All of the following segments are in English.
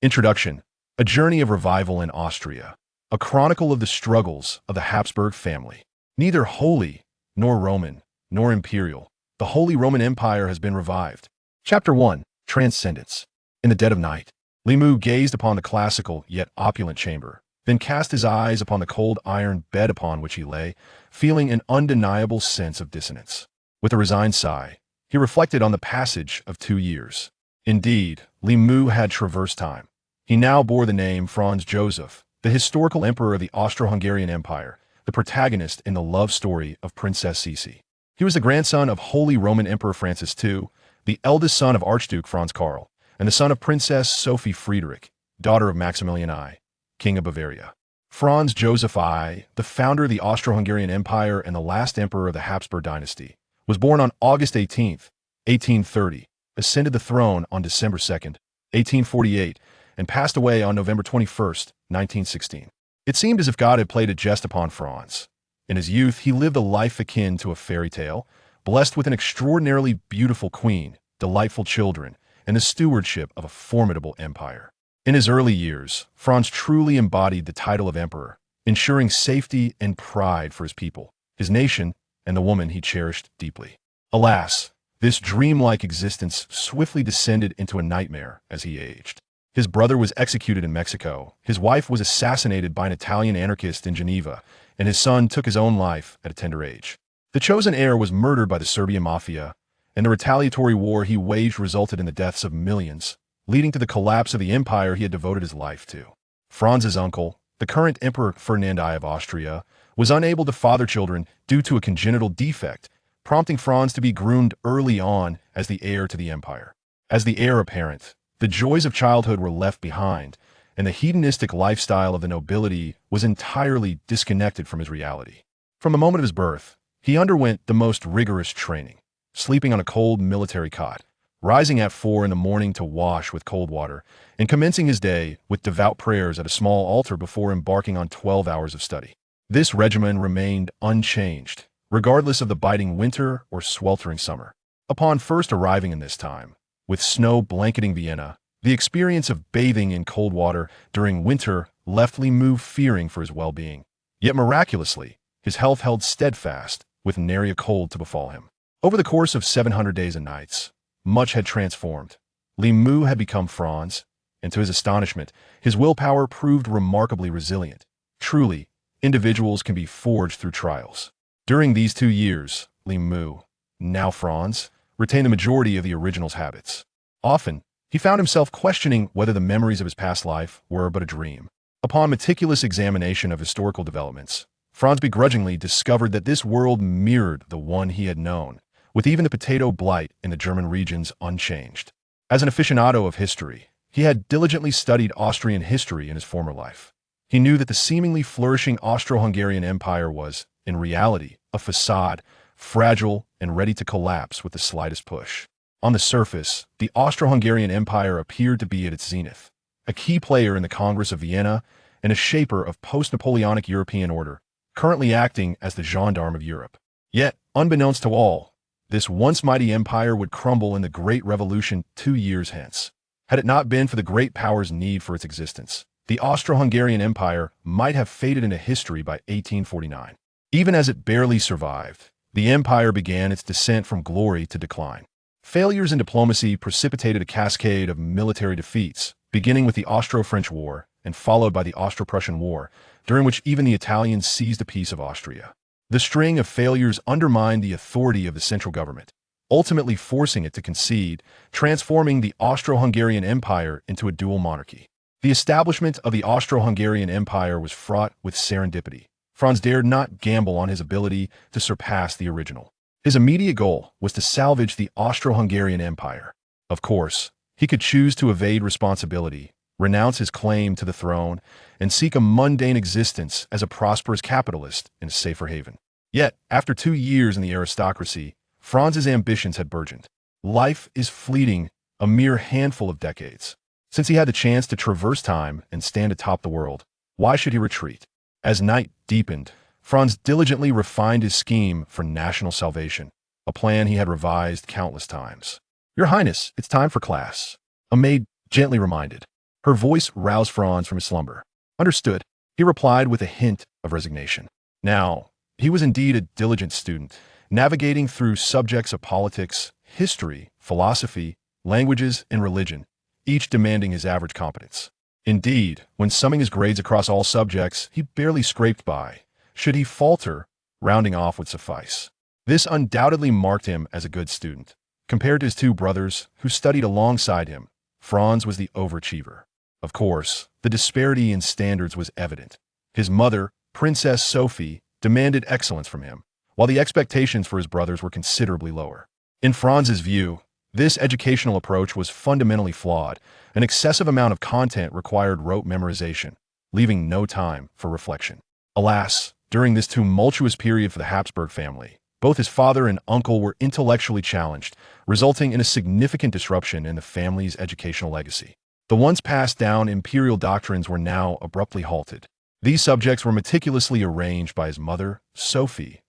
Introduction: A journey of revival in Austria, a chronicle of the struggles of the Habsburg family. Neither holy, nor Roman, nor imperial, the Holy Roman Empire has been revived. Chapter 1: Transcendence. In the dead of night, Limoux gazed upon the classical yet opulent chamber, then cast his eyes upon the cold iron bed upon which he lay, feeling an undeniable sense of dissonance. With a resigned sigh, he reflected on the passage of 2 years. Indeed, Limoux had traversed time. He now bore the name Franz Joseph, the historical emperor of the Austro-Hungarian Empire, the protagonist in the love story of Princess Sophie. He was the grandson of Holy Roman Emperor Francis II, the eldest son of Archduke Franz Karl, and the son of Princess Sophie Friedrich, daughter of Maximilian I, King of Bavaria. Franz Joseph I, the founder of the Austro-Hungarian Empire and the last emperor of the Habsburg dynasty, was born on August 18, 1830, ascended the throne on December 2, 1848, and passed away on November 21, 1916. It seemed as if God had played a jest upon Franz. In his youth, he lived a life akin to a fairy tale, blessed with an extraordinarily beautiful queen, delightful children, and the stewardship of a formidable empire. In his early years, Franz truly embodied the title of emperor, ensuring safety and pride for his people, his nation, and the woman he cherished deeply. Alas, this dreamlike existence swiftly descended into a nightmare as he aged. His brother was executed in Mexico, his wife was assassinated by an Italian anarchist in Geneva, and his son took his own life at a tender age. The chosen heir was murdered by the Serbian mafia, and the retaliatory war he waged resulted in the deaths of millions, leading to the collapse of the empire he had devoted his life to. Franz's uncle, the current Emperor Ferdinand I of Austria, was unable to father children due to a congenital defect, prompting Franz to be groomed early on as the heir to the empire. As the heir apparent, the joys of childhood were left behind, and the hedonistic lifestyle of the nobility was entirely disconnected from his reality. From the moment of his birth, he underwent the most rigorous training, sleeping on a cold military cot, rising at 4 in the morning to wash with cold water, and commencing his day with devout prayers at a small altar before embarking on 12 hours of study. This regimen remained unchanged, regardless of the biting winter or sweltering summer. Upon first arriving in this time, with snow blanketing Vienna, the experience of bathing in cold water during winter left Limoux fearing for his well-being. Yet miraculously, his health held steadfast, with nary a cold to befall him. Over the course of 700 days and nights, much had transformed. Limoux had become Franz, and to his astonishment, his willpower proved remarkably resilient. Truly, individuals can be forged through trials. During these 2 years, Limoux, now Franz, retained the majority of the original's habits. Often, he found himself questioning whether the memories of his past life were but a dream. Upon meticulous examination of historical developments, Franz begrudgingly discovered that this world mirrored the one he had known, with even the potato blight in the German regions unchanged. As an aficionado of history, he had diligently studied Austrian history in his former life. He knew that the seemingly flourishing Austro-Hungarian Empire was, in reality, a facade, fragile and ready to collapse with the slightest push. On the surface, the Austro-Hungarian Empire appeared to be at its zenith, a key player in the Congress of Vienna and a shaper of post-Napoleonic European order, currently acting as the gendarme of Europe. Yet, unbeknownst to all, this once mighty empire would crumble in the Great Revolution 2 years hence. Had it not been for the great power's need for its existence, the Austro-Hungarian Empire might have faded into history by 1849. Even as it barely survived, the empire began its descent from glory to decline. Failures in diplomacy precipitated a cascade of military defeats, beginning with the Austro-French War and followed by the Austro-Prussian War, during which even the Italians seized a piece of Austria. The string of failures undermined the authority of the central government, ultimately forcing it to concede, transforming the Austro-Hungarian Empire into a dual monarchy. The establishment of the Austro-Hungarian Empire was fraught with serendipity. Franz dared not gamble on his ability to surpass the original. His immediate goal was to salvage the Austro-Hungarian Empire. Of course, he could choose to evade responsibility, renounce his claim to the throne, and seek a mundane existence as a prosperous capitalist in a safer haven. Yet, after 2 years in the aristocracy, Franz's ambitions had burgeoned. Life is fleeting, a mere handful of decades. Since he had the chance to traverse time and stand atop the world, why should he retreat? As night deepened, Franz diligently refined his scheme for national salvation, a plan he had revised countless times. "Your Highness, it's time for class," a maid gently reminded. Her voice roused Franz from his slumber. Understood, he replied with a hint of resignation. Now, he was indeed a diligent student, navigating through subjects of politics, history, philosophy, languages, and religion, each demanding his average competence. Indeed, when summing his grades across all subjects, he barely scraped by. Should he falter, rounding off would suffice. This undoubtedly marked him as a good student. Compared to his two brothers, who studied alongside him, Franz was the overachiever. Of course, the disparity in standards was evident. His mother, Princess Sophie, demanded excellence from him, while the expectations for his brothers were considerably lower. In Franz's view, this educational approach was fundamentally flawed. An excessive amount of content required rote memorization, leaving no time for reflection. Alas, during this tumultuous period for the Habsburg family, both his father and uncle were intellectually challenged, resulting in a significant disruption in the family's educational legacy. The once passed down imperial doctrines were now abruptly halted. These subjects were meticulously arranged by his mother, Sophie,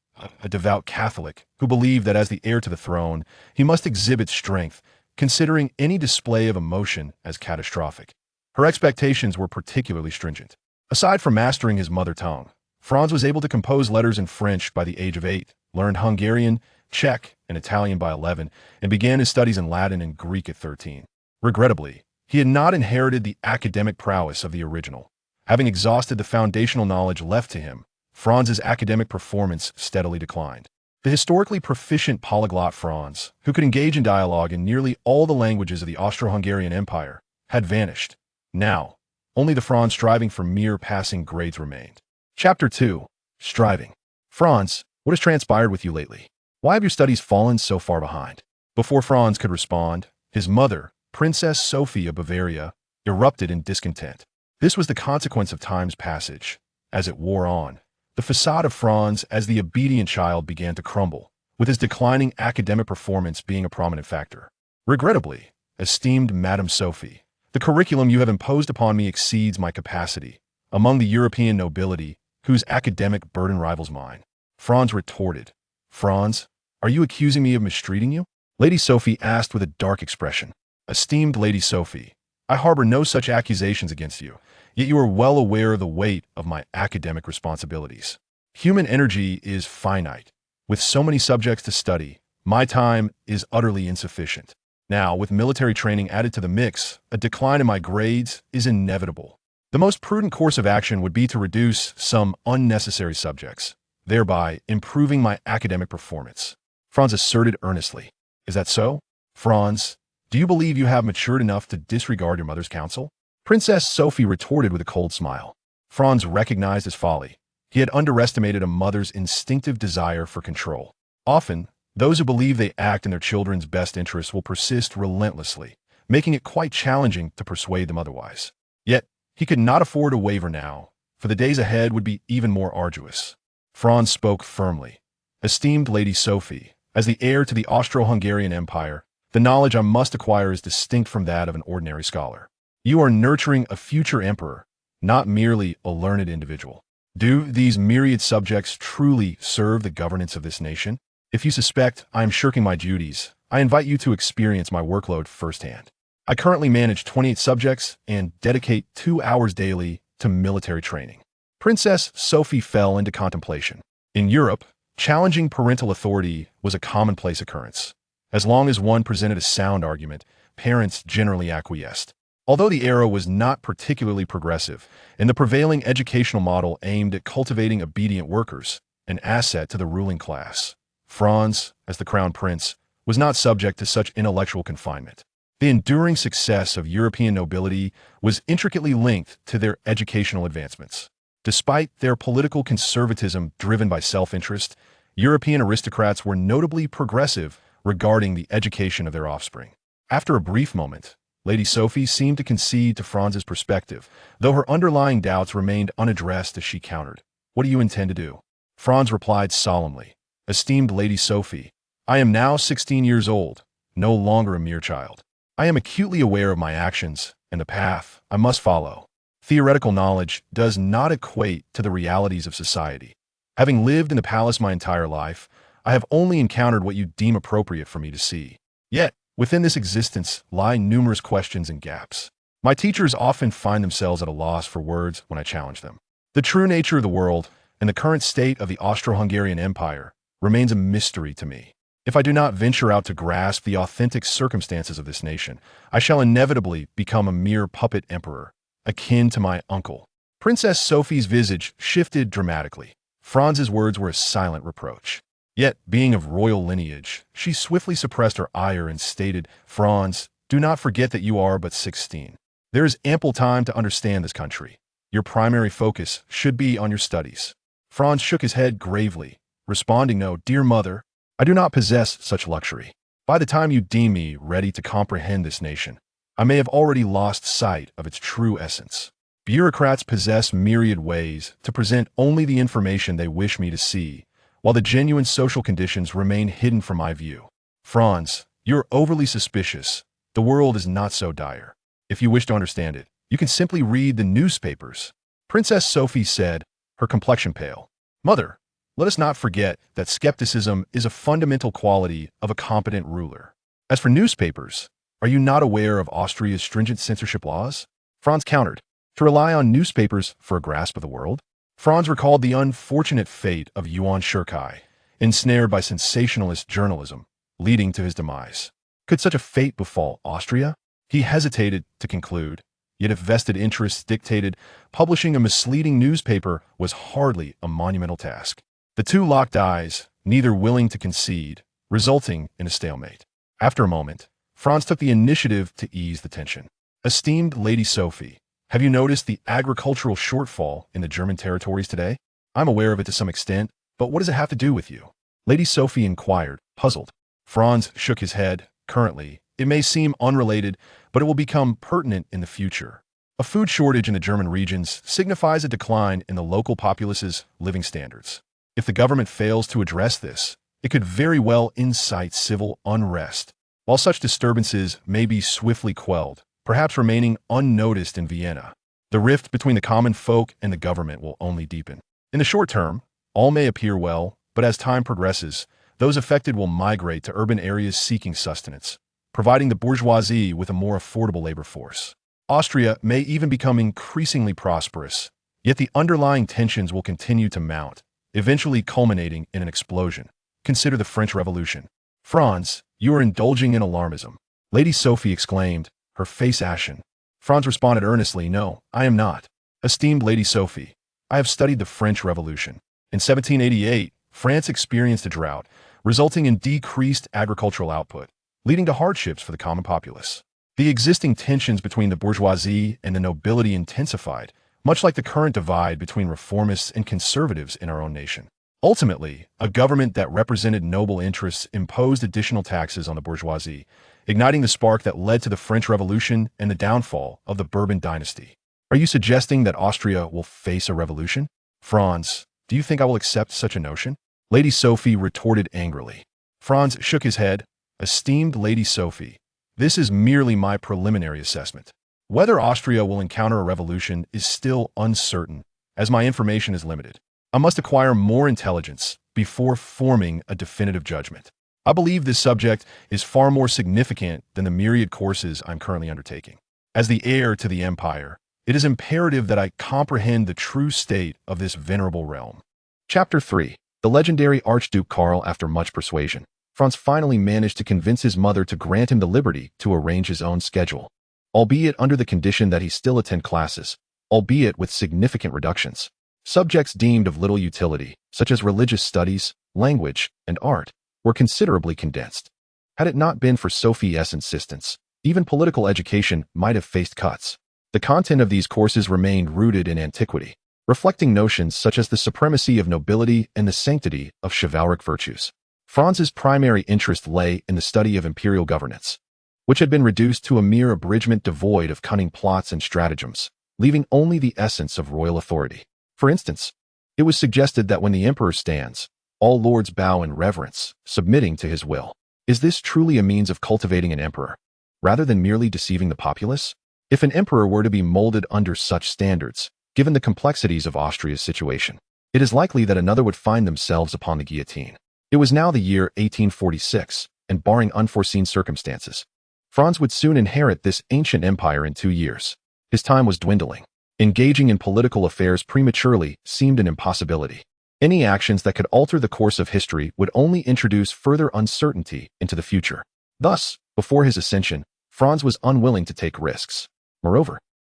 a devout Catholic who believed that as the heir to the throne, he must exhibit strength, considering any display of emotion as catastrophic. Her expectations were particularly stringent. Aside from mastering his mother tongue, Franz was able to compose letters in French by the age of 8, learned Hungarian, Czech, and Italian by 11, and began his studies in Latin and Greek at 13. Regrettably, he had not inherited the academic prowess of the original. Having exhausted the foundational knowledge left to him, Franz's academic performance steadily declined. The historically proficient polyglot Franz, who could engage in dialogue in nearly all the languages of the Austro-Hungarian Empire, had vanished. Now, only the Franz striving for mere passing grades remained. Chapter 2. Striving. Franz, what has transpired with you lately? Why have your studies fallen so far behind? Before Franz could respond, his mother, Princess Sophie of Bavaria, erupted in discontent. This was the consequence of time's passage. As it wore on, the facade of Franz as the obedient child began to crumble, with his declining academic performance being a prominent factor. Regrettably, esteemed Madame Sophie, the curriculum you have imposed upon me exceeds my capacity. Among the European nobility, whose academic burden rivals mine, Franz retorted. Franz, are you accusing me of mistreating you? Lady Sophie asked with a dark expression. Esteemed Lady Sophie, I harbor no such accusations against you, yet you are well aware of the weight of my academic responsibilities. Human energy is finite. With so many subjects to study, my time is utterly insufficient. Now, with military training added to the mix, a decline in my grades is inevitable. The most prudent course of action would be to reduce some unnecessary subjects, thereby improving my academic performance. Franz asserted earnestly. Is that so? Franz, do you believe you have matured enough to disregard your mother's counsel? Princess Sophie retorted with a cold smile. Franz recognized his folly. He had underestimated a mother's instinctive desire for control. Often, those who believe they act in their children's best interests will persist relentlessly, making it quite challenging to persuade them otherwise. Yet, he could not afford to waver now, for the days ahead would be even more arduous. Franz spoke firmly. Esteemed Lady Sophie, as the heir to the Austro-Hungarian Empire, the knowledge I must acquire is distinct from that of an ordinary scholar. You are nurturing a future emperor, not merely a learned individual. Do these myriad subjects truly serve the governance of this nation? If you suspect I am shirking my duties, I invite you to experience my workload firsthand. I currently manage 28 subjects and dedicate 2 hours daily to military training. Princess Sophie fell into contemplation. In Europe, challenging parental authority was a commonplace occurrence. As long as one presented a sound argument, parents generally acquiesced. Although the era was not particularly progressive, and the prevailing educational model aimed at cultivating obedient workers, an asset to the ruling class, Franz, as the crown prince, was not subject to such intellectual confinement. The enduring success of European nobility was intricately linked to their educational advancements. Despite their political conservatism driven by self-interest, European aristocrats were notably progressive regarding the education of their offspring. After a brief moment, Lady Sophie seemed to concede to Franz's perspective, though her underlying doubts remained unaddressed as she countered. What do you intend to do? Franz replied solemnly. Esteemed Lady Sophie, I am now 16 years old, no longer a mere child. I am acutely aware of my actions and the path I must follow. Theoretical knowledge does not equate to the realities of society. Having lived in the palace my entire life, I have only encountered what you deem appropriate for me to see. Yet, within this existence lie numerous questions and gaps. My teachers often find themselves at a loss for words when I challenge them. The true nature of the world and the current state of the Austro-Hungarian Empire remains a mystery to me. If I do not venture out to grasp the authentic circumstances of this nation, I shall inevitably become a mere puppet emperor, akin to my uncle. Princess Sophie's visage shifted dramatically. Franz's words were a silent reproach. Yet, being of royal lineage, she swiftly suppressed her ire and stated, "Franz, do not forget that you are but 16. There is ample time to understand this country. Your primary focus should be on your studies." Franz shook his head gravely, responding, "No, dear mother, I do not possess such luxury. By the time you deem me ready to comprehend this nation, I may have already lost sight of its true essence. Bureaucrats possess myriad ways to present only the information they wish me to see, while the genuine social conditions remain hidden from my view. Franz, you're overly suspicious. The world is not so dire. If you wish to understand it, you can simply read the newspapers." Princess Sophie said, her complexion pale. "Mother, let us not forget that skepticism is a fundamental quality of a competent ruler. As for newspapers, are you not aware of Austria's stringent censorship laws?" Franz countered. To rely on newspapers for a grasp of the world? Franz recalled the unfortunate fate of Yuan Shirkai, ensnared by sensationalist journalism, leading to his demise. Could such a fate befall Austria? He hesitated to conclude, yet if vested interests dictated, publishing a misleading newspaper was hardly a monumental task. The two locked eyes, neither willing to concede, resulting in a stalemate. After a moment, Franz took the initiative to ease the tension. "Esteemed Lady Sophie, have you noticed the agricultural shortfall in the German territories today? I'm aware of it to some extent, but what does it have to do with you?" Lady Sophie inquired, puzzled. Franz shook his head. "Currently, it may seem unrelated, but it will become pertinent in the future. A food shortage in the German regions signifies a decline in the local populace's living standards. If the government fails to address this, it could very well incite civil unrest. While such disturbances may be swiftly quelled, perhaps remaining unnoticed in Vienna, the rift between the common folk and the government will only deepen. In the short term, all may appear well, but as time progresses, those affected will migrate to urban areas seeking sustenance, providing the bourgeoisie with a more affordable labor force. Austria may even become increasingly prosperous, yet the underlying tensions will continue to mount, eventually culminating in an explosion. Consider the French Revolution." "Franz, you are indulging in alarmism," Lady Sophie exclaimed, her face ashen. Franz responded earnestly, "No, I am not. Esteemed Lady Sophie, I have studied the French Revolution. In 1788, France experienced a drought, resulting in decreased agricultural output, leading to hardships for the common populace. The existing tensions between the bourgeoisie and the nobility intensified, much like the current divide between reformists and conservatives in our own nation. Ultimately, a government that represented noble interests imposed additional taxes on the bourgeoisie, igniting the spark that led to the French Revolution and the downfall of the Bourbon dynasty. Are you suggesting that Austria will face a revolution? Franz, do you think I will accept such a notion?" Lady Sophie retorted angrily. Franz shook his head. "Esteemed Lady Sophie, this is merely my preliminary assessment. Whether Austria will encounter a revolution is still uncertain, as my information is limited. I must acquire more intelligence before forming a definitive judgment. I believe this subject is far more significant than the myriad courses I'm currently undertaking. As the heir to the empire, it is imperative that I comprehend the true state of this venerable realm." Chapter 3. The legendary Archduke Karl. After much persuasion, Franz finally managed to convince his mother to grant him the liberty to arrange his own schedule, albeit under the condition that he still attend classes, albeit with significant reductions. Subjects deemed of little utility, such as religious studies, language, and art, were considerably condensed. Had it not been for Sophie's insistence, even political education might have faced cuts. The content of these courses remained rooted in antiquity, reflecting notions such as the supremacy of nobility and the sanctity of chivalric virtues. Franz's primary interest lay in the study of imperial governance, which had been reduced to a mere abridgment devoid of cunning plots and stratagems, leaving only the essence of royal authority. For instance, it was suggested that when the emperor stands, all lords bow in reverence, submitting to his will. Is this truly a means of cultivating an emperor, rather than merely deceiving the populace? If an emperor were to be molded under such standards, given the complexities of Austria's situation, it is likely that another would find themselves upon the guillotine. It was now the year 1846, and barring unforeseen circumstances, Franz would soon inherit this ancient empire in 2 years. His time was dwindling. Engaging in political affairs prematurely seemed an impossibility. Any actions that could alter the course of history would only introduce further uncertainty into the future. Thus, before his ascension, Franz was unwilling to take risks. Moreover,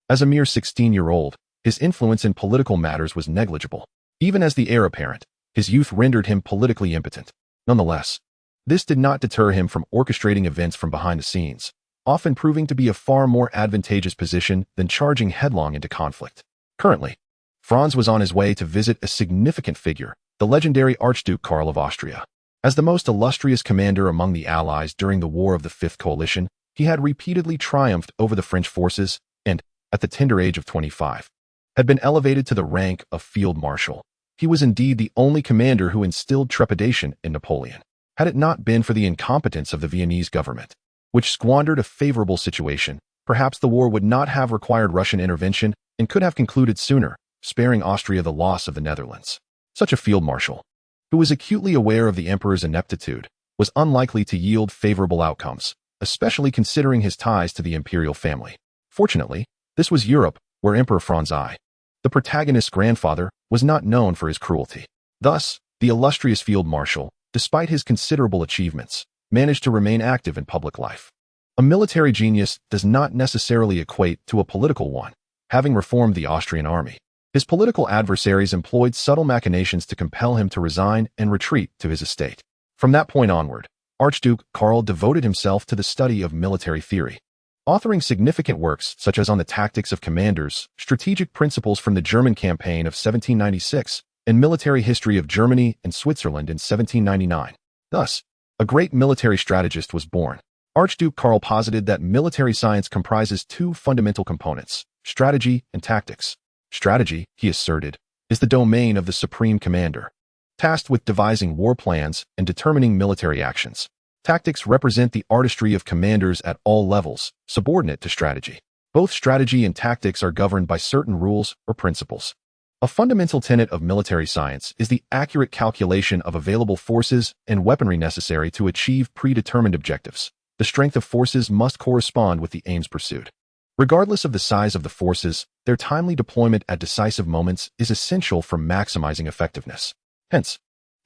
as a mere 16-year-old, his influence in political matters was negligible. Even as the heir apparent, his youth rendered him politically impotent. Nonetheless, this did not deter him from orchestrating events from behind the scenes, often proving to be a far more advantageous position than charging headlong into conflict. Currently, Franz was on his way to visit a significant figure, the legendary Archduke Karl of Austria. As the most illustrious commander among the Allies during the War of the Fifth Coalition, he had repeatedly triumphed over the French forces and, at the tender age of 25, had been elevated to the rank of field marshal. He was indeed the only commander who instilled trepidation in Napoleon. Had it not been for the incompetence of the Viennese government, which squandered a favorable situation, perhaps the war would not have required Russian intervention and could have concluded sooner, sparing Austria the loss of the Netherlands. Such a field marshal, who was acutely aware of the emperor's ineptitude, was unlikely to yield favorable outcomes, especially considering his ties to the imperial family. Fortunately, this was Europe, where Emperor Franz I, the protagonist's grandfather, was not known for his cruelty. Thus, the illustrious field marshal, despite his considerable achievements, managed to remain active in public life. A military genius does not necessarily equate to a political one. Having reformed the Austrian army, his political adversaries employed subtle machinations to compel him to resign and retreat to his estate. From that point onward, Archduke Karl devoted himself to the study of military theory, authoring significant works such as On the Tactics of Commanders, Strategic Principles from the German Campaign of 1796, and Military History of Germany and Switzerland in 1799. Thus, a great military strategist was born. Archduke Karl posited that military science comprises 2 fundamental components, strategy and tactics. Strategy, he asserted, is the domain of the supreme commander, tasked with devising war plans and determining military actions. Tactics represent the artistry of commanders at all levels, subordinate to strategy. Both strategy and tactics are governed by certain rules or principles. A fundamental tenet of military science is the accurate calculation of available forces and weaponry necessary to achieve predetermined objectives. The strength of forces must correspond with the aims pursued. Regardless of the size of the forces, their timely deployment at decisive moments is essential for maximizing effectiveness. Hence,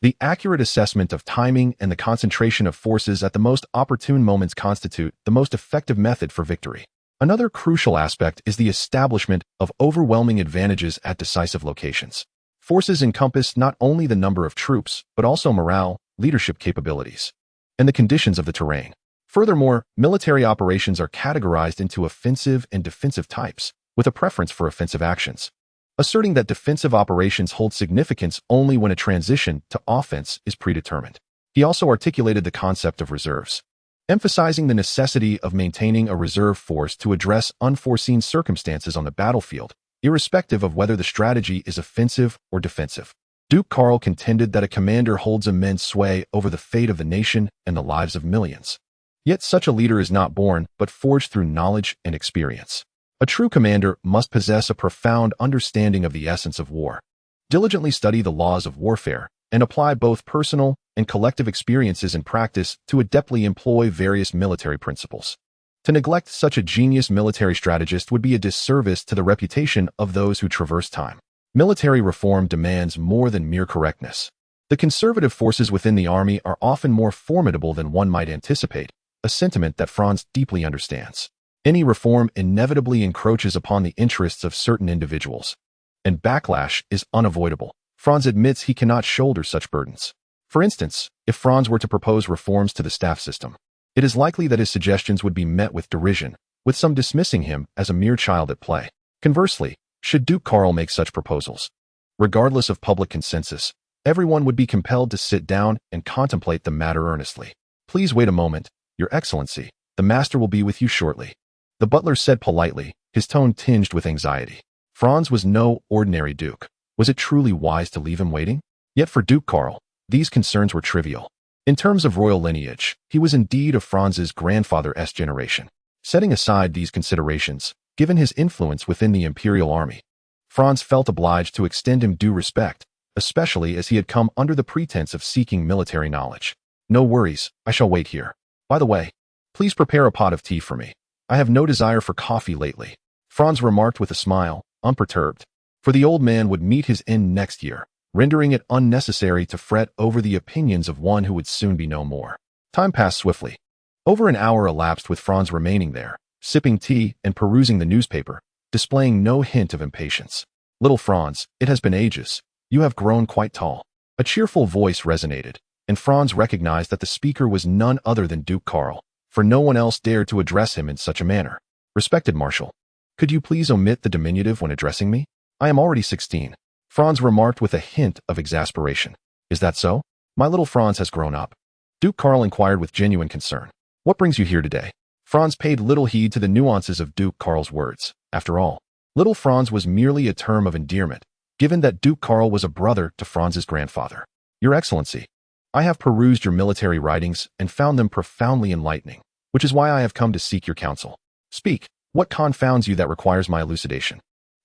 the accurate assessment of timing and the concentration of forces at the most opportune moments constitute the most effective method for victory. Another crucial aspect is the establishment of overwhelming advantages at decisive locations. Forces encompass not only the number of troops, but also morale, leadership capabilities, and the conditions of the terrain. Furthermore, military operations are categorized into offensive and defensive types, with a preference for offensive actions, asserting that defensive operations hold significance only when a transition to offense is predetermined. He also articulated the concept of reserves, emphasizing the necessity of maintaining a reserve force to address unforeseen circumstances on the battlefield, irrespective of whether the strategy is offensive or defensive. Duke Karl contended that a commander holds immense sway over the fate of the nation and the lives of millions. Yet such a leader is not born, but forged through knowledge and experience. A true commander must possess a profound understanding of the essence of war, diligently study the laws of warfare, and apply both personal and collective experiences in practice to adeptly employ various military principles. To neglect such a genius military strategist would be a disservice to the reputation of those who traverse time. Military reform demands more than mere correctness. The conservative forces within the army are often more formidable than one might anticipate, a sentiment that Franz deeply understands. Any reform inevitably encroaches upon the interests of certain individuals, and backlash is unavoidable. Franz admits he cannot shoulder such burdens. For instance, if Franz were to propose reforms to the staff system, it is likely that his suggestions would be met with derision, with some dismissing him as a mere child at play. Conversely, should Duke Karl make such proposals, regardless of public consensus, everyone would be compelled to sit down and contemplate the matter earnestly. "Please wait a moment, Your Excellency. The master will be with you shortly," the butler said politely, his tone tinged with anxiety. Franz was no ordinary duke. Was it truly wise to leave him waiting? Yet for Duke Karl, these concerns were trivial. In terms of royal lineage, he was indeed of Franz's grandfather's generation. Setting aside these considerations, given his influence within the Imperial army, Franz felt obliged to extend him due respect, especially as he had come under the pretense of seeking military knowledge. "No worries, I shall wait here. By the way, Please prepare a pot of tea for me. I have no desire for coffee lately. Franz remarked with a smile, unperturbed. For the old man would meet his end next year, rendering it unnecessary to fret over the opinions of one who would soon be no more. Time passed swiftly. Over an hour elapsed with Franz remaining there, sipping tea and perusing the newspaper, displaying no hint of impatience. Little Franz, it has been ages. You have grown quite tall. A cheerful voice resonated, and Franz recognized that the speaker was none other than Duke Karl, for no one else dared to address him in such a manner. Respected Marshal, could you please omit the diminutive when addressing me? I am already 16. Franz remarked with a hint of exasperation. Is that so? My little Franz has grown up. Duke Karl inquired with genuine concern. What brings you here today? Franz paid little heed to the nuances of Duke Karl's words. After all, little Franz was merely a term of endearment, given that Duke Karl was a brother to Franz's grandfather. Your Excellency, I have perused your military writings and found them profoundly enlightening, which is why I have come to seek your counsel. Speak, what confounds you that requires my elucidation?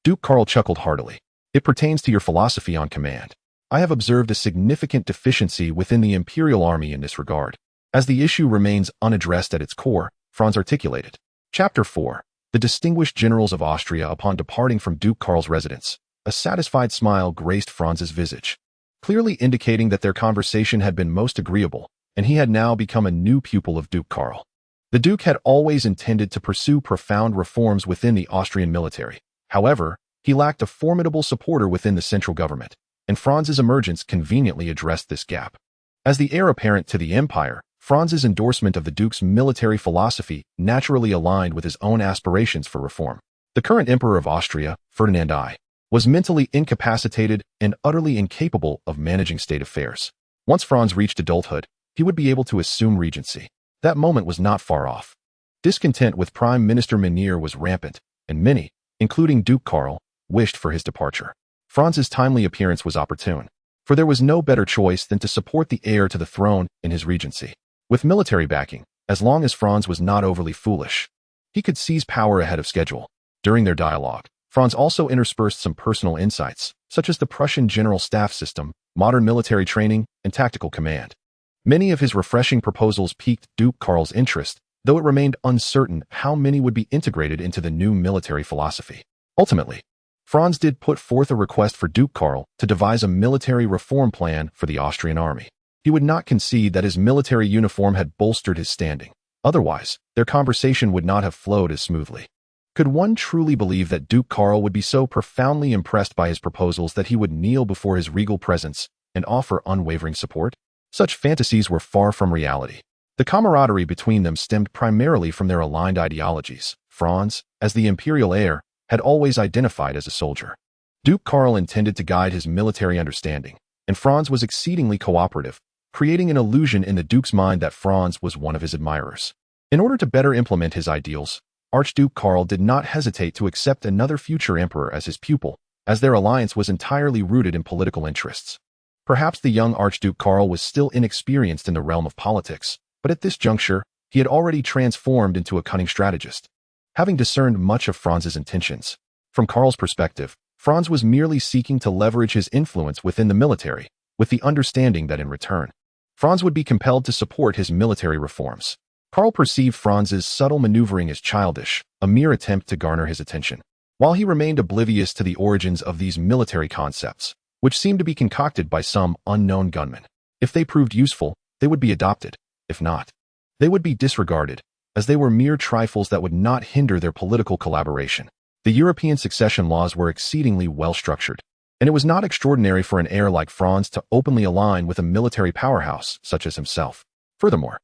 Duke Karl chuckled heartily. It pertains to your philosophy on command. I have observed a significant deficiency within the Imperial army in this regard. As the issue remains unaddressed at its core, Franz articulated. Chapter 4. The distinguished generals of Austria upon departing from Duke Karl's residence. A satisfied smile graced Franz's visage, clearly indicating that their conversation had been most agreeable, and he had now become a new pupil of Duke Karl. The Duke had always intended to pursue profound reforms within the Austrian military. However, he lacked a formidable supporter within the central government, and Franz's emergence conveniently addressed this gap. As the heir apparent to the empire, Franz's endorsement of the Duke's military philosophy naturally aligned with his own aspirations for reform. The current Emperor of Austria, Ferdinand I, was mentally incapacitated and utterly incapable of managing state affairs. Once Franz reached adulthood, he would be able to assume regency. That moment was not far off. Discontent with Prime Minister Meunier was rampant, and many, including Duke Karl, wished for his departure. Franz's timely appearance was opportune, for there was no better choice than to support the heir to the throne in his regency. With military backing, as long as Franz was not overly foolish, he could seize power ahead of schedule. During their dialogue, Franz also interspersed some personal insights, such as the Prussian general staff system, modern military training, and tactical command. Many of his refreshing proposals piqued Duke Karl's interest, though it remained uncertain how many would be integrated into the new military philosophy. Ultimately, Franz did put forth a request for Duke Karl to devise a military reform plan for the Austrian army. He would not concede that his military uniform had bolstered his standing. Otherwise, their conversation would not have flowed as smoothly. Could one truly believe that Duke Karl would be so profoundly impressed by his proposals that he would kneel before his regal presence and offer unwavering support? Such fantasies were far from reality. The camaraderie between them stemmed primarily from their aligned ideologies. Franz, as the imperial heir, had always identified as a soldier. Duke Karl intended to guide his military understanding, and Franz was exceedingly cooperative, creating an illusion in the Duke's mind that Franz was one of his admirers. In order to better implement his ideals, Archduke Karl did not hesitate to accept another future emperor as his pupil, as their alliance was entirely rooted in political interests. Perhaps the young Archduke Karl was still inexperienced in the realm of politics, but at this juncture, he had already transformed into a cunning strategist. Having discerned much of Franz's intentions, from Karl's perspective, Franz was merely seeking to leverage his influence within the military, with the understanding that in return, Franz would be compelled to support his military reforms. Karl perceived Franz's subtle maneuvering as childish, a mere attempt to garner his attention, while he remained oblivious to the origins of these military concepts, which seemed to be concocted by some unknown gunman. If they proved useful, they would be adopted. If not, they would be disregarded, as they were mere trifles that would not hinder their political collaboration. The European succession laws were exceedingly well structured, and it was not extraordinary for an heir like Franz to openly align with a military powerhouse such as himself. Furthermore,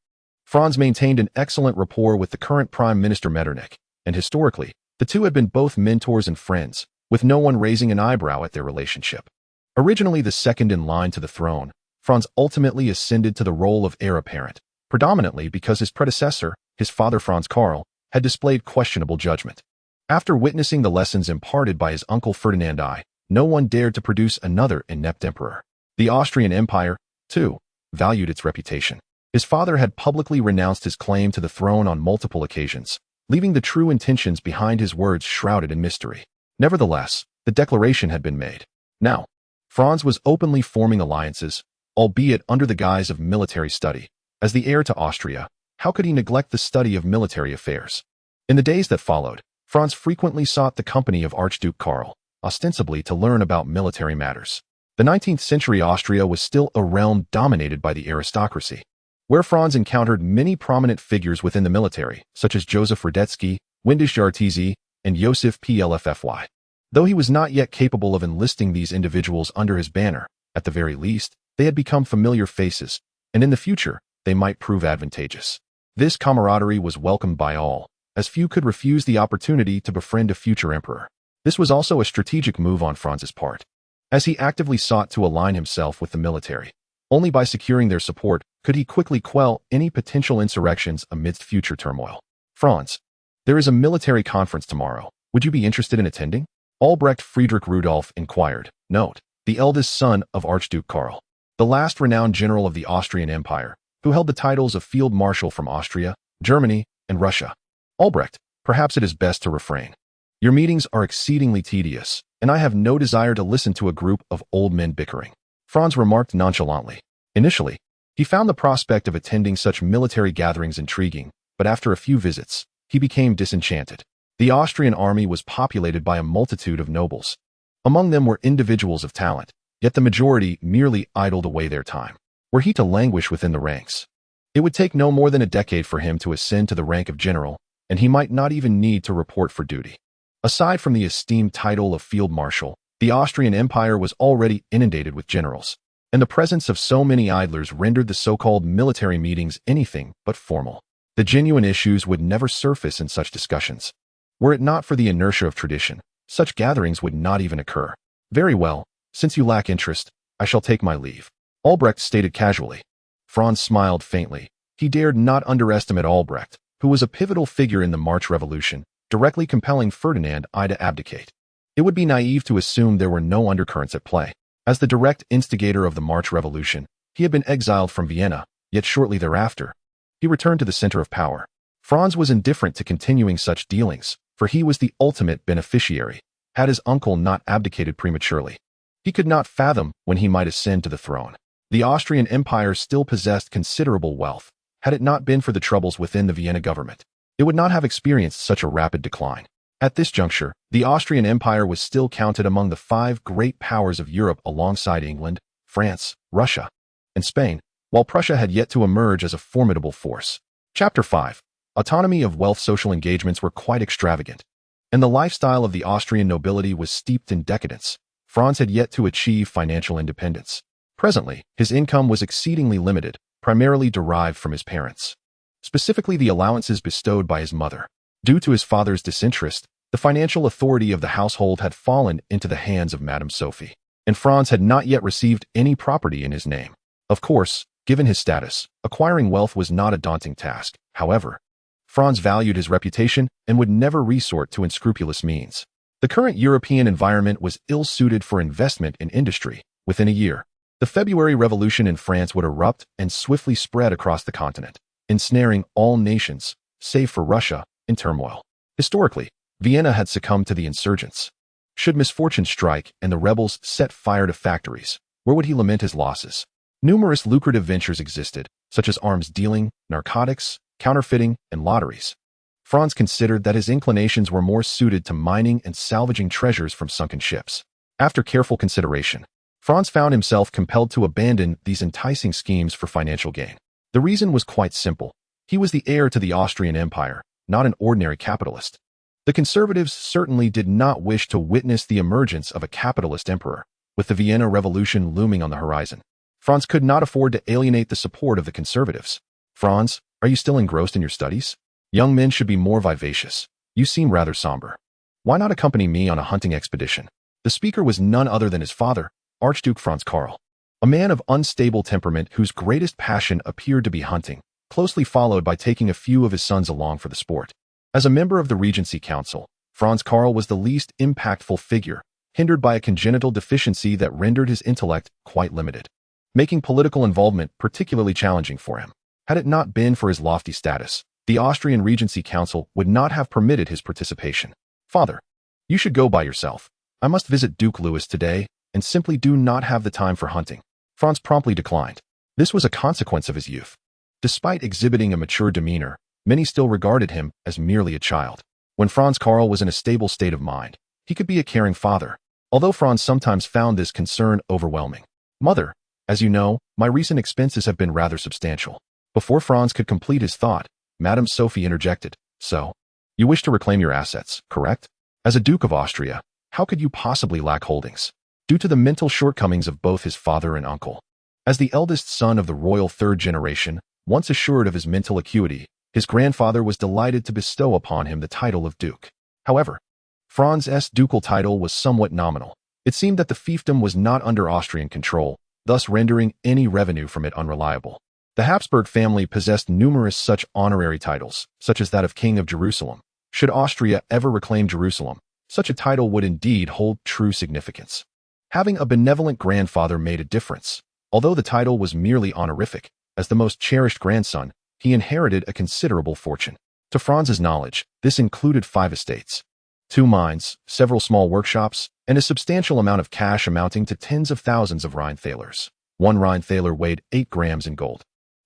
Franz maintained an excellent rapport with the current Prime Minister Metternich, and historically, the two had been both mentors and friends, with no one raising an eyebrow at their relationship. Originally the second in line to the throne, Franz ultimately ascended to the role of heir apparent, predominantly because his predecessor, his father Franz Karl, had displayed questionable judgment. After witnessing the lessons imparted by his uncle Ferdinand I, no one dared to produce another inept emperor. The Austrian Empire, too, valued its reputation. His father had publicly renounced his claim to the throne on multiple occasions, leaving the true intentions behind his words shrouded in mystery. Nevertheless, the declaration had been made. Now, Franz was openly forming alliances, albeit under the guise of military study. As the heir to Austria, how could he neglect the study of military affairs? In the days that followed, Franz frequently sought the company of Archduke Karl, ostensibly to learn about military matters. The 19th century Austria was still a realm dominated by the aristocracy, where Franz encountered many prominent figures within the military, such as Joseph Radetzky, Windisch Jartizi, and Joseph Plffy. Though he was not yet capable of enlisting these individuals under his banner, at the very least, they had become familiar faces, and in the future, they might prove advantageous. This camaraderie was welcomed by all, as few could refuse the opportunity to befriend a future emperor. This was also a strategic move on Franz's part, as he actively sought to align himself with the military. Only by securing their support could he quickly quell any potential insurrections amidst future turmoil. Franz, there is a military conference tomorrow. Would you be interested in attending? Albrecht Friedrich Rudolf inquired. Note, the eldest son of Archduke Karl, the last renowned general of the Austrian Empire, who held the titles of Field Marshal from Austria, Germany, and Russia. Albrecht, perhaps it is best to refrain. Your meetings are exceedingly tedious, and I have no desire to listen to a group of old men bickering. Franz remarked nonchalantly. Initially, he found the prospect of attending such military gatherings intriguing, but after a few visits, he became disenchanted. The Austrian army was populated by a multitude of nobles. Among them were individuals of talent, yet the majority merely idled away their time. Were he to languish within the ranks, it would take no more than a decade for him to ascend to the rank of general, and he might not even need to report for duty. Aside from the esteemed title of Field Marshal, the Austrian Empire was already inundated with generals, and the presence of so many idlers rendered the so-called military meetings anything but formal. The genuine issues would never surface in such discussions. Were it not for the inertia of tradition, such gatherings would not even occur. Very well, since you lack interest, I shall take my leave, Albrecht stated casually. Franz smiled faintly. He dared not underestimate Albrecht, who was a pivotal figure in the March Revolution, directly compelling Ferdinand I to abdicate. It would be naive to assume there were no undercurrents at play. As the direct instigator of the March Revolution, he had been exiled from Vienna, yet shortly thereafter, he returned to the center of power. Franz was indifferent to continuing such dealings, for he was the ultimate beneficiary, had his uncle not abdicated prematurely. He could not fathom when he might ascend to the throne. The Austrian Empire still possessed considerable wealth. Had it not been for the troubles within the Vienna government, it would not have experienced such a rapid decline. At this juncture, the Austrian Empire was still counted among the 5 great powers of Europe alongside England, France, Russia, and Spain, while Prussia had yet to emerge as a formidable force. Chapter 5. Autonomy of wealth. Social engagements were quite extravagant, and the lifestyle of the Austrian nobility was steeped in decadence. Franz had yet to achieve financial independence. Presently, his income was exceedingly limited, primarily derived from his parents, specifically the allowances bestowed by his mother. Due to his father's disinterest, the financial authority of the household had fallen into the hands of Madame Sophie, and Franz had not yet received any property in his name. Of course, given his status, acquiring wealth was not a daunting task. However, Franz valued his reputation and would never resort to unscrupulous means. The current European environment was ill-suited for investment in industry. Within a year, the February Revolution in France would erupt and swiftly spread across the continent, ensnaring all nations, save for Russia, in turmoil. Historically, Vienna had succumbed to the insurgents. Should misfortune strike and the rebels set fire to factories, where would he lament his losses? Numerous lucrative ventures existed, such as arms dealing, narcotics, counterfeiting, and lotteries. Franz considered that his inclinations were more suited to mining and salvaging treasures from sunken ships. After careful consideration, Franz found himself compelled to abandon these enticing schemes for financial gain. The reason was quite simple. He was the heir to the Austrian Empire, not an ordinary capitalist. The conservatives certainly did not wish to witness the emergence of a capitalist emperor, with the Vienna Revolution looming on the horizon. Franz could not afford to alienate the support of the conservatives. Franz, are you still engrossed in your studies? Young men should be more vivacious. You seem rather somber. Why not accompany me on a hunting expedition? The speaker was none other than his father, Archduke Franz Karl, a man of unstable temperament whose greatest passion appeared to be hunting, closely followed by taking a few of his sons along for the sport. As a member of the Regency Council, Franz Karl was the least impactful figure, hindered by a congenital deficiency that rendered his intellect quite limited, making political involvement particularly challenging for him. Had it not been for his lofty status, the Austrian Regency Council would not have permitted his participation. Father, you should go by yourself. I must visit Duke Louis today and simply do not have the time for hunting. Franz promptly declined. This was a consequence of his youth. Despite exhibiting a mature demeanor, many still regarded him as merely a child. When Franz Karl was in a stable state of mind, he could be a caring father, although Franz sometimes found this concern overwhelming. Mother, as you know, my recent expenses have been rather substantial. Before Franz could complete his thought, Madame Sophie interjected. So, you wish to reclaim your assets, correct? As a Duke of Austria, how could you possibly lack holdings? Due to the mental shortcomings of both his father and uncle. As the eldest son of the royal third generation, once assured of his mental acuity, his grandfather was delighted to bestow upon him the title of Duke. However, Franz's ducal title was somewhat nominal. It seemed that the fiefdom was not under Austrian control, thus rendering any revenue from it unreliable. The Habsburg family possessed numerous such honorary titles, such as that of King of Jerusalem. Should Austria ever reclaim Jerusalem, such a title would indeed hold true significance. Having a benevolent grandfather made a difference. Although the title was merely honorific, as the most cherished grandson, he inherited a considerable fortune. To Franz's knowledge, this included 5 estates, 2 mines, several small workshops, and a substantial amount of cash amounting to tens of thousands of Rhine-thalers. 1 Rhine-thaler weighed 8 grams in gold.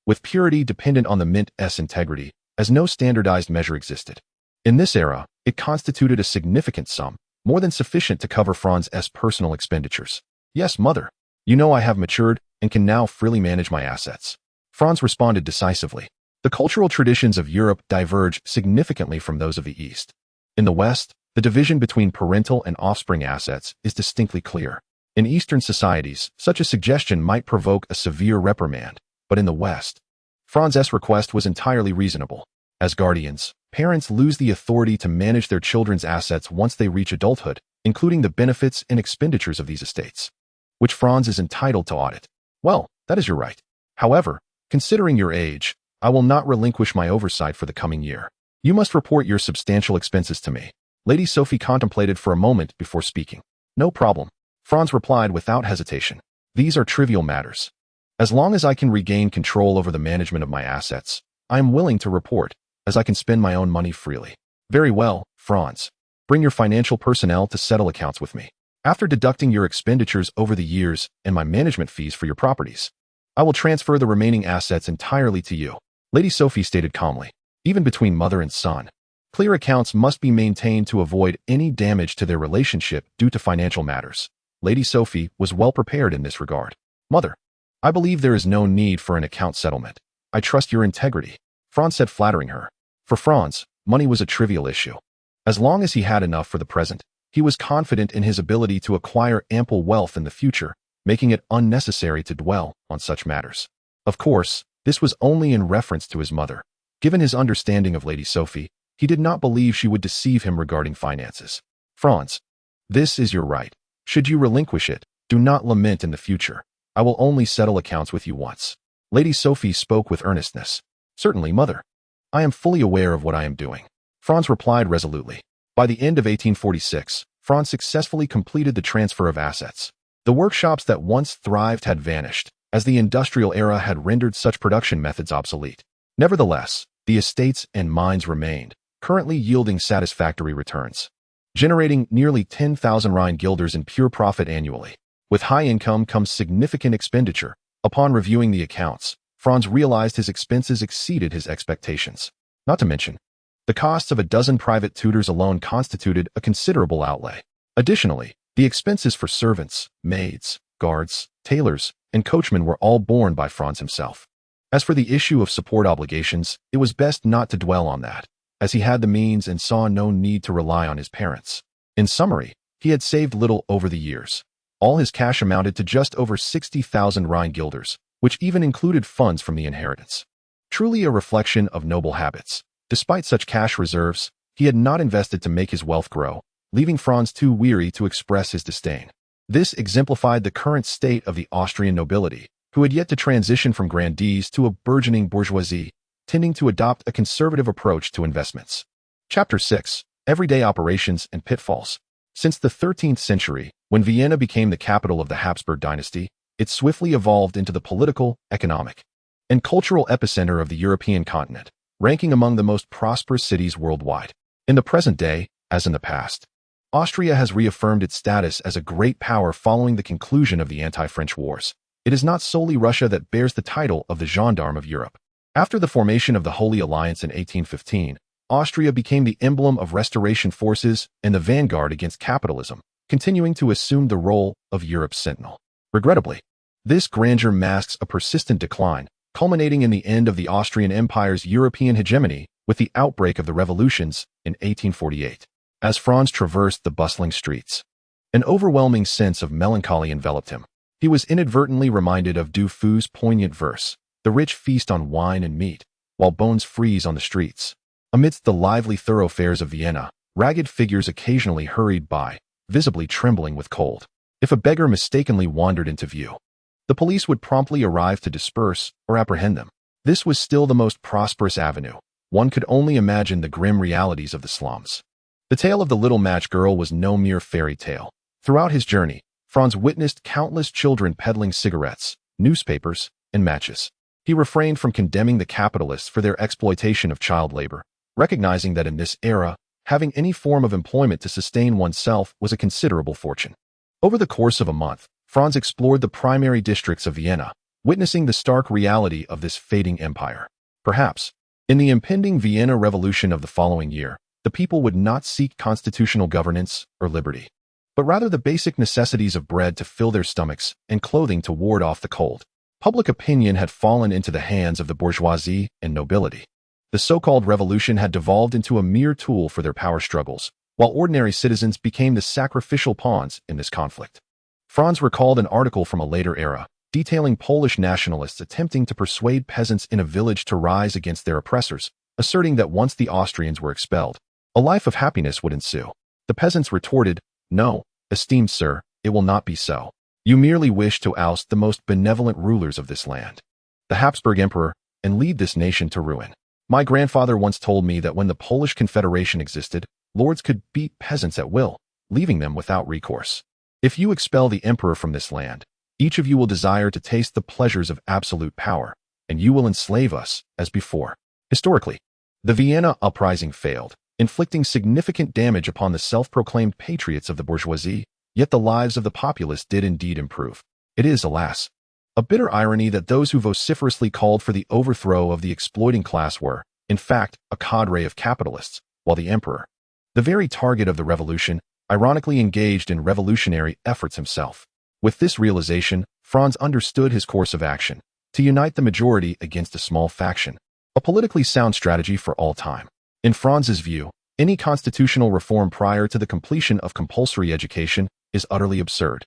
With purity dependent on the mint's integrity, as no standardized measure existed. In this era, it constituted a significant sum, more than sufficient to cover Franz's personal expenditures. Yes, mother. You know I have matured and can now freely manage my assets. Franz responded decisively. The cultural traditions of Europe diverge significantly from those of the East. In the West, the division between parental and offspring assets is distinctly clear. In Eastern societies, such a suggestion might provoke a severe reprimand, but in the West, Franz's request was entirely reasonable. As guardians, parents lose the authority to manage their children's assets once they reach adulthood, including the benefits and expenditures of these estates, which Franz is entitled to audit. Well, that is your right. However, considering your age, I will not relinquish my oversight for the coming year. You must report your substantial expenses to me. Lady Sophie contemplated for a moment before speaking. No problem. Franz replied without hesitation. These are trivial matters. As long as I can regain control over the management of my assets, I am willing to report, as I can spend my own money freely. Very well, Franz. Bring your financial personnel to settle accounts with me. After deducting your expenditures over the years and my management fees for your properties, I will transfer the remaining assets entirely to you. Lady Sophie stated calmly. Even between mother and son, clear accounts must be maintained to avoid any damage to their relationship due to financial matters. Lady Sophie was well prepared in this regard. Mother, I believe there is no need for an account settlement. I trust your integrity, Franz said, flattering her. For Franz, money was a trivial issue. As long as he had enough for the present, he was confident in his ability to acquire ample wealth in the future, making it unnecessary to dwell on such matters. Of course, this was only in reference to his mother. Given his understanding of Lady Sophie, he did not believe she would deceive him regarding finances. Franz, this is your right. Should you relinquish it, do not lament in the future. I will only settle accounts with you once. Lady Sophie spoke with earnestness. Certainly, mother. I am fully aware of what I am doing. Franz replied resolutely. By the end of 1846, Franz successfully completed the transfer of assets. The workshops that once thrived had vanished, as the industrial era had rendered such production methods obsolete. Nevertheless, the estates and mines remained, currently yielding satisfactory returns, generating nearly 10,000 Rhine guilders in pure profit annually. With high income comes significant expenditure. Upon reviewing the accounts, Franz realized his expenses exceeded his expectations. Not to mention, the costs of a dozen private tutors alone constituted a considerable outlay. Additionally, the expenses for servants, maids, guards, tailors, and coachmen were all borne by Franz himself. As for the issue of support obligations, it was best not to dwell on that, as he had the means and saw no need to rely on his parents. In summary, he had saved little over the years. All his cash amounted to just over 60,000 Rhine guilders, which even included funds from the inheritance. Truly a reflection of noble habits. Despite such cash reserves, he had not invested to make his wealth grow, leaving Franz too weary to express his disdain. This exemplified the current state of the Austrian nobility, who had yet to transition from grandees to a burgeoning bourgeoisie, tending to adopt a conservative approach to investments. Chapter 6. Everyday Operations and Pitfalls. Since the 13th century, when Vienna became the capital of the Habsburg dynasty, it swiftly evolved into the political, economic, and cultural epicenter of the European continent, ranking among the most prosperous cities worldwide. In the present day, as in the past, Austria has reaffirmed its status as a great power following the conclusion of the anti-French wars. It is not solely Russia that bears the title of the gendarme of Europe. After the formation of the Holy Alliance in 1815, Austria became the emblem of restoration forces and the vanguard against capitalism, continuing to assume the role of Europe's sentinel. Regrettably, this grandeur masks a persistent decline, culminating in the end of the Austrian Empire's European hegemony with the outbreak of the revolutions in 1848. As Franz traversed the bustling streets, an overwhelming sense of melancholy enveloped him. He was inadvertently reminded of Du Four's poignant verse, "The rich feast on wine and meat, while bones freeze on the streets." Amidst the lively thoroughfares of Vienna, ragged figures occasionally hurried by, visibly trembling with cold. If a beggar mistakenly wandered into view, the police would promptly arrive to disperse or apprehend them. This was still the most prosperous avenue. One could only imagine the grim realities of the slums. The tale of the little match girl was no mere fairy tale. Throughout his journey, Franz witnessed countless children peddling cigarettes, newspapers, and matches. He refrained from condemning the capitalists for their exploitation of child labor, recognizing that in this era, having any form of employment to sustain oneself was a considerable fortune. Over the course of a month, Franz explored the primary districts of Vienna, witnessing the stark reality of this fading empire. Perhaps, in the impending Vienna Revolution of the following year, the people would not seek constitutional governance or liberty, but rather the basic necessities of bread to fill their stomachs and clothing to ward off the cold. Public opinion had fallen into the hands of the bourgeoisie and nobility. The so-called revolution had devolved into a mere tool for their power struggles, while ordinary citizens became the sacrificial pawns in this conflict. Franz recalled an article from a later era, detailing Polish nationalists attempting to persuade peasants in a village to rise against their oppressors, asserting that once the Austrians were expelled, a life of happiness would ensue. The peasants retorted, "No, esteemed sir, it will not be so. You merely wish to oust the most benevolent rulers of this land, the Habsburg Emperor, and lead this nation to ruin. My grandfather once told me that when the Polish Confederation existed, lords could beat peasants at will, leaving them without recourse. If you expel the emperor from this land, each of you will desire to taste the pleasures of absolute power, and you will enslave us, as before." Historically, the Vienna uprising failed, inflicting significant damage upon the self-proclaimed patriots of the bourgeoisie, yet the lives of the populace did indeed improve. It is, alas, a bitter irony that those who vociferously called for the overthrow of the exploiting class were, in fact, a cadre of capitalists, while the emperor, the very target of the revolution, ironically engaged in revolutionary efforts himself. With this realization, Franz understood his course of action: to unite the majority against a small faction, a politically sound strategy for all time. In Franz's view, any constitutional reform prior to the completion of compulsory education is utterly absurd.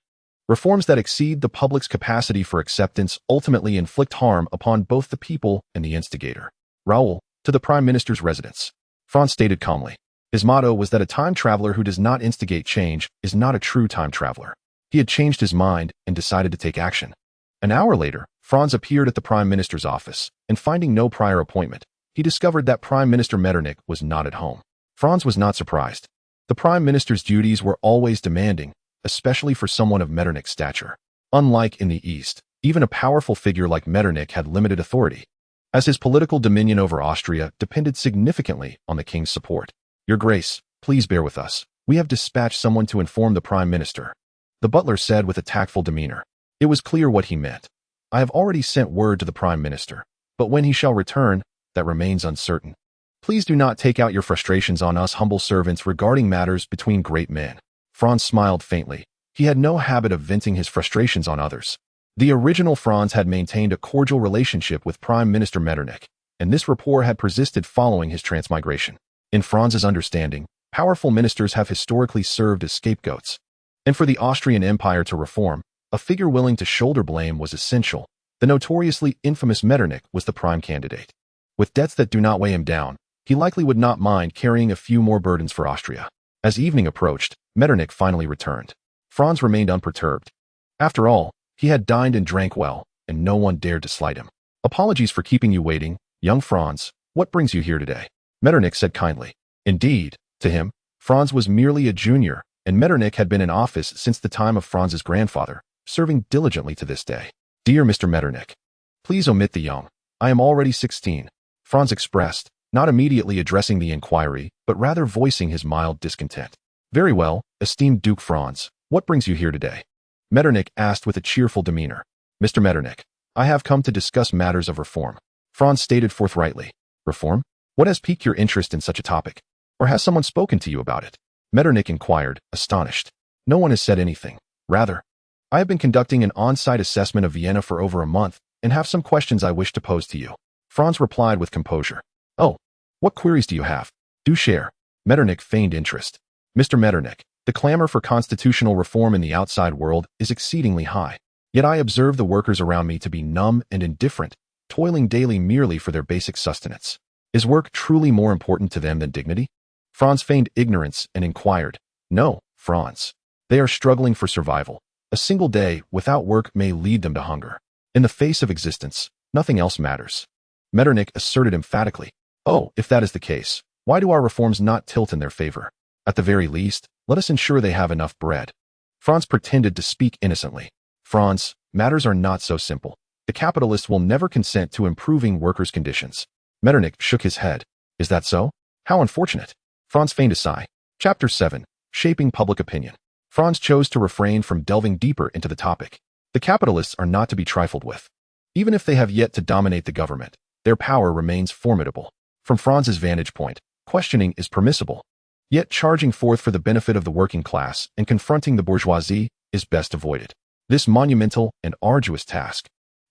Reforms that exceed the public's capacity for acceptance ultimately inflict harm upon both the people and the instigator. Raoul, to the Prime Minister's residence. Franz stated calmly. His motto was that a time traveler who does not instigate change is not a true time traveler. He had changed his mind and decided to take action. An hour later, Franz appeared at the Prime Minister's office, and finding no prior appointment, he discovered that Prime Minister Metternich was not at home. Franz was not surprised. The Prime Minister's duties were always demanding, especially for someone of Metternich's stature. Unlike in the East, even a powerful figure like Metternich had limited authority, as his political dominion over Austria depended significantly on the king's support. "Your Grace, please bear with us. We have dispatched someone to inform the Prime Minister," the butler said with a tactful demeanor. It was clear what he meant. "I have already sent word to the Prime Minister, but when he shall return, that remains uncertain. Please do not take out your frustrations on us humble servants regarding matters between great men." Franz smiled faintly. He had no habit of venting his frustrations on others. The original Franz had maintained a cordial relationship with Prime Minister Metternich, and this rapport had persisted following his transmigration. In Franz's understanding, powerful ministers have historically served as scapegoats, and for the Austrian Empire to reform, a figure willing to shoulder blame was essential. The notoriously infamous Metternich was the prime candidate. With debts that do not weigh him down, he likely would not mind carrying a few more burdens for Austria. As evening approached, Metternich finally returned. Franz remained unperturbed. After all, he had dined and drank well, and no one dared to slight him. "Apologies for keeping you waiting, young Franz. What brings you here today?" Metternich said kindly. Indeed, to him, Franz was merely a junior, and Metternich had been in office since the time of Franz's grandfather, serving diligently to this day. "Dear Mr. Metternich, please omit the young. I am already 16, Franz expressed, not immediately addressing the inquiry, but rather voicing his mild discontent. "Very well, esteemed Duke Franz, what brings you here today?" Metternich asked with a cheerful demeanor. "Mr. Metternich, I have come to discuss matters of reform." Franz stated forthrightly. Reform? What has piqued your interest in such a topic? Or has someone spoken to you about it? Metternich inquired, astonished. No one has said anything. Rather, I have been conducting an on-site assessment of Vienna for over a month and have some questions I wish to pose to you. Franz replied with composure. Oh, what queries do you have? Do share. Metternich feigned interest. Mr. Metternich, the clamor for constitutional reform in the outside world is exceedingly high. Yet I observe the workers around me to be numb and indifferent, toiling daily merely for their basic sustenance. Is work truly more important to them than dignity? Franz feigned ignorance and inquired. No, Franz. They are struggling for survival. A single day without work may lead them to hunger. In the face of existence, nothing else matters. Metternich asserted emphatically. Oh, if that is the case, why do our reforms not tilt in their favor? At the very least, let us ensure they have enough bread. Franz pretended to speak innocently. Franz, matters are not so simple. The capitalists will never consent to improving workers' conditions. Metternich shook his head. Is that so? How unfortunate. Franz feigned a sigh. Chapter 7. Shaping Public Opinion. Franz chose to refrain from delving deeper into the topic. The capitalists are not to be trifled with. Even if they have yet to dominate the government, their power remains formidable. From Franz's vantage point, questioning is permissible. Yet charging forth for the benefit of the working class and confronting the bourgeoisie is best avoided. This monumental and arduous task,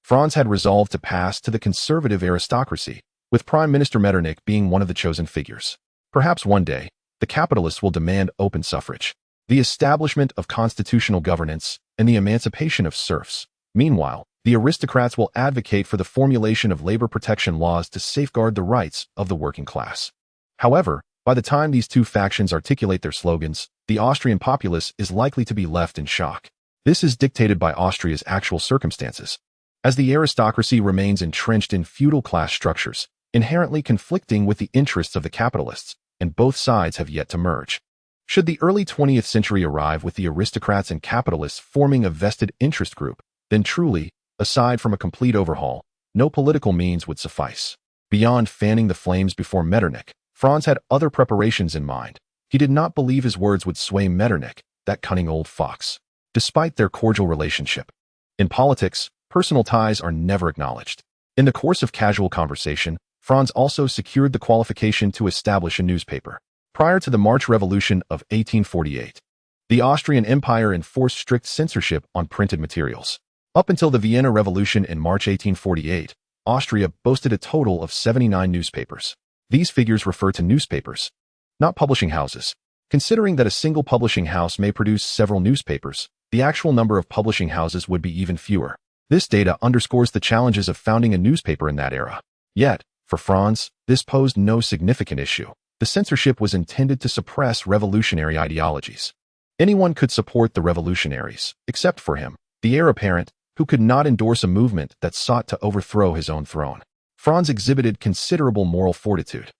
Franz had resolved to pass to the conservative aristocracy, with Prime Minister Metternich being one of the chosen figures. Perhaps one day, the capitalists will demand open suffrage, the establishment of constitutional governance, and the emancipation of serfs. Meanwhile, the aristocrats will advocate for the formulation of labor protection laws to safeguard the rights of the working class. However, by the time these two factions articulate their slogans, the Austrian populace is likely to be left in shock. This is dictated by Austria's actual circumstances. As the aristocracy remains entrenched in feudal class structures, inherently conflicting with the interests of the capitalists, and both sides have yet to merge. Should the early 20th century arrive with the aristocrats and capitalists forming a vested interest group, then truly, aside from a complete overhaul, no political means would suffice. Beyond fanning the flames before Metternich, Franz had other preparations in mind. He did not believe his words would sway Metternich, that cunning old fox, despite their cordial relationship. In politics, personal ties are never acknowledged. In the course of casual conversation, Franz also secured the qualification to establish a newspaper. Prior to the March Revolution of 1848, the Austrian Empire enforced strict censorship on printed materials. Up until the Vienna Revolution in March 1848, Austria boasted a total of 79 newspapers. These figures refer to newspapers, not publishing houses. Considering that a single publishing house may produce several newspapers, the actual number of publishing houses would be even fewer. This data underscores the challenges of founding a newspaper in that era. Yet, for Franz, this posed no significant issue. The censorship was intended to suppress revolutionary ideologies. Anyone could support the revolutionaries, except for him, the heir apparent, who could not endorse a movement that sought to overthrow his own throne. Franz exhibited considerable moral fortitude,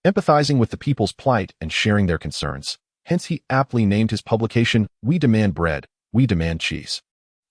empathizing with the people's plight and sharing their concerns. Hence he aptly named his publication, We Demand Bread, We Demand Cheese.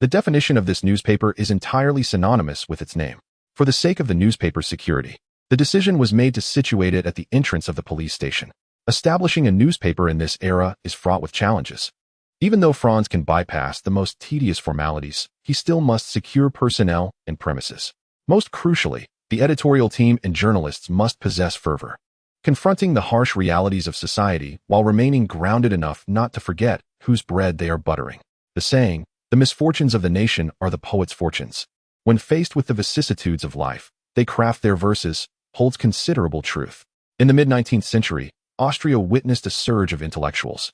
The definition of this newspaper is entirely synonymous with its name. For the sake of the newspaper's security, the decision was made to situate it at the entrance of the police station. Establishing a newspaper in this era is fraught with challenges. Even though Franz can bypass the most tedious formalities, he still must secure personnel and premises. Most crucially, the editorial team and journalists must possess fervor, confronting the harsh realities of society while remaining grounded enough not to forget whose bread they are buttering. The saying, the misfortunes of the nation are the poet's fortunes. When faced with the vicissitudes of life, they craft their verses, holds considerable truth. In the mid-19th century, Austria witnessed a surge of intellectuals.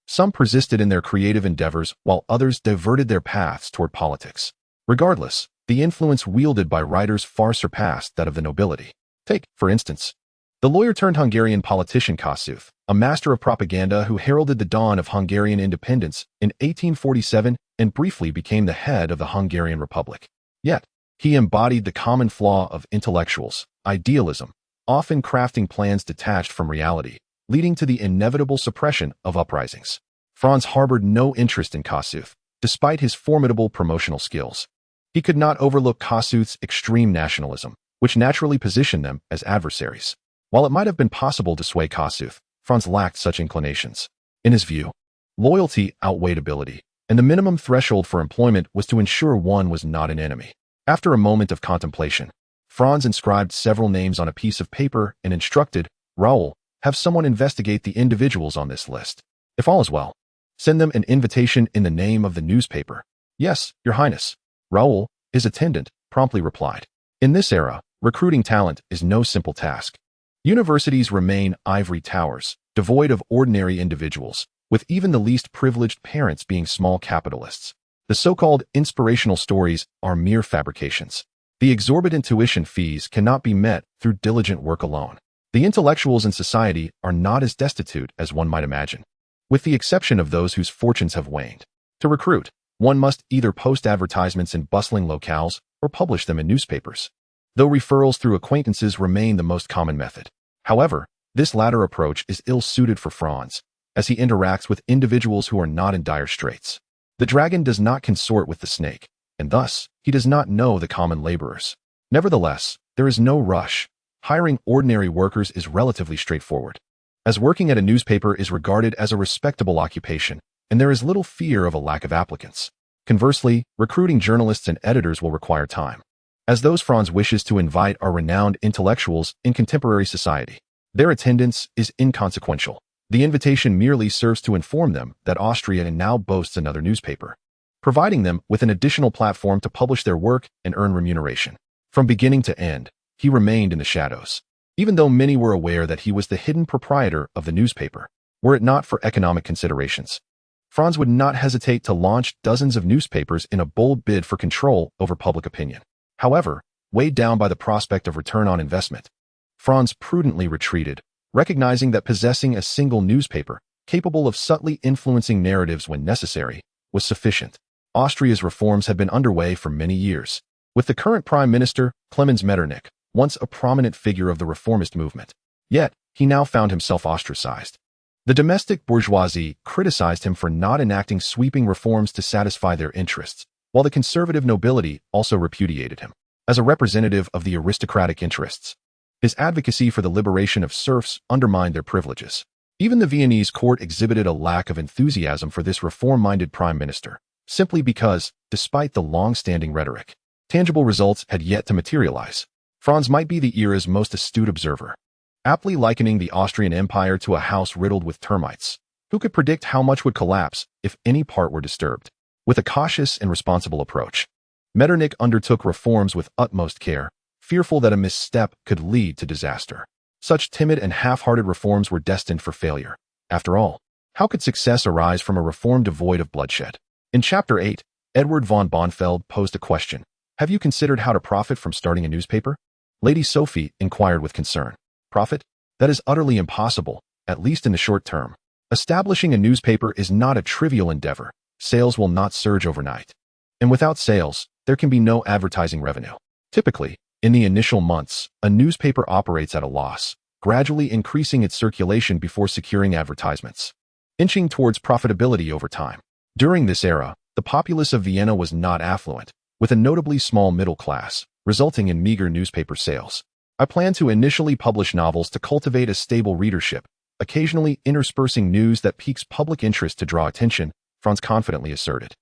Some persisted in their creative endeavors while others diverted their paths toward politics. Regardless, the influence wielded by writers far surpassed that of the nobility. Take, for instance, the lawyer-turned-Hungarian politician Kossuth, a master of propaganda who heralded the dawn of Hungarian independence in 1847 and briefly became the head of the Hungarian Republic. Yet, he embodied the common flaw of intellectuals, idealism, often crafting plans detached from reality, leading to the inevitable suppression of uprisings. Franz harbored no interest in Kossuth, despite his formidable promotional skills. He could not overlook Kossuth's extreme nationalism, which naturally positioned them as adversaries. While it might have been possible to sway Kossuth, Franz lacked such inclinations. In his view, loyalty outweighed ability, and the minimum threshold for employment was to ensure one was not an enemy. After a moment of contemplation, Franz inscribed several names on a piece of paper and instructed, Raoul, have someone investigate the individuals on this list. If all is well, send them an invitation in the name of the newspaper. Yes, Your Highness. Raoul, his attendant, promptly replied. In this era, recruiting talent is no simple task. Universities remain ivory towers, devoid of ordinary individuals, with even the least privileged parents being small capitalists. The so-called inspirational stories are mere fabrications. The exorbitant tuition fees cannot be met through diligent work alone. The intellectuals in society are not as destitute as one might imagine, with the exception of those whose fortunes have waned. To recruit, one must either post advertisements in bustling locales or publish them in newspapers, though referrals through acquaintances remain the most common method. However, this latter approach is ill-suited for Franz, as he interacts with individuals who are not in dire straits. The dragon does not consort with the snake, and thus, he does not know the common laborers. Nevertheless, there is no rush. Hiring ordinary workers is relatively straightforward, as working at a newspaper is regarded as a respectable occupation, and there is little fear of a lack of applicants. Conversely, recruiting journalists and editors will require time, as those Franz wishes to invite are renowned intellectuals in contemporary society. Their attendance is inconsequential. The invitation merely serves to inform them that Austria now boasts another newspaper, providing them with an additional platform to publish their work and earn remuneration. From beginning to end, he remained in the shadows, even though many were aware that he was the hidden proprietor of the newspaper. Were it not for economic considerations, Franz would not hesitate to launch dozens of newspapers in a bold bid for control over public opinion. However, weighed down by the prospect of return on investment, Franz prudently retreated, recognizing that possessing a single newspaper, capable of subtly influencing narratives when necessary, was sufficient. Austria's reforms had been underway for many years, with the current Prime Minister, Clemens Metternich, once a prominent figure of the reformist movement. Yet, he now found himself ostracized. The domestic bourgeoisie criticized him for not enacting sweeping reforms to satisfy their interests, while the conservative nobility also repudiated him. As a representative of the aristocratic interests, his advocacy for the liberation of serfs undermined their privileges. Even the Viennese court exhibited a lack of enthusiasm for this reform-minded prime minister, simply because, despite the long-standing rhetoric, tangible results had yet to materialize. Franz might be the era's most astute observer, aptly likening the Austrian Empire to a house riddled with termites, who could predict how much would collapse if any part were disturbed. With a cautious and responsible approach, Metternich undertook reforms with utmost care, fearful that a misstep could lead to disaster. Such timid and half-hearted reforms were destined for failure. After all, how could success arise from a reform devoid of bloodshed? In Chapter 8, Edward von Bonfeld posed a question. Have you considered how to profit from starting a newspaper? Lady Sophie inquired with concern. Profit? That is utterly impossible, at least in the short term. Establishing a newspaper is not a trivial endeavor. Sales will not surge overnight. And without sales, there can be no advertising revenue. Typically, in the initial months, a newspaper operates at a loss, gradually increasing its circulation before securing advertisements, inching towards profitability over time. During this era, the populace of Vienna was not affluent, with a notably small middle class, resulting in meager newspaper sales. I plan to initially publish novels to cultivate a stable readership, occasionally interspersing news that piques public interest to draw attention, Franz confidently asserted.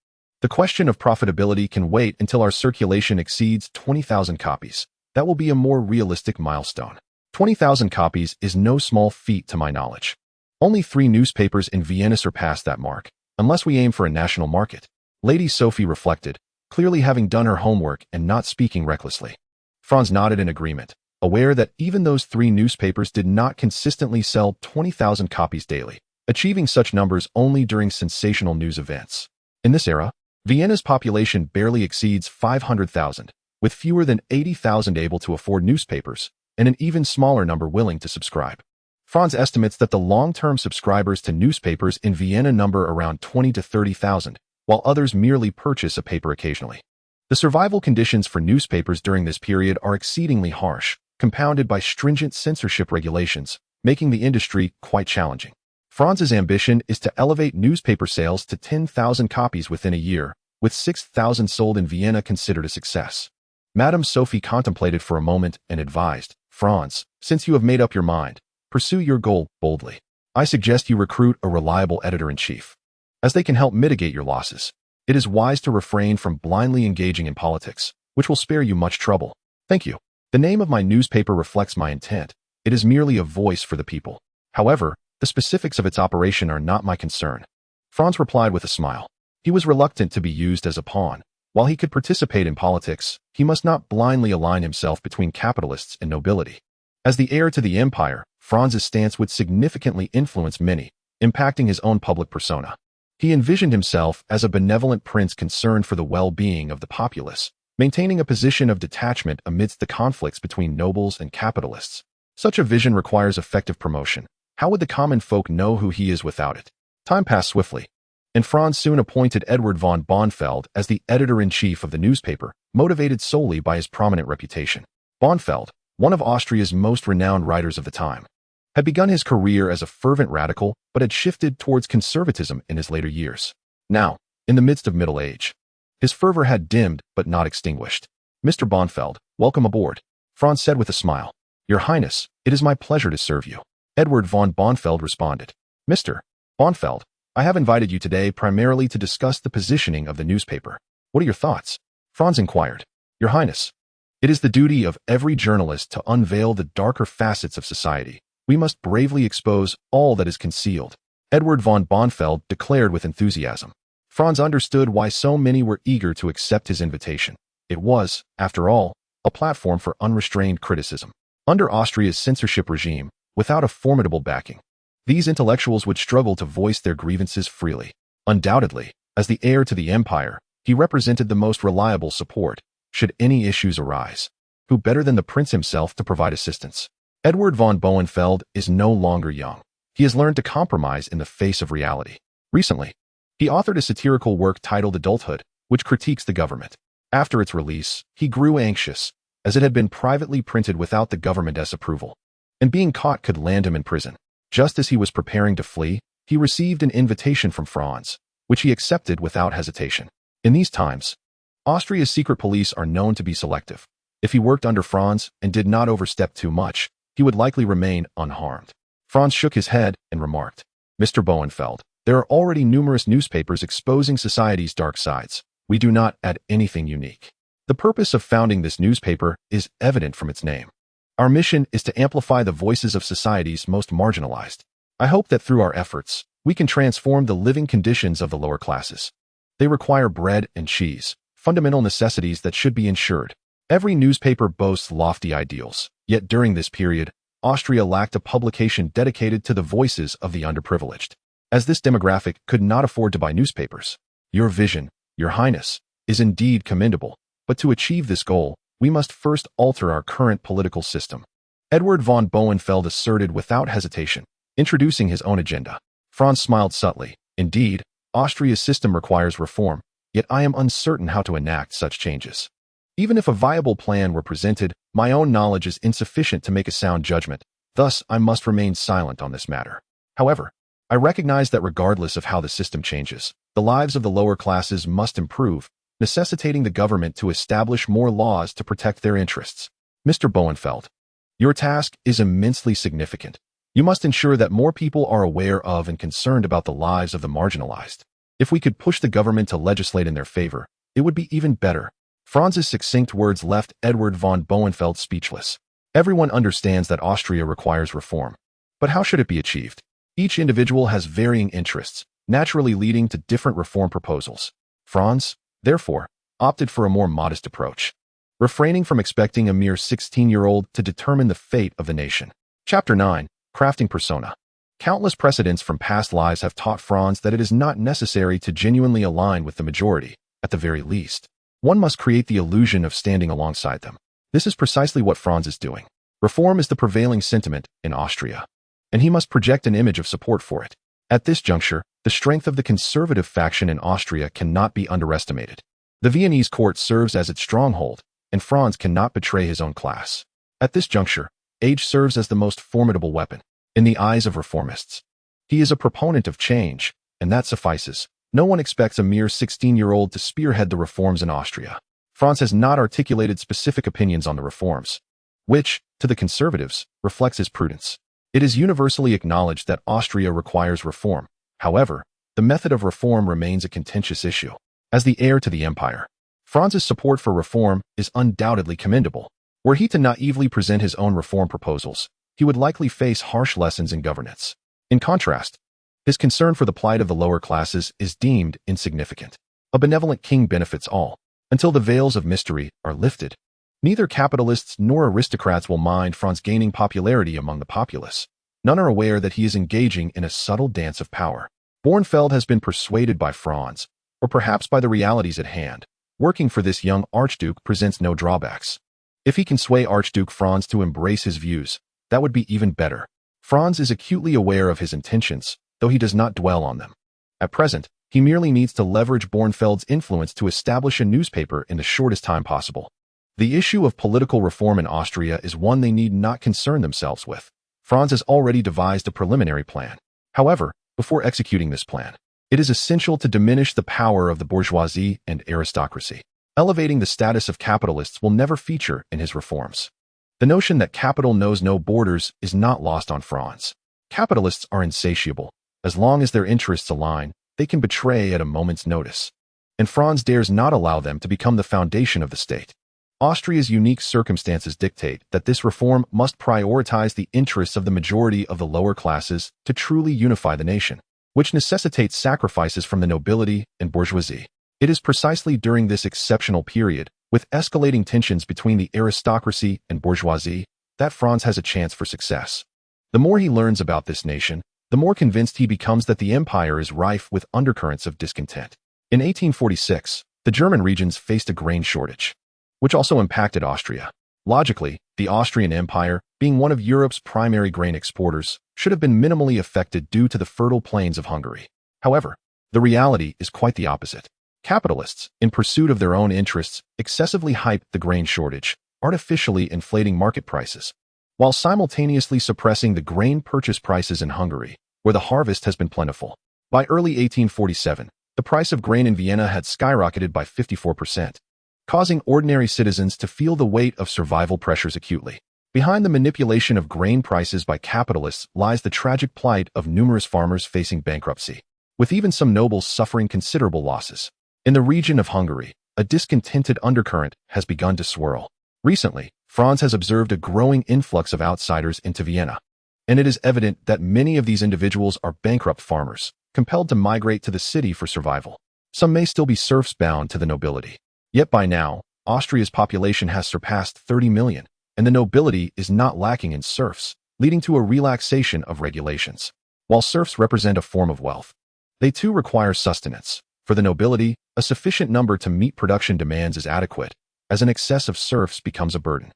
The question of profitability can wait until our circulation exceeds 20,000 copies. That will be a more realistic milestone. 20,000 copies is no small feat to my knowledge. Only 3 newspapers in Vienna surpass that mark, unless we aim for a national market. Lady Sophie reflected, clearly having done her homework and not speaking recklessly. Franz nodded in agreement, aware that even those 3 newspapers did not consistently sell 20,000 copies daily, achieving such numbers only during sensational news events. In this era, Vienna's population barely exceeds 500,000, with fewer than 80,000 able to afford newspapers, and an even smaller number willing to subscribe. Franz estimates that the long-term subscribers to newspapers in Vienna number around 20 to 30,000, while others merely purchase a paper occasionally. The survival conditions for newspapers during this period are exceedingly harsh, compounded by stringent censorship regulations, making the industry quite challenging. Franz's ambition is to elevate newspaper sales to 10,000 copies within a year, with 6,000 sold in Vienna considered a success. Madame Sophie contemplated for a moment and advised, Franz, since you have made up your mind, pursue your goal boldly. I suggest you recruit a reliable editor-in-chief, as they can help mitigate your losses. It is wise to refrain from blindly engaging in politics, which will spare you much trouble. Thank you. The name of my newspaper reflects my intent. It is merely a voice for the people. However, the specifics of its operation are not my concern. Franz replied with a smile. He was reluctant to be used as a pawn. While he could participate in politics, he must not blindly align himself between capitalists and nobility. As the heir to the empire, Franz's stance would significantly influence many, impacting his own public persona. He envisioned himself as a benevolent prince concerned for the well-being of the populace, maintaining a position of detachment amidst the conflicts between nobles and capitalists. Such a vision requires effective promotion. How would the common folk know who he is without it? Time passed swiftly, and Franz soon appointed Edward von Bonfeld as the editor-in-chief of the newspaper, motivated solely by his prominent reputation. Bonfeld, one of Austria's most renowned writers of the time, had begun his career as a fervent radical but had shifted towards conservatism in his later years. Now, in the midst of middle age, his fervor had dimmed but not extinguished. "Mr. Bonfeld, welcome aboard," Franz said with a smile. "Your Highness, it is my pleasure to serve you," Edward von Bonfeld responded. "Mr. Bonfeld, I have invited you today primarily to discuss the positioning of the newspaper. What are your thoughts?" Franz inquired. "Your Highness, it is the duty of every journalist to unveil the darker facets of society. We must bravely expose all that is concealed," Edward von Bonfeld declared with enthusiasm. Franz understood why so many were eager to accept his invitation. It was, after all, a platform for unrestrained criticism. Under Austria's censorship regime, without a formidable backing, these intellectuals would struggle to voice their grievances freely. Undoubtedly, as the heir to the empire, he represented the most reliable support, should any issues arise. Who better than the prince himself to provide assistance? Edward von Bonfeld is no longer young. He has learned to compromise in the face of reality. Recently, he authored a satirical work titled Adulthood, which critiques the government. After its release, he grew anxious, as it had been privately printed without the government's approval, and being caught could land him in prison. Just as he was preparing to flee, he received an invitation from Franz, which he accepted without hesitation. In these times, Austria's secret police are known to be selective. If he worked under Franz and did not overstep too much, he would likely remain unharmed. Franz shook his head and remarked, "Mr. Bonfeld, there are already numerous newspapers exposing society's dark sides. We do not add anything unique. The purpose of founding this newspaper is evident from its name. Our mission is to amplify the voices of society's most marginalized. I hope that through our efforts, we can transform the living conditions of the lower classes. They require bread and cheese, fundamental necessities that should be ensured." Every newspaper boasts lofty ideals, yet during this period, Austria lacked a publication dedicated to the voices of the underprivileged. As this demographic could not afford to buy newspapers, your vision, Your Highness, is indeed commendable, but to achieve this goal, we must first alter our current political system. Edward von Bonfeld asserted without hesitation, introducing his own agenda. Franz smiled subtly. "Indeed, Austria's system requires reform, yet I am uncertain how to enact such changes. Even if a viable plan were presented, my own knowledge is insufficient to make a sound judgment, thus I must remain silent on this matter. However, I recognize that regardless of how the system changes, the lives of the lower classes must improve, necessitating the government to establish more laws to protect their interests. Mr. Bonfeld, your task is immensely significant. You must ensure that more people are aware of and concerned about the lives of the marginalized. If we could push the government to legislate in their favor, it would be even better." Franz's succinct words left Edward von Bonfeld speechless. Everyone understands that Austria requires reform. But how should it be achieved? Each individual has varying interests, naturally leading to different reform proposals. Franz, therefore, opted for a more modest approach, refraining from expecting a mere 16-year-old to determine the fate of the nation. Chapter 9. Crafting Persona. Countless precedents from past lives have taught Franz that it is not necessary to genuinely align with the majority. At the very least, one must create the illusion of standing alongside them. This is precisely what Franz is doing. Reform is the prevailing sentiment in Austria, and he must project an image of support for it. At this juncture, the strength of the conservative faction in Austria cannot be underestimated. The Viennese court serves as its stronghold, and Franz cannot betray his own class. At this juncture, age serves as the most formidable weapon. In the eyes of reformists, he is a proponent of change, and that suffices. No one expects a mere 16-year-old to spearhead the reforms in Austria. Franz has not articulated specific opinions on the reforms, which, to the conservatives, reflects his prudence. It is universally acknowledged that Austria requires reform. However, the method of reform remains a contentious issue. As the heir to the empire, Franz's support for reform is undoubtedly commendable. Were he to naively present his own reform proposals, he would likely face harsh lessons in governance. In contrast, his concern for the plight of the lower classes is deemed insignificant. A benevolent king benefits all, until the veils of mystery are lifted. Neither capitalists nor aristocrats will mind Franz gaining popularity among the populace. None are aware that he is engaging in a subtle dance of power. Bornfeld has been persuaded by Franz, or perhaps by the realities at hand. Working for this young Archduke presents no drawbacks. If he can sway Archduke Franz to embrace his views, that would be even better. Franz is acutely aware of his intentions, though he does not dwell on them. At present, he merely needs to leverage Bornfeld's influence to establish a newspaper in the shortest time possible. The issue of political reform in Austria is one they need not concern themselves with. Franz has already devised a preliminary plan. However, before executing this plan, it is essential to diminish the power of the bourgeoisie and aristocracy. Elevating the status of capitalists will never feature in his reforms. The notion that capital knows no borders is not lost on Franz. Capitalists are insatiable. As long as their interests align, they can betray at a moment's notice. And Franz dares not allow them to become the foundation of the state. Austria's unique circumstances dictate that this reform must prioritize the interests of the majority of the lower classes to truly unify the nation, which necessitates sacrifices from the nobility and bourgeoisie. It is precisely during this exceptional period, with escalating tensions between the aristocracy and bourgeoisie, that Franz has a chance for success. The more he learns about this nation, the more convinced he becomes that the empire is rife with undercurrents of discontent. In 1846, the German regions faced a grain shortage, which also impacted Austria. Logically, the Austrian Empire, being one of Europe's primary grain exporters, should have been minimally affected due to the fertile plains of Hungary. However, the reality is quite the opposite. Capitalists, in pursuit of their own interests, excessively hyped the grain shortage, artificially inflating market prices, while simultaneously suppressing the grain purchase prices in Hungary, where the harvest has been plentiful. By early 1847, the price of grain in Vienna had skyrocketed by 54%. Causing ordinary citizens to feel the weight of survival pressures acutely. Behind the manipulation of grain prices by capitalists lies the tragic plight of numerous farmers facing bankruptcy, with even some nobles suffering considerable losses. In the region of Hungary, a discontented undercurrent has begun to swirl. Recently, Franz has observed a growing influx of outsiders into Vienna, and it is evident that many of these individuals are bankrupt farmers, compelled to migrate to the city for survival. Some may still be serfs bound to the nobility. Yet by now, Austria's population has surpassed 30 million, and the nobility is not lacking in serfs, leading to a relaxation of regulations. While serfs represent a form of wealth, they too require sustenance. For the nobility, a sufficient number to meet production demands is adequate, as an excess of serfs becomes a burden.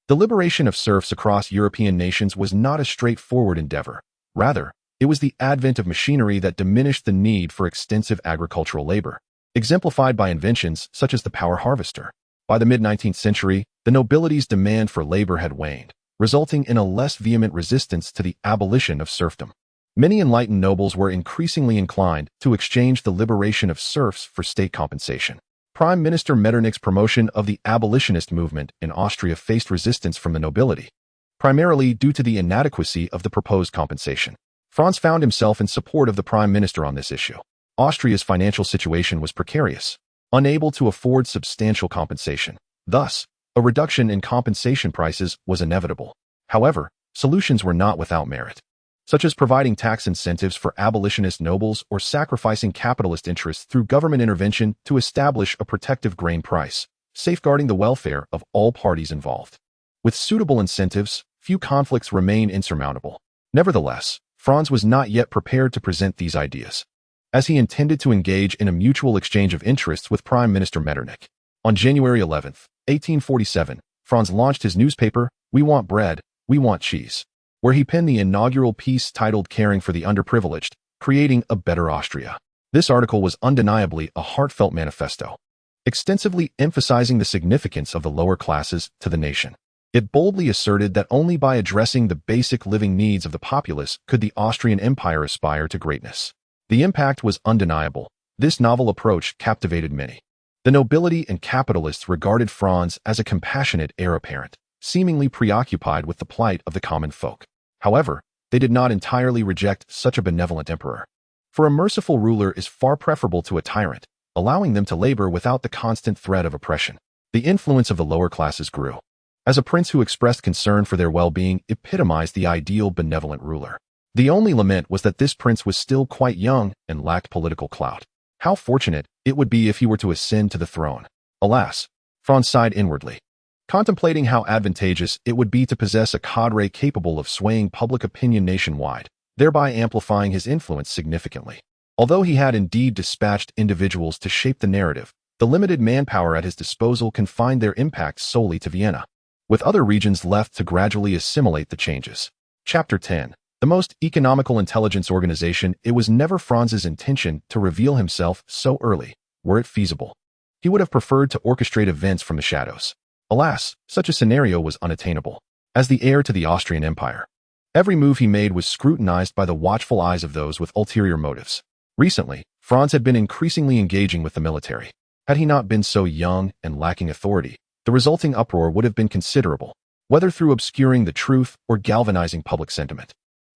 The liberation of serfs across European nations was not a straightforward endeavor. Rather, it was the advent of machinery that diminished the need for extensive agricultural labor, exemplified by inventions such as the power harvester. By the mid-19th century, the nobility's demand for labor had waned, resulting in a less vehement resistance to the abolition of serfdom. Many enlightened nobles were increasingly inclined to exchange the liberation of serfs for state compensation. Prime Minister Metternich's promotion of the abolitionist movement in Austria faced resistance from the nobility, primarily due to the inadequacy of the proposed compensation. Franz found himself in support of the prime minister on this issue. Austria's financial situation was precarious, unable to afford substantial compensation. Thus, a reduction in compensation prices was inevitable. However, solutions were not without merit, such as providing tax incentives for abolitionist nobles or sacrificing capitalist interests through government intervention to establish a protective grain price, safeguarding the welfare of all parties involved. With suitable incentives, few conflicts remain insurmountable. Nevertheless, Franz was not yet prepared to present these ideas, as he intended to engage in a mutual exchange of interests with Prime Minister Metternich. On January 11, 1847, Franz launched his newspaper, We Want Bread, We Want Cheese, where he penned the inaugural piece titled Caring for the Underprivileged, Creating a Better Austria. This article was undeniably a heartfelt manifesto, extensively emphasizing the significance of the lower classes to the nation. It boldly asserted that only by addressing the basic living needs of the populace could the Austrian Empire aspire to greatness. The impact was undeniable. This novel approach captivated many. The nobility and capitalists regarded Franz as a compassionate heir apparent, seemingly preoccupied with the plight of the common folk. However, they did not entirely reject such a benevolent emperor. For a merciful ruler is far preferable to a tyrant, allowing them to labor without the constant threat of oppression. The influence of the lower classes grew. As a prince who expressed concern for their well-being, epitomized the ideal benevolent ruler. The only lament was that this prince was still quite young and lacked political clout. How fortunate it would be if he were to ascend to the throne. Alas, Franz sighed inwardly, contemplating how advantageous it would be to possess a cadre capable of swaying public opinion nationwide, thereby amplifying his influence significantly. Although he had indeed dispatched individuals to shape the narrative, the limited manpower at his disposal confined their impact solely to Vienna, with other regions left to gradually assimilate the changes. Chapter 10. The most economical intelligence organization. It was never Franz's intention to reveal himself so early, were it feasible. He would have preferred to orchestrate events from the shadows. Alas, such a scenario was unattainable. As the heir to the Austrian Empire, every move he made was scrutinized by the watchful eyes of those with ulterior motives. Recently, Franz had been increasingly engaging with the military. Had he not been so young and lacking authority, the resulting uproar would have been considerable, whether through obscuring the truth or galvanizing public sentiment.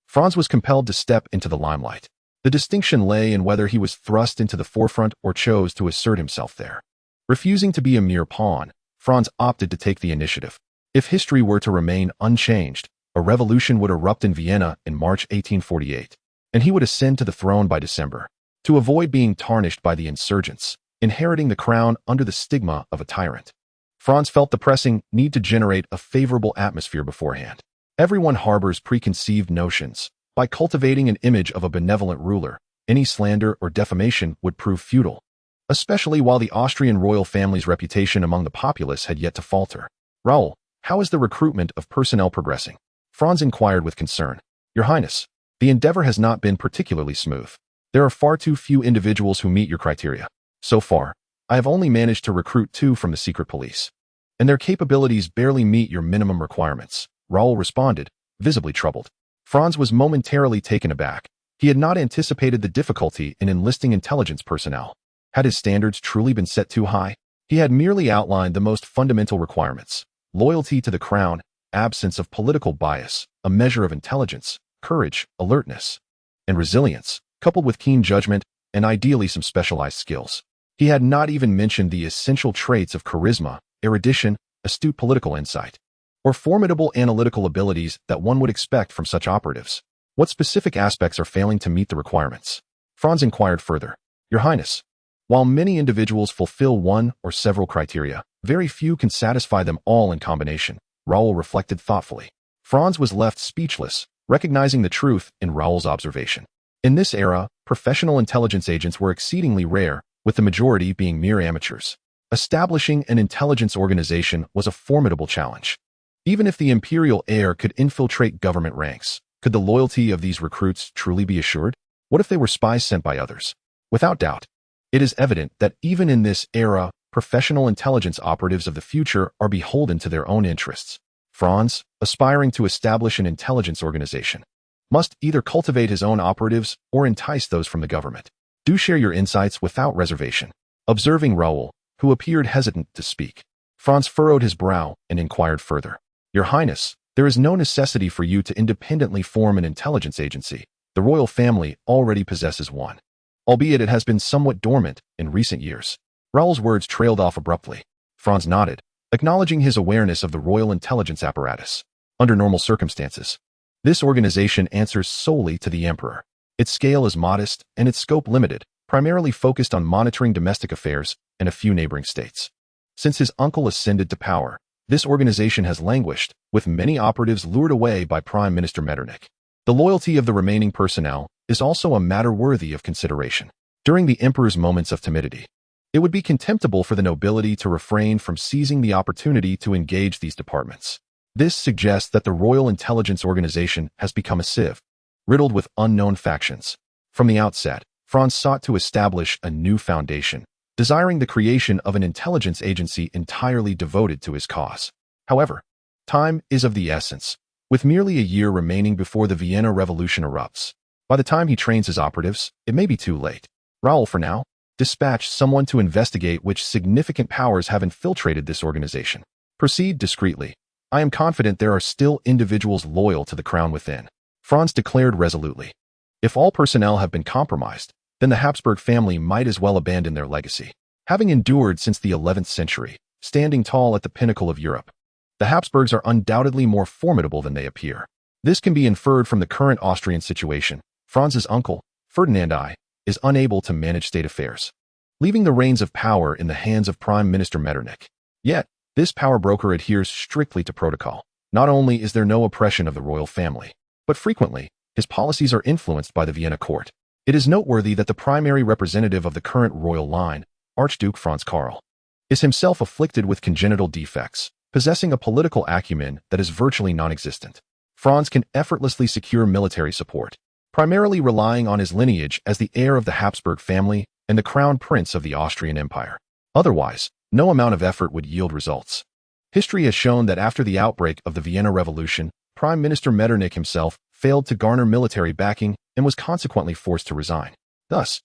Franz was compelled to step into the limelight. The distinction lay in whether he was thrust into the forefront or chose to assert himself there. Refusing to be a mere pawn, Franz opted to take the initiative. If history were to remain unchanged, a revolution would erupt in Vienna in March 1848, and he would ascend to the throne by December. To avoid being tarnished by the insurgents, inheriting the crown under the stigma of a tyrant, Franz felt the pressing need to generate a favorable atmosphere beforehand. Everyone harbors preconceived notions. By cultivating an image of a benevolent ruler, any slander or defamation would prove futile, especially while the Austrian royal family's reputation among the populace had yet to falter. Raoul, how is the recruitment of personnel progressing? Franz inquired with concern. Your Highness, the endeavor has not been particularly smooth. There are far too few individuals who meet your criteria. So far, I have only managed to recruit 2 from the secret police, and their capabilities barely meet your minimum requirements, Raoul responded, visibly troubled. Franz was momentarily taken aback. He had not anticipated the difficulty in enlisting intelligence personnel. Had his standards truly been set too high? He had merely outlined the most fundamental requirements: loyalty to the crown, absence of political bias, a measure of intelligence, courage, alertness, and resilience, coupled with keen judgment and ideally some specialized skills. He had not even mentioned the essential traits of charisma, erudition, astute political insight, or formidable analytical abilities that one would expect from such operatives. What specific aspects are failing to meet the requirements? Franz inquired further. Your Highness, while many individuals fulfill one or several criteria, very few can satisfy them all in combination, Raoul reflected thoughtfully. Franz was left speechless, recognizing the truth in Raoul's observation. In this era, professional intelligence agents were exceedingly rare, with the majority being mere amateurs. Establishing an intelligence organization was a formidable challenge. Even if the Imperial heir could infiltrate government ranks, could the loyalty of these recruits truly be assured? What if they were spies sent by others? Without doubt, it is evident that even in this era, professional intelligence operatives of the future are beholden to their own interests. Franz, aspiring to establish an intelligence organization, must either cultivate his own operatives or entice those from the government. Do share your insights without reservation. Observing Raoul, who appeared hesitant to speak, Franz furrowed his brow and inquired further. Your Highness, there is no necessity for you to independently form an intelligence agency. The royal family already possesses one, albeit it has been somewhat dormant in recent years. Raoul's words trailed off abruptly. Franz nodded, acknowledging his awareness of the royal intelligence apparatus. Under normal circumstances, this organization answers solely to the emperor. Its scale is modest and its scope limited, primarily focused on monitoring domestic affairs and a few neighboring states. Since his uncle ascended to power, this organization has languished, with many operatives lured away by Prime Minister Metternich. The loyalty of the remaining personnel is also a matter worthy of consideration. During the emperor's moments of timidity, it would be contemptible for the nobility to refrain from seizing the opportunity to engage these departments. This suggests that the royal intelligence organization has become a sieve, riddled with unknown factions. From the outset, Franz sought to establish a new foundation, desiring the creation of an intelligence agency entirely devoted to his cause. However, time is of the essence, with merely a year remaining before the Vienna Revolution erupts. By the time he trains his operatives, it may be too late. Raoul, for now, dispatch someone to investigate which significant powers have infiltrated this organization. Proceed discreetly. I am confident there are still individuals loyal to the crown within, Franz declared resolutely. If all personnel have been compromised, then the Habsburg family might as well abandon their legacy. Having endured since the 11th century, standing tall at the pinnacle of Europe, The Habsburgs are undoubtedly more formidable than they appear. This can be inferred from the current Austrian situation. Franz's uncle, Ferdinand I, is unable to manage state affairs, leaving the reins of power in the hands of Prime Minister Metternich. Yet, this power broker adheres strictly to protocol. Not only is there no oppression of the royal family, but frequently, his policies are influenced by the Vienna court. It is noteworthy that the primary representative of the current royal line, Archduke Franz Karl, is himself afflicted with congenital defects, possessing a political acumen that is virtually non-existent. Franz can effortlessly secure military support, primarily relying on his lineage as the heir of the Habsburg family and the crown prince of the Austrian Empire. Otherwise, no amount of effort would yield results. History has shown that after the outbreak of the Vienna Revolution, Prime Minister Metternich himself failed to garner military backing and was consequently forced to resign. Thus,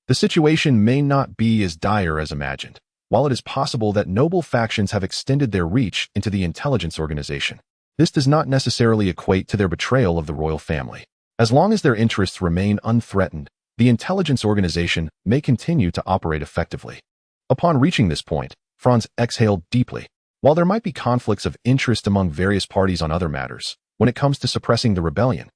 the situation may not be as dire as imagined, while it is possible that noble factions have extended their reach into the intelligence organization. This does not necessarily equate to their betrayal of the royal family. As long as their interests remain unthreatened, the intelligence organization may continue to operate effectively. Upon reaching this point, Franz exhaled deeply. While there might be conflicts of interest among various parties on other matters, when it comes to suppressing the rebellion,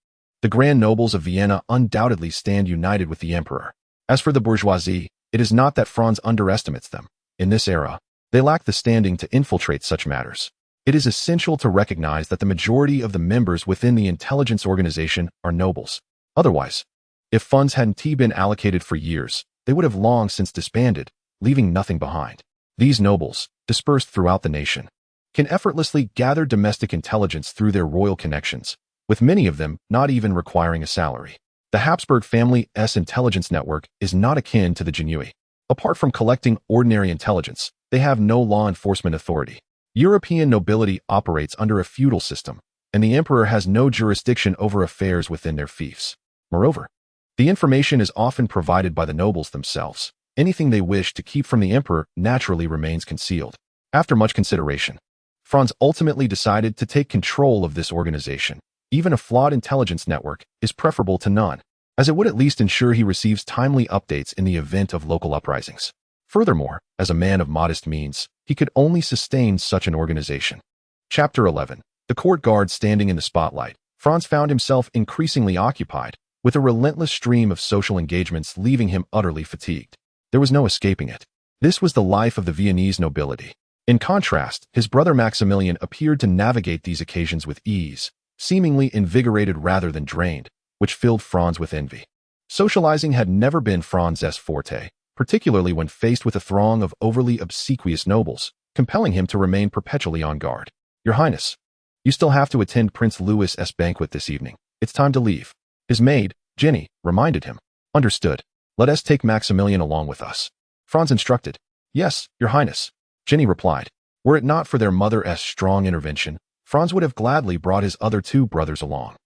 the grand nobles of Vienna undoubtedly stand united with the emperor. As for the bourgeoisie, it is not that Franz underestimates them. In this era, they lack the standing to infiltrate such matters. It is essential to recognize that the majority of the members within the intelligence organization are nobles. Otherwise, if funds hadn't been allocated for years, they would have long since disbanded, leaving nothing behind. These nobles, dispersed throughout the nation, can effortlessly gather domestic intelligence through their royal connections, with many of them not even requiring a salary. The Habsburg family's intelligence network is not akin to the Genui. Apart from collecting ordinary intelligence, they have no law enforcement authority. European nobility operates under a feudal system, and the emperor has no jurisdiction over affairs within their fiefs. Moreover, the information is often provided by the nobles themselves. Anything they wish to keep from the emperor naturally remains concealed. After much consideration, Franz ultimately decided to take control of this organization. Even a flawed intelligence network is preferable to none, as it would at least ensure he receives timely updates in the event of local uprisings. Furthermore, as a man of modest means, he could only sustain such an organization. Chapter 11. The court guard standing in the spotlight. Franz found himself increasingly occupied, with a relentless stream of social engagements leaving him utterly fatigued. There was no escaping it. This was the life of the Viennese nobility. In contrast, his brother Maximilian appeared to navigate these occasions with ease, seemingly invigorated rather than drained, which filled Franz with envy. Socializing had never been Franz's forte, particularly when faced with a throng of overly obsequious nobles, compelling him to remain perpetually on guard. Your Highness, you still have to attend Prince Louis's banquet this evening. It's time to leave. His maid, Jenny, reminded him. Understood. Let us take Maximilian along with us. Franz instructed. Yes, Your Highness, Jenny replied. Were it not for their mother's strong intervention, Franz would have gladly brought his other two brothers along.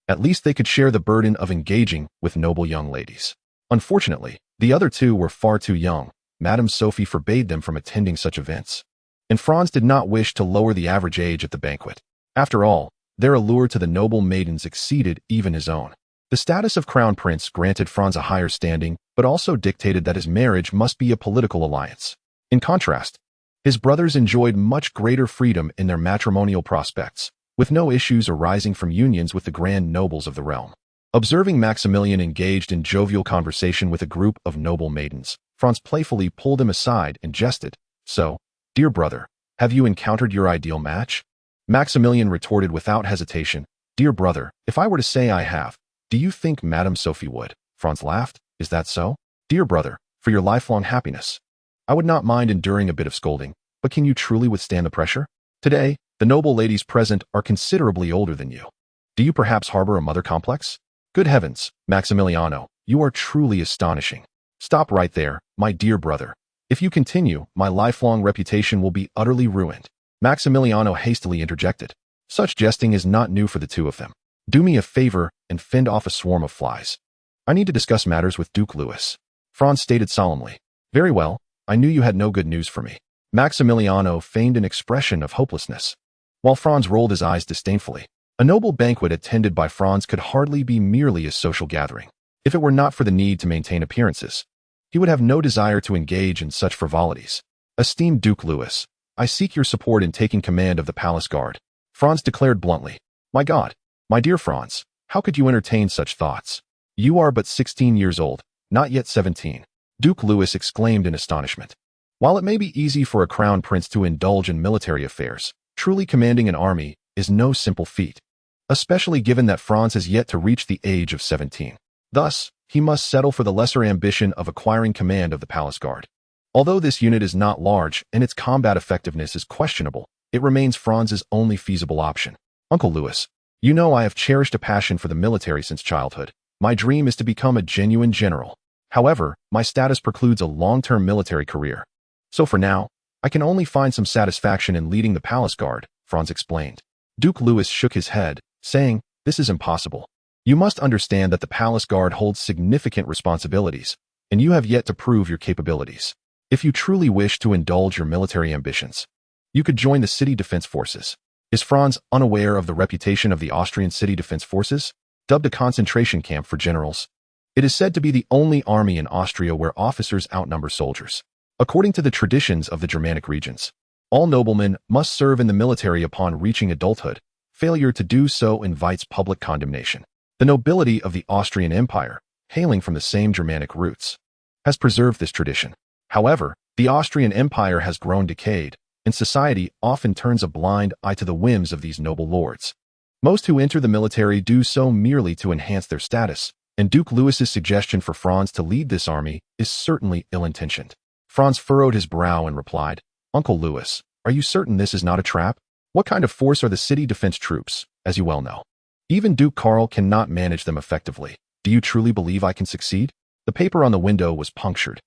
At least they could share the burden of engaging with noble young ladies. Unfortunately, the other two were far too young. Madame Sophie forbade them from attending such events. And Franz did not wish to lower the average age at the banquet. After all, their allure to the noble maidens exceeded even his own. The status of crown prince granted Franz a higher standing, but also dictated that his marriage must be a political alliance. In contrast, his brothers enjoyed much greater freedom in their matrimonial prospects, with no issues arising from unions with the grand nobles of the realm. Observing Maximilian engaged in jovial conversation with a group of noble maidens, Franz playfully pulled him aside and jested. So, dear brother, have you encountered your ideal match? Maximilian retorted without hesitation. Dear brother, if I were to say I have, do you think Madame Sophie would? Franz laughed. Is that so? Dear brother, for your lifelong happiness, I would not mind enduring a bit of scolding, but can you truly withstand the pressure? Today, the noble ladies present are considerably older than you. Do you perhaps harbor a mother complex? Good heavens, Maximiliano, you are truly astonishing. Stop right there, my dear brother. If you continue, my lifelong reputation will be utterly ruined. Maximiliano hastily interjected. Such jesting is not new for the two of them. Do me a favor and fend off a swarm of flies. I need to discuss matters with Duke Louis. Franz stated solemnly. Very well, I knew you had no good news for me. Maximiliano feigned an expression of hopelessness, while Franz rolled his eyes disdainfully. A noble banquet attended by Franz could hardly be merely a social gathering. If it were not for the need to maintain appearances, he would have no desire to engage in such frivolities. Esteemed Duke Louis, I seek your support in taking command of the palace guard, Franz declared bluntly. My God, my dear Franz, how could you entertain such thoughts? You are but 16 years old, not yet 17, Duke Louis exclaimed in astonishment. While it may be easy for a crown prince to indulge in military affairs, truly commanding an army is no simple feat, especially given that Franz has yet to reach the age of 17. Thus, he must settle for the lesser ambition of acquiring command of the palace guard. Although this unit is not large and its combat effectiveness is questionable, it remains Franz's only feasible option. Uncle Louis, you know I have cherished a passion for the military since childhood. My dream is to become a genuine general. However, my status precludes a long-term military career. So for now, I can only find some satisfaction in leading the palace guard, Franz explained. Duke Louis shook his head, saying, this is impossible. You must understand that the palace guard holds significant responsibilities, and you have yet to prove your capabilities. If you truly wish to indulge your military ambitions, you could join the city defense forces. Is Franz unaware of the reputation of the Austrian city defense forces, dubbed a concentration camp for generals? It is said to be the only army in Austria where officers outnumber soldiers. According to the traditions of the Germanic regions, all noblemen must serve in the military upon reaching adulthood. Failure to do so invites public condemnation. The nobility of the Austrian Empire, hailing from the same Germanic roots, has preserved this tradition. However, the Austrian Empire has grown decayed, and society often turns a blind eye to the whims of these noble lords. Most who enter the military do so merely to enhance their status, and Duke Louis's suggestion for Franz to lead this army is certainly ill-intentioned. Franz furrowed his brow and replied, Uncle Louis, are you certain this is not a trap? What kind of force are the city defense troops, as you well know? Even Duke Karl cannot manage them effectively. Do you truly believe I can succeed? The paper on the window was punctured.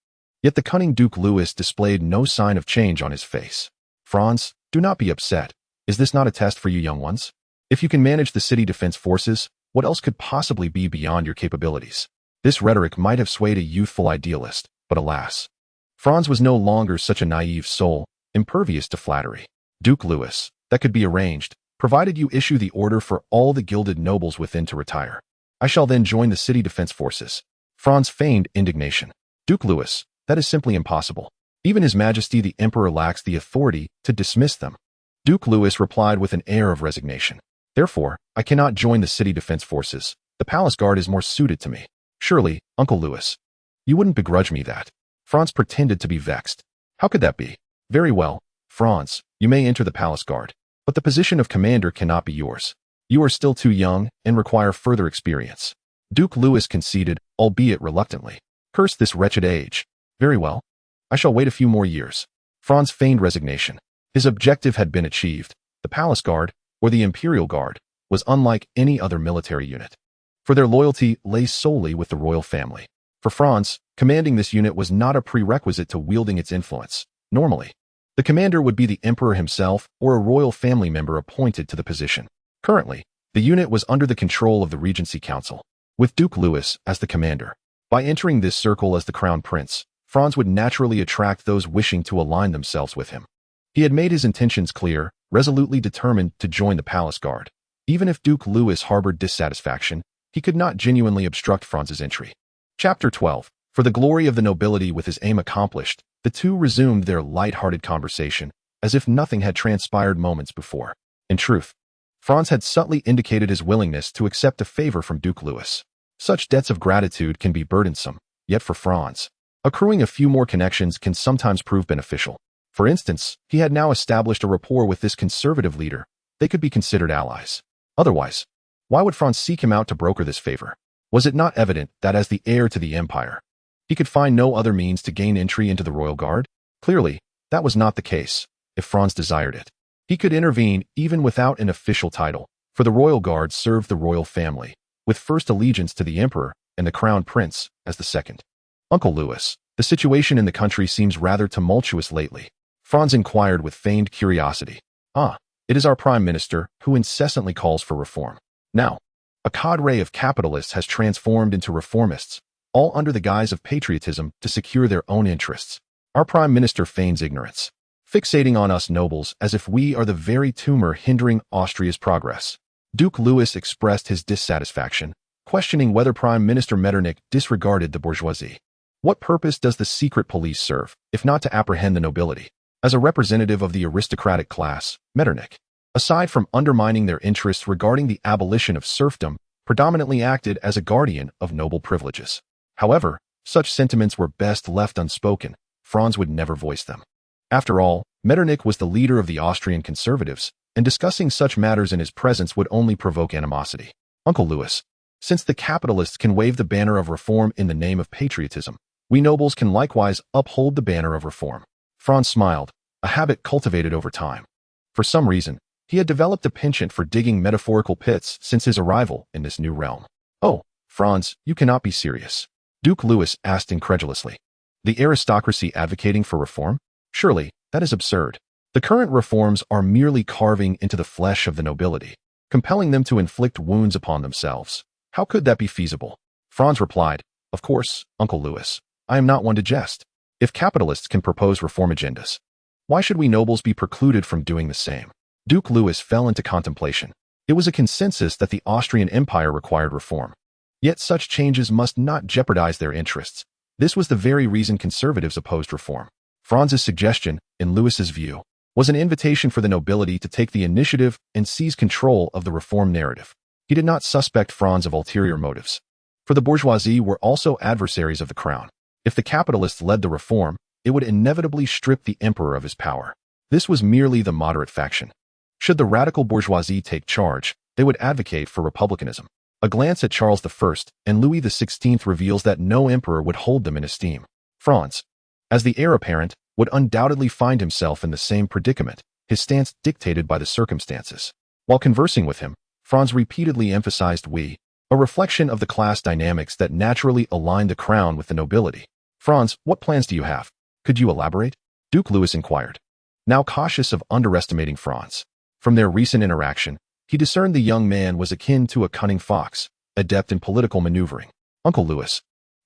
Yet the cunning Duke Louis displayed no sign of change on his face. Franz, do not be upset. Is this not a test for you young ones? If you can manage the city defense forces, what else could possibly be beyond your capabilities? This rhetoric might have swayed a youthful idealist, but alas. Franz was no longer such a naive soul, impervious to flattery. Duke Louis, that could be arranged, provided you issue the order for all the gilded nobles within to retire. I shall then join the city defense forces. Franz feigned indignation. Duke Louis, that is simply impossible. Even His Majesty the Emperor lacks the authority to dismiss them. Duke Louis replied with an air of resignation. Therefore, I cannot join the city defense forces. The palace guard is more suited to me. Surely, Uncle Louis, you wouldn't begrudge me that. Franz pretended to be vexed. How could that be? Very well, Franz, you may enter the palace guard, but the position of commander cannot be yours. You are still too young and require further experience. Duke Louis conceded, albeit reluctantly. Curse this wretched age. Very well. I shall wait a few more years. Franz feigned resignation. His objective had been achieved. The palace guard, or the Imperial Guard, was unlike any other military unit, for their loyalty lay solely with the royal family. For Franz, commanding this unit was not a prerequisite to wielding its influence. Normally, the commander would be the emperor himself or a royal family member appointed to the position. Currently, the unit was under the control of the Regency Council, with Duke Louis as the commander. By entering this circle as the crown prince, Franz would naturally attract those wishing to align themselves with him. He had made his intentions clear, resolutely determined to join the palace guard. Even if Duke Louis harbored dissatisfaction, he could not genuinely obstruct Franz's entry. Chapter 12. For the glory of the nobility. With his aim accomplished, the two resumed their light-hearted conversation, as if nothing had transpired moments before. In truth, Franz had subtly indicated his willingness to accept a favor from Duke Louis. Such debts of gratitude can be burdensome, yet for Franz, accruing a few more connections can sometimes prove beneficial. For instance, he had now established a rapport with this conservative leader. They could be considered allies. Otherwise, why would Franz seek him out to broker this favor? Was it not evident that as the heir to the empire, he could find no other means to gain entry into the royal guard? Clearly, that was not the case. If Franz desired it, he could intervene even without an official title, for the royal guard served the royal family, with first allegiance to the emperor and the crown prince as the second. Uncle Louis, the situation in the country seems rather tumultuous lately. Franz inquired with feigned curiosity. It is our prime minister who incessantly calls for reform. Now, a cadre of capitalists has transformed into reformists, all under the guise of patriotism to secure their own interests. Our prime minister feigns ignorance, fixating on us nobles as if we are the very tumor hindering Austria's progress. Duke Louis expressed his dissatisfaction, questioning whether Prime Minister Metternich disregarded the bourgeoisie. What purpose does the secret police serve, if not to apprehend the nobility? as a representative of the aristocratic class, Metternich, aside from undermining their interests regarding the abolition of serfdom, predominantly acted as a guardian of noble privileges. However, such sentiments were best left unspoken. Franz would never voice them. After all, Metternich was the leader of the Austrian conservatives, and discussing such matters in his presence would only provoke animosity. Uncle Louis, since the capitalists can wave the banner of reform in the name of patriotism, we nobles can likewise uphold the banner of reform. Franz smiled, a habit cultivated over time. For some reason, he had developed a penchant for digging metaphorical pits since his arrival in this new realm. Oh, Franz, you cannot be serious. Duke Louis asked incredulously. The aristocracy advocating for reform? Surely, that is absurd. The current reforms are merely carving into the flesh of the nobility, compelling them to inflict wounds upon themselves. How could that be feasible? Franz replied, Of course, Uncle Louis, I am not one to jest. If capitalists can propose reform agendas, why should we nobles be precluded from doing the same? Duke Louis fell into contemplation. It was a consensus that the Austrian Empire required reform. Yet such changes must not jeopardize their interests. This was the very reason conservatives opposed reform. Franz's suggestion, in Louis's view, was an invitation for the nobility to take the initiative and seize control of the reform narrative. He did not suspect Franz of ulterior motives, for the bourgeoisie were also adversaries of the crown. If the capitalists led the reform, it would inevitably strip the emperor of his power. This was merely the moderate faction. Should the radical bourgeoisie take charge, they would advocate for republicanism. A glance at Charles I and Louis XVI reveals that no emperor would hold them in esteem. Franz, as the heir apparent, would undoubtedly find himself in the same predicament, his stance dictated by the circumstances. While conversing with him, Franz repeatedly emphasized we, a reflection of the class dynamics that naturally align the crown with the nobility. Franz, what plans do you have? Could you elaborate? Duke Louis inquired, now cautious of underestimating Franz. From their recent interaction, he discerned the young man was akin to a cunning fox, adept in political maneuvering. Uncle Louis,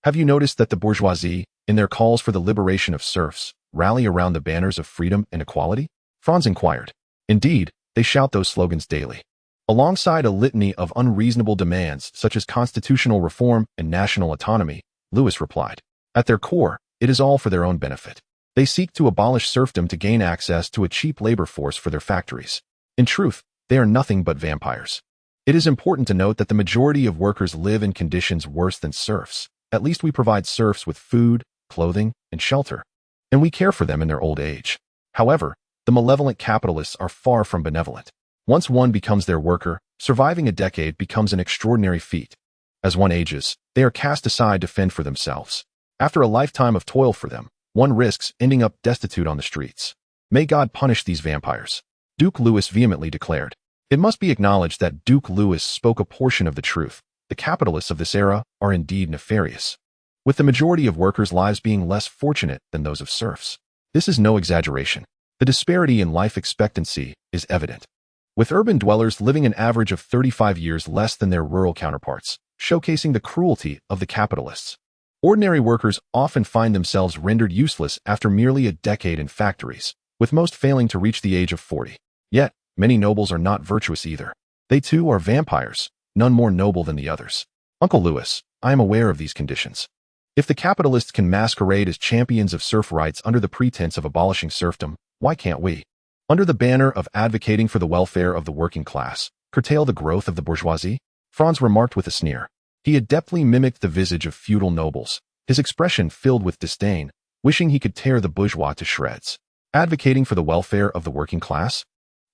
have you noticed that the bourgeoisie, in their calls for the liberation of serfs, rally around the banners of freedom and equality? Franz inquired. Indeed, they shout those slogans daily. Alongside a litany of unreasonable demands such as constitutional reform and national autonomy, Louis replied, at their core, it is all for their own benefit. They seek to abolish serfdom to gain access to a cheap labor force for their factories. In truth, they are nothing but vampires. It is important to note that the majority of workers live in conditions worse than serfs. At least we provide serfs with food, clothing, and shelter, and we care for them in their old age. However, the malevolent capitalists are far from benevolent. Once one becomes their worker, surviving a decade becomes an extraordinary feat. As one ages, they are cast aside to fend for themselves. After a lifetime of toil for them, one risks ending up destitute on the streets. May God punish these vampires, Duke Louis vehemently declared. It must be acknowledged that Duke Louis spoke a portion of the truth. The capitalists of this era are indeed nefarious, with the majority of workers' lives being less fortunate than those of serfs. This is no exaggeration. The disparity in life expectancy is evident, with urban dwellers living an average of 35 years less than their rural counterparts, showcasing the cruelty of the capitalists. Ordinary workers often find themselves rendered useless after merely a decade in factories, with most failing to reach the age of 40. Yet, many nobles are not virtuous either. They too are vampires, none more noble than the others. Uncle Louis, I am aware of these conditions. If the capitalists can masquerade as champions of serf rights under the pretense of abolishing serfdom, why can't we, under the banner of advocating for the welfare of the working class, curtail the growth of the bourgeoisie? Franz remarked with a sneer. He adeptly mimicked the visage of feudal nobles, his expression filled with disdain, wishing he could tear the bourgeois to shreds. Advocating for the welfare of the working class?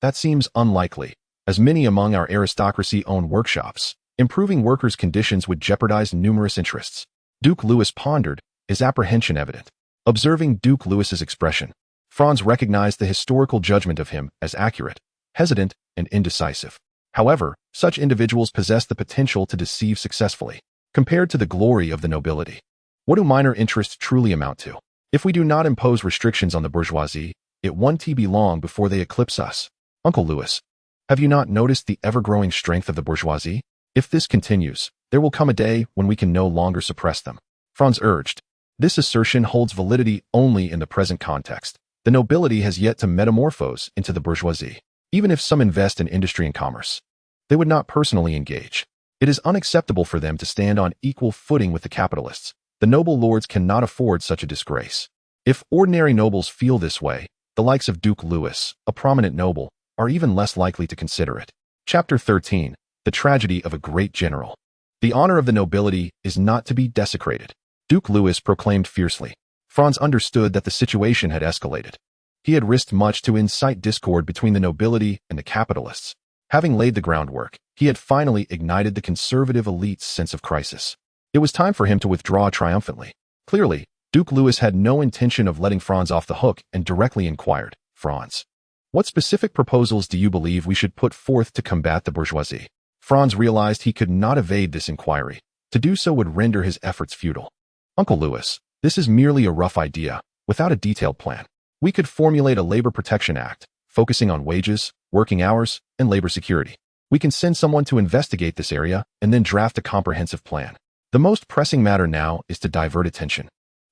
That seems unlikely, as many among our aristocracy own workshops. Improving workers' conditions would jeopardize numerous interests. Duke Louis pondered, his apprehension evident. Observing Duke Louis's expression, Franz recognized the historical judgment of him as accurate, hesitant, and indecisive. However, such individuals possess the potential to deceive successfully. Compared to the glory of the nobility, what do minor interests truly amount to? If we do not impose restrictions on the bourgeoisie, it won't be long before they eclipse us. Uncle Louis, have you not noticed the ever-growing strength of the bourgeoisie? If this continues, there will come a day when we can no longer suppress them. Franz urged. This assertion holds validity only in the present context. The nobility has yet to metamorphose into the bourgeoisie. Even if some invest in industry and commerce, they would not personally engage. It is unacceptable for them to stand on equal footing with the capitalists. The noble lords cannot afford such a disgrace. If ordinary nobles feel this way, The likes of Duke Louis, a prominent noble, are even less likely to consider it. Chapter 13. The Tragedy of a Great General. The honor of the nobility is not to be desecrated. Duke Louis proclaimed fiercely. Franz understood that the situation had escalated. He had risked much to incite discord between the nobility and the capitalists. Having laid the groundwork, he had finally ignited the conservative elite's sense of crisis. It was time for him to withdraw triumphantly. Clearly, Duke Louis had no intention of letting Franz off the hook and directly inquired, "Franz, what specific proposals do you believe we should put forth to combat the bourgeoisie?" Franz realized he could not evade this inquiry. To do so would render his efforts futile. "Uncle Louis, this is merely a rough idea, without a detailed plan. We could formulate a Labor Protection Act, focusing on wages, working hours, and labor security. We can send someone to investigate this area and then draft a comprehensive plan. The most pressing matter now is to divert attention.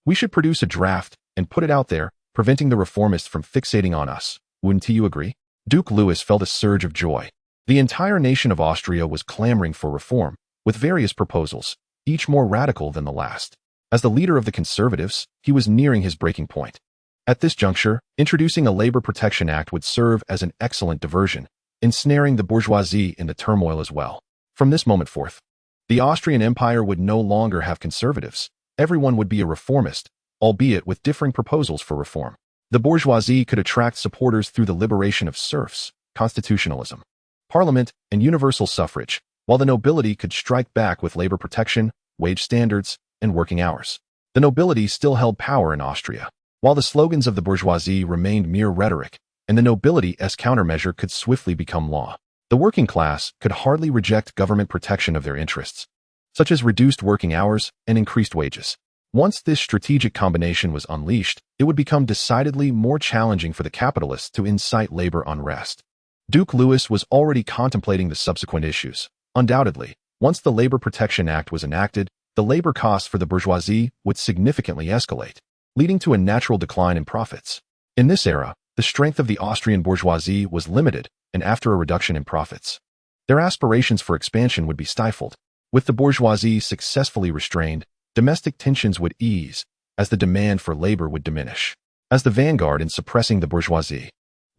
We should produce a draft and put it out there, preventing the reformists from fixating on us. Wouldn't you agree?" Duke Louis felt a surge of joy. The entire nation of Austria was clamoring for reform, with various proposals, each more radical than the last. As the leader of the conservatives, he was nearing his breaking point. At this juncture, introducing a Labor Protection Act would serve as an excellent diversion, ensnaring the bourgeoisie in the turmoil as well. From this moment forth, the Austrian Empire would no longer have conservatives. Everyone would be a reformist, albeit with differing proposals for reform. The bourgeoisie could attract supporters through the liberation of serfs, constitutionalism, parliament, and universal suffrage, while the nobility could strike back with labor protection, wage standards, and working hours. The nobility still held power in Austria, while the slogans of the bourgeoisie remained mere rhetoric, and the nobility as countermeasure could swiftly become law. The working class could hardly reject government protection of their interests, such as reduced working hours and increased wages. Once this strategic combination was unleashed, it would become decidedly more challenging for the capitalists to incite labor unrest. Duke Louis was already contemplating the subsequent issues. Undoubtedly, once the Labor Protection Act was enacted, the labor costs for the bourgeoisie would significantly escalate, leading to a natural decline in profits. In this era, the strength of the Austrian bourgeoisie was limited, and after a reduction in profits, their aspirations for expansion would be stifled. With the bourgeoisie successfully restrained, domestic tensions would ease, as the demand for labor would diminish. As the vanguard in suppressing the bourgeoisie,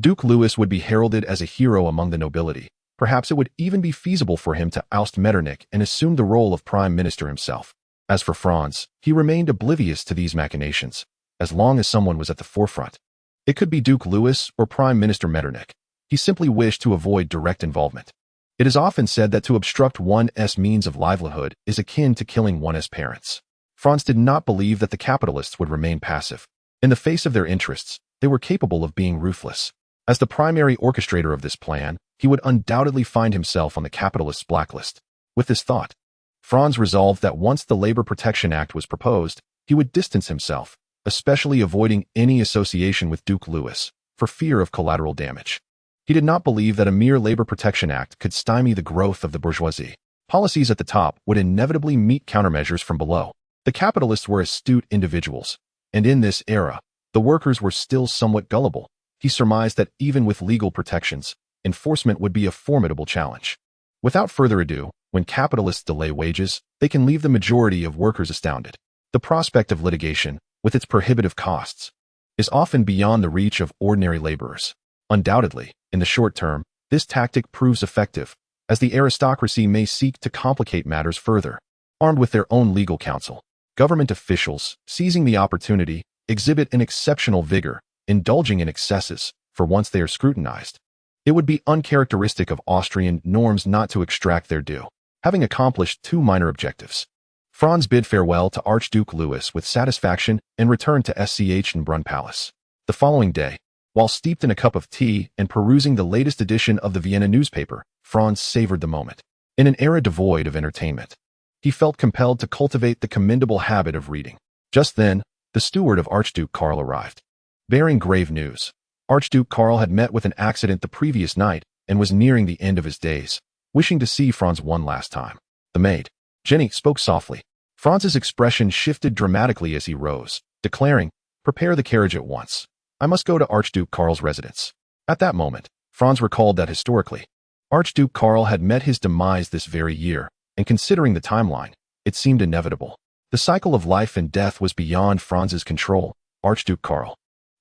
Duke Louis would be heralded as a hero among the nobility. Perhaps it would even be feasible for him to oust Metternich and assume the role of prime minister himself. As for Franz, he remained oblivious to these machinations, as long as someone was at the forefront. It could be Duke Louis or Prime Minister Metternich. He simply wished to avoid direct involvement. It is often said that to obstruct one's means of livelihood is akin to killing one's parents. Franz did not believe that the capitalists would remain passive. In the face of their interests, they were capable of being ruthless. As the primary orchestrator of this plan, he would undoubtedly find himself on the capitalists' blacklist. With this thought, Franz resolved that once the Labor Protection Act was proposed, he would distance himself, especially avoiding any association with Duke Louis, for fear of collateral damage. He did not believe that a mere Labor Protection Act could stymie the growth of the bourgeoisie. Policies at the top would inevitably meet countermeasures from below. The capitalists were astute individuals, and in this era, the workers were still somewhat gullible. He surmised that even with legal protections, enforcement would be a formidable challenge. Without further ado, when capitalists delay wages, they can leave the majority of workers astounded. The prospect of litigation, with its prohibitive costs, is often beyond the reach of ordinary laborers. Undoubtedly, in the short term, this tactic proves effective, as the aristocracy may seek to complicate matters further. Armed with their own legal counsel, government officials, seizing the opportunity, exhibit an exceptional vigor, indulging in excesses, for once they are scrutinized. It would be uncharacteristic of Austrian norms not to extract their due. Having accomplished two minor objectives, Franz bid farewell to Archduke Louis with satisfaction and returned to Schönbrunn Palace. The following day, while steeped in a cup of tea and perusing the latest edition of the Vienna newspaper, Franz savored the moment. In an era devoid of entertainment, he felt compelled to cultivate the commendable habit of reading. Just then, the steward of Archduke Karl arrived, bearing grave news. Archduke Karl had met with an accident the previous night and was nearing the end of his days, wishing to see Franz one last time. The maid, Jenny, spoke softly. Franz's expression shifted dramatically as he rose, declaring, "Prepare the carriage at once. I must go to Archduke Karl's residence." At that moment, Franz recalled that historically, Archduke Karl had met his demise this very year, and considering the timeline, it seemed inevitable. The cycle of life and death was beyond Franz's control. Archduke Karl,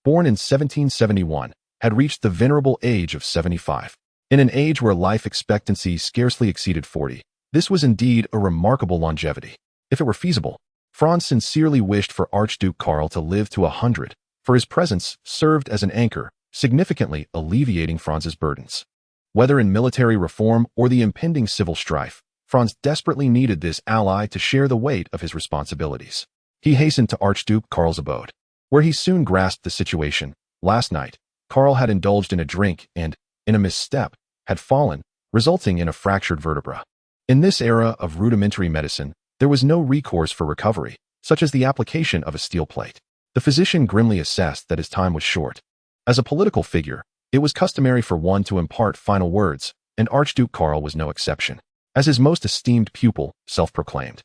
born in 1771, had reached the venerable age of 75. In an age where life expectancy scarcely exceeded 40, this was indeed a remarkable longevity. If it were feasible, Franz sincerely wished for Archduke Karl to live to 100, for his presence served as an anchor, significantly alleviating Franz's burdens. Whether in military reform or the impending civil strife, Franz desperately needed this ally to share the weight of his responsibilities. He hastened to Archduke Karl's abode, where he soon grasped the situation. Last night, Karl had indulged in a drink and, in a misstep, had fallen, resulting in a fractured vertebra. In this era of rudimentary medicine, there was no recourse for recovery, such as the application of a steel plate. The physician grimly assessed that his time was short. As a political figure, it was customary for one to impart final words, and Archduke Karl was no exception. As his most esteemed pupil, self-proclaimed,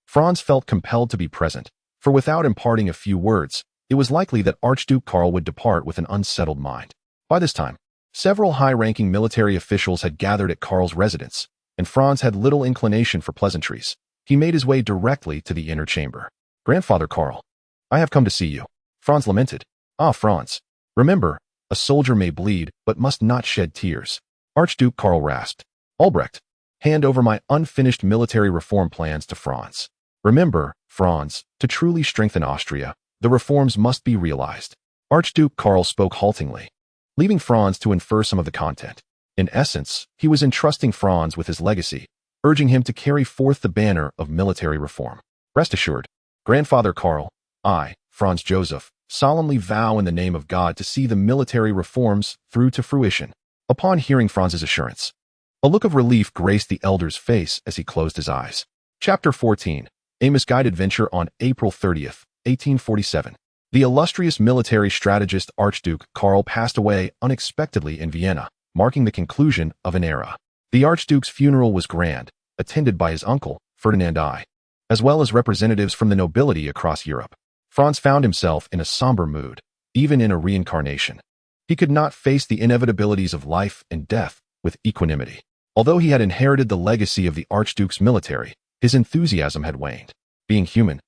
Franz felt compelled to be present, for without imparting a few words, it was likely that Archduke Karl would depart with an unsettled mind. By this time, several high-ranking military officials had gathered at Karl's residence, and Franz had little inclination for pleasantries. He made his way directly to the inner chamber. "Grandfather Karl, I have come to see you," Franz lamented. "Ah, Franz, remember, a soldier may bleed, but must not shed tears." Archduke Karl rasped. "Albrecht, hand over my unfinished military reform plans to Franz. Remember, Franz, to truly strengthen Austria, the reforms must be realized." Archduke Karl spoke haltingly, leaving Franz to infer some of the content. In essence, he was entrusting Franz with his legacy, urging him to carry forth the banner of military reform. "Rest assured, Grandfather Karl, I, Franz Joseph, solemnly vow in the name of God to see the military reforms through to fruition." Upon hearing Franz's assurance, a look of relief graced the elder's face as he closed his eyes. Chapter 14. A misguided venture on April 30th, 1847. The illustrious military strategist Archduke Karl passed away unexpectedly in Vienna, marking the conclusion of an era. The Archduke's funeral was grand, attended by his uncle, Ferdinand I, as well as representatives from the nobility across Europe. Franz found himself in a somber mood, even in a reincarnation. He could not face the inevitabilities of life and death with equanimity. Although he had inherited the legacy of the Archduke's military, his enthusiasm had waned. Being human,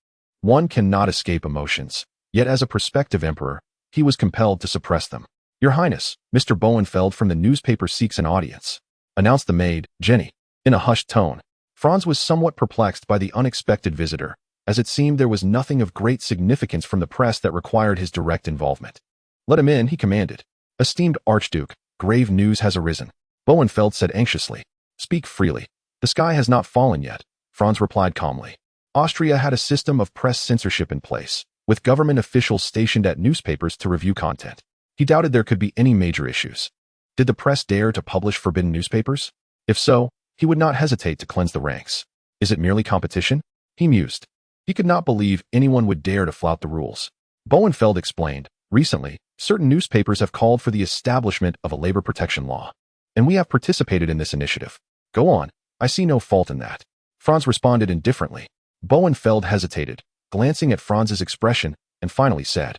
one cannot escape emotions, yet as a prospective emperor, he was compelled to suppress them. "Your Highness, Mr. Bowenfeld from the newspaper seeks an audience," announced the maid, Jenny, in a hushed tone. Franz was somewhat perplexed by the unexpected visitor, as it seemed there was nothing of great significance from the press that required his direct involvement. "Let him in," he commanded. "Esteemed Archduke, grave news has arisen," Bowenfeld said anxiously. "Speak freely. The sky has not fallen yet," Franz replied calmly. Austria had a system of press censorship in place, with government officials stationed at newspapers to review content. He doubted there could be any major issues. Did the press dare to publish forbidden newspapers? If so, he would not hesitate to cleanse the ranks. Is it merely competition? He mused. He could not believe anyone would dare to flout the rules. Bowenfeld explained, "Recently, certain newspapers have called for the establishment of a labor protection law, and we have participated in this initiative." "Go on, I see no fault in that," Franz responded indifferently. Bowenfeld hesitated, glancing at Franz's expression, and finally said,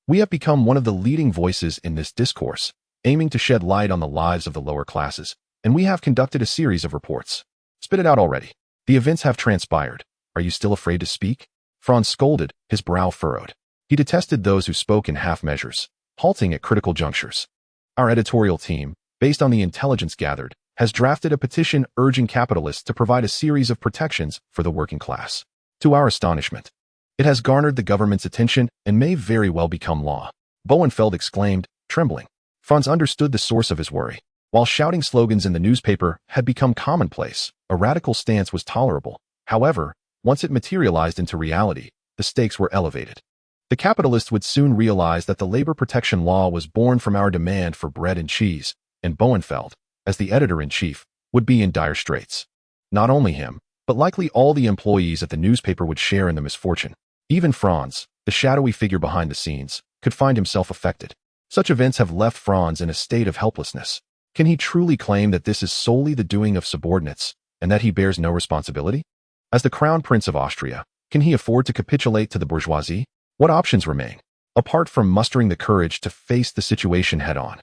"We have become one of the leading voices in this discourse, aiming to shed light on the lives of the lower classes, and we have conducted a series of reports." "Spit it out already. The events have transpired. Are you still afraid to speak?" Franz scolded, his brow furrowed. He detested those who spoke in half measures, halting at critical junctures. "Our editorial team, based on the intelligence gathered, has drafted a petition urging capitalists to provide a series of protections for the working class. To our astonishment, it has garnered the government's attention and may very well become law," Bowenfeld exclaimed, trembling. Franz understood the source of his worry. While shouting slogans in the newspaper had become commonplace, a radical stance was tolerable. However, once it materialized into reality, the stakes were elevated. The capitalists would soon realize that the labor protection law was born from our demand for bread and cheese, and Bowenfeld, as the editor-in-chief, would be in dire straits. Not only him, but likely all the employees at the newspaper would share in the misfortune. Even Franz, the shadowy figure behind the scenes, could find himself affected. Such events have left Franz in a state of helplessness. Can he truly claim that this is solely the doing of subordinates, and that he bears no responsibility? As the Crown Prince of Austria, can he afford to capitulate to the bourgeoisie? What options remain, apart from mustering the courage to face the situation head-on?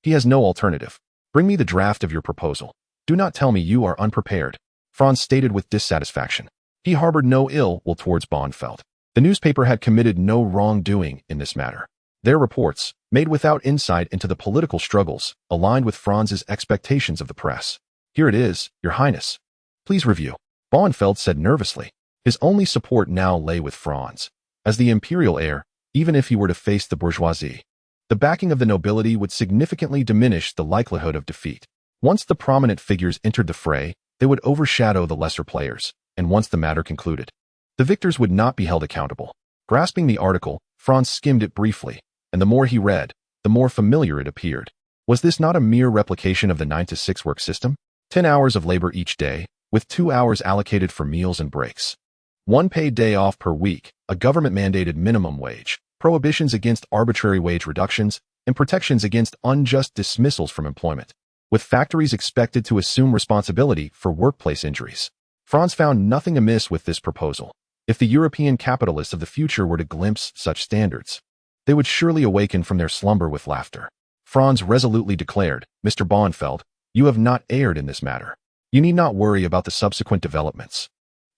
He has no alternative. "Bring me the draft of your proposal. Do not tell me you are unprepared," Franz stated with dissatisfaction. He harbored no ill will towards Bowenfeld. The newspaper had committed no wrongdoing in this matter. Their reports, made without insight into the political struggles, aligned with Franz's expectations of the press. Here it is, Your Highness. Please review. Bonfeld said nervously. His only support now lay with Franz. As the imperial heir, even if he were to face the bourgeoisie, the backing of the nobility would significantly diminish the likelihood of defeat. Once the prominent figures entered the fray, they would overshadow the lesser players, and once the matter concluded, the victors would not be held accountable. Grasping the article, Franz skimmed it briefly, and the more he read, the more familiar it appeared. Was this not a mere replication of the 9-to-6 work system? 10 hours of labor each day, with 2 hours allocated for meals and breaks. 1 paid day off per week, a government-mandated minimum wage, prohibitions against arbitrary wage reductions, and protections against unjust dismissals from employment, with factories expected to assume responsibility for workplace injuries. Franz found nothing amiss with this proposal. If the European capitalists of the future were to glimpse such standards, they would surely awaken from their slumber with laughter. Franz resolutely declared, Mr. Bonfeld, you have not erred in this matter. You need not worry about the subsequent developments.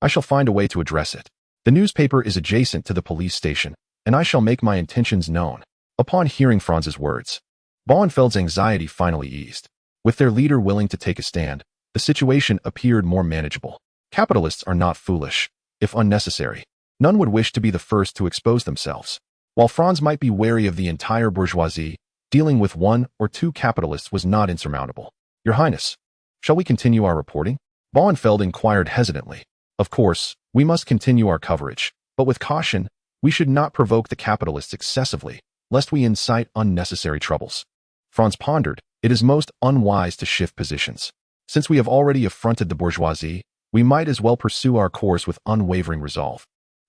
I shall find a way to address it. The newspaper is adjacent to the police station, and I shall make my intentions known. Upon hearing Franz's words, Bonfeld's anxiety finally eased. With their leader willing to take a stand, the situation appeared more manageable. Capitalists are not foolish. If unnecessary, none would wish to be the first to expose themselves. While Franz might be wary of the entire bourgeoisie, dealing with 1 or 2 capitalists was not insurmountable. Your Highness, shall we continue our reporting? Bonfeld inquired hesitantly. Of course, we must continue our coverage, but with caution. We should not provoke the capitalists excessively, lest we incite unnecessary troubles. Franz pondered. It is most unwise to shift positions. Since we have already affronted the bourgeoisie, we might as well pursue our course with unwavering resolve,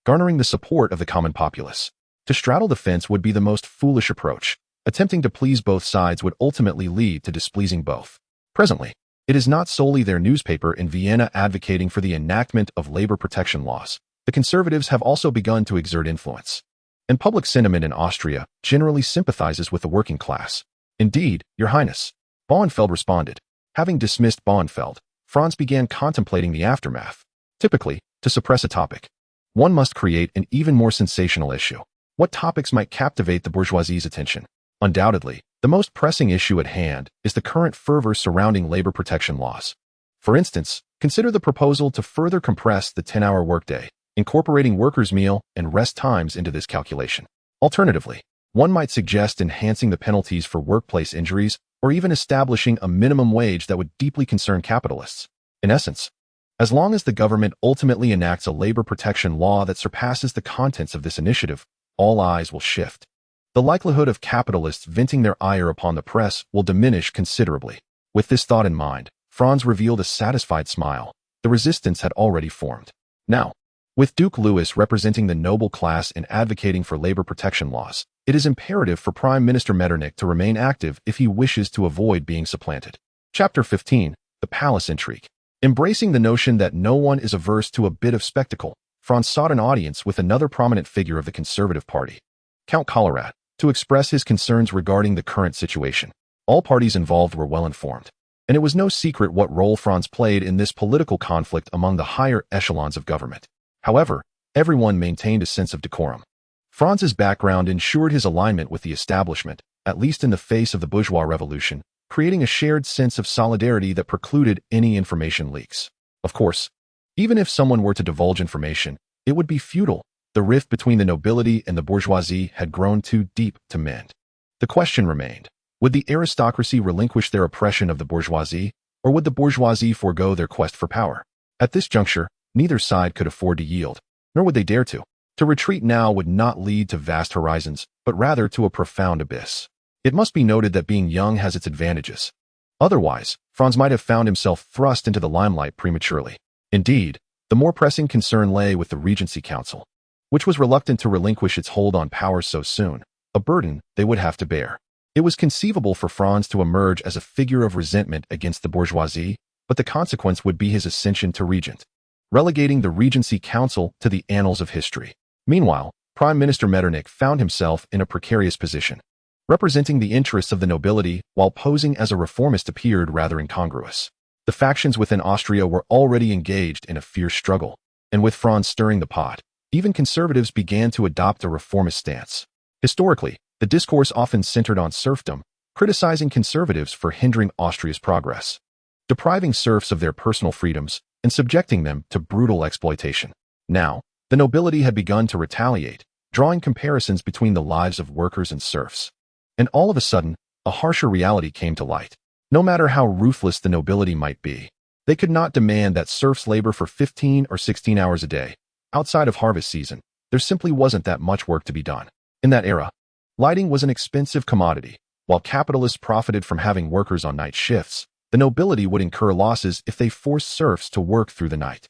garnering the support of the common populace. To straddle the fence would be the most foolish approach. Attempting to please both sides would ultimately lead to displeasing both. Presently, it is not solely their newspaper in Vienna advocating for the enactment of labor protection laws. The conservatives have also begun to exert influence, and public sentiment in Austria generally sympathizes with the working class. Indeed, Your Highness, Bonfeld responded. Having dismissed Bonfeld, Franz began contemplating the aftermath. Typically, to suppress a topic, one must create an even more sensational issue. What topics might captivate the bourgeoisie's attention? Undoubtedly, the most pressing issue at hand is the current fervor surrounding labor protection laws. For instance, consider the proposal to further compress the 10-hour workday, incorporating workers' meal and rest times into this calculation. Alternatively, one might suggest enhancing the penalties for workplace injuries or even establishing a minimum wage that would deeply concern capitalists. In essence, as long as the government ultimately enacts a labor protection law that surpasses the contents of this initiative, all eyes will shift. The likelihood of capitalists venting their ire upon the press will diminish considerably. With this thought in mind, Franz revealed a satisfied smile. The resistance had already formed. Now, with Duke Louis representing the noble class and advocating for labor protection laws, it is imperative for Prime Minister Metternich to remain active if he wishes to avoid being supplanted. Chapter 15. The Palace Intrigue. Embracing the notion that no one is averse to a bit of spectacle, Franz sought an audience with another prominent figure of the Conservative Party, Count Collerat, to express his concerns regarding the current situation. All parties involved were well informed, and it was no secret what role Franz played in this political conflict among the higher echelons of government. However, everyone maintained a sense of decorum. Franz's background ensured his alignment with the establishment, at least in the face of the bourgeois revolution, creating a shared sense of solidarity that precluded any information leaks. Of course, even if someone were to divulge information, it would be futile. The rift between the nobility and the bourgeoisie had grown too deep to mend. The question remained, would the aristocracy relinquish their oppression of the bourgeoisie, or would the bourgeoisie forego their quest for power? At this juncture, neither side could afford to yield, nor would they dare to. To retreat now would not lead to vast horizons, but rather to a profound abyss. It must be noted that being young has its advantages. Otherwise, Franz might have found himself thrust into the limelight prematurely. Indeed, the more pressing concern lay with the Regency Council, which was reluctant to relinquish its hold on power so soon, a burden they would have to bear. It was conceivable for Franz to emerge as a figure of resentment against the bourgeoisie, but the consequence would be his ascension to regent, relegating the Regency Council to the annals of history. Meanwhile, Prime Minister Metternich found himself in a precarious position. Representing the interests of the nobility while posing as a reformist appeared rather incongruous. The factions within Austria were already engaged in a fierce struggle, and with Franz stirring the pot, even conservatives began to adopt a reformist stance. Historically, The discourse often centered on serfdom, criticizing conservatives for hindering Austria's progress, depriving serfs of their personal freedoms, and subjecting them to brutal exploitation. Now, the nobility had begun to retaliate, drawing comparisons between the lives of workers and serfs. And all of a sudden, a harsher reality came to light. No matter how ruthless the nobility might be, they could not demand that serfs labor for 15 or 16 hours a day. Outside of harvest season, there simply wasn't that much work to be done. In that era, lighting was an expensive commodity. While capitalists profited from having workers on night shifts, the nobility would incur losses if they forced serfs to work through the night.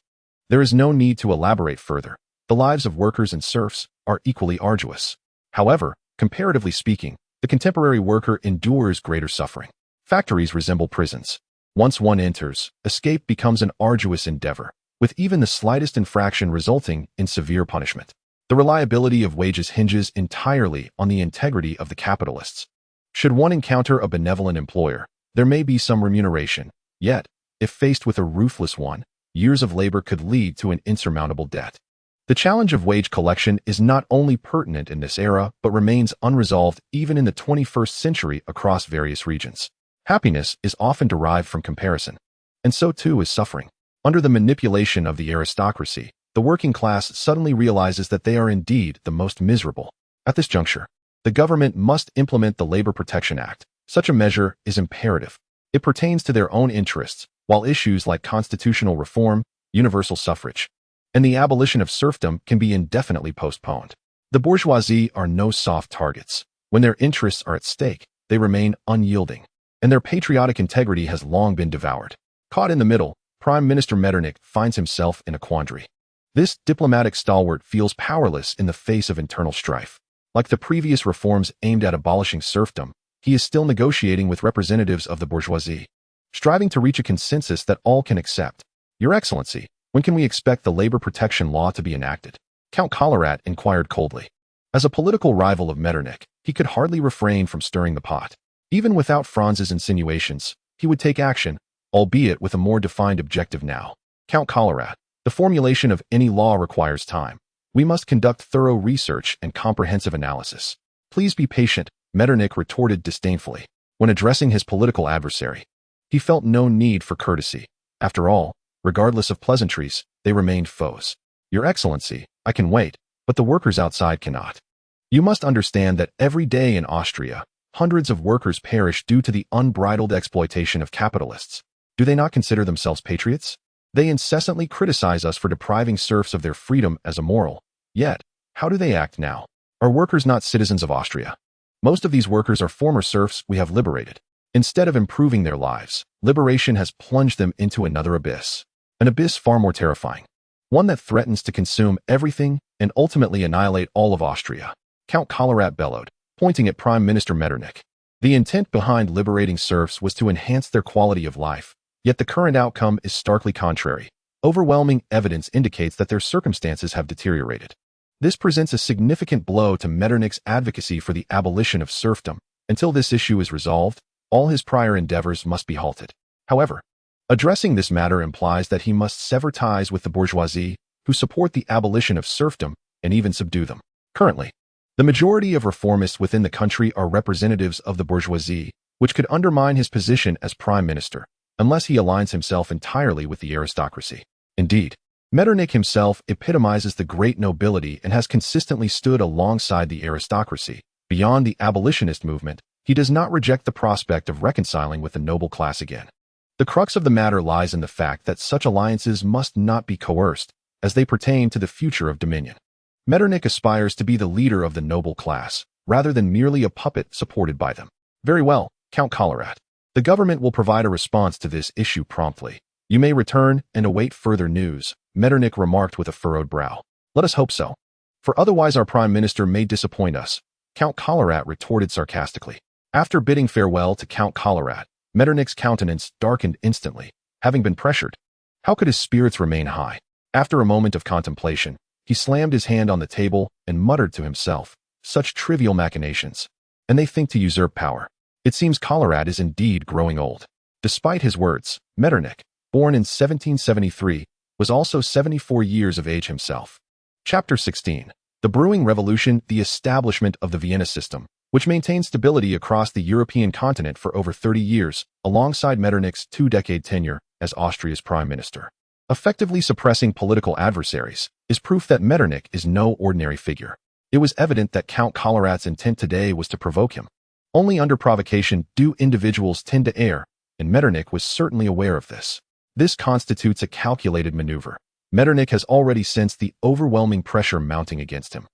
There is no need to elaborate further. The lives of workers and serfs are equally arduous. However, comparatively speaking, the contemporary worker endures greater suffering. Factories resemble prisons. Once one enters, escape becomes an arduous endeavor, with even the slightest infraction resulting in severe punishment. The reliability of wages hinges entirely on the integrity of the capitalists. Should one encounter a benevolent employer, there may be some remuneration. Yet, if faced with a ruthless one, years of labor could lead to an insurmountable debt. The challenge of wage collection is not only pertinent in this era, but remains unresolved even in the 21st century across various regions. Happiness is often derived from comparison, and so too is suffering. Under the manipulation of the aristocracy, the working class suddenly realizes that they are indeed the most miserable. At this juncture, the government must implement the Labor Protection Act. Such a measure is imperative. It pertains to their own interests, while issues like constitutional reform, universal suffrage, and the abolition of serfdom can be indefinitely postponed. The bourgeoisie are no soft targets. When their interests are at stake, they remain unyielding, and their patriotic integrity has long been devoured. Caught in the middle, Prime Minister Metternich finds himself in a quandary. This diplomatic stalwart feels powerless in the face of internal strife. Like the previous reforms aimed at abolishing serfdom, he is still negotiating with representatives of the bourgeoisie, striving to reach a consensus that all can accept. Your Excellency, when can we expect the labor protection law to be enacted? Count Collerat inquired coldly. As a political rival of Metternich, he could hardly refrain from stirring the pot. Even without Franz's insinuations, he would take action, albeit with a more defined objective now. Count Collerat, the formulation of any law requires time. We must conduct thorough research and comprehensive analysis. Please be patient, Metternich retorted disdainfully. When addressing his political adversary, he felt no need for courtesy. After all, regardless of pleasantries, they remained foes. Your Excellency, I can wait, but the workers outside cannot. You must understand that every day in Austria, hundreds of workers perish due to the unbridled exploitation of capitalists. Do they not consider themselves patriots? They incessantly criticize us for depriving serfs of their freedom as immoral. Yet, how do they act now? Are workers not citizens of Austria? Most of these workers are former serfs we have liberated. Instead of improving their lives, liberation has plunged them into another abyss. An abyss far more terrifying. One that threatens to consume everything and ultimately annihilate all of Austria. Count Collerat bellowed, pointing at Prime Minister Metternich. The intent behind liberating serfs was to enhance their quality of life. Yet the current outcome is starkly contrary. Overwhelming evidence indicates that their circumstances have deteriorated. This presents a significant blow to Metternich's advocacy for the abolition of serfdom. Until this issue is resolved, all his prior endeavors must be halted. However, addressing this matter implies that he must sever ties with the bourgeoisie, who support the abolition of serfdom and even subdue them. Currently, the majority of reformists within the country are representatives of the bourgeoisie, which could undermine his position as prime minister, unless he aligns himself entirely with the aristocracy. Indeed, Metternich himself epitomizes the great nobility and has consistently stood alongside the aristocracy. Beyond the abolitionist movement, he does not reject the prospect of reconciling with the noble class again. The crux of the matter lies in the fact that such alliances must not be coerced, as they pertain to the future of dominion. Metternich aspires to be the leader of the noble class, rather than merely a puppet supported by them. Very well, Count Collerat. The government will provide a response to this issue promptly. You may return and await further news, Metternich remarked with a furrowed brow. Let us hope so. For otherwise our prime minister may disappoint us, Count Collerat retorted sarcastically. After bidding farewell to Count Collerat, Metternich's countenance darkened instantly, having been pressured. How could his spirits remain high? After a moment of contemplation, he slammed his hand on the table and muttered to himself, such trivial machinations. And they think to usurp power. It seems Collerat is indeed growing old. Despite his words, Metternich, born in 1773, was also 74 years of age himself. Chapter 16. The Brewing Revolution, the Establishment of the Vienna System. which maintained stability across the European continent for over 30 years, alongside Metternich's two-decade tenure as Austria's prime minister. Effectively suppressing political adversaries is proof that Metternich is no ordinary figure. It was evident that Count Collorad's intent today was to provoke him. Only under provocation do individuals tend to err, and Metternich was certainly aware of this. This constitutes a calculated maneuver. Metternich has already sensed the overwhelming pressure mounting against him.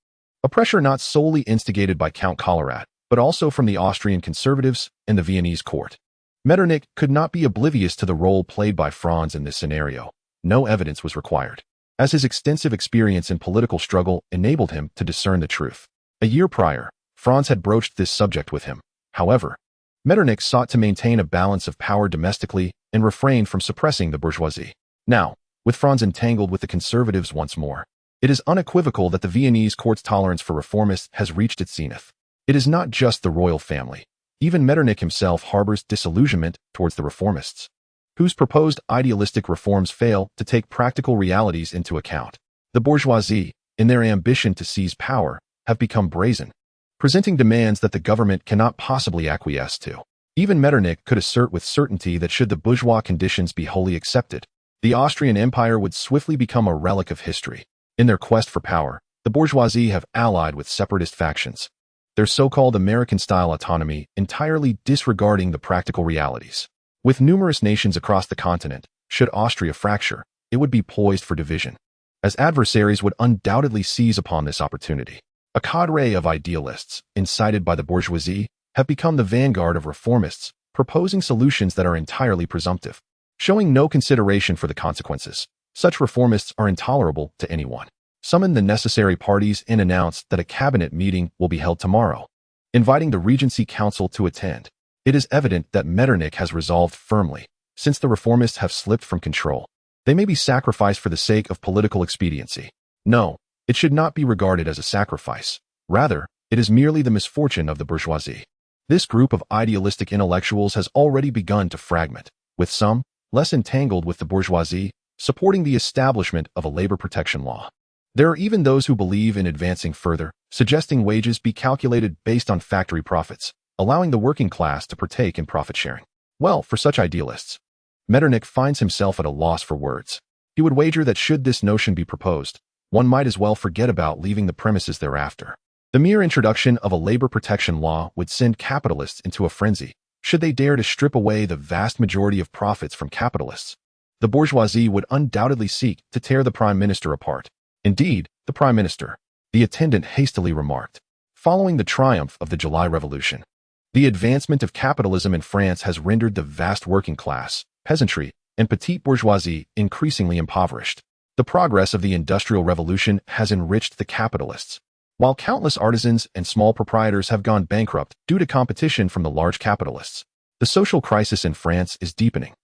A pressure not solely instigated by Count Colorad, but also from the Austrian conservatives and the Viennese court. Metternich could not be oblivious to the role played by Franz in this scenario. No evidence was required, as his extensive experience in political struggle enabled him to discern the truth. A year prior, Franz had broached this subject with him. However, Metternich sought to maintain a balance of power domestically and refrained from suppressing the bourgeoisie. Now, with Franz entangled with the conservatives once more, it is unequivocal that the Viennese court's tolerance for reformists has reached its zenith. It is not just the royal family. Even Metternich himself harbors disillusionment towards the reformists, whose proposed idealistic reforms fail to take practical realities into account. The bourgeoisie, in their ambition to seize power, have become brazen, presenting demands that the government cannot possibly acquiesce to. Even Metternich could assert with certainty that should the bourgeois conditions be wholly accepted, the Austrian Empire would swiftly become a relic of history. In their quest for power, the bourgeoisie have allied with separatist factions, their so-called American-style autonomy entirely disregarding the practical realities. With numerous nations across the continent, should Austria fracture, it would be poised for division, as adversaries would undoubtedly seize upon this opportunity. A cadre of idealists, incited by the bourgeoisie, have become the vanguard of reformists, proposing solutions that are entirely presumptive, showing no consideration for the consequences. Such reformists are intolerable to anyone. Summon the necessary parties and announce that a cabinet meeting will be held tomorrow, inviting the Regency Council to attend. It is evident that Metternich has resolved firmly, since the reformists have slipped from control. They may be sacrificed for the sake of political expediency. No, it should not be regarded as a sacrifice. Rather, it is merely the misfortune of the bourgeoisie. This group of idealistic intellectuals has already begun to fragment, with some, less entangled with the bourgeoisie, supporting the establishment of a labor protection law. There are even those who believe in advancing further, suggesting wages be calculated based on factory profits, allowing the working class to partake in profit sharing. Well, for such idealists, Metternich finds himself at a loss for words. He would wager that should this notion be proposed, one might as well forget about leaving the premises thereafter. The mere introduction of a labor protection law would send capitalists into a frenzy, should they dare to strip away the vast majority of profits from capitalists. The bourgeoisie would undoubtedly seek to tear the prime minister apart. Indeed, the prime minister, the attendant hastily remarked, following the triumph of the July Revolution. The advancement of capitalism in France has rendered the vast working class, peasantry, and petite bourgeoisie increasingly impoverished. The progress of the Industrial Revolution has enriched the capitalists, while countless artisans and small proprietors have gone bankrupt due to competition from the large capitalists. The social crisis in France is deepening,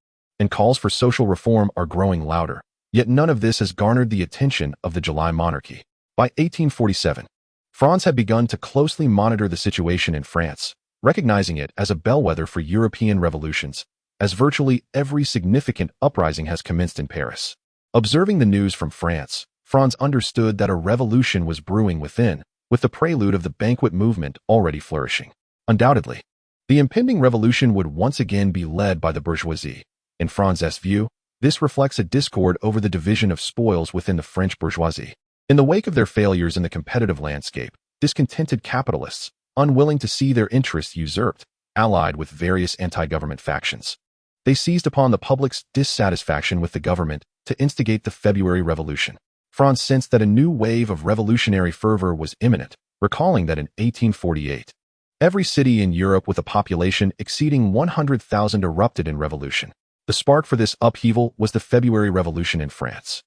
and calls for social reform are growing louder. Yet none of this has garnered the attention of the July monarchy. By 1847, Franz had begun to closely monitor the situation in France, recognizing it as a bellwether for European revolutions, as virtually every significant uprising has commenced in Paris. Observing the news from France, Franz understood that a revolution was brewing within, with the prelude of the banquet movement already flourishing. Undoubtedly, the impending revolution would once again be led by the bourgeoisie. In Franz's view, this reflects a discord over the division of spoils within the French bourgeoisie. In the wake of their failures in the competitive landscape, discontented capitalists, unwilling to see their interests usurped, allied with various anti-government factions. They seized upon the public's dissatisfaction with the government to instigate the February Revolution. Franz sensed that a new wave of revolutionary fervor was imminent, recalling that in 1848, every city in Europe with a population exceeding 100,000 erupted in revolution. The spark for this upheaval was the February Revolution in France,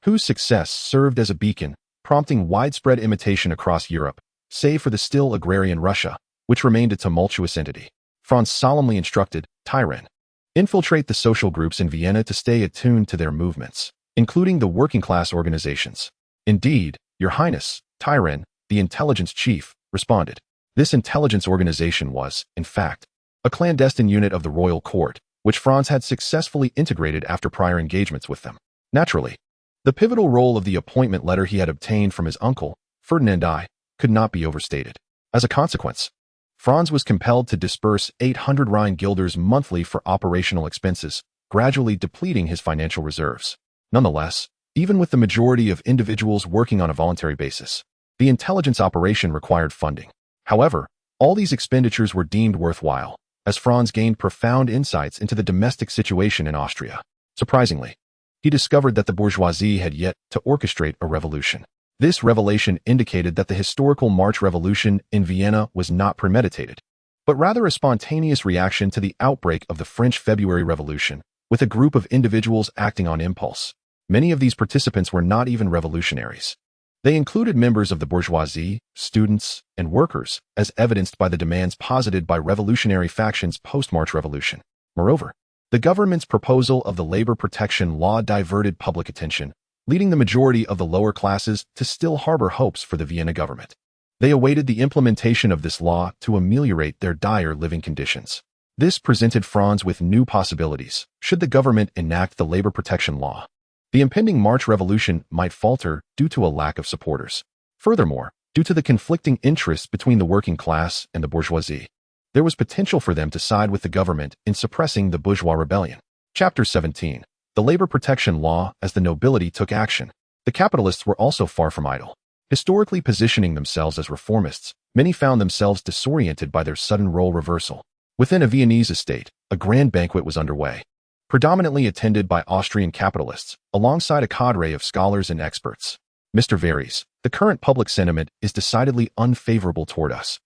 whose success served as a beacon, prompting widespread imitation across Europe, save for the still agrarian Russia, which remained a tumultuous entity. Franz solemnly instructed Turenne, infiltrate the social groups in Vienna to stay attuned to their movements, including the working-class organizations. Indeed, Your Highness, Turenne, the intelligence chief, responded. This intelligence organization was, in fact, a clandestine unit of the royal court, which Franz had successfully integrated after prior engagements with them. Naturally, the pivotal role of the appointment letter he had obtained from his uncle, Ferdinand I, could not be overstated. As a consequence, Franz was compelled to disburse 800 Rhine guilders monthly for operational expenses, gradually depleting his financial reserves. Nonetheless, even with the majority of individuals working on a voluntary basis, the intelligence operation required funding. However, all these expenditures were deemed worthwhile, as Franz gained profound insights into the domestic situation in Austria. Surprisingly, he discovered that the bourgeoisie had yet to orchestrate a revolution. This revelation indicated that the historical March Revolution in Vienna was not premeditated, but rather a spontaneous reaction to the outbreak of the French February Revolution, with a group of individuals acting on impulse. Many of these participants were not even revolutionaries. They included members of the bourgeoisie, students, and workers, as evidenced by the demands posited by revolutionary factions post-March Revolution. Moreover, the government's proposal of the labor protection law diverted public attention, leading the majority of the lower classes to still harbor hopes for the Vienna government. They awaited the implementation of this law to ameliorate their dire living conditions. This presented Franz with new possibilities. Should the government enact the labor protection law, the impending March Revolution might falter due to a lack of supporters. Furthermore, due to the conflicting interests between the working class and the bourgeoisie, there was potential for them to side with the government in suppressing the bourgeois rebellion. Chapter 17. The labor protection law. As the nobility took action, the capitalists were also far from idle. Historically positioning themselves as reformists, many found themselves disoriented by their sudden role reversal. Within a Viennese estate, a grand banquet was underway, predominantly attended by Austrian capitalists, alongside a cadre of scholars and experts. Mr. Varies, the current public sentiment is decidedly unfavorable toward us.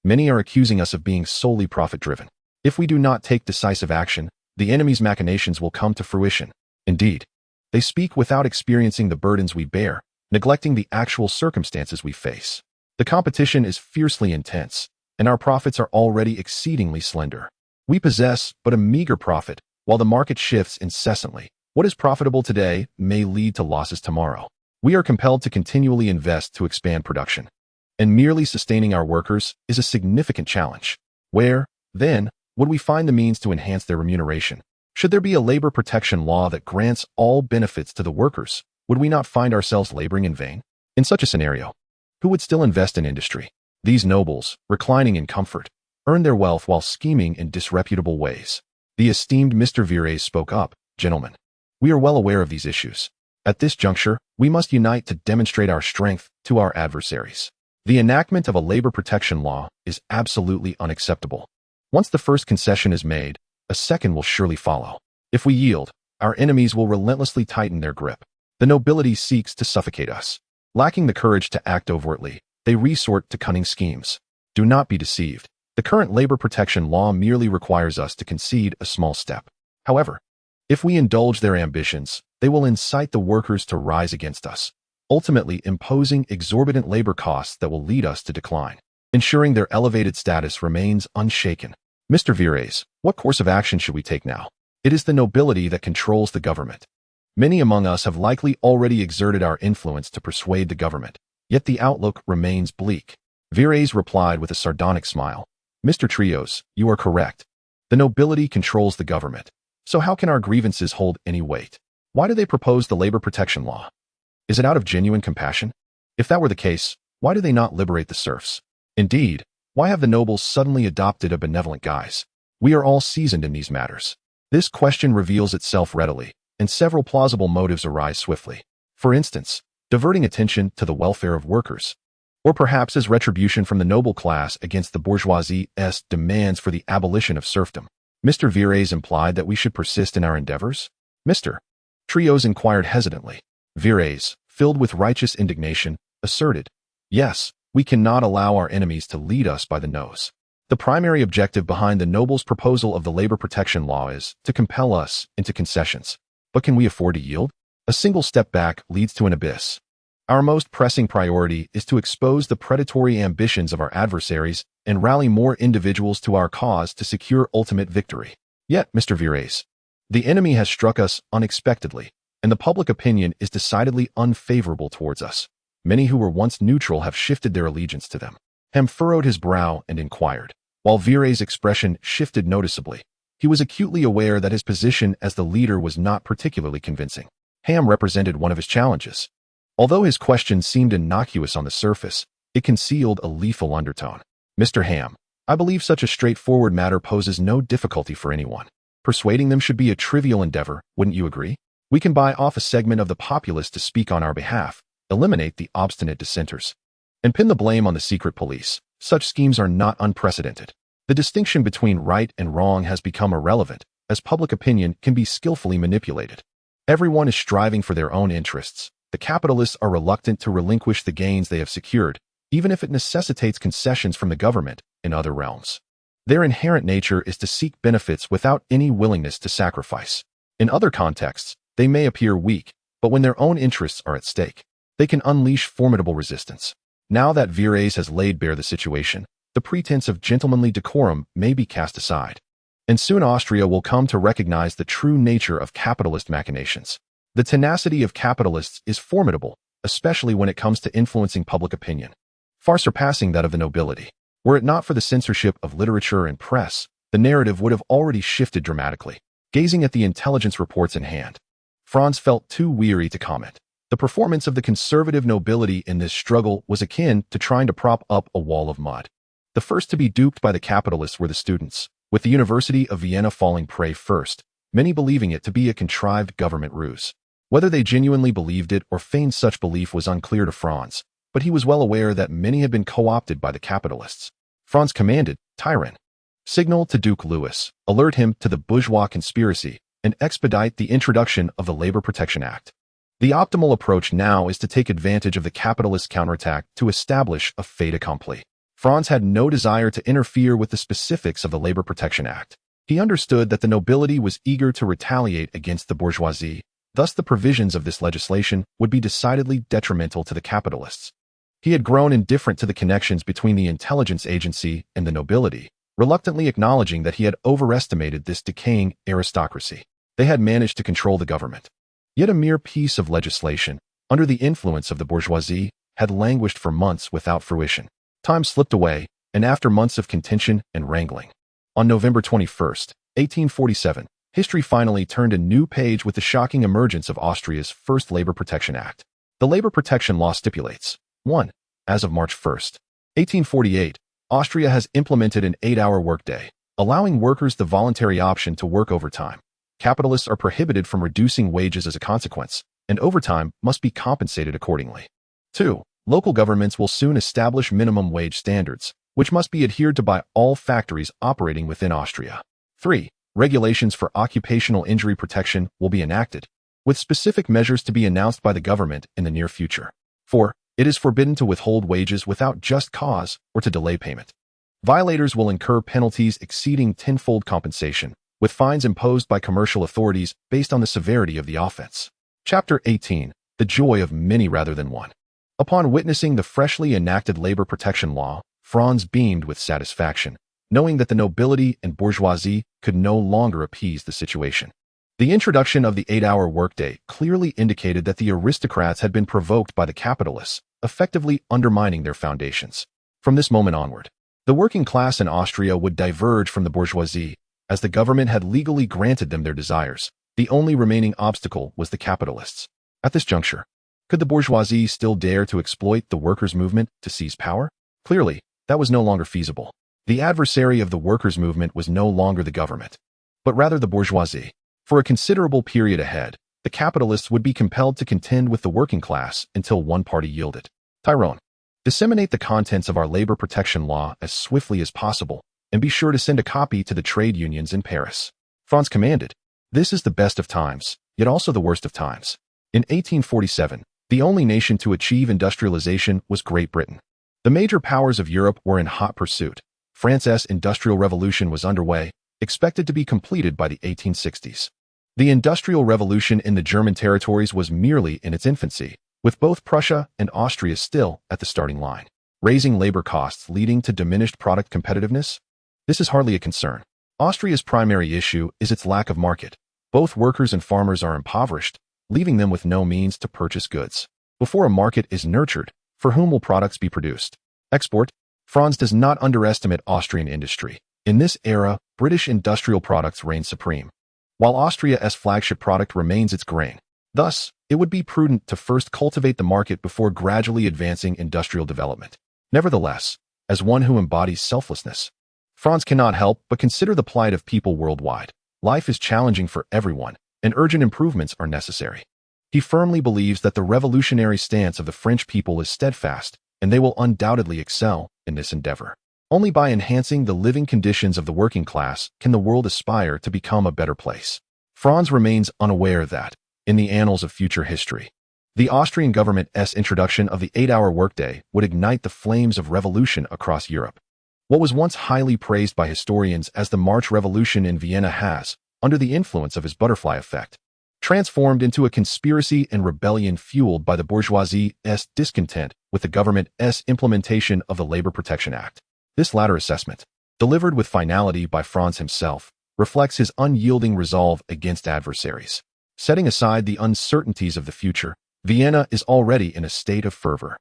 Many are accusing us of being solely profit-driven. If we do not take decisive action, the enemy's machinations will come to fruition. Indeed, they speak without experiencing the burdens we bear, neglecting the actual circumstances we face. The competition is fiercely intense, and our profits are already exceedingly slender. We possess but a meager profit, while the market shifts incessantly. What is profitable today may lead to losses tomorrow. We are compelled to continually invest to expand production, and merely sustaining our workers is a significant challenge. Where, then, would we find the means to enhance their remuneration? Should there be a labor protection law that grants all benefits to the workers, would we not find ourselves laboring in vain? In such a scenario, who would still invest in industry? These nobles, reclining in comfort, earn their wealth while scheming in disreputable ways. The esteemed Mr. Varies spoke up. Gentlemen, we are well aware of these issues. At this juncture, we must unite to demonstrate our strength to our adversaries. The enactment of a labor protection law is absolutely unacceptable. Once the first concession is made, a second will surely follow. If we yield, our enemies will relentlessly tighten their grip. The nobility seeks to suffocate us. Lacking the courage to act overtly, they resort to cunning schemes. Do not be deceived. The current labor protection law merely requires us to concede a small step. However, if we indulge their ambitions, they will incite the workers to rise against us, ultimately imposing exorbitant labor costs that will lead us to decline, ensuring their elevated status remains unshaken. Mr. Varies, what course of action should we take now? It is the nobility that controls the government. Many among us have likely already exerted our influence to persuade the government, yet the outlook remains bleak. Varies replied with a sardonic smile. Mr. Trios, you are correct. The nobility controls the government. So how can our grievances hold any weight? Why do they propose the labor protection law? Is it out of genuine compassion? If that were the case, why do they not liberate the serfs? Indeed, why have the nobles suddenly adopted a benevolent guise? We are all seasoned in these matters. This question reveals itself readily, and several plausible motives arise swiftly. For instance, diverting attention to the welfare of workers, or perhaps as retribution from the noble class against the bourgeoisie's demands for the abolition of serfdom. Mr. Varies implied that we should persist in our endeavors? Mr. Trios inquired hesitantly. Varies, filled with righteous indignation, asserted, yes, we cannot allow our enemies to lead us by the nose. The primary objective behind the nobles' proposal of the labor protection law is to compel us into concessions. But can we afford to yield? A single step back leads to an abyss. Our most pressing priority is to expose the predatory ambitions of our adversaries and rally more individuals to our cause to secure ultimate victory. Yet, Mr. Varies, the enemy has struck us unexpectedly, and the public opinion is decidedly unfavorable towards us. Many who were once neutral have shifted their allegiance to them. Ham furrowed his brow and inquired. While Varies' expression shifted noticeably, he was acutely aware that his position as the leader was not particularly convincing. Ham represented one of his challenges. Although his question seemed innocuous on the surface, it concealed a lethal undertone. Mr. Ham, I believe such a straightforward matter poses no difficulty for anyone. Persuading them should be a trivial endeavor, wouldn't you agree? We can buy off a segment of the populace to speak on our behalf, eliminate the obstinate dissenters, and pin the blame on the secret police. Such schemes are not unprecedented. The distinction between right and wrong has become irrelevant, as public opinion can be skillfully manipulated. Everyone is striving for their own interests. The capitalists are reluctant to relinquish the gains they have secured, even if it necessitates concessions from the government in other realms. Their inherent nature is to seek benefits without any willingness to sacrifice. In other contexts, they may appear weak, but when their own interests are at stake, they can unleash formidable resistance. Now that Vires has laid bare the situation, the pretense of gentlemanly decorum may be cast aside, and soon Austria will come to recognize the true nature of capitalist machinations. The tenacity of capitalists is formidable, especially when it comes to influencing public opinion, far surpassing that of the nobility. Were it not for the censorship of literature and press, the narrative would have already shifted dramatically. Gazing at the intelligence reports in hand, Franz felt too weary to comment. The performance of the conservative nobility in this struggle was akin to trying to prop up a wall of mud. The first to be duped by the capitalists were the students, with the University of Vienna falling prey first, many believing it to be a contrived government ruse. Whether they genuinely believed it or feigned such belief was unclear to Franz, but he was well aware that many had been co-opted by the capitalists. Franz commanded, Tyrant, signal to Duke Louis, alert him to the bourgeois conspiracy, and expedite the introduction of the Labor Protection Act. The optimal approach now is to take advantage of the capitalist counterattack to establish a fait accompli. Franz had no desire to interfere with the specifics of the Labor Protection Act. He understood that the nobility was eager to retaliate against the bourgeoisie, thus the provisions of this legislation would be decidedly detrimental to the capitalists. He had grown indifferent to the connections between the intelligence agency and the nobility, reluctantly acknowledging that he had overestimated this decaying aristocracy. They had managed to control the government. Yet a mere piece of legislation, under the influence of the bourgeoisie, had languished for months without fruition. Time slipped away, and after months of contention and wrangling, on November 21st, 1847, history finally turned a new page with the shocking emergence of Austria's first Labor Protection Act. The Labor Protection Law stipulates, 1. As of March 1st, 1848, Austria has implemented an 8-hour workday, allowing workers the voluntary option to work overtime. Capitalists are prohibited from reducing wages as a consequence, and overtime must be compensated accordingly. 2. Local governments will soon establish minimum wage standards, which must be adhered to by all factories operating within Austria. 3. Regulations for occupational injury protection will be enacted, with specific measures to be announced by the government in the near future. 4. It is forbidden to withhold wages without just cause or to delay payment. Violators will incur penalties exceeding tenfold compensation, with fines imposed by commercial authorities based on the severity of the offense. Chapter 18. The joy of many rather than one. Upon witnessing the freshly enacted labor protection law, Franz beamed with satisfaction, knowing that the nobility and bourgeoisie could no longer appease the situation. The introduction of the 8-hour workday clearly indicated that the aristocrats had been provoked by the capitalists, effectively undermining their foundations. From this moment onward, the working class in Austria would diverge from the bourgeoisie, as the government had legally granted them their desires. The only remaining obstacle was the capitalists. At this juncture, could the bourgeoisie still dare to exploit the workers' movement to seize power? Clearly, that was no longer feasible. The adversary of the workers' movement was no longer the government, but rather the bourgeoisie. For a considerable period ahead, the capitalists would be compelled to contend with the working class until one party yielded. Tyrone, disseminate the contents of our labor protection law as swiftly as possible, and be sure to send a copy to the trade unions in Paris. Franz commanded. This is the best of times, yet also the worst of times. In 1847, the only nation to achieve industrialization was Great Britain. The major powers of Europe were in hot pursuit. France's Industrial Revolution was underway, expected to be completed by the 1860s. The Industrial Revolution in the German territories was merely in its infancy, with both Prussia and Austria still at the starting line. Raising labor costs leading to diminished product competitiveness? This is hardly a concern. Austria's primary issue is its lack of market. Both workers and farmers are impoverished, leaving them with no means to purchase goods. Before a market is nurtured, for whom will products be produced? Export? Franz does not underestimate Austrian industry. In this era, British industrial products reign supreme, while Austria's flagship product remains its grain. Thus, it would be prudent to first cultivate the market before gradually advancing industrial development. Nevertheless, as one who embodies selflessness, Franz cannot help but consider the plight of people worldwide. Life is challenging for everyone, and urgent improvements are necessary. He firmly believes that the revolutionary stance of the French people is steadfast, and they will undoubtedly excel in this endeavor. Only by enhancing the living conditions of the working class can the world aspire to become a better place. Franz remains unaware that, in the annals of future history, the Austrian government's introduction of the 8-hour workday would ignite the flames of revolution across Europe. What was once highly praised by historians as the March Revolution in Vienna has, under the influence of his butterfly effect, transformed into a conspiracy and rebellion fueled by the bourgeoisie's discontent with the government's implementation of the Labor Protection Act. This latter assessment, delivered with finality by Franz himself, reflects his unyielding resolve against adversaries. Setting aside the uncertainties of the future, Vienna is already in a state of fervor.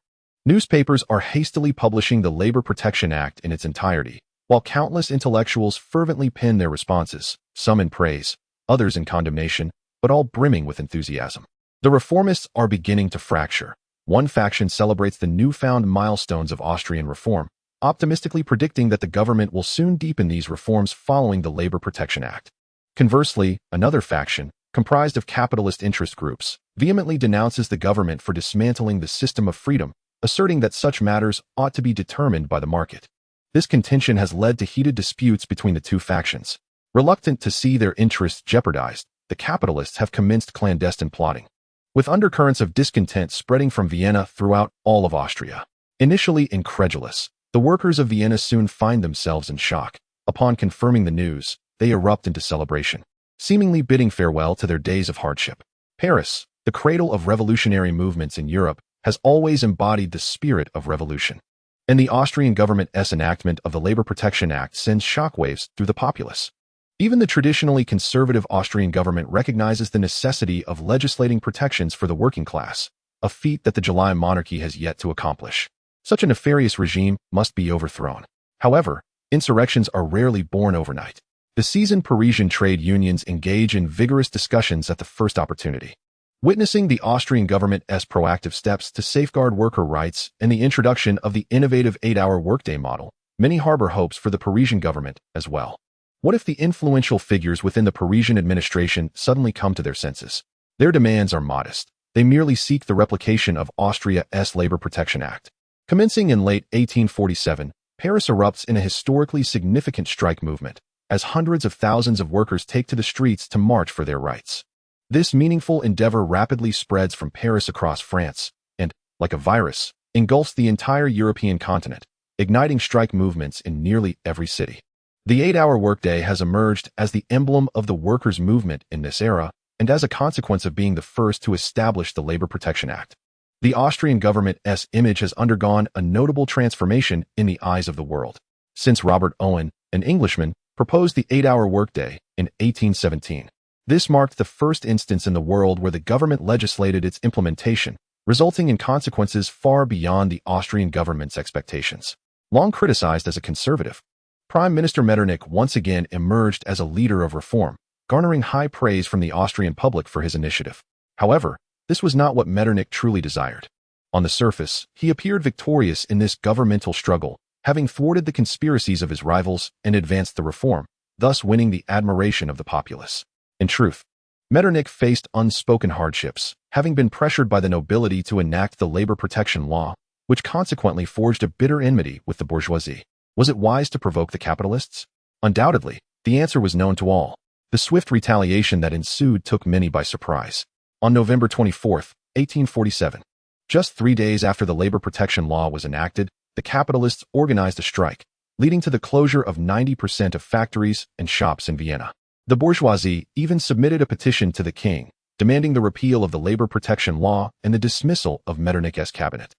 Newspapers are hastily publishing the Labor Protection Act in its entirety, while countless intellectuals fervently pen their responses, some in praise, others in condemnation, but all brimming with enthusiasm. The reformists are beginning to fracture. One faction celebrates the newfound milestones of Austrian reform, optimistically predicting that the government will soon deepen these reforms following the Labor Protection Act. Conversely, another faction, comprised of capitalist interest groups, vehemently denounces the government for dismantling the system of freedom, asserting that such matters ought to be determined by the market. This contention has led to heated disputes between the two factions. Reluctant to see their interests jeopardized, the capitalists have commenced clandestine plotting, with undercurrents of discontent spreading from Vienna throughout all of Austria. Initially incredulous, the workers of Vienna soon find themselves in shock. Upon confirming the news, they erupt into celebration, seemingly bidding farewell to their days of hardship. Paris, the cradle of revolutionary movements in Europe, has always embodied the spirit of revolution. And the Austrian government's enactment of the Labor Protection Act sends shockwaves through the populace. Even the traditionally conservative Austrian government recognizes the necessity of legislating protections for the working class, a feat that the July monarchy has yet to accomplish. Such a nefarious regime must be overthrown. However, insurrections are rarely born overnight. The seasoned Parisian trade unions engage in vigorous discussions at the first opportunity. Witnessing the Austrian government's proactive steps to safeguard worker rights and the introduction of the innovative 8-hour workday model, many harbor hopes for the Parisian government as well. What if the influential figures within the Parisian administration suddenly come to their senses? Their demands are modest. They merely seek the replication of Austria's Labor Protection Act. Commencing in late 1847, Paris erupts in a historically significant strike movement, as hundreds of thousands of workers take to the streets to march for their rights. This meaningful endeavor rapidly spreads from Paris across France and, like a virus, engulfs the entire European continent, igniting strike movements in nearly every city. The 8-hour workday has emerged as the emblem of the workers' movement in this era, and as a consequence of being the first to establish the Labor Protection Act. The Austrian government's image has undergone a notable transformation in the eyes of the world. Since Robert Owen, an Englishman, proposed the 8-hour workday in 1817. This marked the first instance in the world where the government legislated its implementation, resulting in consequences far beyond the Austrian government's expectations. Long criticized as a conservative, Prime Minister Metternich once again emerged as a leader of reform, garnering high praise from the Austrian public for his initiative. However, this was not what Metternich truly desired. On the surface, he appeared victorious in this governmental struggle, having thwarted the conspiracies of his rivals and advanced the reform, thus winning the admiration of the populace. In truth, Metternich faced unspoken hardships, having been pressured by the nobility to enact the labor protection law, which consequently forged a bitter enmity with the bourgeoisie. Was it wise to provoke the capitalists? Undoubtedly, the answer was known to all. The swift retaliation that ensued took many by surprise. On November 24, 1847, just 3 days after the labor protection law was enacted, the capitalists organized a strike, leading to the closure of 90% of factories and shops in Vienna. The bourgeoisie even submitted a petition to the king, demanding the repeal of the labor protection law and the dismissal of Metternich's cabinet.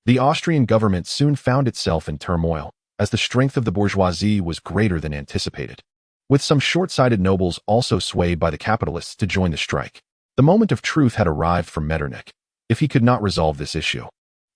The Austrian government soon found itself in turmoil, as the strength of the bourgeoisie was greater than anticipated, with some short-sighted nobles also swayed by the capitalists to join the strike. The moment of truth had arrived for Metternich. If he could not resolve this issue,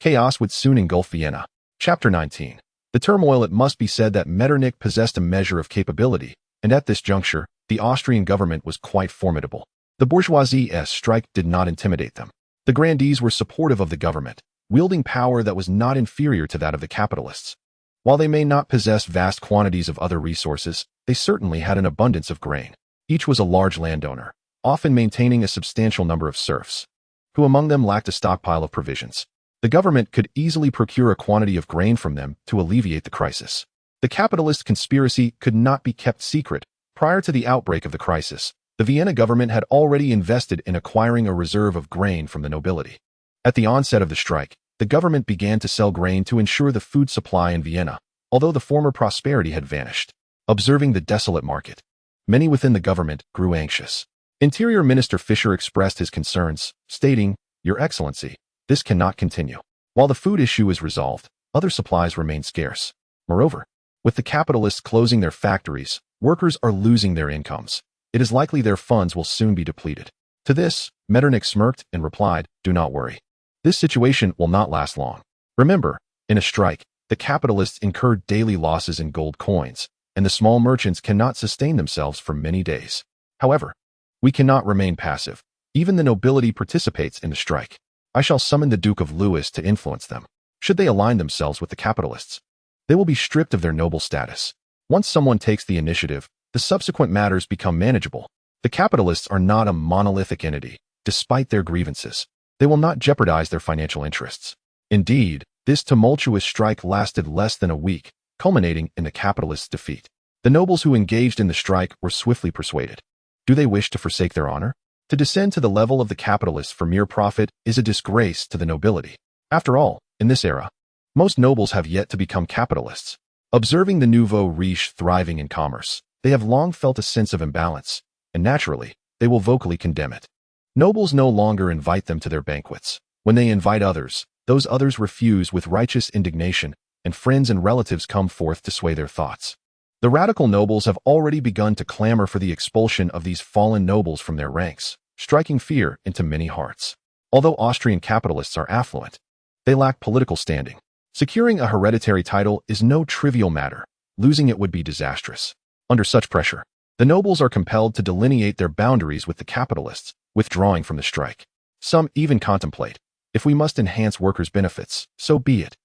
chaos would soon engulf Vienna. Chapter 19. The turmoil. It must be said that Metternich possessed a measure of capability, and at this juncture, the Austrian government was quite formidable. The bourgeoisie's strike did not intimidate them. The grandees were supportive of the government, wielding power that was not inferior to that of the capitalists. While they may not possess vast quantities of other resources, they certainly had an abundance of grain. Each was a large landowner, often maintaining a substantial number of serfs, who among them lacked a stockpile of provisions. The government could easily procure a quantity of grain from them to alleviate the crisis. The capitalist conspiracy could not be kept secret. Prior to the outbreak of the crisis, the Vienna government had already invested in acquiring a reserve of grain from the nobility. At the onset of the strike, the government began to sell grain to ensure the food supply in Vienna, although the former prosperity had vanished. Observing the desolate market, many within the government grew anxious. Interior Minister Fischer expressed his concerns, stating, "Your Excellency, this cannot continue. While the food issue is resolved, other supplies remain scarce. Moreover, with the capitalists closing their factories, workers are losing their incomes. It is likely their funds will soon be depleted." To this, Metternich smirked and replied, "Do not worry. This situation will not last long. Remember, in a strike, the capitalists incur daily losses in gold coins, and the small merchants cannot sustain themselves for many days. However, we cannot remain passive. Even the nobility participates in the strike. I shall summon the Duke of Lewis to influence them. Should they align themselves with the capitalists, they will be stripped of their noble status. Once someone takes the initiative, the subsequent matters become manageable. The capitalists are not a monolithic entity, despite their grievances. They will not jeopardize their financial interests. Indeed, this tumultuous strike lasted less than a week, culminating in the capitalists' defeat. The nobles who engaged in the strike were swiftly persuaded. Do they wish to forsake their honor? To descend to the level of the capitalists for mere profit is a disgrace to the nobility. After all, in this era, most nobles have yet to become capitalists. Observing the nouveau riche thriving in commerce, they have long felt a sense of imbalance, and naturally, they will vocally condemn it. Nobles no longer invite them to their banquets. When they invite others, those others refuse with righteous indignation, and friends and relatives come forth to sway their thoughts. The radical nobles have already begun to clamor for the expulsion of these fallen nobles from their ranks, striking fear into many hearts. Although Austrian capitalists are affluent, they lack political standing. Securing a hereditary title is no trivial matter. Losing it would be disastrous. Under such pressure, the nobles are compelled to delineate their boundaries with the capitalists, withdrawing from the strike. Some even contemplate, if we must enhance workers' benefits, so be it.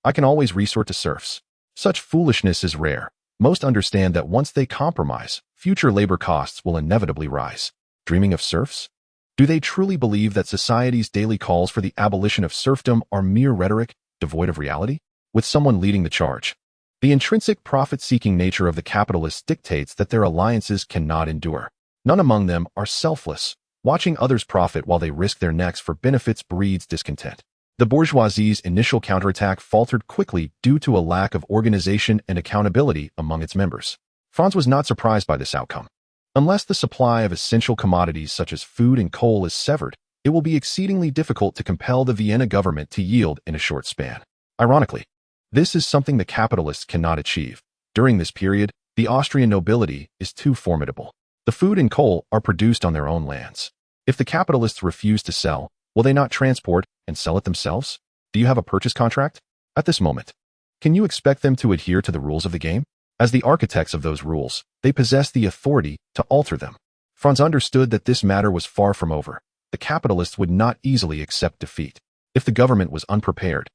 I can always resort to serfs. Such foolishness is rare. Most understand that once they compromise, future labor costs will inevitably rise. Dreaming of serfs? Do they truly believe that society's daily calls for the abolition of serfdom are mere rhetoric, devoid of reality? With someone leading the charge, the intrinsic profit-seeking nature of the capitalists dictates that their alliances cannot endure. None among them are selfless. Watching others profit while they risk their necks for benefits breeds discontent. The bourgeoisie's initial counterattack faltered quickly due to a lack of organization and accountability among its members. Franz was not surprised by this outcome. Unless the supply of essential commodities such as food and coal is severed, it will be exceedingly difficult to compel the Vienna government to yield in a short span. Ironically, this is something the capitalists cannot achieve. During this period, the Austrian nobility is too formidable. The food and coal are produced on their own lands. If the capitalists refuse to sell, will they not transport and sell it themselves? Do you have a purchase contract? At this moment, can you expect them to adhere to the rules of the game? As the architects of those rules, they possess the authority to alter them. Franz understood that this matter was far from over. The capitalists would not easily accept defeat. If the government was unprepared,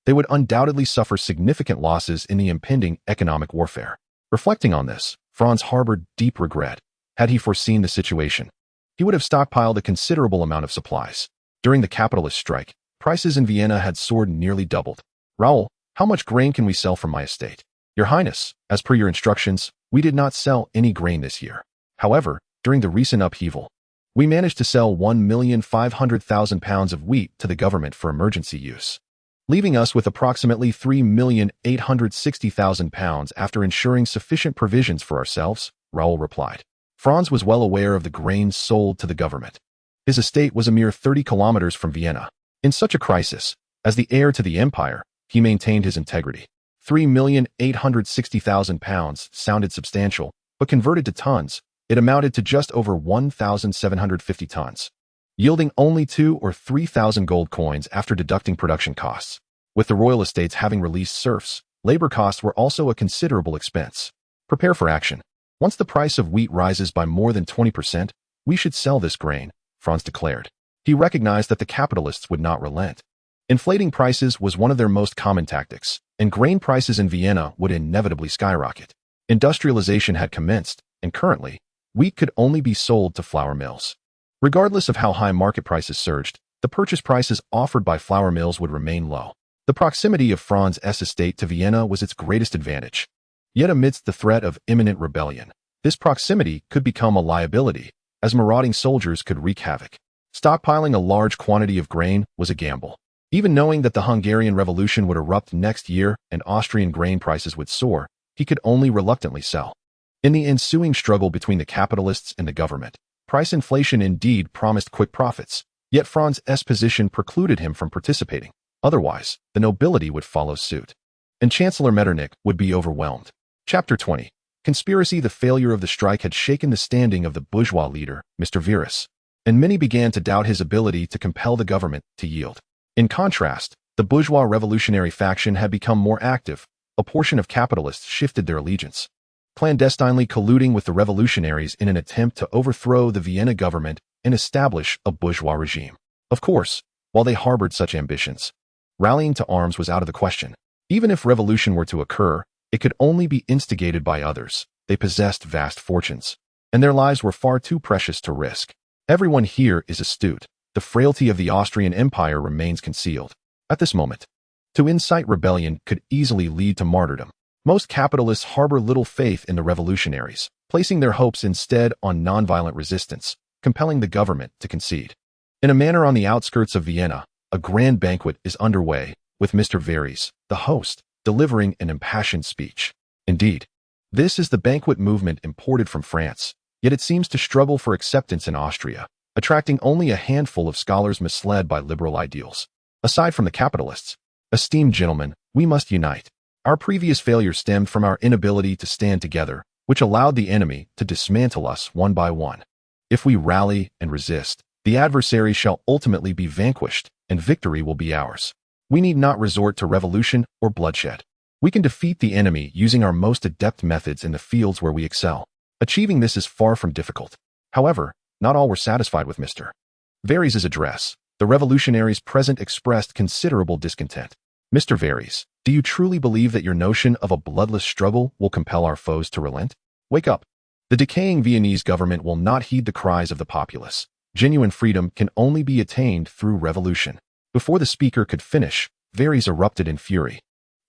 they would undoubtedly suffer significant losses in the impending economic warfare. Reflecting on this, Franz harbored deep regret. Had he foreseen the situation, he would have stockpiled a considerable amount of supplies. During the capitalist strike, prices in Vienna had soared nearly doubled. "Raoul, how much grain can we sell from my estate?" "Your Highness, as per your instructions, we did not sell any grain this year. However, during the recent upheaval, we managed to sell 1,500,000 pounds of wheat to the government for emergency use, leaving us with approximately 3,860,000 pounds after ensuring sufficient provisions for ourselves," Raoul replied. Franz was well aware of the grain sold to the government. His estate was a mere 30 kilometers from Vienna. In such a crisis, as the heir to the empire, he maintained his integrity. 3,860,000 pounds sounded substantial, but converted to tons, it amounted to just over 1,750 tons, yielding only 2,000 or 3,000 gold coins after deducting production costs. With the royal estates having released serfs, labor costs were also a considerable expense. Prepare for action. Once the price of wheat rises by more than 20%, we should sell this grain, Franz declared. He recognized that the capitalists would not relent. Inflating prices was one of their most common tactics. and grain prices in Vienna would inevitably skyrocket. Industrialization had commenced, and currently, wheat could only be sold to flour mills. Regardless of how high market prices surged, the purchase prices offered by flour mills would remain low. The proximity of Franz's estate to Vienna was its greatest advantage. Yet amidst the threat of imminent rebellion, this proximity could become a liability, as marauding soldiers could wreak havoc. Stockpiling a large quantity of grain was a gamble. Even knowing that the Hungarian Revolution would erupt next year and Austrian grain prices would soar, he could only reluctantly sell. In the ensuing struggle between the capitalists and the government, price inflation indeed promised quick profits, yet Franz's position precluded him from participating. Otherwise, the nobility would follow suit, and Chancellor Metternich would be overwhelmed. Chapter 20. Conspiracy. The failure of the strike had shaken the standing of the bourgeois leader, Mr. Verus, and many began to doubt his ability to compel the government to yield. In contrast, the bourgeois revolutionary faction had become more active. A portion of capitalists shifted their allegiance, clandestinely colluding with the revolutionaries in an attempt to overthrow the Vienna government and establish a bourgeois regime. Of course, while they harbored such ambitions, rallying to arms was out of the question. Even if revolution were to occur, it could only be instigated by others. They possessed vast fortunes, and their lives were far too precious to risk. Everyone here is astute. The frailty of the Austrian Empire remains concealed. At this moment, to incite rebellion could easily lead to martyrdom. Most capitalists harbor little faith in the revolutionaries, placing their hopes instead on nonviolent resistance, compelling the government to concede. In a manor on the outskirts of Vienna, a grand banquet is underway, with Mr. Verus, the host, delivering an impassioned speech. Indeed, this is the banquet movement imported from France, yet it seems to struggle for acceptance in Austria, attracting only a handful of scholars misled by liberal ideals. Aside from the capitalists, esteemed gentlemen, we must unite. Our previous failure stemmed from our inability to stand together, which allowed the enemy to dismantle us one by one. If we rally and resist, the adversary shall ultimately be vanquished, and victory will be ours. We need not resort to revolution or bloodshed. We can defeat the enemy using our most adept methods in the fields where we excel. Achieving this is far from difficult. However, not all were satisfied with Mr. Verus's address. The revolutionaries present expressed considerable discontent. Mr. Verus, do you truly believe that your notion of a bloodless struggle will compel our foes to relent? Wake up. The decaying Viennese government will not heed the cries of the populace. Genuine freedom can only be attained through revolution. Before the speaker could finish, Verus erupted in fury.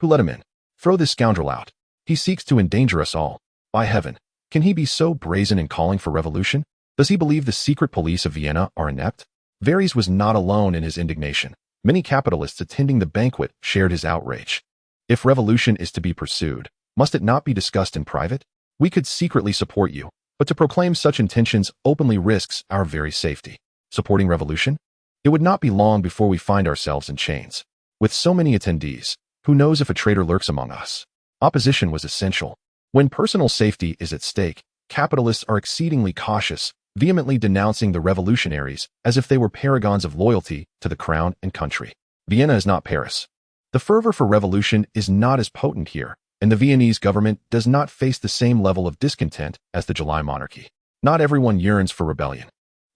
Who let him in? Throw this scoundrel out. He seeks to endanger us all. By heaven, can he be so brazen in calling for revolution? Does he believe the secret police of Vienna are inept? Verus was not alone in his indignation. Many capitalists attending the banquet shared his outrage. If revolution is to be pursued, must it not be discussed in private? We could secretly support you, but to proclaim such intentions openly risks our very safety. Supporting revolution? It would not be long before we find ourselves in chains. With so many attendees, who knows if a traitor lurks among us? Opposition was essential. When personal safety is at stake, capitalists are exceedingly cautious, vehemently denouncing the revolutionaries as if they were paragons of loyalty to the crown and country. Vienna is not Paris. The fervor for revolution is not as potent here, and the Viennese government does not face the same level of discontent as the July monarchy. Not everyone yearns for rebellion.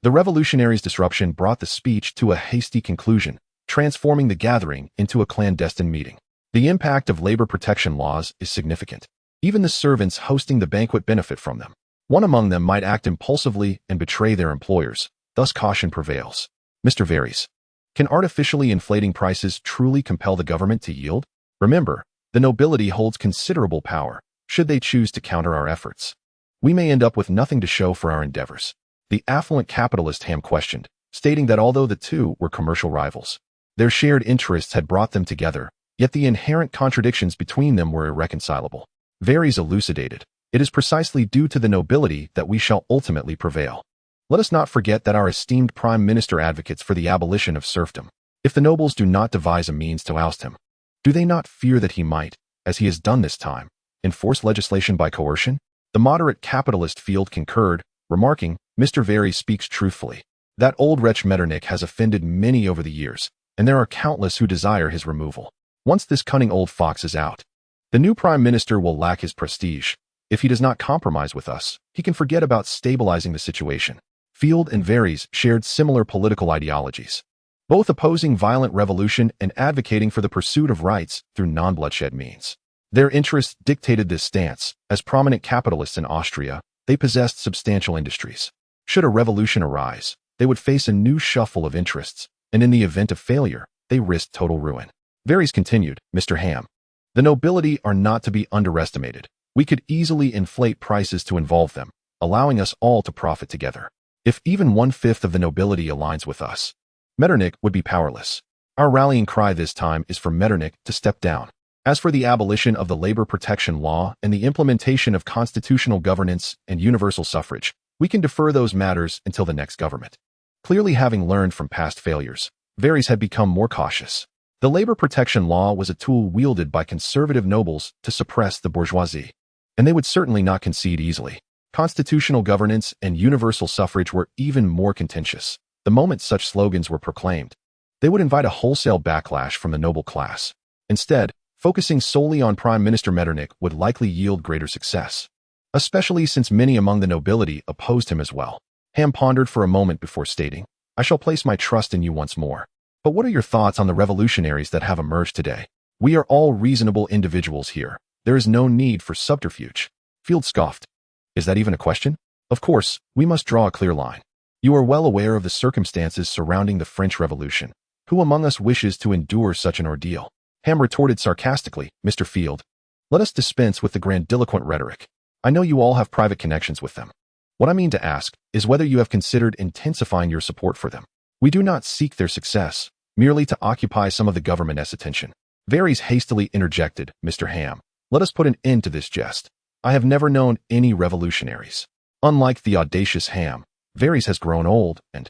The revolutionaries' disruption brought the speech to a hasty conclusion, transforming the gathering into a clandestine meeting. The impact of labor protection laws is significant. Even the servants hosting the banquet benefit from them. One among them might act impulsively and betray their employers, thus caution prevails. Mr. Verus, can artificially inflating prices truly compel the government to yield? Remember, the nobility holds considerable power, should they choose to counter our efforts. We may end up with nothing to show for our endeavors. The affluent capitalist Ham questioned, stating that although the two were commercial rivals, their shared interests had brought them together, yet the inherent contradictions between them were irreconcilable. Verus elucidated, it is precisely due to the nobility that we shall ultimately prevail. Let us not forget that our esteemed Prime Minister advocates for the abolition of serfdom. If the nobles do not devise a means to oust him, do they not fear that he might, as he has done this time, enforce legislation by coercion? The moderate capitalist field concurred, remarking, Mr. Verus speaks truthfully. That old wretch Metternich has offended many over the years, and there are countless who desire his removal. Once this cunning old fox is out, the new Prime Minister will lack his prestige. If he does not compromise with us, he can forget about stabilizing the situation. Field and Verus shared similar political ideologies. both opposing violent revolution and advocating for the pursuit of rights through non-bloodshed means. Their interests dictated this stance. As prominent capitalists in Austria, they possessed substantial industries. Should a revolution arise, they would face a new shuffle of interests, and in the event of failure, they risked total ruin. Varys continued, Mr. Ham. The nobility are not to be underestimated. We could easily inflate prices to involve them, allowing us all to profit together. If even 1/5 of the nobility aligns with us, Metternich would be powerless. Our rallying cry this time is for Metternich to step down. As for the abolition of the labor protection law and the implementation of constitutional governance and universal suffrage, we can defer those matters until the next government. Clearly having learned from past failures, Varys had become more cautious. The labor protection law was a tool wielded by conservative nobles to suppress the bourgeoisie, and they would certainly not concede easily. Constitutional governance and universal suffrage were even more contentious. The moment such slogans were proclaimed, they would invite a wholesale backlash from the noble class. Instead, focusing solely on Prime Minister Metternich would likely yield greater success, especially since many among the nobility opposed him as well. Ham pondered for a moment before stating, I shall place my trust in you once more. But what are your thoughts on the revolutionaries that have emerged today? We are all reasonable individuals here. There is no need for subterfuge. Field scoffed. Is that even a question? Of course, we must draw a clear line. You are well aware of the circumstances surrounding the French Revolution. Who among us wishes to endure such an ordeal? Ham retorted sarcastically, Mr. Field. Let us dispense with the grandiloquent rhetoric. I know you all have private connections with them. What I mean to ask is whether you have considered intensifying your support for them. We do not seek their success, merely to occupy some of the government's attention. Varys hastily interjected, Mr. Ham, let us put an end to this jest. I have never known any revolutionaries. Unlike the audacious Ham, Varys has grown old and,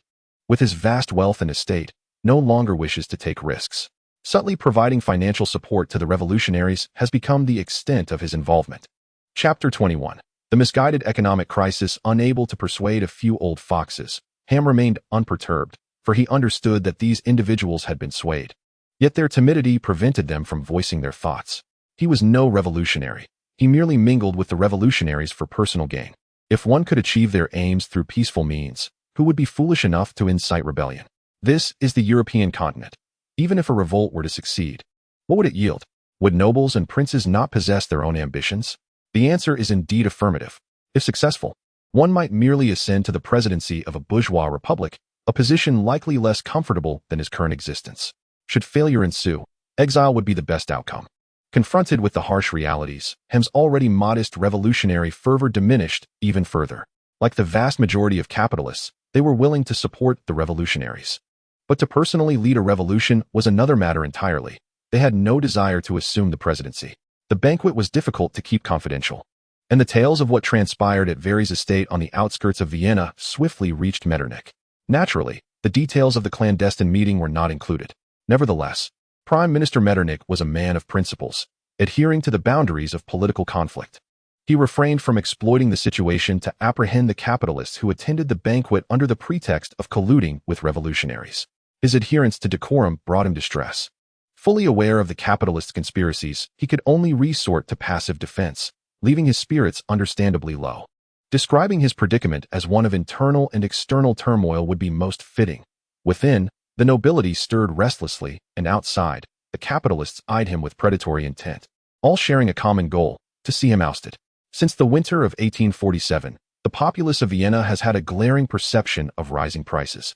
with his vast wealth and estate, no longer wishes to take risks. Subtly providing financial support to the revolutionaries has become the extent of his involvement. Chapter 21. The misguided economic crisis. Unable to persuade a few old foxes, Ham remained unperturbed, for he understood that these individuals had been swayed. Yet their timidity prevented them from voicing their thoughts. He was no revolutionary. He merely mingled with the revolutionaries for personal gain. If one could achieve their aims through peaceful means, who would be foolish enough to incite rebellion? This is the European continent. Even if a revolt were to succeed, what would it yield? Would nobles and princes not possess their own ambitions? The answer is indeed affirmative. If successful, one might merely ascend to the presidency of a bourgeois republic, a position likely less comfortable than his current existence. Should failure ensue, exile would be the best outcome. Confronted with the harsh realities, Ham's already modest revolutionary fervor diminished even further. Like the vast majority of capitalists, they were willing to support the revolutionaries. But to personally lead a revolution was another matter entirely. They had no desire to assume the presidency. The banquet was difficult to keep confidential, and the tales of what transpired at Varys' estate on the outskirts of Vienna swiftly reached Metternich. Naturally, the details of the clandestine meeting were not included. Nevertheless, Prime Minister Metternich was a man of principles, adhering to the boundaries of political conflict. He refrained from exploiting the situation to apprehend the capitalists who attended the banquet under the pretext of colluding with revolutionaries. His adherence to decorum brought him distress. Fully aware of the capitalist conspiracies, he could only resort to passive defense, leaving his spirits understandably low. Describing his predicament as one of internal and external turmoil would be most fitting. Within, the nobility stirred restlessly, and outside, the capitalists eyed him with predatory intent, all sharing a common goal, to see him ousted. Since the winter of 1847, the populace of Vienna has had a glaring perception of rising prices,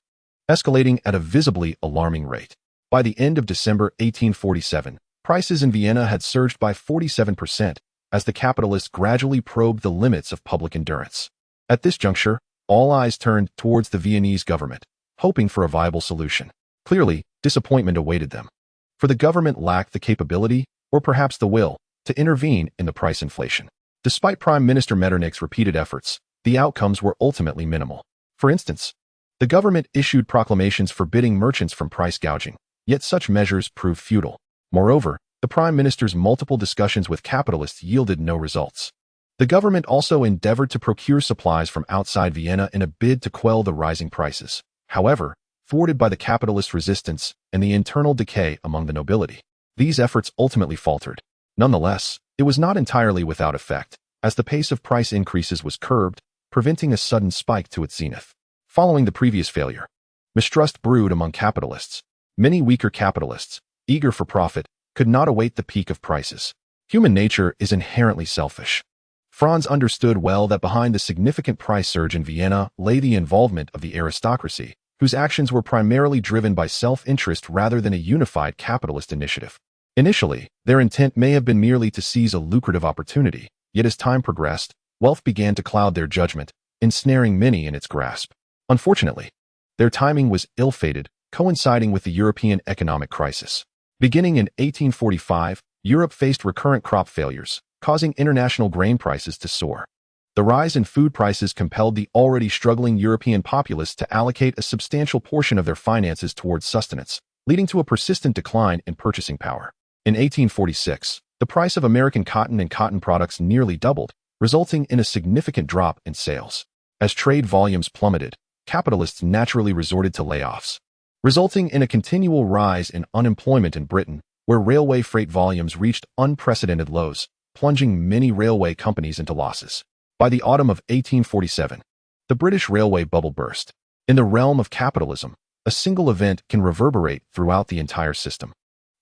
escalating at a visibly alarming rate. By the end of December 1847, prices in Vienna had surged by 47%, as the capitalists gradually probed the limits of public endurance. At this juncture, all eyes turned towards the Viennese government, hoping for a viable solution. Clearly, disappointment awaited them. For the government lacked the capability, or perhaps the will, to intervene in the price inflation. Despite Prime Minister Metternich's repeated efforts, the outcomes were ultimately minimal. For instance, the government issued proclamations forbidding merchants from price gouging, yet such measures proved futile. Moreover, the Prime Minister's multiple discussions with capitalists yielded no results. The government also endeavored to procure supplies from outside Vienna in a bid to quell the rising prices. However, thwarted by the capitalist resistance and the internal decay among the nobility, these efforts ultimately faltered. Nonetheless, it was not entirely without effect, as the pace of price increases was curbed, preventing a sudden spike to its zenith. Following the previous failure, mistrust brewed among capitalists, Many weaker capitalists, eager for profit, could not await the peak of prices. Human nature is inherently selfish. Franz understood well that behind the significant price surge in Vienna lay the involvement of the aristocracy, whose actions were primarily driven by self-interest rather than a unified capitalist initiative. Initially, their intent may have been merely to seize a lucrative opportunity, yet as time progressed, wealth began to cloud their judgment, ensnaring many in its grasp. Unfortunately, their timing was ill-fated, coinciding with the European economic crisis. Beginning in 1845, Europe faced recurrent crop failures, causing international grain prices to soar. The rise in food prices compelled the already struggling European populace to allocate a substantial portion of their finances towards sustenance, leading to a persistent decline in purchasing power. In 1846, the price of American cotton and cotton products nearly doubled, resulting in a significant drop in sales. As trade volumes plummeted, capitalists naturally resorted to layoffs, resulting in a continual rise in unemployment in Britain, where railway freight volumes reached unprecedented lows, plunging many railway companies into losses. By the autumn of 1847, the British railway bubble burst. In the realm of capitalism, a single event can reverberate throughout the entire system.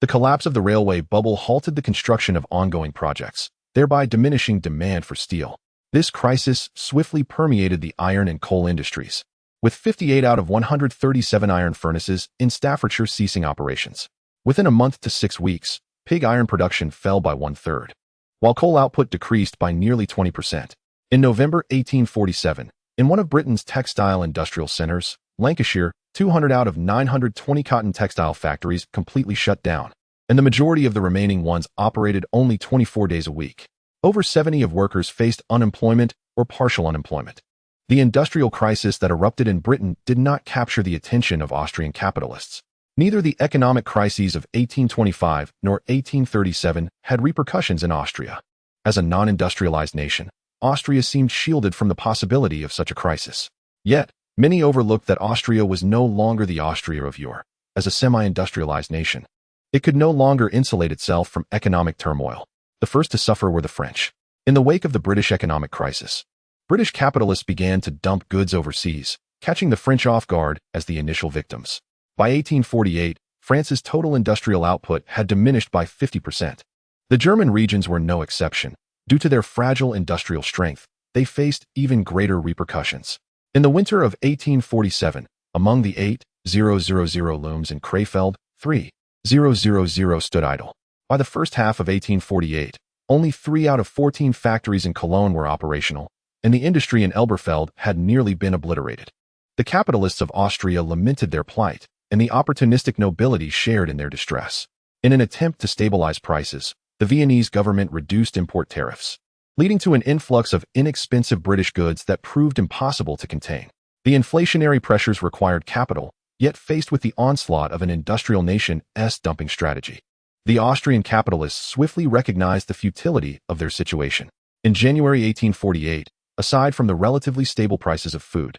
The collapse of the railway bubble halted the construction of ongoing projects, thereby diminishing demand for steel. This crisis swiftly permeated the iron and coal industries, with 58 out of 137 iron furnaces in Staffordshire ceasing operations. Within a month to 6 weeks, pig iron production fell by 1/3, while coal output decreased by nearly 20%. In November 1847, in one of Britain's textile industrial centers, Lancashire, 200 out of 920 cotton textile factories completely shut down, and the majority of the remaining ones operated only 24 days a week. Over 70 of workers faced unemployment or partial unemployment. The industrial crisis that erupted in Britain did not capture the attention of Austrian capitalists. Neither the economic crises of 1825 nor 1837 had repercussions in Austria. As a non-industrialized nation, Austria seemed shielded from the possibility of such a crisis. Yet, many overlooked that Austria was no longer the Austria of yore. As a semi-industrialized nation, it could no longer insulate itself from economic turmoil. The first to suffer were the French. In the wake of the British economic crisis, British capitalists began to dump goods overseas, catching the French off guard as the initial victims. By 1848, France's total industrial output had diminished by 50%. The German regions were no exception. Due to their fragile industrial strength, they faced even greater repercussions. In the winter of 1847, among the 8,000 looms in Krefeld, 3,000 stood idle. By the first half of 1848, only 3 out of 14 factories in Cologne were operational, and the industry in Elberfeld had nearly been obliterated. The capitalists of Austria lamented their plight, and the opportunistic nobility shared in their distress. In an attempt to stabilize prices, the Viennese government reduced import tariffs, leading to an influx of inexpensive British goods that proved impossible to contain. The inflationary pressures required capital, yet faced with the onslaught of an industrial nation's dumping strategy, the Austrian capitalists swiftly recognized the futility of their situation. In January 1848, aside from the relatively stable prices of food,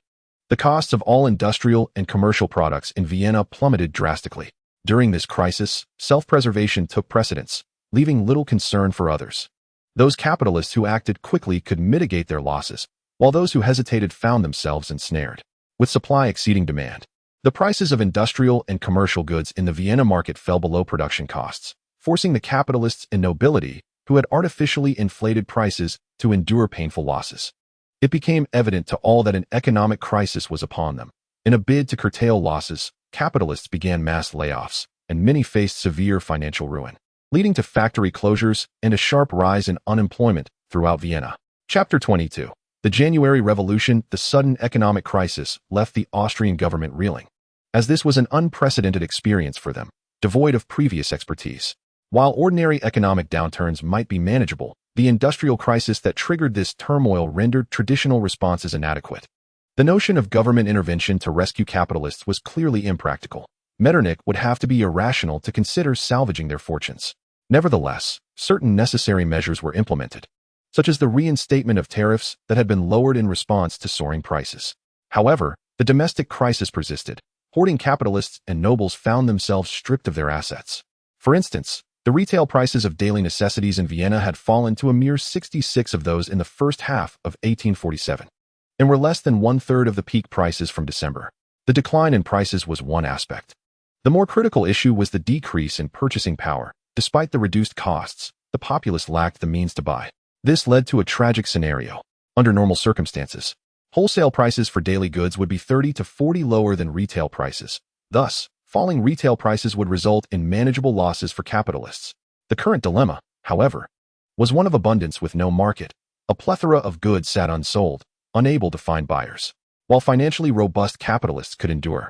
the costs of all industrial and commercial products in Vienna plummeted drastically. During this crisis, self-preservation took precedence, leaving little concern for others. Those capitalists who acted quickly could mitigate their losses, while those who hesitated found themselves ensnared. With supply exceeding demand, the prices of industrial and commercial goods in the Vienna market fell below production costs, forcing the capitalists and nobility, who had artificially inflated prices, to endure painful losses. It became evident to all that an economic crisis was upon them. In a bid to curtail losses, capitalists began mass layoffs, and many faced severe financial ruin, leading to factory closures and a sharp rise in unemployment throughout Vienna. Chapter 22. The January Revolution. The sudden economic crisis left the Austrian government reeling, as this was an unprecedented experience for them, devoid of previous expertise. While ordinary economic downturns might be manageable, the industrial crisis that triggered this turmoil rendered traditional responses inadequate. The notion of government intervention to rescue capitalists was clearly impractical. Metternich would have to be irrational to consider salvaging their fortunes. Nevertheless, certain necessary measures were implemented, such as the reinstatement of tariffs that had been lowered in response to soaring prices. However, the domestic crisis persisted. Hoarding capitalists and nobles found themselves stripped of their assets. For instance, the retail prices of daily necessities in Vienna had fallen to a mere 66 of those in the first half of 1847, and were less than 1/3 of the peak prices from December. The decline in prices was one aspect. The more critical issue was the decrease in purchasing power. Despite the reduced costs, the populace lacked the means to buy. This led to a tragic scenario. Under normal circumstances, wholesale prices for daily goods would be 30 to 40 lower than retail prices. Thus, falling retail prices would result in manageable losses for capitalists. The current dilemma, however, was one of abundance with no market. A plethora of goods sat unsold, unable to find buyers. While financially robust capitalists could endure,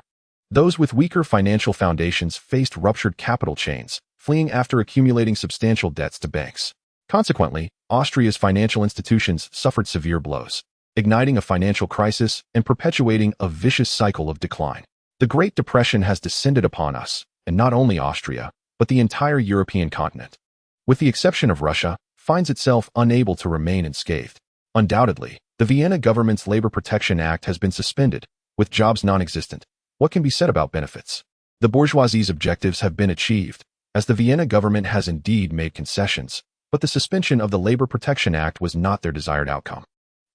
those with weaker financial foundations faced ruptured capital chains, fleeing after accumulating substantial debts to banks. Consequently, Austria's financial institutions suffered severe blows, igniting a financial crisis and perpetuating a vicious cycle of decline. The Great Depression has descended upon us, and not only Austria, but the entire European continent, with the exception of Russia, finds itself unable to remain unscathed. Undoubtedly, the Vienna government's Labor Protection Act has been suspended, with jobs non-existent. What can be said about benefits? The bourgeoisie's objectives have been achieved, as the Vienna government has indeed made concessions, but the suspension of the Labor Protection Act was not their desired outcome.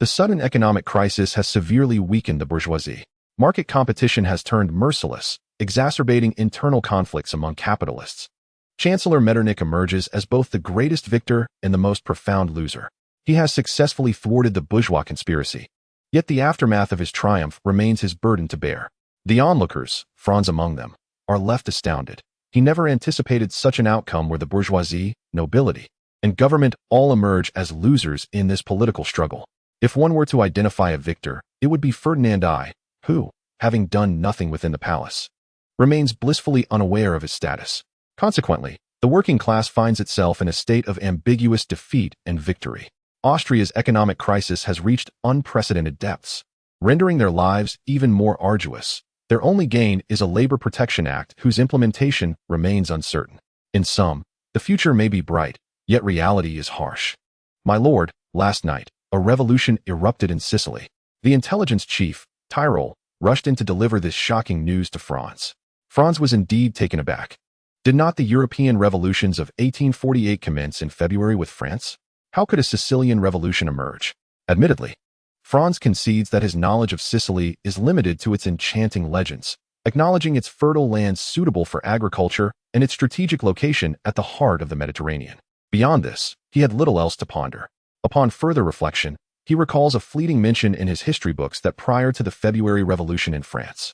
The sudden economic crisis has severely weakened the bourgeoisie. Market competition has turned merciless, exacerbating internal conflicts among capitalists. Chancellor Metternich emerges as both the greatest victor and the most profound loser. He has successfully thwarted the bourgeois conspiracy. Yet the aftermath of his triumph remains his burden to bear. The onlookers, Franz among them, are left astounded. He never anticipated such an outcome where the bourgeoisie, nobility, and government all emerge as losers in this political struggle. If one were to identify a victor, it would be Ferdinand I, who, having done nothing within the palace, remains blissfully unaware of his status. Consequently, the working class finds itself in a state of ambiguous defeat and victory. Austria's economic crisis has reached unprecedented depths, rendering their lives even more arduous. Their only gain is a Labor Protection Act whose implementation remains uncertain. In sum, the future may be bright, yet reality is harsh. My lord, last night, a revolution erupted in Sicily. The intelligence chief, Tyrol, rushed in to deliver this shocking news to Franz. Franz was indeed taken aback. Did not the European revolutions of 1848 commence in February with France? How could a Sicilian revolution emerge? Admittedly, Franz concedes that his knowledge of Sicily is limited to its enchanting legends, acknowledging its fertile lands suitable for agriculture and its strategic location at the heart of the Mediterranean. Beyond this, he had little else to ponder. Upon further reflection, he recalls a fleeting mention in his history books that prior to the February Revolution in France,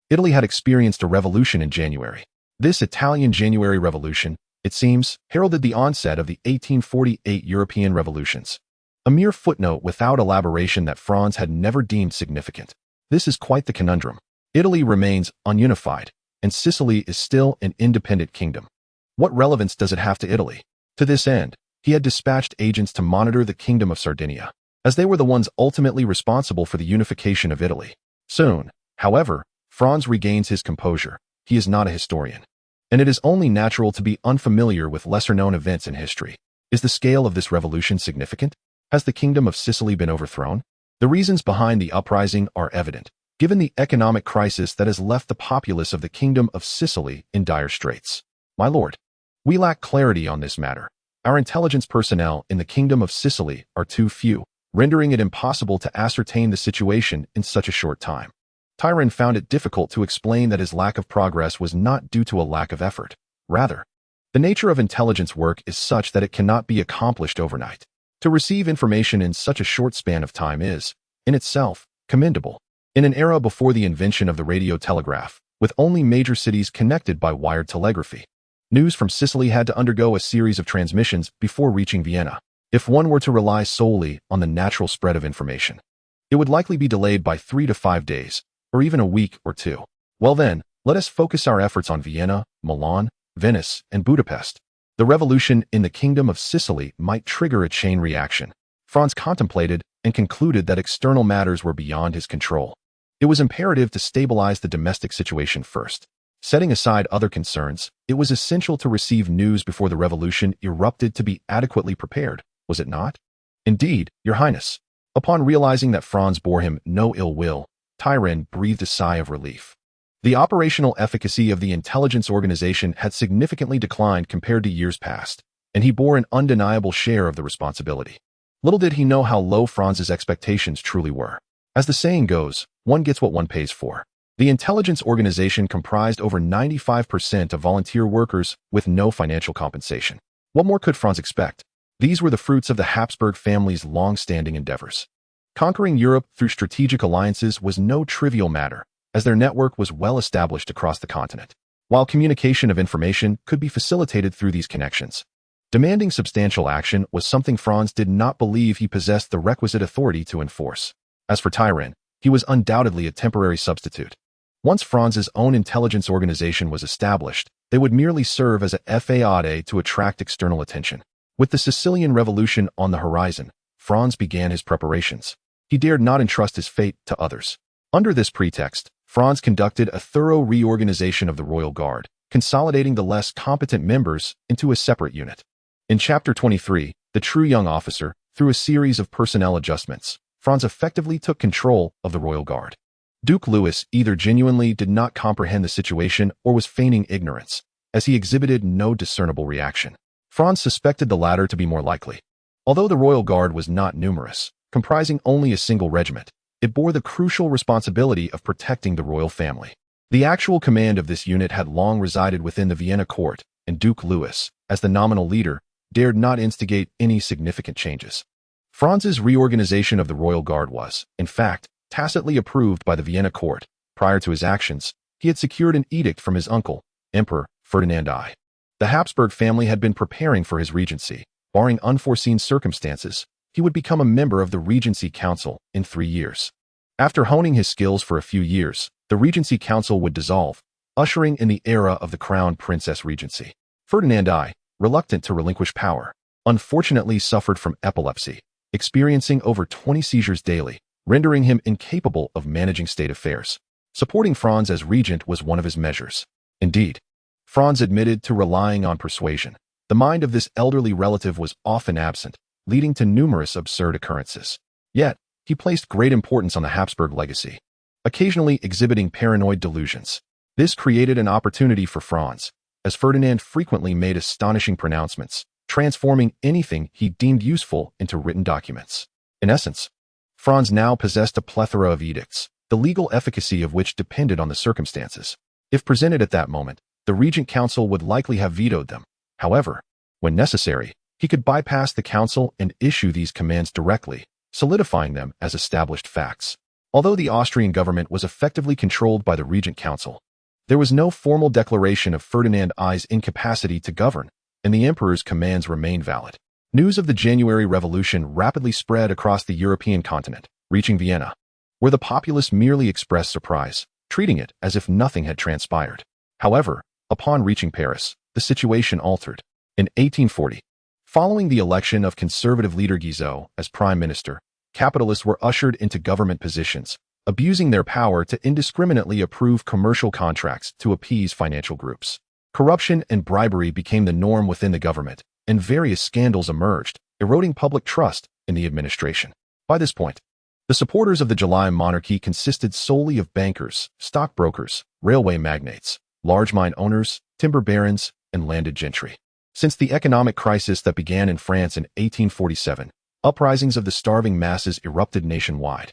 Italy had experienced a revolution in January. This Italian January Revolution, it seems, heralded the onset of the 1848 European revolutions. A mere footnote without elaboration that Franz had never deemed significant. This is quite the conundrum. Italy remains ununified, and Sicily is still an independent kingdom. What relevance does it have to Italy? To this end, he had dispatched agents to monitor the Kingdom of Sardinia, as they were the ones ultimately responsible for the unification of Italy. Soon, however, Franz regains his composure. He is not a historian, and it is only natural to be unfamiliar with lesser-known events in history. Is the scale of this revolution significant? Has the Kingdom of Sicily been overthrown? The reasons behind the uprising are evident, given the economic crisis that has left the populace of the Kingdom of Sicily in dire straits. My lord, we lack clarity on this matter. Our intelligence personnel in the Kingdom of Sicily are too few, rendering it impossible to ascertain the situation in such a short time. Tyrone found it difficult to explain that his lack of progress was not due to a lack of effort. Rather, the nature of intelligence work is such that it cannot be accomplished overnight. To receive information in such a short span of time is, in itself, commendable. In an era before the invention of the radio telegraph, with only major cities connected by wired telegraphy, news from Sicily had to undergo a series of transmissions before reaching Vienna. If one were to rely solely on the natural spread of information, it would likely be delayed by 3 to 5 days, or even a week or two. Well then, let us focus our efforts on Vienna, Milan, Venice, and Budapest. The revolution in the Kingdom of Sicily might trigger a chain reaction. Franz contemplated and concluded that external matters were beyond his control. It was imperative to stabilize the domestic situation first. Setting aside other concerns, it was essential to receive news before the revolution erupted to be adequately prepared, was it not? Indeed, Your Highness. Upon realizing that Franz bore him no ill will, Tyrone breathed a sigh of relief. The operational efficacy of the intelligence organization had significantly declined compared to years past, and he bore an undeniable share of the responsibility. Little did he know how low Franz's expectations truly were. As the saying goes, one gets what one pays for. The intelligence organization comprised over 95% of volunteer workers with no financial compensation. What more could Franz expect? These were the fruits of the Habsburg family's long-standing endeavors. Conquering Europe through strategic alliances was no trivial matter, as their network was well established across the continent. While communication of information could be facilitated through these connections, demanding substantial action was something Franz did not believe he possessed the requisite authority to enforce. As for Tyrann, he was undoubtedly a temporary substitute. Once Franz's own intelligence organization was established, they would merely serve as a fade to attract external attention. With the Sicilian Revolution on the horizon, Franz began his preparations. He dared not entrust his fate to others. Under this pretext, Franz conducted a thorough reorganization of the Royal Guard, consolidating the less competent members into a separate unit. In Chapter 23, The True Young Officer, through a series of personnel adjustments, Franz effectively took control of the Royal Guard. Duke Louis either genuinely did not comprehend the situation or was feigning ignorance, as he exhibited no discernible reaction. Franz suspected the latter to be more likely. Although the Royal Guard was not numerous, comprising only a single regiment, it bore the crucial responsibility of protecting the royal family. The actual command of this unit had long resided within the Vienna court, and Duke Louis, as the nominal leader, dared not instigate any significant changes. Franz's reorganization of the Royal Guard was, in fact, tacitly approved by the Vienna court. Prior to his actions, he had secured an edict from his uncle, Emperor Ferdinand I. The Habsburg family had been preparing for his regency. Barring unforeseen circumstances, he would become a member of the Regency Council in 3 years. After honing his skills for a few years, the Regency Council would dissolve, ushering in the era of the Crown Princess Regency. Ferdinand I, reluctant to relinquish power, unfortunately suffered from epilepsy, experiencing over 20 seizures daily, rendering him incapable of managing state affairs. Supporting Franz as regent was one of his measures. Indeed, Franz admitted to relying on persuasion. The mind of this elderly relative was often absent, leading to numerous absurd occurrences. Yet, he placed great importance on the Habsburg legacy, occasionally exhibiting paranoid delusions. This created an opportunity for Franz, as Ferdinand frequently made astonishing pronouncements, transforming anything he deemed useful into written documents. In essence, Franz now possessed a plethora of edicts, the legal efficacy of which depended on the circumstances. If presented at that moment, the Regent Council would likely have vetoed them. However, when necessary, he could bypass the council and issue these commands directly, solidifying them as established facts. Although the Austrian government was effectively controlled by the Regent Council, there was no formal declaration of Ferdinand I's incapacity to govern, and the emperor's commands remained valid. News of the January Revolution rapidly spread across the European continent, reaching Vienna, where the populace merely expressed surprise, treating it as if nothing had transpired. However, upon reaching Paris, the situation altered. In 1840, following the election of conservative leader Guizot as prime minister, capitalists were ushered into government positions, abusing their power to indiscriminately approve commercial contracts to appease financial groups. Corruption and bribery became the norm within the government, and various scandals emerged, eroding public trust in the administration. By this point, the supporters of the July monarchy consisted solely of bankers, stockbrokers, railway magnates, large mine owners, timber barons, and landed gentry. Since the economic crisis that began in France in 1847, uprisings of the starving masses erupted nationwide,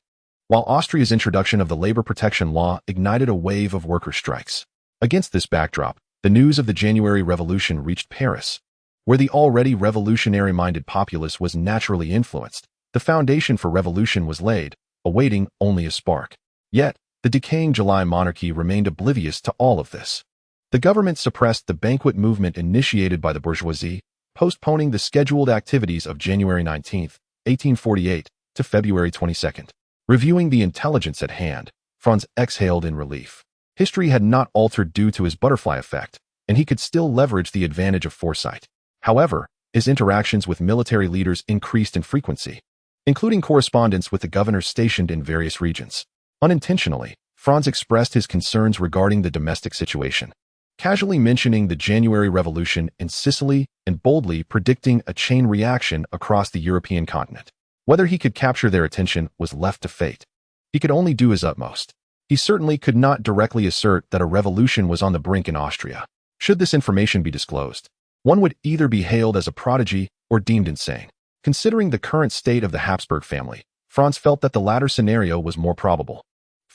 while Austria's introduction of the labor protection law ignited a wave of worker strikes. Against this backdrop, the news of the January Revolution reached Paris, where the already revolutionary-minded populace was naturally influenced. The foundation for revolution was laid, awaiting only a spark. Yet, the decaying July monarchy remained oblivious to all of this. The government suppressed the banquet movement initiated by the bourgeoisie, postponing the scheduled activities of January 19, 1848, to February 22. Reviewing the intelligence at hand, Franz exhaled in relief. History had not altered due to his butterfly effect, and he could still leverage the advantage of foresight. However, his interactions with military leaders increased in frequency, including correspondence with the governors stationed in various regions. Unintentionally, Franz expressed his concerns regarding the domestic situation, casually mentioning the January Revolution in Sicily and boldly predicting a chain reaction across the European continent. Whether he could capture their attention was left to fate. He could only do his utmost. He certainly could not directly assert that a revolution was on the brink in Austria. Should this information be disclosed, one would either be hailed as a prodigy or deemed insane. Considering the current state of the Habsburg family, Franz felt that the latter scenario was more probable.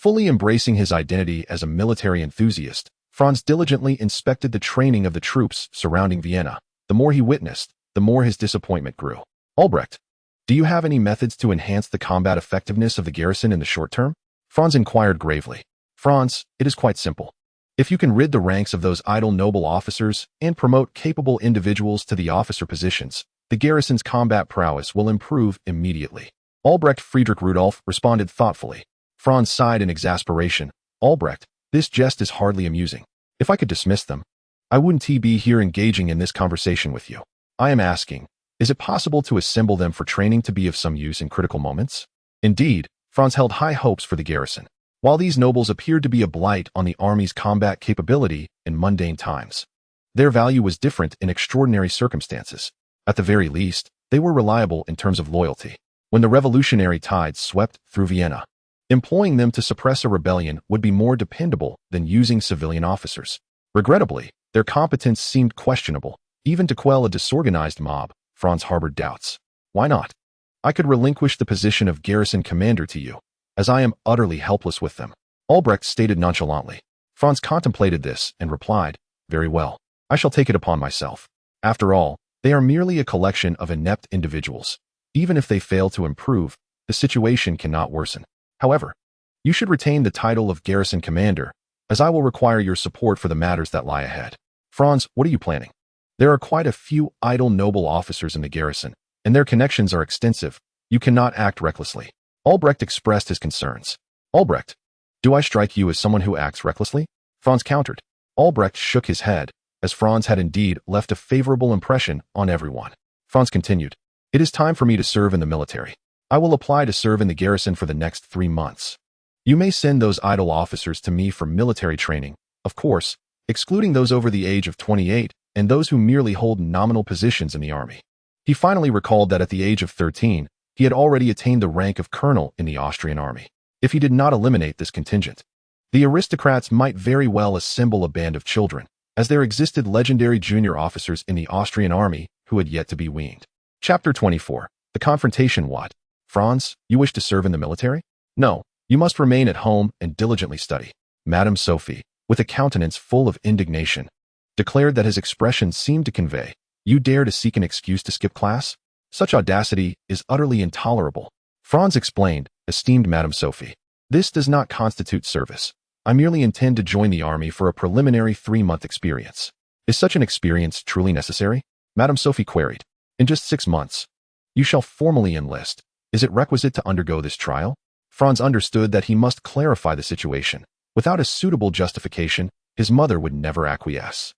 Fully embracing his identity as a military enthusiast, Franz diligently inspected the training of the troops surrounding Vienna. The more he witnessed, the more his disappointment grew. Albrecht, do you have any methods to enhance the combat effectiveness of the garrison in the short term? Franz inquired gravely. Franz, it is quite simple. If you can rid the ranks of those idle noble officers and promote capable individuals to the officer positions, the garrison's combat prowess will improve immediately. Albrecht Friedrich Rudolf responded thoughtfully. Franz sighed in exasperation. Albrecht, this jest is hardly amusing. If I could dismiss them, I wouldn't be here engaging in this conversation with you. I am asking, is it possible to assemble them for training to be of some use in critical moments? Indeed, Franz held high hopes for the garrison. While these nobles appeared to be a blight on the army's combat capability in mundane times, their value was different in extraordinary circumstances. At the very least, they were reliable in terms of loyalty. When the revolutionary tides swept through Vienna, employing them to suppress a rebellion would be more dependable than using civilian officers. Regrettably, their competence seemed questionable. Even to quell a disorganized mob, Franz harbored doubts. Why not? I could relinquish the position of garrison commander to you, as I am utterly helpless with them. Albrecht stated nonchalantly. Franz contemplated this and replied, very well, I shall take it upon myself. After all, they are merely a collection of inept individuals. Even if they fail to improve, the situation cannot worsen. However, you should retain the title of garrison commander, as I will require your support for the matters that lie ahead. Franz, what are you planning? There are quite a few idle noble officers in the garrison, and their connections are extensive. You cannot act recklessly. Albrecht expressed his concerns. Albrecht, do I strike you as someone who acts recklessly? Franz countered. Albrecht shook his head, as Franz had indeed left a favorable impression on everyone. Franz continued. It is time for me to serve in the military. I will apply to serve in the garrison for the next 3 months. You may send those idle officers to me for military training, of course, excluding those over the age of 28 and those who merely hold nominal positions in the army. He finally recalled that at the age of 13, he had already attained the rank of colonel in the Austrian army. If he did not eliminate this contingent, the aristocrats might very well assemble a band of children, as there existed legendary junior officers in the Austrian army who had yet to be weaned. Chapter 24. The confrontation. What? Franz, you wish to serve in the military? No, you must remain at home and diligently study. Madame Sophie, with a countenance full of indignation, declared that his expression seemed to convey, you dare to seek an excuse to skip class? Such audacity is utterly intolerable. Franz explained, esteemed Madame Sophie, this does not constitute service. I merely intend to join the army for a preliminary 3-month experience. Is such an experience truly necessary? Madame Sophie queried. In just 6 months, you shall formally enlist. Is it requisite to undergo this trial? Franz understood that he must clarify the situation. Without a suitable justification, his mother would never acquiesce.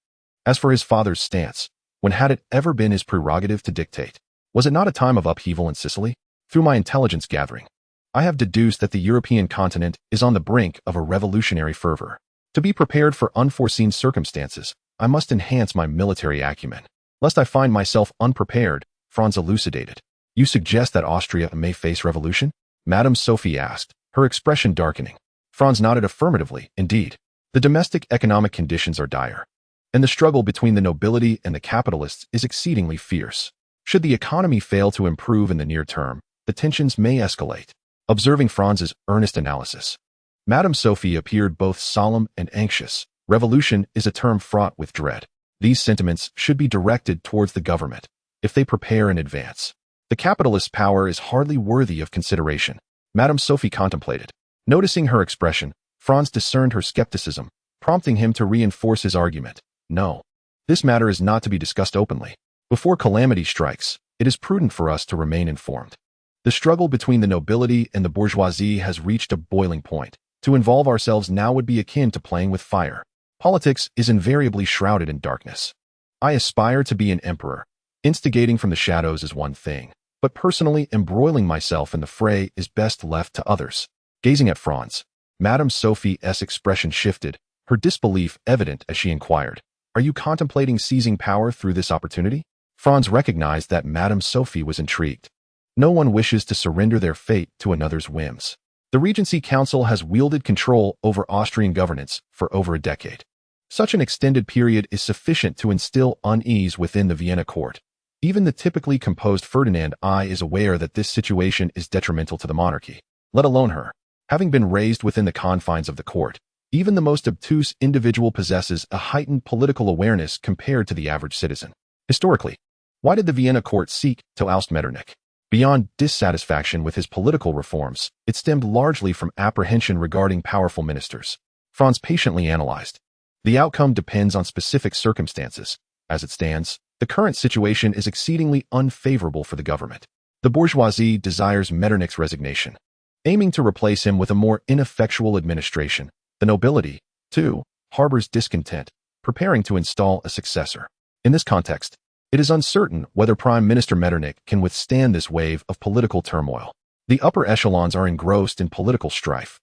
As for his father's stance, when had it ever been his prerogative to dictate? Was it not a time of upheaval in Sicily? Through my intelligence gathering, I have deduced that the European continent is on the brink of a revolutionary fervor. To be prepared for unforeseen circumstances, I must enhance my military acumen. Lest I find myself unprepared, Franz elucidated. You suggest that Austria may face revolution? Madame Sophie asked, her expression darkening. Franz nodded affirmatively. Indeed, the domestic economic conditions are dire, and the struggle between the nobility and the capitalists is exceedingly fierce. Should the economy fail to improve in the near term, the tensions may escalate. Observing Franz's earnest analysis, Madame Sophie appeared both solemn and anxious. Revolution is a term fraught with dread. These sentiments should be directed towards the government, if they prepare in advance. The capitalist's power is hardly worthy of consideration. Madame Sophie contemplated. Noticing her expression, Franz discerned her skepticism, prompting him to reinforce his argument. No, this matter is not to be discussed openly. Before calamity strikes, it is prudent for us to remain informed. The struggle between the nobility and the bourgeoisie has reached a boiling point. To involve ourselves now would be akin to playing with fire. Politics is invariably shrouded in darkness. I aspire to be an emperor. Instigating from the shadows is one thing, but personally embroiling myself in the fray is best left to others. Gazing at Franz, Madame Sophie's expression shifted, her disbelief evident as she inquired, are you contemplating seizing power through this opportunity? Franz recognized that Madame Sophie was intrigued. No one wishes to surrender their fate to another's whims. The Regency Council has wielded control over Austrian governance for over a decade. Such an extended period is sufficient to instill unease within the Vienna court. Even the typically composed Ferdinand I is aware that this situation is detrimental to the monarchy, let alone her. Having been raised within the confines of the court, even the most obtuse individual possesses a heightened political awareness compared to the average citizen. Historically, why did the Vienna court seek to oust Metternich? Beyond dissatisfaction with his political reforms, it stemmed largely from apprehension regarding powerful ministers. Franz patiently analyzed. The outcome depends on specific circumstances. As it stands, the current situation is exceedingly unfavorable for the government. The bourgeoisie desires Metternich's resignation, aiming to replace him with a more ineffectual administration. The nobility, too, harbors discontent, preparing to install a successor. In this context, it is uncertain whether Prime Minister Metternich can withstand this wave of political turmoil. The upper echelons are engrossed in political strife.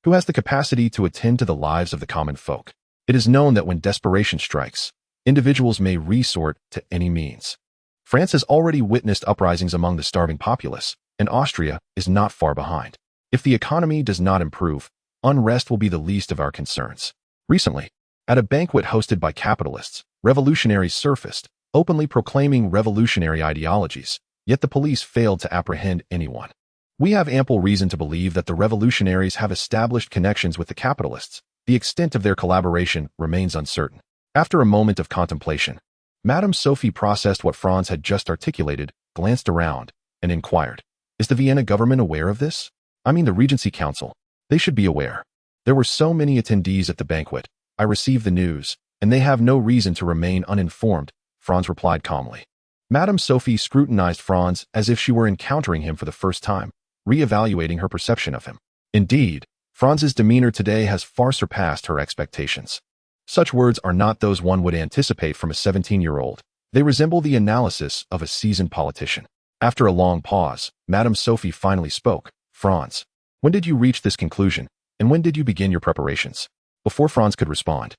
Who has the capacity to attend to the lives of the common folk? It is known that when desperation strikes, individuals may resort to any means. France has already witnessed uprisings among the starving populace, and Austria is not far behind. If the economy does not improve, unrest will be the least of our concerns. Recently, at a banquet hosted by capitalists, revolutionaries surfaced, openly proclaiming revolutionary ideologies, yet the police failed to apprehend anyone. We have ample reason to believe that the revolutionaries have established connections with the capitalists. The extent of their collaboration remains uncertain. After a moment of contemplation, Madame Sophie processed what Franz had just articulated, glanced around, and inquired, "Is the Vienna government aware of this? I mean the Regency Council. They should be aware. There were so many attendees at the banquet. I received the news, and they have no reason to remain uninformed," Franz replied calmly. Madame Sophie scrutinized Franz as if she were encountering him for the first time, re-evaluating her perception of him. Indeed, Franz's demeanor today has far surpassed her expectations. Such words are not those one would anticipate from a 17-year-old. They resemble the analysis of a seasoned politician. After a long pause, Madame Sophie finally spoke. "Franz, when did you reach this conclusion, and when did you begin your preparations?" Before Franz could respond,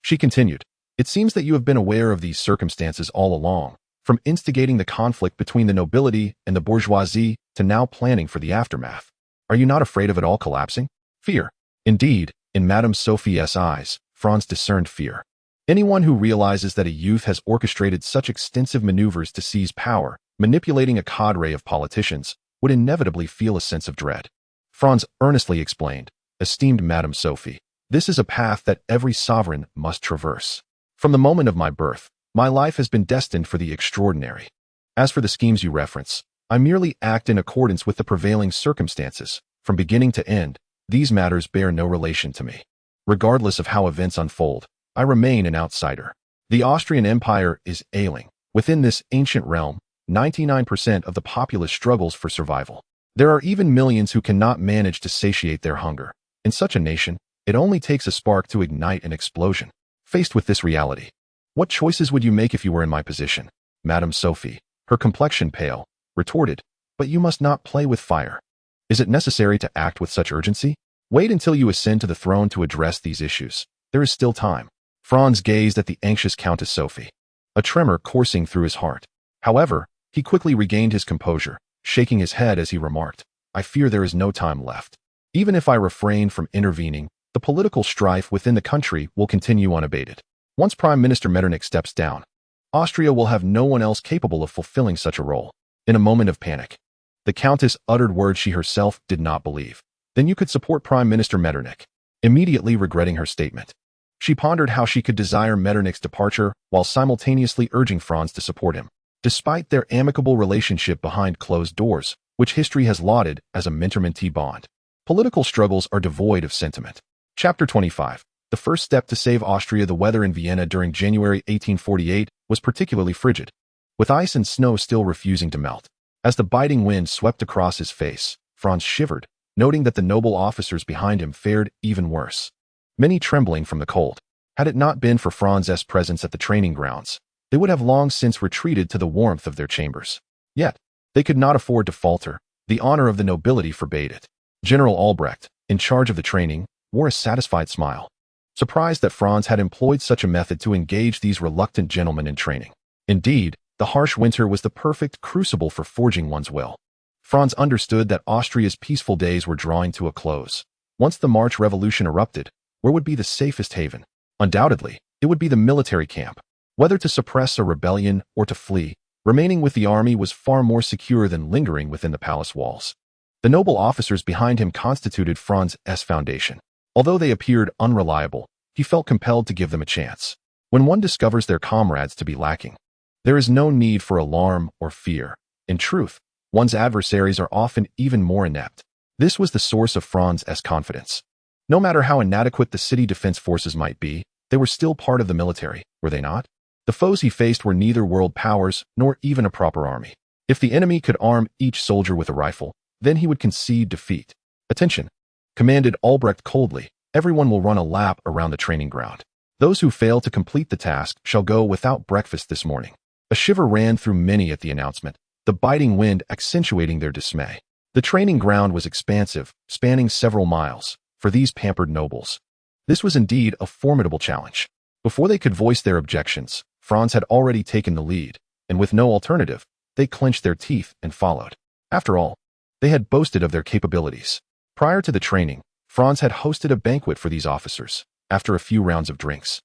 she continued, "It seems that you have been aware of these circumstances all along, from instigating the conflict between the nobility and the bourgeoisie to now planning for the aftermath. Are you not afraid of it all collapsing?" Fear. Indeed, in Madame Sophie's eyes, Franz discerned fear. Anyone who realizes that a youth has orchestrated such extensive maneuvers to seize power, manipulating a cadre of politicians, would inevitably feel a sense of dread. Franz earnestly explained, "Esteemed Madame Sophie, this is a path that every sovereign must traverse. From the moment of my birth, my life has been destined for the extraordinary. As for the schemes you reference, I merely act in accordance with the prevailing circumstances. From beginning to end, these matters bear no relation to me. Regardless of how events unfold, I remain an outsider. The Austrian Empire is ailing. Within this ancient realm, 99% of the populace struggles for survival. There are even millions who cannot manage to satiate their hunger. In such a nation, it only takes a spark to ignite an explosion. Faced with this reality, what choices would you make if you were in my position?" Madame Sophie, her complexion pale, retorted, "But you must not play with fire. Is it necessary to act with such urgency? Wait until you ascend to the throne to address these issues. There is still time." Franz gazed at the anxious Countess Sophie, a tremor coursing through his heart. However, he quickly regained his composure, shaking his head as he remarked, "I fear there is no time left. Even if I refrain from intervening, the political strife within the country will continue unabated. Once Prime Minister Metternich steps down, Austria will have no one else capable of fulfilling such a role." In a moment of panic, the Countess uttered words she herself did not believe. "Then you could support Prime Minister Metternich?" Immediately regretting her statement, she pondered how she could desire Metternich's departure while simultaneously urging Franz to support him. Despite their amicable relationship behind closed doors, which history has lauded as a mentor-mentee bond, political struggles are devoid of sentiment. Chapter 25. The first step to save Austria. The weather in Vienna during January 1848 was particularly frigid, with ice and snow still refusing to melt. As the biting wind swept across his face, Franz shivered, noting that the noble officers behind him fared even worse, many trembling from the cold. Had it not been for Franz's presence at the training grounds, they would have long since retreated to the warmth of their chambers. Yet, they could not afford to falter. The honor of the nobility forbade it. General Albrecht, in charge of the training, wore a satisfied smile, surprised that Franz had employed such a method to engage these reluctant gentlemen in training. Indeed, the harsh winter was the perfect crucible for forging one's will. Franz understood that Austria's peaceful days were drawing to a close. Once the March Revolution erupted, where would be the safest haven? Undoubtedly, it would be the military camp. Whether to suppress a rebellion or to flee, remaining with the army was far more secure than lingering within the palace walls. The noble officers behind him constituted Franz's foundation. Although they appeared unreliable, he felt compelled to give them a chance. When one discovers their comrades to be lacking, there is no need for alarm or fear. In truth, one's adversaries are often even more inept. This was the source of Franz's confidence. No matter how inadequate the city defense forces might be, they were still part of the military, were they not? The foes he faced were neither world powers nor even a proper army. If the enemy could arm each soldier with a rifle, then he would concede defeat. "Attention," commanded Albrecht coldly. "Everyone will run a lap around the training ground. Those who fail to complete the task shall go without breakfast this morning." A shiver ran through many at the announcement, the biting wind accentuating their dismay. The training ground was expansive, spanning several miles. For these pampered nobles, this was indeed a formidable challenge. Before they could voice their objections, Franz had already taken the lead, and with no alternative, they clenched their teeth and followed. After all, they had boasted of their capabilities. Prior to the training, Franz had hosted a banquet for these officers. After a few rounds of drinks,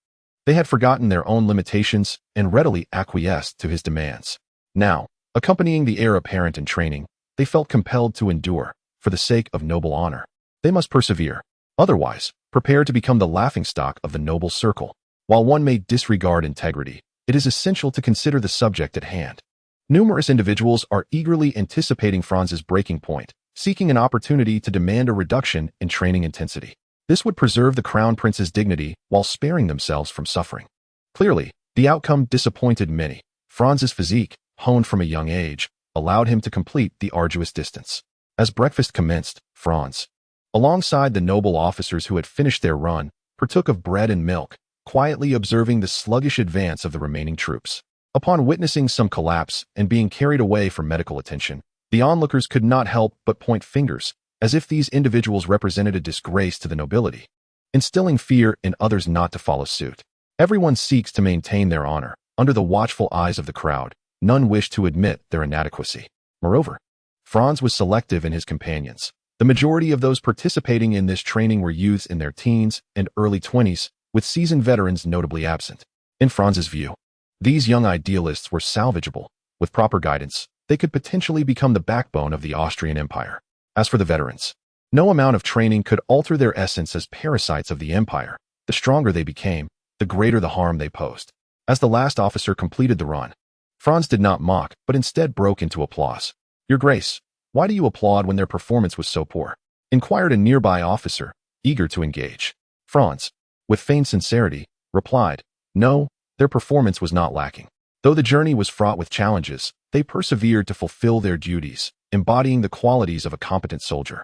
they had forgotten their own limitations and readily acquiesced to his demands. Now, accompanying the heir apparent in training, they felt compelled to endure, for the sake of noble honor. They must persevere. Otherwise, prepare to become the laughingstock of the noble circle. While one may disregard integrity, it is essential to consider the subject at hand. Numerous individuals are eagerly anticipating Franz's breaking point, seeking an opportunity to demand a reduction in training intensity. This would preserve the crown prince's dignity while sparing themselves from suffering. Clearly, the outcome disappointed many. Franz's physique, honed from a young age, allowed him to complete the arduous distance. As breakfast commenced, Franz, alongside the noble officers who had finished their run, partook of bread and milk, quietly observing the sluggish advance of the remaining troops. Upon witnessing some collapse and being carried away for medical attention, the onlookers could not help but point fingers, as if these individuals represented a disgrace to the nobility, instilling fear in others not to follow suit. Everyone seeks to maintain their honor. Under the watchful eyes of the crowd, none wish to admit their inadequacy. Moreover, Franz was selective in his companions. The majority of those participating in this training were youths in their teens and early 20s, with seasoned veterans notably absent. In Franz's view, these young idealists were salvageable. With proper guidance, they could potentially become the backbone of the Austrian Empire. As for the veterans, no amount of training could alter their essence as parasites of the empire. The stronger they became, the greater the harm they posed. As the last officer completed the run, Franz did not mock, but instead broke into applause. "Your Grace, why do you applaud when their performance was so poor?" inquired a nearby officer, eager to engage. Franz, with feigned sincerity, replied, "No, their performance was not lacking. Though the journey was fraught with challenges, they persevered to fulfill their duties, embodying the qualities of a competent soldier,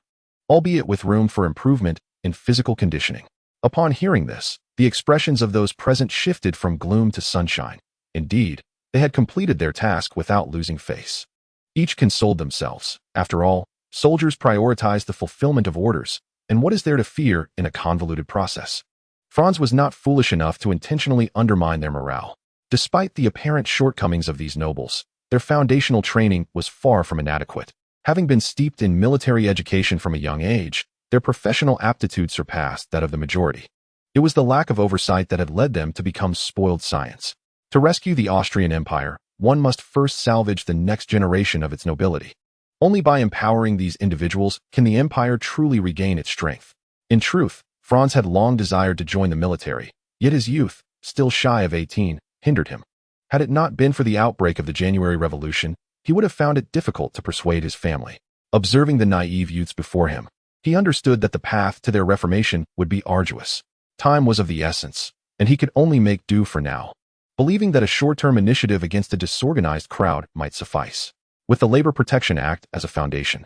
albeit with room for improvement in physical conditioning." Upon hearing this, the expressions of those present shifted from gloom to sunshine. Indeed, they had completed their task without losing face. Each consoled themselves. After all, soldiers prioritize the fulfillment of orders, and what is there to fear in a convoluted process? Franz was not foolish enough to intentionally undermine their morale. Despite the apparent shortcomings of these nobles, their foundational training was far from inadequate. Having been steeped in military education from a young age, their professional aptitude surpassed that of the majority. It was the lack of oversight that had led them to become spoiled science. To rescue the Austrian Empire, one must first salvage the next generation of its nobility. Only by empowering these individuals can the empire truly regain its strength. In truth, Franz had long desired to join the military, yet his youth, still shy of 18, hindered him. Had it not been for the outbreak of the January Revolution, he would have found it difficult to persuade his family. Observing the naive youths before him, he understood that the path to their reformation would be arduous. Time was of the essence, and he could only make do for now, believing that a short-term initiative against a disorganized crowd might suffice. With the Labor Protection Act as a foundation,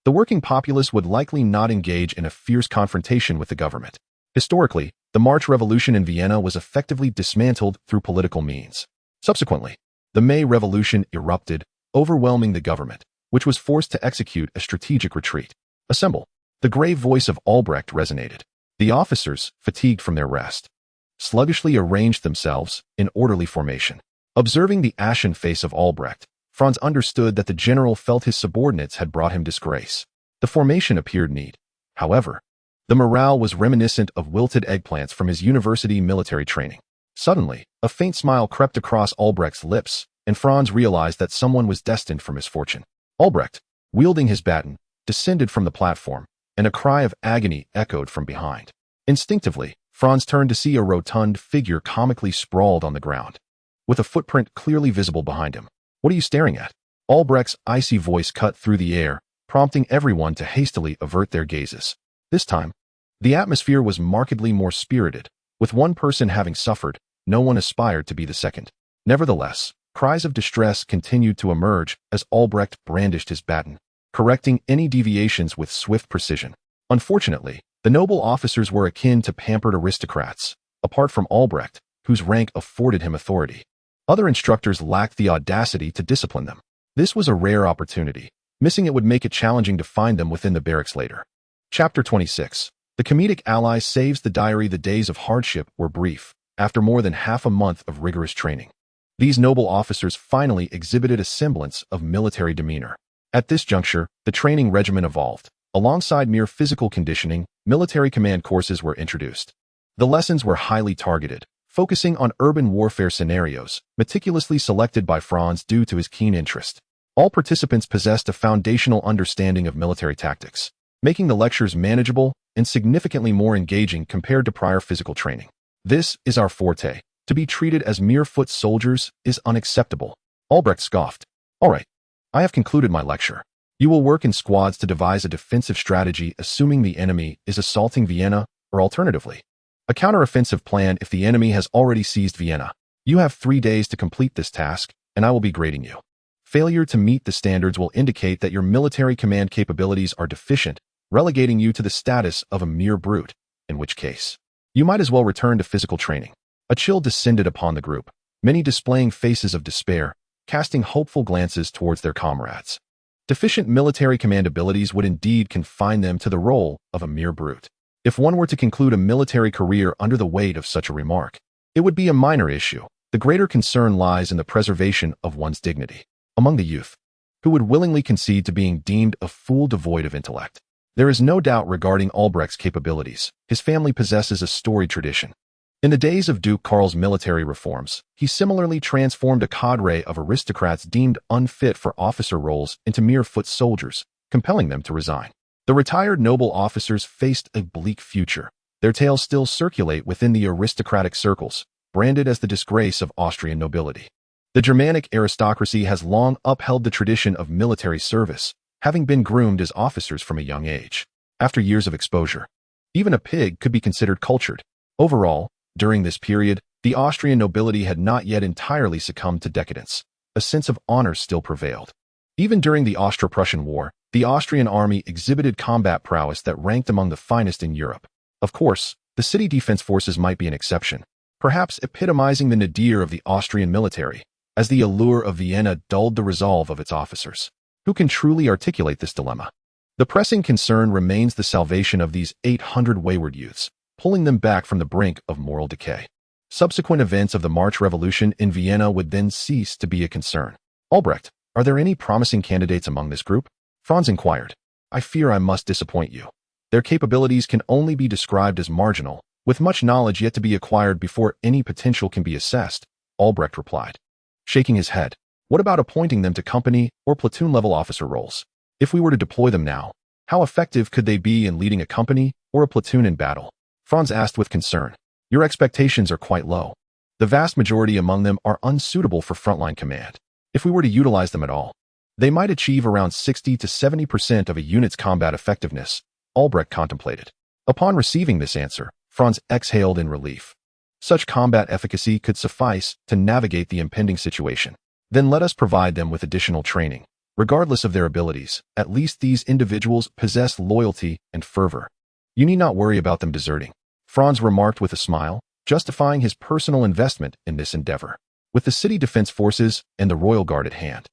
the working populace would likely not engage in a fierce confrontation with the government. Historically, the March Revolution in Vienna was effectively dismantled through political means. Subsequently, the May Revolution erupted, overwhelming the government, which was forced to execute a strategic retreat. "Assemble." The grave voice of Albrecht resonated. The officers, fatigued from their rest, sluggishly arranged themselves in orderly formation. Observing the ashen face of Albrecht, Franz understood that the general felt his subordinates had brought him disgrace. The formation appeared neat. However, the morale was reminiscent of wilted eggplants from his university military training. Suddenly, a faint smile crept across Albrecht's lips, and Franz realized that someone was destined for misfortune. Albrecht, wielding his baton, descended from the platform, and a cry of agony echoed from behind. Instinctively, Franz turned to see a rotund figure comically sprawled on the ground, with a footprint clearly visible behind him. "What are you staring at?" Albrecht's icy voice cut through the air, prompting everyone to hastily avert their gazes. This time, the atmosphere was markedly more spirited. With one person having suffered, no one aspired to be the second. Nevertheless, cries of distress continued to emerge as Albrecht brandished his baton, correcting any deviations with swift precision. Unfortunately, the noble officers were akin to pampered aristocrats, apart from Albrecht, whose rank afforded him authority. Other instructors lacked the audacity to discipline them. This was a rare opportunity. Missing it would make it challenging to find them within the barracks later. Chapter 26. The comedic ally saves the diary. The days of hardship were brief, after more than half a month of rigorous training. These noble officers finally exhibited a semblance of military demeanor. At this juncture, the training regimen evolved. Alongside mere physical conditioning, military command courses were introduced. The lessons were highly targeted, focusing on urban warfare scenarios, meticulously selected by Franz due to his keen interest. All participants possessed a foundational understanding of military tactics, making the lectures manageable and significantly more engaging compared to prior physical training. "This is our forte. To be treated as mere foot soldiers is unacceptable," Albrecht scoffed. "All right, I have concluded my lecture. You will work in squads to devise a defensive strategy assuming the enemy is assaulting Vienna, or alternatively, a counteroffensive plan if the enemy has already seized Vienna. You have 3 days to complete this task, and I will be grading you. Failure to meet the standards will indicate that your military command capabilities are deficient, relegating you to the status of a mere brute, in which case, you might as well return to physical training." A chill descended upon the group, many displaying faces of despair, casting hopeful glances towards their comrades. Deficient military command abilities would indeed confine them to the role of a mere brute. If one were to conclude a military career under the weight of such a remark, it would be a minor issue. The greater concern lies in the preservation of one's dignity. Among the youth, who would willingly concede to being deemed a fool devoid of intellect. There is no doubt regarding Albrecht's capabilities. His family possesses a storied tradition. In the days of Duke Karl's military reforms, he similarly transformed a cadre of aristocrats deemed unfit for officer roles into mere foot soldiers, compelling them to resign. The retired noble officers faced a bleak future. Their tales still circulate within the aristocratic circles, branded as the disgrace of Austrian nobility. The Germanic aristocracy has long upheld the tradition of military service, having been groomed as officers from a young age. After years of exposure, even a pig could be considered cultured. Overall, during this period, the Austrian nobility had not yet entirely succumbed to decadence. A sense of honor still prevailed. Even during the Austro-Prussian War, the Austrian army exhibited combat prowess that ranked among the finest in Europe. Of course, the city defense forces might be an exception, perhaps epitomizing the nadir of the Austrian military, as the allure of Vienna dulled the resolve of its officers. Who can truly articulate this dilemma? The pressing concern remains the salvation of these 800 wayward youths, pulling them back from the brink of moral decay. Subsequent events of the March Revolution in Vienna would then cease to be a concern. "Albrecht, are there any promising candidates among this group?" Franz inquired. "I fear I must disappoint you. Their capabilities can only be described as marginal, with much knowledge yet to be acquired before any potential can be assessed," Albrecht replied, shaking his head. "What about appointing them to company or platoon-level officer roles? If we were to deploy them now, how effective could they be in leading a company or a platoon in battle?" Franz asked with concern. "Your expectations are quite low. The vast majority among them are unsuitable for frontline command. If we were to utilize them at all, they might achieve around 60 to 70% of a unit's combat effectiveness," Albrecht contemplated. Upon receiving this answer, Franz exhaled in relief. Such combat efficacy could suffice to navigate the impending situation. Then let us provide them with additional training. Regardless of their abilities, at least these individuals possess loyalty and fervor. You need not worry about them deserting," Franz remarked with a smile, justifying his personal investment in this endeavor. With the city defense forces and the royal guard at hand,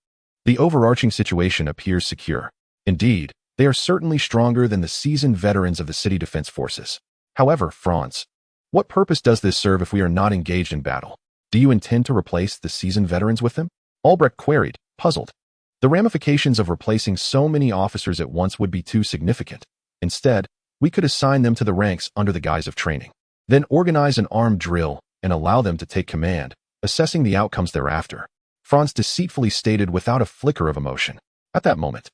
the overarching situation appears secure. Indeed, they are certainly stronger than the seasoned veterans of the city defense forces. However, Franz, what purpose does this serve if we are not engaged in battle? Do you intend to replace the seasoned veterans with them? Albrecht queried, puzzled. The ramifications of replacing so many officers at once would be too significant. Instead, we could assign them to the ranks under the guise of training. Then organize an armed drill and allow them to take command, assessing the outcomes thereafter," Franz deceitfully stated without a flicker of emotion. At that moment,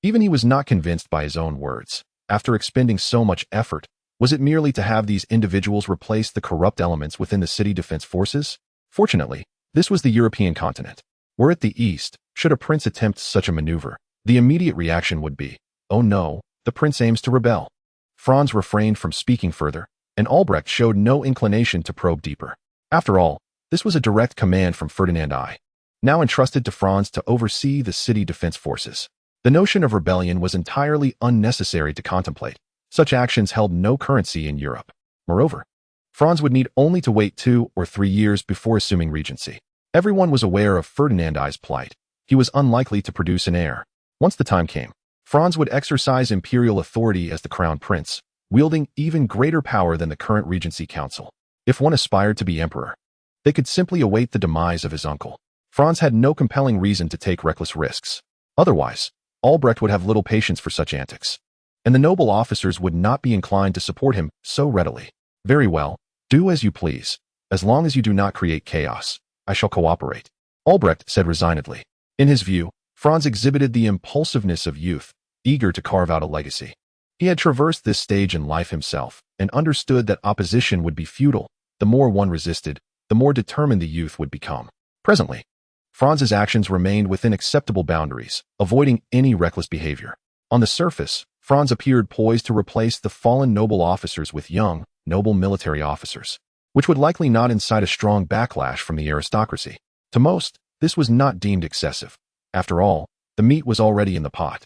Even he was not convinced by his own words. After expending so much effort, was it merely to have these individuals replace the corrupt elements within the city defense forces? Fortunately, this was the European continent. Were it the East, should a prince attempt such a maneuver, the immediate reaction would be, "Oh no, the prince aims to rebel." Franz refrained from speaking further, and Albrecht showed no inclination to probe deeper. After all, this was a direct command from Ferdinand I, now entrusted to Franz to oversee the city defense forces. The notion of rebellion was entirely unnecessary to contemplate. Such actions held no currency in Europe. Moreover, Franz would need only to wait 2 or 3 years before assuming regency. Everyone was aware of Ferdinand I's plight. He was unlikely to produce an heir. Once the time came, Franz would exercise imperial authority as the crown prince, wielding even greater power than the current regency council. If one aspired to be emperor, they could simply await the demise of his uncle. Franz had no compelling reason to take reckless risks. Otherwise, Albrecht would have little patience for such antics, and the noble officers would not be inclined to support him so readily. Very well, do as you please. As long as you do not create chaos, I shall cooperate, Albrecht said resignedly. In his view, Franz exhibited the impulsiveness of youth, eager to carve out a legacy. He had traversed this stage in life himself, and understood that opposition would be futile. The more one resisted, the more determined the youth would become. Presently, Franz's actions remained within acceptable boundaries, avoiding any reckless behavior. On the surface, Franz appeared poised to replace the fallen noble officers with young, noble military officers, which would likely not incite a strong backlash from the aristocracy. To most, this was not deemed excessive. After all, the meat was already in the pot,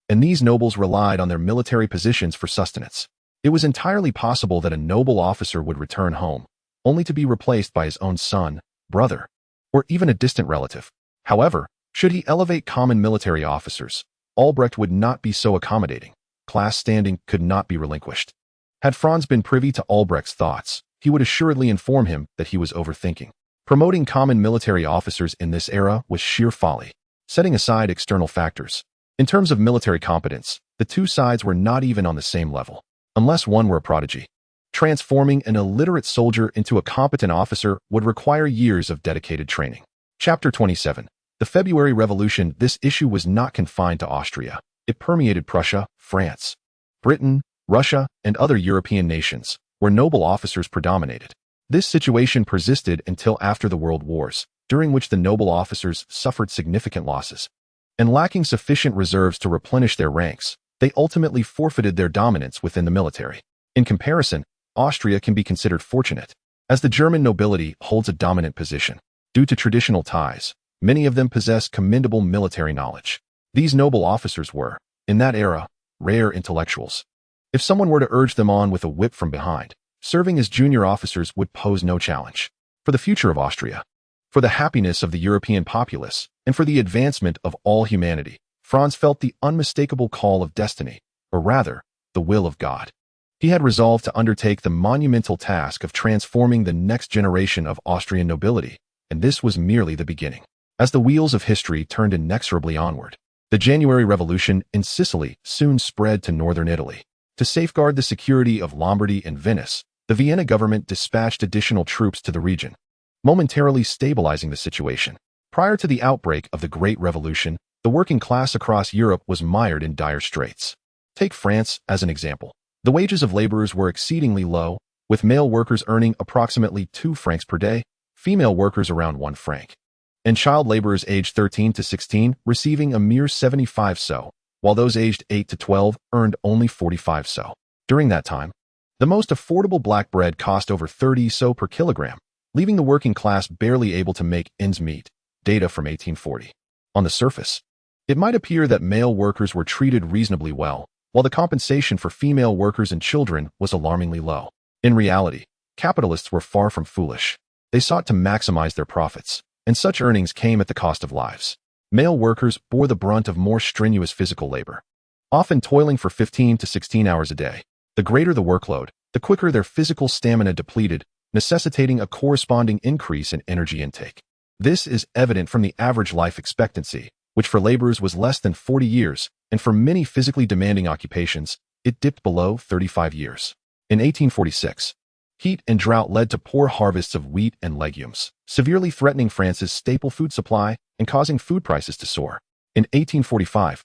and these nobles relied on their military positions for sustenance. It was entirely possible that a noble officer would return home, only to be replaced by his own son, brother, or even a distant relative. However, should he elevate common military officers, Albrecht would not be so accommodating. Class standing could not be relinquished. Had Franz been privy to Albrecht's thoughts, he would assuredly inform him that he was overthinking. Promoting common military officers in this era was sheer folly. Setting aside external factors, in terms of military competence, the two sides were not even on the same level, unless one were a prodigy. Transforming an illiterate soldier into a competent officer would require years of dedicated training. Chapter 27. The February Revolution. This issue was not confined to Austria. It permeated Prussia, France, Britain, Russia, and other European nations, where noble officers predominated. This situation persisted until after the World Wars, during which the noble officers suffered significant losses. And lacking sufficient reserves to replenish their ranks, they ultimately forfeited their dominance within the military. In comparison, Austria can be considered fortunate, as the German nobility holds a dominant position. Due to traditional ties, many of them possess commendable military knowledge. These noble officers were, in that era, rare intellectuals. If someone were to urge them on with a whip from behind, serving as junior officers would pose no challenge. For the future of Austria, for the happiness of the European populace, and for the advancement of all humanity, Franz felt the unmistakable call of destiny, or rather, the will of God. He had resolved to undertake the monumental task of transforming the next generation of Austrian nobility, and this was merely the beginning. As the wheels of history turned inexorably onward, the January Revolution in Sicily soon spread to northern Italy. To safeguard the security of Lombardy and Venice, the Vienna government dispatched additional troops to the region, momentarily stabilizing the situation. Prior to the outbreak of the Great Revolution, the working class across Europe was mired in dire straits. Take France as an example. The wages of laborers were exceedingly low, with male workers earning approximately 2 francs per day, female workers around 1 franc, and child laborers aged 13 to 16 receiving a mere 75 so, while those aged 8 to 12 earned only 45 so. During that time, the most affordable black bread cost over 30 so per kilogram, leaving the working class barely able to make ends meet. Data from 1840. On the surface, it might appear that male workers were treated reasonably well, while the compensation for female workers and children was alarmingly low. In reality, capitalists were far from foolish. They sought to maximize their profits, and such earnings came at the cost of lives. Male workers bore the brunt of more strenuous physical labor, often toiling for 15 to 16 hours a day. The greater the workload, the quicker their physical stamina depleted, necessitating a corresponding increase in energy intake. This is evident from the average life expectancy, which for laborers was less than 40 years, and for many physically demanding occupations, it dipped below 35 years. In 1846, heat and drought led to poor harvests of wheat and legumes, severely threatening France's staple food supply and causing food prices to soar. In 1845,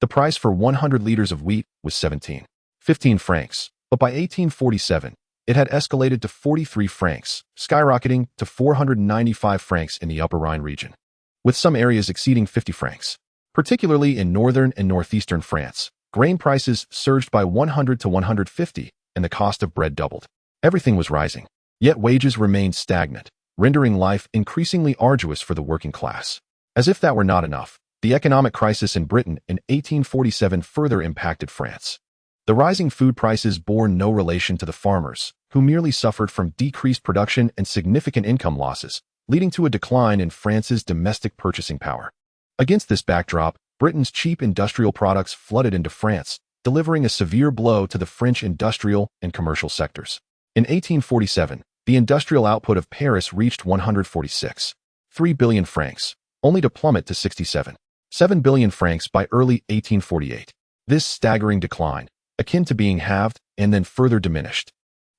The price for 100 liters of wheat was 15 francs, but by 1847, it had escalated to 43 francs, skyrocketing to 495 francs in the Upper Rhine region, with some areas exceeding 50 francs. Particularly in northern and northeastern France, grain prices surged by 100 to 150, and the cost of bread doubled. Everything was rising, yet wages remained stagnant, rendering life increasingly arduous for the working class. As if that were not enough, the economic crisis in Britain in 1847 further impacted France. The rising food prices bore no relation to the farmers, who merely suffered from decreased production and significant income losses, leading to a decline in France's domestic purchasing power. Against this backdrop, Britain's cheap industrial products flooded into France, delivering a severe blow to the French industrial and commercial sectors. In 1847, the industrial output of Paris reached 146.3 billion francs, only to plummet to 67.7 billion francs by early 1848. This staggering decline, akin to being halved and then further diminished,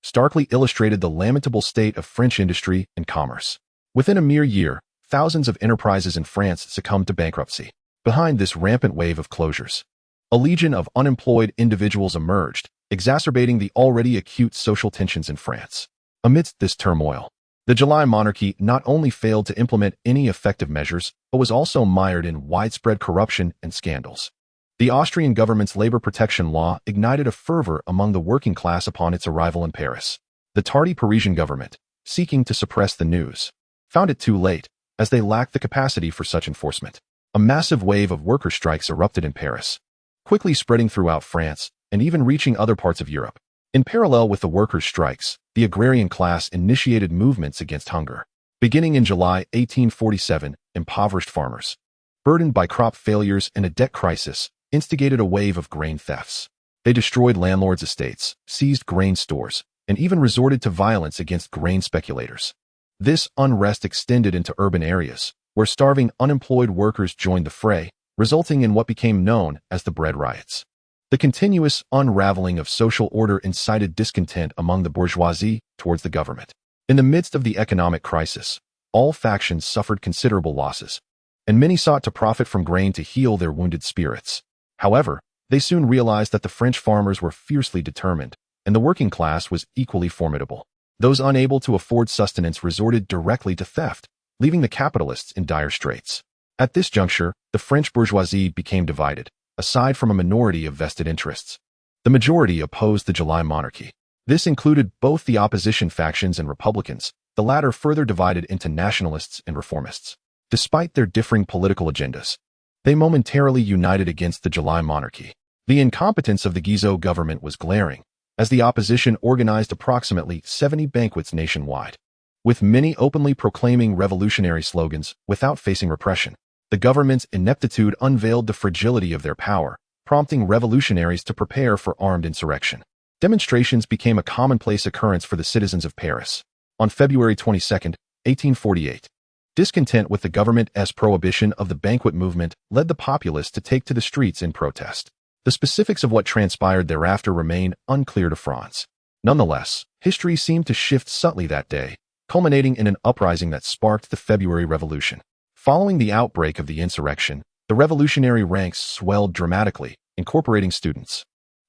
starkly illustrated the lamentable state of French industry and commerce. Within a mere year, thousands of enterprises in France succumbed to bankruptcy. Behind this rampant wave of closures, a legion of unemployed individuals emerged, exacerbating the already acute social tensions in France. Amidst this turmoil, the July monarchy not only failed to implement any effective measures, but was also mired in widespread corruption and scandals. The Austrian government's labor protection law ignited a fervor among the working class upon its arrival in Paris. The tardy Parisian government, seeking to suppress the news, found it too late, as they lacked the capacity for such enforcement. A massive wave of worker strikes erupted in Paris, quickly spreading throughout France and even reaching other parts of Europe. In parallel with the workers' strikes, the agrarian class initiated movements against hunger. Beginning in July 1847, impoverished farmers, burdened by crop failures and a debt crisis, instigated a wave of grain thefts. They destroyed landlords' estates, seized grain stores, and even resorted to violence against grain speculators. This unrest extended into urban areas, where starving unemployed workers joined the fray, resulting in what became known as the bread riots. The continuous unraveling of social order incited discontent among the bourgeoisie towards the government. In the midst of the economic crisis, all factions suffered considerable losses, and many sought to profit from grain to heal their wounded spirits. However, they soon realized that the French farmers were fiercely determined, and the working class was equally formidable. Those unable to afford sustenance resorted directly to theft, leaving the capitalists in dire straits. At this juncture, the French bourgeoisie became divided, aside from a minority of vested interests. The majority opposed the July monarchy. This included both the opposition factions and Republicans, the latter further divided into nationalists and reformists. Despite their differing political agendas, they momentarily united against the July monarchy. The incompetence of the Guizot government was glaring, as the opposition organized approximately 70 banquets nationwide. With many openly proclaiming revolutionary slogans without facing repression, the government's ineptitude unveiled the fragility of their power, prompting revolutionaries to prepare for armed insurrection. Demonstrations became a commonplace occurrence for the citizens of Paris. On February 22, 1848, discontent with the government's prohibition of the banquet movement led the populace to take to the streets in protest. The specifics of what transpired thereafter remain unclear to Franz. Nonetheless, history seemed to shift subtly that day, culminating in an uprising that sparked the February Revolution. Following the outbreak of the insurrection, the revolutionary ranks swelled dramatically, incorporating students,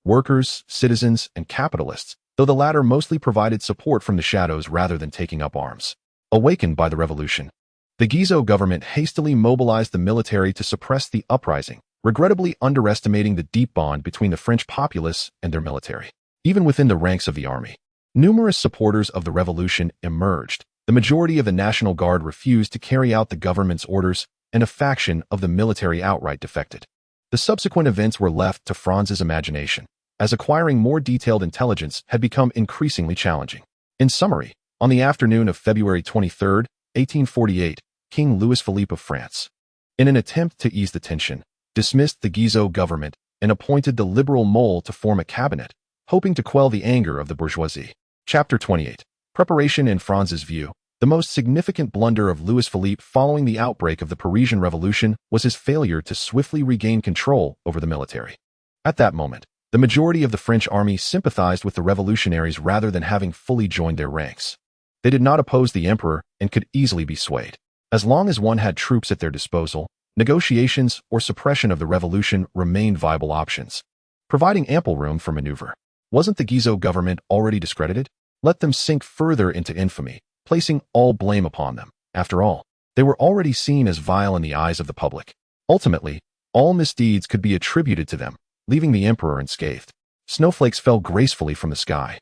workers, citizens, and capitalists, though the latter mostly provided support from the shadows rather than taking up arms. Awakened by the revolution, the Guizot government hastily mobilized the military to suppress the uprising, regrettably underestimating the deep bond between the French populace and their military. Even within the ranks of the army, numerous supporters of the revolution emerged. The majority of the National Guard refused to carry out the government's orders, and a faction of the military outright defected. The subsequent events were left to Franz's imagination, as acquiring more detailed intelligence had become increasingly challenging. In summary, on the afternoon of February 23, 1848, King Louis-Philippe of France, in an attempt to ease the tension, dismissed the Guizot government and appointed the liberal Mole to form a cabinet, hoping to quell the anger of the bourgeoisie. Chapter 28. Preparation. In Franz's view, the most significant blunder of Louis-Philippe following the outbreak of the Parisian Revolution was his failure to swiftly regain control over the military. At that moment, the majority of the French army sympathized with the revolutionaries rather than having fully joined their ranks. They did not oppose the emperor and could easily be swayed. As long as one had troops at their disposal, Negotiations or suppression of the revolution remained viable options, providing ample room for maneuver. Wasn't the Guizot government already discredited? Let them sink further into infamy, placing all blame upon them. After all, they were already seen as vile in the eyes of the public. Ultimately, all misdeeds could be attributed to them, leaving the emperor unscathed. Snowflakes fell gracefully from the sky,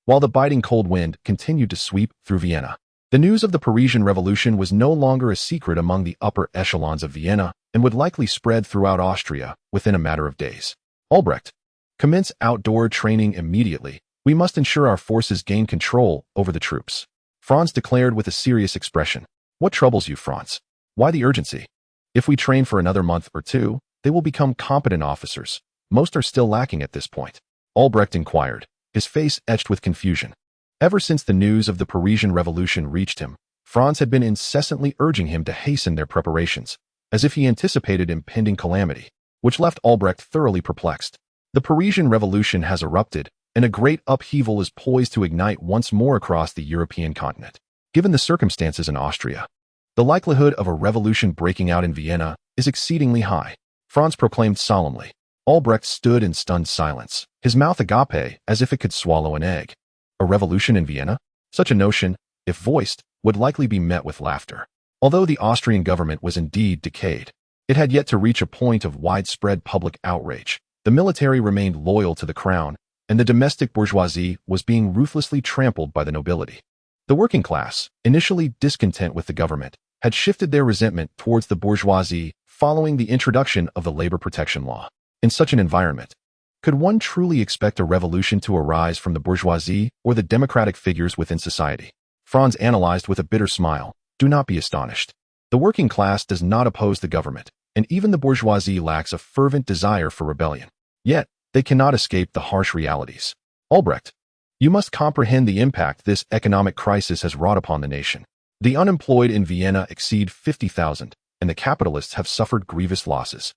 while the biting cold wind continued to sweep through Vienna. The news of the Parisian Revolution was no longer a secret among the upper echelons of Vienna and would likely spread throughout Austria within a matter of days. Albrecht, commence outdoor training immediately. We must ensure our forces gain control over the troops. Franz declared with a serious expression. What troubles you, Franz? Why the urgency? If we train for another month or two, they will become competent officers. Most are still lacking at this point. Albrecht inquired, his face etched with confusion. Ever since the news of the Parisian Revolution reached him, Franz had been incessantly urging him to hasten their preparations, as if he anticipated impending calamity, which left Albrecht thoroughly perplexed. The Parisian Revolution has erupted, and a great upheaval is poised to ignite once more across the European continent. Given the circumstances in Austria, the likelihood of a revolution breaking out in Vienna is exceedingly high, Franz proclaimed solemnly. Albrecht stood in stunned silence, his mouth agape as if it could swallow an egg. A revolution in Vienna? Such a notion, if voiced, would likely be met with laughter. Although the Austrian government was indeed decayed, it had yet to reach a point of widespread public outrage. The military remained loyal to the crown, and the domestic bourgeoisie was being ruthlessly trampled by the nobility. The working class, initially discontent with the government, had shifted their resentment towards the bourgeoisie following the introduction of the labor protection law. In such an environment, could one truly expect a revolution to arise from the bourgeoisie or the democratic figures within society? Franz analyzed with a bitter smile. Do not be astonished. The working class does not oppose the government, and even the bourgeoisie lacks a fervent desire for rebellion. Yet, they cannot escape the harsh realities. Albrecht, you must comprehend the impact this economic crisis has wrought upon the nation. The unemployed in Vienna exceed 50,000, and the capitalists have suffered grievous losses,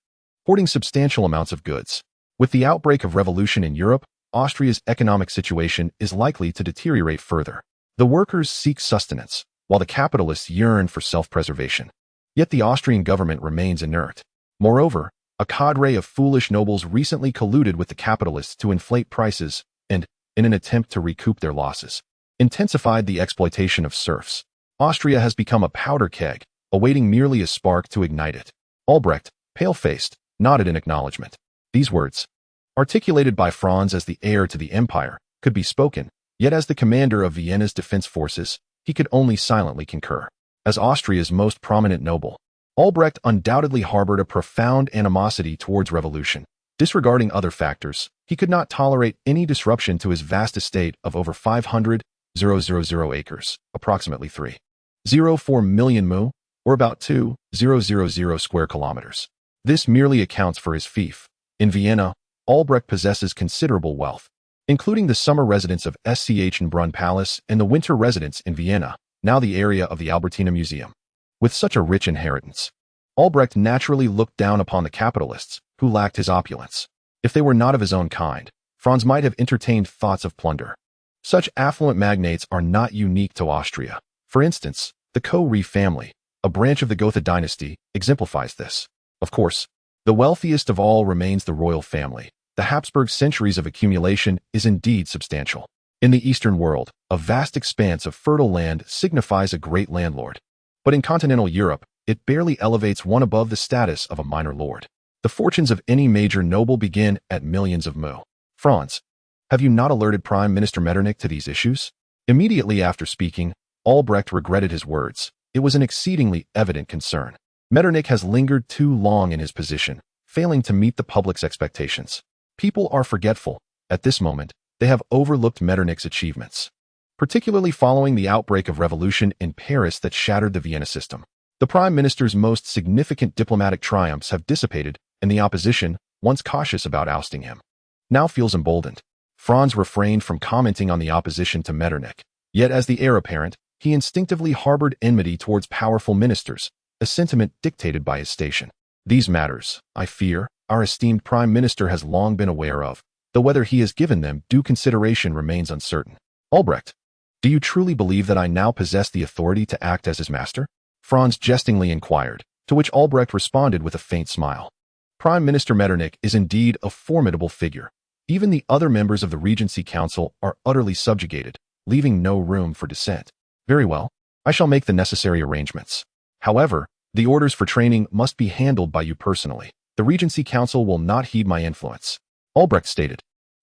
hoarding substantial amounts of goods. With the outbreak of revolution in Europe, Austria's economic situation is likely to deteriorate further. The workers seek sustenance, while the capitalists yearn for self-preservation. Yet the Austrian government remains inert. Moreover, a cadre of foolish nobles recently colluded with the capitalists to inflate prices and, in an attempt to recoup their losses, intensified the exploitation of serfs. Austria has become a powder keg, awaiting merely a spark to ignite it. Albrecht, pale-faced, nodded in acknowledgement. These words, articulated by Franz as the heir to the empire, could be spoken, yet as the commander of Vienna's defense forces, he could only silently concur. As Austria's most prominent noble, Albrecht undoubtedly harbored a profound animosity towards revolution. Disregarding other factors, he could not tolerate any disruption to his vast estate of over 500,000 acres, approximately 3.04 million mu, or about 2,000 square kilometers. This merely accounts for his fief. In Vienna, Albrecht possesses considerable wealth, including the summer residence of Schönbrunn Palace and the winter residence in Vienna, now the area of the Albertina Museum. With such a rich inheritance, Albrecht naturally looked down upon the capitalists, who lacked his opulence. If they were not of his own kind, Franz might have entertained thoughts of plunder. Such affluent magnates are not unique to Austria. For instance, the Kory family, a branch of the Gotha dynasty, exemplifies this. Of course, the wealthiest of all remains the royal family. The Habsburg centuries of accumulation is indeed substantial. In the Eastern world, a vast expanse of fertile land signifies a great landlord. But in continental Europe, it barely elevates one above the status of a minor lord. The fortunes of any major noble begin at millions of mu. Franz, have you not alerted Prime Minister Metternich to these issues? Immediately after speaking, Albrecht regretted his words. It was an exceedingly evident concern. Metternich has lingered too long in his position, failing to meet the public's expectations. People are forgetful. At this moment, they have overlooked Metternich's achievements, particularly following the outbreak of revolution in Paris that shattered the Vienna system. The Prime Minister's most significant diplomatic triumphs have dissipated, and the opposition, once cautious about ousting him, now feels emboldened. Franz refrained from commenting on the opposition to Metternich. Yet as the heir apparent, he instinctively harbored enmity towards powerful ministers, a sentiment dictated by his station. These matters, I fear, our esteemed Prime Minister has long been aware of, though whether he has given them due consideration remains uncertain. Albrecht, do you truly believe that I now possess the authority to act as his master? Franz jestingly inquired, To which Albrecht responded with a faint smile. Prime Minister Metternich is indeed a formidable figure. Even the other members of the Regency Council are utterly subjugated, leaving no room for dissent. Very well, I shall make the necessary arrangements. However, the orders for training must be handled by you personally. The Regency Council will not heed my influence, Albrecht stated,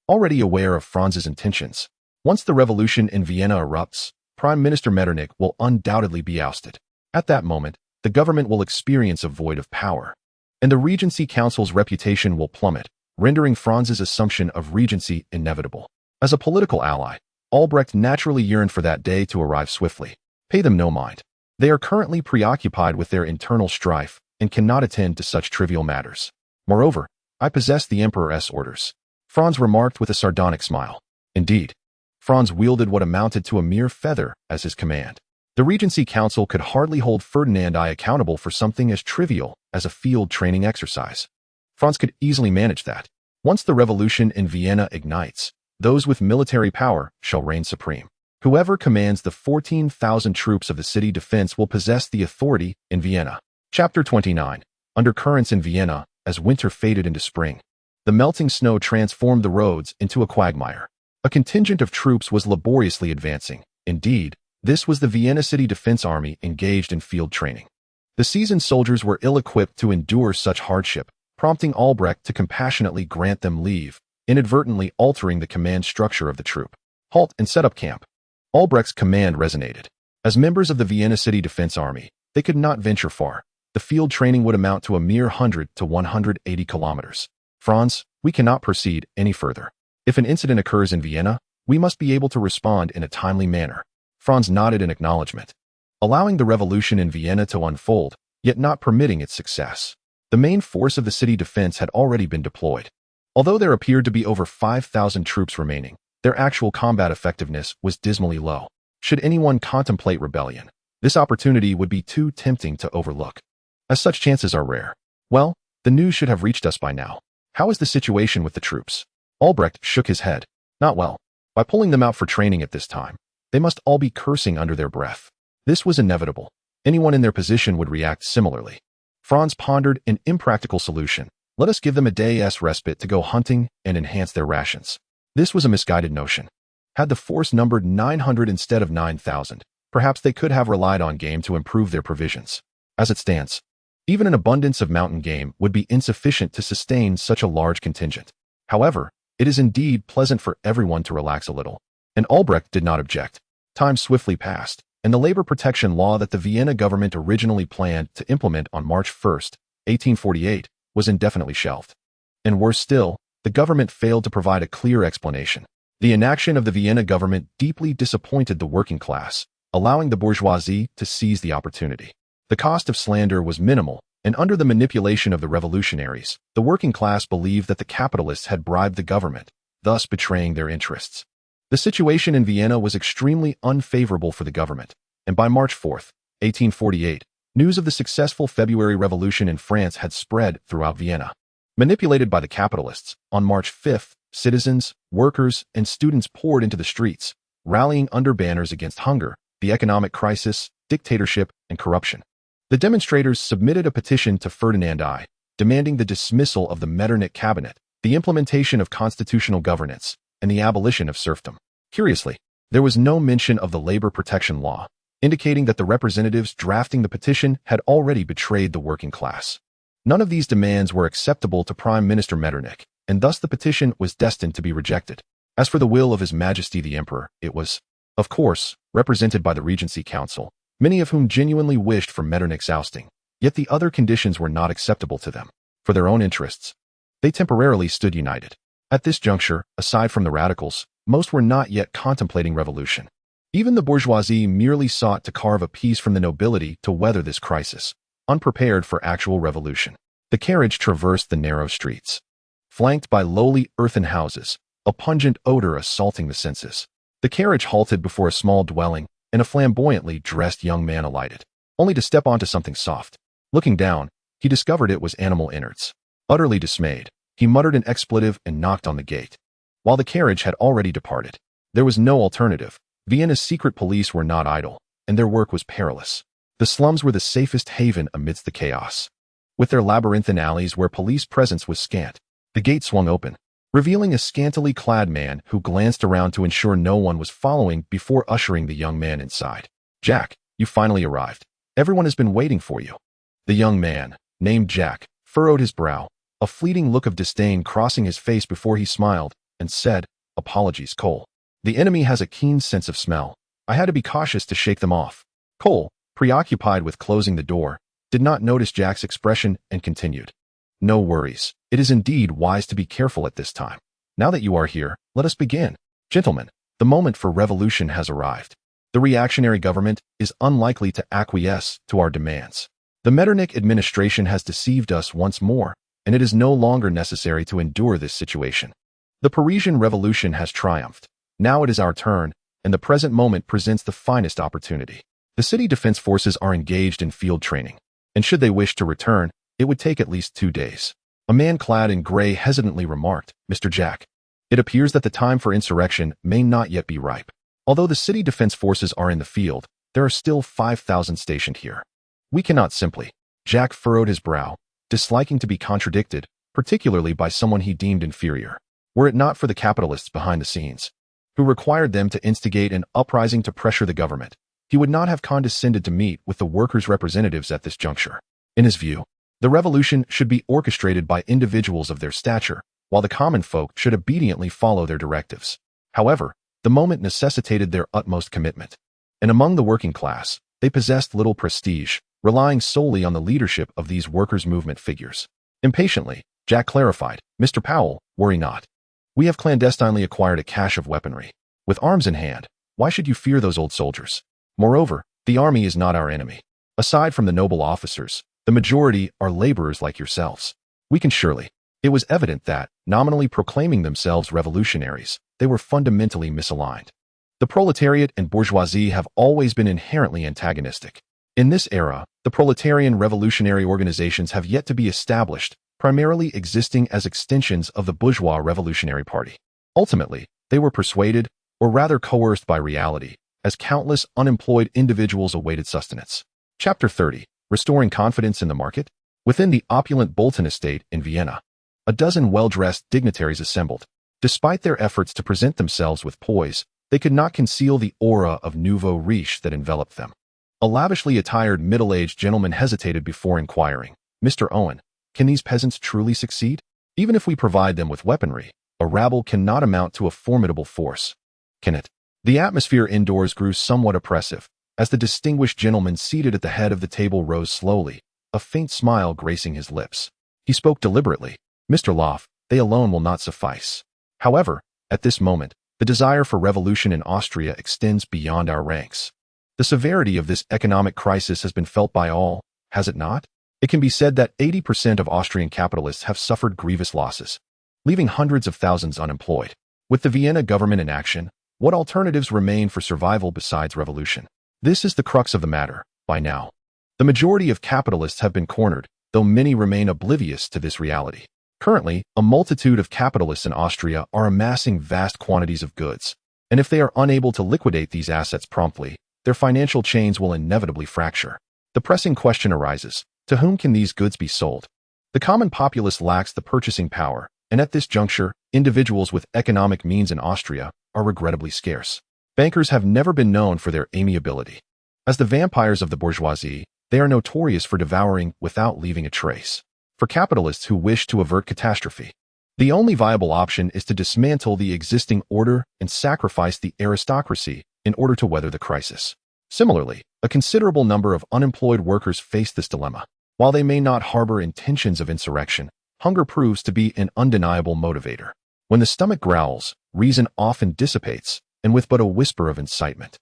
already aware of Franz's intentions. Once the revolution in Vienna erupts, Prime Minister Metternich will undoubtedly be ousted. At that moment, the government will experience a void of power, and the Regency Council's reputation will plummet, rendering Franz's assumption of regency inevitable. As a political ally, Albrecht naturally yearned for that day to arrive swiftly. Pay them no mind. They are currently preoccupied with their internal strife and cannot attend to such trivial matters. Moreover, I possess the Emperor's orders, Franz remarked with a sardonic smile. Indeed, Franz wielded what amounted to a mere feather as his command. The Regency Council could hardly hold Ferdinand I accountable for something as trivial as a field training exercise. Franz could easily manage that. Once the revolution in Vienna ignites, those with military power shall reign supreme. Whoever commands the 14,000 troops of the city defense will possess the authority in Vienna. Chapter 29. Undercurrents in Vienna. As winter faded into spring, the melting snow transformed the roads into a quagmire. A contingent of troops was laboriously advancing. Indeed, this was the Vienna City Defense Army engaged in field training. The seasoned soldiers were ill-equipped to endure such hardship, prompting Albrecht to compassionately grant them leave, inadvertently altering the command structure of the troop. Halt and set up camp. Albrecht's command resonated. As members of the Vienna City Defense Army, they could not venture far. The field training would amount to a mere 100 to 180 kilometers. Franz, we cannot proceed any further. If an incident occurs in Vienna, we must be able to respond in a timely manner. Franz nodded in acknowledgement, allowing the revolution in Vienna to unfold, yet not permitting its success. The main force of the city defense had already been deployed. Although there appeared to be over 5,000 troops remaining, their actual combat effectiveness was dismally low. Should anyone contemplate rebellion, this opportunity would be too tempting to overlook, as such chances are rare. Well, the news should have reached us by now. How is the situation with the troops? Albrecht shook his head. Not well. By pulling them out for training at this time, they must all be cursing under their breath. This was inevitable. Anyone in their position would react similarly. Franz pondered an impractical solution. Let us give them a day's respite to go hunting and enhance their rations. This was a misguided notion. Had the force numbered 900 instead of 9,000, perhaps they could have relied on game to improve their provisions. As it stands, even an abundance of mountain game would be insufficient to sustain such a large contingent. However, it is indeed pleasant for everyone to relax a little, and Albrecht did not object. Time swiftly passed, and the labor protection law that the Vienna government originally planned to implement on March 1, 1848, was indefinitely shelved. And worse still, the government failed to provide a clear explanation. The inaction of the Vienna government deeply disappointed the working class, allowing the bourgeoisie to seize the opportunity. The cost of slander was minimal, and under the manipulation of the revolutionaries, the working class believed that the capitalists had bribed the government, thus betraying their interests. The situation in Vienna was extremely unfavorable for the government, and by March 4, 1848, news of the successful February Revolution in France had spread throughout Vienna. Manipulated by the capitalists, on March 5, citizens, workers, and students poured into the streets, rallying under banners against hunger, the economic crisis, dictatorship, and corruption. The demonstrators submitted a petition to Ferdinand I, demanding the dismissal of the Metternich cabinet, the implementation of constitutional governance, and the abolition of serfdom. Curiously, there was no mention of the labor protection law, indicating that the representatives drafting the petition had already betrayed the working class. None of these demands were acceptable to Prime Minister Metternich, and thus the petition was destined to be rejected. As for the will of His Majesty the Emperor, it was, of course, represented by the Regency Council, many of whom genuinely wished for Metternich's ousting, yet the other conditions were not acceptable to them. For their own interests, they temporarily stood united. At this juncture, aside from the radicals, most were not yet contemplating revolution. Even the bourgeoisie merely sought to carve a piece from the nobility to weather this crisis, unprepared for actual revolution. The carriage traversed the narrow streets, flanked by lowly earthen houses, a pungent odor assaulting the senses. The carriage halted before a small dwelling, and a flamboyantly dressed young man alighted, only to step onto something soft. Looking down, he discovered it was animal innards. Utterly dismayed, he muttered an expletive and knocked on the gate. While the carriage had already departed, there was no alternative. Vienna's secret police were not idle, and their work was perilous. The slums were the safest haven amidst the chaos. With their labyrinthine alleys where police presence was scant, the gate swung open, revealing a scantily clad man who glanced around to ensure no one was following before ushering the young man inside. "Jack, you finally arrived. Everyone has been waiting for you." The young man, named Jack, furrowed his brow, a fleeting look of disdain crossing his face before he smiled and said, "Apologies, Cole. The enemy has a keen sense of smell. I had to be cautious to shake them off." Cole, preoccupied with closing the door, did not notice Jack's expression and continued, "No worries. It is indeed wise to be careful at this time. Now that you are here, let us begin. Gentlemen, the moment for revolution has arrived. The reactionary government is unlikely to acquiesce to our demands. The Metternich administration has deceived us once more, and it is no longer necessary to endure this situation. The Parisian Revolution has triumphed. Now it is our turn, and the present moment presents the finest opportunity. The city defense forces are engaged in field training, and should they wish to return, it would take at least 2 days." A man clad in gray hesitantly remarked, "Mr. Jack, it appears that the time for insurrection may not yet be ripe. Although the city defense forces are in the field, there are still 5,000 stationed here. We cannot simply—" Jack furrowed his brow, disliking to be contradicted, particularly by someone he deemed inferior. Were it not for the capitalists behind the scenes, who required them to instigate an uprising to pressure the government, he would not have condescended to meet with the workers' representatives at this juncture. In his view, the revolution should be orchestrated by individuals of their stature, while the common folk should obediently follow their directives. However, the moment necessitated their utmost commitment. And among the working class, they possessed little prestige, relying solely on the leadership of these workers' movement figures. Impatiently, Jack clarified, "Mr. Powell, worry not. We have clandestinely acquired a cache of weaponry. With arms in hand, why should you fear those old soldiers? Moreover, the army is not our enemy. Aside from the noble officers, the majority are laborers like yourselves. We can surely—" It was evident that, nominally proclaiming themselves revolutionaries, they were fundamentally misaligned. The proletariat and bourgeoisie have always been inherently antagonistic. In this era, the proletarian revolutionary organizations have yet to be established, primarily existing as extensions of the bourgeois revolutionary party. Ultimately, they were persuaded, or rather coerced by reality, as countless unemployed individuals awaited sustenance. Chapter 30. Restoring Confidence in the Market. Within the opulent Bolton estate in Vienna, a dozen well-dressed dignitaries assembled. Despite their efforts to present themselves with poise, they could not conceal the aura of nouveau riche that enveloped them. A lavishly attired middle-aged gentleman hesitated before inquiring, "Mr. Owen, can these peasants truly succeed? Even if we provide them with weaponry, a rabble cannot amount to a formidable force, can it?" The atmosphere indoors grew somewhat oppressive, as the distinguished gentleman seated at the head of the table rose slowly, a faint smile gracing his lips. He spoke deliberately, "Mr. Loff, they alone will not suffice. However, at this moment, the desire for revolution in Austria extends beyond our ranks. The severity of this economic crisis has been felt by all, has it not? It can be said that 80% of Austrian capitalists have suffered grievous losses, leaving hundreds of thousands unemployed. With the Vienna government in action, what alternatives remain for survival besides revolution? This is the crux of the matter, by now. The majority of capitalists have been cornered, though many remain oblivious to this reality. Currently, a multitude of capitalists in Austria are amassing vast quantities of goods, and if they are unable to liquidate these assets promptly, their financial chains will inevitably fracture. The pressing question arises, to whom can these goods be sold? The common populace lacks the purchasing power, and at this juncture, individuals with economic means in Austria are regrettably scarce. Bankers have never been known for their amiability. As the vampires of the bourgeoisie, they are notorious for devouring without leaving a trace. For capitalists who wish to avert catastrophe, the only viable option is to dismantle the existing order and sacrifice the aristocracy in order to weather the crisis. Similarly, a considerable number of unemployed workers face this dilemma. While they may not harbor intentions of insurrection, hunger proves to be an undeniable motivator. When the stomach growls, reason often dissipates, and with but a whisper of incitement,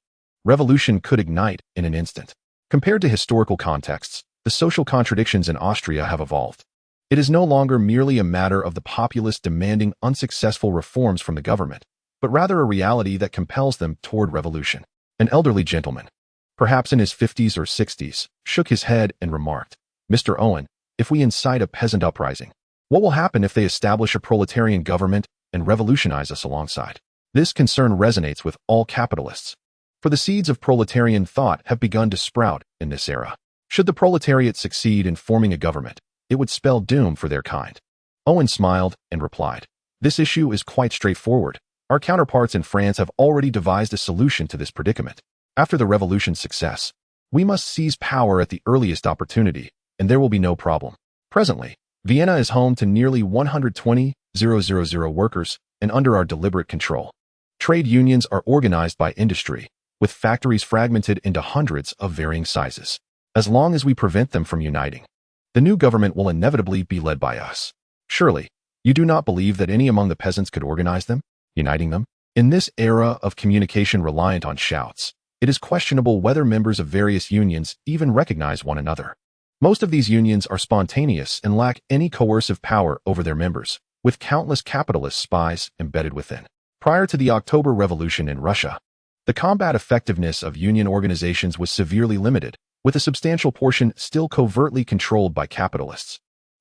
revolution could ignite in an instant. Compared to historical contexts, the social contradictions in Austria have evolved. It is no longer merely a matter of the populace demanding unsuccessful reforms from the government, but rather a reality that compels them toward revolution. An elderly gentleman, perhaps in his 50s or 60s, shook his head and remarked, "Mr. Owen, if we incite a peasant uprising, what will happen if they establish a proletarian government and revolutionize us alongside?" This concern resonates with all capitalists. For the seeds of proletarian thought have begun to sprout in this era. Should the proletariat succeed in forming a government, it would spell doom for their kind. Owen smiled and replied, "This issue is quite straightforward. Our counterparts in France have already devised a solution to this predicament. After the revolution's success, we must seize power at the earliest opportunity, and there will be no problem. Presently, Vienna is home to nearly 120,000 workers and under our deliberate control. Trade unions are organized by industry, with factories fragmented into hundreds of varying sizes. As long as we prevent them from uniting, the new government will inevitably be led by us. Surely, you do not believe that any among the peasants could organize them, uniting them? In this era of communication reliant on shouts, it is questionable whether members of various unions even recognize one another. Most of these unions are spontaneous and lack any coercive power over their members, with countless capitalist spies embedded within. Prior to the October Revolution in Russia, the combat effectiveness of union organizations was severely limited, with a substantial portion still covertly controlled by capitalists.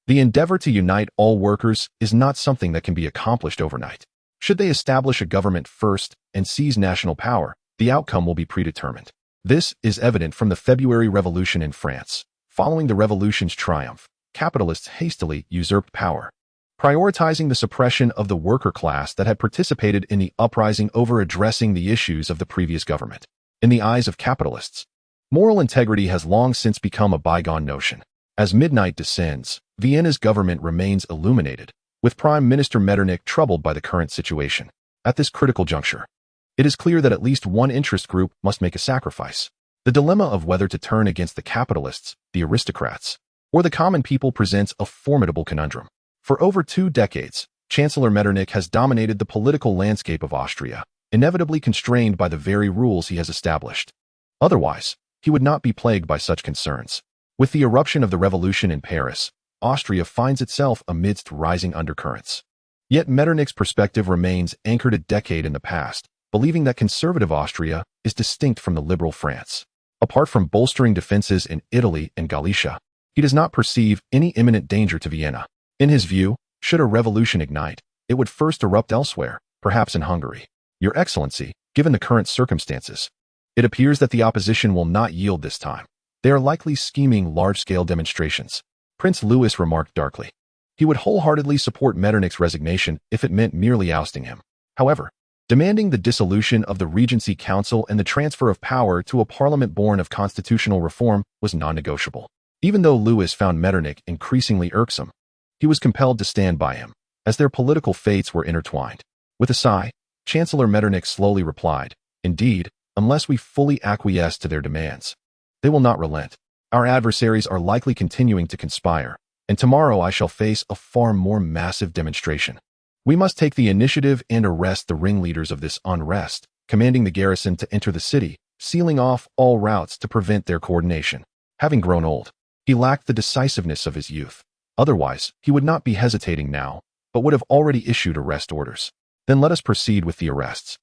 The endeavor to unite all workers is not something that can be accomplished overnight. Should they establish a government first and seize national power, the outcome will be predetermined. This is evident from the February Revolution in France. Following the revolution's triumph, capitalists hastily usurped power, prioritizing the suppression of the worker class that had participated in the uprising over addressing the issues of the previous government. In the eyes of capitalists, moral integrity has long since become a bygone notion. As midnight descends, Vienna's government remains illuminated, with Prime Minister Metternich troubled by the current situation. At this critical juncture, it is clear that at least one interest group must make a sacrifice. The dilemma of whether to turn against the capitalists, the aristocrats, or the common people presents a formidable conundrum. For over 2 decades, Chancellor Metternich has dominated the political landscape of Austria, inevitably constrained by the very rules he has established. Otherwise, he would not be plagued by such concerns. With the eruption of the revolution in Paris, Austria finds itself amidst rising undercurrents. Yet Metternich's perspective remains anchored a decade in the past, believing that conservative Austria is distinct from the liberal France. Apart from bolstering defenses in Italy and Galicia, he does not perceive any imminent danger to Vienna. In his view, should a revolution ignite, it would first erupt elsewhere, perhaps in Hungary. Your Excellency, given the current circumstances, it appears that the opposition will not yield this time. They are likely scheming large-scale demonstrations. Prince Louis remarked darkly. He would wholeheartedly support Metternich's resignation if it meant merely ousting him. However, demanding the dissolution of the Regency Council and the transfer of power to a parliament born of constitutional reform was non-negotiable. Even though Louis found Metternich increasingly irksome, he was compelled to stand by him, as their political fates were intertwined. With a sigh, Chancellor Metternich slowly replied, "Indeed, unless we fully acquiesce to their demands, they will not relent. Our adversaries are likely continuing to conspire, and tomorrow I shall face a far more massive demonstration. We must take the initiative and arrest the ringleaders of this unrest, commanding the garrison to enter the city, sealing off all routes to prevent their coordination." Having grown old, he lacked the decisiveness of his youth. Otherwise, he would not be hesitating now, but would have already issued arrest orders. Then let us proceed with the arrests.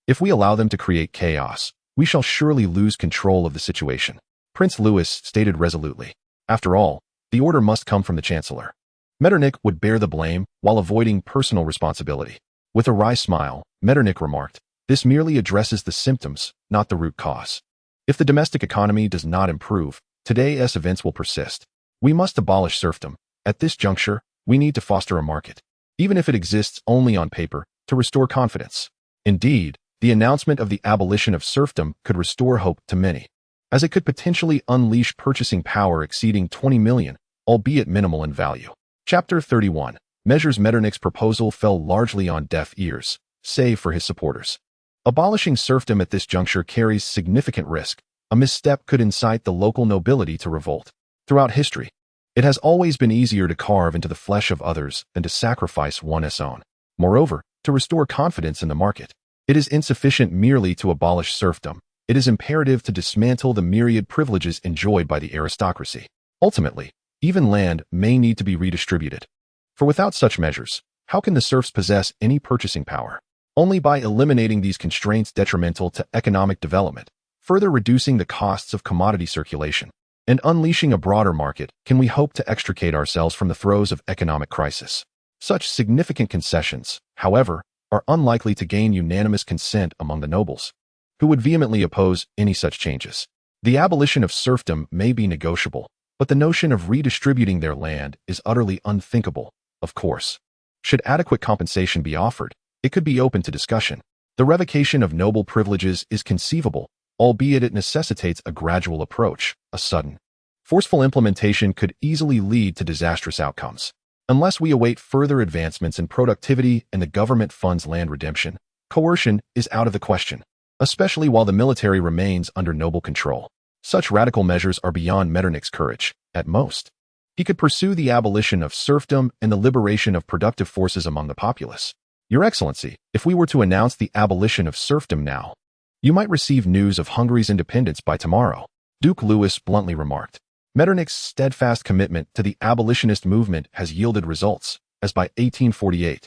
If we allow them to create chaos, we shall surely lose control of the situation, Prince Louis stated resolutely. After all, the order must come from the Chancellor. Metternich would bear the blame while avoiding personal responsibility. With a wry smile, Metternich remarked, "This merely addresses the symptoms, not the root cause. If the domestic economy does not improve, today's events will persist. We must abolish serfdom. At this juncture, we need to foster a market, even if it exists only on paper, to restore confidence. Indeed, the announcement of the abolition of serfdom could restore hope to many, as it could potentially unleash purchasing power exceeding 20 million, albeit minimal in value." Chapter 31. Measures. Metternich's proposal fell largely on deaf ears, save for his supporters. Abolishing serfdom at this juncture carries significant risk. A misstep could incite the local nobility to revolt. Throughout history, it has always been easier to carve into the flesh of others than to sacrifice one's own. Moreover, to restore confidence in the market, it is insufficient merely to abolish serfdom. It is imperative to dismantle the myriad privileges enjoyed by the aristocracy. Ultimately, even land may need to be redistributed. For without such measures, how can the serfs possess any purchasing power? Only by eliminating these constraints detrimental to economic development, further reducing the costs of commodity circulation, and unleashing a broader market can we hope to extricate ourselves from the throes of economic crisis. Such significant concessions, however, are unlikely to gain unanimous consent among the nobles. who would vehemently oppose any such changes. The abolition of serfdom may be negotiable, but the notion of redistributing their land is utterly unthinkable, of course. Should adequate compensation be offered, it could be open to discussion. The revocation of noble privileges is conceivable, albeit it necessitates a gradual approach. A sudden, forceful implementation could easily lead to disastrous outcomes. Unless we await further advancements in productivity and the government funds land redemption, coercion is out of the question, especially while the military remains under noble control. Such radical measures are beyond Metternich's courage. At most, he could pursue the abolition of serfdom and the liberation of productive forces among the populace. Your Excellency, if we were to announce the abolition of serfdom now, you might receive news of Hungary's independence by tomorrow, Duke Louis bluntly remarked. Metternich's steadfast commitment to the abolitionist movement has yielded results, as by 1848,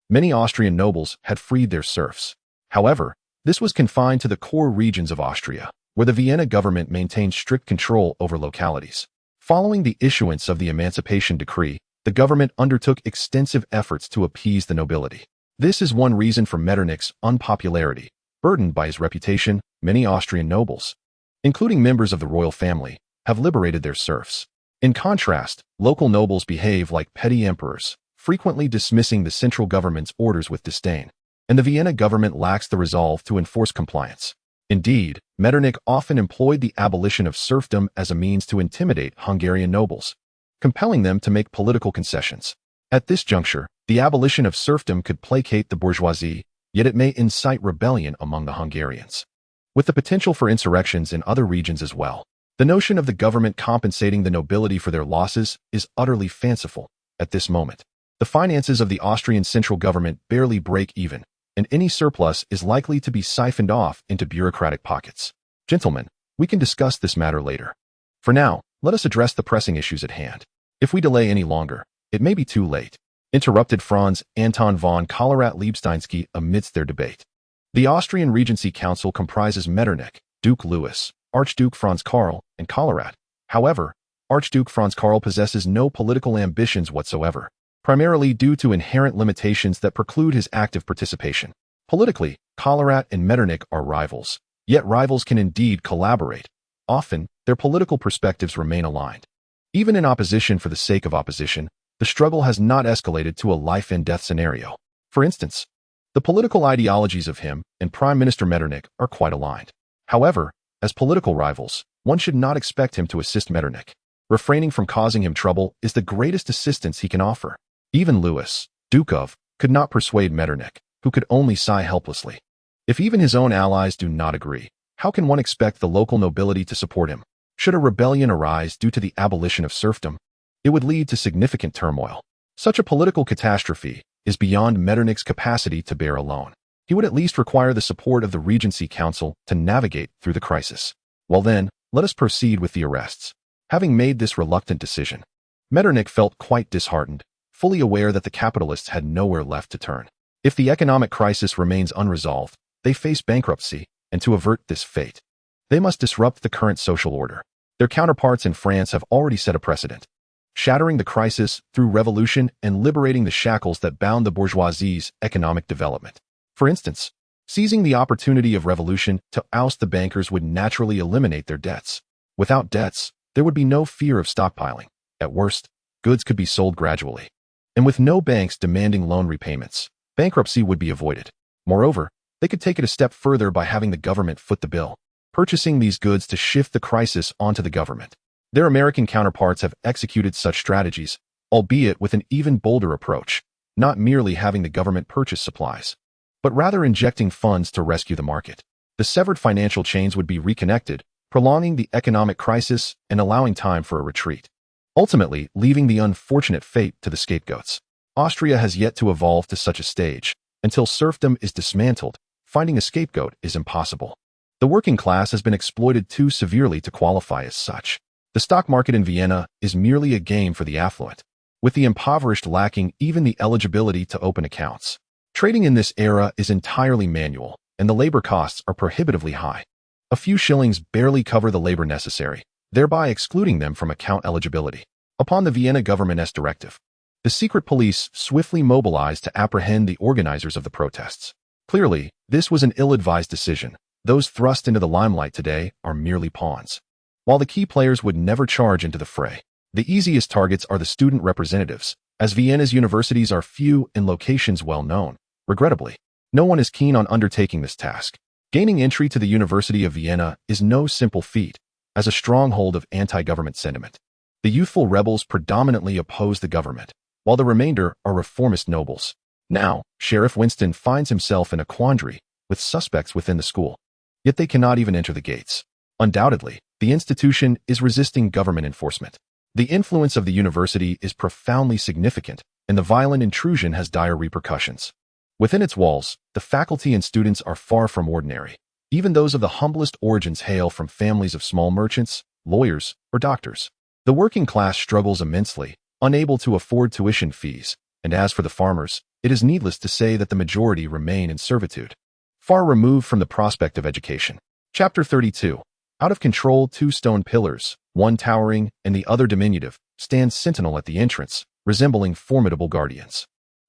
many Austrian nobles had freed their serfs. However, this was confined to the core regions of Austria, where the Vienna government maintained strict control over localities. Following the issuance of the Emancipation Decree, the government undertook extensive efforts to appease the nobility. This is one reason for Metternich's unpopularity. Burdened by his reputation, many Austrian nobles, including members of the royal family, have liberated their serfs. In contrast, local nobles behave like petty emperors, frequently dismissing the central government's orders with disdain, and the Vienna government lacks the resolve to enforce compliance. Indeed, Metternich often employed the abolition of serfdom as a means to intimidate Hungarian nobles, compelling them to make political concessions. At this juncture, the abolition of serfdom could placate the bourgeoisie, yet it may incite rebellion among the Hungarians, with the potential for insurrections in other regions as well. The notion of the government compensating the nobility for their losses is utterly fanciful at this moment. The finances of the Austrian central government barely break even, and any surplus is likely to be siphoned off into bureaucratic pockets. Gentlemen, we can discuss this matter later. For now, let us address the pressing issues at hand. If we delay any longer, it may be too late, interrupted Franz Anton von Kollerat-Liebsteinsky amidst their debate. The Austrian Regency Council comprises Metternich, Duke Louis, Archduke Franz Karl, and Kollerat. However, Archduke Franz Karl possesses no political ambitions whatsoever, primarily due to inherent limitations that preclude his active participation. Politically, Kollerat and Metternich are rivals, yet rivals can indeed collaborate. Often, their political perspectives remain aligned. Even in opposition for the sake of opposition, the struggle has not escalated to a life-and-death scenario. For instance, the political ideologies of him and Prime Minister Metternich are quite aligned. However, as political rivals, one should not expect him to assist Metternich. Refraining from causing him trouble is the greatest assistance he can offer. Even Louis, Duke of, could not persuade Metternich, who could only sigh helplessly. If even his own allies do not agree, how can one expect the local nobility to support him? Should a rebellion arise due to the abolition of serfdom, it would lead to significant turmoil. Such a political catastrophe is beyond Metternich's capacity to bear alone. He would at least require the support of the Regency Council to navigate through the crisis. Well then, let us proceed with the arrests. Having made this reluctant decision, Metternich felt quite disheartened, fully aware that the capitalists had nowhere left to turn. If the economic crisis remains unresolved, they face bankruptcy, and to avert this fate, they must disrupt the current social order. Their counterparts in France have already set a precedent, shattering the crisis through revolution and liberating the shackles that bound the bourgeoisie's economic development. For instance, seizing the opportunity of revolution to oust the bankers would naturally eliminate their debts. Without debts, there would be no fear of stockpiling. At worst, goods could be sold gradually. And with no banks demanding loan repayments, bankruptcy would be avoided. Moreover, they could take it a step further by having the government foot the bill, purchasing these goods to shift the crisis onto the government. Their American counterparts have executed such strategies, albeit with an even bolder approach, not merely having the government purchase supplies, but rather injecting funds to rescue the market. The severed financial chains would be reconnected, prolonging the economic crisis and allowing time for a retreat, ultimately leaving the unfortunate fate to the scapegoats. Austria has yet to evolve to such a stage. Until serfdom is dismantled, finding a scapegoat is impossible. The working class has been exploited too severely to qualify as such. The stock market in Vienna is merely a game for the affluent, with the impoverished lacking even the eligibility to open accounts. Trading in this era is entirely manual, and the labor costs are prohibitively high. A few shillings barely cover the labor necessary, thereby excluding them from account eligibility. Upon the Vienna government's directive, the secret police swiftly mobilized to apprehend the organizers of the protests. Clearly, this was an ill-advised decision, Those thrust into the limelight today are merely pawns. While the key players would never charge into the fray, the easiest targets are the student representatives, as Vienna's universities are few and locations well known. Regrettably, no one is keen on undertaking this task. Gaining entry to the University of Vienna is no simple feat, as a stronghold of anti-government sentiment. The youthful rebels predominantly oppose the government, while the remainder are reformist nobles. Now, Sheriff Winston finds himself in a quandary with suspects within the school. Yet they cannot even enter the gates. Undoubtedly, the institution is resisting government enforcement. The influence of the university is profoundly significant, and the violent intrusion has dire repercussions. Within its walls, the faculty and students are far from ordinary. Even those of the humblest origins hail from families of small merchants, lawyers, or doctors. The working class struggles immensely, unable to afford tuition fees, and as for the farmers, it is needless to say that the majority remain in servitude, far removed from the prospect of education. Chapter 32. Out of control, two stone pillars, one towering and the other diminutive, stand sentinel at the entrance, resembling formidable guardians.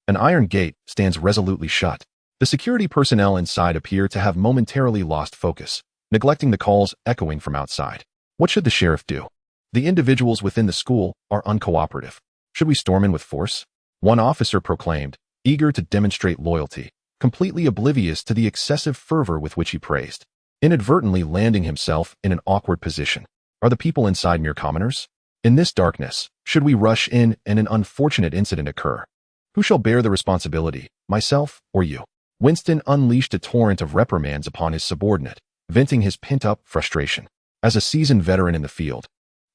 An iron gate stands resolutely shut. The security personnel inside appear to have momentarily lost focus, neglecting the calls echoing from outside. What should the sheriff do? The individuals within the school are uncooperative. Should we storm in with force? One officer proclaimed, eager to demonstrate loyalty, completely oblivious to the excessive fervor with which he praised, inadvertently landing himself in an awkward position. Are the people inside mere commoners? In this darkness, should we rush in and an unfortunate incident occur? Who shall bear the responsibility, myself or you? Winston unleashed a torrent of reprimands upon his subordinate, venting his pent-up frustration. As a seasoned veteran in the field,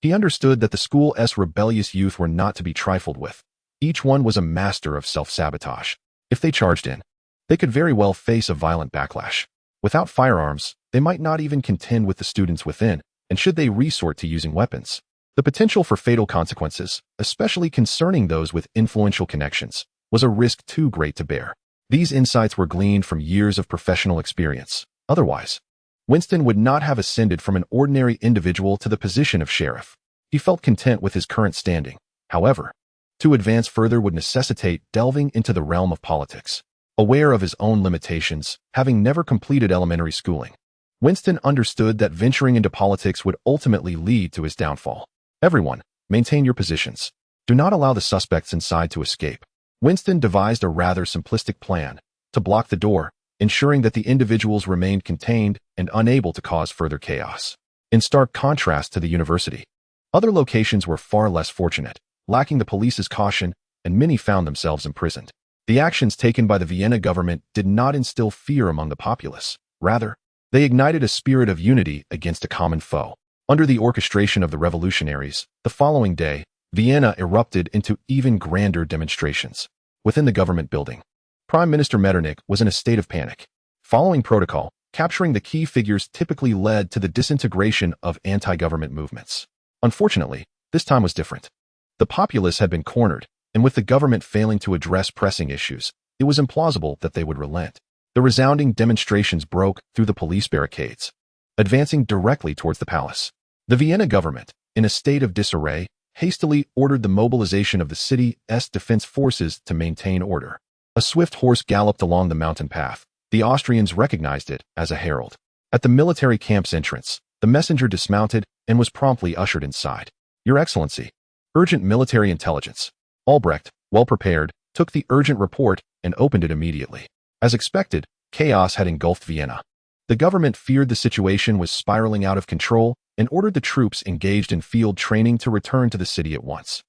he understood that the school's rebellious youth were not to be trifled with. Each one was a master of self-sabotage. If they charged in, they could very well face a violent backlash. Without firearms, they might not even contend with the students within, and should they resort to using weapons, the potential for fatal consequences, especially concerning those with influential connections, was a risk too great to bear. These insights were gleaned from years of professional experience. Otherwise, Winston would not have ascended from an ordinary individual to the position of sheriff. He felt content with his current standing. However, to advance further would necessitate delving into the realm of politics. Aware of his own limitations, having never completed elementary schooling, Winston understood that venturing into politics would ultimately lead to his downfall. Everyone, maintain your positions. Do not allow the suspects inside to escape. Winston devised a rather simplistic plan to block the door, ensuring that the individuals remained contained and unable to cause further chaos. In stark contrast to the university, other locations were far less fortunate, lacking the police's caution, and many found themselves imprisoned. The actions taken by the Vienna government did not instill fear among the populace. Rather, they ignited a spirit of unity against a common foe. Under the orchestration of the revolutionaries, the following day, Vienna erupted into even grander demonstrations. Within the government building, Prime Minister Metternich was in a state of panic. Following protocol, capturing the key figures typically led to the disintegration of anti-government movements. Unfortunately, this time was different. The populace had been cornered, and with the government failing to address pressing issues, it was implausible that they would relent. The resounding demonstrations broke through the police barricades, advancing directly towards the palace. The Vienna government, in a state of disarray, hastily ordered the mobilization of the city's defense forces to maintain order. A swift horse galloped along the mountain path. The Austrians recognized it as a herald. At the military camp's entrance, the messenger dismounted and was promptly ushered inside. Your Excellency, urgent military intelligence. Albrecht, well prepared, took the urgent report and opened it immediately. As expected, chaos had engulfed Vienna. The government feared the situation was spiraling out of control and ordered the troops engaged in field training to return to the city at once.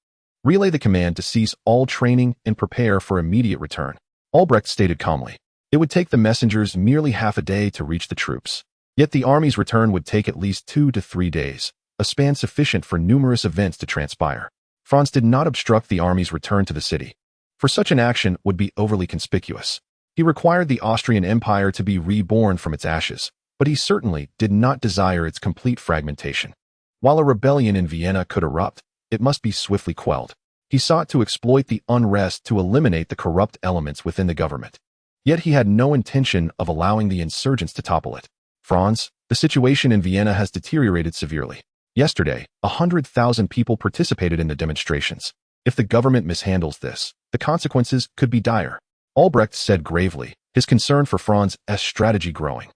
Relay the command to cease all training and prepare for immediate return. Albrecht stated calmly. It would take the messengers merely half a day to reach the troops. Yet the army's return would take at least 2 to 3 days, a span sufficient for numerous events to transpire. Franz did not obstruct the army's return to the city, for such an action would be overly conspicuous. He required the Austrian Empire to be reborn from its ashes, but he certainly did not desire its complete fragmentation. While a rebellion in Vienna could erupt, it must be swiftly quelled. He sought to exploit the unrest to eliminate the corrupt elements within the government. Yet he had no intention of allowing the insurgents to topple it. Franz, the situation in Vienna has deteriorated severely. Yesterday, 100,000 people participated in the demonstrations. If the government mishandles this, the consequences could be dire. Albrecht said gravely, his concern for Franz's strategy growing.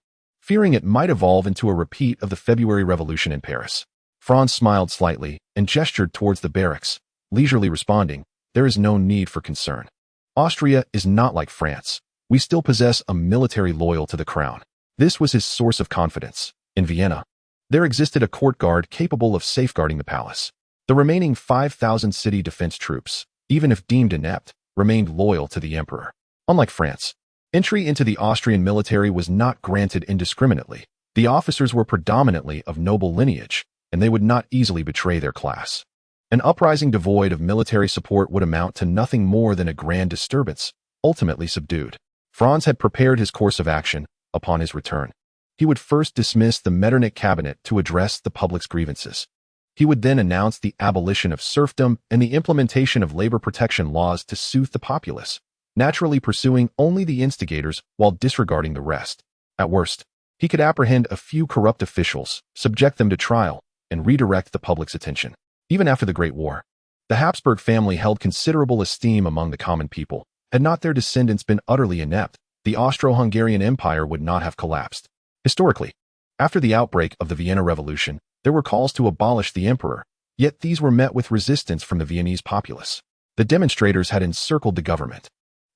fearing it might evolve into a repeat of the February Revolution in Paris. Franz smiled slightly and gestured towards the barracks, leisurely responding, "There is no need for concern. Austria is not like France. We still possess a military loyal to the crown." This was his source of confidence. In Vienna, there existed a court guard capable of safeguarding the palace. The remaining 5,000 city defense troops, even if deemed inept, remained loyal to the emperor. Unlike France, entry into the Austrian military was not granted indiscriminately. The officers were predominantly of noble lineage, and they would not easily betray their class. An uprising devoid of military support would amount to nothing more than a grand disturbance, ultimately subdued. Franz had prepared his course of action. Upon his return, he would first dismiss the Metternich cabinet to address the public's grievances. He would then announce the abolition of serfdom and the implementation of labor protection laws to soothe the populace, naturally pursuing only the instigators while disregarding the rest. At worst, he could apprehend a few corrupt officials, subject them to trial, and redirect the public's attention. Even after the Great War, the Habsburg family held considerable esteem among the common people. Had not their descendants been utterly inept, the Austro-Hungarian Empire would not have collapsed. Historically, after the outbreak of the Vienna Revolution, there were calls to abolish the emperor, yet these were met with resistance from the Viennese populace. The demonstrators had encircled the government,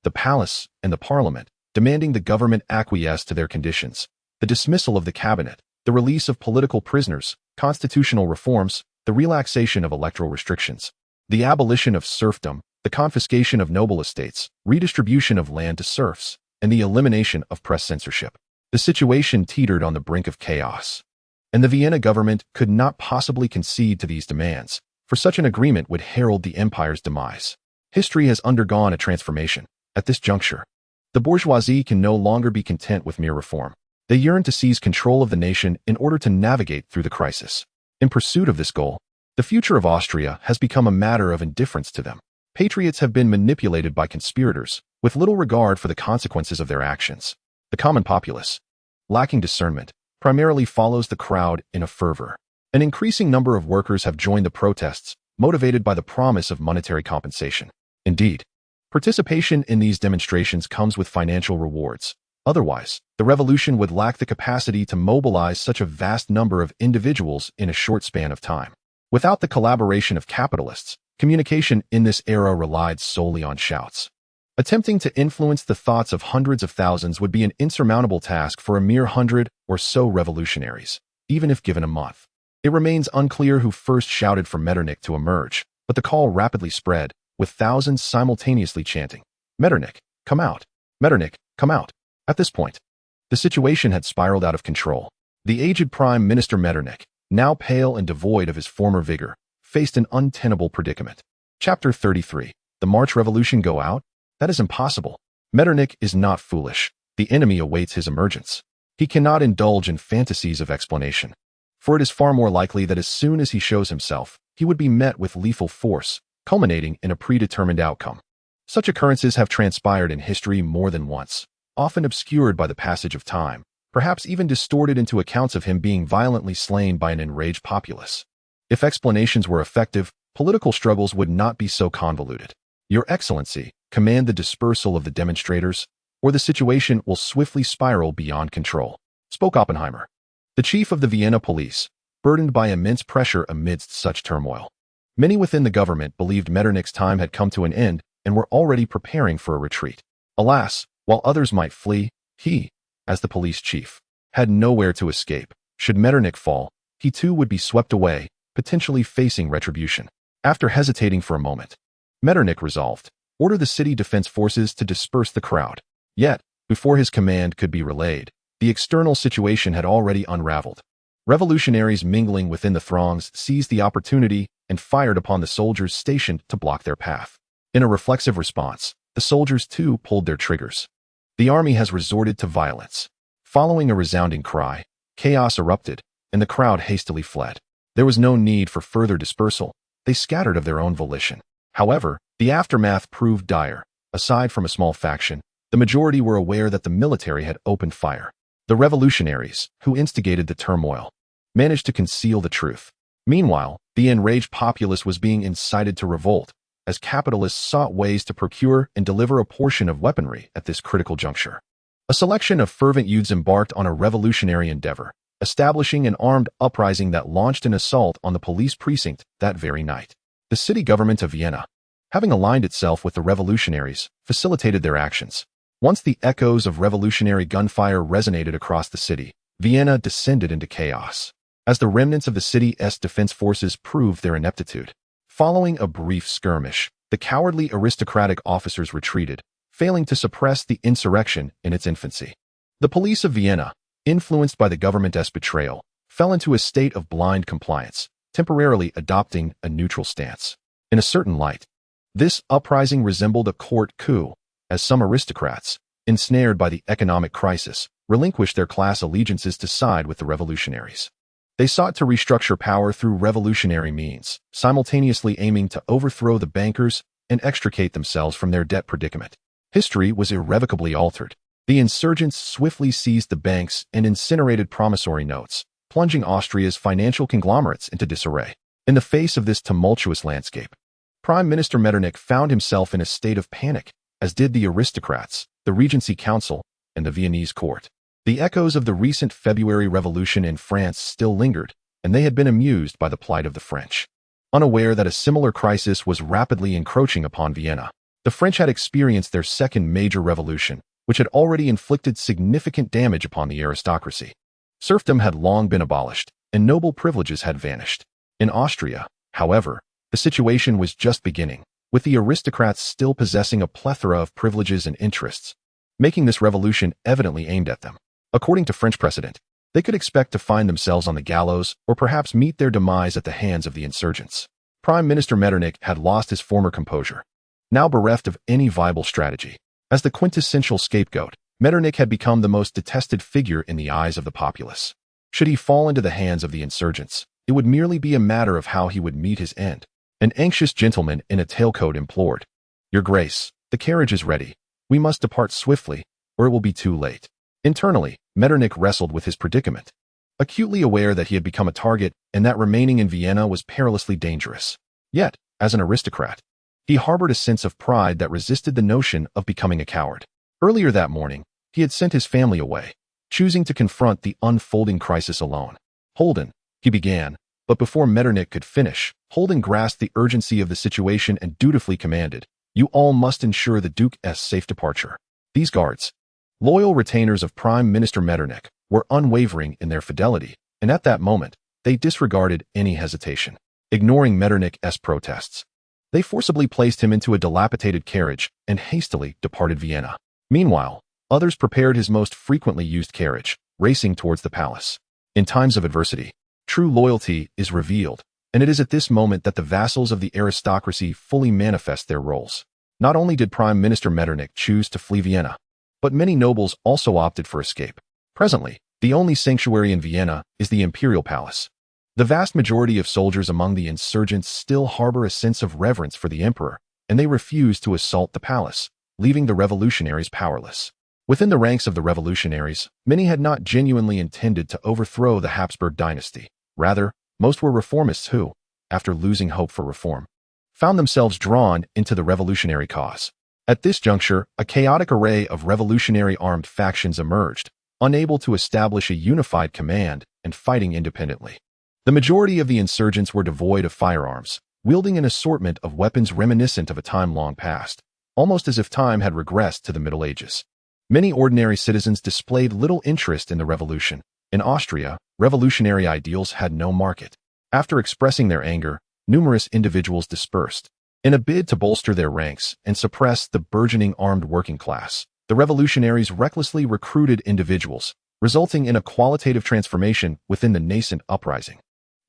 the palace, and the parliament, demanding the government acquiesce to their conditions. The dismissal of the cabinet, the release of political prisoners, constitutional reforms, the relaxation of electoral restrictions, the abolition of serfdom, the confiscation of noble estates, redistribution of land to serfs, and the elimination of press censorship. The situation teetered on the brink of chaos, and the Vienna government could not possibly concede to these demands, for such an agreement would herald the empire's demise. History has undergone a transformation. At this juncture, the bourgeoisie can no longer be content with mere reform. They yearn to seize control of the nation in order to navigate through the crisis. In pursuit of this goal, the future of Austria has become a matter of indifference to them. Patriots have been manipulated by conspirators, with little regard for the consequences of their actions. The common populace, lacking discernment, primarily follows the crowd in a fervor. An increasing number of workers have joined the protests, motivated by the promise of monetary compensation. Indeed, participation in these demonstrations comes with financial rewards. Otherwise, the revolution would lack the capacity to mobilize such a vast number of individuals in a short span of time. Without the collaboration of capitalists, communication in this era relied solely on shouts. Attempting to influence the thoughts of hundreds of thousands would be an insurmountable task for a mere 100 or so revolutionaries, even if given a month. It remains unclear who first shouted for Metternich to emerge, but the call rapidly spread, with thousands simultaneously chanting, "Metternich, come out! Metternich, come out!" At this point, the situation had spiraled out of control. The aged Prime Minister Metternich, now pale and devoid of his former vigor, faced an untenable predicament. Chapter 33. The March Revolution go out? That is impossible. Metternich is not foolish. The enemy awaits his emergence. He cannot indulge in fantasies of explanation, for it is far more likely that as soon as he shows himself, he would be met with lethal force, culminating in a predetermined outcome. Such occurrences have transpired in history more than once, often obscured by the passage of time, perhaps even distorted into accounts of him being violently slain by an enraged populace. If explanations were effective, political struggles would not be so convoluted. Your Excellency, command the dispersal of the demonstrators, or the situation will swiftly spiral beyond control, spoke Oppenheimer, the chief of the Vienna police, burdened by immense pressure amidst such turmoil. Many within the government believed Metternich's time had come to an end and were already preparing for a retreat. Alas, while others might flee, he, as the police chief, had nowhere to escape. Should Metternich fall, he too would be swept away, potentially facing retribution. After hesitating for a moment, Metternich resolved, order the city defense forces to disperse the crowd. Yet, before his command could be relayed, the external situation had already unraveled. Revolutionaries mingling within the throngs seized the opportunity and fired upon the soldiers stationed to block their path. In a reflexive response, the soldiers too pulled their triggers. The army has resorted to violence. Following a resounding cry, chaos erupted, and the crowd hastily fled. There was no need for further dispersal. They scattered of their own volition. However, the aftermath proved dire. Aside from a small faction, the majority were aware that the military had opened fire. The revolutionaries, who instigated the turmoil, managed to conceal the truth. Meanwhile, the enraged populace was being incited to revolt, as capitalists sought ways to procure and deliver a portion of weaponry at this critical juncture. A selection of fervent youths embarked on a revolutionary endeavor, establishing an armed uprising that launched an assault on the police precinct that very night. The city government of Vienna, having aligned itself with the revolutionaries, facilitated their actions. Once the echoes of revolutionary gunfire resonated across the city, Vienna descended into chaos, as the remnants of the city's defense forces proved their ineptitude. Following a brief skirmish, the cowardly aristocratic officers retreated, failing to suppress the insurrection in its infancy. The police of Vienna, influenced by the government's betrayal, fell into a state of blind compliance, temporarily adopting a neutral stance. In a certain light, this uprising resembled a court coup, as some aristocrats, ensnared by the economic crisis, relinquished their class allegiances to side with the revolutionaries. They sought to restructure power through revolutionary means, simultaneously aiming to overthrow the bankers and extricate themselves from their debt predicament. History was irrevocably altered. The insurgents swiftly seized the banks and incinerated promissory notes, plunging Austria's financial conglomerates into disarray. In the face of this tumultuous landscape, Prime Minister Metternich found himself in a state of panic, as did the aristocrats, the Regency Council, and the Viennese court. The echoes of the recent February Revolution in France still lingered, and they had been amused by the plight of the French. Unaware that a similar crisis was rapidly encroaching upon Vienna, the French had experienced their second major revolution, which had already inflicted significant damage upon the aristocracy. Serfdom had long been abolished, and noble privileges had vanished. In Austria, however, the situation was just beginning, with the aristocrats still possessing a plethora of privileges and interests, making this revolution evidently aimed at them. According to French precedent, they could expect to find themselves on the gallows or perhaps meet their demise at the hands of the insurgents. Prime Minister Metternich had lost his former composure. Now bereft of any viable strategy, as the quintessential scapegoat, Metternich had become the most detested figure in the eyes of the populace. Should he fall into the hands of the insurgents, it would merely be a matter of how he would meet his end. An anxious gentleman in a tailcoat implored, "Your Grace, the carriage is ready. We must depart swiftly, or it will be too late." Internally, Metternich wrestled with his predicament, acutely aware that he had become a target and that remaining in Vienna was perilously dangerous. Yet, as an aristocrat, he harbored a sense of pride that resisted the notion of becoming a coward. Earlier that morning, he had sent his family away, choosing to confront the unfolding crisis alone. "Holden," he began, but before Metternich could finish, Holden grasped the urgency of the situation and dutifully commanded, "You all must ensure the Duke's safe departure." These guards, loyal retainers of Prime Minister Metternich, were unwavering in their fidelity, and at that moment, they disregarded any hesitation. Ignoring Metternich's protests, they forcibly placed him into a dilapidated carriage and hastily departed Vienna. Meanwhile, others prepared his most frequently used carriage, racing towards the palace. In times of adversity, true loyalty is revealed, and it is at this moment that the vassals of the aristocracy fully manifest their roles. Not only did Prime Minister Metternich choose to flee Vienna, but many nobles also opted for escape. Presently, the only sanctuary in Vienna is the Imperial Palace. The vast majority of soldiers among the insurgents still harbor a sense of reverence for the emperor, and they refuse to assault the palace, leaving the revolutionaries powerless. Within the ranks of the revolutionaries, many had not genuinely intended to overthrow the Habsburg dynasty. Rather, most were reformists who, after losing hope for reform, found themselves drawn into the revolutionary cause. At this juncture, a chaotic array of revolutionary armed factions emerged, unable to establish a unified command and fighting independently. The majority of the insurgents were devoid of firearms, wielding an assortment of weapons reminiscent of a time long past, almost as if time had regressed to the Middle Ages. Many ordinary citizens displayed little interest in the revolution. In Austria, revolutionary ideals had no market. After expressing their anger, numerous individuals dispersed. In a bid to bolster their ranks and suppress the burgeoning armed working class, the revolutionaries recklessly recruited individuals, resulting in a qualitative transformation within the nascent uprising,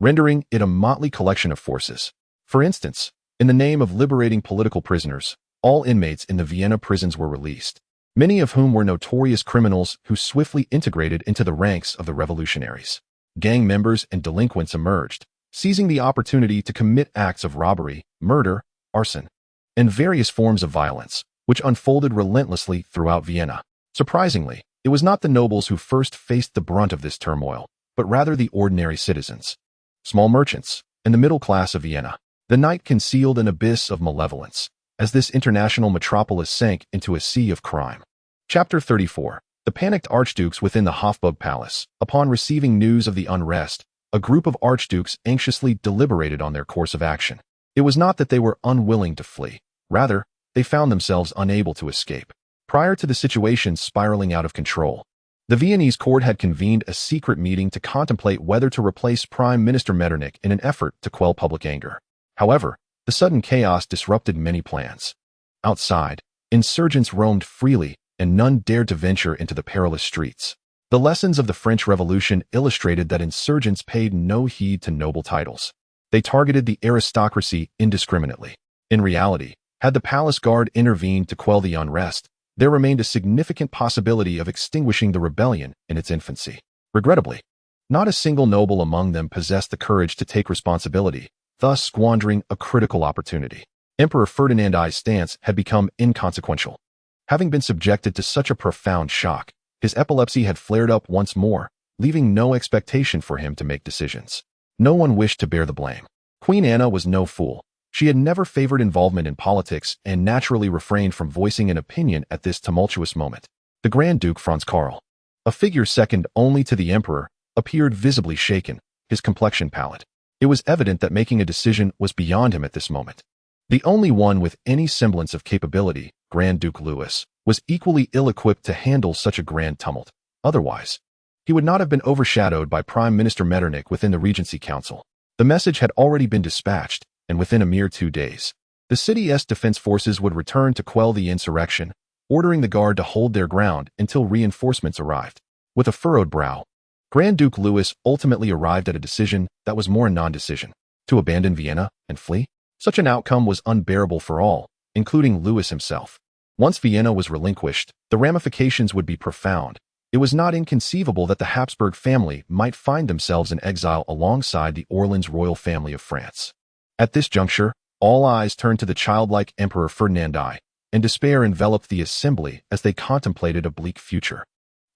rendering it a motley collection of forces. For instance, in the name of liberating political prisoners, all inmates in the Vienna prisons were released, many of whom were notorious criminals who swiftly integrated into the ranks of the revolutionaries. Gang members and delinquents emerged, seizing the opportunity to commit acts of robbery, murder, arson, and various forms of violence, which unfolded relentlessly throughout Vienna. Surprisingly, it was not the nobles who first faced the brunt of this turmoil, but rather the ordinary citizens, small merchants, and the middle class of Vienna. The night concealed an abyss of malevolence, as this international metropolis sank into a sea of crime. Chapter 34. The panicked archdukes within the Habsburg palace, upon receiving news of the unrest, a group of archdukes anxiously deliberated on their course of action. It was not that they were unwilling to flee. Rather, they found themselves unable to escape. Prior to the situation spiraling out of control, the Viennese court had convened a secret meeting to contemplate whether to replace Prime Minister Metternich in an effort to quell public anger. However, the sudden chaos disrupted many plans. Outside, insurgents roamed freely, and none dared to venture into the perilous streets. The lessons of the French Revolution illustrated that insurgents paid no heed to noble titles. They targeted the aristocracy indiscriminately. In reality, had the palace guard intervened to quell the unrest, there remained a significant possibility of extinguishing the rebellion in its infancy. Regrettably, not a single noble among them possessed the courage to take responsibility, thus squandering a critical opportunity. Emperor Ferdinand's stance had become inconsequential. Having been subjected to such a profound shock, his epilepsy had flared up once more, leaving no expectation for him to make decisions. No one wished to bear the blame. Queen Anna was no fool. She had never favored involvement in politics and naturally refrained from voicing an opinion at this tumultuous moment. The Grand Duke Franz Karl, a figure second only to the emperor, appeared visibly shaken, his complexion pallid. It was evident that making a decision was beyond him at this moment. The only one with any semblance of capability, Grand Duke Louis, was equally ill-equipped to handle such a grand tumult. Otherwise, he would not have been overshadowed by Prime Minister Metternich within the Regency Council. The message had already been dispatched, and within a mere 2 days, the city's defense forces would return to quell the insurrection, ordering the guard to hold their ground until reinforcements arrived. With a furrowed brow, Grand Duke Louis ultimately arrived at a decision that was more a non-decision: to abandon Vienna and flee. Such an outcome was unbearable for all, including Louis himself. Once Vienna was relinquished, the ramifications would be profound. It was not inconceivable that the Habsburg family might find themselves in exile alongside the Orleans royal family of France. At this juncture, all eyes turned to the childlike Emperor Ferdinand I, and despair enveloped the assembly as they contemplated a bleak future.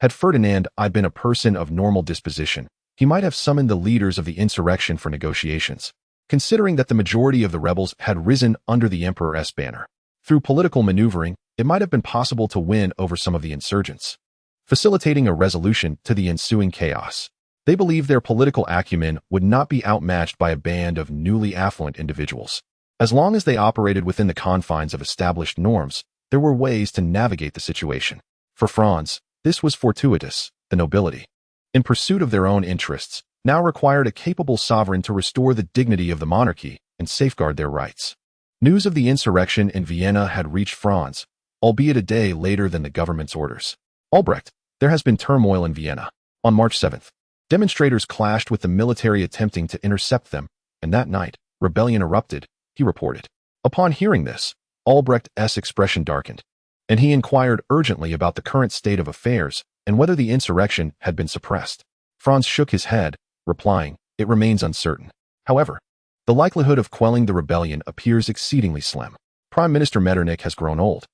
Had Ferdinand I been a person of normal disposition, he might have summoned the leaders of the insurrection for negotiations. Considering that the majority of the rebels had risen under the Emperor's banner, through political maneuvering, it might have been possible to win over some of the insurgents, facilitating a resolution to the ensuing chaos. They believed their political acumen would not be outmatched by a band of newly affluent individuals. As long as they operated within the confines of established norms, there were ways to navigate the situation. For Franz, this was fortuitous. The nobility, in pursuit of their own interests, now required a capable sovereign to restore the dignity of the monarchy and safeguard their rights. News of the insurrection in Vienna had reached Franz, albeit a day later than the government's orders. Albrecht, there has been turmoil in Vienna. On March 7th, demonstrators clashed with the military attempting to intercept them, and that night, rebellion erupted, he reported. Upon hearing this, Albrecht's expression darkened, and he inquired urgently about the current state of affairs and whether the insurrection had been suppressed. Franz shook his head, replying, "It remains uncertain. However, the likelihood of quelling the rebellion appears exceedingly slim. Prime Minister Metternich has grown old,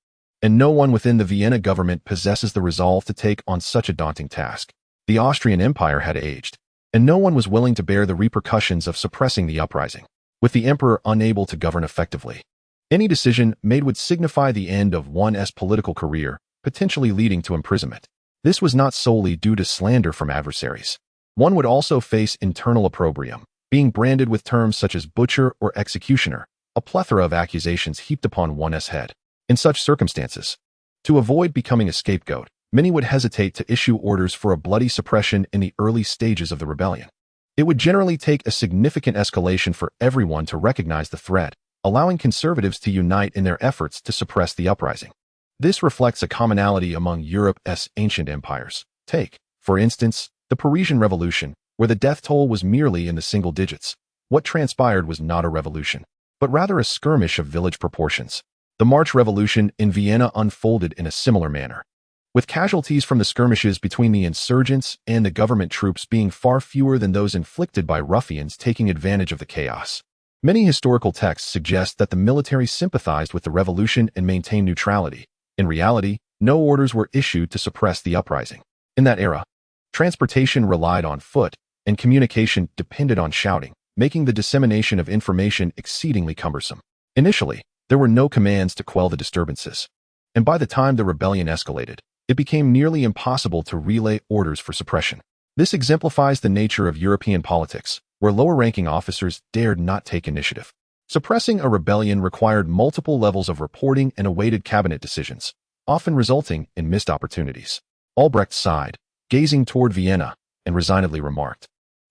and no one within the Vienna government possesses the resolve to take on such a daunting task. The Austrian Empire had aged, and no one was willing to bear the repercussions of suppressing the uprising. With the emperor unable to govern effectively, any decision made would signify the end of one's political career, potentially leading to imprisonment. This was not solely due to slander from adversaries. One would also face internal opprobrium, being branded with terms such as butcher or executioner, a plethora of accusations heaped upon one's head. In such circumstances, to avoid becoming a scapegoat, many would hesitate to issue orders for a bloody suppression in the early stages of the rebellion. It would generally take a significant escalation for everyone to recognize the threat, allowing conservatives to unite in their efforts to suppress the uprising. This reflects a commonality among Europe's ancient empires. Take, for instance, the Parisian Revolution, where the death toll was merely in the single digits. What transpired was not a revolution, but rather a skirmish of village proportions. The March Revolution in Vienna unfolded in a similar manner, with casualties from the skirmishes between the insurgents and the government troops being far fewer than those inflicted by ruffians taking advantage of the chaos. Many historical texts suggest that the military sympathized with the revolution and maintained neutrality. In reality, no orders were issued to suppress the uprising. In that era, transportation relied on foot, and communication depended on shouting, making the dissemination of information exceedingly cumbersome. Initially, there were no commands to quell the disturbances, and by the time the rebellion escalated, it became nearly impossible to relay orders for suppression. This exemplifies the nature of European politics, where lower-ranking officers dared not take initiative. Suppressing a rebellion required multiple levels of reporting and awaited cabinet decisions, often resulting in missed opportunities. Albrecht sighed, gazing toward Vienna, and resignedly remarked,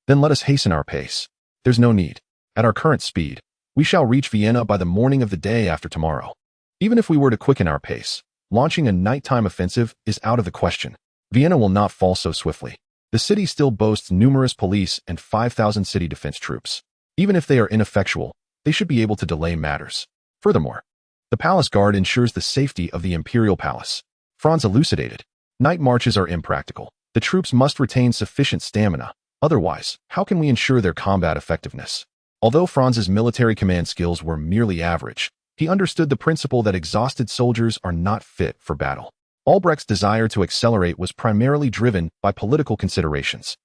"Then let us hasten our pace. There's no need. At our current speed, we shall reach Vienna by the morning of the day after tomorrow. Even if we were to quicken our pace, launching a nighttime offensive is out of the question. Vienna will not fall so swiftly. The city still boasts numerous police and 5,000 city defense troops. Even if they are ineffectual, they should be able to delay matters. Furthermore, the palace guard ensures the safety of the imperial palace." Franz elucidated. "Night marches are impractical. The troops must retain sufficient stamina. Otherwise, how can we ensure their combat effectiveness?" Although Franz's military command skills were merely average, he understood the principle that exhausted soldiers are not fit for battle. Albrecht's desire to accelerate was primarily driven by political considerations.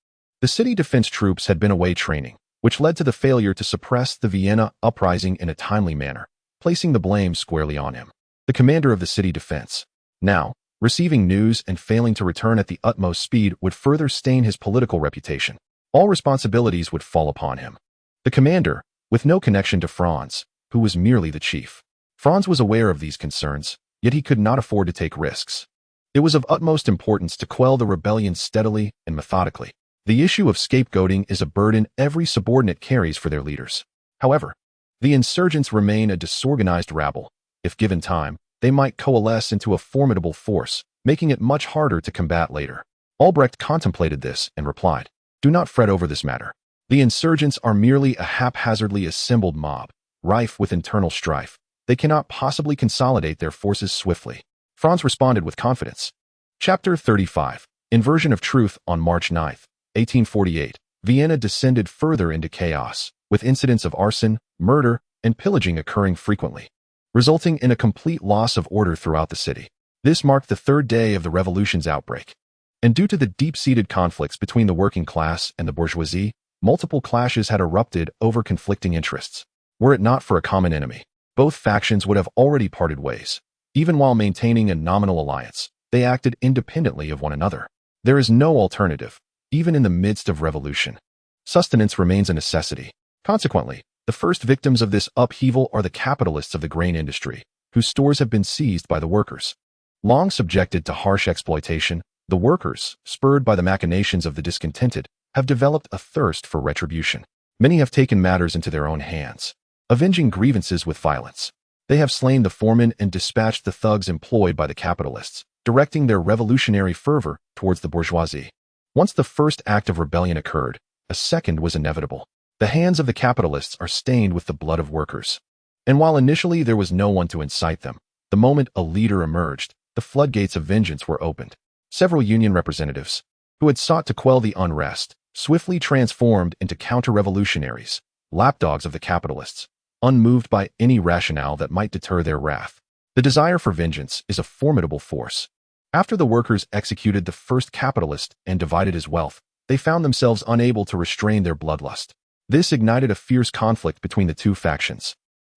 The city defense troops had been away training, which led to the failure to suppress the Vienna uprising in a timely manner, placing the blame squarely on him, the commander of the city defense. Now, receiving news and failing to return at the utmost speed would further stain his political reputation. All responsibilities would fall upon him. The commander, with no connection to Franz, who was merely the chief. Franz was aware of these concerns, yet he could not afford to take risks. It was of utmost importance to quell the rebellion steadily and methodically. The issue of scapegoating is a burden every subordinate carries for their leaders. However, the insurgents remain a disorganized rabble. If given time, they might coalesce into a formidable force, making it much harder to combat later. Albrecht contemplated this and replied, "Do not fret over this matter. The insurgents are merely a haphazardly assembled mob, rife with internal strife. They cannot possibly consolidate their forces swiftly." Franz responded with confidence. Chapter 35. Inversion of Truth. On March 9, 1848, Vienna descended further into chaos, with incidents of arson, murder, and pillaging occurring frequently, resulting in a complete loss of order throughout the city. This marked the third day of the revolution's outbreak. And due to the deep-seated conflicts between the working class and the bourgeoisie, multiple clashes had erupted over conflicting interests. Were it not for a common enemy, both factions would have already parted ways. Even while maintaining a nominal alliance, they acted independently of one another. There is no alternative, even in the midst of revolution. Sustenance remains a necessity. Consequently, the first victims of this upheaval are the capitalists of the grain industry, whose stores have been seized by the workers. Long subjected to harsh exploitation, the workers, spurred by the machinations of the discontented, have developed a thirst for retribution. Many have taken matters into their own hands, avenging grievances with violence. They have slain the foremen and dispatched the thugs employed by the capitalists, directing their revolutionary fervor towards the bourgeoisie. Once the first act of rebellion occurred, a second was inevitable. The hands of the capitalists are stained with the blood of workers. And while initially there was no one to incite them, the moment a leader emerged, the floodgates of vengeance were opened. Several union representatives, who had sought to quell the unrest, swiftly transformed into counter-revolutionaries, lapdogs of the capitalists, unmoved by any rationale that might deter their wrath. The desire for vengeance is a formidable force. After the workers executed the first capitalist and divided his wealth, they found themselves unable to restrain their bloodlust. This ignited a fierce conflict between the two factions.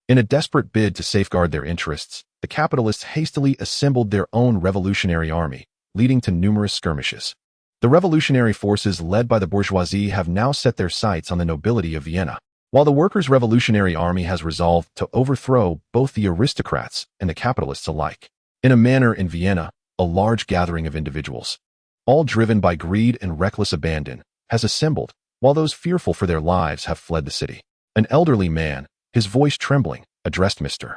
In a desperate bid to safeguard their interests, the capitalists hastily assembled their own revolutionary army, leading to numerous skirmishes. The revolutionary forces led by the bourgeoisie have now set their sights on the nobility of Vienna, while the workers' revolutionary army has resolved to overthrow both the aristocrats and the capitalists alike. In a manner, in Vienna, a large gathering of individuals, all driven by greed and reckless abandon, has assembled, while those fearful for their lives have fled the city. An elderly man, his voice trembling, addressed Mr.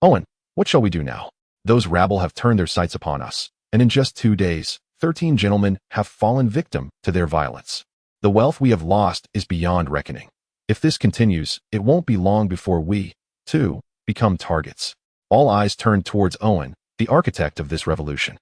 Owen, "What shall we do now? Those rabble have turned their sights upon us, and in just 2 days, 13 gentlemen have fallen victim to their violence. The wealth we have lost is beyond reckoning. If this continues, it won't be long before we, too, become targets." All eyes turned towards Owen, the architect of this revolution.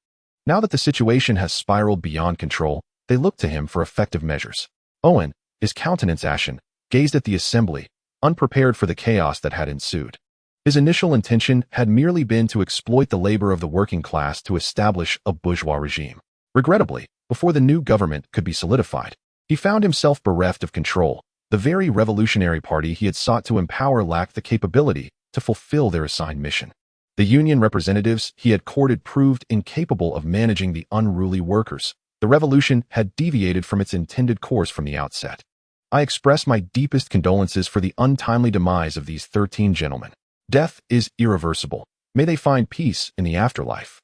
Now that the situation has spiraled beyond control, they looked to him for effective measures. Owen, his countenance ashen, gazed at the assembly, unprepared for the chaos that had ensued. His initial intention had merely been to exploit the labor of the working class to establish a bourgeois regime. Regrettably, before the new government could be solidified, he found himself bereft of control. The very revolutionary party he had sought to empower lacked the capability to fulfill their assigned mission. The union representatives he had courted proved incapable of managing the unruly workers. The revolution had deviated from its intended course from the outset. I express my deepest condolences for the untimely demise of these 13 gentlemen. Death is irreversible. May they find peace in the afterlife.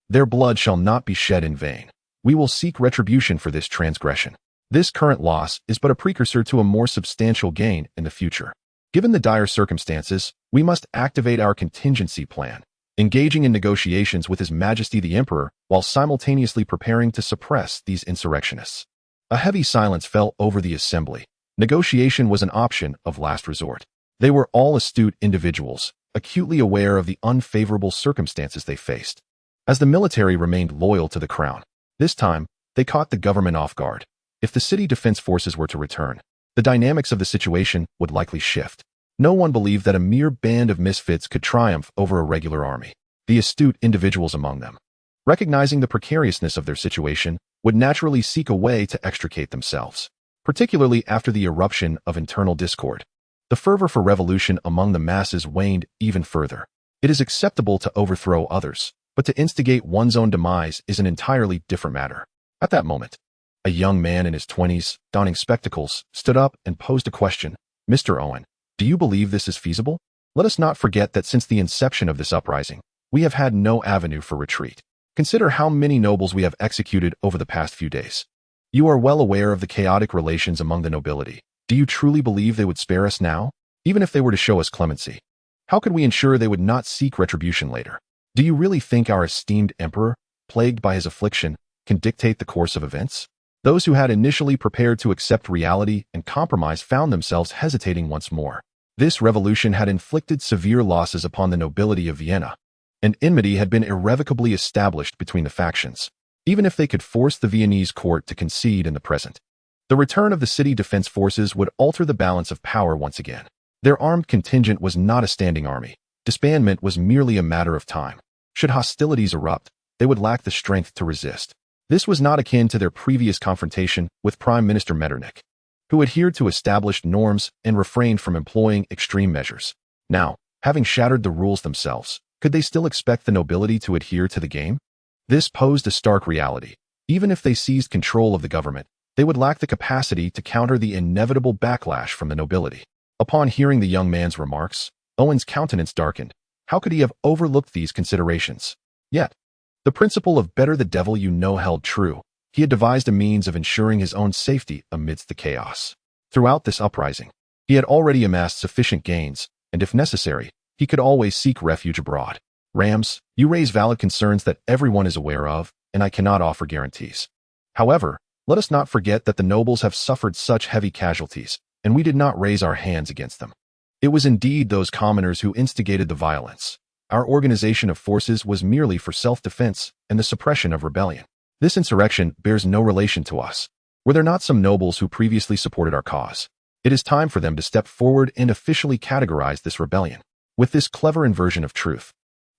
Their blood shall not be shed in vain. We will seek retribution for this transgression. This current loss is but a precursor to a more substantial gain in the future. Given the dire circumstances, we must activate our contingency plan, engaging in negotiations with His Majesty the Emperor while simultaneously preparing to suppress these insurrectionists. A heavy silence fell over the assembly. Negotiation was an option of last resort. They were all astute individuals, acutely aware of the unfavorable circumstances they faced. As the military remained loyal to the crown, this time, they caught the government off guard. If the city defense forces were to return, the dynamics of the situation would likely shift. No one believed that a mere band of misfits could triumph over a regular army. The astute individuals among them, recognizing the precariousness of their situation, would naturally seek a way to extricate themselves, particularly after the eruption of internal discord. The fervor for revolution among the masses waned even further. It is acceptable to overthrow others, but to instigate one's own demise is an entirely different matter. At that moment, a young man in his 20s, donning spectacles, stood up and posed a question. Mr. Owen, do you believe this is feasible? Let us not forget that since the inception of this uprising, we have had no avenue for retreat. Consider how many nobles we have executed over the past few days. You are well aware of the chaotic relations among the nobility. Do you truly believe they would spare us now, even if they were to show us clemency? How could we ensure they would not seek retribution later? Do you really think our esteemed emperor, plagued by his affliction, can dictate the course of events? Those who had initially prepared to accept reality and compromise found themselves hesitating once more. This revolution had inflicted severe losses upon the nobility of Vienna, and enmity had been irrevocably established between the factions, even if they could force the Viennese court to concede in the present. The return of the city defense forces would alter the balance of power once again. Their armed contingent was not a standing army. Disbandment was merely a matter of time. Should hostilities erupt, they would lack the strength to resist. This was not akin to their previous confrontation with Prime Minister Metternich, who adhered to established norms and refrained from employing extreme measures. Now, having shattered the rules themselves, could they still expect the nobility to adhere to the game? This posed a stark reality. Even if they seized control of the government, they would lack the capacity to counter the inevitable backlash from the nobility. Upon hearing the young man's remarks, Owen's countenance darkened. How could he have overlooked these considerations? Yet, the principle of better the devil you know held true. He had devised a means of ensuring his own safety amidst the chaos. Throughout this uprising, he had already amassed sufficient gains, and if necessary, he could always seek refuge abroad. Rams, you raise valid concerns that everyone is aware of, and I cannot offer guarantees. However, let us not forget that the nobles have suffered such heavy casualties, and we did not raise our hands against them. It was indeed those commoners who instigated the violence. Our organization of forces was merely for self-defense and the suppression of rebellion. This insurrection bears no relation to us. Were there not some nobles who previously supported our cause? It is time for them to step forward and officially categorize this rebellion. With this clever inversion of truth,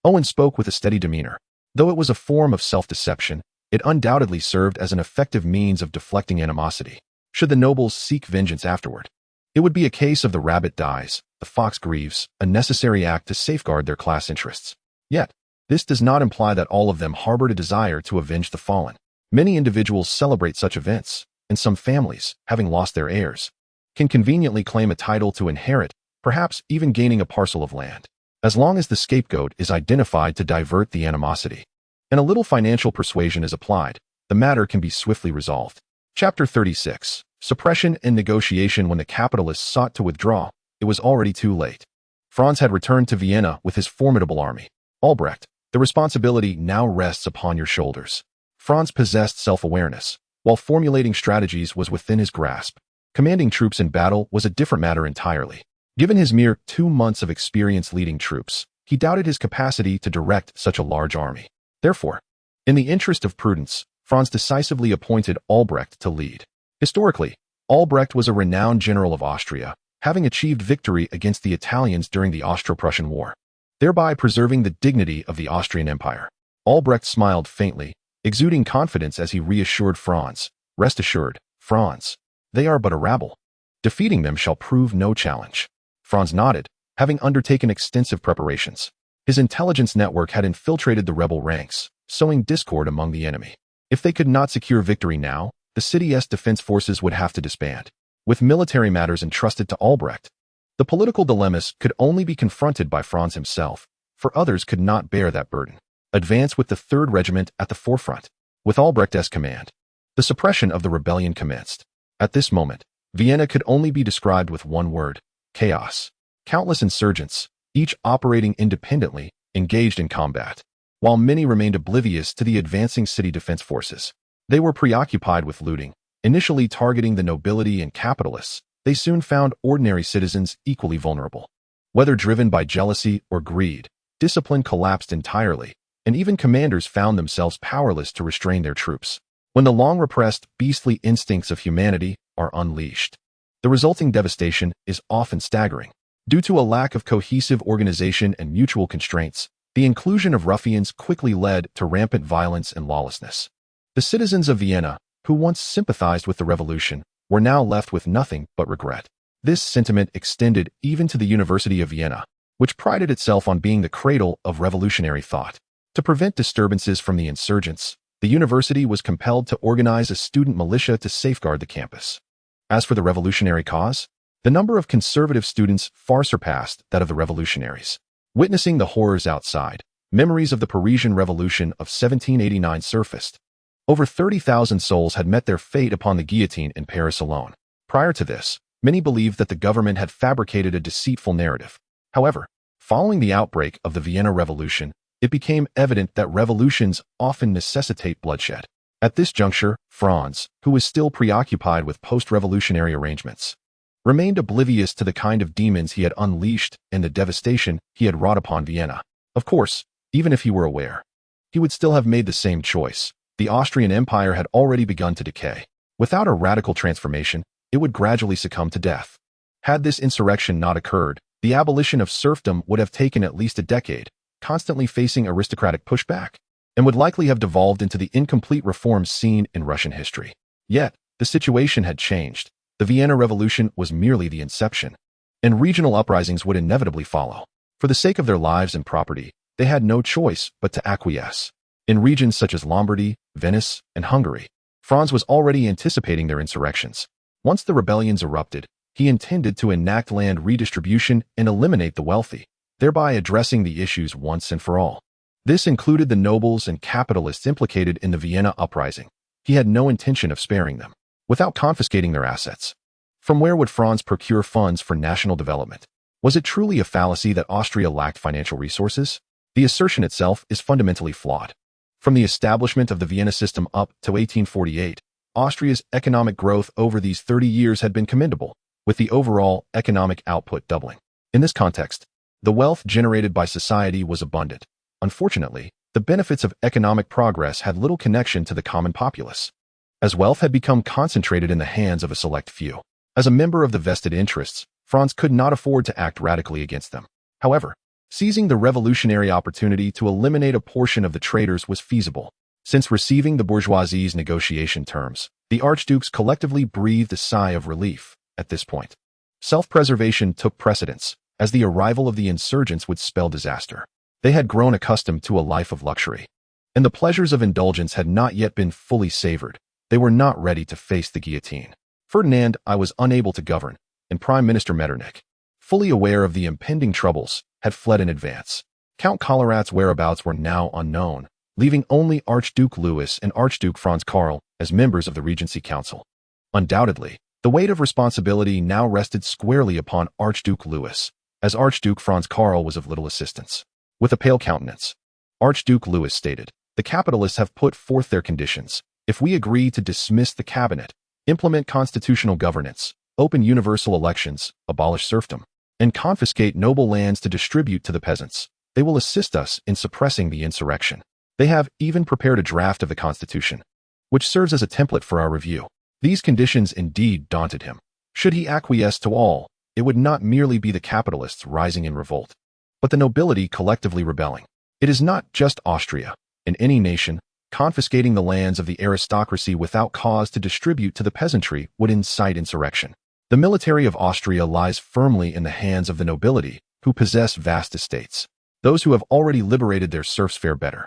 Owen spoke with a steady demeanor. Though it was a form of self-deception, it undoubtedly served as an effective means of deflecting animosity. Should the nobles seek vengeance afterward, it would be a case of the rabbit dies, the fox grieves, a necessary act to safeguard their class interests. Yet, this does not imply that all of them harbored a desire to avenge the fallen. Many individuals celebrate such events, and some families, having lost their heirs, can conveniently claim a title to inherit, perhaps even gaining a parcel of land. As long as the scapegoat is identified to divert the animosity, and a little financial persuasion is applied, the matter can be swiftly resolved. Chapter 36. Suppression and negotiation. When the capitalists sought to withdraw, it was already too late. Franz had returned to Vienna with his formidable army. Albrecht, the responsibility now rests upon your shoulders. Franz possessed self-awareness, while formulating strategies was within his grasp. Commanding troops in battle was a different matter entirely. Given his mere 2 months of experience leading troops, he doubted his capacity to direct such a large army. Therefore, in the interest of prudence, Franz decisively appointed Albrecht to lead. Historically, Albrecht was a renowned general of Austria, having achieved victory against the Italians during the Austro-Prussian War, thereby preserving the dignity of the Austrian Empire. Albrecht smiled faintly, exuding confidence as he reassured Franz. Rest assured, Franz, they are but a rabble. Defeating them shall prove no challenge. Franz nodded, having undertaken extensive preparations. His intelligence network had infiltrated the rebel ranks, sowing discord among the enemy. If they could not secure victory now, the city's defense forces would have to disband, with military matters entrusted to Albrecht. The political dilemmas could only be confronted by Franz himself, for others could not bear that burden. Advance with the 3rd Regiment at the forefront, with Albrecht as command. The suppression of the rebellion commenced. At this moment, Vienna could only be described with one word: chaos. Countless insurgents, each operating independently, engaged in combat. While many remained oblivious to the advancing city defense forces, they were preoccupied with looting. Initially targeting the nobility and capitalists, they soon found ordinary citizens equally vulnerable. Whether driven by jealousy or greed, discipline collapsed entirely, and even commanders found themselves powerless to restrain their troops. When the long-repressed, beastly instincts of humanity are unleashed, the resulting devastation is often staggering. Due to a lack of cohesive organization and mutual constraints, the inclusion of ruffians quickly led to rampant violence and lawlessness. The citizens of Vienna, who once sympathized with the revolution, were now left with nothing but regret. This sentiment extended even to the University of Vienna, which prided itself on being the cradle of revolutionary thought. To prevent disturbances from the insurgents, the university was compelled to organize a student militia to safeguard the campus. As for the revolutionary cause, the number of conservative students far surpassed that of the revolutionaries. Witnessing the horrors outside, memories of the Parisian Revolution of 1789 surfaced. Over 30,000 souls had met their fate upon the guillotine in Paris alone. Prior to this, many believed that the government had fabricated a deceitful narrative. However, following the outbreak of the Vienna Revolution, it became evident that revolutions often necessitate bloodshed. At this juncture, Franz, who was still preoccupied with post-revolutionary arrangements, remained oblivious to the kind of demons he had unleashed and the devastation he had wrought upon Vienna. Of course, even if he were aware, he would still have made the same choice. The Austrian Empire had already begun to decay. Without a radical transformation, it would gradually succumb to death. Had this insurrection not occurred, the abolition of serfdom would have taken at least a decade, constantly facing aristocratic pushback, and would likely have devolved into the incomplete reforms seen in Russian history. Yet, the situation had changed. The Vienna Revolution was merely the inception, and regional uprisings would inevitably follow. For the sake of their lives and property, they had no choice but to acquiesce. In regions such as Lombardy, Venice, and Hungary, Franz was already anticipating their insurrections. Once the rebellions erupted, he intended to enact land redistribution and eliminate the wealthy, thereby addressing the issues once and for all. This included the nobles and capitalists implicated in the Vienna uprising. He had no intention of sparing them, without confiscating their assets. From where would Franz procure funds for national development? Was it truly a fallacy that Austria lacked financial resources? The assertion itself is fundamentally flawed. From the establishment of the Vienna system up to 1848, Austria's economic growth over these 30 years had been commendable, with the overall economic output doubling. In this context, the wealth generated by society was abundant. Unfortunately, the benefits of economic progress had little connection to the common populace, as wealth had become concentrated in the hands of a select few. As a member of the vested interests, Franz could not afford to act radically against them. However, seizing the revolutionary opportunity to eliminate a portion of the traitors was feasible. Since receiving the bourgeoisie's negotiation terms, the archdukes collectively breathed a sigh of relief. At this point, self-preservation took precedence, as the arrival of the insurgents would spell disaster. They had grown accustomed to a life of luxury, and the pleasures of indulgence had not yet been fully savored. They were not ready to face the guillotine. Ferdinand I was unable to govern, and Prime Minister Metternich, fully aware of the impending troubles, had fled in advance. Count Kolowrat's whereabouts were now unknown, leaving only Archduke Louis and Archduke Franz Karl as members of the Regency Council. Undoubtedly, the weight of responsibility now rested squarely upon Archduke Louis, as Archduke Franz Karl was of little assistance. With a pale countenance, Archduke Louis stated, "The capitalists have put forth their conditions. If we agree to dismiss the cabinet, implement constitutional governance, open universal elections, abolish serfdom, and confiscate noble lands to distribute to the peasants, they will assist us in suppressing the insurrection. They have even prepared a draft of the Constitution, which serves as a template for our review." These conditions indeed daunted him. Should he acquiesce to all, it would not merely be the capitalists rising in revolt, but the nobility collectively rebelling. It is not just Austria. In any nation, confiscating the lands of the aristocracy without cause to distribute to the peasantry would incite insurrection. The military of Austria lies firmly in the hands of the nobility, who possess vast estates. Those who have already liberated their serfs fare better.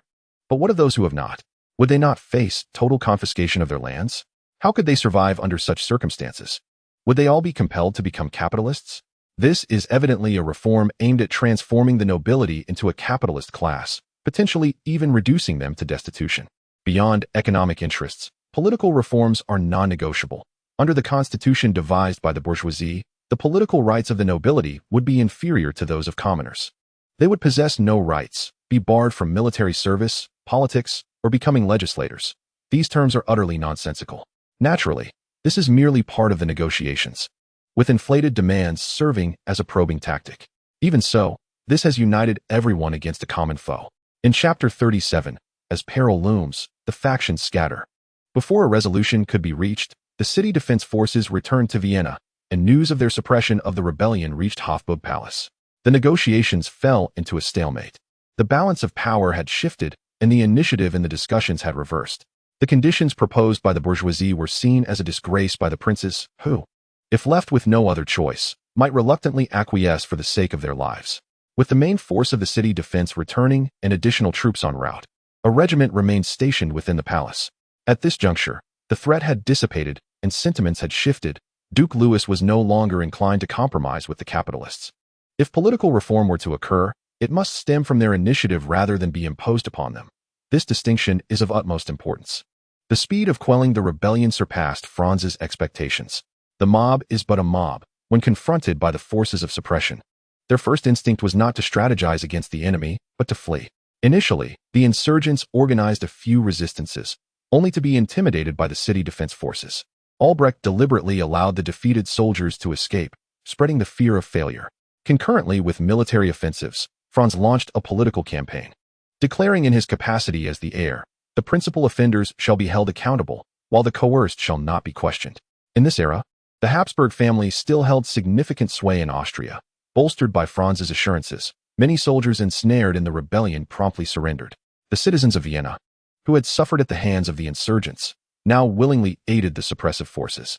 But what of those who have not? Would they not face total confiscation of their lands? How could they survive under such circumstances? Would they all be compelled to become capitalists? This is evidently a reform aimed at transforming the nobility into a capitalist class, potentially even reducing them to destitution. Beyond economic interests, political reforms are non-negotiable. Under the constitution devised by the bourgeoisie, the political rights of the nobility would be inferior to those of commoners. They would possess no rights, be barred from military service, politics, or becoming legislators. These terms are utterly nonsensical. Naturally, this is merely part of the negotiations, with inflated demands serving as a probing tactic. Even so, this has united everyone against a common foe. In Chapter 37, as peril looms, the factions scatter. Before a resolution could be reached, the city defense forces returned to Vienna, and news of their suppression of the rebellion reached Habsburg Palace. The negotiations fell into a stalemate. The balance of power had shifted, and the initiative in the discussions had reversed. The conditions proposed by the bourgeoisie were seen as a disgrace by the princes, who, if left with no other choice, might reluctantly acquiesce for the sake of their lives. With the main force of the city defense returning and additional troops en route, a regiment remained stationed within the palace. At this juncture, the threat had dissipated and sentiments had shifted. Duke Louis was no longer inclined to compromise with the capitalists. If political reform were to occur, it must stem from their initiative rather than be imposed upon them. This distinction is of utmost importance. The speed of quelling the rebellion surpassed Franz's expectations. The mob is but a mob when confronted by the forces of suppression. Their first instinct was not to strategize against the enemy, but to flee. Initially, the insurgents organized a few resistances, only to be intimidated by the city defense forces. Albrecht deliberately allowed the defeated soldiers to escape, spreading the fear of failure. Concurrently with military offensives, Franz launched a political campaign, declaring in his capacity as the heir, the principal offenders shall be held accountable, while the coerced shall not be questioned. In this era, the Habsburg family still held significant sway in Austria. Bolstered by Franz's assurances, many soldiers ensnared in the rebellion promptly surrendered. The citizens of Vienna, who had suffered at the hands of the insurgents, now willingly aided the suppressive forces,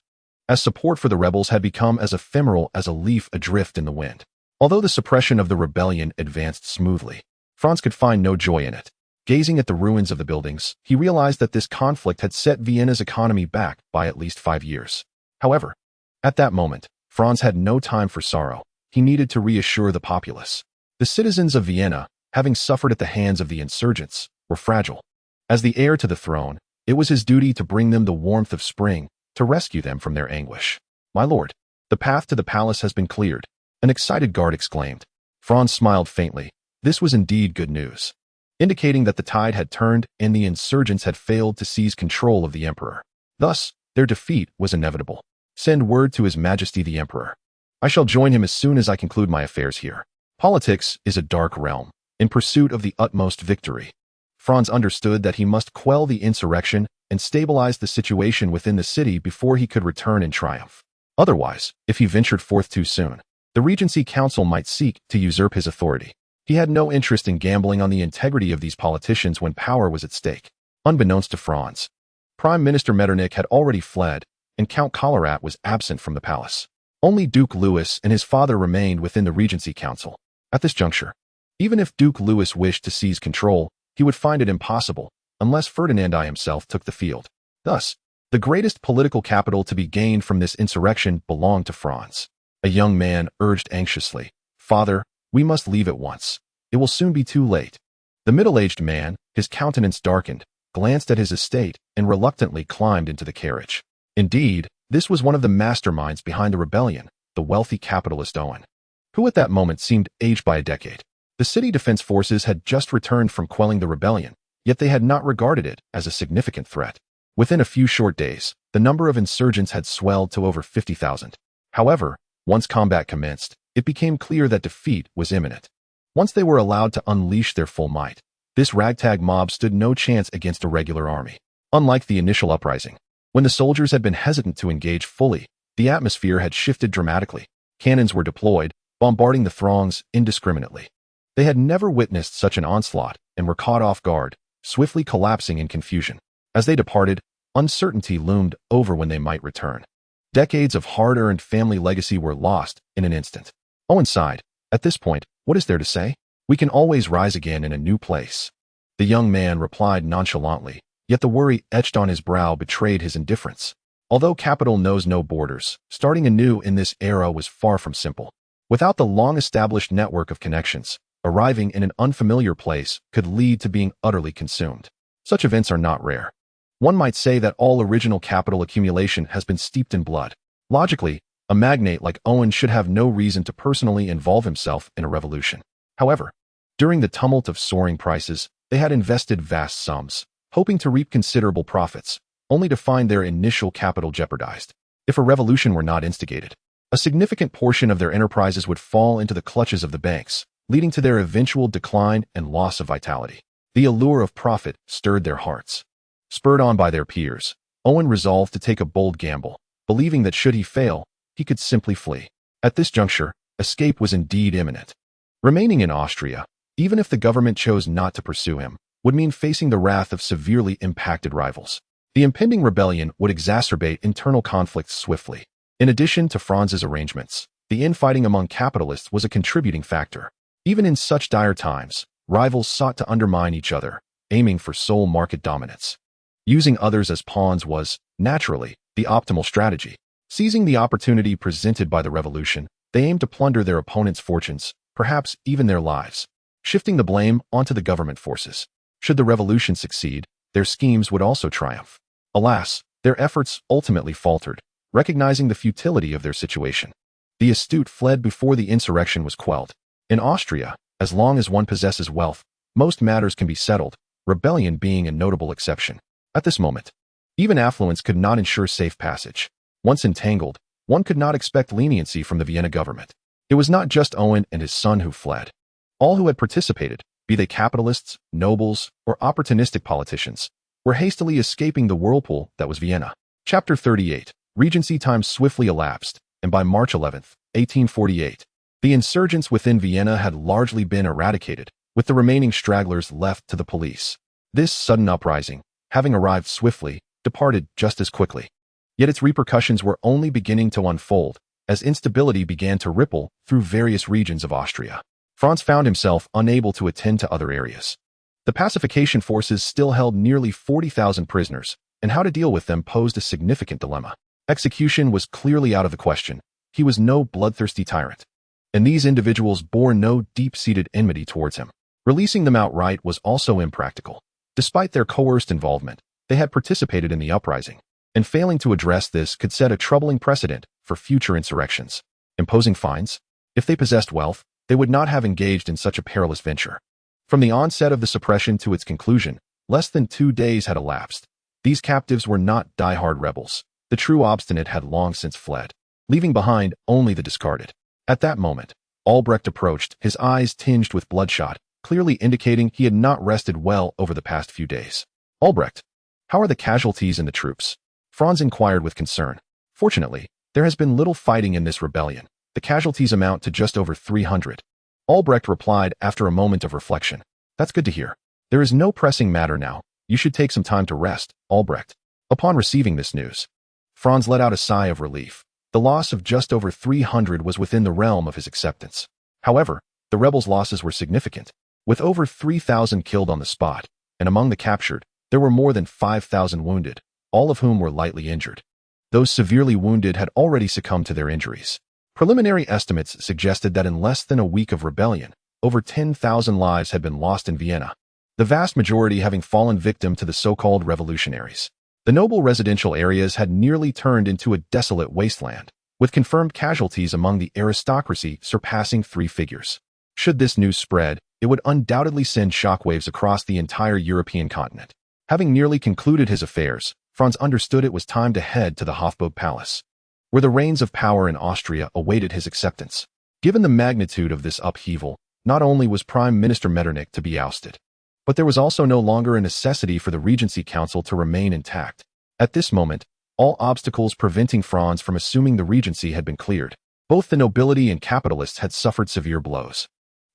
as support for the rebels had become as ephemeral as a leaf adrift in the wind. Although the suppression of the rebellion advanced smoothly, Franz could find no joy in it. Gazing at the ruins of the buildings, he realized that this conflict had set Vienna's economy back by at least 5 years. However, at that moment, Franz had no time for sorrow. He needed to reassure the populace. The citizens of Vienna, having suffered at the hands of the insurgents, were fragile. As the heir to the throne, it was his duty to bring them the warmth of spring, to rescue them from their anguish. "My lord, the path to the palace has been cleared," an excited guard exclaimed. Franz smiled faintly. This was indeed good news, indicating that the tide had turned and the insurgents had failed to seize control of the emperor. Thus, their defeat was inevitable. "Send word to His Majesty the Emperor. I shall join him as soon as I conclude my affairs here." Politics is a dark realm, in pursuit of the utmost victory. Franz understood that he must quell the insurrection and stabilize the situation within the city before he could return in triumph. Otherwise, if he ventured forth too soon, the Regency Council might seek to usurp his authority. He had no interest in gambling on the integrity of these politicians when power was at stake. Unbeknownst to Franz, Prime Minister Metternich had already fled, and Count Collerat was absent from the palace. Only Duke Louis and his father remained within the Regency Council. At this juncture, even if Duke Louis wished to seize control, he would find it impossible unless Ferdinand I himself took the field. Thus, the greatest political capital to be gained from this insurrection belonged to Franz. A young man urged anxiously, "Father, we must leave at once. It will soon be too late." The middle-aged man, his countenance darkened, glanced at his estate and reluctantly climbed into the carriage. Indeed, this was one of the masterminds behind the rebellion, the wealthy capitalist Owen, who at that moment seemed aged by a decade. The city defense forces had just returned from quelling the rebellion, yet they had not regarded it as a significant threat. Within a few short days, the number of insurgents had swelled to over 50,000. However, once combat commenced, it became clear that defeat was imminent. Once they were allowed to unleash their full might, this ragtag mob stood no chance against a regular army. Unlike the initial uprising, when the soldiers had been hesitant to engage fully, the atmosphere had shifted dramatically. Cannons were deployed, bombarding the throngs indiscriminately. They had never witnessed such an onslaught and were caught off guard, swiftly collapsing in confusion. As they departed, uncertainty loomed over when they might return. Decades of hard-earned family legacy were lost in an instant. Owen sighed. At this point, what is there to say? We can always rise again in a new place. The young man replied nonchalantly, yet the worry etched on his brow betrayed his indifference. Although capital knows no borders, starting anew in this era was far from simple. Without the long-established network of connections, arriving in an unfamiliar place could lead to being utterly consumed. Such events are not rare. One might say that all original capital accumulation has been steeped in blood. Logically, a magnate like Owen should have no reason to personally involve himself in a revolution. However, during the tumult of soaring prices, they had invested vast sums, hoping to reap considerable profits, only to find their initial capital jeopardized. If a revolution were not instigated, a significant portion of their enterprises would fall into the clutches of the banks, leading to their eventual decline and loss of vitality. The allure of profit stirred their hearts. Spurred on by their peers, Owen resolved to take a bold gamble, believing that should he fail, he could simply flee. At this juncture, escape was indeed imminent. Remaining in Austria, even if the government chose not to pursue him, would mean facing the wrath of severely impacted rivals. The impending rebellion would exacerbate internal conflicts swiftly. In addition to Franz's arrangements, the infighting among capitalists was a contributing factor. Even in such dire times, rivals sought to undermine each other, aiming for sole market dominance. Using others as pawns was, naturally, the optimal strategy. Seizing the opportunity presented by the revolution, they aimed to plunder their opponents' fortunes, perhaps even their lives, shifting the blame onto the government forces. Should the revolution succeed, their schemes would also triumph. Alas, their efforts ultimately faltered, recognizing the futility of their situation. The astute fled before the insurrection was quelled. In Austria, as long as one possesses wealth, most matters can be settled, rebellion being a notable exception. At this moment, even affluence could not ensure safe passage. Once entangled, one could not expect leniency from the Vienna government. It was not just Owen and his son who fled. All who had participated, be they capitalists, nobles, or opportunistic politicians, were hastily escaping the whirlpool that was Vienna. Chapter 38. Regency time swiftly elapsed, and by March 11, 1848, the insurgents within Vienna had largely been eradicated, with the remaining stragglers left to the police. This sudden uprising, having arrived swiftly, departed just as quickly. Yet its repercussions were only beginning to unfold, as instability began to ripple through various regions of Austria. Franz found himself unable to attend to other areas. The pacification forces still held nearly 40,000 prisoners, and how to deal with them posed a significant dilemma. Execution was clearly out of the question. He was no bloodthirsty tyrant, and these individuals bore no deep-seated enmity towards him. Releasing them outright was also impractical. Despite their coerced involvement, they had participated in the uprising, and failing to address this could set a troubling precedent for future insurrections. Imposing fines? If they possessed wealth, they would not have engaged in such a perilous venture. From the onset of the suppression to its conclusion, less than 2 days had elapsed. These captives were not die-hard rebels. The true obstinate had long since fled, leaving behind only the discarded. At that moment, Albrecht approached, his eyes tinged with bloodshot, clearly indicating he had not rested well over the past few days. Albrecht, how are the casualties in the troops? Franz inquired with concern. Fortunately, there has been little fighting in this rebellion. The casualties amount to just over 300. Albrecht replied after a moment of reflection. That's good to hear. There is no pressing matter now. You should take some time to rest, Albrecht. Upon receiving this news, Franz let out a sigh of relief. The loss of just over 300 was within the realm of his acceptance. However, the rebels' losses were significant. With over 3,000 killed on the spot, and among the captured, there were more than 5,000 wounded, all of whom were lightly injured. Those severely wounded had already succumbed to their injuries. Preliminary estimates suggested that in less than a week of rebellion, over 10,000 lives had been lost in Vienna, the vast majority having fallen victim to the so-called revolutionaries. The noble residential areas had nearly turned into a desolate wasteland, with confirmed casualties among the aristocracy surpassing 3 figures. Should this news spread, it would undoubtedly send shockwaves across the entire European continent. Having nearly concluded his affairs, Franz understood it was time to head to the Hofburg Palace, where the reins of power in Austria awaited his acceptance. Given the magnitude of this upheaval, not only was Prime Minister Metternich to be ousted, but there was also no longer a necessity for the Regency Council to remain intact. At this moment, all obstacles preventing Franz from assuming the regency had been cleared. Both the nobility and capitalists had suffered severe blows.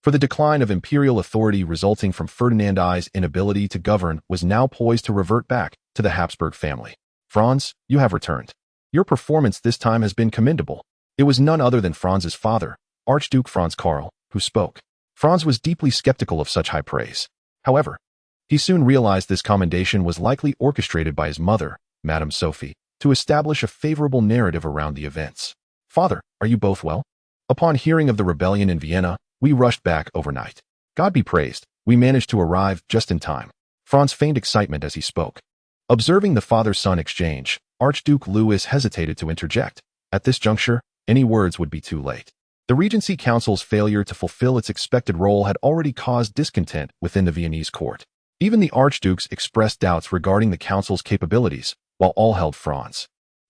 For the decline of imperial authority resulting from Ferdinand I's inability to govern was now poised to revert back to the Habsburg family. Franz, you have returned. Your performance this time has been commendable. It was none other than Franz's father, Archduke Franz Karl, who spoke. Franz was deeply skeptical of such high praise. However, he soon realized this commendation was likely orchestrated by his mother, Madame Sophie, to establish a favorable narrative around the events. "Father, are you both well?" Upon hearing of the rebellion in Vienna, we rushed back overnight. God be praised, we managed to arrive just in time. Franz feigned excitement as he spoke. Observing the father-son exchange, Archduke Louis hesitated to interject. At this juncture, any words would be too late. The Regency Council's failure to fulfill its expected role had already caused discontent within the Viennese court. Even the archdukes expressed doubts regarding the council's capabilities, while all held Franz,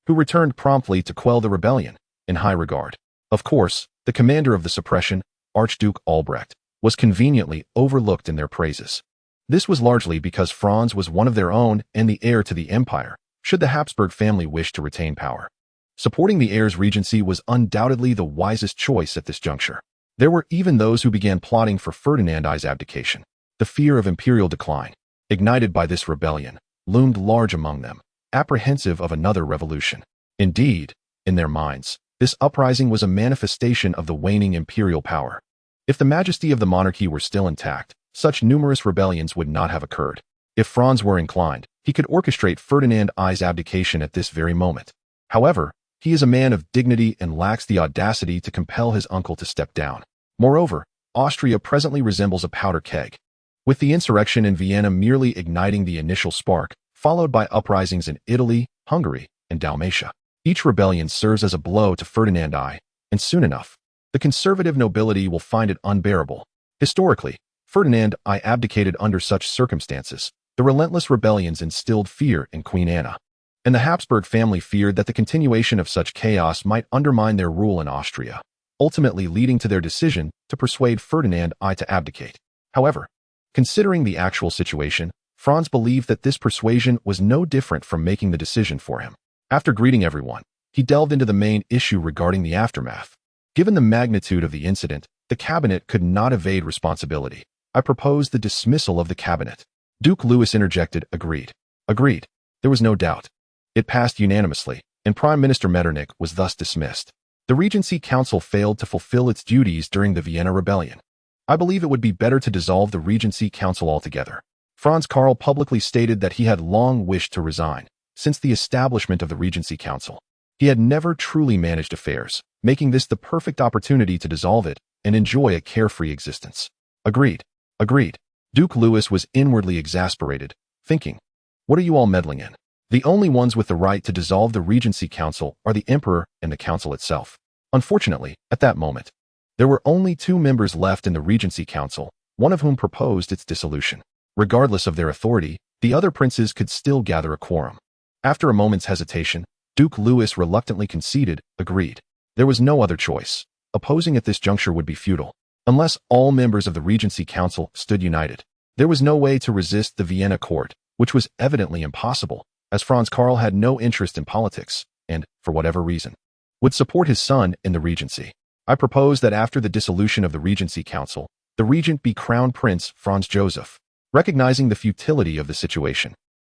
who returned promptly to quell the rebellion, in high regard. Of course, the commander of the suppression, Archduke Albrecht, was conveniently overlooked in their praises. This was largely because Franz was one of their own and the heir to the empire, should the Habsburg family wish to retain power. Supporting the heir's regency was undoubtedly the wisest choice at this juncture. There were even those who began plotting for Ferdinand I's abdication. The fear of imperial decline, ignited by this rebellion, loomed large among them, apprehensive of another revolution. Indeed, in their minds, this uprising was a manifestation of the waning imperial power. If the majesty of the monarchy were still intact, such numerous rebellions would not have occurred. If Franz were inclined, he could orchestrate Ferdinand I's abdication at this very moment. However, he is a man of dignity and lacks the audacity to compel his uncle to step down. Moreover, Austria presently resembles a powder keg, with the insurrection in Vienna merely igniting the initial spark, followed by uprisings in Italy, Hungary, and Dalmatia. Each rebellion serves as a blow to Ferdinand I, and soon enough, the conservative nobility will find it unbearable. Historically, Ferdinand I abdicated under such circumstances. The relentless rebellions instilled fear in Queen Anna, and the Habsburg family feared that the continuation of such chaos might undermine their rule in Austria, ultimately leading to their decision to persuade Ferdinand I to abdicate. However, considering the actual situation, Franz believed that this persuasion was no different from making the decision for him. After greeting everyone, he delved into the main issue regarding the aftermath. Given the magnitude of the incident, the cabinet could not evade responsibility. "I propose the dismissal of the cabinet." Duke Louis interjected, "Agreed." Agreed. There was no doubt. It passed unanimously, and Prime Minister Metternich was thus dismissed. The Regency Council failed to fulfill its duties during the Vienna Rebellion. "I believe it would be better to dissolve the Regency Council altogether." Franz Karl publicly stated that he had long wished to resign. Since the establishment of the Regency Council, he had never truly managed affairs, making this the perfect opportunity to dissolve it and enjoy a carefree existence. Agreed. Agreed. Duke Louis was inwardly exasperated, thinking, "What are you all meddling in? The only ones with the right to dissolve the Regency Council are the Emperor and the Council itself." Unfortunately, at that moment, there were only two members left in the Regency Council, one of whom proposed its dissolution. Regardless of their authority, the other princes could still gather a quorum. After a moment's hesitation, Duke Louis reluctantly conceded, "Agreed." There was no other choice. Opposing at this juncture would be futile. Unless all members of the Regency Council stood united, there was no way to resist the Vienna court, which was evidently impossible, as Franz Karl had no interest in politics and, for whatever reason, would support his son in the regency. "I propose that after the dissolution of the Regency Council, the regent be Crown Prince Franz Joseph." Recognizing the futility of the situation,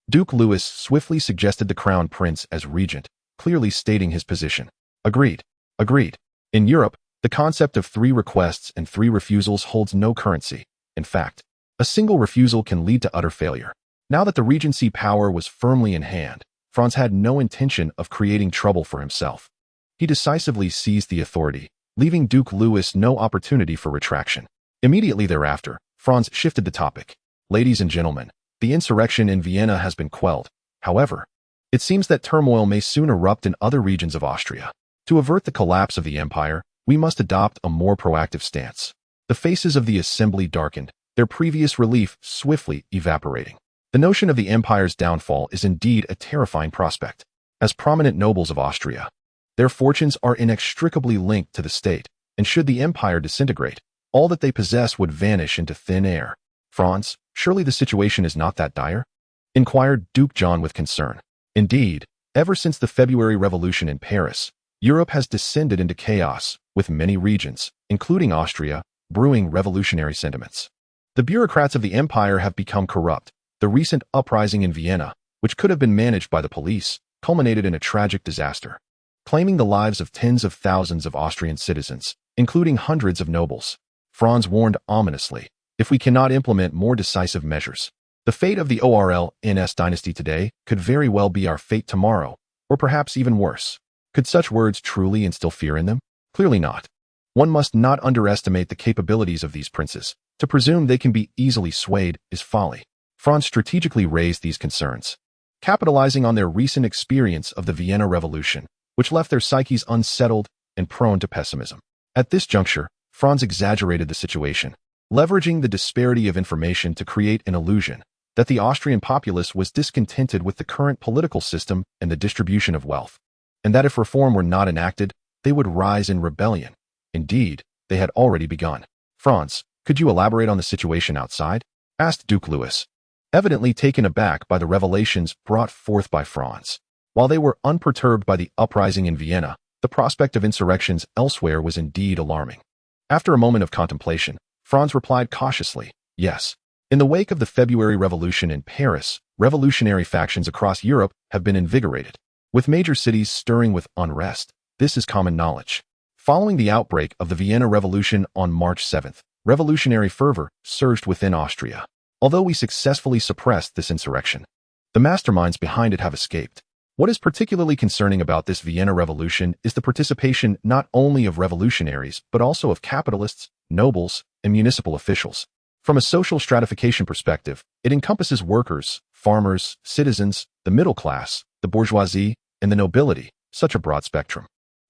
Duke Louis swiftly suggested the Crown Prince as regent, clearly stating his position. Agreed. Agreed. In Europe, the concept of 3 requests and 3 refusals holds no currency. In fact, a single refusal can lead to utter failure. Now that the regency power was firmly in hand, Franz had no intention of creating trouble for himself. He decisively seized the authority, leaving Duke Louis no opportunity for retraction. Immediately thereafter, Franz shifted the topic. "Ladies and gentlemen, the insurrection in Vienna has been quelled. However, it seems that turmoil may soon erupt in other regions of Austria. To avert the collapse of the empire, we must adopt a more proactive stance." The faces of the assembly darkened, their previous relief swiftly evaporating. The notion of the empire's downfall is indeed a terrifying prospect. As prominent nobles of Austria, their fortunes are inextricably linked to the state, and should the empire disintegrate, all that they possess would vanish into thin air. "Franz, surely the situation is not that dire?" inquired Duke John with concern. Indeed, ever since the February Revolution in Paris, Europe has descended into chaos, with many regions, including Austria, brewing revolutionary sentiments. The bureaucrats of the empire have become corrupt. The recent uprising in Vienna, which could have been managed by the police, culminated in a tragic disaster, claiming the lives of tens of thousands of Austrian citizens, including hundreds of nobles. Franz warned ominously. If we cannot implement more decisive measures, the fate of the ORLNS dynasty today could very well be our fate tomorrow, or perhaps even worse. Could such words truly instill fear in them? Clearly not. One must not underestimate the capabilities of these princes. To presume they can be easily swayed is folly. Franz strategically raised these concerns, capitalizing on their recent experience of the Vienna Revolution, which left their psyches unsettled and prone to pessimism. At this juncture, Franz exaggerated the situation, leveraging the disparity of information to create an illusion that the Austrian populace was discontented with the current political system and the distribution of wealth, and that if reform were not enacted, they would rise in rebellion. Indeed, they had already begun. Franz, could you elaborate on the situation outside? Asked Duke Louis, evidently taken aback by the revelations brought forth by Franz. While they were unperturbed by the uprising in Vienna, the prospect of insurrections elsewhere was indeed alarming. After a moment of contemplation, Franz replied cautiously, yes. In the wake of the February Revolution in Paris, revolutionary factions across Europe have been invigorated, with major cities stirring with unrest. This is common knowledge. Following the outbreak of the Vienna Revolution on March 7th, revolutionary fervor surged within Austria. Although we successfully suppressed this insurrection, the masterminds behind it have escaped. What is particularly concerning about this Vienna Revolution is the participation not only of revolutionaries but also of capitalists, nobles, and municipal officials. From a social stratification perspective, it encompasses workers, farmers, citizens, the middle class, the bourgeoisie, and the nobility, such a broad spectrum.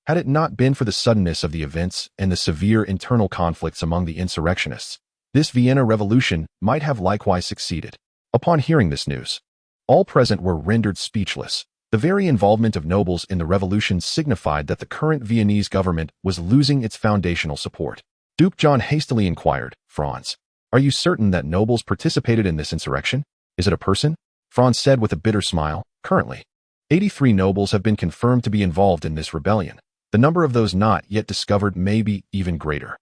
Had it not been for the suddenness of the events and the severe internal conflicts among the insurrectionists, this Vienna Revolution might have likewise succeeded. Upon hearing this news, all present were rendered speechless. The very involvement of nobles in the revolution signified that the current Viennese government was losing its foundational support. Duke John hastily inquired, Franz, are you certain that nobles participated in this insurrection? Is it a person? Franz said with a bitter smile, currently. 83 nobles have been confirmed to be involved in this rebellion. The number of those not yet discovered may be even greater.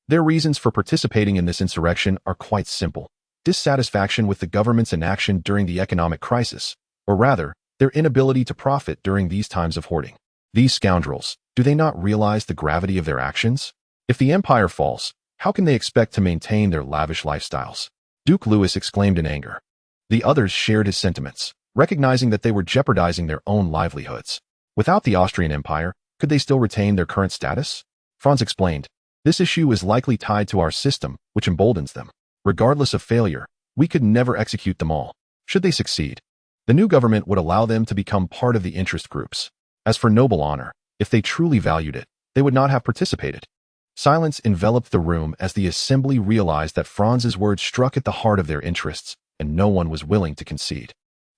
Their reasons for participating in this insurrection are quite simple. Dissatisfaction with the government's inaction during the economic crisis, or rather, their inability to profit during these times of hoarding. These scoundrels, do they not realize the gravity of their actions? If the empire falls, how can they expect to maintain their lavish lifestyles? Duke Louis exclaimed in anger. The others shared his sentiments, recognizing that they were jeopardizing their own livelihoods. Without the Austrian Empire, could they still retain their current status? Franz explained, this issue is likely tied to our system, which emboldens them. Regardless of failure, we could never execute them all. Should they succeed, the new government would allow them to become part of the interest groups. As for noble honor, if they truly valued it, they would not have participated. Silence enveloped the room as the assembly realized that Franz's words struck at the heart of their interests, and no one was willing to concede.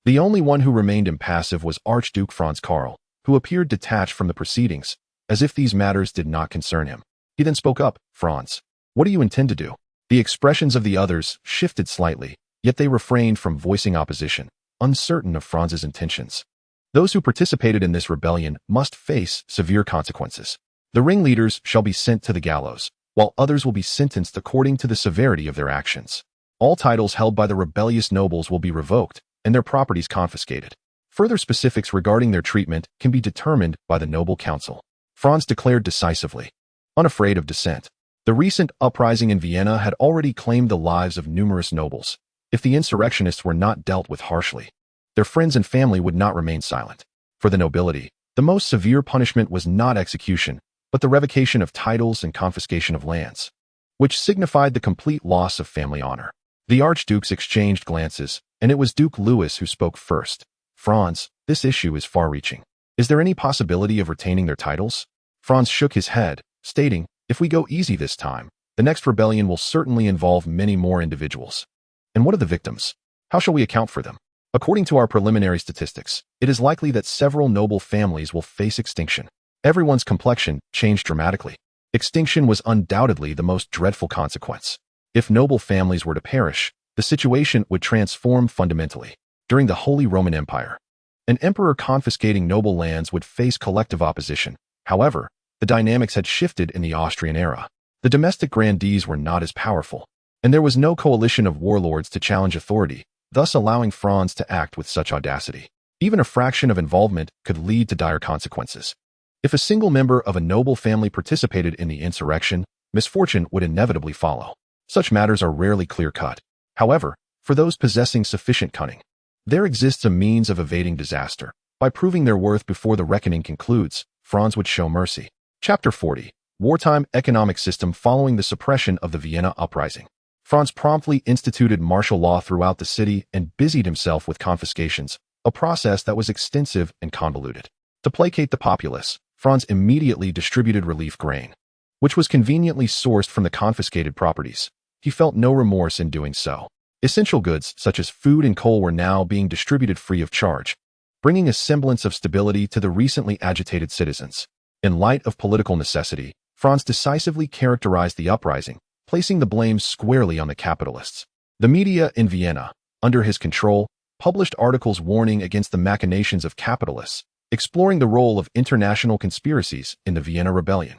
The only one who remained impassive was Archduke Franz Karl, who appeared detached from the proceedings, as if these matters did not concern him. He then spoke up, Franz, what do you intend to do? The expressions of the others shifted slightly, yet they refrained from voicing opposition, uncertain of Franz's intentions. Those who participated in this rebellion must face severe consequences. The ringleaders shall be sent to the gallows, while others will be sentenced according to the severity of their actions. All titles held by the rebellious nobles will be revoked, and their properties confiscated. Further specifics regarding their treatment can be determined by the noble council. Franz declared decisively, unafraid of dissent. The recent uprising in Vienna had already claimed the lives of numerous nobles. If the insurrectionists were not dealt with harshly, their friends and family would not remain silent. For the nobility, the most severe punishment was not execution, but the revocation of titles and confiscation of lands, which signified the complete loss of family honor. The archdukes exchanged glances, and it was Duke Louis who spoke first. Franz, this issue is far-reaching. Is there any possibility of retaining their titles? Franz shook his head, stating, if we go easy this time, the next rebellion will certainly involve many more individuals. And what of the victims? How shall we account for them? According to our preliminary statistics, it is likely that several noble families will face extinction. Everyone's complexion changed dramatically. Extinction was undoubtedly the most dreadful consequence. If noble families were to perish, the situation would transform fundamentally. During the Holy Roman Empire, an emperor confiscating noble lands would face collective opposition. However, the dynamics had shifted in the Austrian era. The domestic grandees were not as powerful, and there was no coalition of warlords to challenge authority, thus allowing Franz to act with such audacity. Even a fraction of involvement could lead to dire consequences. If a single member of a noble family participated in the insurrection, misfortune would inevitably follow. Such matters are rarely clear-cut. However, for those possessing sufficient cunning, there exists a means of evading disaster. By proving their worth before the reckoning concludes, Franz would show mercy. Chapter 40. Wartime Economic System Following the Suppression of the Vienna Uprising. Franz promptly instituted martial law throughout the city and busied himself with confiscations, a process that was extensive and convoluted. To placate the populace, Franz immediately distributed relief grain, which was conveniently sourced from the confiscated properties. He felt no remorse in doing so. Essential goods such as food and coal were now being distributed free of charge, bringing a semblance of stability to the recently agitated citizens. In light of political necessity, Franz decisively characterized the uprising, placing the blame squarely on the capitalists. The media in Vienna, under his control, published articles warning against the machinations of capitalists, exploring the role of international conspiracies in the Vienna Rebellion,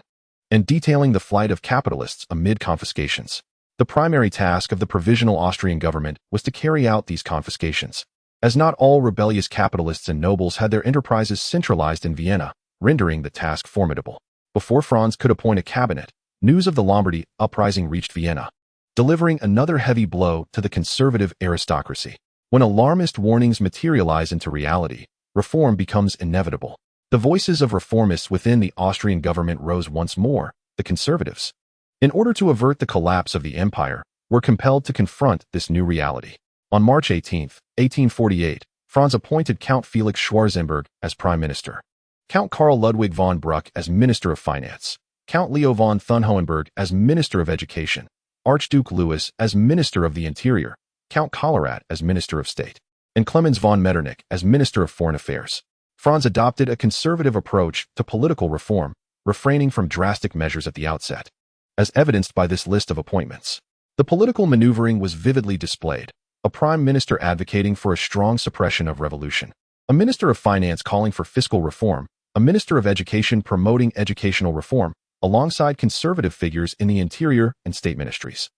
and detailing the flight of capitalists amid confiscations. The primary task of the provisional Austrian government was to carry out these confiscations, as not all rebellious capitalists and nobles had their enterprises centralized in Vienna, rendering the task formidable. Before Franz could appoint a cabinet, news of the Lombardy uprising reached Vienna, delivering another heavy blow to the conservative aristocracy. When alarmist warnings materialize into reality, reform becomes inevitable. The voices of reformists within the Austrian government rose once more. The conservatives, in order to avert the collapse of the empire, were compelled to confront this new reality. On March 18, 1848, Franz appointed Count Felix Schwarzenberg as prime minister, Count Karl Ludwig von Bruck as minister of finance, Count Leo von Thun-Hohenberg as minister of education, Archduke Louis as minister of the interior, Count Collerat as minister of state, and Clemens von Metternich as minister of foreign affairs. Franz adopted a conservative approach to political reform, refraining from drastic measures at the outset. As evidenced by this list of appointments, the political maneuvering was vividly displayed. A prime minister advocating for a strong suppression of revolution, a minister of finance calling for fiscal reform, a minister of education promoting educational reform, alongside conservative figures in the interior and state ministries.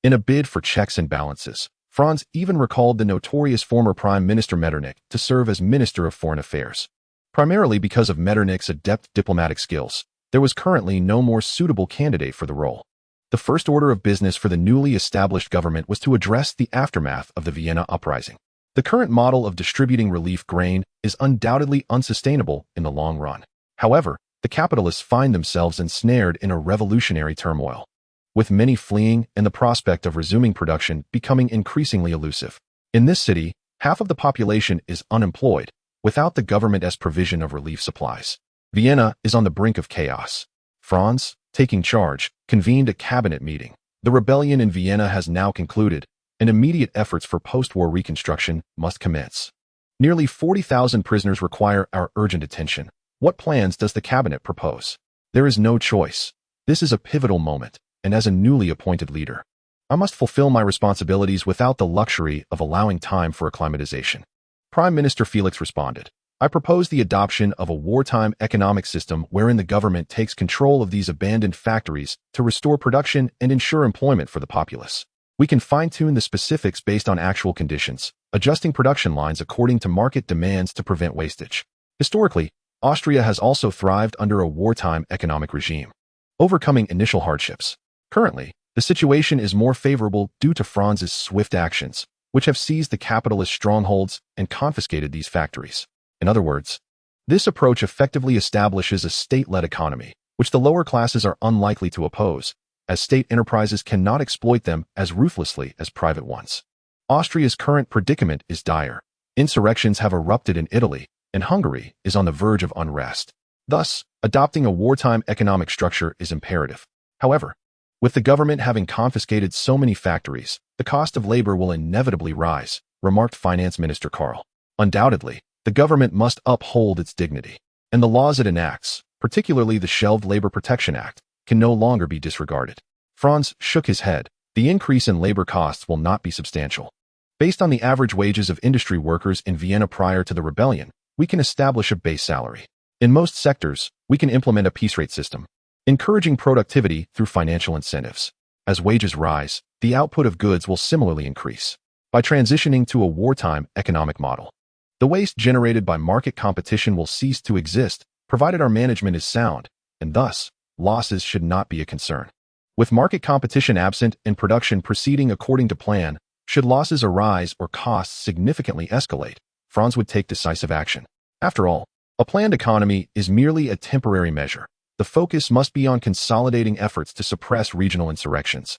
In a bid for checks and balances, Franz even recalled the notorious former Prime Minister Metternich to serve as Minister of Foreign Affairs. Primarily because of Metternich's adept diplomatic skills, there was currently no more suitable candidate for the role. The first order of business for the newly established government was to address the aftermath of the Vienna uprising. The current model of distributing relief grain is undoubtedly unsustainable in the long run. However, the capitalists find themselves ensnared in a revolutionary turmoil, with many fleeing and the prospect of resuming production becoming increasingly elusive. In this city, half of the population is unemployed, without the government's provision of relief supplies. Vienna is on the brink of chaos. Franz, taking charge, convened a cabinet meeting. The rebellion in Vienna has now concluded, and immediate efforts for post-war reconstruction must commence. Nearly 40,000 prisoners require our urgent attention. What plans does the cabinet propose? There is no choice. This is a pivotal moment, and as a newly appointed leader, I must fulfill my responsibilities without the luxury of allowing time for acclimatization. Prime Minister Felix responded, I propose the adoption of a wartime economic system wherein the government takes control of these abandoned factories to restore production and ensure employment for the populace. We can fine-tune the specifics based on actual conditions, adjusting production lines according to market demands to prevent wastage. Historically, Austria has also thrived under a wartime economic regime, overcoming initial hardships. Currently, the situation is more favorable due to Franz's swift actions, which have seized the capitalist strongholds and confiscated these factories. In other words, this approach effectively establishes a state-led economy, which the lower classes are unlikely to oppose, as state enterprises cannot exploit them as ruthlessly as private ones. Austria's current predicament is dire. Insurrections have erupted in Italy, and Hungary is on the verge of unrest. Thus, adopting a wartime economic structure is imperative. However, with the government having confiscated so many factories, the cost of labor will inevitably rise, remarked Finance Minister Karl. Undoubtedly, the government must uphold its dignity, and the laws it enacts, particularly the Shelved Labor Protection Act, can no longer be disregarded. Franz shook his head. The increase in labor costs will not be substantial. Based on the average wages of industry workers in Vienna prior to the rebellion, we can establish a base salary. In most sectors, we can implement a piece rate system, encouraging productivity through financial incentives. As wages rise, the output of goods will similarly increase. By transitioning to a wartime economic model, the waste generated by market competition will cease to exist, provided our management is sound, and thus, losses should not be a concern. With market competition absent and production proceeding according to plan, should losses arise or costs significantly escalate, Franz would take decisive action. After all, a planned economy is merely a temporary measure. The focus must be on consolidating efforts to suppress regional insurrections.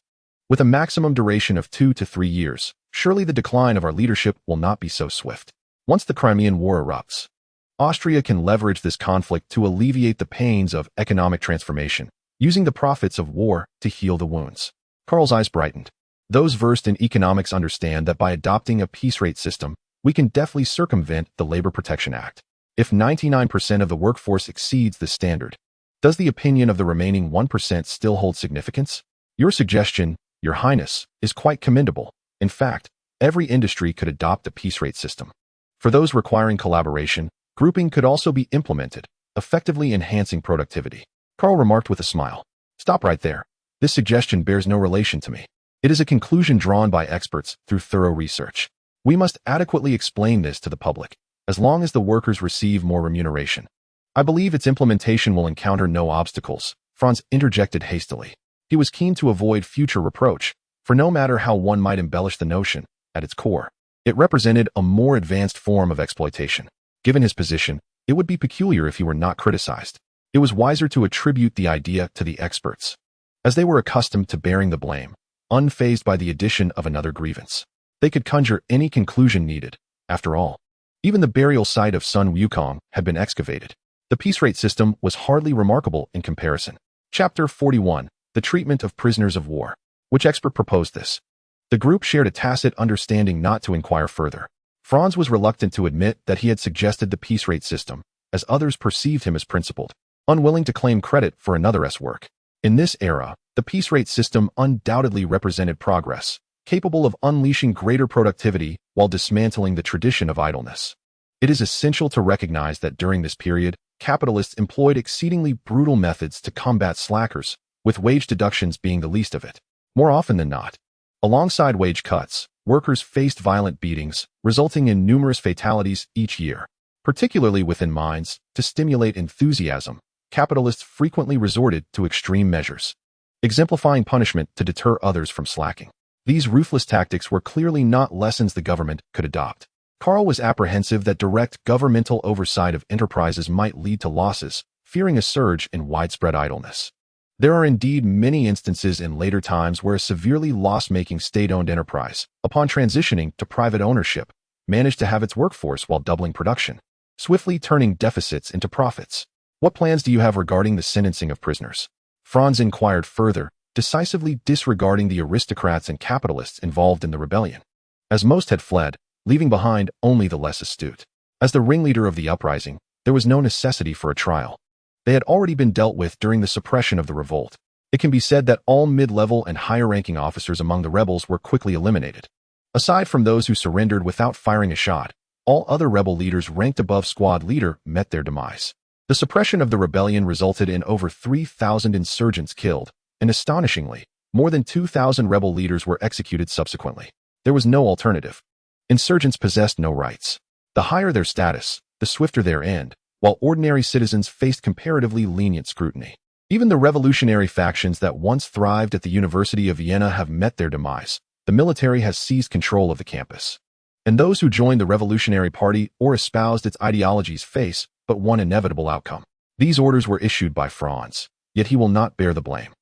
With a maximum duration of 2 to 3 years, surely the decline of our leadership will not be so swift. Once the Crimean War erupts, Austria can leverage this conflict to alleviate the pains of economic transformation, using the profits of war to heal the wounds. Karl's eyes brightened. Those versed in economics understand that by adopting a piece rate system, we can deftly circumvent the Labor Protection Act. If 99% of the workforce exceeds this standard, does the opinion of the remaining 1% still hold significance? Your suggestion, Your Highness, is quite commendable. In fact, every industry could adopt a piece rate system. For those requiring collaboration, grouping could also be implemented, effectively enhancing productivity. Karl remarked with a smile. Stop right there. This suggestion bears no relation to me. It is a conclusion drawn by experts through thorough research. We must adequately explain this to the public, as long as the workers receive more remuneration. I believe its implementation will encounter no obstacles, Franz interjected hastily. He was keen to avoid future reproach, for no matter how one might embellish the notion, at its core, it represented a more advanced form of exploitation. Given his position, it would be peculiar if he were not criticized. It was wiser to attribute the idea to the experts, as they were accustomed to bearing the blame, unfazed by the addition of another grievance. They could conjure any conclusion needed. After all, even the burial site of Sun Wukong had been excavated. The piece rate system was hardly remarkable in comparison. Chapter 41. The Treatment of Prisoners of War. Which expert proposed this? The group shared a tacit understanding not to inquire further. Franz was reluctant to admit that he had suggested the piece rate system, as others perceived him as principled, unwilling to claim credit for another's work. In this era, the piece rate system undoubtedly represented progress, capable of unleashing greater productivity while dismantling the tradition of idleness. It is essential to recognize that during this period, capitalists employed exceedingly brutal methods to combat slackers, with wage deductions being the least of it. More often than not, alongside wage cuts, workers faced violent beatings, resulting in numerous fatalities each year. Particularly within mines, to stimulate enthusiasm, capitalists frequently resorted to extreme measures, exemplifying punishment to deter others from slacking. These ruthless tactics were clearly not lessons the government could adopt. Karl was apprehensive that direct governmental oversight of enterprises might lead to losses, fearing a surge in widespread idleness. There are indeed many instances in later times where a severely loss-making state-owned enterprise, upon transitioning to private ownership, managed to have its workforce while doubling production, swiftly turning deficits into profits. What plans do you have regarding the sentencing of prisoners? Franz inquired further, decisively disregarding the aristocrats and capitalists involved in the rebellion, as most had fled, leaving behind only the less astute. As the ringleader of the uprising, there was no necessity for a trial. They had already been dealt with during the suppression of the revolt. It can be said that all mid-level and higher-ranking officers among the rebels were quickly eliminated. Aside from those who surrendered without firing a shot, all other rebel leaders ranked above squad leader met their demise. The suppression of the rebellion resulted in over 3,000 insurgents killed, and astonishingly, more than 2,000 rebel leaders were executed subsequently. There was no alternative. Insurgents possessed no rights. The higher their status, the swifter their end, while ordinary citizens faced comparatively lenient scrutiny. Even the revolutionary factions that once thrived at the University of Vienna have met their demise. The military has seized control of the campus. And those who joined the Revolutionary Party or espoused its ideologies face but one inevitable outcome. These orders were issued by Franz, yet he will not bear the blame.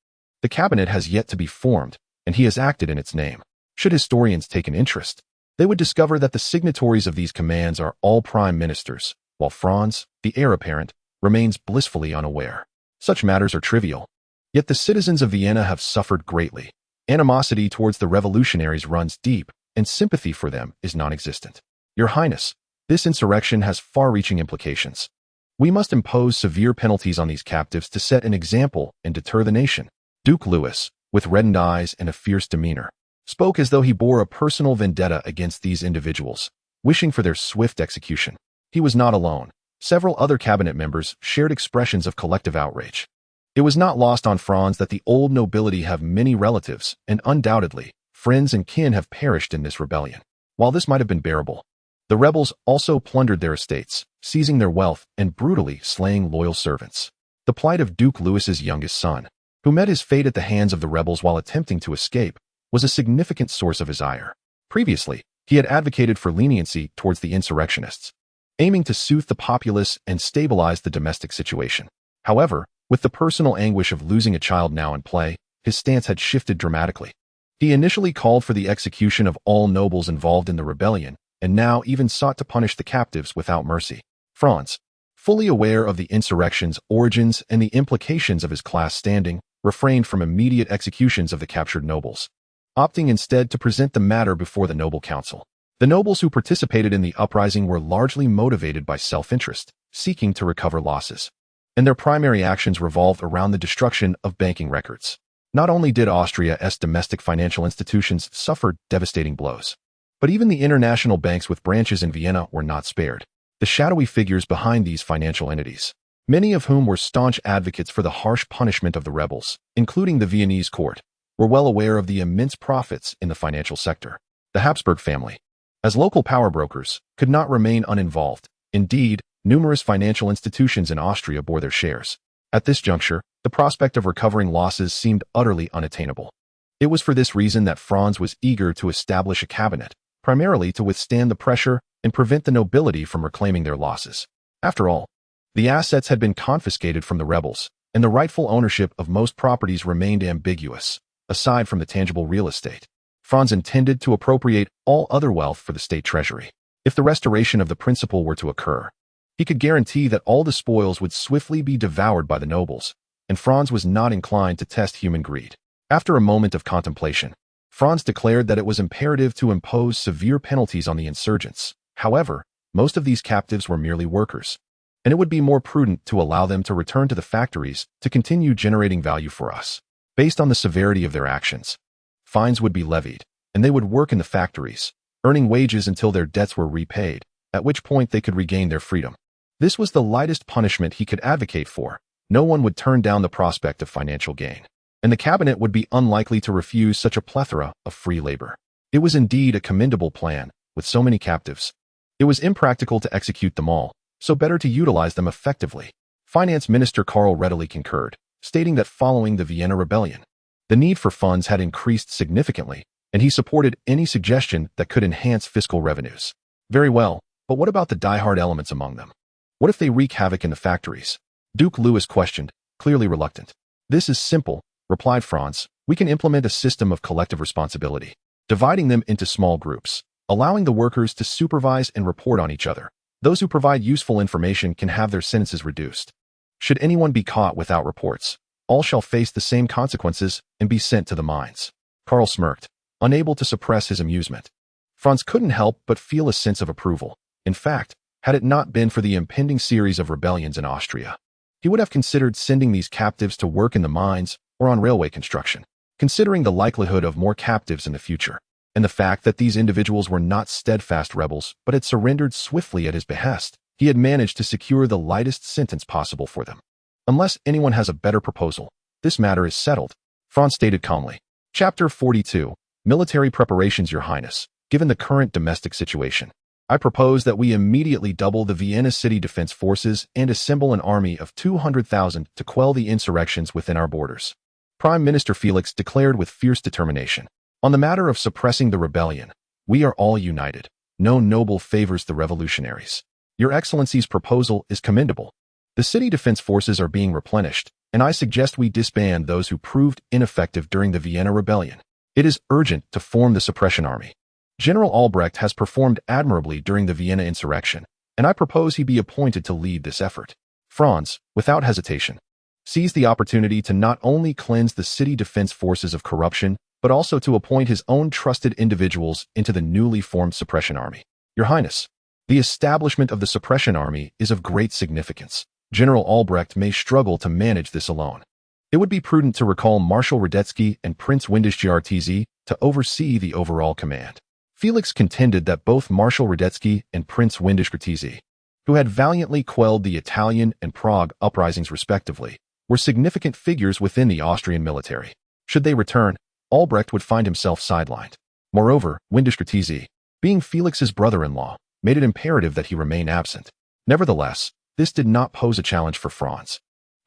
The cabinet has yet to be formed, and he has acted in its name. Should historians take an interest, they would discover that the signatories of these commands are all prime ministers, while Franz, the heir apparent, remains blissfully unaware. Such matters are trivial. Yet the citizens of Vienna have suffered greatly. Animosity towards the revolutionaries runs deep, and sympathy for them is non-existent. Your Highness, this insurrection has far-reaching implications. We must impose severe penalties on these captives to set an example and deter the nation. Duke Louis, with reddened eyes and a fierce demeanor, spoke as though he bore a personal vendetta against these individuals, wishing for their swift execution. He was not alone. Several other cabinet members shared expressions of collective outrage. It was not lost on Franz that the old nobility have many relatives, and undoubtedly, friends and kin have perished in this rebellion. While this might have been bearable, the rebels also plundered their estates, seizing their wealth and brutally slaying loyal servants. The plight of Duke Louis's youngest son, who met his fate at the hands of the rebels while attempting to escape, was a significant source of his ire. Previously, he had advocated for leniency towards the insurrectionists, aiming to soothe the populace and stabilize the domestic situation. However, with the personal anguish of losing a child now in play, his stance had shifted dramatically. He initially called for the execution of all nobles involved in the rebellion, and now even sought to punish the captives without mercy. Franz, fully aware of the insurrection's origins and the implications of his class standing, refrained from immediate executions of the captured nobles, opting instead to present the matter before the noble council. The nobles who participated in the uprising were largely motivated by self-interest, seeking to recover losses, and their primary actions revolved around the destruction of banking records. Not only did Austria's domestic financial institutions suffer devastating blows, but even the international banks with branches in Vienna were not spared. The shadowy figures behind these financial entities, many of whom were staunch advocates for the harsh punishment of the rebels, including the Viennese court, were well aware of the immense profits in the financial sector. The Habsburg family, as local power brokers, could not remain uninvolved. Indeed, numerous financial institutions in Austria bore their shares. At this juncture, the prospect of recovering losses seemed utterly unattainable. It was for this reason that Franz was eager to establish a cabinet, primarily to withstand the pressure and prevent the nobility from reclaiming their losses. After all, the assets had been confiscated from the rebels, and the rightful ownership of most properties remained ambiguous, aside from the tangible real estate. Franz intended to appropriate all other wealth for the state treasury. If the restoration of the principal were to occur, he could guarantee that all the spoils would swiftly be devoured by the nobles, and Franz was not inclined to test human greed. After a moment of contemplation, Franz declared that it was imperative to impose severe penalties on the insurgents. However, most of these captives were merely workers, and it would be more prudent to allow them to return to the factories to continue generating value for us. Based on the severity of their actions, fines would be levied, and they would work in the factories, earning wages until their debts were repaid, at which point they could regain their freedom. This was the lightest punishment he could advocate for. No one would turn down the prospect of financial gain, and the cabinet would be unlikely to refuse such a plethora of free labor. It was indeed a commendable plan. With so many captives, it was impractical to execute them all, so better to utilize them effectively. Finance Minister Karl readily concurred, stating that following the Vienna Rebellion, the need for funds had increased significantly, and he supported any suggestion that could enhance fiscal revenues. Very well, but what about the die-hard elements among them? What if they wreak havoc in the factories? Duke Louis questioned, clearly reluctant. This is simple, replied Franz. We can implement a system of collective responsibility, dividing them into small groups, allowing the workers to supervise and report on each other. Those who provide useful information can have their sentences reduced. Should anyone be caught without reports, all shall face the same consequences and be sent to the mines. Karl smirked, unable to suppress his amusement. Franz couldn't help but feel a sense of approval. In fact, had it not been for the impending series of rebellions in Austria, he would have considered sending these captives to work in the mines or on railway construction. Considering the likelihood of more captives in the future, and the fact that these individuals were not steadfast rebels but had surrendered swiftly at his behest, he had managed to secure the lightest sentence possible for them. Unless anyone has a better proposal, this matter is settled, Franz stated calmly. Chapter 42. Military Preparations, Your Highness. Given the current domestic situation, I propose that we immediately double the Vienna City Defense Forces and assemble an army of 200,000 to quell the insurrections within our borders. Prime Minister Felix declared with fierce determination. On the matter of suppressing the rebellion, we are all united. No noble favors the revolutionaries. Your Excellency's proposal is commendable. The city defense forces are being replenished, and I suggest we disband those who proved ineffective during the Vienna Rebellion. It is urgent to form the suppression army. General Albrecht has performed admirably during the Vienna insurrection, and I propose he be appointed to lead this effort. Franz, without hesitation, seized the opportunity to not only cleanse the city defense forces of corruption, but also to appoint his own trusted individuals into the newly formed suppression army. Your Highness, the establishment of the suppression army is of great significance. General Albrecht may struggle to manage this alone. It would be prudent to recall Marshal Radetzky and Prince Windisch-Gratz to oversee the overall command. Felix contended that both Marshal Radetzky and Prince Windisch-Gratz, who had valiantly quelled the Italian and Prague uprisings respectively, were significant figures within the Austrian military. Should they return, Albrecht would find himself sidelined. Moreover, Windisch-Gratz, being Felix's brother-in-law, made it imperative that he remain absent. Nevertheless, this did not pose a challenge for Franz.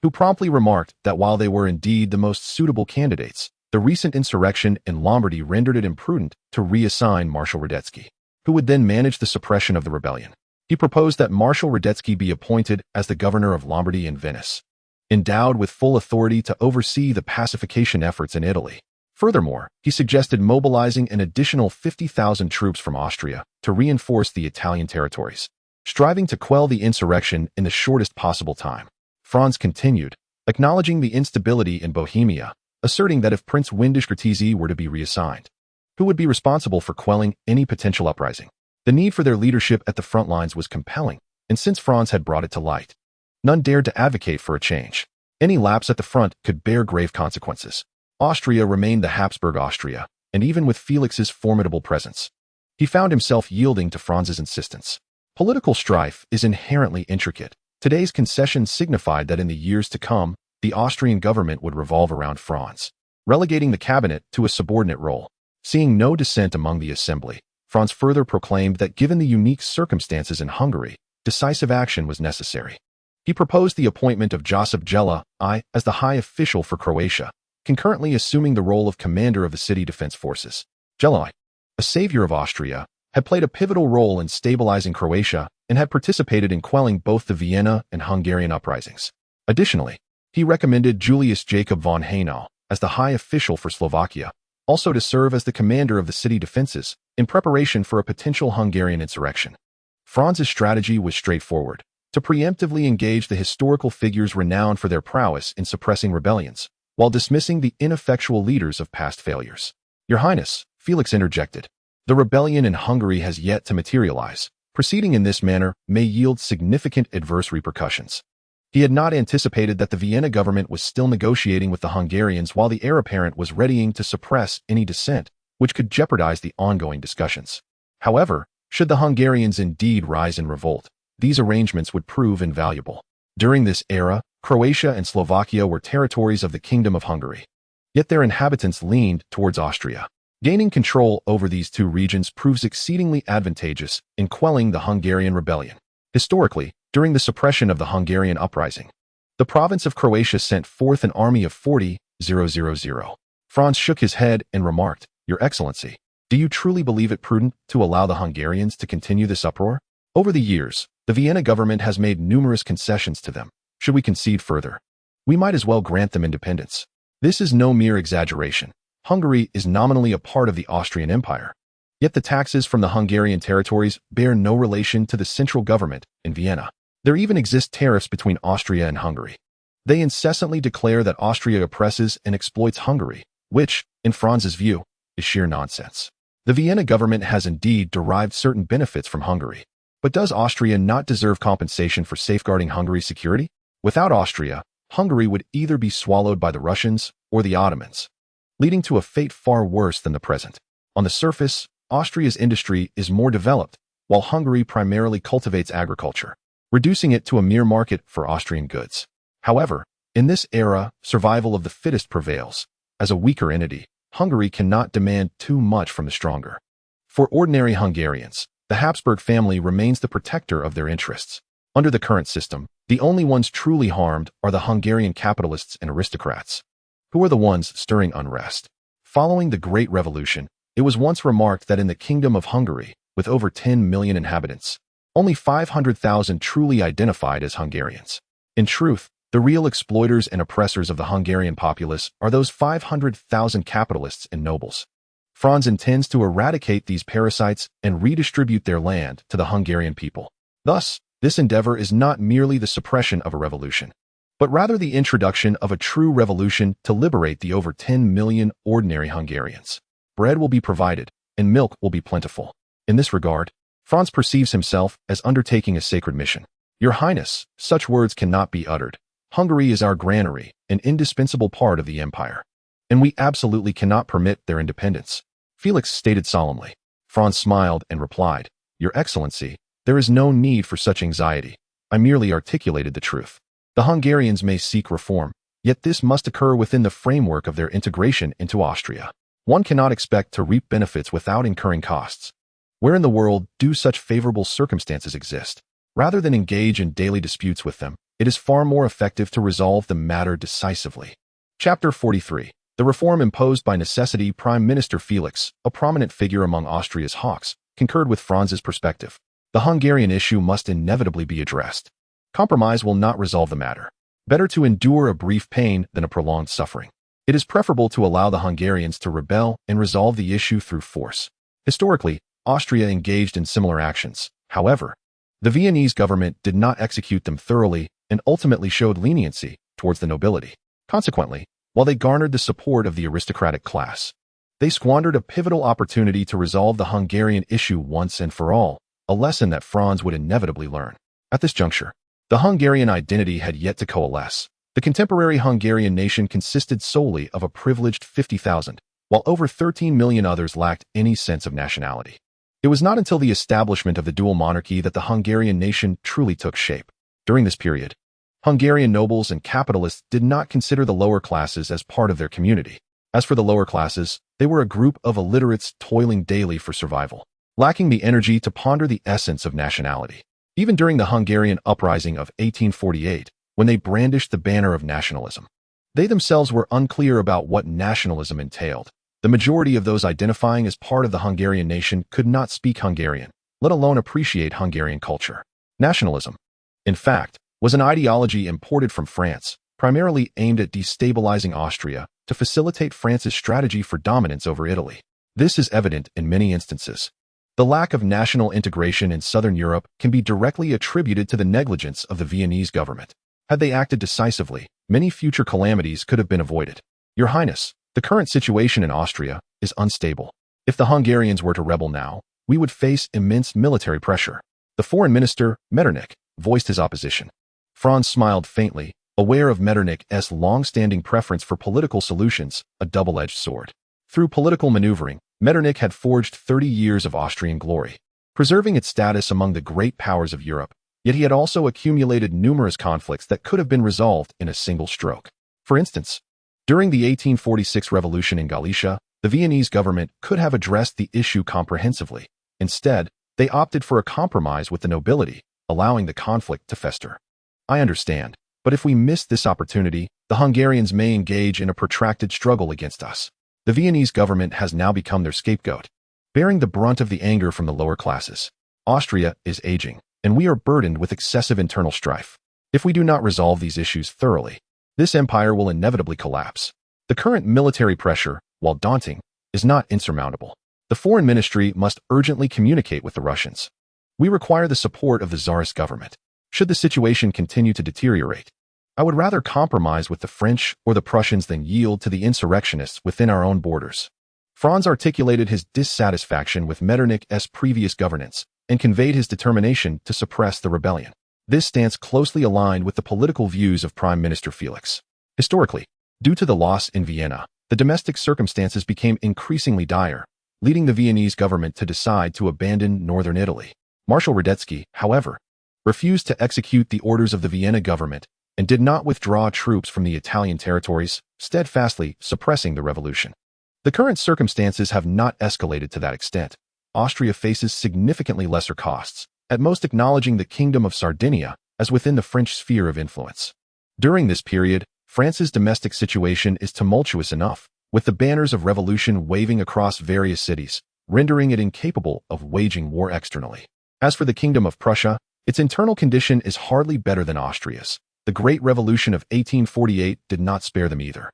who promptly remarked that while they were indeed the most suitable candidates, the recent insurrection in Lombardy rendered it imprudent to reassign Marshal Radetzky, who would then manage the suppression of the rebellion. He proposed that Marshal Radetzky be appointed as the governor of Lombardy and Venice, endowed with full authority to oversee the pacification efforts in Italy. Furthermore, he suggested mobilizing an additional 50,000 troops from Austria to reinforce the Italian territories, striving to quell the insurrection in the shortest possible time. Franz continued, acknowledging the instability in Bohemia, asserting that if Prince Windisch-Grattisi were to be reassigned, who would be responsible for quelling any potential uprising? The need for their leadership at the front lines was compelling, and since Franz had brought it to light, none dared to advocate for a change. Any lapse at the front could bear grave consequences. Austria remained the Habsburg Austria, and even with Felix's formidable presence, he found himself yielding to Franz's insistence. Political strife is inherently intricate. Today's concession signified that in the years to come, the Austrian government would revolve around Franz, relegating the cabinet to a subordinate role. Seeing no dissent among the assembly, Franz further proclaimed that given the unique circumstances in Hungary, decisive action was necessary. He proposed the appointment of Josip Jela I as the high official for Croatia, concurrently assuming the role of commander of the city defense forces. Jela I, a savior of Austria, had played a pivotal role in stabilizing Croatia and had participated in quelling both the Vienna and Hungarian uprisings. Additionally, he recommended Julius Jacob von Haynau as the high official for Slovakia, also to serve as the commander of the city defenses, in preparation for a potential Hungarian insurrection. Franz's strategy was straightforward: to preemptively engage the historical figures renowned for their prowess in suppressing rebellions, while dismissing the ineffectual leaders of past failures. Your Highness, Felix interjected, the rebellion in Hungary has yet to materialize. Proceeding in this manner may yield significant adverse repercussions. He had not anticipated that the Vienna government was still negotiating with the Hungarians while the heir apparent was readying to suppress any dissent, which could jeopardize the ongoing discussions. However, should the Hungarians indeed rise in revolt, these arrangements would prove invaluable. During this era, Croatia and Slovakia were territories of the Kingdom of Hungary. Yet their inhabitants leaned towards Austria. Gaining control over these two regions proves exceedingly advantageous in quelling the Hungarian rebellion. Historically, during the suppression of the Hungarian uprising, the province of Croatia sent forth an army of 40,000. Franz shook his head and remarked, Your Excellency, do you truly believe it prudent to allow the Hungarians to continue this uproar? Over the years, the Vienna government has made numerous concessions to them. Should we concede further, we might as well grant them independence. This is no mere exaggeration. Hungary is nominally a part of the Austrian Empire, yet the taxes from the Hungarian territories bear no relation to the central government in Vienna. There even exist tariffs between Austria and Hungary. They incessantly declare that Austria oppresses and exploits Hungary, which, in Franz's view, is sheer nonsense. The Vienna government has indeed derived certain benefits from Hungary, but does Austria not deserve compensation for safeguarding Hungary's security? Without Austria, Hungary would either be swallowed by the Russians or the Ottomans, leading to a fate far worse than the present. On the surface, Austria's industry is more developed, while Hungary primarily cultivates agriculture, reducing it to a mere market for Austrian goods. However, in this era, survival of the fittest prevails. As a weaker entity, Hungary cannot demand too much from the stronger. For ordinary Hungarians, the Habsburg family remains the protector of their interests. Under the current system, the only ones truly harmed are the Hungarian capitalists and aristocrats, who are the ones stirring unrest. Following the Great Revolution, it was once remarked that in the Kingdom of Hungary, with over 10 million inhabitants, only 500,000 truly identified as Hungarians. In truth, the real exploiters and oppressors of the Hungarian populace are those 500,000 capitalists and nobles. Franz intends to eradicate these parasites and redistribute their land to the Hungarian people. Thus, this endeavor is not merely the suppression of a revolution, but rather the introduction of a true revolution to liberate the over 10 million ordinary Hungarians. Bread will be provided, and milk will be plentiful. In this regard, Franz perceives himself as undertaking a sacred mission. Your Highness, such words cannot be uttered. Hungary is our granary, an indispensable part of the empire, and we absolutely cannot permit their independence, Felix stated solemnly. Franz smiled and replied, Your Excellency, there is no need for such anxiety. I merely articulated the truth. The Hungarians may seek reform, yet this must occur within the framework of their integration into Austria. One cannot expect to reap benefits without incurring costs. Where in the world do such favorable circumstances exist? Rather than engage in daily disputes with them, it is far more effective to resolve the matter decisively. Chapter 43. The reform imposed by necessity. Prime Minister Felix, a prominent figure among Austria's hawks, concurred with Franz's perspective. The Hungarian issue must inevitably be addressed. Compromise will not resolve the matter. Better to endure a brief pain than a prolonged suffering. It is preferable to allow the Hungarians to rebel and resolve the issue through force. Historically, Austria engaged in similar actions. However, the Viennese government did not execute them thoroughly and ultimately showed leniency towards the nobility. Consequently, while they garnered the support of the aristocratic class, they squandered a pivotal opportunity to resolve the Hungarian issue once and for all, a lesson that Franz would inevitably learn. At this juncture, the Hungarian identity had yet to coalesce. The contemporary Hungarian nation consisted solely of a privileged 50,000, while over 13 million others lacked any sense of nationality. It was not until the establishment of the dual monarchy that the Hungarian nation truly took shape. During this period, Hungarian nobles and capitalists did not consider the lower classes as part of their community. As for the lower classes, they were a group of illiterates toiling daily for survival, lacking the energy to ponder the essence of nationality. Even during the Hungarian uprising of 1848, when they brandished the banner of nationalism, they themselves were unclear about what nationalism entailed. The majority of those identifying as part of the Hungarian nation could not speak Hungarian, let alone appreciate Hungarian culture. Nationalism, in fact, was an ideology imported from France, primarily aimed at destabilizing Austria to facilitate France's strategy for dominance over Italy. This is evident in many instances. The lack of national integration in southern Europe can be directly attributed to the negligence of the Viennese government. Had they acted decisively, many future calamities could have been avoided. Your Highness, the current situation in Austria is unstable. If the Hungarians were to rebel now, we would face immense military pressure. The foreign minister, Metternich, voiced his opposition. Franz smiled faintly, aware of Metternich's long-standing preference for political solutions, a double-edged sword. Through political maneuvering, Metternich had forged 30 years of Austrian glory, preserving its status among the great powers of Europe, yet he had also accumulated numerous conflicts that could have been resolved in a single stroke. For instance, during the 1846 revolution in Galicia, the Viennese government could have addressed the issue comprehensively. Instead, they opted for a compromise with the nobility, allowing the conflict to fester. I understand, but if we miss this opportunity, the Hungarians may engage in a protracted struggle against us. The Viennese government has now become their scapegoat, bearing the brunt of the anger from the lower classes. Austria is aging, and we are burdened with excessive internal strife. If we do not resolve these issues thoroughly, this empire will inevitably collapse. The current military pressure, while daunting, is not insurmountable. The foreign ministry must urgently communicate with the Russians. We require the support of the Tsarist government. Should the situation continue to deteriorate, I would rather compromise with the French or the Prussians than yield to the insurrectionists within our own borders. Franz articulated his dissatisfaction with Metternich's previous governance and conveyed his determination to suppress the rebellion. This stance closely aligned with the political views of Prime Minister Felix. Historically, due to the loss in Vienna, the domestic circumstances became increasingly dire, leading the Viennese government to decide to abandon northern Italy. Marshal Radetzky, however, refused to execute the orders of the Vienna government and did not withdraw troops from the Italian territories, steadfastly suppressing the revolution. The current circumstances have not escalated to that extent. Austria faces significantly lesser costs, at most acknowledging the Kingdom of Sardinia as within the French sphere of influence. During this period, France's domestic situation is tumultuous enough, with the banners of revolution waving across various cities, rendering it incapable of waging war externally. As for the Kingdom of Prussia, its internal condition is hardly better than Austria's. The Great Revolution of 1848 did not spare them either.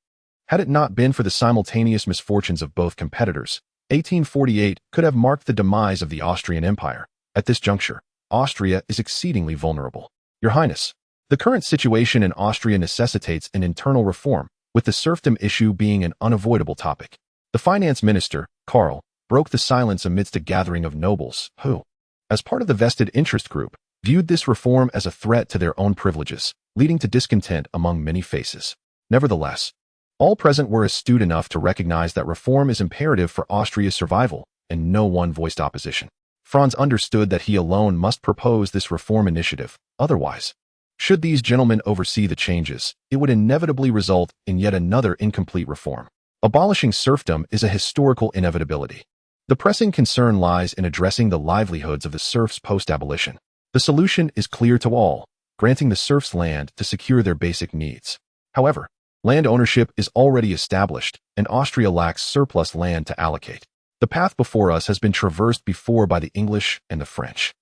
Had it not been for the simultaneous misfortunes of both competitors, 1848 could have marked the demise of the Austrian Empire. At this juncture, Austria is exceedingly vulnerable. Your Highness, the current situation in Austria necessitates an internal reform, with the serfdom issue being an unavoidable topic. The finance minister, Karl, broke the silence amidst a gathering of nobles who, as part of the vested interest group, viewed this reform as a threat to their own privileges, leading to discontent among many faces. Nevertheless, all present were astute enough to recognize that reform is imperative for Austria's survival, and no one voiced opposition. Franz understood that he alone must propose this reform initiative. Otherwise, should these gentlemen oversee the changes, it would inevitably result in yet another incomplete reform. Abolishing serfdom is a historical inevitability. The pressing concern lies in addressing the livelihoods of the serfs post-abolition. The solution is clear to all: granting the serfs land to secure their basic needs. However, land ownership is already established, and Austria lacks surplus land to allocate. The path before us has been traversed before by the English and the French.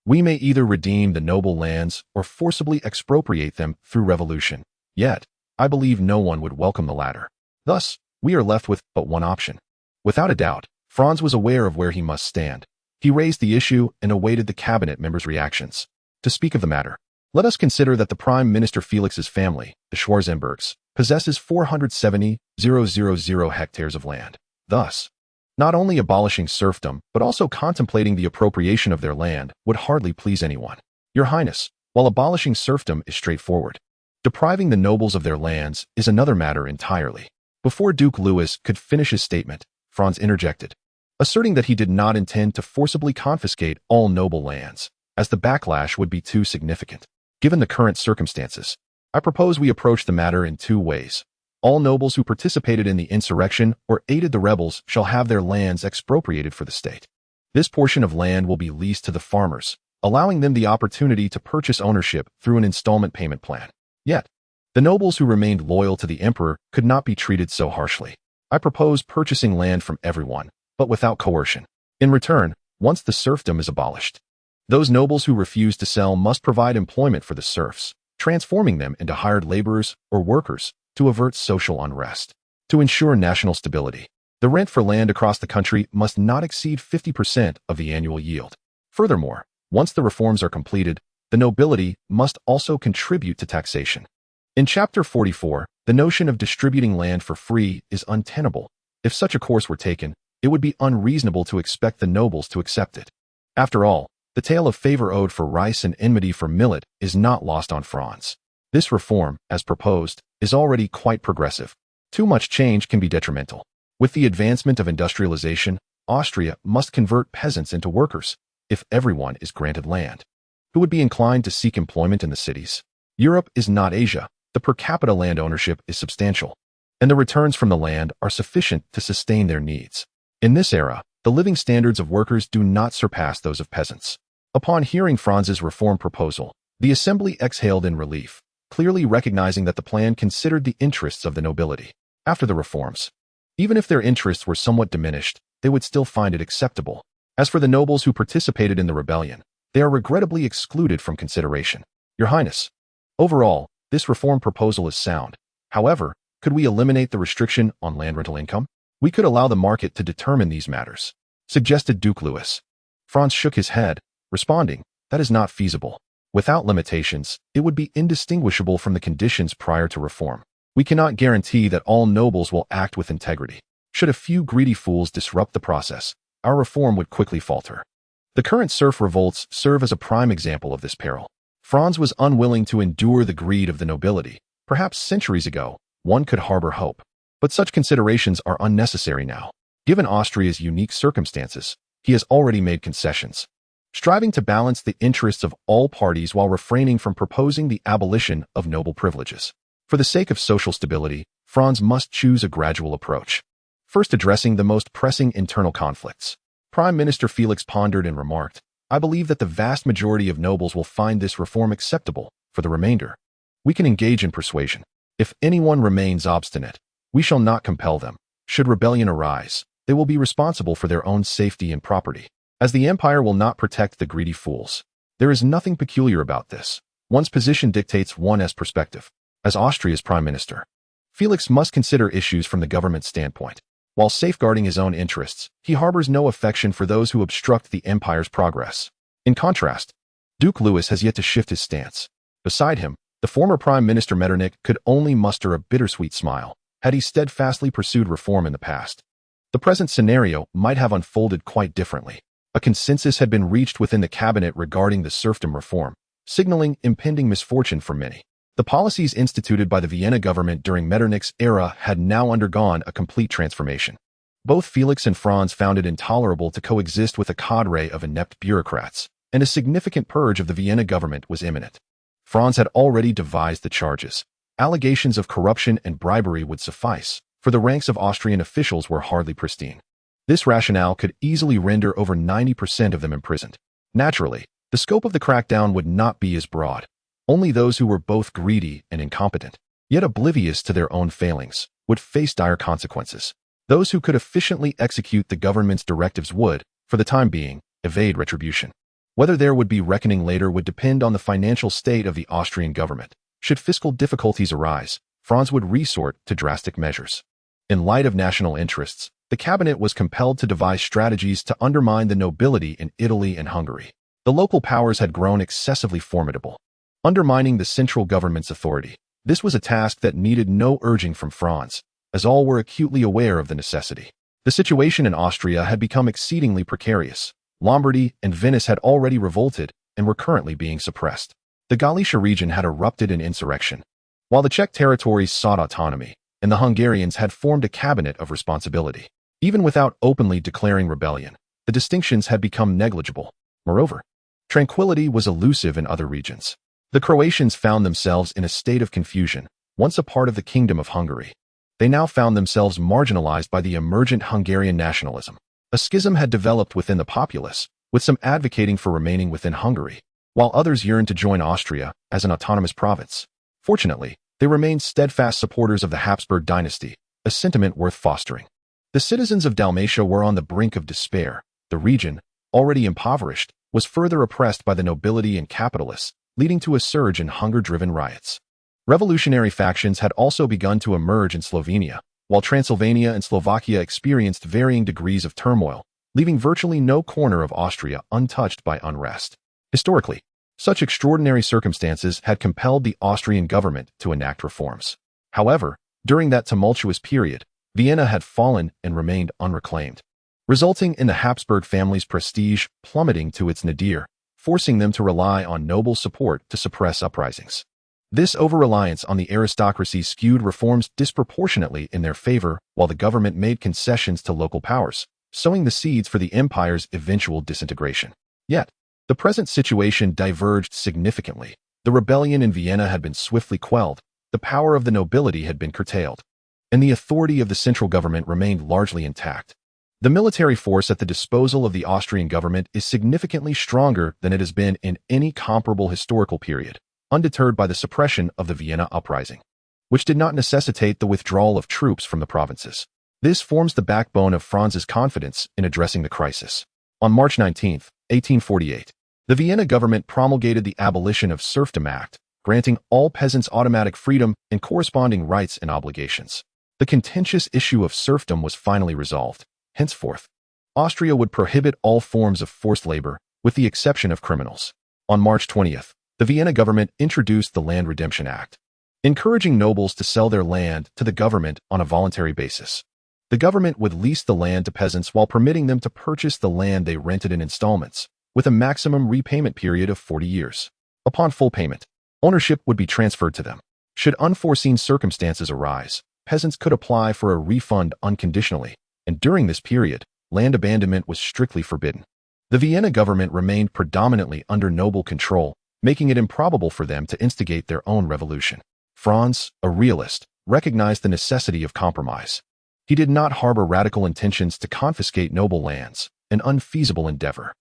We may either redeem the noble lands or forcibly expropriate them through revolution. Yet, I believe no one would welcome the latter. Thus, we are left with but one option. Without a doubt, Franz was aware of where he must stand. He raised the issue and awaited the cabinet members' reactions. To speak of the matter, let us consider that the Prime Minister Felix's family, the Schwarzenbergs, possesses 470,000 hectares of land. Thus, not only abolishing serfdom, but also contemplating the appropriation of their land would hardly please anyone. Your Highness, while abolishing serfdom is straightforward, depriving the nobles of their lands is another matter entirely. Before Duke Louis could finish his statement, Franz interjected, asserting that he did not intend to forcibly confiscate all noble lands, as the backlash would be too significant. Given the current circumstances, I propose we approach the matter in two ways. All nobles who participated in the insurrection or aided the rebels shall have their lands expropriated for the state. This portion of land will be leased to the farmers, allowing them the opportunity to purchase ownership through an installment payment plan. Yet, the nobles who remained loyal to the emperor could not be treated so harshly. I propose purchasing land from everyone, but without coercion. In return, once the serfdom is abolished, those nobles who refuse to sell must provide employment for the serfs, transforming them into hired laborers or workers to avert social unrest. To ensure national stability, the rent for land across the country must not exceed 50% of the annual yield. Furthermore, once the reforms are completed, the nobility must also contribute to taxation. In Chapter 44, the notion of distributing land for free is untenable. If such a course were taken, it would be unreasonable to expect the nobles to accept it. After all, the tale of favor owed for rice and enmity for millet is not lost on Franz. This reform, as proposed, is already quite progressive. Too much change can be detrimental. With the advancement of industrialization, Austria must convert peasants into workers, if everyone is granted land. Who would be inclined to seek employment in the cities? Europe is not Asia. The per capita land ownership is substantial, and the returns from the land are sufficient to sustain their needs. In this era, the living standards of workers do not surpass those of peasants. Upon hearing Franz's reform proposal, the assembly exhaled in relief, clearly recognizing that the plan considered the interests of the nobility. After the reforms, even if their interests were somewhat diminished, they would still find it acceptable. As for the nobles who participated in the rebellion, they are regrettably excluded from consideration. Your Highness, overall, this reform proposal is sound. However, could we eliminate the restriction on land rental income? We could allow the market to determine these matters, suggested Duke Louis. Franz shook his head, responding, that is not feasible. Without limitations, it would be indistinguishable from the conditions prior to reform. We cannot guarantee that all nobles will act with integrity. Should a few greedy fools disrupt the process, our reform would quickly falter. The current serf revolts serve as a prime example of this peril. Franz was unwilling to endure the greed of the nobility. Perhaps centuries ago, one could harbor hope. But such considerations are unnecessary now. Given Austria's unique circumstances, he has already made concessions, striving to balance the interests of all parties while refraining from proposing the abolition of noble privileges. For the sake of social stability, Franz must choose a gradual approach. First, addressing the most pressing internal conflicts. Prime Minister Felix pondered and remarked, I believe that the vast majority of nobles will find this reform acceptable. For the remainder, we can engage in persuasion. If anyone remains obstinate, we shall not compel them. Should rebellion arise, they will be responsible for their own safety and property, as the empire will not protect the greedy fools. There is nothing peculiar about this. One's position dictates one's perspective. As Austria's prime minister, Felix must consider issues from the government standpoint. While safeguarding his own interests, he harbors no affection for those who obstruct the empire's progress. In contrast, Duke Louis has yet to shift his stance. Beside him, the former Prime Minister Metternich could only muster a bittersweet smile had he steadfastly pursued reform in the past. The present scenario might have unfolded quite differently. A consensus had been reached within the cabinet regarding the serfdom reform, signaling impending misfortune for many. The policies instituted by the Vienna government during Metternich's era had now undergone a complete transformation. Both Felix and Franz found it intolerable to coexist with a cadre of inept bureaucrats, and a significant purge of the Vienna government was imminent. Franz had already devised the charges. Allegations of corruption and bribery would suffice, for the ranks of Austrian officials were hardly pristine. This rationale could easily render over 90% of them imprisoned. Naturally, the scope of the crackdown would not be as broad. Only those who were both greedy and incompetent, yet oblivious to their own failings, would face dire consequences. Those who could efficiently execute the government's directives would, for the time being, evade retribution. Whether there would be reckoning later would depend on the financial state of the Austrian government. Should fiscal difficulties arise, Franz would resort to drastic measures. In light of national interests, the cabinet was compelled to devise strategies to undermine the nobility in Italy and Hungary. The local powers had grown excessively formidable, undermining the central government's authority. This was a task that needed no urging from Franz, as all were acutely aware of the necessity. The situation in Austria had become exceedingly precarious. Lombardy and Venice had already revolted and were currently being suppressed. The Galicia region had erupted in insurrection, while the Czech territories sought autonomy, and the Hungarians had formed a cabinet of responsibility. Even without openly declaring rebellion, the distinctions had become negligible. Moreover, tranquility was elusive in other regions. The Croatians found themselves in a state of confusion, once a part of the Kingdom of Hungary. They now found themselves marginalized by the emergent Hungarian nationalism. A schism had developed within the populace, with some advocating for remaining within Hungary, while others yearned to join Austria as an autonomous province. Fortunately, they remained steadfast supporters of the Habsburg dynasty, a sentiment worth fostering. The citizens of Dalmatia were on the brink of despair. The region, already impoverished, was further oppressed by the nobility and capitalists, leading to a surge in hunger-driven riots. Revolutionary factions had also begun to emerge in Slovenia, while Transylvania and Slovakia experienced varying degrees of turmoil, leaving virtually no corner of Austria untouched by unrest. Historically, such extraordinary circumstances had compelled the Austrian government to enact reforms. However, during that tumultuous period, Vienna had fallen and remained unreclaimed, resulting in the Habsburg family's prestige plummeting to its nadir, forcing them to rely on noble support to suppress uprisings. This over-reliance on the aristocracy skewed reforms disproportionately in their favor, while the government made concessions to local powers, sowing the seeds for the empire's eventual disintegration. Yet, the present situation diverged significantly. The rebellion in Vienna had been swiftly quelled, the power of the nobility had been curtailed, and the authority of the central government remained largely intact. The military force at the disposal of the Austrian government is significantly stronger than it has been in any comparable historical period, undeterred by the suppression of the Vienna uprising, which did not necessitate the withdrawal of troops from the provinces. This forms the backbone of Franz's confidence in addressing the crisis. On March 19, 1848, the Vienna government promulgated the Abolition of Serfdom Act, granting all peasants automatic freedom and corresponding rights and obligations. The contentious issue of serfdom was finally resolved. Henceforth, Austria would prohibit all forms of forced labor, with the exception of criminals. On March 20th, the Vienna government introduced the Land Redemption Act, encouraging nobles to sell their land to the government on a voluntary basis. The government would lease the land to peasants while permitting them to purchase the land they rented in installments, with a maximum repayment period of 40 years. Upon full payment, ownership would be transferred to them. Should unforeseen circumstances arise, peasants could apply for a refund unconditionally, and during this period, land abandonment was strictly forbidden. The Vienna government remained predominantly under noble control, making it improbable for them to instigate their own revolution. Franz, a realist, recognized the necessity of compromise. He did not harbor radical intentions to confiscate noble lands, an unfeasible endeavor.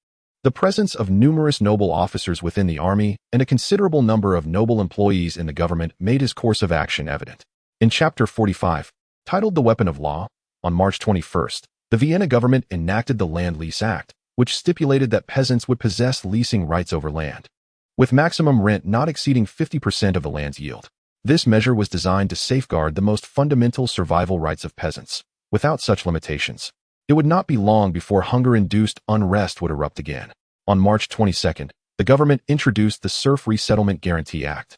The presence of numerous noble officers within the army and a considerable number of noble employees in the government made his course of action evident. In Chapter 45, titled The Weapon of Law, on March 21st, the Vienna government enacted the Land Lease Act, which stipulated that peasants would possess leasing rights over land, with maximum rent not exceeding 50% of the land's yield. This measure was designed to safeguard the most fundamental survival rights of peasants. Without such limitations, it would not be long before hunger-induced unrest would erupt again. On March 22nd, the government introduced the Serf Resettlement Guarantee Act,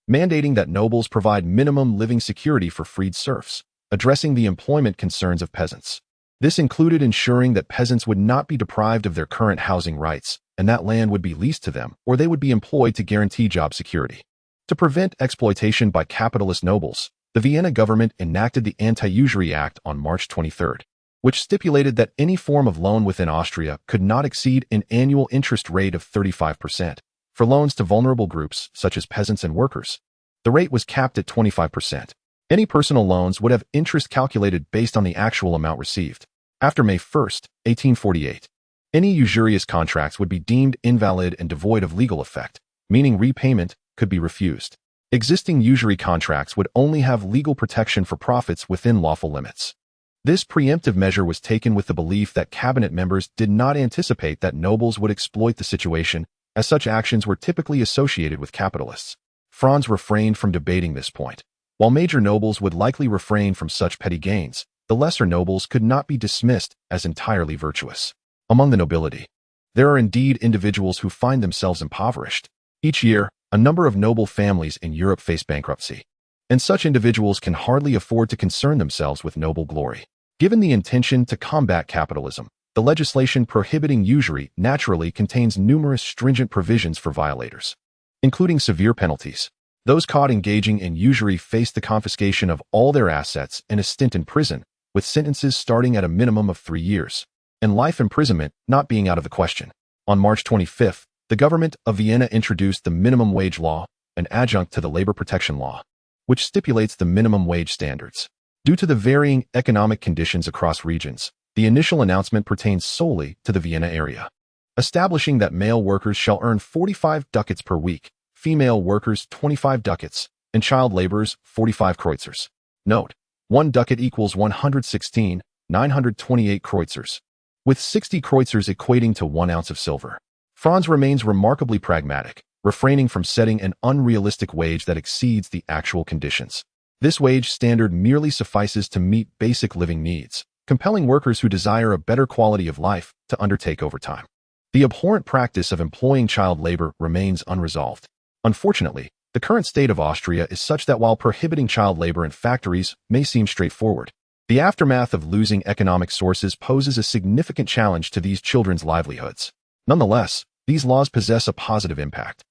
mandating that nobles provide minimum living security for freed serfs, addressing the employment concerns of peasants. This included ensuring that peasants would not be deprived of their current housing rights, and that land would be leased to them, or they would be employed to guarantee job security. To prevent exploitation by capitalist nobles, the Vienna government enacted the Anti-Usury Act on March 23rd, which stipulated that any form of loan within Austria could not exceed an annual interest rate of 35%. For loans to vulnerable groups, such as peasants and workers, the rate was capped at 25%. Any personal loans would have interest calculated based on the actual amount received. After May 1st, 1848, any usurious contracts would be deemed invalid and devoid of legal effect, meaning repayment could be refused. Existing usury contracts would only have legal protection for profits within lawful limits. This preemptive measure was taken with the belief that cabinet members did not anticipate that nobles would exploit the situation, as such actions were typically associated with capitalists. Franz refrained from debating this point. While major nobles would likely refrain from such petty gains, the lesser nobles could not be dismissed as entirely virtuous. Among the nobility, there are indeed individuals who find themselves impoverished. Each year, a number of noble families in Europe face bankruptcy, and such individuals can hardly afford to concern themselves with noble glory. Given the intention to combat capitalism, the legislation prohibiting usury naturally contains numerous stringent provisions for violators, including severe penalties. Those caught engaging in usury face the confiscation of all their assets and a stint in prison, with sentences starting at a minimum of 3 years, and life imprisonment not being out of the question. On March 25th, the government of Vienna introduced the minimum wage law, an adjunct to the labor protection law, which stipulates the minimum wage standards. Due to the varying economic conditions across regions, the initial announcement pertains solely to the Vienna area, establishing that male workers shall earn 45 ducats per week, female workers 25 ducats, and child laborers 45 kreutzers. Note: 1 ducat equals 116,928 kreutzers, with 60 kreutzers equating to 1 ounce of silver. Franz remains remarkably pragmatic, refraining from setting an unrealistic wage that exceeds the actual conditions. This wage standard merely suffices to meet basic living needs, compelling workers who desire a better quality of life to undertake overtime. The abhorrent practice of employing child labor remains unresolved. Unfortunately, the current state of Austria is such that while prohibiting child labor in factories may seem straightforward, the aftermath of losing economic sources poses a significant challenge to these children's livelihoods. Nonetheless, these laws possess a positive impact,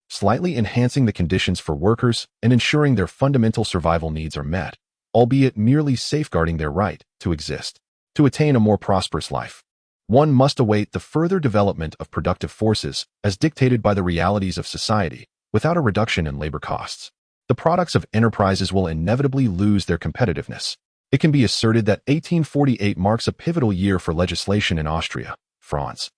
slightly enhancing the conditions for workers and ensuring their fundamental survival needs are met, albeit merely safeguarding their right to exist. To attain a more prosperous life, one must await the further development of productive forces as dictated by the realities of society, without a reduction in labor costs. The products of enterprises will inevitably lose their competitiveness. It can be asserted that 1848 marks a pivotal year for legislation in Austria. Franz,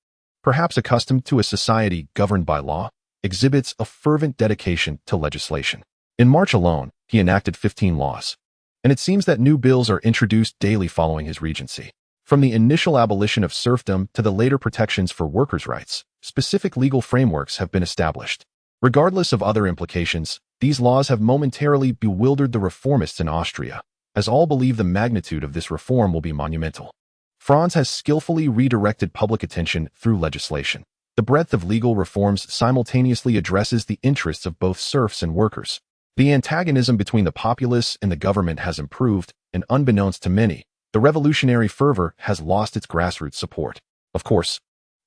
perhaps accustomed to a society governed by law, exhibits a fervent dedication to legislation. In March alone, he enacted 15 laws, and it seems that new bills are introduced daily following his regency. From the initial abolition of serfdom to the later protections for workers' rights, specific legal frameworks have been established. Regardless of other implications, these laws have momentarily bewildered the reformists in Austria, as all believe the magnitude of this reform will be monumental. Franz has skillfully redirected public attention through legislation. The breadth of legal reforms simultaneously addresses the interests of both serfs and workers. The antagonism between the populace and the government has improved, and unbeknownst to many, the revolutionary fervor has lost its grassroots support. Of course,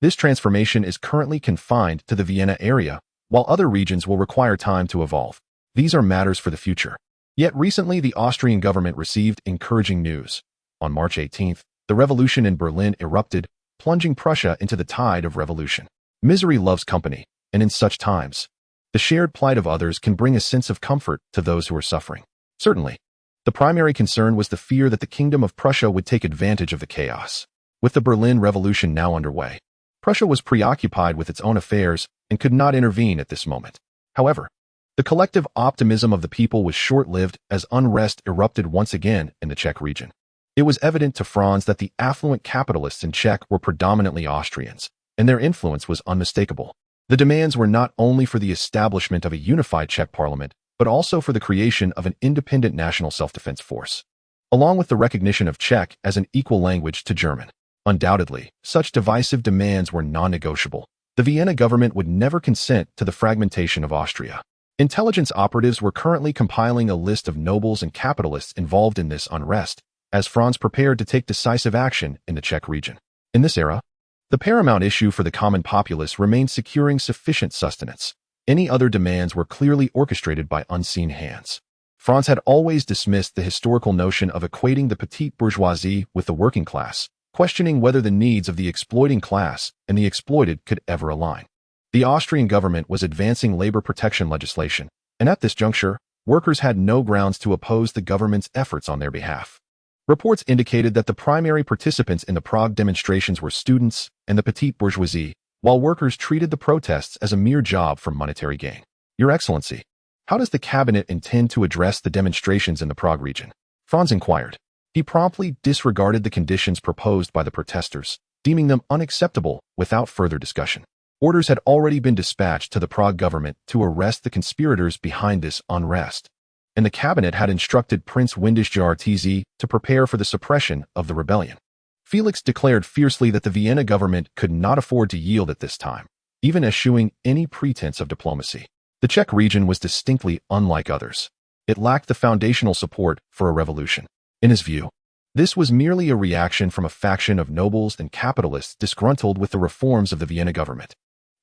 this transformation is currently confined to the Vienna area, while other regions will require time to evolve. These are matters for the future. Yet recently, the Austrian government received encouraging news. On March 18th, the revolution in Berlin erupted, plunging Prussia into the tide of revolution. Misery loves company, and in such times, the shared plight of others can bring a sense of comfort to those who are suffering. Certainly, the primary concern was the fear that the Kingdom of Prussia would take advantage of the chaos. With the Berlin Revolution now underway, Prussia was preoccupied with its own affairs and could not intervene at this moment. However, the collective optimism of the people was short-lived as unrest erupted once again in the Czech region. It was evident to Franz that the affluent capitalists in Czech were predominantly Austrians, and their influence was unmistakable. The demands were not only for the establishment of a unified Czech parliament, but also for the creation of an independent national self-defense force, along with the recognition of Czech as an equal language to German. Undoubtedly, such divisive demands were non-negotiable. The Vienna government would never consent to the fragmentation of Austria. Intelligence operatives were currently compiling a list of nobles and capitalists involved in this unrest, as Franz prepared to take decisive action in the Czech region. In this era, the paramount issue for the common populace remained securing sufficient sustenance. Any other demands were clearly orchestrated by unseen hands. Franz had always dismissed the historical notion of equating the petite bourgeoisie with the working class, questioning whether the needs of the exploiting class and the exploited could ever align. The Austrian government was advancing labor protection legislation, and at this juncture, workers had no grounds to oppose the government's efforts on their behalf. Reports indicated that the primary participants in the Prague demonstrations were students and the petite bourgeoisie, while workers treated the protests as a mere job for monetary gain. Your Excellency, how does the cabinet intend to address the demonstrations in the Prague region? Franz inquired. He promptly disregarded the conditions proposed by the protesters, deeming them unacceptable without further discussion. Orders had already been dispatched to the Prague government to arrest the conspirators behind this unrest, and the cabinet had instructed Prince Windysjartz to prepare for the suppression of the rebellion. Felix declared fiercely that the Vienna government could not afford to yield at this time, even eschewing any pretense of diplomacy. The Czech region was distinctly unlike others. It lacked the foundational support for a revolution. In his view, this was merely a reaction from a faction of nobles and capitalists disgruntled with the reforms of the Vienna government,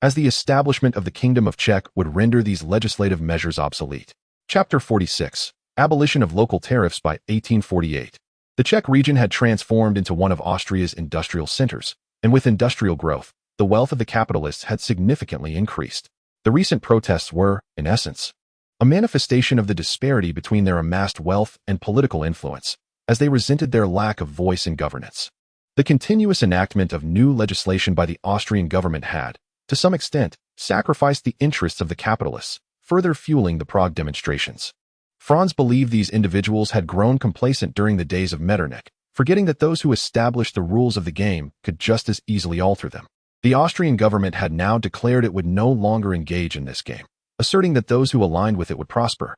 as the establishment of the Kingdom of Czech would render these legislative measures obsolete. Chapter 46. Abolition of local tariffs by 1848. The Czech region had transformed into one of Austria's industrial centers, and with industrial growth, the wealth of the capitalists had significantly increased. The recent protests were, in essence, a manifestation of the disparity between their amassed wealth and political influence, as they resented their lack of voice in governance. The continuous enactment of new legislation by the Austrian government had, to some extent, sacrificed the interests of the capitalists, further fueling the Prague demonstrations. Franz believed these individuals had grown complacent during the days of Metternich, forgetting that those who established the rules of the game could just as easily alter them. The Austrian government had now declared it would no longer engage in this game, asserting that those who aligned with it would prosper,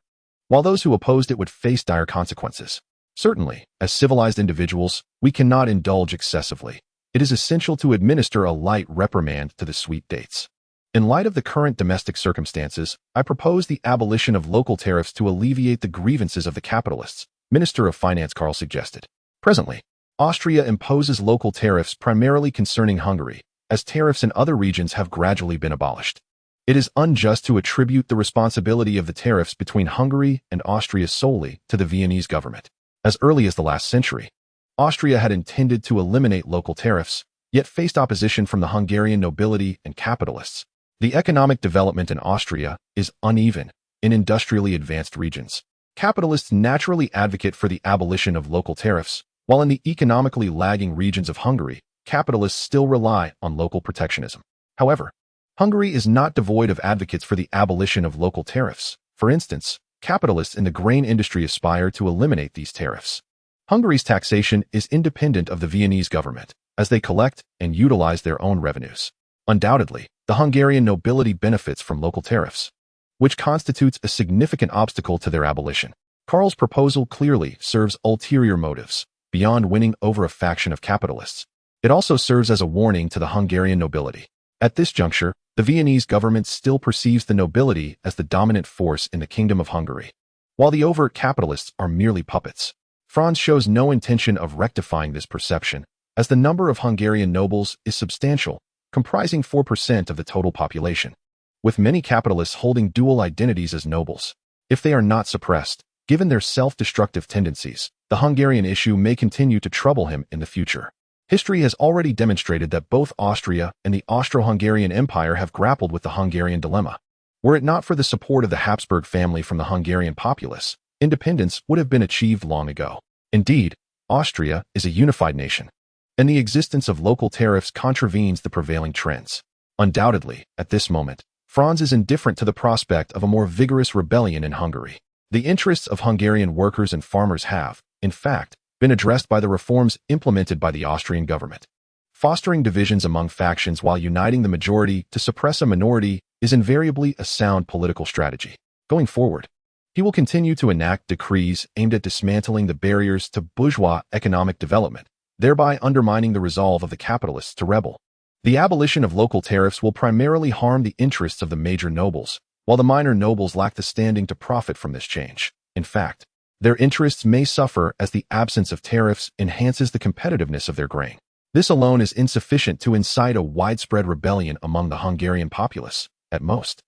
while those who opposed it would face dire consequences. Certainly, as civilized individuals, we cannot indulge excessively. It is essential to administer a light reprimand to the sweet dates. In light of the current domestic circumstances, I propose the abolition of local tariffs to alleviate the grievances of the capitalists, Minister of Finance Karl suggested. Presently, Austria imposes local tariffs primarily concerning Hungary, as tariffs in other regions have gradually been abolished. It is unjust to attribute the responsibility of the tariffs between Hungary and Austria solely to the Viennese government. As early as the last century, Austria had intended to eliminate local tariffs, yet faced opposition from the Hungarian nobility and capitalists. The economic development in Austria is uneven in industrially advanced regions. Capitalists naturally advocate for the abolition of local tariffs, while in the economically lagging regions of Hungary, capitalists still rely on local protectionism. However, Hungary is not devoid of advocates for the abolition of local tariffs. For instance, capitalists in the grain industry aspire to eliminate these tariffs. Hungary's taxation is independent of the Viennese government, as they collect and utilize their own revenues. Undoubtedly, the Hungarian nobility benefits from local tariffs, which constitutes a significant obstacle to their abolition. Karl's proposal clearly serves ulterior motives, beyond winning over a faction of capitalists. It also serves as a warning to the Hungarian nobility. At this juncture, the Viennese government still perceives the nobility as the dominant force in the Kingdom of Hungary, while the overt capitalists are merely puppets. Franz shows no intention of rectifying this perception, as the number of Hungarian nobles is substantial, comprising 4% of the total population, with many capitalists holding dual identities as nobles. If they are not suppressed, given their self-destructive tendencies, the Hungarian issue may continue to trouble him in the future. History has already demonstrated that both Austria and the Austro-Hungarian Empire have grappled with the Hungarian dilemma. Were it not for the support of the Habsburg family from the Hungarian populace, independence would have been achieved long ago. Indeed, Austria is a unified nation, and the existence of local tariffs contravenes the prevailing trends. Undoubtedly, at this moment, Franz is indifferent to the prospect of a more vigorous rebellion in Hungary. The interests of Hungarian workers and farmers have, in fact, been addressed by the reforms implemented by the Austrian government. Fostering divisions among factions while uniting the majority to suppress a minority is invariably a sound political strategy. Going forward, he will continue to enact decrees aimed at dismantling the barriers to bourgeois economic development, thereby undermining the resolve of the capitalists to rebel. The abolition of local tariffs will primarily harm the interests of the major nobles, while the minor nobles lack the standing to profit from this change. In fact, their interests may suffer as the absence of tariffs enhances the competitiveness of their grain. This alone is insufficient to incite a widespread rebellion among the Hungarian populace. At most,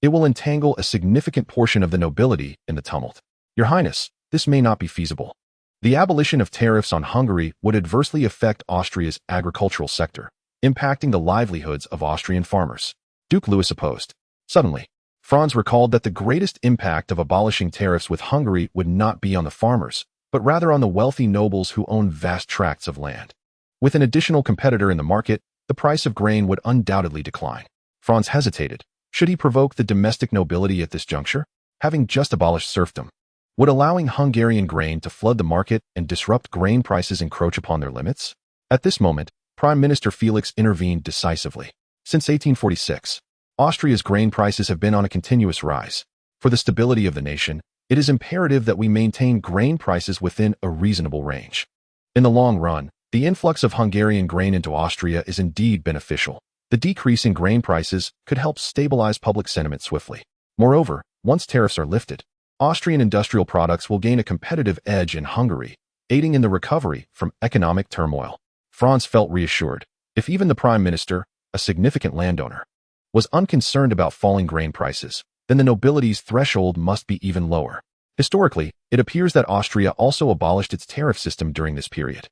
it will entangle a significant portion of the nobility in the tumult. Your Highness, this may not be feasible. The abolition of tariffs on Hungary would adversely affect Austria's agricultural sector, impacting the livelihoods of Austrian farmers. Duke Louis opposed. Suddenly, Franz recalled that the greatest impact of abolishing tariffs with Hungary would not be on the farmers, but rather on the wealthy nobles who own vast tracts of land. With an additional competitor in the market, the price of grain would undoubtedly decline. Franz hesitated, Should he provoke the domestic nobility at this juncture? Having just abolished serfdom, would allowing Hungarian grain to flood the market and disrupt grain prices encroach upon their limits? At this moment, Prime Minister Felix intervened decisively. Since 1846, Austria's grain prices have been on a continuous rise. For the stability of the nation, it is imperative that we maintain grain prices within a reasonable range. In the long run, the influx of Hungarian grain into Austria is indeed beneficial. The decrease in grain prices could help stabilize public sentiment swiftly. Moreover, once tariffs are lifted, Austrian industrial products will gain a competitive edge in Hungary, aiding in the recovery from economic turmoil. Franz felt reassured. If even the prime minister, a significant landowner, was unconcerned about falling grain prices, then the nobility's threshold must be even lower. Historically, it appears that Austria also abolished its tariff system during this period.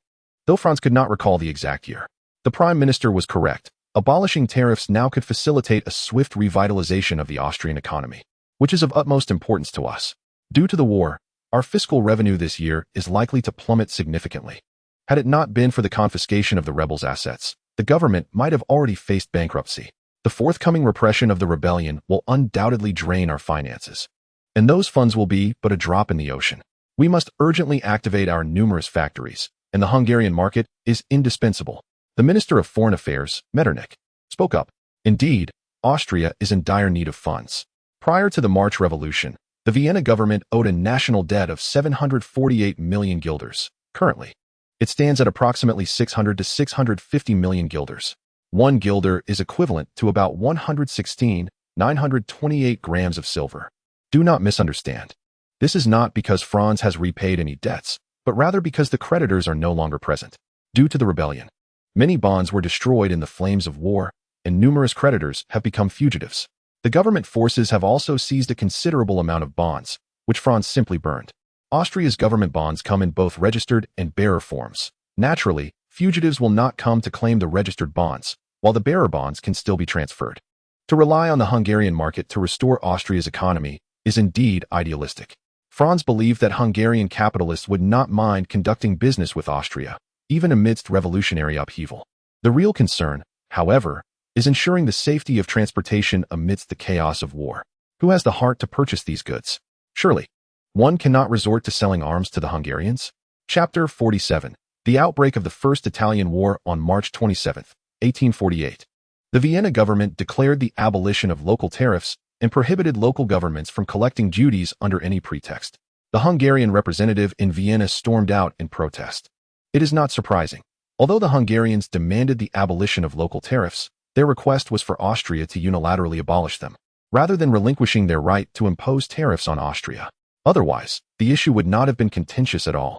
Though Franz could not recall the exact year, the prime minister was correct. Abolishing tariffs now could facilitate a swift revitalization of the Austrian economy, which is of utmost importance to us. Due to the war, our fiscal revenue this year is likely to plummet significantly. Had it not been for the confiscation of the rebels' assets, the government might have already faced bankruptcy. The forthcoming repression of the rebellion will undoubtedly drain our finances, and those funds will be but a drop in the ocean. We must urgently activate our numerous factories, and the Hungarian market is indispensable. The Minister of Foreign Affairs, Metternich, spoke up. Indeed, Austria is in dire need of funds. Prior to the March Revolution, the Vienna government owed a national debt of 748 million guilders. Currently, it stands at approximately 600 to 650 million guilders. 1 guilder is equivalent to about 116,928 grams of silver. Do not misunderstand. This is not because Franz has repaid any debts, but rather because the creditors are no longer present. Due to the rebellion, many bonds were destroyed in the flames of war, and numerous creditors have become fugitives. The government forces have also seized a considerable amount of bonds, which Franz simply burned. Austria's government bonds come in both registered and bearer forms. Naturally, fugitives will not come to claim the registered bonds, while the bearer bonds can still be transferred. To rely on the Hungarian market to restore Austria's economy is indeed idealistic. Franz believed that Hungarian capitalists would not mind conducting business with Austria, even amidst revolutionary upheaval. The real concern, however, is ensuring the safety of transportation amidst the chaos of war. Who has the heart to purchase these goods? Surely, one cannot resort to selling arms to the Hungarians? Chapter 47. The outbreak of the First Italian War on March 27, 1848. The Vienna government declared the abolition of local tariffs and prohibited local governments from collecting duties under any pretext. The Hungarian representative in Vienna stormed out in protest. It is not surprising. Although the Hungarians demanded the abolition of local tariffs, their request was for Austria to unilaterally abolish them, rather than relinquishing their right to impose tariffs on Austria. Otherwise, the issue would not have been contentious at all.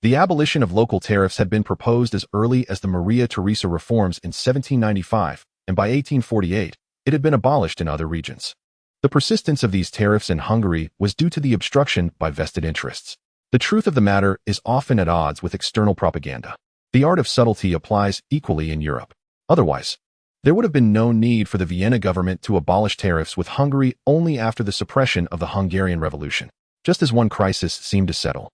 The abolition of local tariffs had been proposed as early as the Maria Theresa reforms in 1795, and by 1848, it had been abolished in other regions. The persistence of these tariffs in Hungary was due to the obstruction by vested interests. The truth of the matter is often at odds with external propaganda. The art of subtlety applies equally in Europe. Otherwise, there would have been no need for the Vienna government to abolish tariffs with Hungary only after the suppression of the Hungarian Revolution. Just as one crisis seemed to settle,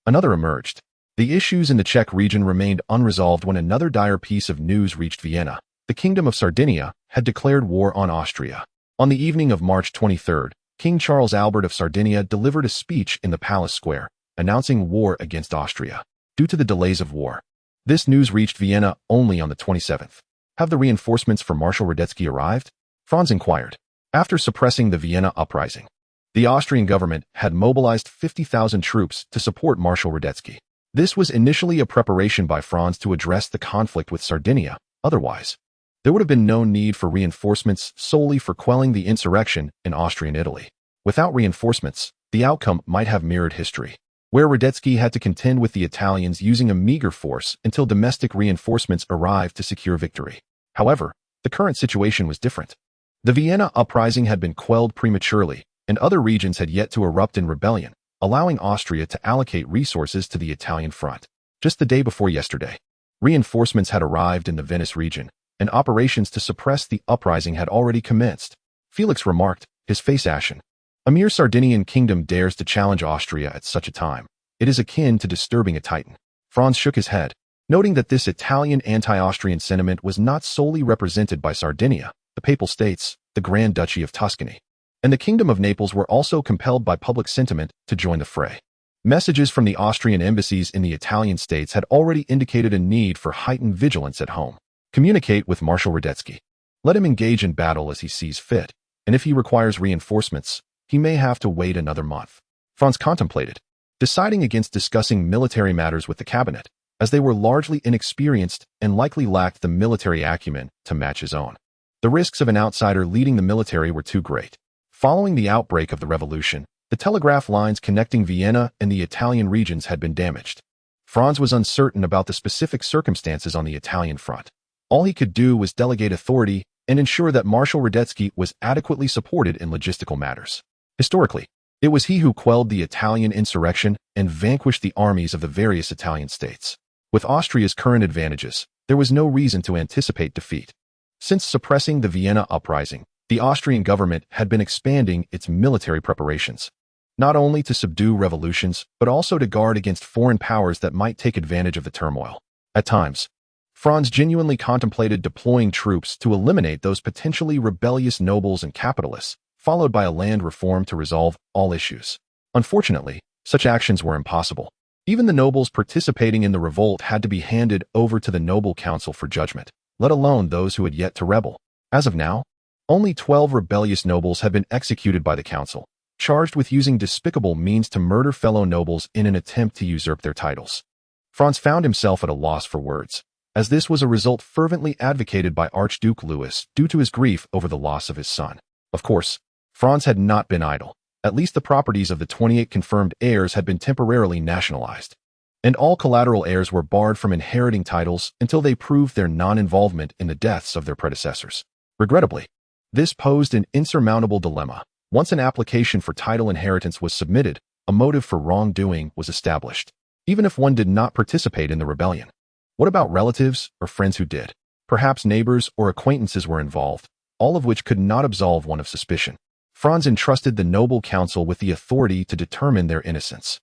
another emerged. The issues in the Czech region remained unresolved when another dire piece of news reached Vienna. The Kingdom of Sardinia had declared war on Austria. On the evening of March 23, King Charles Albert of Sardinia delivered a speech in the Palace Square, announcing war against Austria. Due to the delays of war, this news reached Vienna only on the 27th. Have the reinforcements for Marshal Radetzky arrived? Franz inquired. After suppressing the Vienna uprising, the Austrian government had mobilized 50,000 troops to support Marshal Radetzky. This was initially a preparation by Franz to address the conflict with Sardinia. Otherwise, there would have been no need for reinforcements solely for quelling the insurrection in Austrian Italy. Without reinforcements, the outcome might have mirrored history, where Radetzky had to contend with the Italians using a meager force until domestic reinforcements arrived to secure victory. However, the current situation was different. The Vienna uprising had been quelled prematurely, and other regions had yet to erupt in rebellion, allowing Austria to allocate resources to the Italian front. Just the day before yesterday, reinforcements had arrived in the Venice region, and operations to suppress the uprising had already commenced. Felix remarked, his face ashen. A mere Sardinian kingdom dares to challenge Austria at such a time. It is akin to disturbing a titan. Franz shook his head, noting that this Italian anti-Austrian sentiment was not solely represented by Sardinia. The Papal States, the Grand Duchy of Tuscany, and the Kingdom of Naples were also compelled by public sentiment to join the fray. Messages from the Austrian embassies in the Italian states had already indicated a need for heightened vigilance at home. Communicate with Marshal Radetzky. Let him engage in battle as he sees fit, and if he requires reinforcements, he may have to wait another month. Franz contemplated, deciding against discussing military matters with the cabinet, as they were largely inexperienced and likely lacked the military acumen to match his own. The risks of an outsider leading the military were too great. Following the outbreak of the revolution, the telegraph lines connecting Vienna and the Italian regions had been damaged. Franz was uncertain about the specific circumstances on the Italian front. All he could do was delegate authority and ensure that Marshal Radetzky was adequately supported in logistical matters. Historically, it was he who quelled the Italian insurrection and vanquished the armies of the various Italian states. With Austria's current advantages, there was no reason to anticipate defeat. Since suppressing the Vienna uprising, the Austrian government had been expanding its military preparations, not only to subdue revolutions, but also to guard against foreign powers that might take advantage of the turmoil. At times, Franz genuinely contemplated deploying troops to eliminate those potentially rebellious nobles and capitalists, followed by a land reform to resolve all issues. Unfortunately, such actions were impossible. Even the nobles participating in the revolt had to be handed over to the noble council for judgment, let alone those who had yet to rebel. As of now, only 12 rebellious nobles had been executed by the council, charged with using despicable means to murder fellow nobles in an attempt to usurp their titles. Franz found himself at a loss for words, as this was a result fervently advocated by Archduke Louis due to his grief over the loss of his son. Of course, Franz had not been idle. At least the properties of the 28 confirmed heirs had been temporarily nationalized, and all collateral heirs were barred from inheriting titles until they proved their non-involvement in the deaths of their predecessors. Regrettably, this posed an insurmountable dilemma. Once an application for title inheritance was submitted, a motive for wrongdoing was established, even if one did not participate in the rebellion. What about relatives or friends who did? Perhaps neighbors or acquaintances were involved, all of which could not absolve one of suspicion. Franz entrusted the noble council with the authority to determine their innocence.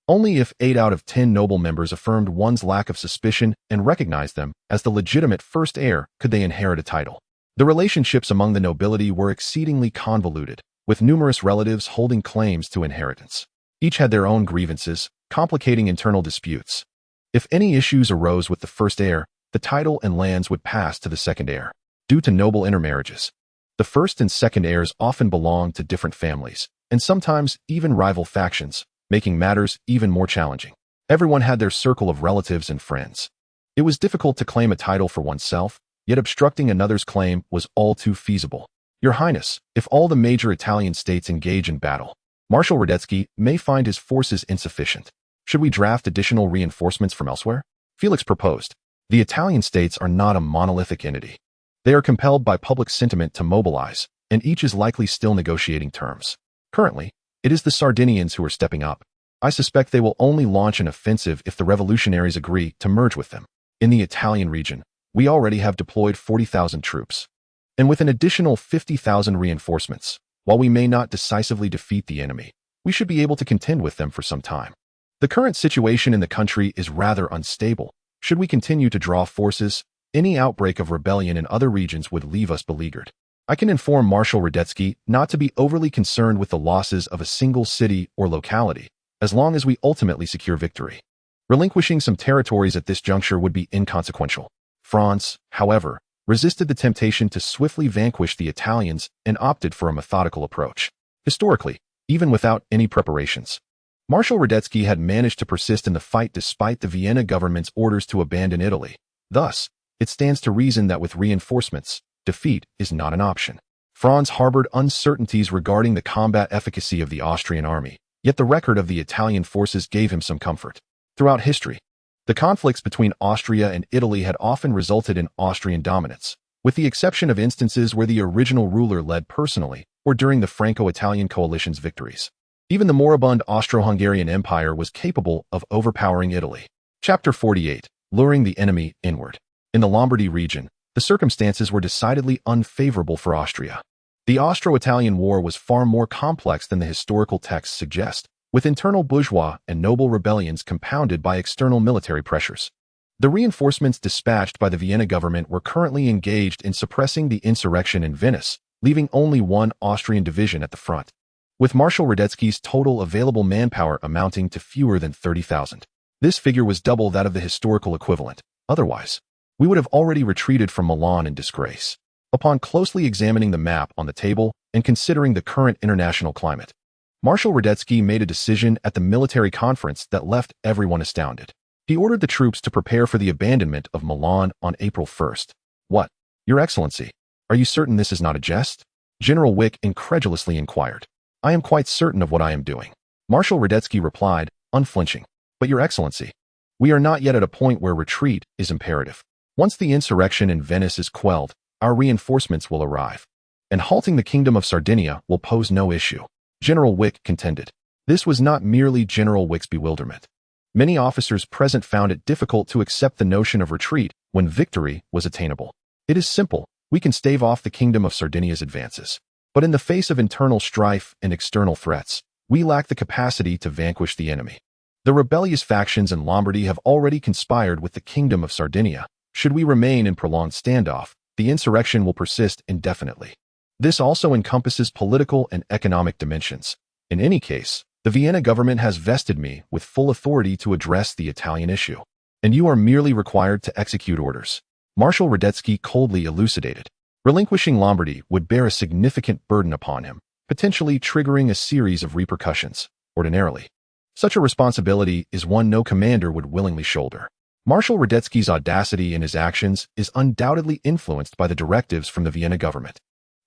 Only if 8 out of 10 noble members affirmed one's lack of suspicion and recognized them as the legitimate first heir could they inherit a title. The relationships among the nobility were exceedingly convoluted, with numerous relatives holding claims to inheritance. Each had their own grievances, complicating internal disputes. If any issues arose with the first heir, the title and lands would pass to the second heir. Due to noble intermarriages, the first and second heirs often belonged to different families, and sometimes even rival factions, making matters even more challenging. Everyone had their circle of relatives and friends. It was difficult to claim a title for oneself, yet obstructing another's claim was all too feasible. Your Highness, if all the major Italian states engage in battle, Marshal Radetzky may find his forces insufficient. Should we draft additional reinforcements from elsewhere? Felix proposed. The Italian states are not a monolithic entity. They are compelled by public sentiment to mobilize, and each is likely still negotiating terms. Currently, it is the Sardinians who are stepping up. I suspect they will only launch an offensive if the revolutionaries agree to merge with them. In the Italian region, we already have deployed 40,000 troops. And with an additional 50,000 reinforcements, while we may not decisively defeat the enemy, we should be able to contend with them for some time. The current situation in the country is rather unstable. Should we continue to draw forces, any outbreak of rebellion in other regions would leave us beleaguered. I can inform Marshal Radetzky not to be overly concerned with the losses of a single city or locality, as long as we ultimately secure victory. Relinquishing some territories at this juncture would be inconsequential. Franz, however, resisted the temptation to swiftly vanquish the Italians and opted for a methodical approach. Historically, even without any preparations, Marshal Radetzky had managed to persist in the fight despite the Vienna government's orders to abandon Italy. Thus, it stands to reason that with reinforcements, defeat is not an option. Franz harbored uncertainties regarding the combat efficacy of the Austrian army, yet the record of the Italian forces gave him some comfort. Throughout history, the conflicts between Austria and Italy had often resulted in Austrian dominance, with the exception of instances where the original ruler led personally or during the Franco-Italian coalition's victories. Even the moribund Austro-Hungarian Empire was capable of overpowering Italy. Chapter 48. Luring the enemy inward. In the Lombardy region, the circumstances were decidedly unfavorable for Austria. The Austro-Italian War was far more complex than the historical texts suggest, with internal bourgeois and noble rebellions compounded by external military pressures. The reinforcements dispatched by the Vienna government were currently engaged in suppressing the insurrection in Venice, leaving only one Austrian division at the front, with Marshal Radetzky's total available manpower amounting to fewer than 30,000. This figure was double that of the historical equivalent. Otherwise, we would have already retreated from Milan in disgrace. Upon closely examining the map on the table and considering the current international climate, Marshal Radetzky made a decision at the military conference that left everyone astounded. He ordered the troops to prepare for the abandonment of Milan on April 1st. What, Your Excellency? Are you certain this is not a jest? General Wick incredulously inquired. I am quite certain of what I am doing, Marshal Radetzky replied, unflinching. But Your Excellency, we are not yet at a point where retreat is imperative. Once the insurrection in Venice is quelled, our reinforcements will arrive, and halting the Kingdom of Sardinia will pose no issue, General Wick contended. This was not merely General Wick's bewilderment. Many officers present found it difficult to accept the notion of retreat when victory was attainable. It is simple, we can stave off the Kingdom of Sardinia's advances. But in the face of internal strife and external threats, we lack the capacity to vanquish the enemy. The rebellious factions in Lombardy have already conspired with the Kingdom of Sardinia. Should we remain in prolonged standoff, the insurrection will persist indefinitely. This also encompasses political and economic dimensions. In any case, the Vienna government has vested me with full authority to address the Italian issue, and you are merely required to execute orders, Marshal Radetzky coldly elucidated. Relinquishing Lombardy would bear a significant burden upon him, potentially triggering a series of repercussions. Ordinarily, such a responsibility is one no commander would willingly shoulder. Marshal Radetzky's audacity in his actions is undoubtedly influenced by the directives from the Vienna government,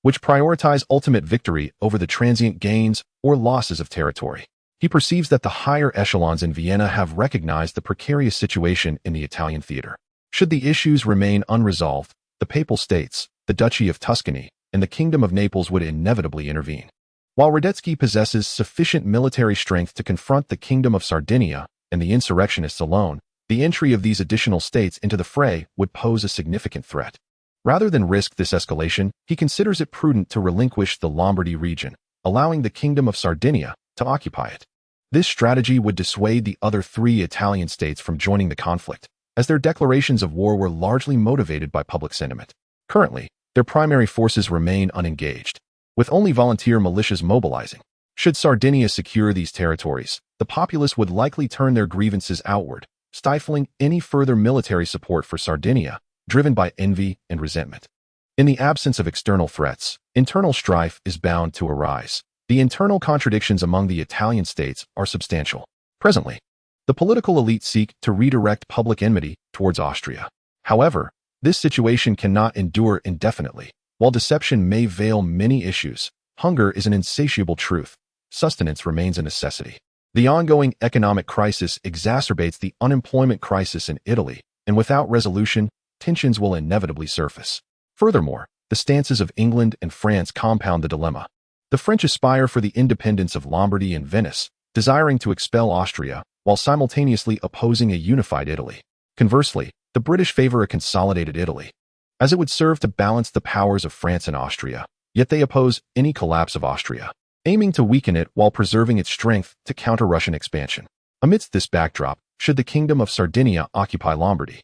which prioritize ultimate victory over the transient gains or losses of territory. He perceives that the higher echelons in Vienna have recognized the precarious situation in the Italian theater. Should the issues remain unresolved, the Papal States, the Duchy of Tuscany, and the Kingdom of Naples would inevitably intervene. While Radetzky possesses sufficient military strength to confront the Kingdom of Sardinia and the insurrectionists alone, the entry of these additional states into the fray would pose a significant threat. Rather than risk this escalation, he considers it prudent to relinquish the Lombardy region, allowing the Kingdom of Sardinia to occupy it. This strategy would dissuade the other three Italian states from joining the conflict, as their declarations of war were largely motivated by public sentiment. Currently, their primary forces remain unengaged, with only volunteer militias mobilizing. Should Sardinia secure these territories, the populace would likely turn their grievances outward, stifling any further military support for Sardinia, driven by envy and resentment. In the absence of external threats, internal strife is bound to arise. The internal contradictions among the Italian states are substantial. Presently, the political elite seek to redirect public enmity towards Austria. However, this situation cannot endure indefinitely. While deception may veil many issues, hunger is an insatiable truth. Sustenance remains a necessity. The ongoing economic crisis exacerbates the unemployment crisis in Italy, and without resolution, tensions will inevitably surface. Furthermore, the stances of England and France compound the dilemma. The French aspire for the independence of Lombardy and Venice, desiring to expel Austria, while simultaneously opposing a unified Italy. Conversely, the British favor a consolidated Italy, as it would serve to balance the powers of France and Austria, yet they oppose any collapse of Austria, aiming to weaken it while preserving its strength to counter Russian expansion. Amidst this backdrop, should the Kingdom of Sardinia occupy Lombardy,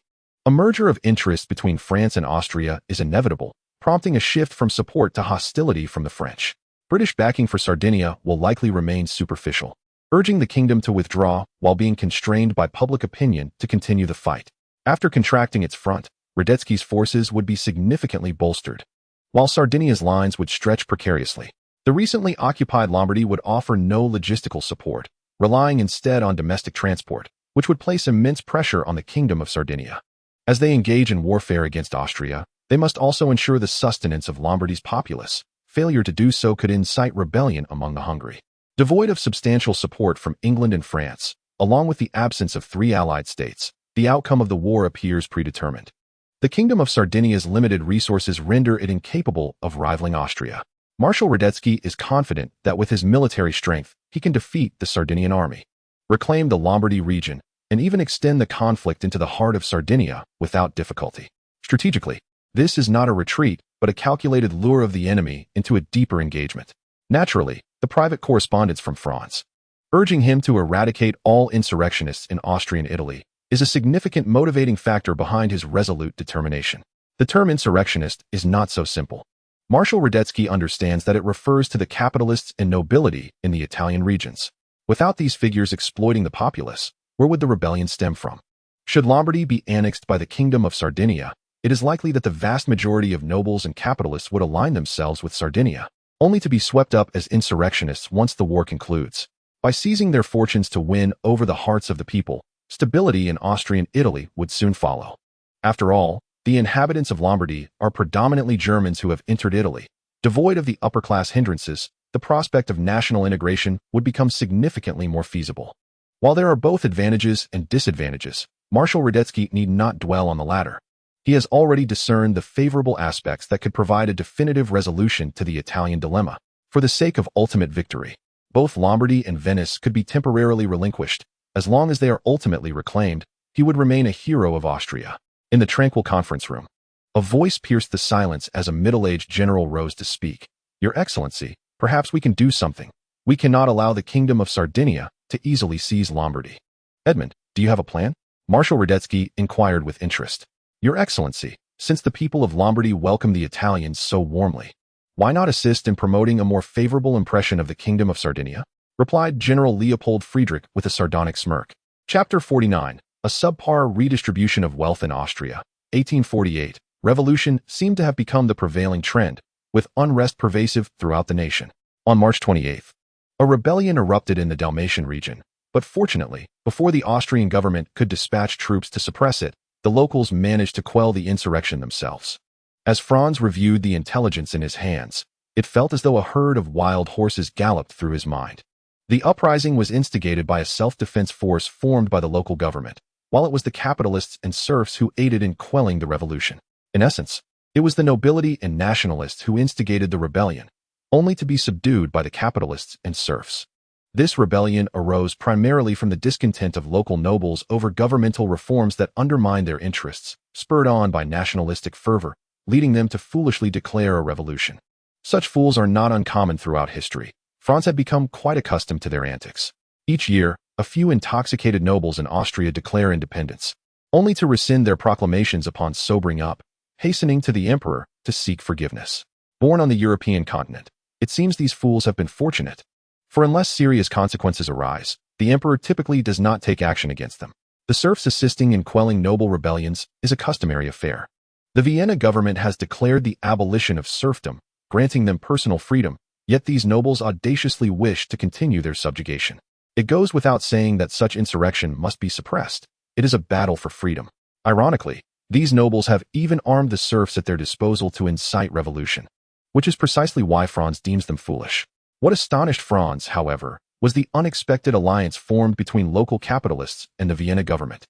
a merger of interests between France and Austria is inevitable, prompting a shift from support to hostility from the French. British backing for Sardinia will likely remain superficial, urging the kingdom to withdraw while being constrained by public opinion to continue the fight. After contracting its front, Radetzky's forces would be significantly bolstered, while Sardinia's lines would stretch precariously. The recently occupied Lombardy would offer no logistical support, relying instead on domestic transport, which would place immense pressure on the Kingdom of Sardinia. As they engage in warfare against Austria, they must also ensure the sustenance of Lombardy's populace. Failure to do so could incite rebellion among the hungry. Devoid of substantial support from England and France, along with the absence of three allied states, the outcome of the war appears predetermined. The Kingdom of Sardinia's limited resources render it incapable of rivaling Austria. Marshal Radetzky is confident that with his military strength, he can defeat the Sardinian army, reclaim the Lombardy region, and even extend the conflict into the heart of Sardinia without difficulty. Strategically, this is not a retreat, but a calculated lure of the enemy into a deeper engagement. Naturally, the private correspondence from Franz, urging him to eradicate all insurrectionists in Austrian Italy, is a significant motivating factor behind his resolute determination. The term insurrectionist is not so simple. Marshal Radetzky understands that it refers to the capitalists and nobility in the Italian regions. Without these figures exploiting the populace, where would the rebellion stem from? Should Lombardy be annexed by the Kingdom of Sardinia, it is likely that the vast majority of nobles and capitalists would align themselves with Sardinia, only to be swept up as insurrectionists once the war concludes. By seizing their fortunes to win over the hearts of the people, stability in Austrian Italy would soon follow. After all, the inhabitants of Lombardy are predominantly Germans who have entered Italy. Devoid of the upper-class hindrances, the prospect of national integration would become significantly more feasible. While there are both advantages and disadvantages, Marshal Radetzky need not dwell on the latter. He has already discerned the favorable aspects that could provide a definitive resolution to the Italian dilemma. For the sake of ultimate victory, both Lombardy and Venice could be temporarily relinquished. As long as they are ultimately reclaimed, he would remain a hero of Austria. In the tranquil conference room, a voice pierced the silence as a middle-aged general rose to speak. Your Excellency, perhaps we can do something. We cannot allow the Kingdom of Sardinia to easily seize Lombardy. Edmund, do you have a plan? Marshal Radetzky inquired with interest. Your Excellency, since the people of Lombardy welcome the Italians so warmly, why not assist in promoting a more favorable impression of the Kingdom of Sardinia? Replied General Leopold Friedrich with a sardonic smirk. Chapter 49. A subpar redistribution of wealth in Austria. 1848. Revolution seemed to have become the prevailing trend, with unrest pervasive throughout the nation. On March 28th, a rebellion erupted in the Dalmatian region, but fortunately, before the Austrian government could dispatch troops to suppress it, the locals managed to quell the insurrection themselves. As Franz reviewed the intelligence in his hands, it felt as though a herd of wild horses galloped through his mind. The uprising was instigated by a self-defense force formed by the local government, while it was the capitalists and serfs who aided in quelling the revolution. In essence, it was the nobility and nationalists who instigated the rebellion, only to be subdued by the capitalists and serfs. This rebellion arose primarily from the discontent of local nobles over governmental reforms that undermined their interests, spurred on by nationalistic fervor, leading them to foolishly declare a revolution. Such fools are not uncommon throughout history. Franz had become quite accustomed to their antics. Each year, a few intoxicated nobles in Austria declare independence, only to rescind their proclamations upon sobering up, hastening to the emperor to seek forgiveness. Born on the European continent, it seems these fools have been fortunate. For unless serious consequences arise, the emperor typically does not take action against them. The serfs assisting in quelling noble rebellions is a customary affair. The Vienna government has declared the abolition of serfdom, granting them personal freedom, yet these nobles audaciously wish to continue their subjugation. It goes without saying that such insurrection must be suppressed. It is a battle for freedom. Ironically, these nobles have even armed the serfs at their disposal to incite revolution, which is precisely why Franz deems them foolish. What astonished Franz, however, was the unexpected alliance formed between local capitalists and the Vienna government,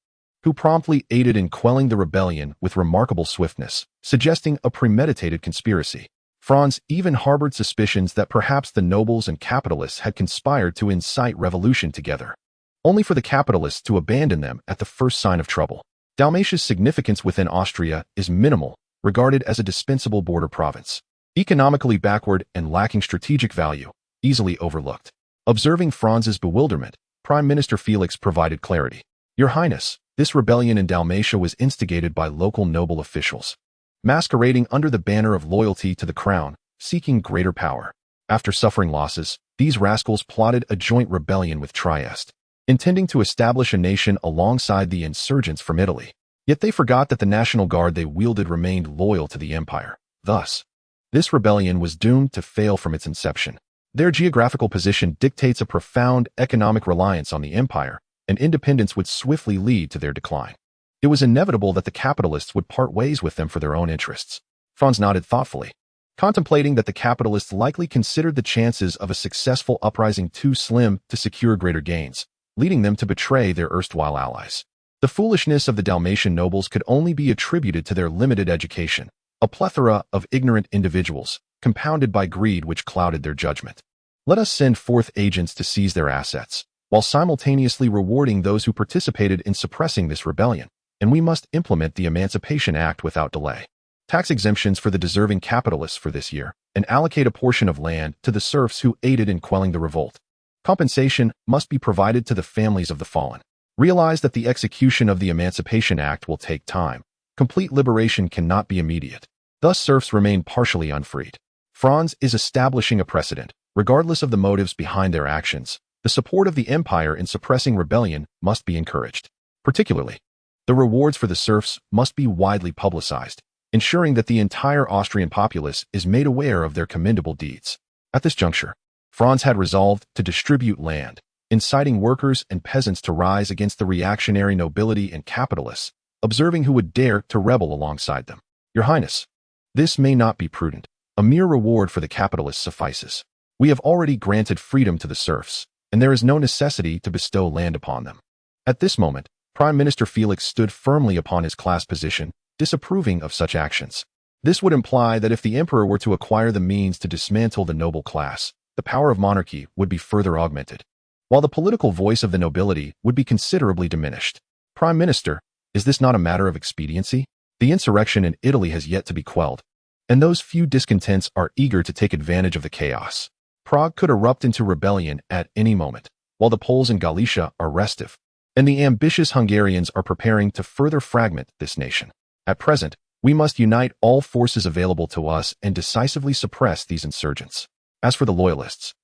who promptly aided in quelling the rebellion with remarkable swiftness, suggesting a premeditated conspiracy. Franz even harbored suspicions that perhaps the nobles and capitalists had conspired to incite revolution together, only for the capitalists to abandon them at the first sign of trouble. Dalmatia's significance within Austria is minimal, regarded as a dispensable border province. Economically backward and lacking strategic value, easily overlooked. Observing Franz's bewilderment, Prime Minister Felix provided clarity. Your Highness, this rebellion in Dalmatia was instigated by local noble officials, masquerading under the banner of loyalty to the crown, seeking greater power. After suffering losses, these rascals plotted a joint rebellion with Trieste, intending to establish a nation alongside the insurgents from Italy. Yet they forgot that the National Guard they wielded remained loyal to the empire. Thus, this rebellion was doomed to fail from its inception. Their geographical position dictates a profound economic reliance on the empire, and independence would swiftly lead to their decline. It was inevitable that the capitalists would part ways with them for their own interests. Franz nodded thoughtfully, contemplating that the capitalists likely considered the chances of a successful uprising too slim to secure greater gains, leading them to betray their erstwhile allies. The foolishness of the Dalmatian nobles could only be attributed to their limited education, a plethora of ignorant individuals, compounded by greed which clouded their judgment. Let us send forth agents to seize their assets, while simultaneously rewarding those who participated in suppressing this rebellion, and we must implement the Emancipation Act without delay. Tax exemptions for the deserving capitalists for this year, and allocate a portion of land to the serfs who aided in quelling the revolt. Compensation must be provided to the families of the fallen. Realize that the execution of the Emancipation Act will take time. Complete liberation cannot be immediate. Thus serfs remain partially unfreed. Franz is establishing a precedent. Regardless of the motives behind their actions, the support of the empire in suppressing rebellion must be encouraged. Particularly, the rewards for the serfs must be widely publicized, ensuring that the entire Austrian populace is made aware of their commendable deeds. At this juncture, Franz had resolved to distribute land, inciting workers and peasants to rise against the reactionary nobility and capitalists, observing who would dare to rebel alongside them. Your Highness, this may not be prudent. A mere reward for the capitalists suffices. We have already granted freedom to the serfs, and there is no necessity to bestow land upon them. At this moment, Prime Minister Felix stood firmly upon his class position, disapproving of such actions. This would imply that if the emperor were to acquire the means to dismantle the noble class, the power of monarchy would be further augmented, while the political voice of the nobility would be considerably diminished. Prime Minister, is this not a matter of expediency? The insurrection in Italy has yet to be quelled, and those few discontents are eager to take advantage of the chaos. Prague could erupt into rebellion at any moment, while the Poles in Galicia are restive, and the ambitious Hungarians are preparing to further fragment this nation. At present, we must unite all forces available to us and decisively suppress these insurgents. As for the loyalists,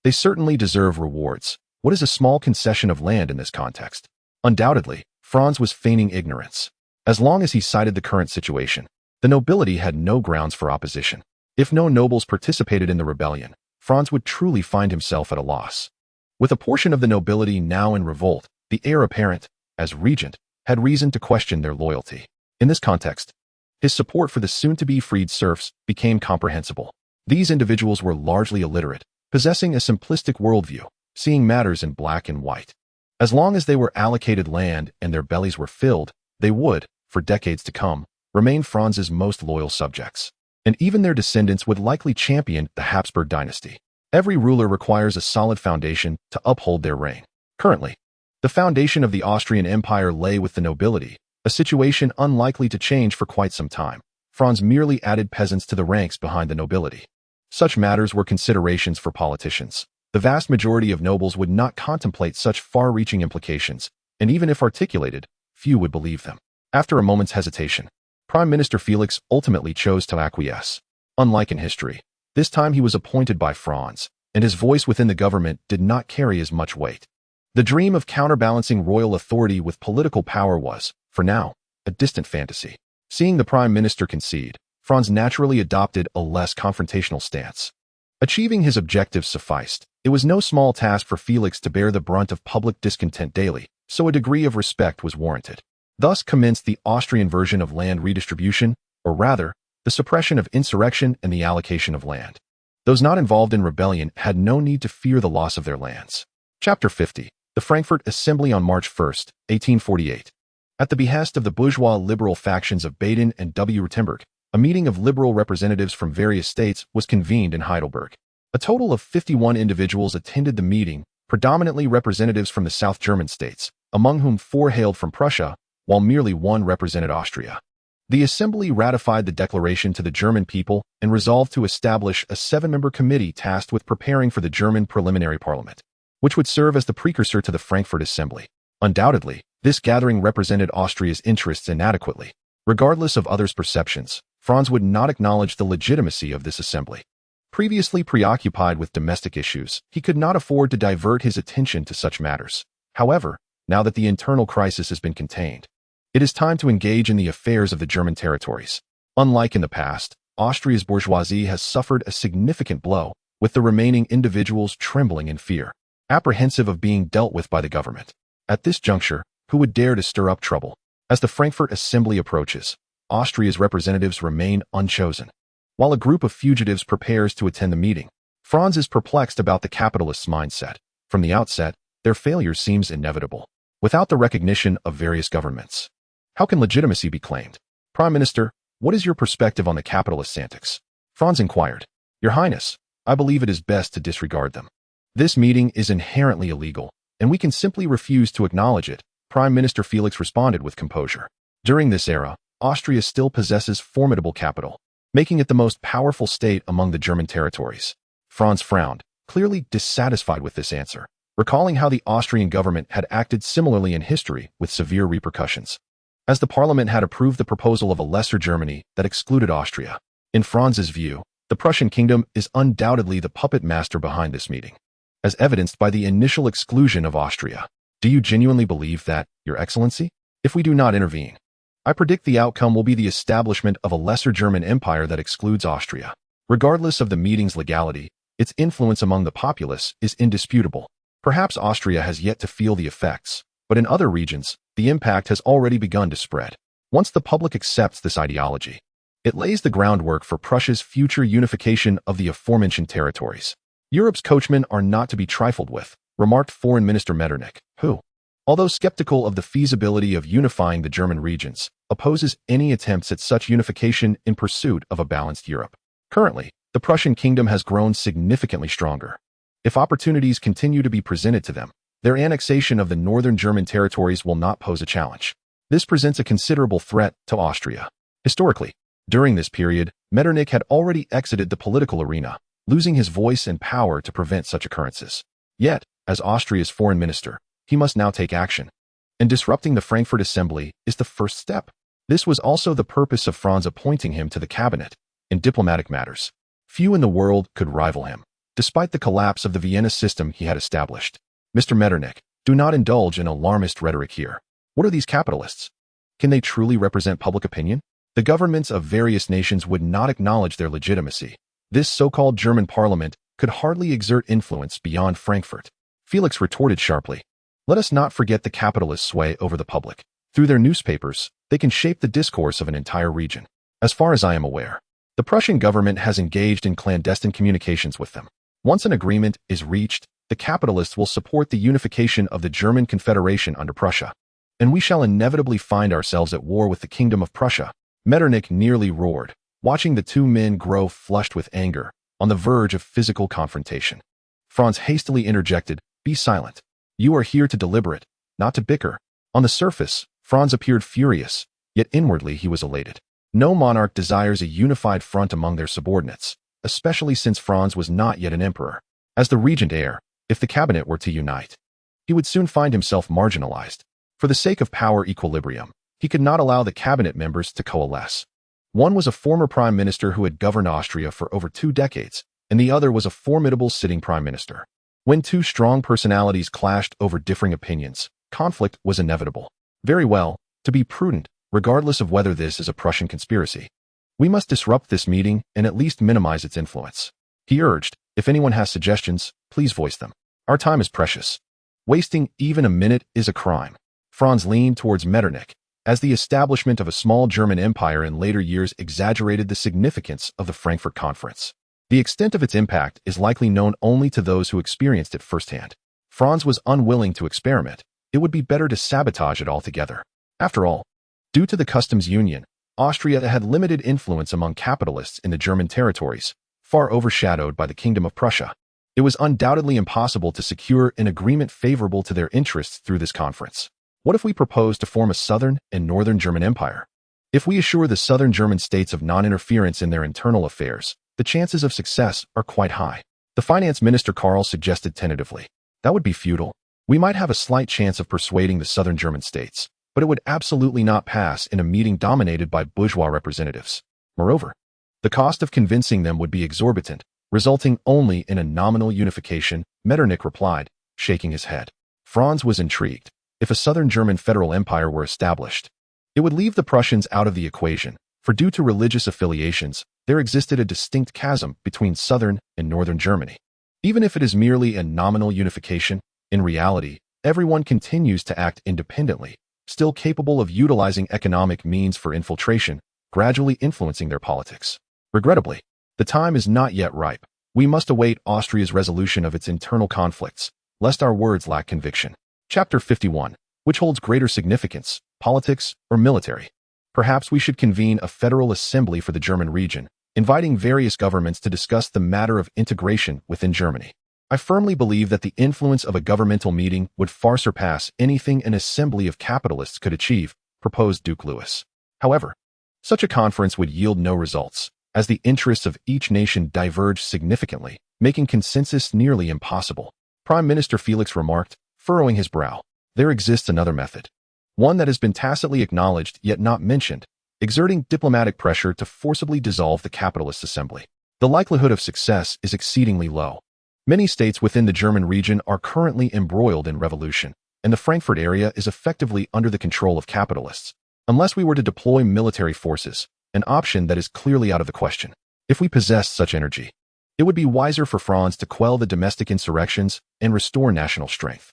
they certainly deserve rewards. What is a small concession of land in this context? Undoubtedly, Franz was feigning ignorance. As long as he cited the current situation, the nobility had no grounds for opposition. If no nobles participated in the rebellion, Franz would truly find himself at a loss. With a portion of the nobility now in revolt, the heir apparent, as regent, had reason to question their loyalty. In this context, his support for the soon-to-be freed serfs became comprehensible. These individuals were largely illiterate, possessing a simplistic worldview, seeing matters in black and white. As long as they were allocated land and their bellies were filled, they would, for decades to come, remain Franz's most loyal subjects. And even their descendants would likely champion the Habsburg dynasty. Every ruler requires a solid foundation to uphold their reign. Currently, the foundation of the Austrian Empire lay with the nobility, a situation unlikely to change for quite some time. Franz merely added peasants to the ranks behind the nobility. Such matters were considerations for politicians. The vast majority of nobles would not contemplate such far-reaching implications, and even if articulated, few would believe them. After a moment's hesitation, Prime Minister Felix ultimately chose to acquiesce. Unlike in history, this time he was appointed by Franz, and his voice within the government did not carry as much weight. The dream of counterbalancing royal authority with political power was, for now, a distant fantasy. Seeing the Prime Minister concede, Franz naturally adopted a less confrontational stance. Achieving his objectives sufficed. It was no small task for Felix to bear the brunt of public discontent daily, so a degree of respect was warranted. Thus commenced the Austrian version of land redistribution, or rather, the suppression of insurrection and the allocation of land. Those not involved in rebellion had no need to fear the loss of their lands. Chapter 50. The Frankfurt Assembly on March 1, 1848. At the behest of the bourgeois liberal factions of Baden and Württemberg, a meeting of liberal representatives from various states was convened in Heidelberg. A total of 51 individuals attended the meeting, predominantly representatives from the South German states, among whom 4 hailed from Prussia, while merely 1 represented Austria. The assembly ratified the declaration to the German people and resolved to establish a 7-member committee tasked with preparing for the German preliminary parliament, which would serve as the precursor to the Frankfurt Assembly. Undoubtedly, this gathering represented Austria's interests inadequately. Regardless of others' perceptions, Franz would not acknowledge the legitimacy of this assembly. Previously preoccupied with domestic issues, he could not afford to divert his attention to such matters. However, now that the internal crisis has been contained, it is time to engage in the affairs of the German territories. Unlike in the past, Austria's bourgeoisie has suffered a significant blow, with the remaining individuals trembling in fear, apprehensive of being dealt with by the government. At this juncture, who would dare to stir up trouble? As the Frankfurt Assembly approaches, Austria's representatives remain unchosen. While a group of fugitives prepares to attend the meeting, Franz is perplexed about the capitalists' mindset. From the outset, their failure seems inevitable. Without the recognition of various governments, how can legitimacy be claimed? Prime Minister, what is your perspective on the capitalists' antics? Franz inquired. Your Highness, I believe it is best to disregard them. This meeting is inherently illegal, and we can simply refuse to acknowledge it, Prime Minister Felix responded with composure. During this era, Austria still possesses formidable capital, making it the most powerful state among the German territories. Franz frowned, clearly dissatisfied with this answer, recalling how the Austrian government had acted similarly in history with severe repercussions. As the parliament had approved the proposal of a lesser Germany that excluded Austria. In Franz's view, The Prussian kingdom is undoubtedly the puppet master behind this meeting, as evidenced by the initial exclusion of Austria. Do you genuinely believe that, Your Excellency? If we do not intervene, I predict the outcome will be the establishment of a lesser German empire that excludes Austria. Regardless of the meeting's legality, its influence among the populace is indisputable. Perhaps Austria has yet to feel the effects, but in other regions, the impact has already begun to spread. Once the public accepts this ideology, it lays the groundwork for Prussia's future unification of the aforementioned territories. Europe's coachmen are not to be trifled with, remarked Foreign Minister Metternich, who, although skeptical of the feasibility of unifying the German regions, opposes any attempts at such unification in pursuit of a balanced Europe. Currently, the Prussian kingdom has grown significantly stronger. If opportunities continue to be presented to them, their annexation of the northern German territories will not pose a challenge. This presents a considerable threat to Austria. Historically, during this period, Metternich had already exited the political arena, losing his voice and power to prevent such occurrences. Yet, as Austria's foreign minister, he must now take action. And disrupting the Frankfurt Assembly is the first step. This was also the purpose of Franz appointing him to the cabinet. In diplomatic matters, few in the world could rival him, despite the collapse of the Vienna system he had established. Mr. Metternich, do not indulge in alarmist rhetoric here. What are these capitalists? Can they truly represent public opinion? The governments of various nations would not acknowledge their legitimacy. This so-called German parliament could hardly exert influence beyond Frankfurt. Felix retorted sharply. Let us not forget the capitalists' sway over the public. Through their newspapers, they can shape the discourse of an entire region. As far as I am aware, the Prussian government has engaged in clandestine communications with them. Once an agreement is reached, the capitalists will support the unification of the German Confederation under Prussia. And we shall inevitably find ourselves at war with the Kingdom of Prussia. Metternich nearly roared, watching the two men grow flushed with anger, on the verge of physical confrontation. Franz hastily interjected, "Be silent. You are here to deliberate, not to bicker." On the surface, Franz appeared furious, yet inwardly he was elated. No monarch desires a unified front among their subordinates, especially since Franz was not yet an emperor. As the regent heir, if the cabinet were to unite, he would soon find himself marginalized. For the sake of power equilibrium, he could not allow the cabinet members to coalesce. One was a former prime minister who had governed Austria for over 2 decades, and the other was a formidable sitting prime minister. When two strong personalities clashed over differing opinions, conflict was inevitable. Very well, to be prudent, regardless of whether this is a Prussian conspiracy, we must disrupt this meeting and at least minimize its influence. He urged, if anyone has suggestions, please voice them. Our time is precious. Wasting even a minute is a crime. Franz leaned towards Metternich, as the establishment of a small German empire in later years exaggerated the significance of the Frankfurt Conference. The extent of its impact is likely known only to those who experienced it firsthand. Franz was unwilling to experiment. It would be better to sabotage it altogether. After all, due to the customs union, Austria had limited influence among capitalists in the German territories, far overshadowed by the Kingdom of Prussia. It was undoubtedly impossible to secure an agreement favorable to their interests through this conference. What if we propose to form a southern and northern German empire? If we assure the southern German states of non-interference in their internal affairs, the chances of success are quite high. The finance minister Karl suggested tentatively. That would be futile. We might have a slight chance of persuading the southern German states, but it would absolutely not pass in a meeting dominated by bourgeois representatives. Moreover, the cost of convincing them would be exorbitant, resulting only in a nominal unification, Metternich replied, shaking his head. Franz was intrigued. If a southern German federal empire were established, it would leave the Prussians out of the equation, for due to religious affiliations, there existed a distinct chasm between southern and northern Germany. Even if it is merely a nominal unification, in reality, everyone continues to act independently, still capable of utilizing economic means for infiltration, gradually influencing their politics. Regrettably, the time is not yet ripe. We must await Austria's resolution of its internal conflicts, lest our words lack conviction. Chapter 51, which holds greater significance, politics or military? Perhaps we should convene a federal assembly for the German region, inviting various governments to discuss the matter of integration within Germany. I firmly believe that the influence of a governmental meeting would far surpass anything an assembly of capitalists could achieve, proposed Duke Louis. However, such a conference would yield no results, as the interests of each nation diverge significantly, making consensus nearly impossible. Prime Minister Felix remarked, furrowing his brow. There exists another method, one that has been tacitly acknowledged yet not mentioned, exerting diplomatic pressure to forcibly dissolve the capitalist assembly. The likelihood of success is exceedingly low. Many states within the German region are currently embroiled in revolution, and the Frankfurt area is effectively under the control of capitalists. Unless we were to deploy military forces, an option that is clearly out of the question. If we possessed such energy, it would be wiser for Franz to quell the domestic insurrections and restore national strength.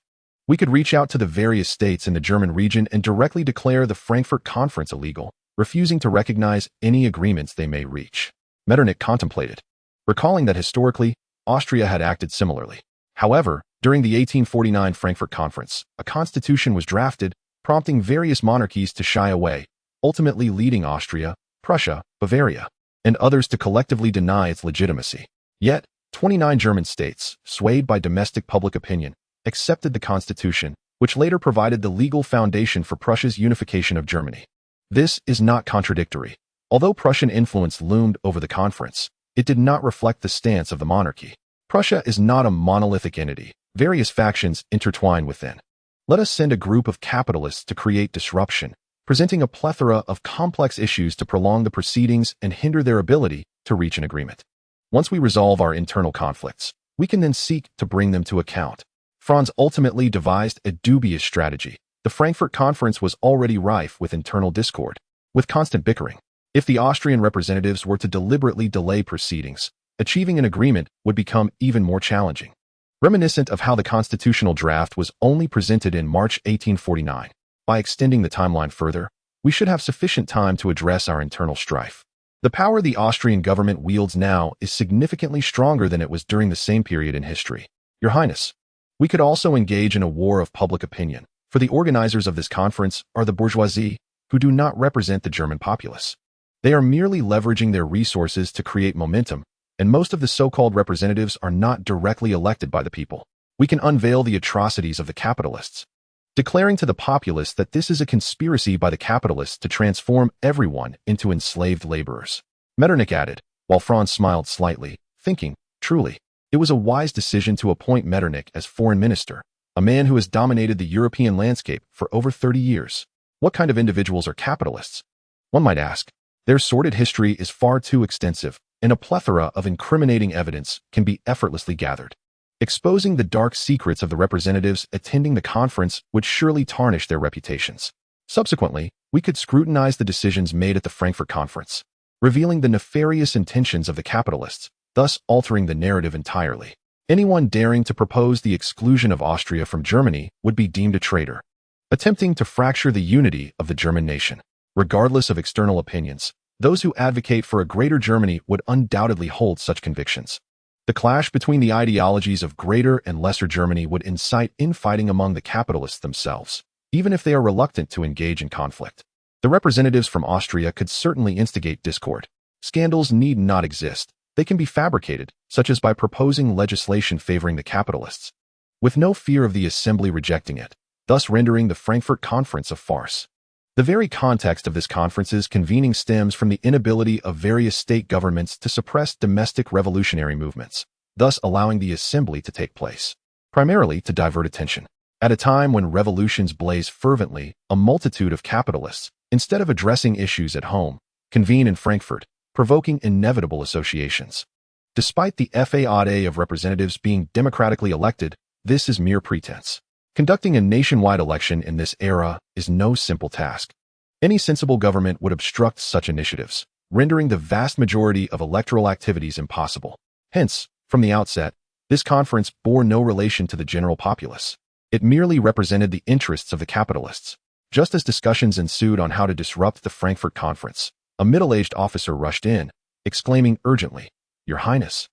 We could reach out to the various states in the German region and directly declare the Frankfurt Conference illegal, refusing to recognize any agreements they may reach. Metternich contemplated, recalling that historically, Austria had acted similarly. However, during the 1849 Frankfurt Conference, a constitution was drafted, prompting various monarchies to shy away, ultimately leading Austria, Prussia, Bavaria, and others to collectively deny its legitimacy. Yet, 29 German states, swayed by domestic public opinion, accepted the constitution, which later provided the legal foundation for Prussia's unification of Germany. This is not contradictory. Although Prussian influence loomed over the conference, it did not reflect the stance of the monarchy. Prussia is not a monolithic entity. Various factions intertwine within. Let us send a group of capitalists to create disruption, presenting a plethora of complex issues to prolong the proceedings and hinder their ability to reach an agreement. Once we resolve our internal conflicts, we can then seek to bring them to account. Franz ultimately devised a dubious strategy. The Frankfurt Conference was already rife with internal discord, with constant bickering. If the Austrian representatives were to deliberately delay proceedings, achieving an agreement would become even more challenging. Reminiscent of how the constitutional draft was only presented in March 1849, by extending the timeline further, we should have sufficient time to address our internal strife. The power the Austrian government wields now is significantly stronger than it was during the same period in history. Your Highness, we could also engage in a war of public opinion, for the organizers of this conference are the bourgeoisie, who do not represent the German populace. They are merely leveraging their resources to create momentum, and most of the so-called representatives are not directly elected by the people. We can unveil the atrocities of the capitalists, declaring to the populace that this is a conspiracy by the capitalists to transform everyone into enslaved laborers. Metternich added, while Franz smiled slightly, thinking, truly, it was a wise decision to appoint Metternich as foreign minister, a man who has dominated the European landscape for over 30 years. What kind of individuals are capitalists? One might ask. Their sordid history is far too extensive, and a plethora of incriminating evidence can be effortlessly gathered. Exposing the dark secrets of the representatives attending the conference would surely tarnish their reputations. Subsequently, we could scrutinize the decisions made at the Frankfurt Conference, revealing the nefarious intentions of the capitalists, thus altering the narrative entirely. Anyone daring to propose the exclusion of Austria from Germany would be deemed a traitor, attempting to fracture the unity of the German nation. Regardless of external opinions, those who advocate for a greater Germany would undoubtedly hold such convictions. The clash between the ideologies of Greater and Lesser Germany would incite infighting among the capitalists themselves, even if they are reluctant to engage in conflict. The representatives from Austria could certainly instigate discord. Scandals need not exist. They can be fabricated, such as by proposing legislation favoring the capitalists, with no fear of the assembly rejecting it, thus rendering the Frankfurt Conference a farce. The very context of this conference's convening stems from the inability of various state governments to suppress domestic revolutionary movements, thus allowing the assembly to take place, primarily to divert attention. At a time when revolutions blaze fervently, a multitude of capitalists, instead of addressing issues at home, convene in Frankfurt, provoking inevitable associations. Despite the faade of representatives being democratically elected, this is mere pretense. Conducting a nationwide election in this era is no simple task. Any sensible government would obstruct such initiatives, rendering the vast majority of electoral activities impossible. Hence, from the outset, this conference bore no relation to the general populace. It merely represented the interests of the capitalists. Just as discussions ensued on how to disrupt the Frankfurt Conference, a middle-aged officer rushed in, exclaiming urgently, "Your Highness,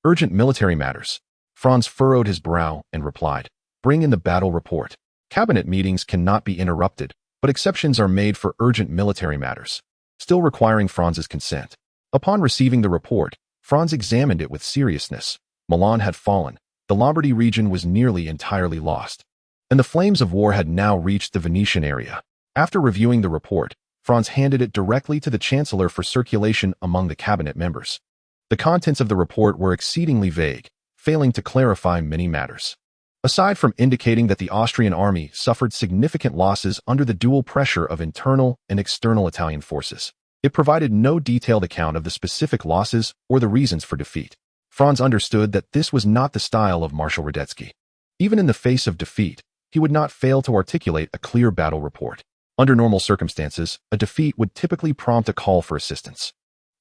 urgent military matters." Franz furrowed his brow and replied, "Bring in the battle report. Cabinet meetings cannot be interrupted, but exceptions are made for urgent military matters," still requiring Franz's consent. Upon receiving the report, Franz examined it with seriousness. Milan had fallen, the Lombardy region was nearly entirely lost, and the flames of war had now reached the Venetian area. After reviewing the report, Franz handed it directly to the Chancellor for circulation among the cabinet members. The contents of the report were exceedingly vague, failing to clarify many matters. Aside from indicating that the Austrian army suffered significant losses under the dual pressure of internal and external Italian forces, It provided no detailed account of the specific losses or the reasons for defeat. Franz understood that this was not the style of Marshal Radetzky. Even in the face of defeat, he would not fail to articulate a clear battle report. Under normal circumstances, a defeat would typically prompt a call for assistance.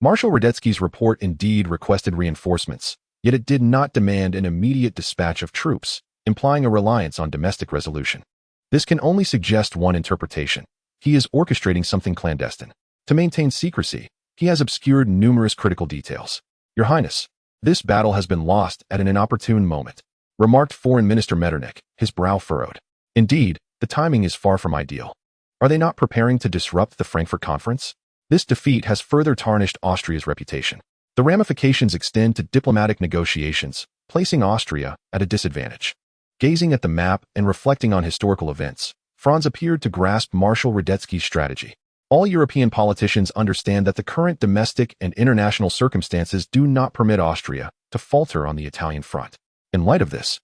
Marshal Radetzky's report indeed requested reinforcements, yet it did not demand an immediate dispatch of troops, implying a reliance on domestic resolution. This can only suggest one interpretation. He is orchestrating something clandestine. To maintain secrecy, he has obscured numerous critical details. Your Highness, this battle has been lost at an inopportune moment, remarked Foreign Minister Metternich, his brow furrowed. Indeed, the timing is far from ideal. Are they not preparing to disrupt the Frankfurt Conference? This defeat has further tarnished Austria's reputation. The ramifications extend to diplomatic negotiations, placing Austria at a disadvantage. Gazing at the map and reflecting on historical events, Franz appeared to grasp Marshal Radetzky's strategy. All European politicians understand that the current domestic and international circumstances do not permit Austria to falter on the Italian front. In light of this,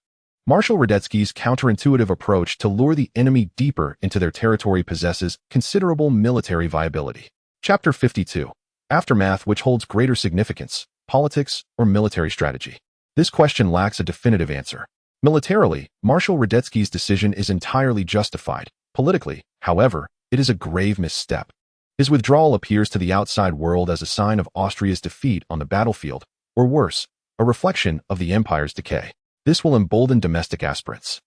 Marshal Radetzky's counterintuitive approach to lure the enemy deeper into their territory possesses considerable military viability. Chapter 52. Aftermath, which holds greater significance, politics or military strategy. This question lacks a definitive answer. Militarily, Marshal Radetzky's decision is entirely justified. Politically, however, it is a grave misstep. His withdrawal appears to the outside world as a sign of Austria's defeat on the battlefield, or worse, a reflection of the empire's decay. This will embolden domestic aspirants,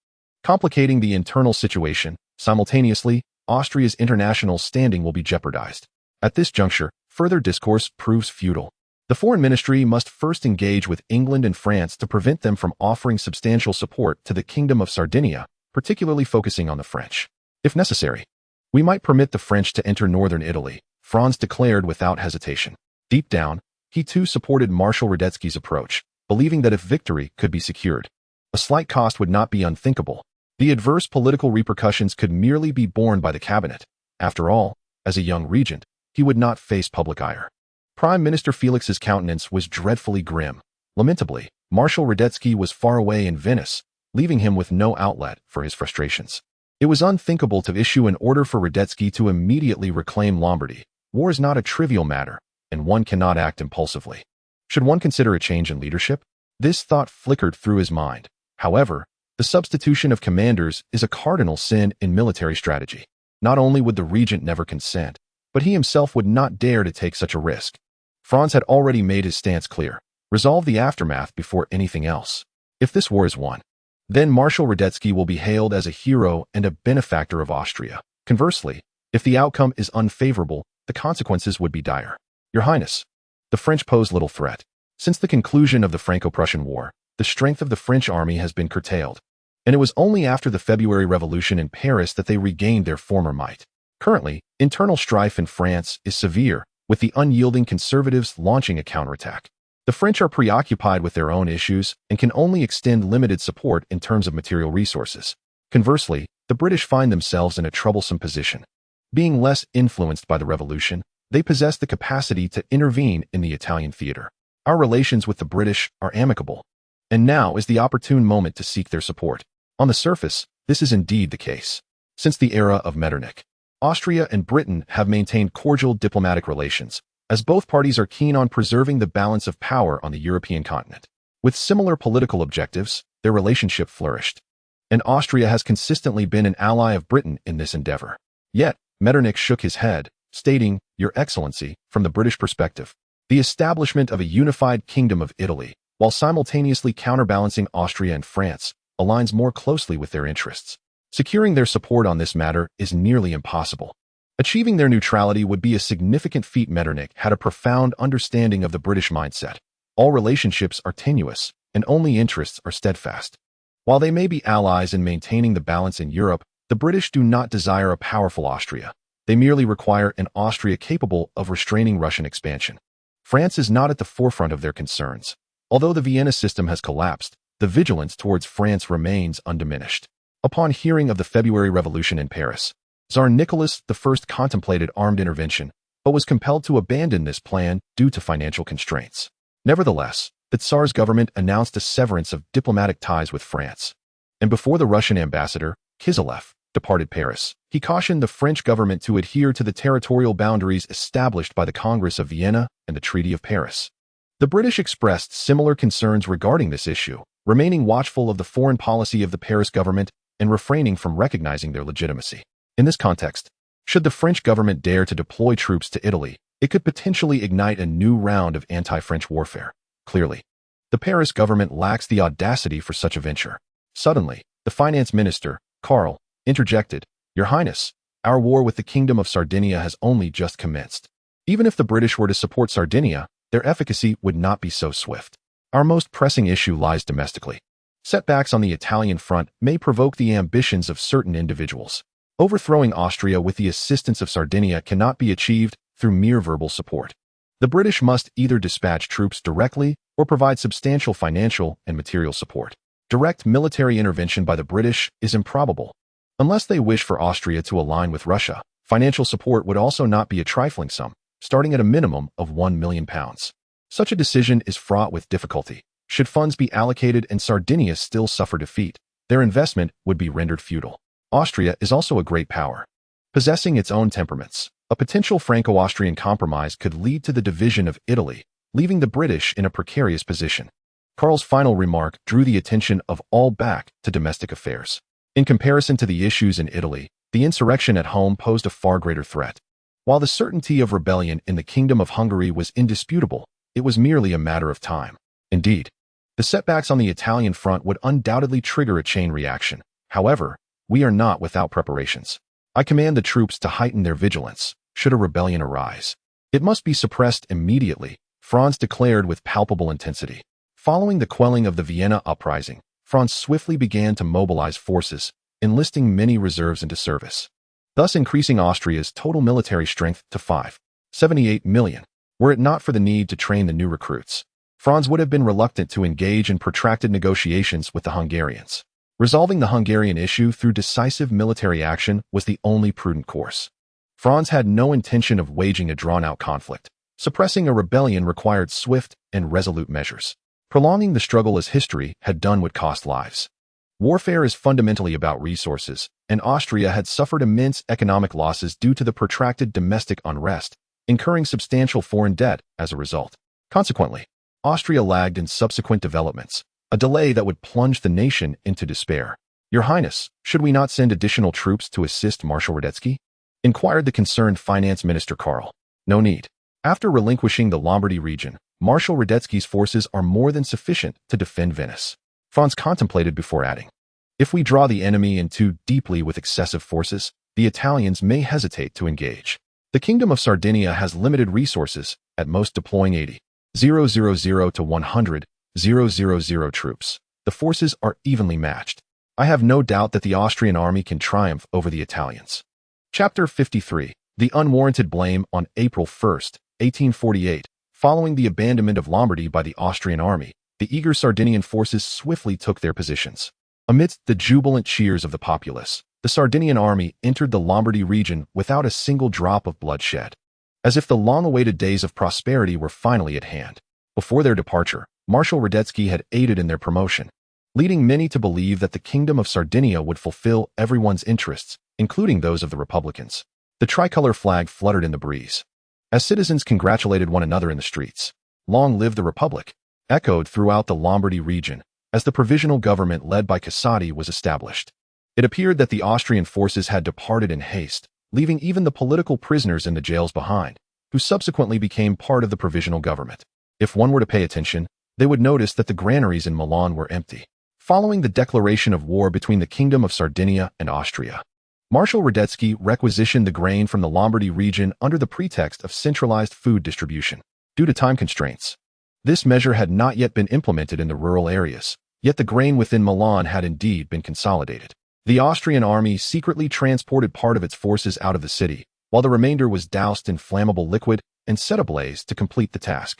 complicating the internal situation. Simultaneously, Austria's international standing will be jeopardized. At this juncture, further discourse proves futile. The foreign ministry must first engage with England and France to prevent them from offering substantial support to the Kingdom of Sardinia, particularly focusing on the French. If necessary, we might permit the French to enter northern Italy, Franz declared without hesitation. Deep down, he too supported Marshal Radetzky's approach, believing that if victory could be secured, a slight cost would not be unthinkable. The adverse political repercussions could merely be borne by the cabinet. After all, as a young regent, he would not face public ire. Prime Minister Felix's countenance was dreadfully grim. Lamentably, Marshal Radetzky was far away in Venice, leaving him with no outlet for his frustrations. It was unthinkable to issue an order for Radetzky to immediately reclaim Lombardy. War is not a trivial matter, and one cannot act impulsively. Should one consider a change in leadership? This thought flickered through his mind. However, the substitution of commanders is a cardinal sin in military strategy. Not only would the regent never consent, but he himself would not dare to take such a risk. Franz had already made his stance clear. Resolve the aftermath before anything else. If this war is won, then Marshal Radetzky will be hailed as a hero and a benefactor of Austria. Conversely, if the outcome is unfavorable, the consequences would be dire. Your Highness, the French pose little threat. Since the conclusion of the Franco-Prussian War, the strength of the French army has been curtailed, and it was only after the February Revolution in Paris that they regained their former might. Currently, internal strife in France is severe, with the unyielding conservatives launching a counterattack. The French are preoccupied with their own issues and can only extend limited support in terms of material resources. Conversely, the British find themselves in a troublesome position. Being less influenced by the revolution, they possess the capacity to intervene in the Italian theater. Our relations with the British are amicable, and now is the opportune moment to seek their support. On the surface, this is indeed the case. Since the era of Metternich, Austria and Britain have maintained cordial diplomatic relations, as both parties are keen on preserving the balance of power on the European continent. With similar political objectives, their relationship flourished, and Austria has consistently been an ally of Britain in this endeavor. Yet, Metternich shook his head, stating, "Your Excellency, from the British perspective, the establishment of a unified kingdom of Italy, while simultaneously counterbalancing Austria and France, aligns more closely with their interests. Securing their support on this matter is nearly impossible. Achieving their neutrality would be a significant feat." Metternich had a profound understanding of the British mindset. All relationships are tenuous, and only interests are steadfast. While they may be allies in maintaining the balance in Europe, the British do not desire a powerful Austria. They merely require an Austria capable of restraining Russian expansion. France is not at the forefront of their concerns. Although the Vienna system has collapsed, the vigilance towards France remains undiminished. Upon hearing of the February Revolution in Paris, Tsar Nicholas I contemplated armed intervention, but was compelled to abandon this plan due to financial constraints. Nevertheless, the Tsar's government announced a severance of diplomatic ties with France. And before the Russian ambassador, Kiselev, departed Paris. He cautioned the French government to adhere to the territorial boundaries established by the Congress of Vienna and the Treaty of Paris. The British expressed similar concerns regarding this issue, remaining watchful of the foreign policy of the Paris government and refraining from recognizing their legitimacy. In this context, should the French government dare to deploy troops to Italy, it could potentially ignite a new round of anti-French warfare. Clearly, the Paris government lacks the audacity for such a venture. Suddenly, the finance minister, Karl, interjected, "Your Highness, our war with the Kingdom of Sardinia has only just commenced. Even if the British were to support Sardinia, their efficacy would not be so swift. Our most pressing issue lies domestically. Setbacks on the Italian front may provoke the ambitions of certain individuals. Overthrowing Austria with the assistance of Sardinia cannot be achieved through mere verbal support. The British must either dispatch troops directly or provide substantial financial and material support. Direct military intervention by the British is improbable. Unless they wish for Austria to align with Russia, financial support would also not be a trifling sum, starting at a minimum of £1 million. Such a decision is fraught with difficulty. Should funds be allocated and Sardinia still suffer defeat, their investment would be rendered futile. Austria is also a great power, possessing its own temperaments. A potential Franco-Austrian compromise could lead to the division of Italy, leaving the British in a precarious position. Karl's final remark drew the attention of all back to domestic affairs. In comparison to the issues in Italy, the insurrection at home posed a far greater threat. While the certainty of rebellion in the Kingdom of Hungary was indisputable, it was merely a matter of time. Indeed, the setbacks on the Italian front would undoubtedly trigger a chain reaction. However, we are not without preparations. I command the troops to heighten their vigilance should a rebellion arise. It must be suppressed immediately, Franz declared with palpable intensity. Following the quelling of the Vienna uprising, Franz swiftly began to mobilize forces, enlisting many reserves into service, thus increasing Austria's total military strength to 5.78 million. Were it not for the need to train the new recruits, Franz would have been reluctant to engage in protracted negotiations with the Hungarians. Resolving the Hungarian issue through decisive military action was the only prudent course. Franz had no intention of waging a drawn-out conflict. Suppressing a rebellion required swift and resolute measures. Prolonging the struggle as history had done would cost lives. Warfare is fundamentally about resources, and Austria had suffered immense economic losses due to the protracted domestic unrest, incurring substantial foreign debt as a result. Consequently, Austria lagged in subsequent developments, a delay that would plunge the nation into despair. "Your Highness, should we not send additional troops to assist Marshal Radetzky?" inquired the concerned finance minister Karl. "No need. After relinquishing the Lombardy region, Marshal Radetzky's forces are more than sufficient to defend Venice." Franz contemplated before adding, "If we draw the enemy in too deeply with excessive forces, the Italians may hesitate to engage. The Kingdom of Sardinia has limited resources, at most deploying 80,000 to 100,000 troops. The forces are evenly matched. I have no doubt that the Austrian army can triumph over the Italians." Chapter 53. The Unwarranted Blame. On April 1, 1848, following the abandonment of Lombardy by the Austrian army, the eager Sardinian forces swiftly took their positions. Amidst the jubilant cheers of the populace, the Sardinian army entered the Lombardy region without a single drop of bloodshed, as if the long-awaited days of prosperity were finally at hand. Before their departure, Marshal Radetzky had aided in their promotion, leading many to believe that the Kingdom of Sardinia would fulfill everyone's interests, including those of the Republicans. The tricolor flag fluttered in the breeze, as citizens congratulated one another in the streets. "Long live the Republic!" echoed throughout the Lombardy region as the provisional government led by Casati was established. It appeared that the Austrian forces had departed in haste, leaving even the political prisoners in the jails behind, who subsequently became part of the provisional government. If one were to pay attention, they would notice that the granaries in Milan were empty. Following the declaration of war between the Kingdom of Sardinia and Austria, Marshal Radetzky requisitioned the grain from the Lombardy region under the pretext of centralized food distribution. Due to time constraints, this measure had not yet been implemented in the rural areas, yet the grain within Milan had indeed been consolidated. The Austrian army secretly transported part of its forces out of the city, while the remainder was doused in flammable liquid and set ablaze to complete the task.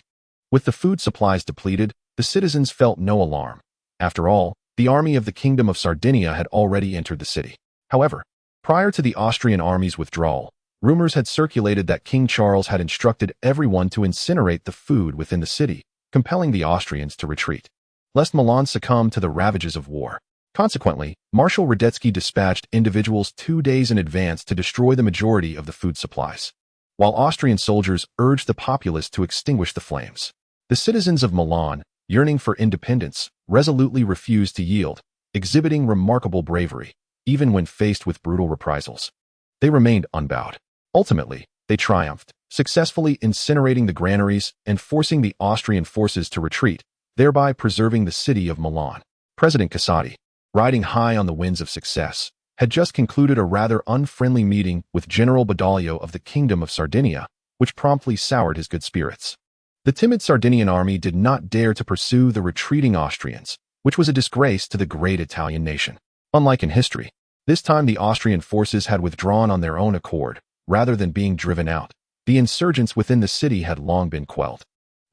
With the food supplies depleted, the citizens felt no alarm. After all, the army of the Kingdom of Sardinia had already entered the city. However, prior to the Austrian army's withdrawal, rumors had circulated that King Charles had instructed everyone to incinerate the food within the city, compelling the Austrians to retreat, lest Milan succumb to the ravages of war. Consequently, Marshal Radetzky dispatched individuals 2 days in advance to destroy the majority of the food supplies, while Austrian soldiers urged the populace to extinguish the flames. The citizens of Milan, yearning for independence, resolutely refused to yield, exhibiting remarkable bravery, even when faced with brutal reprisals. They remained unbowed. Ultimately, they triumphed, successfully incinerating the granaries and forcing the Austrian forces to retreat, thereby preserving the city of Milan. President Casati, riding high on the winds of success, had just concluded a rather unfriendly meeting with General Badoglio of the Kingdom of Sardinia, which promptly soured his good spirits. The timid Sardinian army did not dare to pursue the retreating Austrians, which was a disgrace to the great Italian nation. Unlike in history, this time the Austrian forces had withdrawn on their own accord, rather than being driven out. The insurgents within the city had long been quelled.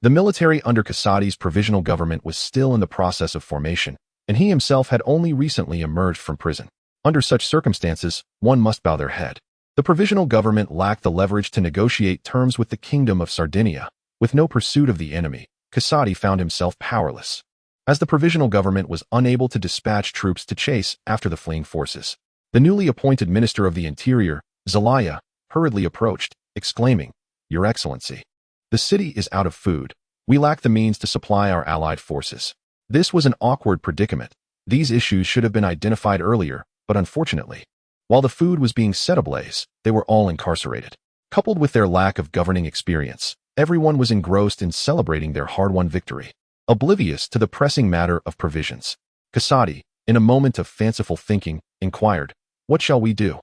The military under Casati's provisional government was still in the process of formation, and he himself had only recently emerged from prison. Under such circumstances, one must bow their head. The provisional government lacked the leverage to negotiate terms with the Kingdom of Sardinia. With no pursuit of the enemy, Casati found himself powerless. As the provisional government was unable to dispatch troops to chase after the fleeing forces, the newly appointed Minister of the Interior, Zelaya, hurriedly approached, exclaiming, "Your Excellency, the city is out of food. We lack the means to supply our allied forces." This was an awkward predicament. These issues should have been identified earlier, but unfortunately, while the food was being set ablaze, they were all incarcerated. Coupled with their lack of governing experience, everyone was engrossed in celebrating their hard-won victory, oblivious to the pressing matter of provisions. Casati, in a moment of fanciful thinking, inquired, "What shall we do?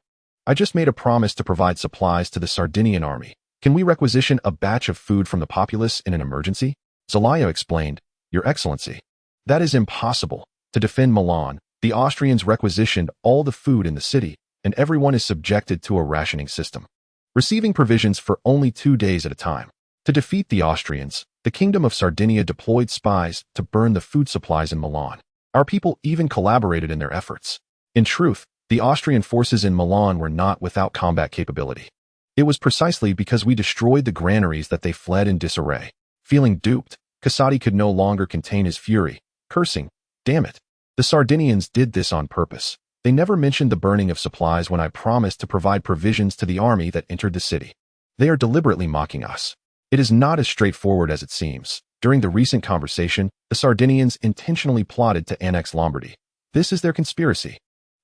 I just made a promise to provide supplies to the Sardinian army. Can we requisition a batch of food from the populace in an emergency?" Zelaya explained, "Your Excellency, that is impossible. To defend Milan, the Austrians requisitioned all the food in the city, and everyone is subjected to a rationing system, receiving provisions for only 2 days at a time. To defeat the Austrians, the Kingdom of Sardinia deployed spies to burn the food supplies in Milan. Our people even collaborated in their efforts. In truth, the Austrian forces in Milan were not without combat capability. It was precisely because we destroyed the granaries that they fled in disarray." Feeling duped, Casati could no longer contain his fury, cursing, "Damn it! The Sardinians did this on purpose. They never mentioned the burning of supplies when I promised to provide provisions to the army that entered the city. They are deliberately mocking us. It is not as straightforward as it seems. During the recent conversation, the Sardinians intentionally plotted to annex Lombardy. This is their conspiracy."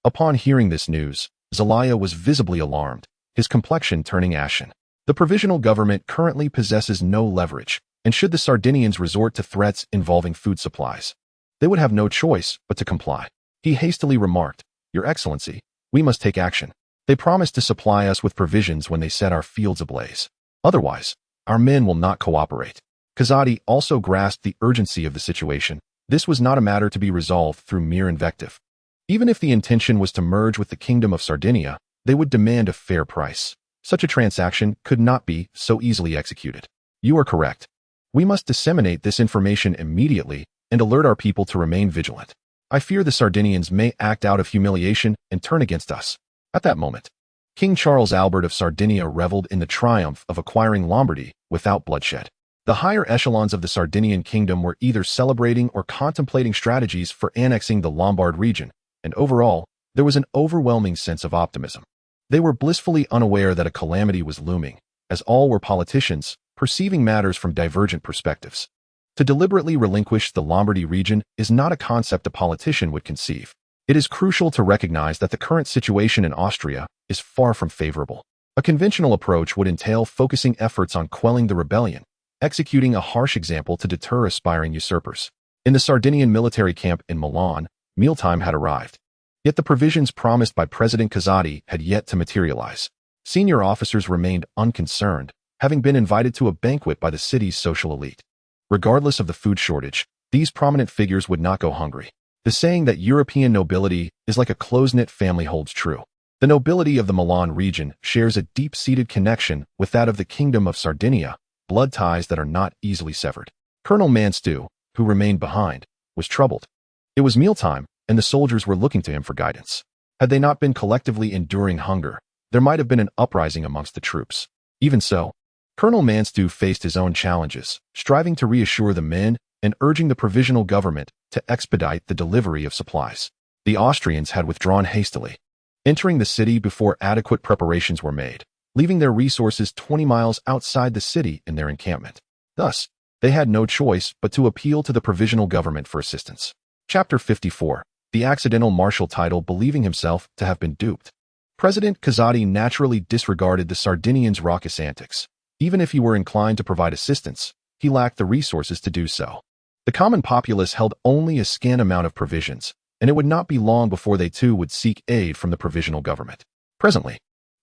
Upon hearing this news, Zelaya was visibly alarmed, his complexion turning ashen. The provisional government currently possesses no leverage, and should the Sardinians resort to threats involving food supplies, they would have no choice but to comply. He hastily remarked, "Your Excellency, we must take action. They promised to supply us with provisions when they set our fields ablaze. Otherwise, our men will not cooperate." Casati also grasped the urgency of the situation. This was not a matter to be resolved through mere invective. Even if the intention was to merge with the Kingdom of Sardinia, they would demand a fair price. Such a transaction could not be so easily executed. "You are correct. We must disseminate this information immediately and alert our people to remain vigilant. I fear the Sardinians may act out of humiliation and turn against us." At that moment, King Charles Albert of Sardinia reveled in the triumph of acquiring Lombardy without bloodshed. The higher echelons of the Sardinian kingdom were either celebrating or contemplating strategies for annexing the Lombard region, and overall, there was an overwhelming sense of optimism. They were blissfully unaware that a calamity was looming, as all were politicians, perceiving matters from divergent perspectives. To deliberately relinquish the Lombardy region is not a concept a politician would conceive. It is crucial to recognize that the current situation in Austria is far from favorable. A conventional approach would entail focusing efforts on quelling the rebellion, executing a harsh example to deter aspiring usurpers. In the Sardinian military camp in Milan, mealtime had arrived. Yet the provisions promised by President Casati had yet to materialize. Senior officers remained unconcerned, having been invited to a banquet by the city's social elite. Regardless of the food shortage, these prominent figures would not go hungry. The saying that European nobility is like a close-knit family holds true. The nobility of the Milan region shares a deep-seated connection with that of the Kingdom of Sardinia, blood ties that are not easily severed. Colonel Manstew, who remained behind, was troubled. It was mealtime, and the soldiers were looking to him for guidance. Had they not been collectively enduring hunger, there might have been an uprising amongst the troops. Even so, Colonel Manstew faced his own challenges, striving to reassure the men and urging the provisional government to expedite the delivery of supplies. The Austrians had withdrawn hastily, entering the city before adequate preparations were made, leaving their resources 20 miles outside the city in their encampment. Thus, they had no choice but to appeal to the provisional government for assistance. Chapter 54. The accidental marshal title, believing himself to have been duped. President Kazadi naturally disregarded the Sardinians' raucous antics. Even if he were inclined to provide assistance, he lacked the resources to do so. The common populace held only a scant amount of provisions, and it would not be long before they too would seek aid from the provisional government. Presently,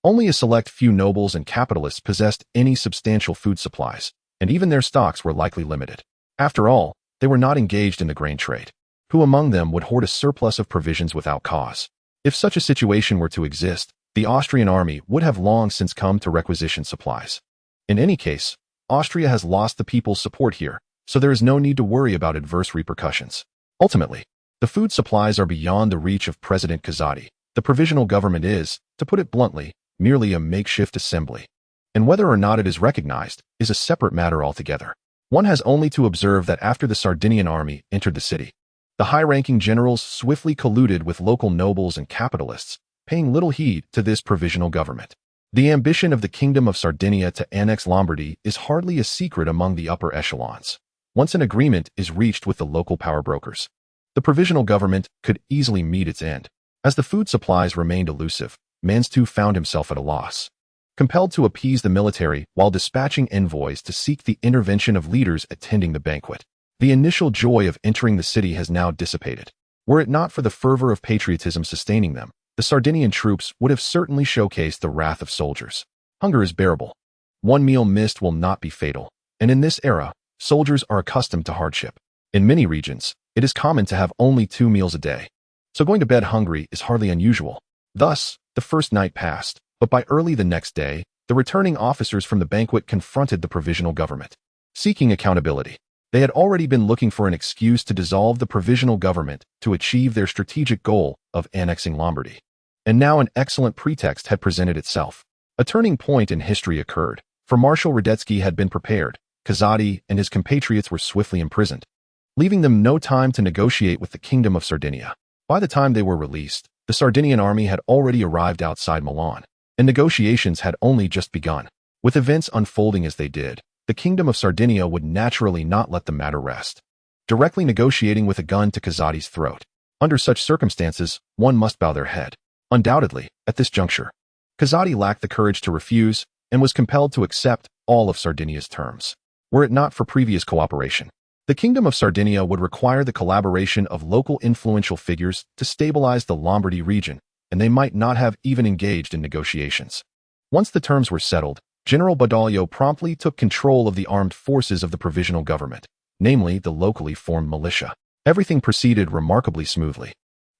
only a select few nobles and capitalists possessed any substantial food supplies, and even their stocks were likely limited. After all, they were not engaged in the grain trade. Who among them would hoard a surplus of provisions without cause? If such a situation were to exist, the Austrian army would have long since come to requisition supplies. In any case, Austria has lost the people's support here, so there is no need to worry about adverse repercussions. Ultimately, the food supplies are beyond the reach of President Kazadi. The provisional government is, to put it bluntly, merely a makeshift assembly. And whether or not it is recognized is a separate matter altogether. One has only to observe that after the Sardinian army entered the city, the high-ranking generals swiftly colluded with local nobles and capitalists, paying little heed to this provisional government. The ambition of the Kingdom of Sardinia to annex Lombardy is hardly a secret among the upper echelons. Once an agreement is reached with the local power brokers, the provisional government could easily meet its end. As the food supplies remained elusive, Franz too found himself at a loss. Compelled to appease the military while dispatching envoys to seek the intervention of leaders attending the banquet, the initial joy of entering the city has now dissipated. Were it not for the fervor of patriotism sustaining them, the Sardinian troops would have certainly showcased the wrath of soldiers. Hunger is bearable. One meal missed will not be fatal, and in this era, soldiers are accustomed to hardship. In many regions, it is common to have only 2 meals a day, so going to bed hungry is hardly unusual. Thus, the first night passed, but by early the next day, the returning officers from the banquet confronted the provisional government, seeking accountability. They had already been looking for an excuse to dissolve the provisional government to achieve their strategic goal of annexing Lombardy. And now an excellent pretext had presented itself. A turning point in history occurred, for Marshal Radetzky had been prepared. Kazadi and his compatriots were swiftly imprisoned, leaving them no time to negotiate with the Kingdom of Sardinia. By the time they were released, the Sardinian army had already arrived outside Milan, and negotiations had only just begun. With events unfolding as they did, the Kingdom of Sardinia would naturally not let the matter rest, directly negotiating with a gun to Kazadi's throat. Under such circumstances, one must bow their head. Undoubtedly, at this juncture, Kazadi lacked the courage to refuse and was compelled to accept all of Sardinia's terms. Were it not for previous cooperation, the Kingdom of Sardinia would require the collaboration of local influential figures to stabilize the Lombardy region, and they might not have even engaged in negotiations. Once the terms were settled, General Badoglio promptly took control of the armed forces of the provisional government, namely the locally formed militia. Everything proceeded remarkably smoothly,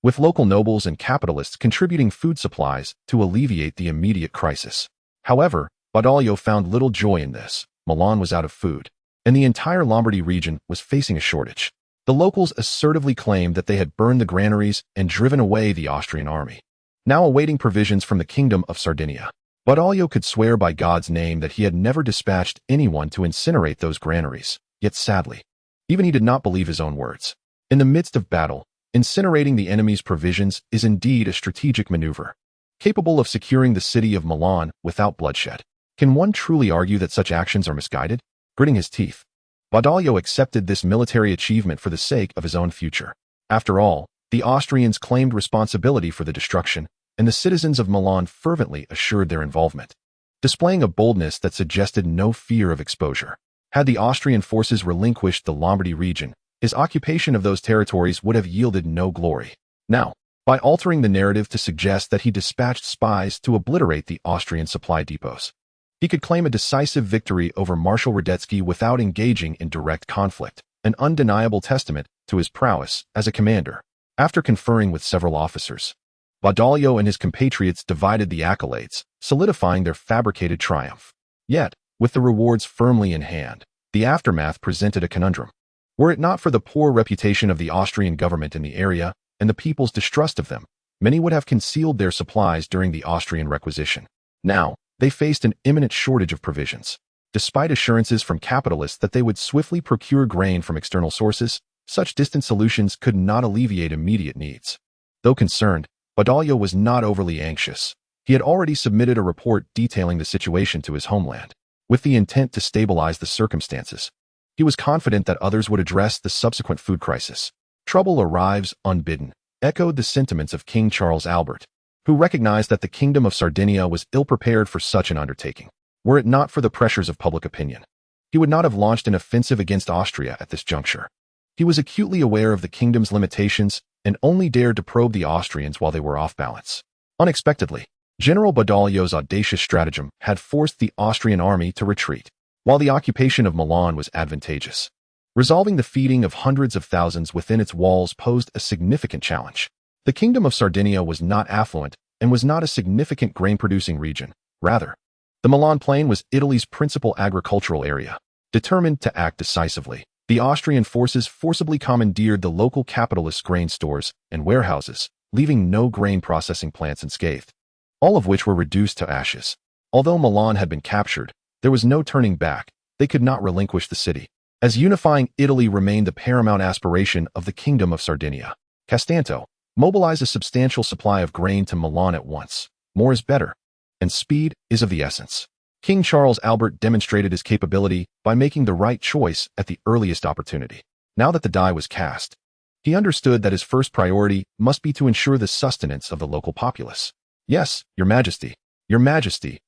with local nobles and capitalists contributing food supplies to alleviate the immediate crisis. However, Badoglio found little joy in this. Milan was out of food, and the entire Lombardy region was facing a shortage. The locals assertively claimed that they had burned the granaries and driven away the Austrian army, now awaiting provisions from the Kingdom of Sardinia. Badoglio could swear by God's name that he had never dispatched anyone to incinerate those granaries, yet sadly, even he did not believe his own words. In the midst of battle, incinerating the enemy's provisions is indeed a strategic maneuver, capable of securing the city of Milan without bloodshed. Can one truly argue that such actions are misguided? Gritting his teeth, Badoglio accepted this military achievement for the sake of his own future. After all, the Austrians claimed responsibility for the destruction, and the citizens of Milan fervently assured their involvement, displaying a boldness that suggested no fear of exposure. Had the Austrian forces relinquished the Lombardy region, his occupation of those territories would have yielded no glory. Now, by altering the narrative to suggest that he dispatched spies to obliterate the Austrian supply depots, he could claim a decisive victory over Marshal Radetzky without engaging in direct conflict, an undeniable testament to his prowess as a commander. After conferring with several officers, Badoglio and his compatriots divided the accolades, solidifying their fabricated triumph. Yet, with the rewards firmly in hand, the aftermath presented a conundrum. Were it not for the poor reputation of the Austrian government in the area and the people's distrust of them, many would have concealed their supplies during the Austrian requisition. Now, they faced an imminent shortage of provisions. Despite assurances from capitalists that they would swiftly procure grain from external sources, such distant solutions could not alleviate immediate needs. Though concerned, Badoglio was not overly anxious. He had already submitted a report detailing the situation to his homeland, with the intent to stabilize the circumstances. He was confident that others would address the subsequent food crisis. Trouble arrives unbidden, echoed the sentiments of King Charles Albert, who recognized that the Kingdom of Sardinia was ill-prepared for such an undertaking. Were it not for the pressures of public opinion, he would not have launched an offensive against Austria at this juncture. He was acutely aware of the kingdom's limitations and only dared to probe the Austrians while they were off balance. Unexpectedly, General Badoglio's audacious stratagem had forced the Austrian army to retreat, while the occupation of Milan was advantageous. Resolving the feeding of hundreds of thousands within its walls posed a significant challenge. The Kingdom of Sardinia was not affluent and was not a significant grain-producing region. Rather, the Milan Plain was Italy's principal agricultural area. Determined to act decisively, the Austrian forces forcibly commandeered the local capitalist grain stores and warehouses, leaving no grain processing plants unscathed, all of which were reduced to ashes. Although Milan had been captured, there was no turning back. They could not relinquish the city, as unifying Italy remained the paramount aspiration of the Kingdom of Sardinia. Costanzo mobilized a substantial supply of grain to Milan at once. More is better, and speed is of the essence. King Charles Albert demonstrated his capability by making the right choice at the earliest opportunity. Now that the die was cast, he understood that his first priority must be to ensure the sustenance of the local populace. Yes, Your Majesty,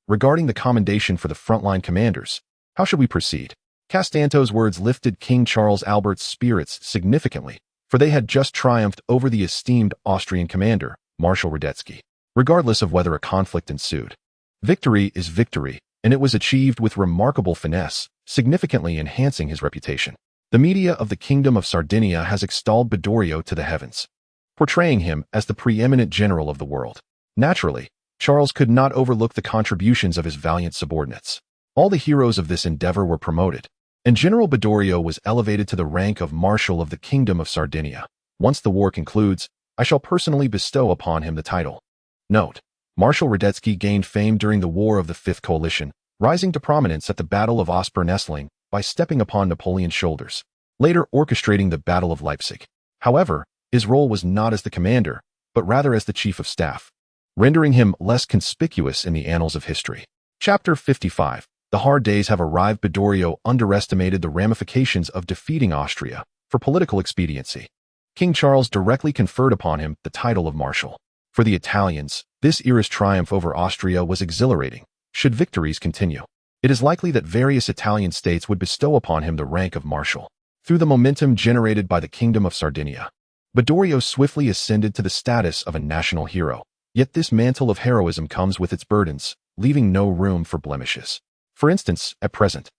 regarding the commendation for the frontline commanders, how should we proceed? Costanzo's words lifted King Charles Albert's spirits significantly, for they had just triumphed over the esteemed Austrian commander, Marshal Radetzky. Regardless of whether a conflict ensued, victory is victory, and it was achieved with remarkable finesse, significantly enhancing his reputation. The media of the Kingdom of Sardinia has extolled Badoglio to the heavens, portraying him as the preeminent general of the world. Naturally, Charles could not overlook the contributions of his valiant subordinates. All the heroes of this endeavor were promoted, and General Badoglio was elevated to the rank of Marshal of the Kingdom of Sardinia. Once the war concludes, I shall personally bestow upon him the title. Note: Marshal Radetzky gained fame during the War of the Fifth Coalition, rising to prominence at the Battle of Ospern-Essling by stepping upon Napoleon's shoulders, later orchestrating the Battle of Leipzig. However, his role was not as the commander, but rather as the chief of staff, rendering him less conspicuous in the annals of history. Chapter 55. The hard days have arrived. Badoglio underestimated the ramifications of defeating Austria for political expediency. King Charles directly conferred upon him the title of Marshal. For the Italians, this era's triumph over Austria was exhilarating. Should victories continue, it is likely that various Italian states would bestow upon him the rank of Marshal. Through the momentum generated by the Kingdom of Sardinia, Badoglio swiftly ascended to the status of a national hero. Yet this mantle of heroism comes with its burdens, leaving no room for blemishes. For instance, at present,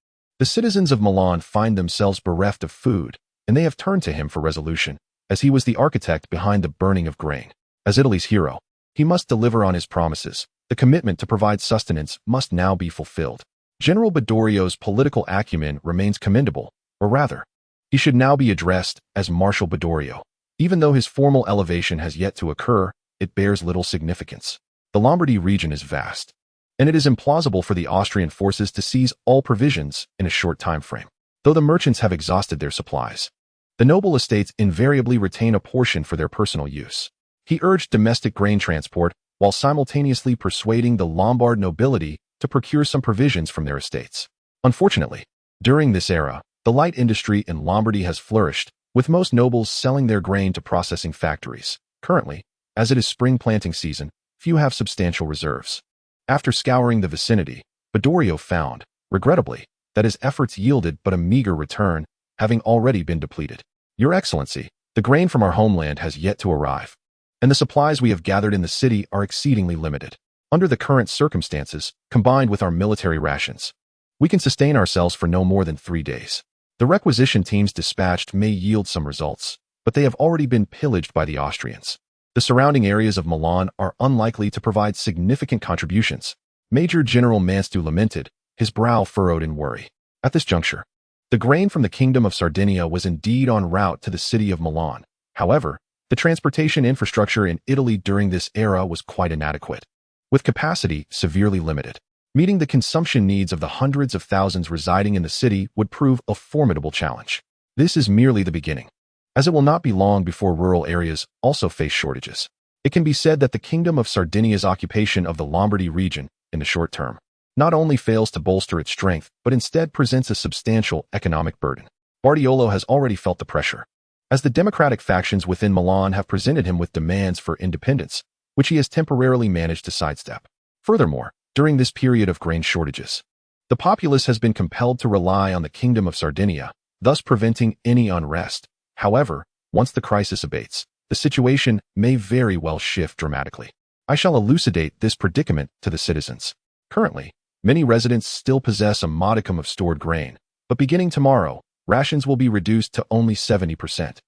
the citizens of Milan find themselves bereft of food, and they have turned to him for resolution, as he was the architect behind the burning of grain. As Italy's hero, he must deliver on his promises. The commitment to provide sustenance must now be fulfilled. General Badoglio's political acumen remains commendable, or rather, he should now be addressed as Marshal Badoglio. Even though his formal elevation has yet to occur, it bears little significance. The Lombardy region is vast, and it is implausible for the Austrian forces to seize all provisions in a short time frame. Though the merchants have exhausted their supplies, the noble estates invariably retain a portion for their personal use. He urged domestic grain transport while simultaneously persuading the Lombard nobility to procure some provisions from their estates. Unfortunately, during this era, the light industry in Lombardy has flourished, with most nobles selling their grain to processing factories. Currently, as it is spring planting season, few have substantial reserves. After scouring the vicinity, Badoglio found, regrettably, that his efforts yielded but a meager return, having already been depleted. Your Excellency, the grain from our homeland has yet to arrive, and the supplies we have gathered in the city are exceedingly limited. Under the current circumstances, combined with our military rations, we can sustain ourselves for no more than 3 days. The requisition teams dispatched may yield some results, but they have already been pillaged by the Austrians. The surrounding areas of Milan are unlikely to provide significant contributions. Major General Manstu lamented, his brow furrowed in worry. At this juncture, the grain from the Kingdom of Sardinia was indeed en route to the city of Milan. However, the transportation infrastructure in Italy during this era was quite inadequate, with capacity severely limited. Meeting the consumption needs of the hundreds of thousands residing in the city would prove a formidable challenge. This is merely the beginning, as it will not be long before rural areas also face shortages. It can be said that the Kingdom of Sardinia's occupation of the Lombardy region, in the short term, not only fails to bolster its strength, but instead presents a substantial economic burden. Bardiolo has already felt the pressure, as the democratic factions within Milan have presented him with demands for independence, which he has temporarily managed to sidestep. Furthermore, during this period of grain shortages, the populace has been compelled to rely on the Kingdom of Sardinia, thus preventing any unrest. However, once the crisis abates, the situation may very well shift dramatically. I shall elucidate this predicament to the citizens. Currently, many residents still possess a modicum of stored grain, but beginning tomorrow, rations will be reduced to only 70%.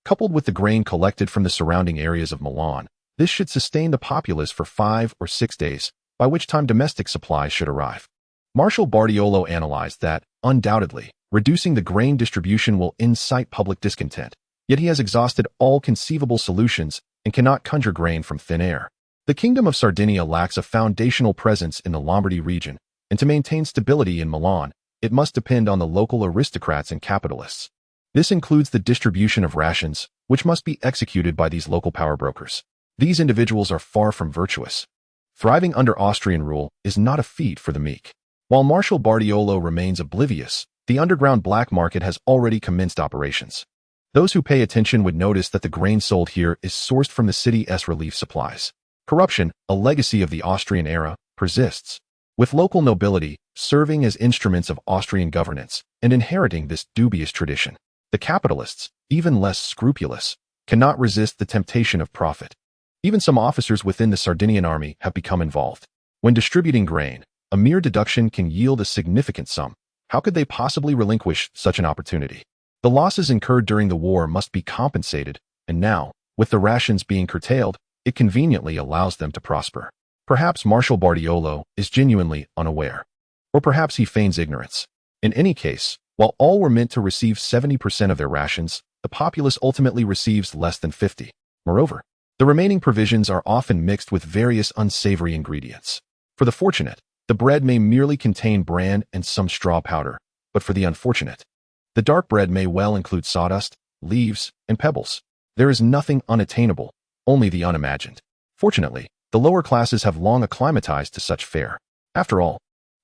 Coupled with the grain collected from the surrounding areas of Milan, this should sustain the populace for 5 or 6 days, by which time domestic supplies should arrive. Marshal Bardiolo analyzed that, undoubtedly, reducing the grain distribution will incite public discontent, yet he has exhausted all conceivable solutions and cannot conjure grain from thin air. The Kingdom of Sardinia lacks a foundational presence in the Lombardy region, and to maintain stability in Milan, it must depend on the local aristocrats and capitalists. This includes the distribution of rations, which must be executed by these local power brokers. These individuals are far from virtuous. Thriving under Austrian rule is not a feat for the meek. While Marshal Bardiolo remains oblivious, the underground black market has already commenced operations. Those who pay attention would notice that the grain sold here is sourced from the city's relief supplies. Corruption, a legacy of the Austrian era, persists, with local nobility serving as instruments of Austrian governance and inheriting this dubious tradition. The capitalists, even less scrupulous, cannot resist the temptation of profit. Even some officers within the Sardinian army have become involved. When distributing grain, a mere deduction can yield a significant sum. How could they possibly relinquish such an opportunity? The losses incurred during the war must be compensated, and now, with the rations being curtailed, it conveniently allows them to prosper. Perhaps Marshal Bardiolo is genuinely unaware. Or perhaps he feigns ignorance. In any case, while all were meant to receive 70% of their rations, the populace ultimately receives less than 50. Moreover, the remaining provisions are often mixed with various unsavory ingredients. For the fortunate, the bread may merely contain bran and some straw powder, but for the unfortunate, the dark bread may well include sawdust, leaves, and pebbles. There is nothing unattainable, only the unimagined. Fortunately, the lower classes have long acclimatized to such fare. After all,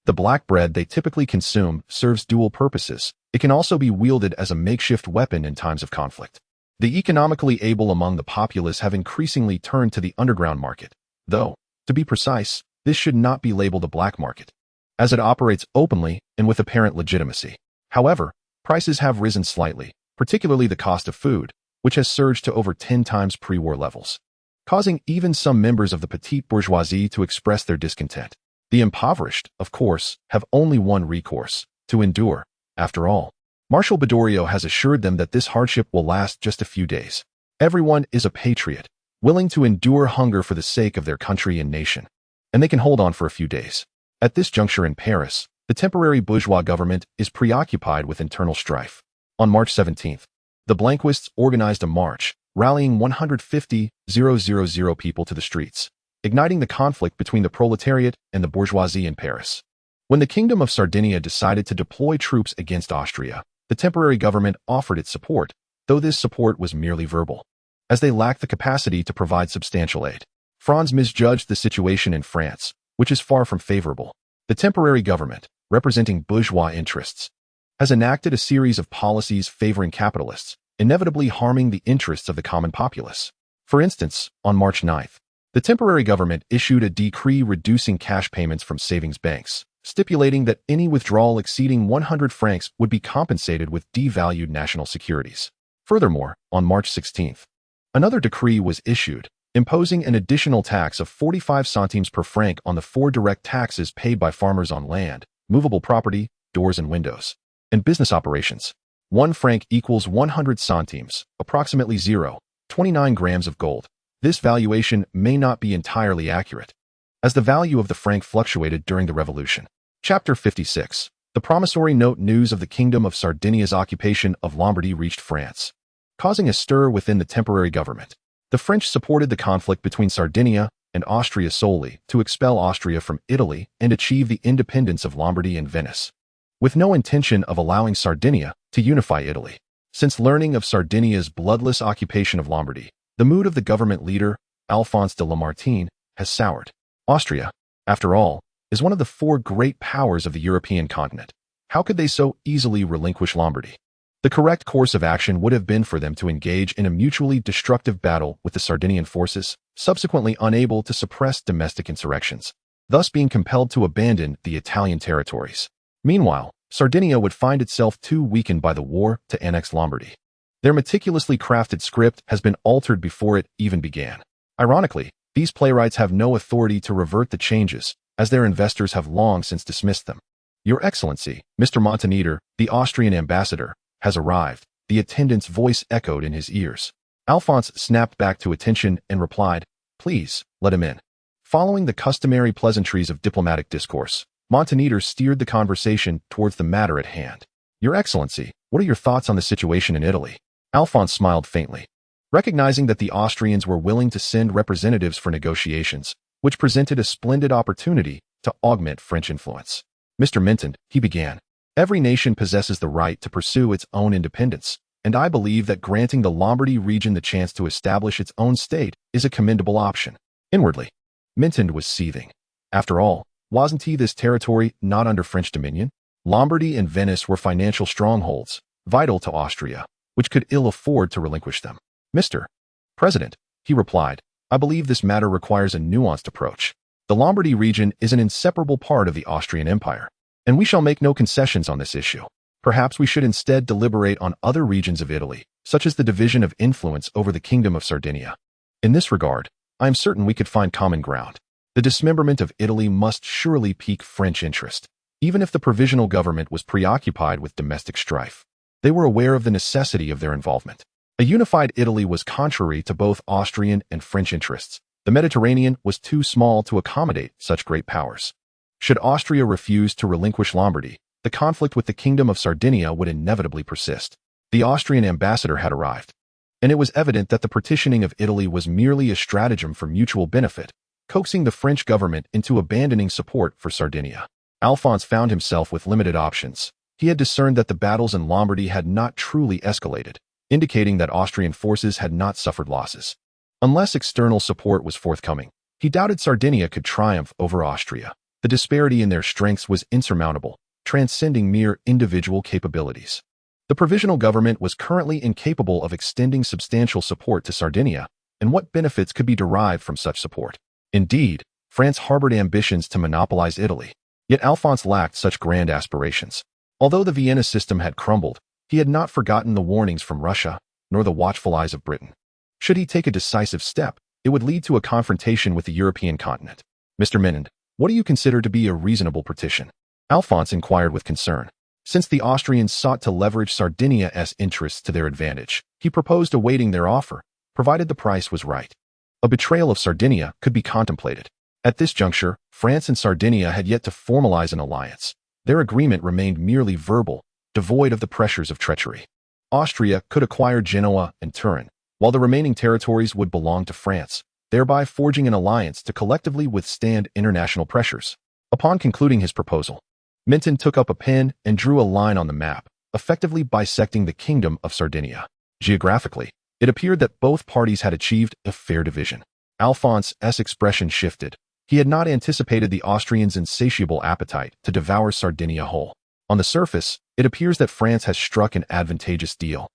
the black bread they typically consume serves dual purposes. It can also be wielded as a makeshift weapon in times of conflict. The economically able among the populace have increasingly turned to the underground market, though, to be precise, this should not be labeled a black market, as it operates openly and with apparent legitimacy. However, prices have risen slightly, particularly the cost of food, which has surged to over 10 times pre-war levels, causing even some members of the petite bourgeoisie to express their discontent. The impoverished, of course, have only one recourse: to endure. After all, Marshal Badorio has assured them that this hardship will last just a few days. Everyone is a patriot, willing to endure hunger for the sake of their country and nation, and they can hold on for a few days. At this juncture in Paris, the temporary bourgeois government is preoccupied with internal strife. On March 17th, the Blanquists organized a march, rallying 150,000 people to the streets, igniting the conflict between the proletariat and the bourgeoisie in Paris. When the Kingdom of Sardinia decided to deploy troops against Austria, the temporary government offered its support, though this support was merely verbal, as they lacked the capacity to provide substantial aid. Franz misjudged the situation in France, which is far from favorable. The temporary government, representing bourgeois interests, has enacted a series of policies favoring capitalists, inevitably harming the interests of the common populace. For instance, on March 9th, the temporary government issued a decree reducing cash payments from savings banks, stipulating that any withdrawal exceeding 100 francs would be compensated with devalued national securities. Furthermore, on March 16th, another decree was issued, imposing an additional tax of 45 centimes per franc on the 4 direct taxes paid by farmers on land, movable property, doors and windows, and business operations. 1 franc equals 100 centimes, approximately 0.29 grams of gold. This valuation may not be entirely accurate, as the value of the franc fluctuated during the Revolution. Chapter 56. The promissory note. News of the Kingdom of Sardinia's occupation of Lombardy reached France, causing a stir within the temporary government. The French supported the conflict between Sardinia and Austria solely to expel Austria from Italy and achieve the independence of Lombardy and Venice, with no intention of allowing Sardinia to unify Italy. Since learning of Sardinia's bloodless occupation of Lombardy, the mood of the government leader, Alphonse de Lamartine, has soured. Austria, after all, is one of the four great powers of the European continent. How could they so easily relinquish Lombardy? The correct course of action would have been for them to engage in a mutually destructive battle with the Sardinian forces, subsequently unable to suppress domestic insurrections, thus being compelled to abandon the Italian territories. Meanwhile, Sardinia would find itself too weakened by the war to annex Lombardy. Their meticulously crafted script has been altered before it even began. Ironically, these playwrights have no authority to revert the changes, as their investors have long since dismissed them. Your Excellency, Mr. Montenegro, the Austrian ambassador, has arrived, the attendant's voice echoed in his ears. Alphonse snapped back to attention and replied, "Please, let him in." Following the customary pleasantries of diplomatic discourse, Montenegro steered the conversation towards the matter at hand. "Your Excellency, what are your thoughts on the situation in Italy?" Alphonse smiled faintly. Recognizing that the Austrians were willing to send representatives for negotiations, which presented a splendid opportunity to augment French influence. "Mr. Minton," he began, "every nation possesses the right to pursue its own independence, and I believe that granting the Lombardy region the chance to establish its own state is a commendable option." Inwardly, Minton was seething. After all, wasn't this territory not under French dominion? Lombardy and Venice were financial strongholds, vital to Austria, which could ill afford to relinquish them. "Mr. President," he replied, "I believe this matter requires a nuanced approach. The Lombardy region is an inseparable part of the Austrian Empire, and we shall make no concessions on this issue. Perhaps we should instead deliberate on other regions of Italy, such as the division of influence over the Kingdom of Sardinia. In this regard, I am certain we could find common ground. The dismemberment of Italy must surely pique French interest, even if the provisional government was preoccupied with domestic strife. They were aware of the necessity of their involvement. A unified Italy was contrary to both Austrian and French interests. The Mediterranean was too small to accommodate such great powers. Should Austria refuse to relinquish Lombardy, the conflict with the Kingdom of Sardinia would inevitably persist. The Austrian ambassador had arrived, and it was evident that the partitioning of Italy was merely a stratagem for mutual benefit, coaxing the French government into abandoning support for Sardinia. Alphonse found himself with limited options. He had discerned that the battles in Lombardy had not truly escalated, indicating that Austrian forces had not suffered losses. Unless external support was forthcoming, he doubted Sardinia could triumph over Austria. The disparity in their strengths was insurmountable, transcending mere individual capabilities. The provisional government was currently incapable of extending substantial support to Sardinia, and what benefits could be derived from such support? Indeed, France harbored ambitions to monopolize Italy, yet Alphonse lacked such grand aspirations. Although the Vienna system had crumbled, he had not forgotten the warnings from Russia, nor the watchful eyes of Britain. Should he take a decisive step, it would lead to a confrontation with the European continent. "Mr. Menand, what do you consider to be a reasonable partition?" Alphonse inquired with concern. Since the Austrians sought to leverage Sardinia's interests to their advantage, he proposed awaiting their offer, provided the price was right. A betrayal of Sardinia could be contemplated. At this juncture, France and Sardinia had yet to formalize an alliance. Their agreement remained merely verbal, devoid of the pressures of treachery. Austria could acquire Genoa and Turin, while the remaining territories would belong to France, thereby forging an alliance to collectively withstand international pressures. Upon concluding his proposal, Minton took up a pen and drew a line on the map, effectively bisecting the Kingdom of Sardinia. Geographically, it appeared that both parties had achieved a fair division. Alphonse's expression shifted. He had not anticipated the Austrians' insatiable appetite to devour Sardinia whole. On the surface, it appears that France has struck an advantageous deal,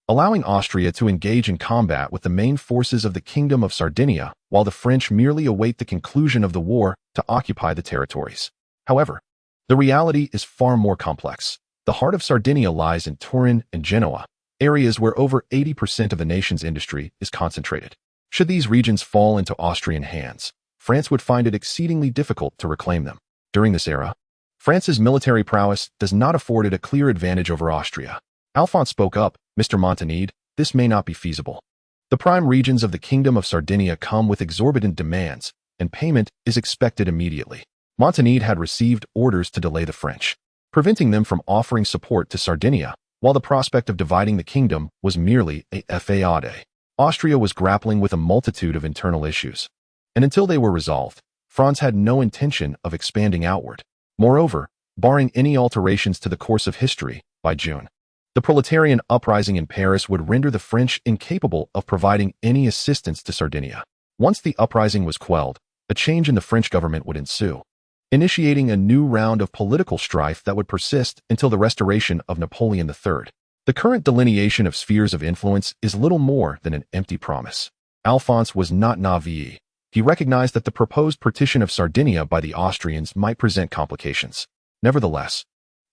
allowing Austria to engage in combat with the main forces of the Kingdom of Sardinia, while the French merely await the conclusion of the war to occupy the territories. However, the reality is far more complex. The heart of Sardinia lies in Turin and Genoa, areas where over 80% of the nation's industry is concentrated. Should these regions fall into Austrian hands, France would find it exceedingly difficult to reclaim them. During this era, France's military prowess does not afford it a clear advantage over Austria. Alphonse spoke up, "Mr. Montenegro, this may not be feasible. The prime regions of the Kingdom of Sardinia come with exorbitant demands, and payment is expected immediately." Montenegro had received orders to delay the French, preventing them from offering support to Sardinia, while the prospect of dividing the kingdom was merely a faade. Austria was grappling with a multitude of internal issues, and until they were resolved, Franz had no intention of expanding outward. Moreover, barring any alterations to the course of history, by June, the proletarian uprising in Paris would render the French incapable of providing any assistance to Sardinia. Once the uprising was quelled, a change in the French government would ensue, initiating a new round of political strife that would persist until the restoration of Napoleon III. The current delineation of spheres of influence is little more than an empty promise. Alphonse was not naive. He recognized that the proposed partition of Sardinia by the Austrians might present complications. Nevertheless,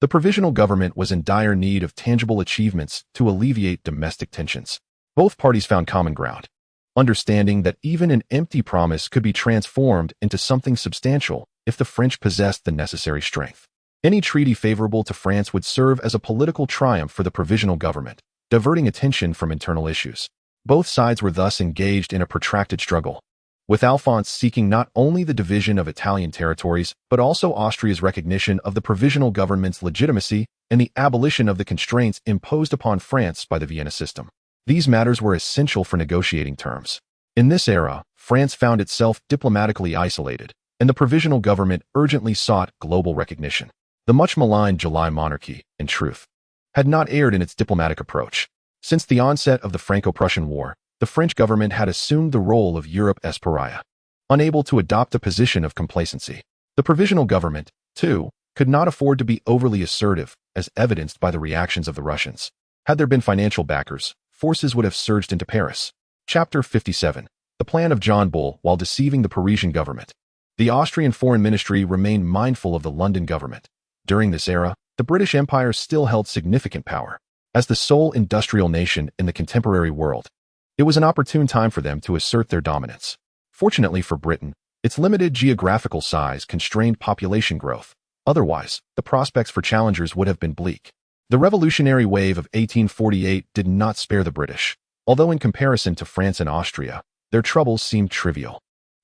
the provisional government was in dire need of tangible achievements to alleviate domestic tensions. Both parties found common ground, understanding that even an empty promise could be transformed into something substantial if the French possessed the necessary strength. Any treaty favorable to France would serve as a political triumph for the provisional government, diverting attention from internal issues. Both sides were thus engaged in a protracted struggle, with Alphonse seeking not only the division of Italian territories, but also Austria's recognition of the provisional government's legitimacy and the abolition of the constraints imposed upon France by the Vienna system. These matters were essential for negotiating terms. In this era, France found itself diplomatically isolated, and the provisional government urgently sought global recognition. The much-maligned July monarchy, in truth, had not erred in its diplomatic approach. Since the onset of the Franco-Prussian War, the French government had assumed the role of Europe's pariah, unable to adopt a position of complacency. The provisional government, too, could not afford to be overly assertive, as evidenced by the reactions of the Russians. Had there been financial backers, forces would have surged into Paris. Chapter 57. The plan of John Bull while deceiving the Parisian government. The Austrian Foreign Ministry remained mindful of the London government. During this era, the British Empire still held significant power. As the sole industrial nation in the contemporary world, it was an opportune time for them to assert their dominance. Fortunately for Britain, its limited geographical size constrained population growth. Otherwise, the prospects for challengers would have been bleak. The revolutionary wave of 1848 did not spare the British, although in comparison to France and Austria, their troubles seemed trivial.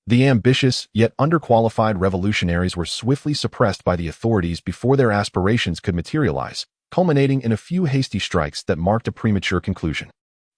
The ambitious, yet underqualified revolutionaries were swiftly suppressed by the authorities before their aspirations could materialize, culminating in a few hasty strikes that marked a premature conclusion.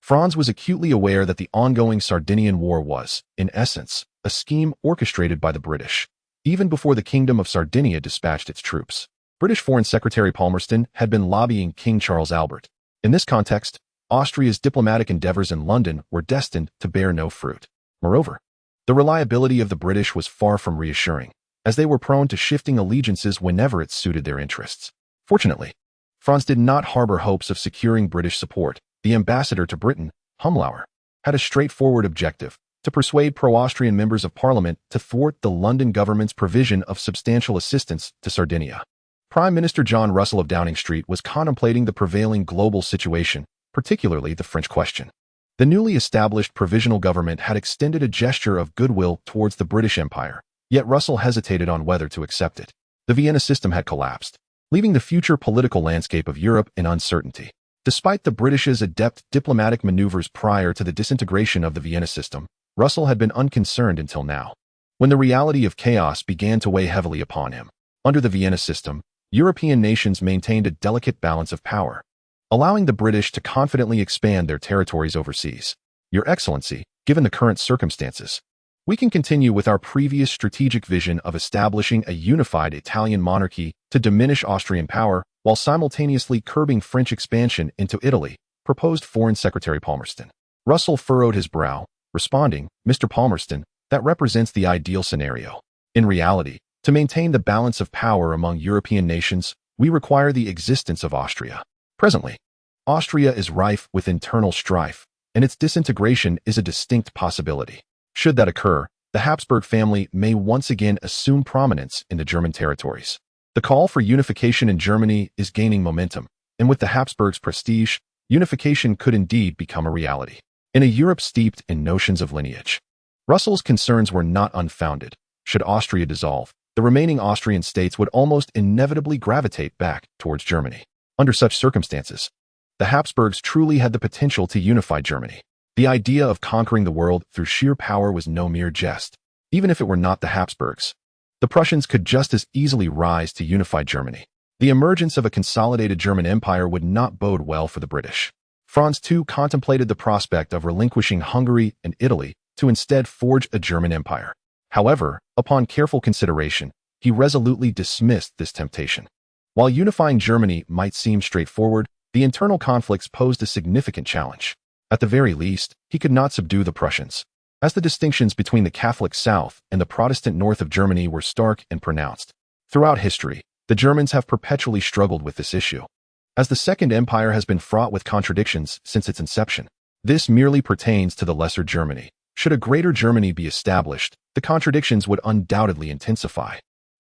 Franz was acutely aware that the ongoing Sardinian War was, in essence, a scheme orchestrated by the British, even before the Kingdom of Sardinia dispatched its troops. British Foreign Secretary Palmerston had been lobbying King Charles Albert. In this context, Austria's diplomatic endeavors in London were destined to bear no fruit. Moreover, the reliability of the British was far from reassuring, as they were prone to shifting allegiances whenever it suited their interests. Fortunately, Franz did not harbor hopes of securing British support. The ambassador to Britain, Humlauer, had a straightforward objective: to persuade pro-Austrian members of parliament to thwart the London government's provision of substantial assistance to Sardinia. Prime Minister John Russell of Downing Street was contemplating the prevailing global situation, particularly the French question. The newly established provisional government had extended a gesture of goodwill towards the British Empire, yet Russell hesitated on whether to accept it. The Vienna system had collapsed, leaving the future political landscape of Europe in uncertainty. Despite the British's adept diplomatic maneuvers prior to the disintegration of the Vienna system, Russell had been unconcerned until now, when the reality of chaos began to weigh heavily upon him. Under the Vienna system, European nations maintained a delicate balance of power, allowing the British to confidently expand their territories overseas. Your Excellency, given the current circumstances, we can continue with our previous strategic vision of establishing a unified Italian monarchy to diminish Austrian power while simultaneously curbing French expansion into Italy, proposed Foreign Secretary Palmerston. Russell furrowed his brow, responding, "Mr. Palmerston, that represents the ideal scenario. In reality, to maintain the balance of power among European nations, we require the existence of Austria. Presently, Austria is rife with internal strife, and its disintegration is a distinct possibility. Should that occur, the Habsburg family may once again assume prominence in the German territories. The call for unification in Germany is gaining momentum, and with the Habsburgs' prestige, unification could indeed become a reality. In a Europe steeped in notions of lineage, Russell's concerns were not unfounded. Should Austria dissolve, the remaining Austrian states would almost inevitably gravitate back towards Germany. Under such circumstances, the Habsburgs truly had the potential to unify Germany. The idea of conquering the world through sheer power was no mere jest. Even if it were not the Habsburgs, the Prussians could just as easily rise to unify Germany. The emergence of a consolidated German empire would not bode well for the British. Franz too contemplated the prospect of relinquishing Hungary and Italy to instead forge a German empire. However, upon careful consideration, he resolutely dismissed this temptation. While unifying Germany might seem straightforward, the internal conflicts posed a significant challenge. At the very least, he could not subdue the Prussians. as the distinctions between the Catholic south and the Protestant north of Germany were stark and pronounced. Throughout history, the Germans have perpetually struggled with this issue, as the Second Empire has been fraught with contradictions since its inception. This merely pertains to the Lesser Germany. Should a Greater Germany be established, the contradictions would undoubtedly intensify,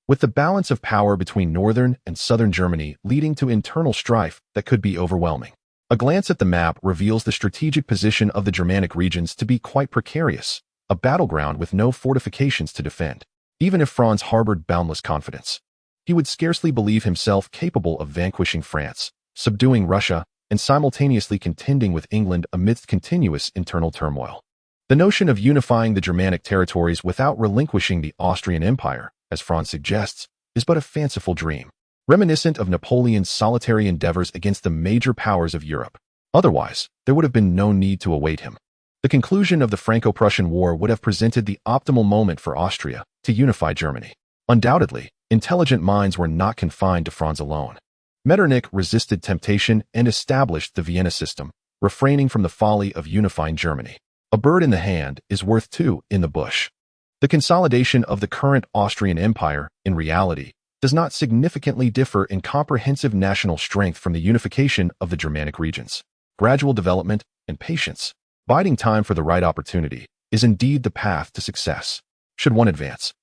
with the balance of power between Northern and Southern Germany leading to internal strife that could be overwhelming. A glance at the map reveals the strategic position of the Germanic regions to be quite precarious, a battleground with no fortifications to defend. Even if Franz harbored boundless confidence, he would scarcely believe himself capable of vanquishing France, subduing Russia, and simultaneously contending with England amidst continuous internal turmoil. The notion of unifying the Germanic territories without relinquishing the Austrian Empire, as Franz suggests, is but a fanciful dream, reminiscent of Napoleon's solitary endeavors against the major powers of Europe. Otherwise, there would have been no need to await him. The conclusion of the Franco-Prussian War would have presented the optimal moment for Austria to unify Germany. Undoubtedly, intelligent minds were not confined to Franz alone. Metternich resisted temptation and established the Vienna system, refraining from the folly of unifying Germany. A bird in the hand is worth two in the bush. The consolidation of the current Austrian Empire, in reality, does not significantly differ in comprehensive national strength from the unification of the Germanic regions. Gradual development and patience, biding time for the right opportunity, is indeed the path to success. Should one advance,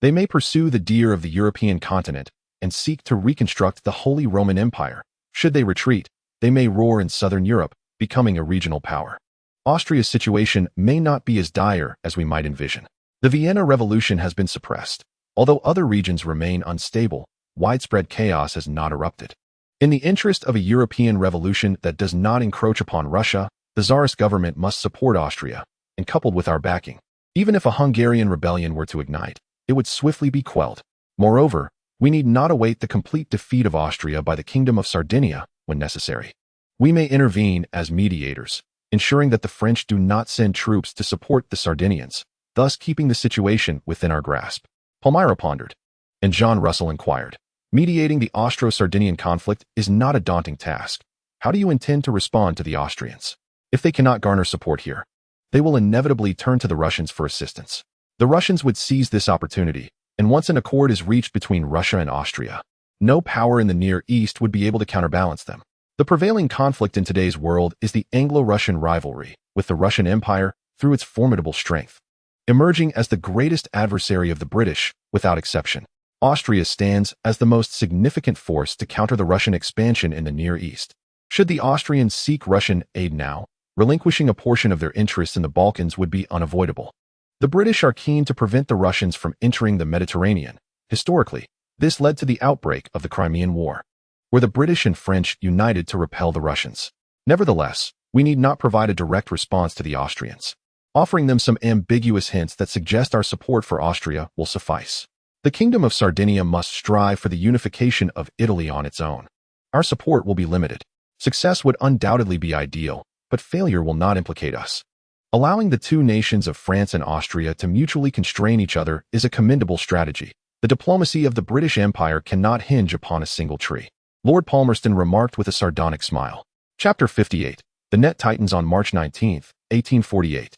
they may pursue the deer of the European continent and seek to reconstruct the Holy Roman Empire. Should they retreat, they may roar in southern Europe, becoming a regional power. Austria's situation may not be as dire as we might envision. The Vienna Revolution has been suppressed. Although other regions remain unstable, widespread chaos has not erupted. In the interest of a European revolution that does not encroach upon Russia, the Tsarist government must support Austria, and coupled with our backing, even if a Hungarian rebellion were to ignite, it would swiftly be quelled. Moreover, we need not await the complete defeat of Austria by the Kingdom of Sardinia when necessary. We may intervene as mediators, ensuring that the French do not send troops to support the Sardinians, thus keeping the situation within our grasp. Palmyra pondered, and John Russell inquired. Mediating the Austro-Sardinian conflict is not a daunting task. How do you intend to respond to the Austrians? If they cannot garner support here, they will inevitably turn to the Russians for assistance. The Russians would seize this opportunity, and once an accord is reached between Russia and Austria, no power in the Near East would be able to counterbalance them. The prevailing conflict in today's world is the Anglo-Russian rivalry, with the Russian Empire, through its formidable strength, emerging as the greatest adversary of the British, without exception. Austria stands as the most significant force to counter the Russian expansion in the Near East. Should the Austrians seek Russian aid now, relinquishing a portion of their interests in the Balkans would be unavoidable. The British are keen to prevent the Russians from entering the Mediterranean. Historically, this led to the outbreak of the Crimean War, where the British and French united to repel the Russians. Nevertheless, we need not provide a direct response to the Austrians. Offering them some ambiguous hints that suggest our support for Austria will suffice. The Kingdom of Sardinia must strive for the unification of Italy on its own. Our support will be limited. Success would undoubtedly be ideal, but failure will not implicate us. Allowing the two nations of France and Austria to mutually constrain each other is a commendable strategy. The diplomacy of the British Empire cannot hinge upon a single tree. Lord Palmerston remarked with a sardonic smile. Chapter 58. The Net Titans on March 19, 1848.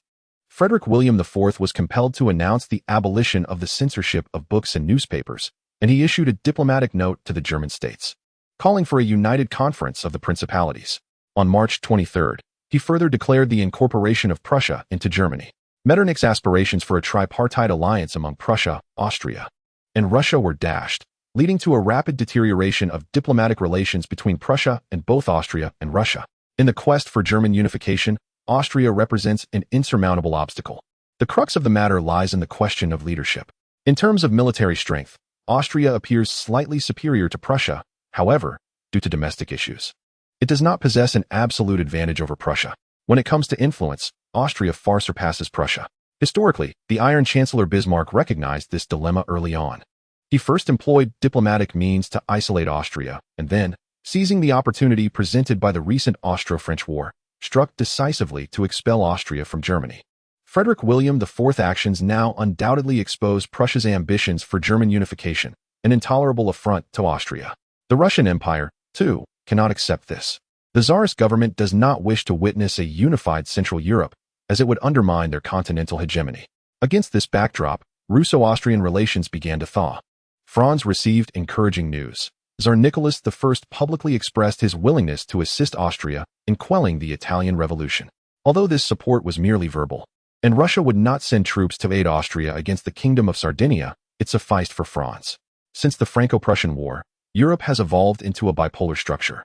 Frederick William IV was compelled to announce the abolition of the censorship of books and newspapers, and he issued a diplomatic note to the German states, calling for a united conference of the principalities. On March 23, he further declared the incorporation of Prussia into Germany. Metternich's aspirations for a tripartite alliance among Prussia, Austria, and Russia were dashed, leading to a rapid deterioration of diplomatic relations between Prussia and both Austria and Russia. In the quest for German unification, Austria represents an insurmountable obstacle. The crux of the matter lies in the question of leadership. In terms of military strength, Austria appears slightly superior to Prussia, however, due to domestic issues. It does not possess an absolute advantage over Prussia. When it comes to influence, Austria far surpasses Prussia. Historically, the Iron Chancellor Bismarck recognized this dilemma early on. He first employed diplomatic means to isolate Austria, and then, seizing the opportunity presented by the recent Austro-French War, struck decisively to expel Austria from Germany. Frederick William IV's actions now undoubtedly expose Prussia's ambitions for German unification, an intolerable affront to Austria. The Russian Empire, too, cannot accept this. The Tsarist government does not wish to witness a unified Central Europe, as it would undermine their continental hegemony. Against this backdrop, Russo-Austrian relations began to thaw. Franz received encouraging news. Tsar Nicholas I publicly expressed his willingness to assist Austria in quelling the Italian Revolution. Although this support was merely verbal, and Russia would not send troops to aid Austria against the Kingdom of Sardinia, it sufficed for Franz. Since the Franco-Prussian War, Europe has evolved into a bipolar structure,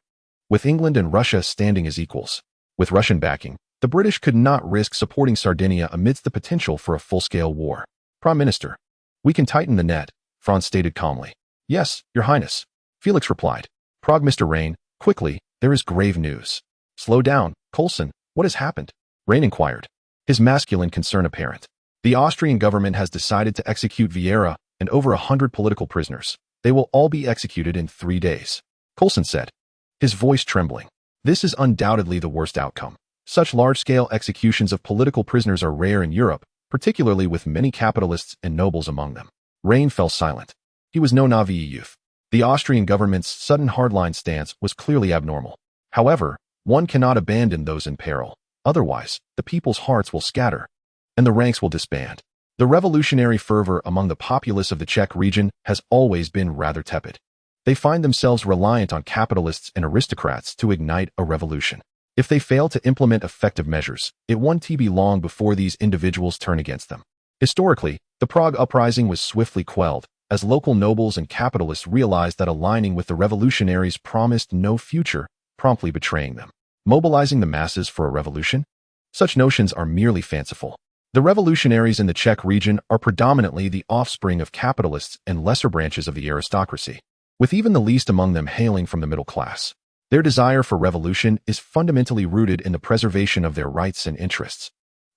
with England and Russia standing as equals. With Russian backing, the British could not risk supporting Sardinia amidst the potential for a full-scale war. Prime Minister, we can tighten the net, Franz stated calmly. Yes, Your Highness, Felix replied. Prague, Mr. Rain, quickly, there is grave news. Slow down, Coulson, what has happened? Rain inquired, his masculine concern apparent. The Austrian government has decided to execute Vieira and over 100 political prisoners. They will all be executed in 3 days, Coulson said, his voice trembling. This is undoubtedly the worst outcome. Such large-scale executions of political prisoners are rare in Europe, particularly with many capitalists and nobles among them. Rain fell silent. He was no naive youth. The Austrian government's sudden hardline stance was clearly abnormal. However, one cannot abandon those in peril. Otherwise, the people's hearts will scatter, and the ranks will disband. The revolutionary fervor among the populace of the Czech region has always been rather tepid. They find themselves reliant on capitalists and aristocrats to ignite a revolution. If they fail to implement effective measures, it won't be long before these individuals turn against them. Historically, the Prague uprising was swiftly quelled, as local nobles and capitalists realized that aligning with the revolutionaries promised no future, promptly betraying them. Mobilizing the masses for a revolution? Such notions are merely fanciful. The revolutionaries in the Czech region are predominantly the offspring of capitalists and lesser branches of the aristocracy, with even the least among them hailing from the middle class. Their desire for revolution is fundamentally rooted in the preservation of their rights and interests,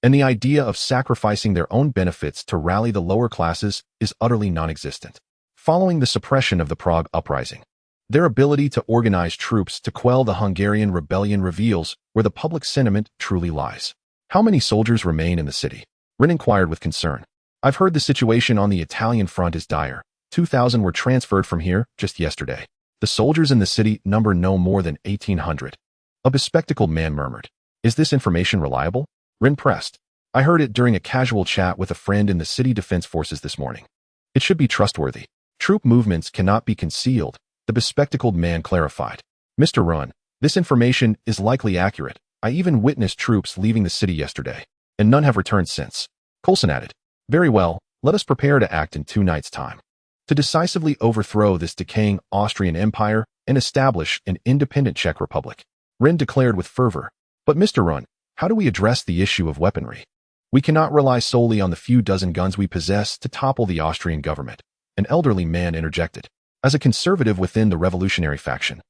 and the idea of sacrificing their own benefits to rally the lower classes is utterly non-existent. Following the suppression of the Prague uprising, their ability to organize troops to quell the Hungarian rebellion reveals where the public sentiment truly lies. How many soldiers remain in the city? Rin inquired with concern. I've heard the situation on the Italian front is dire. 2,000 were transferred from here just yesterday. The soldiers in the city number no more than 1,800. A bespectacled man murmured. Is this information reliable? Rin pressed. I heard it during a casual chat with a friend in the city defense forces this morning. It should be trustworthy. Troop movements cannot be concealed, the bespectacled man clarified. Mr. Run, this information is likely accurate. I even witnessed troops leaving the city yesterday, and none have returned since. Coulson added. Very well, let us prepare to act in 2 nights' time, to decisively overthrow this decaying Austrian empire and establish an independent Czech Republic. Rin declared with fervor. But Mr. Run, how do we address the issue of weaponry? We cannot rely solely on the few dozen guns we possess to topple the Austrian government, an elderly man interjected. As a conservative within the revolutionary faction,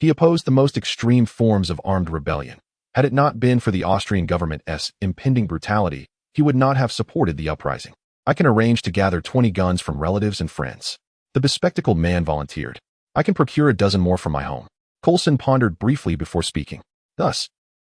he opposed the most extreme forms of armed rebellion. Had it not been for the Austrian government's impending brutality, he would not have supported the uprising. I can arrange to gather 20 guns from relatives and friends. The bespectacled man volunteered. I can procure a dozen more from my home. Coulson pondered briefly before speaking. Thus,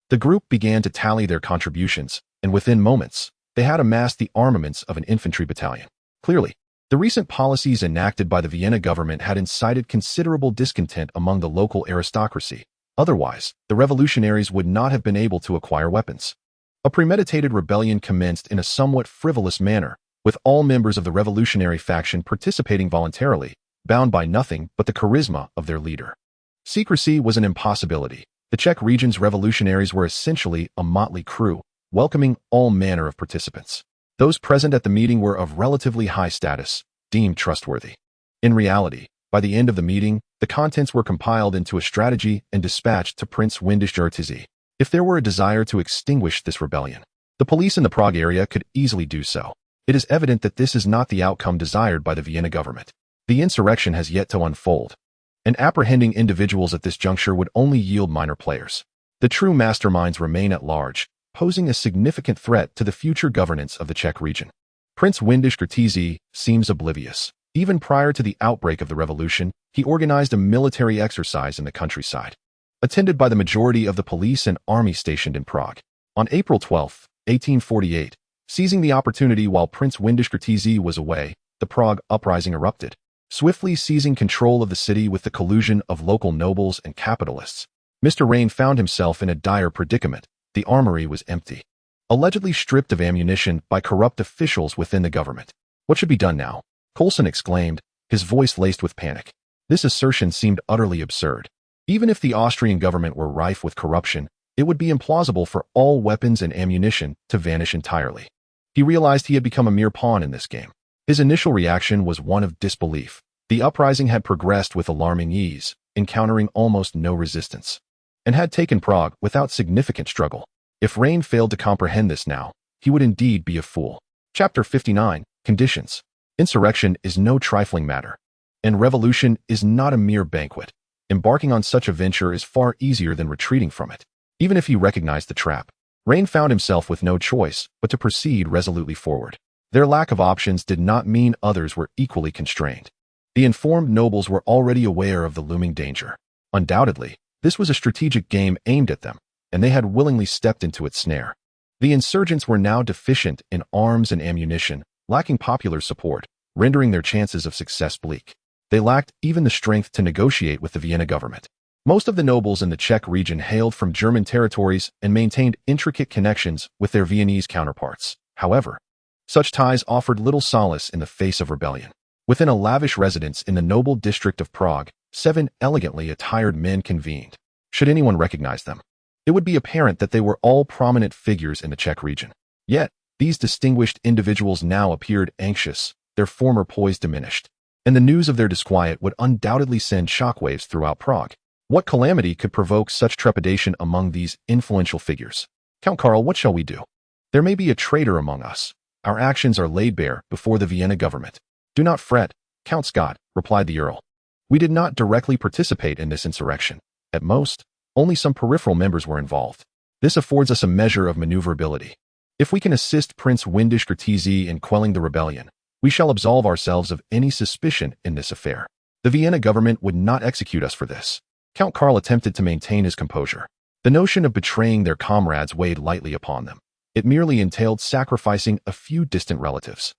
the group began to tally their contributions, and within moments, they had amassed the armaments of an infantry battalion. Clearly, the recent policies enacted by the Vienna government had incited considerable discontent among the local aristocracy. Otherwise, the revolutionaries would not have been able to acquire weapons. A premeditated rebellion commenced in a somewhat frivolous manner, with all members of the revolutionary faction participating voluntarily, bound by nothing but the charisma of their leader. Secrecy was an impossibility. The Czech region's revolutionaries were essentially a motley crew, welcoming all manner of participants. Those present at the meeting were of relatively high status, deemed trustworthy. In reality, by the end of the meeting, the contents were compiled into a strategy and dispatched to Prince Windisch-Urtizy. If there were a desire to extinguish this rebellion, the police in the Prague area could easily do so. It is evident that this is not the outcome desired by the Vienna government. The insurrection has yet to unfold, and apprehending individuals at this juncture would only yield minor players. The true masterminds remain at large, posing a significant threat to the future governance of the Czech region. Prince Windisch-Urtizy seems oblivious. Even prior to the outbreak of the revolution, he organized a military exercise in the countryside, attended by the majority of the police and army stationed in Prague. On April 12, 1848, seizing the opportunity while Prince Windisch-Urtizy was away, the Prague uprising erupted, swiftly seizing control of the city with the collusion of local nobles and capitalists. Mr. Rain found himself in a dire predicament. The armory was empty. allegedly stripped of ammunition by corrupt officials within the government. What should be done now? Coulson exclaimed, his voice laced with panic. This assertion seemed utterly absurd. Even if the Austrian government were rife with corruption, it would be implausible for all weapons and ammunition to vanish entirely. He realized he had become a mere pawn in this game. His initial reaction was one of disbelief. The uprising had progressed with alarming ease, encountering almost no resistance, and had taken Prague without significant struggle. If Rain failed to comprehend this now, he would indeed be a fool. Chapter 59, Conditions. Insurrection is no trifling matter, and revolution is not a mere banquet. Embarking on such a venture is far easier than retreating from it. Even if he recognized the trap, Rain found himself with no choice but to proceed resolutely forward. Their lack of options did not mean others were equally constrained. The informed nobles were already aware of the looming danger. Undoubtedly, this was a strategic game aimed at them, and they had willingly stepped into its snare. The insurgents were now deficient in arms and ammunition, lacking popular support, rendering their chances of success bleak. They lacked even the strength to negotiate with the Vienna government. Most of the nobles in the Czech region hailed from German territories and maintained intricate connections with their Viennese counterparts. However, such ties offered little solace in the face of rebellion. Within a lavish residence in the noble district of Prague, 7 elegantly attired men convened. Should anyone recognize them, it would be apparent that they were all prominent figures in the Czech region. Yet, these distinguished individuals now appeared anxious, their former poise diminished, and the news of their disquiet would undoubtedly send shockwaves throughout Prague. What calamity could provoke such trepidation among these influential figures? Count Karl, what shall we do? There may be a traitor among us. Our actions are laid bare before the Vienna government. Do not fret, Count Scott, replied the Earl. We did not directly participate in this insurrection. At most, only some peripheral members were involved. This affords us a measure of maneuverability. If we can assist Prince Windisch-Kretizy in quelling the rebellion, we shall absolve ourselves of any suspicion in this affair. The Vienna government would not execute us for this. Count Karl attempted to maintain his composure. The notion of betraying their comrades weighed lightly upon them. It merely entailed sacrificing a few distant relatives.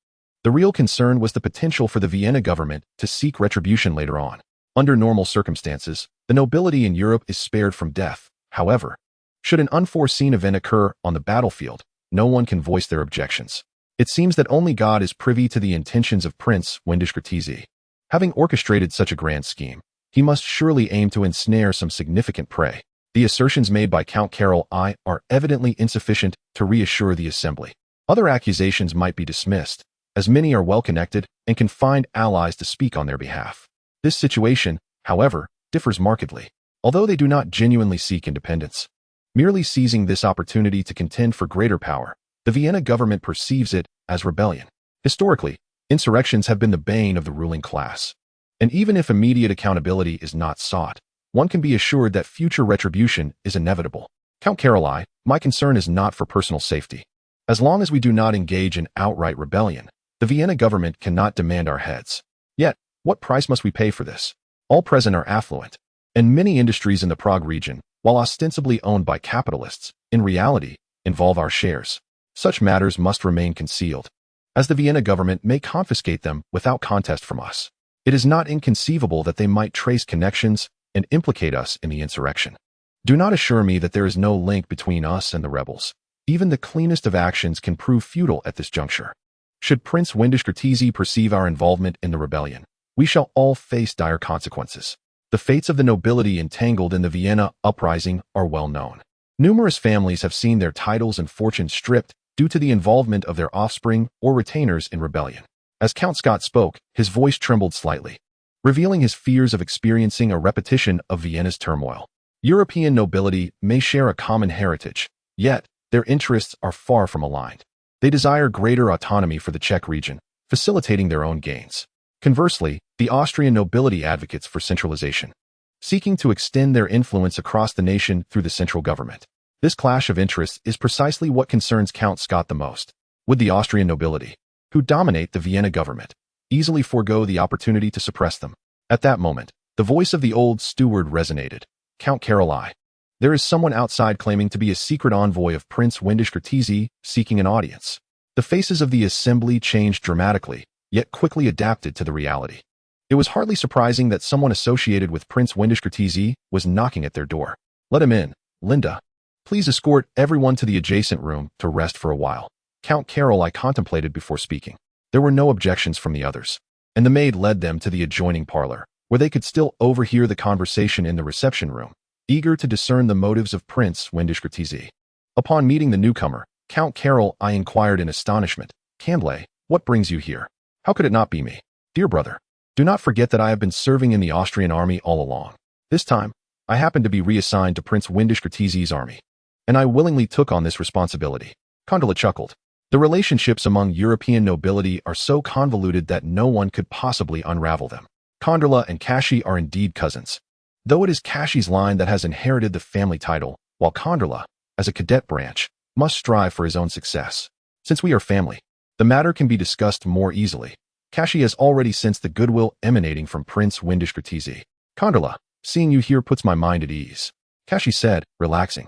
The real concern was the potential for the Vienna government to seek retribution later on. Under normal circumstances, the nobility in Europe is spared from death. However, should an unforeseen event occur on the battlefield, no one can voice their objections. It seems that only God is privy to the intentions of Prince Windisch-Kretizy. Having orchestrated such a grand scheme, he must surely aim to ensnare some significant prey. The assertions made by Count Karol I are evidently insufficient to reassure the assembly. Other accusations might be dismissed, as many are well-connected and can find allies to speak on their behalf. This situation, however, differs markedly. Although they do not genuinely seek independence, merely seizing this opportunity to contend for greater power, the Vienna government perceives it as rebellion. Historically, insurrections have been the bane of the ruling class. And even if immediate accountability is not sought, one can be assured that future retribution is inevitable. Count Karol I, my concern is not for personal safety. As long as we do not engage in outright rebellion, the Vienna government cannot demand our heads. Yet, what price must we pay for this? All present are affluent, and many industries in the Prague region, while ostensibly owned by capitalists, in reality, involve our shares. Such matters must remain concealed, as the Vienna government may confiscate them without contest from us. It is not inconceivable that they might trace connections and implicate us in the insurrection. Do not assure me that there is no link between us and the rebels. Even the cleanest of actions can prove futile at this juncture. Should Prince Windisch-Kretizy perceive our involvement in the rebellion, we shall all face dire consequences. The fates of the nobility entangled in the Vienna uprising are well known. Numerous families have seen their titles and fortunes stripped due to the involvement of their offspring or retainers in rebellion. As Count Scott spoke, his voice trembled slightly, revealing his fears of experiencing a repetition of Vienna's turmoil. European nobility may share a common heritage, yet their interests are far from aligned. They desire greater autonomy for the Czech region, facilitating their own gains. Conversely, the Austrian nobility advocates for centralization, seeking to extend their influence across the nation through the central government. This clash of interests is precisely what concerns Count Scott the most. Would the Austrian nobility, who dominate the Vienna government, easily forego the opportunity to suppress them? At that moment, the voice of the old steward resonated. Count Karol I, there is someone outside claiming to be a secret envoy of Prince Windisch-Kretizy seeking an audience. The faces of the assembly changed dramatically, yet quickly adapted to the reality. It was hardly surprising that someone associated with Prince Windisch-Kretizy was knocking at their door. Let him in, Linda, Please escort everyone to the adjacent room to rest for a while. Count Carol I contemplated before speaking. There were no objections from the others, and the maid led them to the adjoining parlor, where they could still overhear the conversation in the reception room, eager to discern the motives of Prince Windishgertizi. Upon meeting the newcomer, Count Carol I inquired in astonishment, "Candlay, what brings you here? How could it not be me? Dear brother, do not forget that I have been serving in the Austrian army all along. This time, I happened to be reassigned to Prince Windishgertizi's army, and I willingly took on this responsibility." Condola chuckled. The relationships among European nobility are so convoluted that no one could possibly unravel them. Condola and Kashi are indeed cousins, though it is Kashi's line that has inherited the family title, while Condola, as a cadet branch, must strive for his own success. Since we are family, the matter can be discussed more easily. Kashi has already sensed the goodwill emanating from Prince Windishgertizi. "Condola, seeing you here puts my mind at ease," Kashi said, relaxing.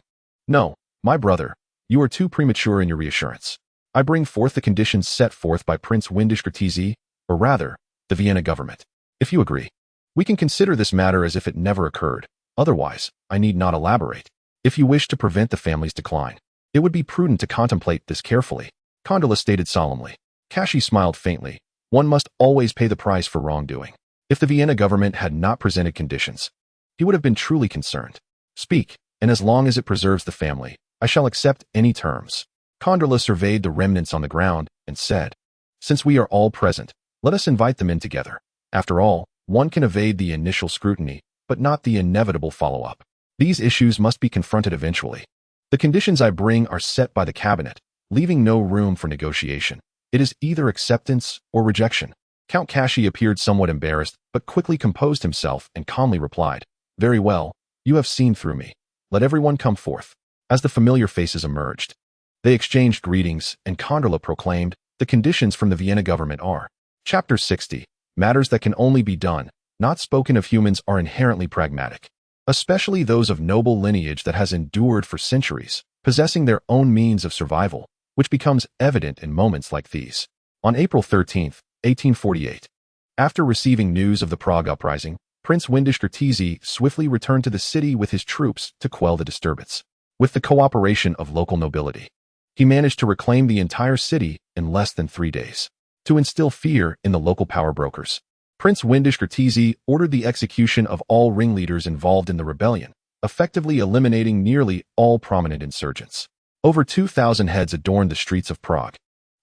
"No, my brother, you are too premature in your reassurance. I bring forth the conditions set forth by Prince Windishgertizi, or rather, the Vienna government. If you agree, we can consider this matter as if it never occurred. Otherwise, I need not elaborate. If you wish to prevent the family's decline, it would be prudent to contemplate this carefully," Condola stated solemnly. Kashi smiled faintly. One must always pay the price for wrongdoing. If the Vienna government had not presented conditions, he would have been truly concerned. "Speak, and as long as it preserves the family, I shall accept any terms." Condola surveyed the remnants on the ground and said, "Since we are all present, let us invite them in together. After all, one can evade the initial scrutiny, but not the inevitable follow-up. These issues must be confronted eventually. The conditions I bring are set by the cabinet, leaving no room for negotiation. It is either acceptance or rejection." Count Kashi appeared somewhat embarrassed, but quickly composed himself and calmly replied, "Very well, you have seen through me. Let everyone come forth." As the familiar faces emerged, they exchanged greetings, and Condola proclaimed, "The conditions from the Vienna government are." Chapter 60. Matters that can only be done, not spoken of. Humans are inherently pragmatic, especially those of noble lineage that has endured for centuries, possessing their own means of survival, which becomes evident in moments like these. On April 13, 1848, after receiving news of the Prague uprising, Prince Windishgertizi swiftly returned to the city with his troops to quell the disturbance. With the cooperation of local nobility, he managed to reclaim the entire city in less than 3 days. To instill fear in the local power brokers, Prince Windishgertizi ordered the execution of all ringleaders involved in the rebellion, effectively eliminating nearly all prominent insurgents. Over 2,000 heads adorned the streets of Prague,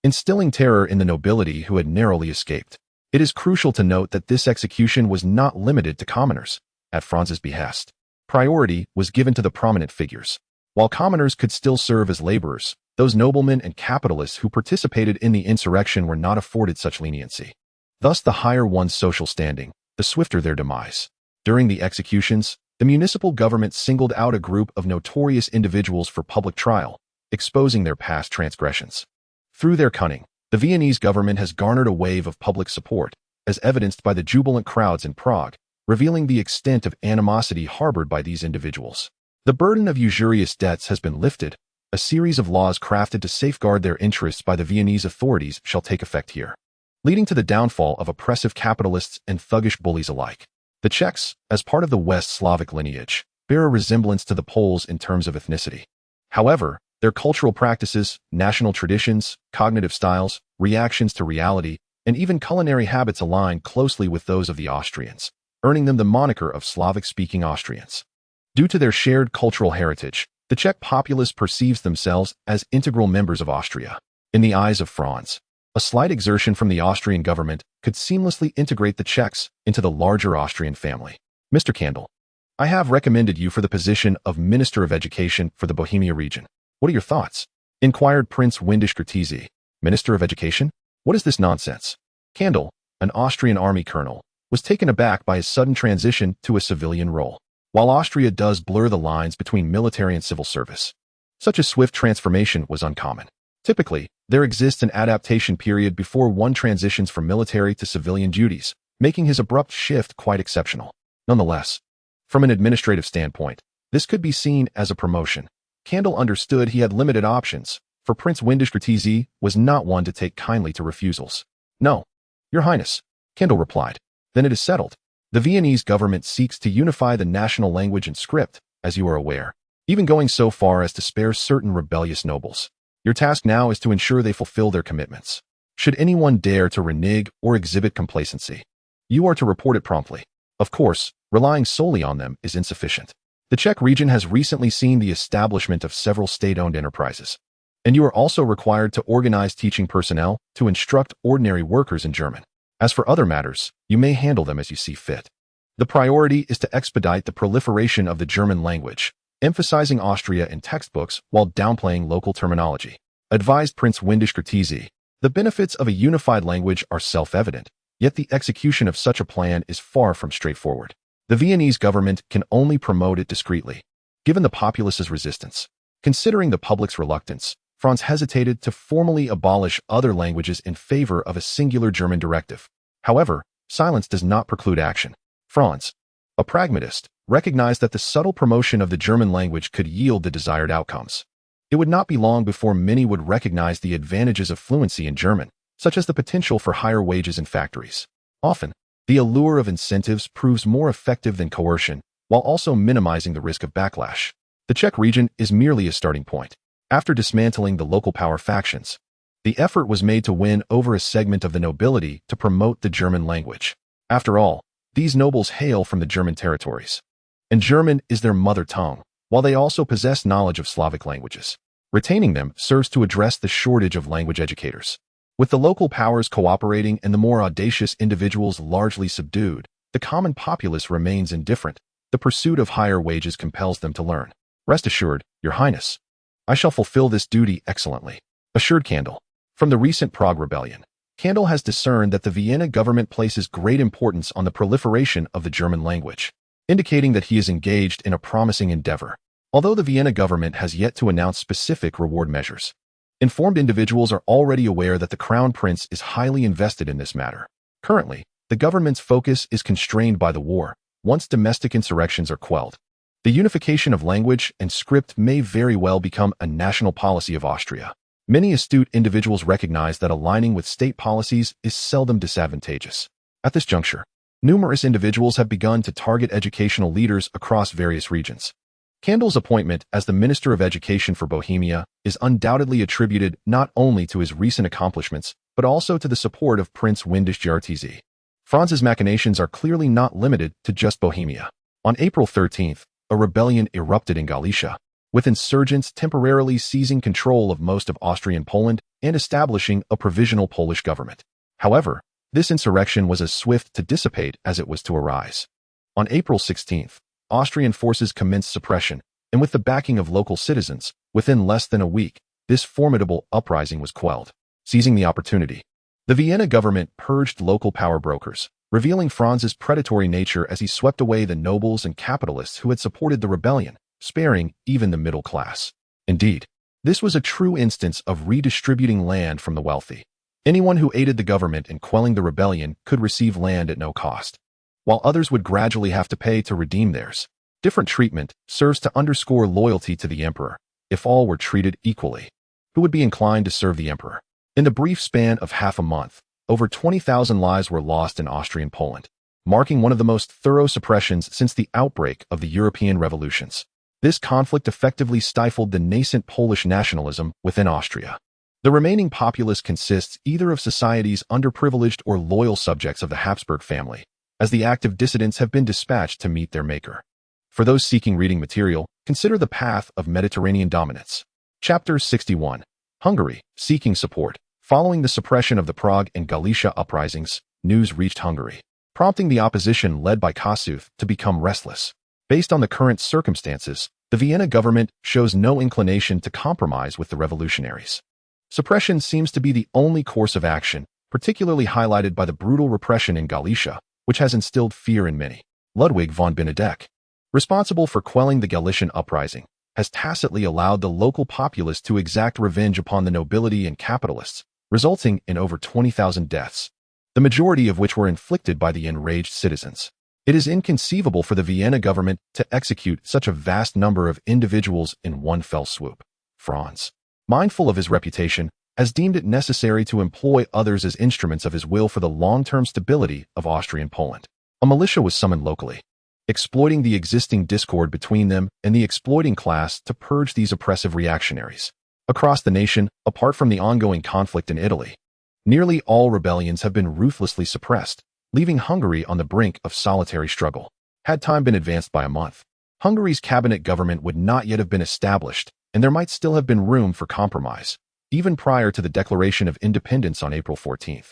instilling terror in the nobility who had narrowly escaped. It is crucial to note that this execution was not limited to commoners. At Franz's behest, priority was given to the prominent figures. While commoners could still serve as laborers, those noblemen and capitalists who participated in the insurrection were not afforded such leniency. Thus, the higher one's social standing, the swifter their demise. During the executions, the municipal government singled out a group of notorious individuals for public trial, exposing their past transgressions. Through their cunning, the Viennese government has garnered a wave of public support, as evidenced by the jubilant crowds in Prague, revealing the extent of animosity harbored by these individuals. The burden of usurious debts has been lifted. A series of laws crafted to safeguard their interests by the Viennese authorities shall take effect here, leading to the downfall of oppressive capitalists and thuggish bullies alike. The Czechs, as part of the West Slavic lineage, bear a resemblance to the Poles in terms of ethnicity. However, their cultural practices, national traditions, cognitive styles, reactions to reality, and even culinary habits align closely with those of the Austrians, earning them the moniker of Slavic-speaking Austrians. Due to their shared cultural heritage, the Czech populace perceives themselves as integral members of Austria. In the eyes of Franz, a slight exertion from the Austrian government could seamlessly integrate the Czechs into the larger Austrian family. "Mr. Candle, I have recommended you for the position of Minister of Education for the Bohemia region. What are your thoughts?" inquired Prince Windishgertizi. "Minister of Education? What is this nonsense?" Candle, an Austrian army colonel, was taken aback by his sudden transition to a civilian role. While Austria does blur the lines between military and civil service, such a swift transformation was uncommon. Typically, there exists an adaptation period before one transitions from military to civilian duties, making his abrupt shift quite exceptional. Nonetheless, from an administrative standpoint, this could be seen as a promotion. Candle understood he had limited options, for Prince Windishgertizi was not one to take kindly to refusals. "No, Your Highness," Candle replied. "Then it is settled. The Viennese government seeks to unify the national language and script, as you are aware. even going so far as to spare certain rebellious nobles. Your task now is to ensure they fulfill their commitments. Should anyone dare to renege or exhibit complacency, you are to report it promptly. Of course, relying solely on them is insufficient. The Czech region has recently seen the establishment of several state-owned enterprises, and you are also required to organize teaching personnel to instruct ordinary workers in German. As for other matters, you may handle them as you see fit. The priority is to expedite the proliferation of the German language, emphasizing Austria in textbooks while downplaying local terminology. Advised Prince Windisch-Kertész. The benefits of a unified language are self-evident, yet the execution of such a plan is far from straightforward. The Viennese government can only promote it discreetly, given the populace's resistance. Considering the public's reluctance, Franz hesitated to formally abolish other languages in favor of a singular German directive. However, silence does not preclude action. Franz, a pragmatist, recognized that the subtle promotion of the German language could yield the desired outcomes. It would not be long before many would recognize the advantages of fluency in German, such as the potential for higher wages in factories. Often, the allure of incentives proves more effective than coercion, while also minimizing the risk of backlash. The Czech region is merely a starting point. After dismantling the local power factions, the effort was made to win over a segment of the nobility to promote the German language. After all, these nobles hail from the German territories, and German is their mother tongue, while they also possess knowledge of Slavic languages. Retaining them serves to address the shortage of language educators. With the local powers cooperating and the more audacious individuals largely subdued, the common populace remains indifferent. The pursuit of higher wages compels them to learn. Rest assured, Your Highness, I shall fulfill this duty excellently, assured Kandel. From the recent Prague rebellion, Kandel has discerned that the Vienna government places great importance on the proliferation of the German language, indicating that he is engaged in a promising endeavor. Although the Vienna government has yet to announce specific reward measures, informed individuals are already aware that the Crown Prince is highly invested in this matter. Currently, the government's focus is constrained by the war. Once domestic insurrections are quelled, the unification of language and script may very well become a national policy of Austria. Many astute individuals recognize that aligning with state policies is seldom disadvantageous. At this juncture, numerous individuals have begun to target educational leaders across various regions. Kandel's appointment as the Minister of Education for Bohemia is undoubtedly attributed not only to his recent accomplishments, but also to the support of Prince Windisch-Kertész. Franz's machinations are clearly not limited to just Bohemia. On April 13th, a rebellion erupted in Galicia, with insurgents temporarily seizing control of most of Austrian Poland and establishing a provisional Polish government. However, this insurrection was as swift to dissipate as it was to arise. On April 16th, Austrian forces commenced suppression, and with the backing of local citizens, within less than a week, this formidable uprising was quelled. Seizing the opportunity, the Vienna government purged local power brokers, revealing Franz's predatory nature as he swept away the nobles and capitalists who had supported the rebellion, sparing even the middle class. Indeed, this was a true instance of redistributing land from the wealthy. Anyone who aided the government in quelling the rebellion could receive land at no cost, while others would gradually have to pay to redeem theirs. Different treatment serves to underscore loyalty to the emperor. If all were treated equally, who would be inclined to serve the emperor? In the brief span of half a month, over 20,000 lives were lost in Austrian Poland, marking one of the most thorough suppressions since the outbreak of the European revolutions. This conflict effectively stifled the nascent Polish nationalism within Austria. The remaining populace consists either of society's underprivileged or loyal subjects of the Habsburg family, as the active dissidents have been dispatched to meet their maker. For those seeking reading material, consider The Path of Mediterranean Dominance. Chapter 61. Hungary, seeking support. Following the suppression of the Prague and Galicia uprisings, news reached Hungary, prompting the opposition led by Kossuth to become restless. Based on the current circumstances, the Vienna government shows no inclination to compromise with the revolutionaries. Suppression seems to be the only course of action, particularly highlighted by the brutal repression in Galicia, which has instilled fear in many. Ludwig von Benedek, responsible for quelling the Galician uprising, has tacitly allowed the local populace to exact revenge upon the nobility and capitalists, resulting in over 20,000 deaths, the majority of which were inflicted by the enraged citizens. It is inconceivable for the Vienna government to execute such a vast number of individuals in one fell swoop. Franz, mindful of his reputation, has deemed it necessary to employ others as instruments of his will for the long-term stability of Austrian Poland. A militia was summoned locally, exploiting the existing discord between them and the exploiting class to purge these oppressive reactionaries. Across the nation, apart from the ongoing conflict in Italy, nearly all rebellions have been ruthlessly suppressed, leaving Hungary on the brink of solitary struggle. Had time been advanced by a month, Hungary's cabinet government would not yet have been established, and there might still have been room for compromise, even prior to the declaration of independence on April 14th.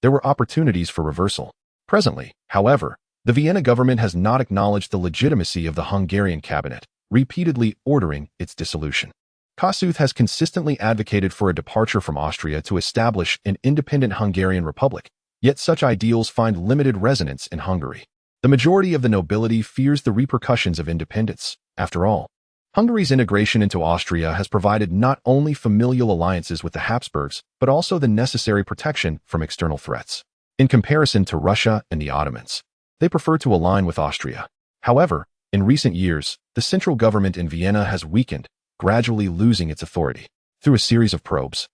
There were opportunities for reversal. Presently, however, the Vienna government has not acknowledged the legitimacy of the Hungarian cabinet, repeatedly ordering its dissolution. Kossuth has consistently advocated for a departure from Austria to establish an independent Hungarian republic, yet such ideals find limited resonance in Hungary. The majority of the nobility fears the repercussions of independence. After all, Hungary's integration into Austria has provided not only familial alliances with the Habsburgs, but also the necessary protection from external threats. In comparison to Russia and the Ottomans, they prefer to align with Austria. However, in recent years, the central government in Vienna has weakened, gradually losing its authority. Through a series of probes,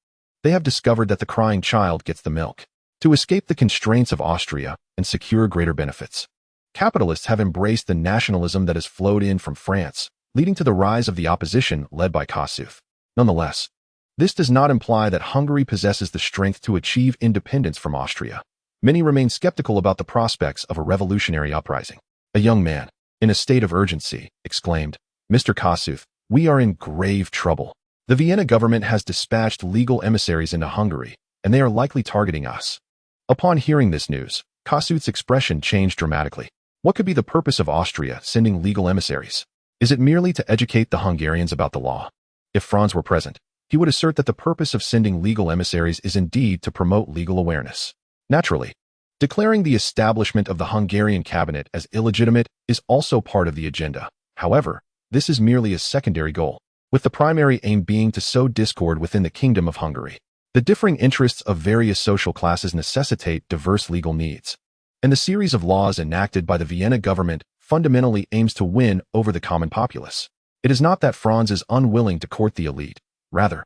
they have discovered that the crying child gets the milk. To escape the constraints of Austria and secure greater benefits, capitalists have embraced the nationalism that has flowed in from France, leading to the rise of the opposition led by Kossuth. Nonetheless, this does not imply that Hungary possesses the strength to achieve independence from Austria. Many remain skeptical about the prospects of a revolutionary uprising. A young man, in a state of urgency, exclaimed, "Mr. Kossuth, we are in grave trouble. The Vienna government has dispatched legal emissaries into Hungary, and they are likely targeting us." Upon hearing this news, Kossuth's expression changed dramatically. What could be the purpose of Austria sending legal emissaries? Is it merely to educate the Hungarians about the law? If Franz were present, he would assert that the purpose of sending legal emissaries is indeed to promote legal awareness. Naturally, declaring the establishment of the Hungarian cabinet as illegitimate is also part of the agenda. However, this is merely a secondary goal, with the primary aim being to sow discord within the Kingdom of Hungary. The differing interests of various social classes necessitate diverse legal needs, and the series of laws enacted by the Vienna government fundamentally aims to win over the common populace. It is not that Franz is unwilling to court the elite. Rather,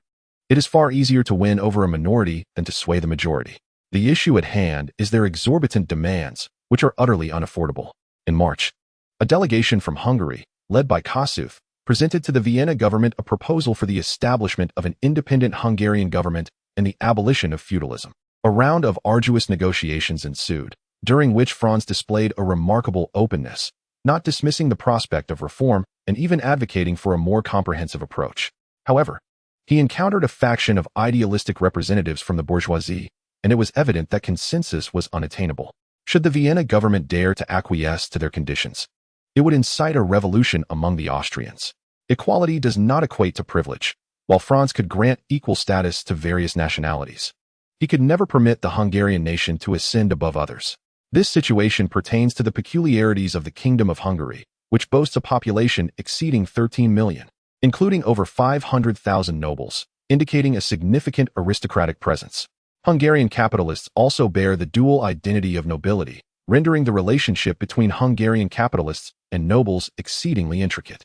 it is far easier to win over a minority than to sway the majority. The issue at hand is their exorbitant demands, which are utterly unaffordable. In March, a delegation from Hungary, led by Kossuth, presented to the Vienna government a proposal for the establishment of an independent Hungarian government and the abolition of feudalism. A round of arduous negotiations ensued, during which Franz displayed a remarkable openness, not dismissing the prospect of reform and even advocating for a more comprehensive approach. However, he encountered a faction of idealistic representatives from the bourgeoisie, and it was evident that consensus was unattainable. Should the Vienna government dare to acquiesce to their conditions, it would incite a revolution among the Austrians. Equality does not equate to privilege. While Franz could grant equal status to various nationalities, he could never permit the Hungarian nation to ascend above others. This situation pertains to the peculiarities of the Kingdom of Hungary, which boasts a population exceeding 13 million, including over 500,000 nobles, indicating a significant aristocratic presence. Hungarian capitalists also bear the dual identity of nobility, rendering the relationship between Hungarian capitalists and nobles exceedingly intricate.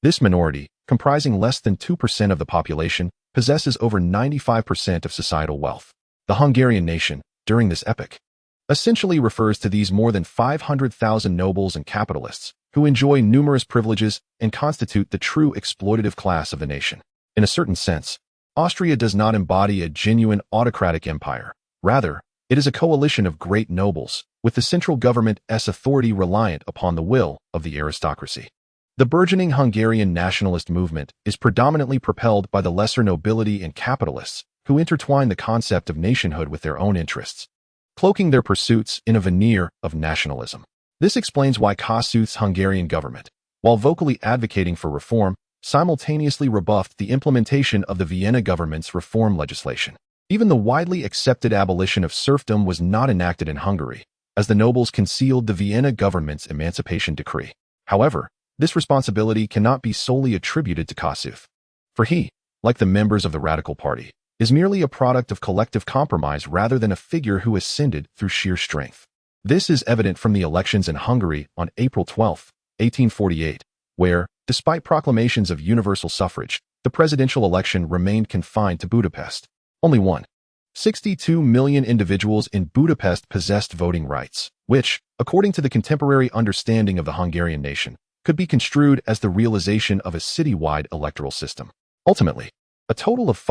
This minority, comprising less than 2% of the population, possesses over 95% of societal wealth. The Hungarian nation, during this epoch, essentially refers to these more than 500,000 nobles and capitalists, who enjoy numerous privileges and constitute the true exploitative class of the nation. In a certain sense, Austria does not embody a genuine autocratic empire. Rather, it is a coalition of great nobles, with the central government's authority reliant upon the will of the aristocracy. The burgeoning Hungarian nationalist movement is predominantly propelled by the lesser nobility and capitalists, who intertwine the concept of nationhood with their own interests, cloaking their pursuits in a veneer of nationalism. This explains why Kossuth's Hungarian government, while vocally advocating for reform, simultaneously rebuffed the implementation of the Vienna government's reform legislation. Even the widely accepted abolition of serfdom was not enacted in Hungary, as the nobles concealed the Vienna government's emancipation decree. However, this responsibility cannot be solely attributed to Kossuth, for he, like the members of the Radical Party, is merely a product of collective compromise rather than a figure who ascended through sheer strength. This is evident from the elections in Hungary on April 12, 1848, where, despite proclamations of universal suffrage, the presidential election remained confined to Budapest. Only 62 million individuals in Budapest possessed voting rights, which, according to the contemporary understanding of the Hungarian nation, could be construed as the realization of a citywide electoral system. Ultimately, a total of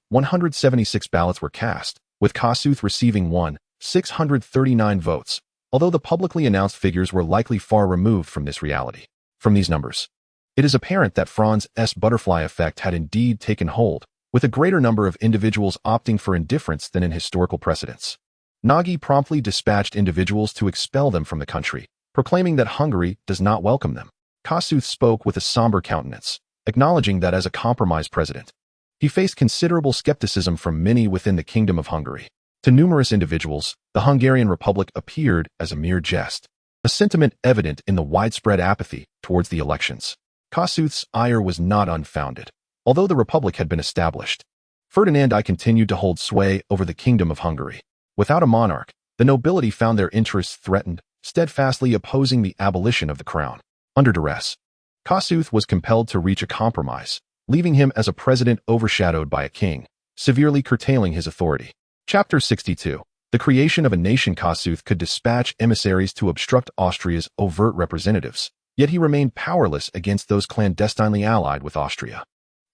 176 ballots were cast, with Kossuth receiving 639 votes, although the publicly announced figures were likely far removed from this reality. From these numbers, it is apparent that Franz's butterfly effect had indeed taken hold, with a greater number of individuals opting for indifference than in historical precedents. Nagy promptly dispatched individuals to expel them from the country, proclaiming that Hungary does not welcome them. Kossuth spoke with a somber countenance, acknowledging that as a compromise president, he faced considerable skepticism from many within the Kingdom of Hungary. To numerous individuals, the Hungarian Republic appeared as a mere jest, a sentiment evident in the widespread apathy towards the elections. Kossuth's ire was not unfounded. Although the Republic had been established, Ferdinand I continued to hold sway over the Kingdom of Hungary. Without a monarch, the nobility found their interests threatened, steadfastly opposing the abolition of the crown. Under duress, Kossuth was compelled to reach a compromise, leaving him as a president overshadowed by a king, severely curtailing his authority. Chapter 62. The creation of a nation. Kossuth could dispatch emissaries to obstruct Austria's overt representatives, yet he remained powerless against those clandestinely allied with Austria.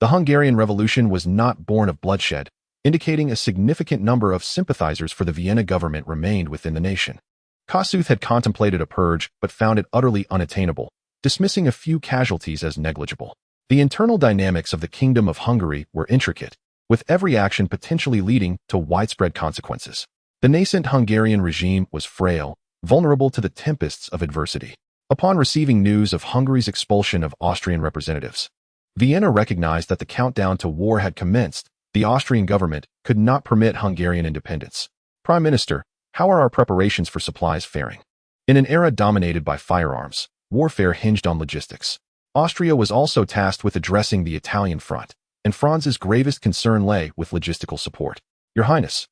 The Hungarian Revolution was not born of bloodshed, indicating a significant number of sympathizers for the Vienna government remained within the nation. Kossuth had contemplated a purge but found it utterly unattainable, dismissing a few casualties as negligible. The internal dynamics of the Kingdom of Hungary were intricate, with every action potentially leading to widespread consequences. The nascent Hungarian regime was frail, vulnerable to the tempests of adversity. Upon receiving news of Hungary's expulsion of Austrian representatives, Vienna recognized that the countdown to war had commenced. The Austrian government could not permit Hungarian independence. Prime Minister, how are our preparations for supplies faring? In an era dominated by firearms, warfare hinged on logistics. Austria was also tasked with addressing the Italian front, and Franz's gravest concern lay with logistical support. Your Highness,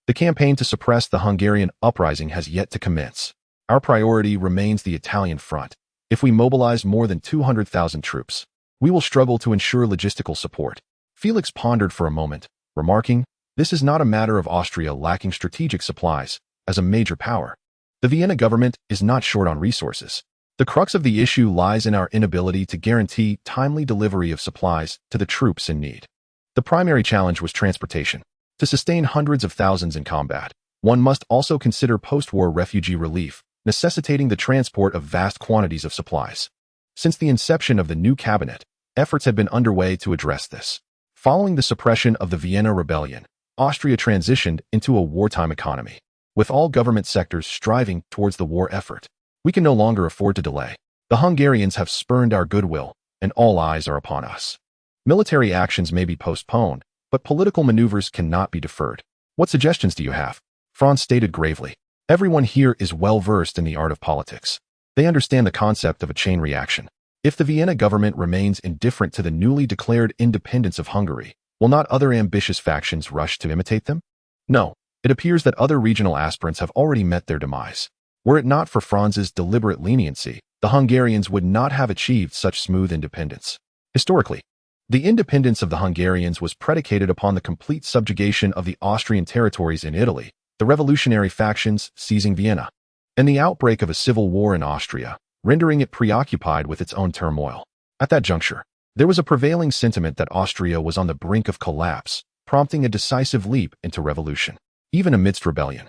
the campaign to suppress the Hungarian uprising has yet to commence. Our priority remains the Italian front. If we mobilize more than 200,000 troops, we will struggle to ensure logistical support. Felix pondered for a moment, remarking, "This is not a matter of Austria lacking strategic supplies. As a major power, the Vienna government is not short on resources. The crux of the issue lies in our inability to guarantee timely delivery of supplies to the troops in need." The primary challenge was transportation. To sustain hundreds of thousands in combat, one must also consider post-war refugee relief, necessitating the transport of vast quantities of supplies. Since the inception of the new cabinet, efforts had been underway to address this. Following the suppression of the Vienna Rebellion, Austria transitioned into a wartime economy, with all government sectors striving towards the war effort. We can no longer afford to delay. The Hungarians have spurned our goodwill, and all eyes are upon us. Military actions may be postponed, but political maneuvers cannot be deferred. What suggestions do you have? Franz stated gravely. Everyone here is well versed in the art of politics. They understand the concept of a chain reaction. If the Vienna government remains indifferent to the newly declared independence of Hungary, will not other ambitious factions rush to imitate them? No, it appears that other regional aspirants have already met their demise. Were it not for Franz's deliberate leniency, the Hungarians would not have achieved such smooth independence. Historically, the independence of the Hungarians was predicated upon the complete subjugation of the Austrian territories in Italy, the revolutionary factions seizing Vienna, and the outbreak of a civil war in Austria, rendering it preoccupied with its own turmoil. At that juncture, there was a prevailing sentiment that Austria was on the brink of collapse, prompting a decisive leap into revolution. Even amidst rebellion,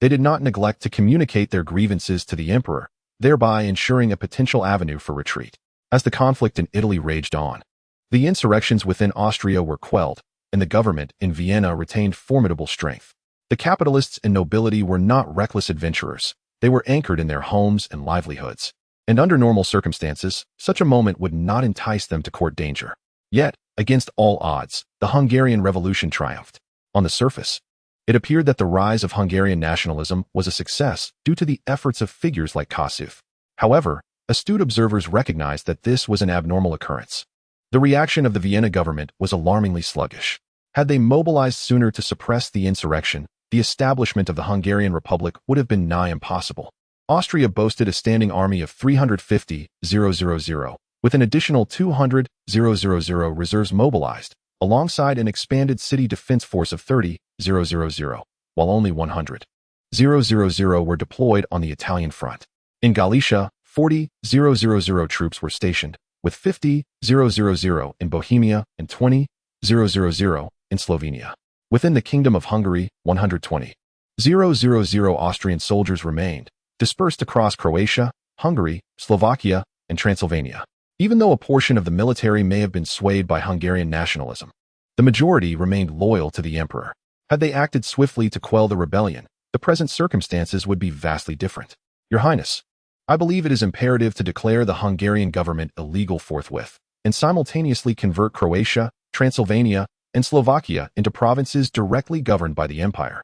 they did not neglect to communicate their grievances to the emperor, thereby ensuring a potential avenue for retreat. As the conflict in Italy raged on, the insurrections within Austria were quelled, and the government in Vienna retained formidable strength. The capitalists and nobility were not reckless adventurers. They were anchored in their homes and livelihoods. And under normal circumstances, such a moment would not entice them to court danger. Yet, against all odds, the Hungarian Revolution triumphed. On the surface, it appeared that the rise of Hungarian nationalism was a success due to the efforts of figures like Kossuth. However, astute observers recognized that this was an abnormal occurrence. The reaction of the Vienna government was alarmingly sluggish. Had they mobilized sooner to suppress the insurrection, the establishment of the Hungarian Republic would have been nigh impossible. Austria boasted a standing army of 350,000, with an additional 200,000 reserves mobilized, alongside an expanded city defense force of 30,000, while only 100,000 were deployed on the Italian front. In Galicia, 40,000 troops were stationed, with 50,000 in Bohemia and 20,000 in Slovenia. Within the Kingdom of Hungary, 120,000 Austrian soldiers remained, dispersed across Croatia, Hungary, Slovakia, and Transylvania. Even though a portion of the military may have been swayed by Hungarian nationalism, the majority remained loyal to the emperor. Had they acted swiftly to quell the rebellion, the present circumstances would be vastly different. Your Highness, I believe it is imperative to declare the Hungarian government illegal forthwith, and simultaneously convert Croatia, Transylvania, and Slovakia into provinces directly governed by the empire,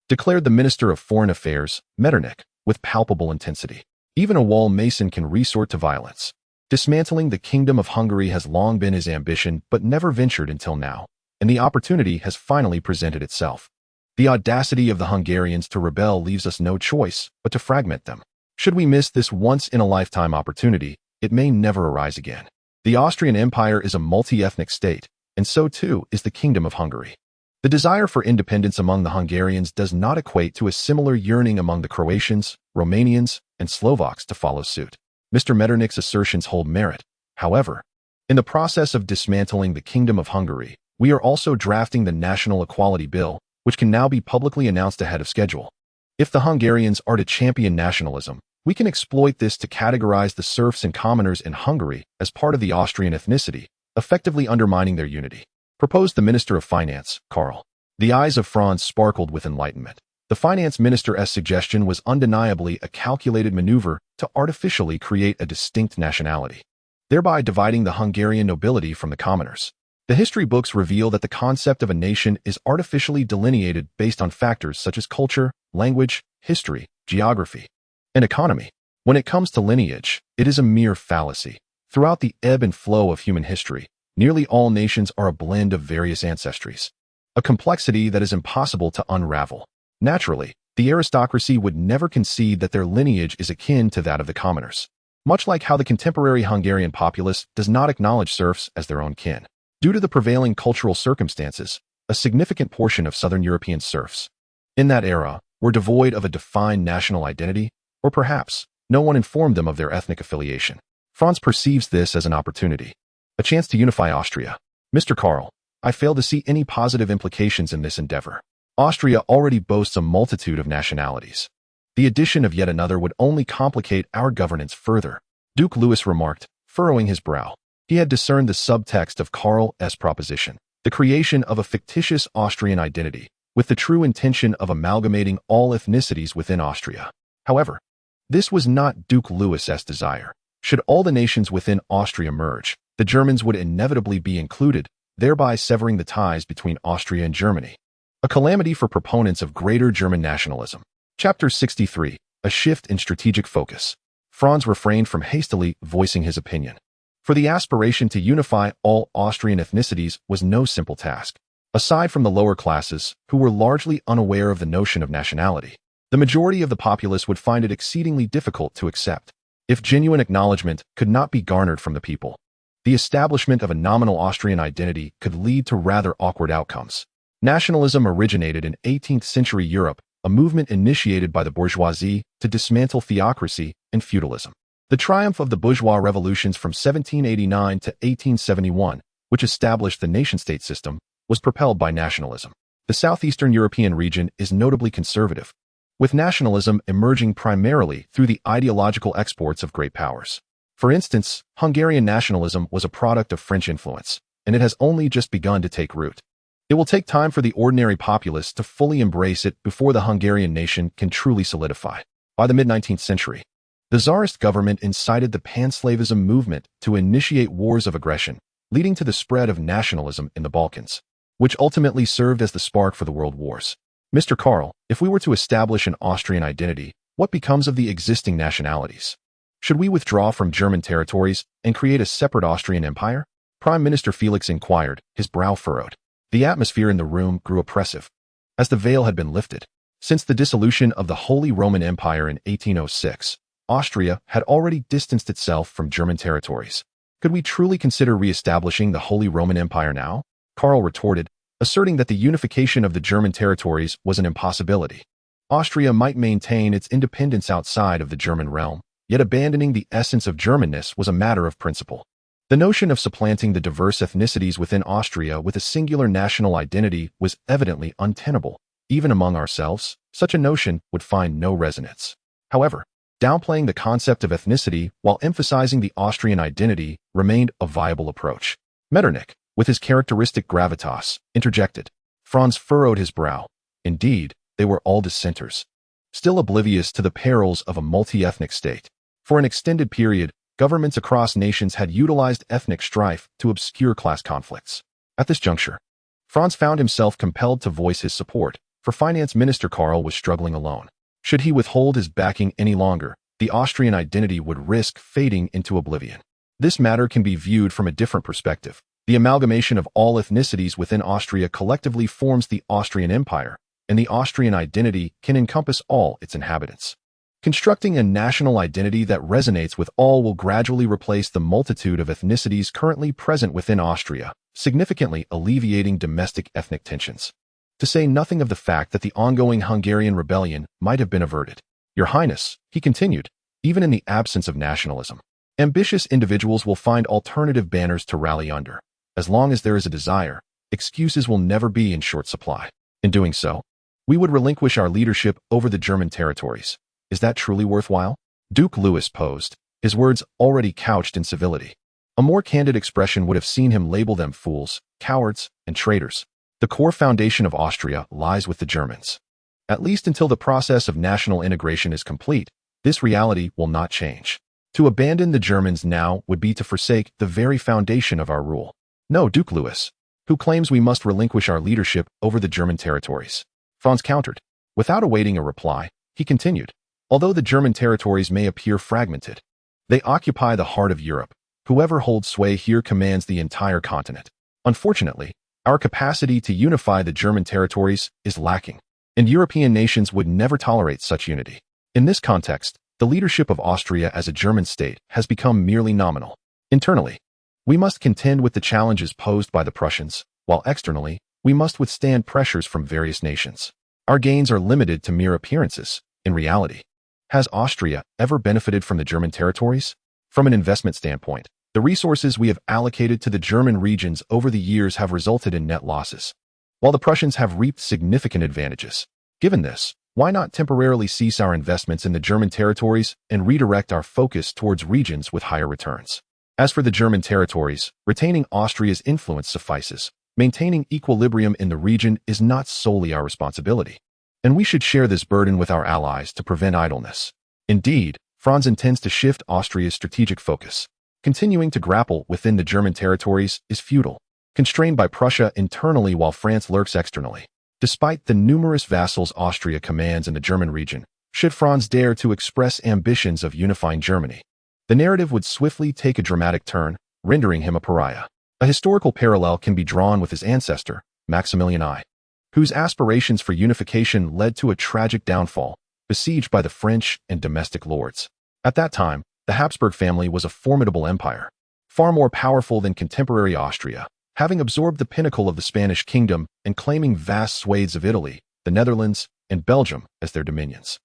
declared the Minister of Foreign Affairs, Metternich, with palpable intensity. Even a wall mason can resort to violence. Dismantling the Kingdom of Hungary has long been his ambition, but never ventured until now, and the opportunity has finally presented itself. The audacity of the Hungarians to rebel leaves us no choice but to fragment them. Should we miss this once-in-a-lifetime opportunity, it may never arise again. The Austrian Empire is a multi-ethnic state, and so too is the Kingdom of Hungary. The desire for independence among the Hungarians does not equate to a similar yearning among the Croatians, Romanians, and Slovaks to follow suit. Mr. Metternich's assertions hold merit. However, in the process of dismantling the Kingdom of Hungary, we are also drafting the National Equality Bill, which can now be publicly announced ahead of schedule. If the Hungarians are to champion nationalism, we can exploit this to categorize the serfs and commoners in Hungary as part of the Austrian ethnicity, effectively undermining their unity, proposed the Minister of Finance, Karl. The eyes of Franz sparkled with enlightenment. The finance minister's suggestion was undeniably a calculated maneuver to artificially create a distinct nationality, thereby dividing the Hungarian nobility from the commoners. The history books reveal that the concept of a nation is artificially delineated based on factors such as culture, language, history, geography, and economy. When it comes to lineage, it is a mere fallacy. Throughout the ebb and flow of human history, nearly all nations are a blend of various ancestries, a complexity that is impossible to unravel. Naturally, the aristocracy would never concede that their lineage is akin to that of the commoners, much like how the contemporary Hungarian populace does not acknowledge serfs as their own kin. Due to the prevailing cultural circumstances, a significant portion of Southern European serfs in that era were devoid of a defined national identity, or perhaps no one informed them of their ethnic affiliation. Franz perceives this as an opportunity, a chance to unify Austria. Mr. Karl, I fail to see any positive implications in this endeavor. Austria already boasts a multitude of nationalities. The addition of yet another would only complicate our governance further, Duke Louis remarked, furrowing his brow. He had discerned the subtext of Karl's proposition, the creation of a fictitious Austrian identity, with the true intention of amalgamating all ethnicities within Austria. However, this was not Duke Louis's desire. Should all the nations within Austria merge, the Germans would inevitably be included, thereby severing the ties between Austria and Germany. A calamity for proponents of greater German nationalism. Chapter 63. A shift in strategic focus. Franz refrained from hastily voicing his opinion, for the aspiration to unify all Austrian ethnicities was no simple task. Aside from the lower classes, who were largely unaware of the notion of nationality, the majority of the populace would find it exceedingly difficult to accept. If genuine acknowledgement could not be garnered from the people, the establishment of a nominal Austrian identity could lead to rather awkward outcomes. Nationalism originated in 18th century Europe, a movement initiated by the bourgeoisie to dismantle theocracy and feudalism. The triumph of the bourgeois revolutions from 1789 to 1871, which established the nation-state system, was propelled by nationalism. The southeastern European region is notably conservative, with nationalism emerging primarily through the ideological exports of great powers. For instance, Hungarian nationalism was a product of French influence, and it has only just begun to take root. It will take time for the ordinary populace to fully embrace it before the Hungarian nation can truly solidify. By the mid-19th century, the Tsarist government incited the pan-Slavism movement to initiate wars of aggression, leading to the spread of nationalism in the Balkans, which ultimately served as the spark for the world wars. Mr. Karl, if we were to establish an Austrian identity, what becomes of the existing nationalities? Should we withdraw from German territories and create a separate Austrian empire? Prime Minister Felix inquired, his brow furrowed. The atmosphere in the room grew oppressive, as the veil had been lifted. Since the dissolution of the Holy Roman Empire in 1806, Austria had already distanced itself from German territories. Could we truly consider re-establishing the Holy Roman Empire now? Karl retorted, asserting that the unification of the German territories was an impossibility. Austria might maintain its independence outside of the German realm, yet abandoning the essence of Germanness was a matter of principle. The notion of supplanting the diverse ethnicities within Austria with a singular national identity was evidently untenable. Even among ourselves, such a notion would find no resonance. However, downplaying the concept of ethnicity while emphasizing the Austrian identity remained a viable approach. Metternich, with his characteristic gravitas, interjected. Franz furrowed his brow. Indeed, they were all dissenters, still oblivious to the perils of a multi-ethnic state. For an extended period, governments across nations had utilized ethnic strife to obscure class conflicts. At this juncture, Franz found himself compelled to voice his support, for Finance Minister Karl was struggling alone. Should he withhold his backing any longer, the Austrian identity would risk fading into oblivion. This matter can be viewed from a different perspective. The amalgamation of all ethnicities within Austria collectively forms the Austrian Empire, and the Austrian identity can encompass all its inhabitants. Constructing a national identity that resonates with all will gradually replace the multitude of ethnicities currently present within Austria, significantly alleviating domestic ethnic tensions. To say nothing of the fact that the ongoing Hungarian rebellion might have been averted. Your Highness, he continued, even in the absence of nationalism, ambitious individuals will find alternative banners to rally under. As long as there is a desire, excuses will never be in short supply. In doing so, we would relinquish our leadership over the German territories. Is that truly worthwhile? Duke Louis posed, his words already couched in civility. A more candid expression would have seen him label them fools, cowards, and traitors. The core foundation of Austria lies with the Germans. At least until the process of national integration is complete, this reality will not change. To abandon the Germans now would be to forsake the very foundation of our rule. No, Duke Louis, who claims we must relinquish our leadership over the German territories. Franz countered. Without awaiting a reply, he continued. Although the German territories may appear fragmented, they occupy the heart of Europe. Whoever holds sway here commands the entire continent. Unfortunately, our capacity to unify the German territories is lacking, and European nations would never tolerate such unity. In this context, the leadership of Austria as a German state has become merely nominal. Internally, we must contend with the challenges posed by the Prussians, while externally, we must withstand pressures from various nations. Our gains are limited to mere appearances. In reality, has Austria ever benefited from the German territories? From an investment standpoint, the resources we have allocated to the German regions over the years have resulted in net losses, while the Prussians have reaped significant advantages. Given this, why not temporarily cease our investments in the German territories and redirect our focus towards regions with higher returns? As for the German territories, retaining Austria's influence suffices. Maintaining equilibrium in the region is not solely our responsibility, and we should share this burden with our allies to prevent idleness. Indeed, Franz intends to shift Austria's strategic focus. Continuing to grapple within the German territories is futile, constrained by Prussia internally while France lurks externally. Despite the numerous vassals Austria commands in the German region, should Franz dare to express ambitions of unifying Germany, the narrative would swiftly take a dramatic turn, rendering him a pariah. A historical parallel can be drawn with his ancestor, Maximilian I, whose aspirations for unification led to a tragic downfall, besieged by the French and domestic lords. At that time, the Habsburg family was a formidable empire, far more powerful than contemporary Austria, having absorbed the pinnacle of the Spanish kingdom and claiming vast swathes of Italy, the Netherlands, and Belgium as their dominions.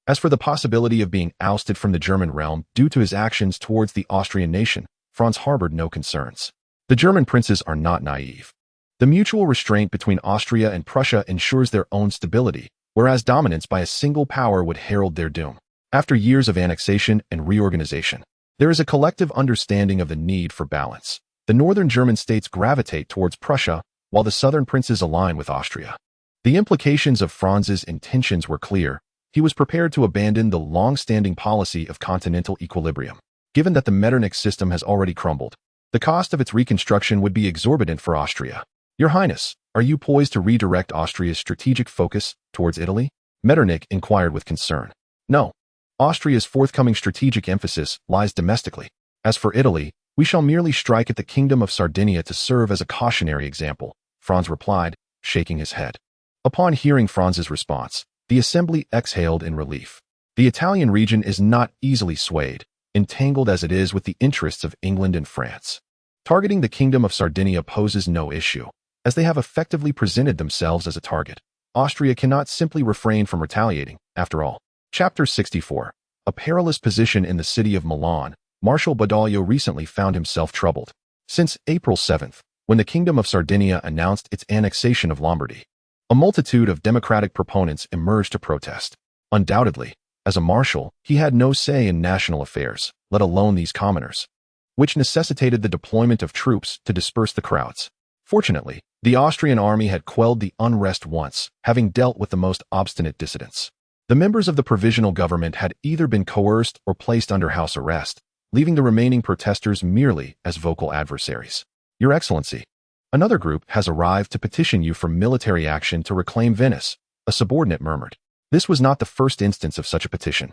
As for the possibility of being ousted from the German realm due to his actions towards the Austrian nation, Franz harbored no concerns. The German princes are not naive. The mutual restraint between Austria and Prussia ensures their own stability, whereas dominance by a single power would herald their doom. After years of annexation and reorganization, there is a collective understanding of the need for balance. The northern German states gravitate towards Prussia, while the southern princes align with Austria. The implications of Franz's intentions were clear. He was prepared to abandon the long-standing policy of continental equilibrium. Given that the Metternich system has already crumbled, the cost of its reconstruction would be exorbitant for Austria. Your Highness, are you poised to redirect Austria's strategic focus towards Italy? Metternich inquired with concern. No. Austria's forthcoming strategic emphasis lies domestically. As for Italy, we shall merely strike at the Kingdom of Sardinia to serve as a cautionary example, Franz replied, shaking his head. Upon hearing Franz's response, the assembly exhaled in relief. The Italian region is not easily swayed, entangled as it is with the interests of England and France. Targeting the Kingdom of Sardinia poses no issue, as they have effectively presented themselves as a target. Austria cannot simply refrain from retaliating, after all. Chapter 64. a perilous position in the city of Milan, Marshal Badoglio recently found himself troubled. Since April 7th, when the Kingdom of Sardinia announced its annexation of Lombardy, a multitude of democratic proponents emerged to protest. Undoubtedly, as a marshal, he had no say in national affairs, let alone these commoners, which necessitated the deployment of troops to disperse the crowds. Fortunately, the Austrian army had quelled the unrest once, having dealt with the most obstinate dissidents. The members of the provisional government had either been coerced or placed under house arrest, leaving the remaining protesters merely as vocal adversaries. Your Excellency, another group has arrived to petition you for military action to reclaim Venice, a subordinate murmured. This was not the first instance of such a petition.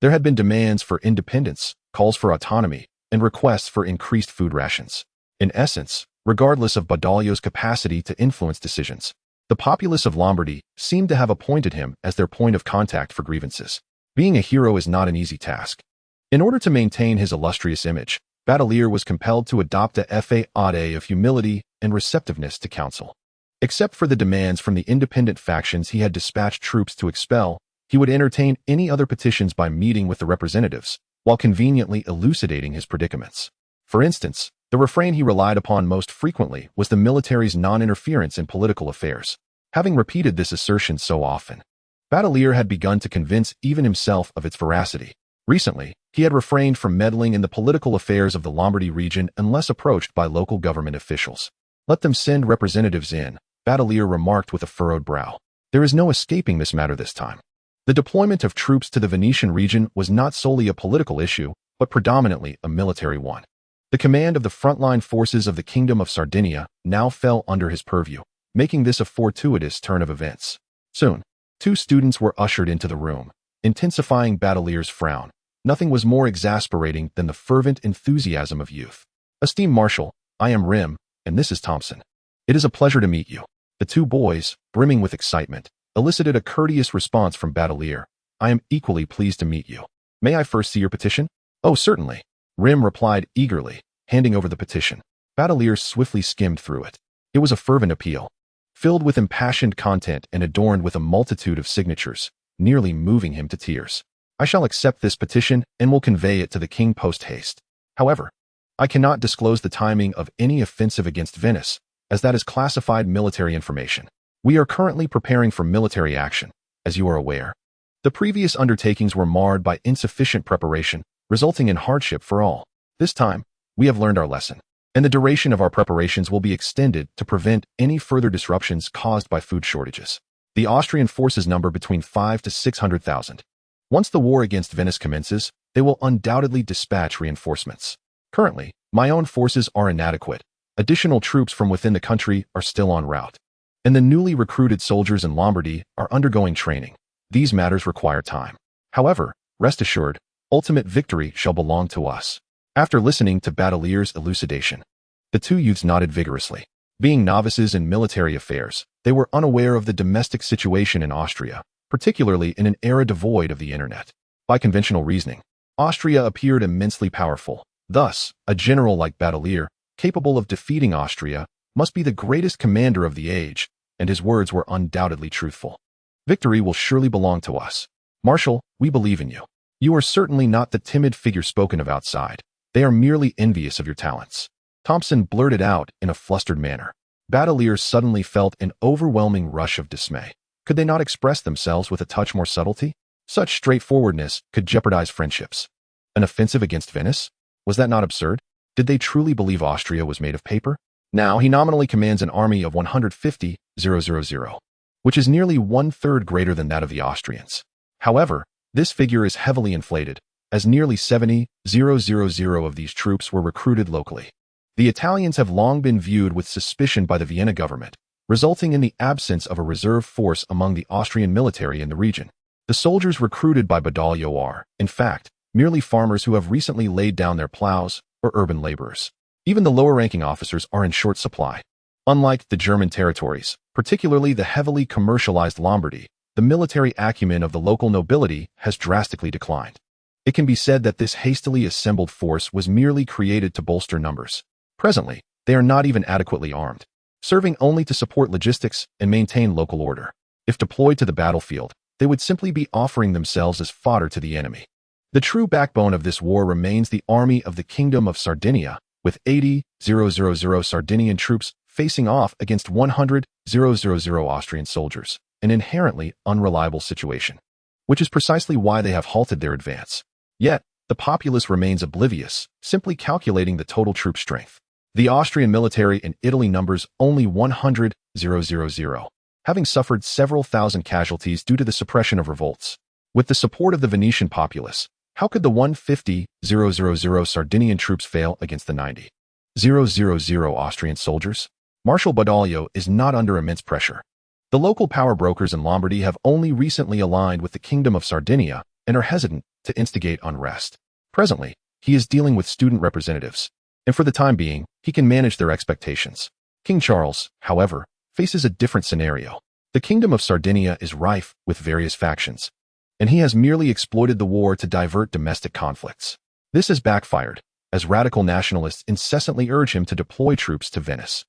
There had been demands for independence, calls for autonomy, and requests for increased food rations. In essence, regardless of Badoglio's capacity to influence decisions, the populace of Lombardy seemed to have appointed him as their point of contact for grievances. Being a hero is not an easy task. In order to maintain his illustrious image, Badoglio was compelled to adopt a faade of humility and receptiveness to counsel. Except for the demands from the independent factions he had dispatched troops to expel, he would entertain any other petitions by meeting with the representatives, while conveniently elucidating his predicaments. For instance, the refrain he relied upon most frequently was the military's non-interference in political affairs. Having repeated this assertion so often, Badoglio had begun to convince even himself of its veracity. Recently, he had refrained from meddling in the political affairs of the Lombardy region unless approached by local government officials. Let them send representatives in, Badoglio remarked with a furrowed brow. There is no escaping this matter this time. The deployment of troops to the Venetian region was not solely a political issue, but predominantly a military one. The command of the frontline forces of the Kingdom of Sardinia now fell under his purview, making this a fortuitous turn of events. Soon, two students were ushered into the room, intensifying Badoglio's frown. Nothing was more exasperating than the fervent enthusiasm of youth. Esteemed Marshal, I am Rim, and this is Thompson. It is a pleasure to meet you. The two boys, brimming with excitement, elicited a courteous response from Badoglio. I am equally pleased to meet you. May I first see your petition? Oh, certainly. Rim replied eagerly, handing over the petition. Badoglio swiftly skimmed through it. It was a fervent appeal, filled with impassioned content and adorned with a multitude of signatures, nearly moving him to tears. I shall accept this petition and will convey it to the king post-haste. However, I cannot disclose the timing of any offensive against Venice, as that is classified military information. We are currently preparing for military action, as you are aware. The previous undertakings were marred by insufficient preparation, resulting in hardship for all. This time, we have learned our lesson, and the duration of our preparations will be extended to prevent any further disruptions caused by food shortages. The Austrian forces number between 500 to 600,000. Once the war against Venice commences, they will undoubtedly dispatch reinforcements. Currently, my own forces are inadequate. Additional troops from within the country are still en route, and the newly recruited soldiers in Lombardy are undergoing training. These matters require time. However, rest assured, ultimate victory shall belong to us. After listening to Badoglio's elucidation, the two youths nodded vigorously. Being novices in military affairs, they were unaware of the domestic situation in Austria, particularly in an era devoid of the internet. By conventional reasoning, Austria appeared immensely powerful. Thus, a general like Badoglio, capable of defeating Austria, must be the greatest commander of the age, and his words were undoubtedly truthful. Victory will surely belong to us. Marshal, we believe in you. You are certainly not the timid figure spoken of outside. They are merely envious of your talents. Thompson blurted out in a flustered manner. Badoglio suddenly felt an overwhelming rush of dismay. Could they not express themselves with a touch more subtlety? Such straightforwardness could jeopardize friendships. An offensive against Venice? Was that not absurd? Did they truly believe Austria was made of paper? Now he nominally commands an army of 150,000, which is nearly one-third greater than that of the Austrians. However, this figure is heavily inflated, as nearly 70,000 of these troops were recruited locally. The Italians have long been viewed with suspicion by the Vienna government, resulting in the absence of a reserve force among the Austrian military in the region. The soldiers recruited by Badoglio are, in fact, merely farmers who have recently laid down their plows, or urban laborers. Even the lower-ranking officers are in short supply. Unlike the German territories, particularly the heavily commercialized Lombardy, the military acumen of the local nobility has drastically declined. It can be said that this hastily assembled force was merely created to bolster numbers. Presently, they are not even adequately armed, serving only to support logistics and maintain local order. If deployed to the battlefield, they would simply be offering themselves as fodder to the enemy. The true backbone of this war remains the army of the Kingdom of Sardinia, with 80,000 Sardinian troops facing off against 100,000 Austrian soldiers, an inherently unreliable situation, which is precisely why they have halted their advance. Yet, the populace remains oblivious, simply calculating the total troop strength. The Austrian military in Italy numbers only 100,000, having suffered several thousand casualties due to the suppression of revolts. With the support of the Venetian populace, how could the 150,000 Sardinian troops fail against the 90,000 Austrian soldiers? Marshal Badoglio is not under immense pressure. The local power brokers in Lombardy have only recently aligned with the Kingdom of Sardinia and are hesitant to instigate unrest. Presently, he is dealing with student representatives, and for the time being, he can manage their expectations. King Charles, however, faces a different scenario. The Kingdom of Sardinia is rife with various factions, and he has merely exploited the war to divert domestic conflicts. This has backfired, as radical nationalists incessantly urge him to deploy troops to Venice.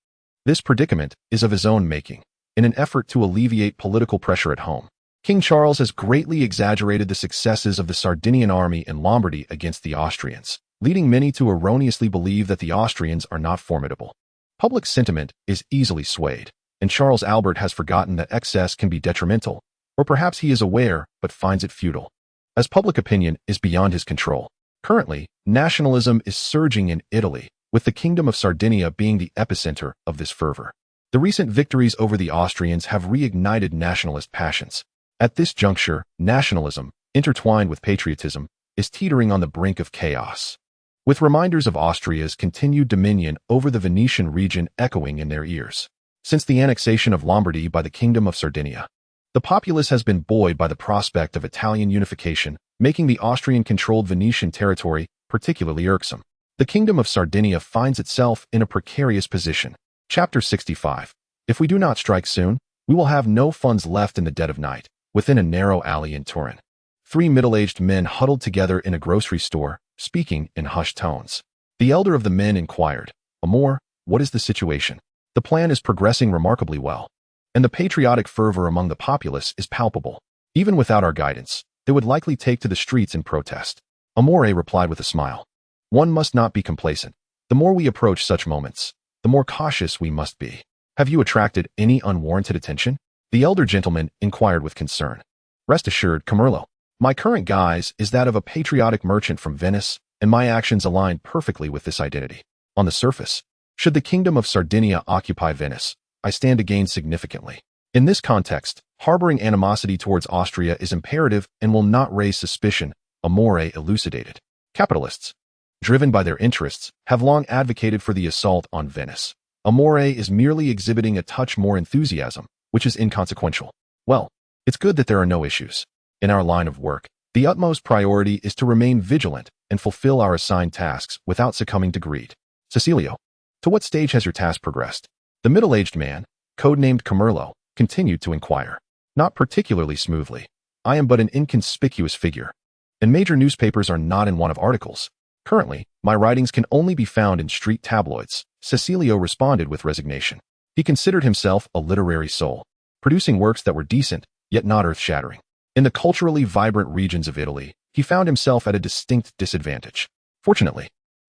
This predicament is of his own making, in an effort to alleviate political pressure at home. King Charles has greatly exaggerated the successes of the Sardinian army in Lombardy against the Austrians, leading many to erroneously believe that the Austrians are not formidable. Public sentiment is easily swayed, and Charles Albert has forgotten that excess can be detrimental, or perhaps he is aware but finds it futile, as public opinion is beyond his control. Currently, nationalism is surging in Italy, with the Kingdom of Sardinia being the epicenter of this fervor. The recent victories over the Austrians have reignited nationalist passions. At this juncture, nationalism, intertwined with patriotism, is teetering on the brink of chaos, with reminders of Austria's continued dominion over the Venetian region echoing in their ears. Since the annexation of Lombardy by the Kingdom of Sardinia, the populace has been buoyed by the prospect of Italian unification, making the Austrian-controlled Venetian territory particularly irksome. The Kingdom of Sardinia finds itself in a precarious position. Chapter 65. If we do not strike soon, we will have no funds left in the dead of night. Within a narrow alley in Turin, 3 middle-aged men huddled together in a grocery store, speaking in hushed tones. The elder of the men inquired, "Amor, what is the situation?" "The plan is progressing remarkably well, and the patriotic fervor among the populace is palpable. Even without our guidance, they would likely take to the streets in protest." Amore replied with a smile, "One must not be complacent. The more we approach such moments, the more cautious we must be. Have you attracted any unwarranted attention?" The elder gentleman inquired with concern. "Rest assured, Camerlo, my current guise is that of a patriotic merchant from Venice, and my actions align perfectly with this identity. On the surface, should the Kingdom of Sardinia occupy Venice, I stand to gain significantly. In this context, harboring animosity towards Austria is imperative and will not raise suspicion," Amore elucidated. "Capitalists, driven by their interests, have long advocated for the assault on Venice. Amore is merely exhibiting a touch more enthusiasm, which is inconsequential. Well, it's good that there are no issues. In our line of work, the utmost priority is to remain vigilant and fulfill our assigned tasks without succumbing to greed. Cecilio, to what stage has your task progressed?" The middle-aged man, codenamed Camerlo, continued to inquire. "Not particularly smoothly. I am but an inconspicuous figure, and major newspapers are not in want of articles. Currently, my writings can only be found in street tabloids," Cecilio responded with resignation. He considered himself a literary soul, producing works that were decent, yet not earth-shattering. In the culturally vibrant regions of Italy, he found himself at a distinct disadvantage. Fortunately,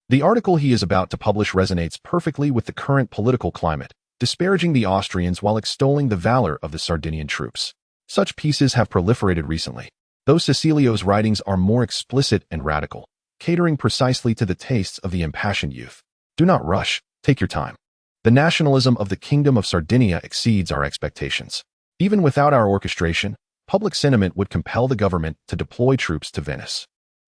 the article he is about to publish resonates perfectly with the current political climate, disparaging the Austrians while extolling the valor of the Sardinian troops. Such pieces have proliferated recently, though Cecilio's writings are more explicit and radical, catering precisely to the tastes of the impassioned youth. Do not rush, take your time. The nationalism of the Kingdom of Sardinia exceeds our expectations. Even without our orchestration, public sentiment would compel the government to deploy troops to Venice.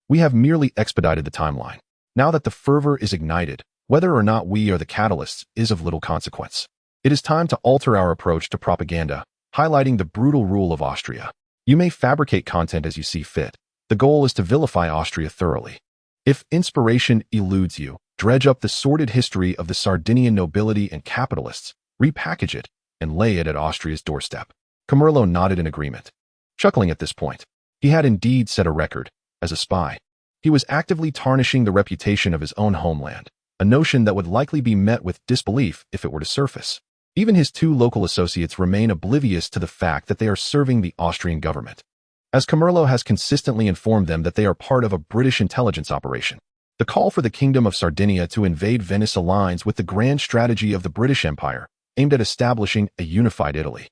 We have merely expedited the timeline. Now that the fervor is ignited, whether or not we are the catalysts is of little consequence. It is time to alter our approach to propaganda, highlighting the brutal rule of Austria. You may fabricate content as you see fit. The goal is to vilify Austria thoroughly. If inspiration eludes you, dredge up the sordid history of the Sardinian nobility and capitalists, repackage it, and lay it at Austria's doorstep. Camerlo nodded in agreement. Chuckling at this point, he had indeed set a record. As a spy, he was actively tarnishing the reputation of his own homeland, a notion that would likely be met with disbelief if it were to surface. Even his 2 local associates remain oblivious to the fact that they are serving the Austrian government. as Camerlo has consistently informed them that they are part of a British intelligence operation. The call for the Kingdom of Sardinia to invade Venice aligns with the grand strategy of the British Empire, aimed at establishing a unified Italy.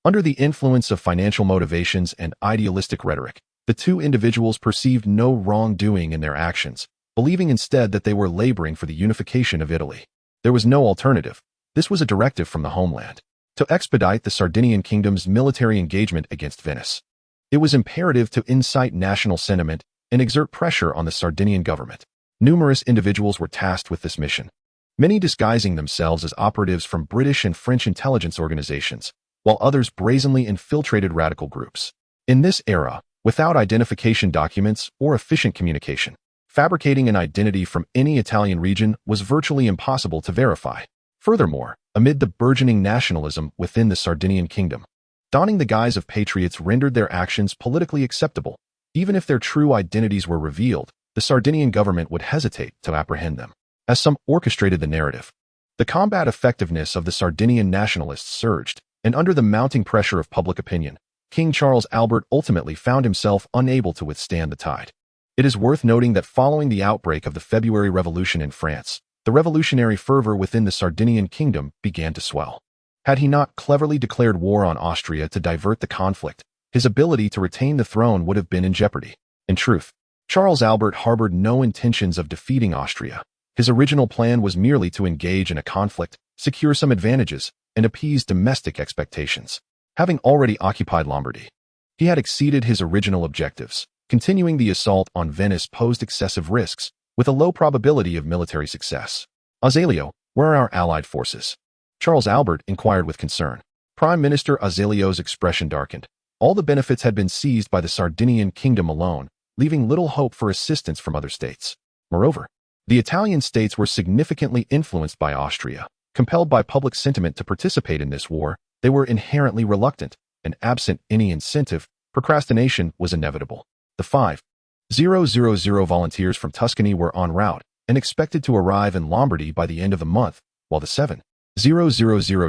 Under the influence of financial motivations and idealistic rhetoric, the two individuals perceived no wrongdoing in their actions, believing instead that they were laboring for the unification of Italy. There was no alternative. This was a directive from the homeland to expedite the Sardinian kingdom's military engagement against Venice. It was imperative to incite national sentiment and exert pressure on the Sardinian government. Numerous individuals were tasked with this mission, many disguising themselves as operatives from British and French intelligence organizations, while others brazenly infiltrated radical groups. In this era, without identification documents or efficient communication, fabricating an identity from any Italian region was virtually impossible to verify. Furthermore, amid the burgeoning nationalism within the Sardinian kingdom, donning the guise of patriots rendered their actions politically acceptable. Even if their true identities were revealed, the Sardinian government would hesitate to apprehend them, as some orchestrated the narrative. The combat effectiveness of the Sardinian nationalists surged, and under the mounting pressure of public opinion, King Charles Albert ultimately found himself unable to withstand the tide. It is worth noting that following the outbreak of the February Revolution in France, the revolutionary fervor within the Sardinian kingdom began to swell. Had he not cleverly declared war on Austria to divert the conflict, his ability to retain the throne would have been in jeopardy. In truth, Charles Albert harbored no intentions of defeating Austria. His original plan was merely to engage in a conflict, secure some advantages, and appease domestic expectations. Having already occupied Lombardy, he had exceeded his original objectives. Continuing the assault on Venice posed excessive risks, with a low probability of military success. Azeglio, where are our allied forces? Charles Albert inquired with concern. Prime Minister Azeglio's expression darkened. All the benefits had been seized by the Sardinian kingdom alone, leaving little hope for assistance from other states. Moreover, the Italian states were significantly influenced by Austria. Compelled by public sentiment to participate in this war, they were inherently reluctant, and absent any incentive, procrastination was inevitable. The 5,000 volunteers from Tuscany were en route and expected to arrive in Lombardy by the end of the month, while the 7,000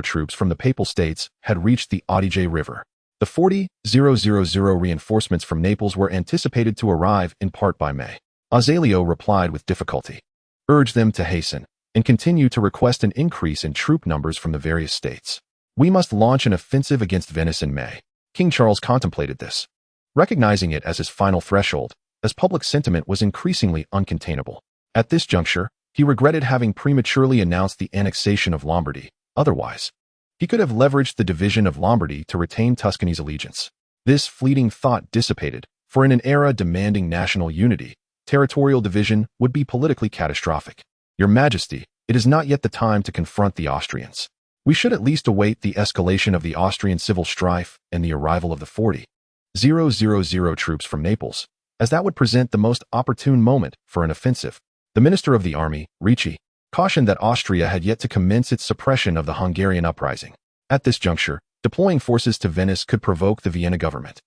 troops from the Papal States had reached the Adige River. The 40,000 reinforcements from Naples were anticipated to arrive in part by May. Azeglio replied with difficulty, urged them to hasten, and continue to request an increase in troop numbers from the various states. We must launch an offensive against Venice in May. King Charles contemplated this, recognizing it as his final threshold, as public sentiment was increasingly uncontainable. At this juncture, he regretted having prematurely announced the annexation of Lombardy. Otherwise, he could have leveraged the division of Lombardy to retain Tuscany's allegiance. This fleeting thought dissipated, for in an era demanding national unity, territorial division would be politically catastrophic. Your Majesty, it is not yet the time to confront the Austrians. We should at least await the escalation of the Austrian civil strife and the arrival of the 40,000 troops from Naples, as that would present the most opportune moment for an offensive. The Minister of the Army, Ricci, cautioned that Austria had yet to commence its suppression of the Hungarian uprising. At this juncture, deploying forces to Venice could provoke the Vienna government,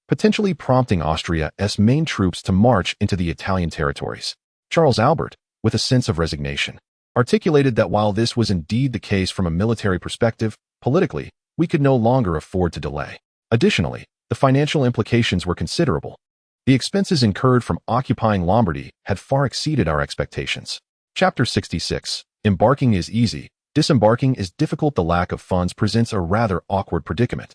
potentially prompting Austria's main troops to march into the Italian territories. Charles Albert, with a sense of resignation, articulated that while this was indeed the case from a military perspective, politically, we could no longer afford to delay. Additionally, the financial implications were considerable. The expenses incurred from occupying Lombardy had far exceeded our expectations. Chapter 66. Embarking is easy. Disembarking is difficult. The lack of funds presents a rather awkward predicament.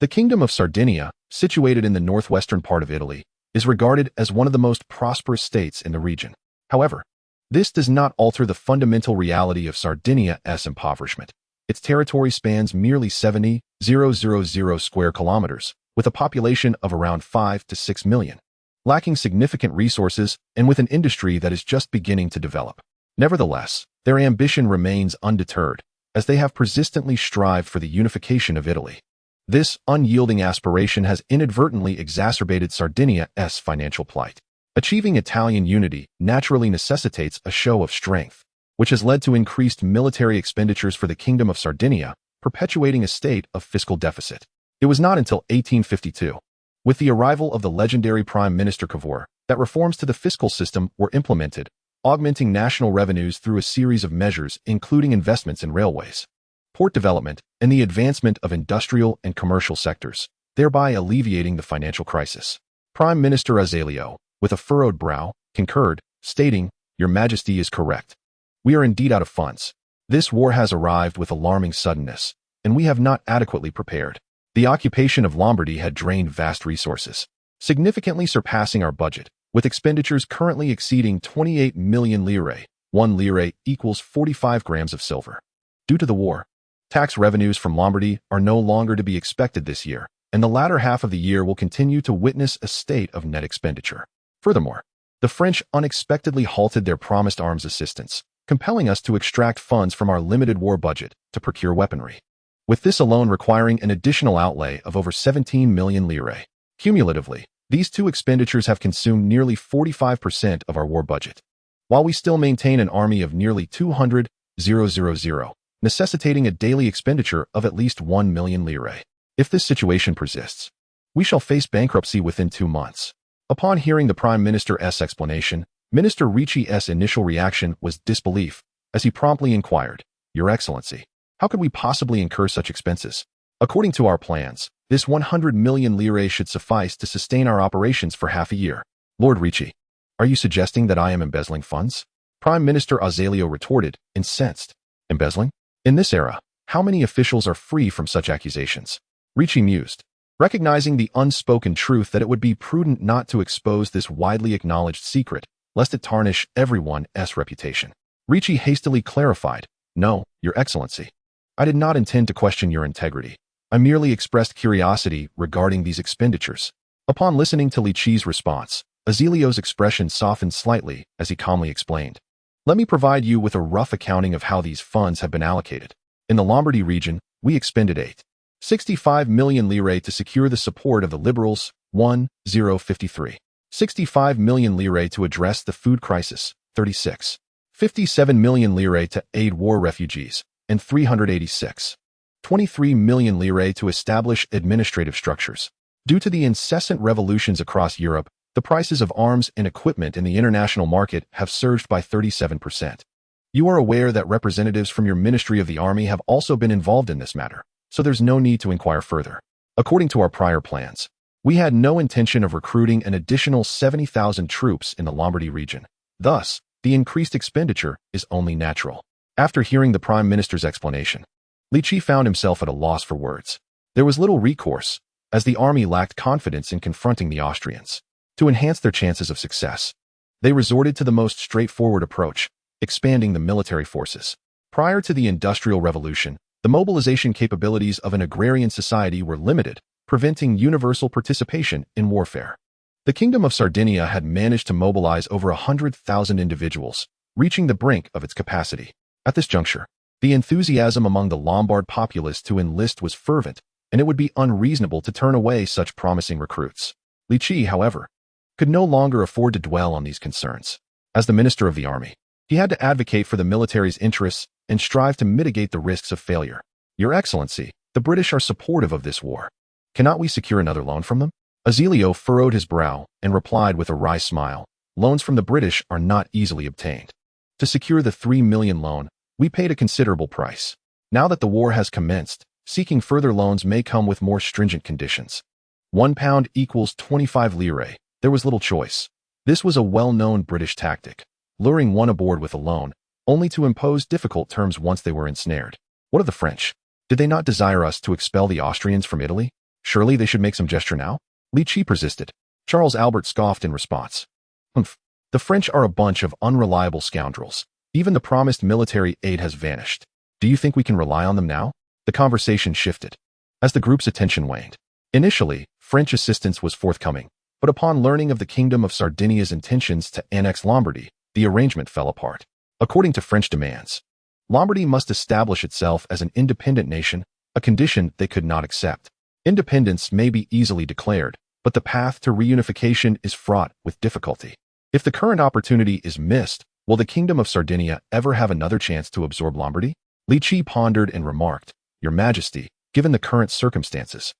The Kingdom of Sardinia, situated in the northwestern part of Italy, is regarded as one of the most prosperous states in the region. However, this does not alter the fundamental reality of Sardinia's impoverishment. Its territory spans merely 70,000 square kilometers, with a population of around 5 to 6 million, lacking significant resources and with an industry that is just beginning to develop. Nevertheless, their ambition remains undeterred, as they have persistently strived for the unification of Italy. This unyielding aspiration has inadvertently exacerbated Sardinia's financial plight. Achieving Italian unity naturally necessitates a show of strength, which has led to increased military expenditures for the Kingdom of Sardinia, perpetuating a state of fiscal deficit. It was not until 1852, with the arrival of the legendary Prime Minister Cavour, that reforms to the fiscal system were implemented, augmenting national revenues through a series of measures including investments in railways, port development, and the advancement of industrial and commercial sectors, thereby alleviating the financial crisis. Prime Minister Azeglio, with a furrowed brow, concurred, stating, "Your Majesty is correct. We are indeed out of funds. This war has arrived with alarming suddenness, and we have not adequately prepared. The occupation of Lombardy had drained vast resources, significantly surpassing our budget, with expenditures currently exceeding 28 million lire. 1 lire equals 45 grams of silver. Due to the war, tax revenues from Lombardy are no longer to be expected this year, and the latter half of the year will continue to witness a state of net expenditure. Furthermore, the French unexpectedly halted their promised arms assistance, compelling us to extract funds from our limited war budget to procure weaponry, with this alone requiring an additional outlay of over 17 million lire. Cumulatively, these two expenditures have consumed nearly 45% of our war budget, while we still maintain an army of nearly 200,000, necessitating a daily expenditure of at least 1 million lire. If this situation persists, we shall face bankruptcy within 2 months." Upon hearing the Prime Minister's explanation, Minister Ricci's initial reaction was disbelief, as he promptly inquired, "Your Excellency, how could we possibly incur such expenses? According to our plans, this 100 million lire should suffice to sustain our operations for half a year." "Lord Ricci, are you suggesting that I am embezzling funds?" Prime Minister Azeglio retorted, incensed. "Embezzling? In this era, how many officials are free from such accusations?" Ricci mused, recognizing the unspoken truth that it would be prudent not to expose this widely acknowledged secret, lest it tarnish everyone's reputation. Ricci hastily clarified, "No, Your Excellency. I did not intend to question your integrity. I merely expressed curiosity regarding these expenditures." Upon listening to Ricci's response, Azeglio's expression softened slightly as he calmly explained, "Let me provide you with a rough accounting of how these funds have been allocated. In the Lombardy region, we expended 65 million lire to secure the support of the liberals, 1053. 65 million lire to address the food crisis, 36. 57 million lire to aid war refugees, and 386. 23 million lire to establish administrative structures. Due to the incessant revolutions across Europe, the prices of arms and equipment in the international market have surged by 37%. You are aware that representatives from your Ministry of the Army have also been involved in this matter, so there's no need to inquire further. According to our prior plans, we had no intention of recruiting an additional 70,000 troops in the Lombardy region. Thus, the increased expenditure is only natural." After hearing the Prime Minister's explanation, Ricci found himself at a loss for words. There was little recourse, as the army lacked confidence in confronting the Austrians. To enhance their chances of success, they resorted to the most straightforward approach, expanding the military forces. Prior to the Industrial Revolution, the mobilization capabilities of an agrarian society were limited, preventing universal participation in warfare. The Kingdom of Sardinia had managed to mobilize over 100,000 individuals, reaching the brink of its capacity. At this juncture, the enthusiasm among the Lombard populace to enlist was fervent, and it would be unreasonable to turn away such promising recruits. Ricci, however, could no longer afford to dwell on these concerns. As the Minister of the Army, he had to advocate for the military's interests and strive to mitigate the risks of failure. "Your Excellency, the British are supportive of this war. Cannot we secure another loan from them?" Azeglio furrowed his brow and replied with a wry smile, "Loans from the British are not easily obtained. To secure the 3 million loan, we paid a considerable price. Now that the war has commenced, seeking further loans may come with more stringent conditions. £1 equals 25 lire. There was little choice. This was a well-known British tactic, luring one aboard with a loan, only to impose difficult terms once they were ensnared. What of the French? Did they not desire us to expel the Austrians from Italy? Surely they should make some gesture now? Ricci persisted. Charles Albert scoffed in response. "Humph. The French are a bunch of unreliable scoundrels. Even the promised military aid has vanished. Do you think we can rely on them now?" The conversation shifted, as the group's attention waned. Initially, French assistance was forthcoming, but upon learning of the Kingdom of Sardinia's intentions to annex Lombardy, the arrangement fell apart. According to French demands, Lombardy must establish itself as an independent nation, a condition they could not accept. Independence may be easily declared, but the path to reunification is fraught with difficulty. If the current opportunity is missed, will the Kingdom of Sardinia ever have another chance to absorb Lombardy? Ricci pondered and remarked, "Your Majesty, given the current circumstances,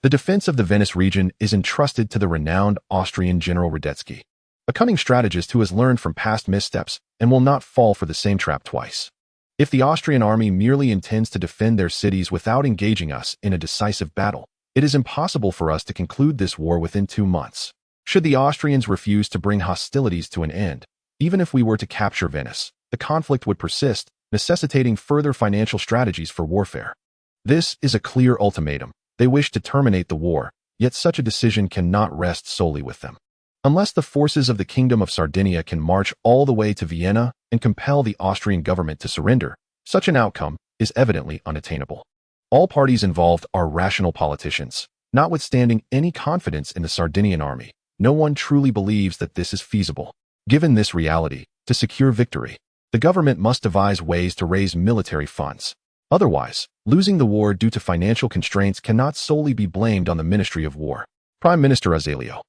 the defense of the Venice region is entrusted to the renowned Austrian General Radetzky, a cunning strategist who has learned from past missteps and will not fall for the same trap twice. If the Austrian army merely intends to defend their cities without engaging us in a decisive battle, it is impossible for us to conclude this war within 2 months. Should the Austrians refuse to bring hostilities to an end, even if we were to capture Venice, the conflict would persist, necessitating further financial strategies for warfare. This is a clear ultimatum. They wish to terminate the war, yet such a decision cannot rest solely with them. Unless the forces of the Kingdom of Sardinia can march all the way to Vienna and compel the Austrian government to surrender, such an outcome is evidently unattainable. All parties involved are rational politicians. Notwithstanding any confidence in the Sardinian army, no one truly believes that this is feasible. Given this reality, to secure victory, the government must devise ways to raise military funds. Otherwise, losing the war due to financial constraints cannot solely be blamed on the Ministry of War. Prime Minister Azeglio,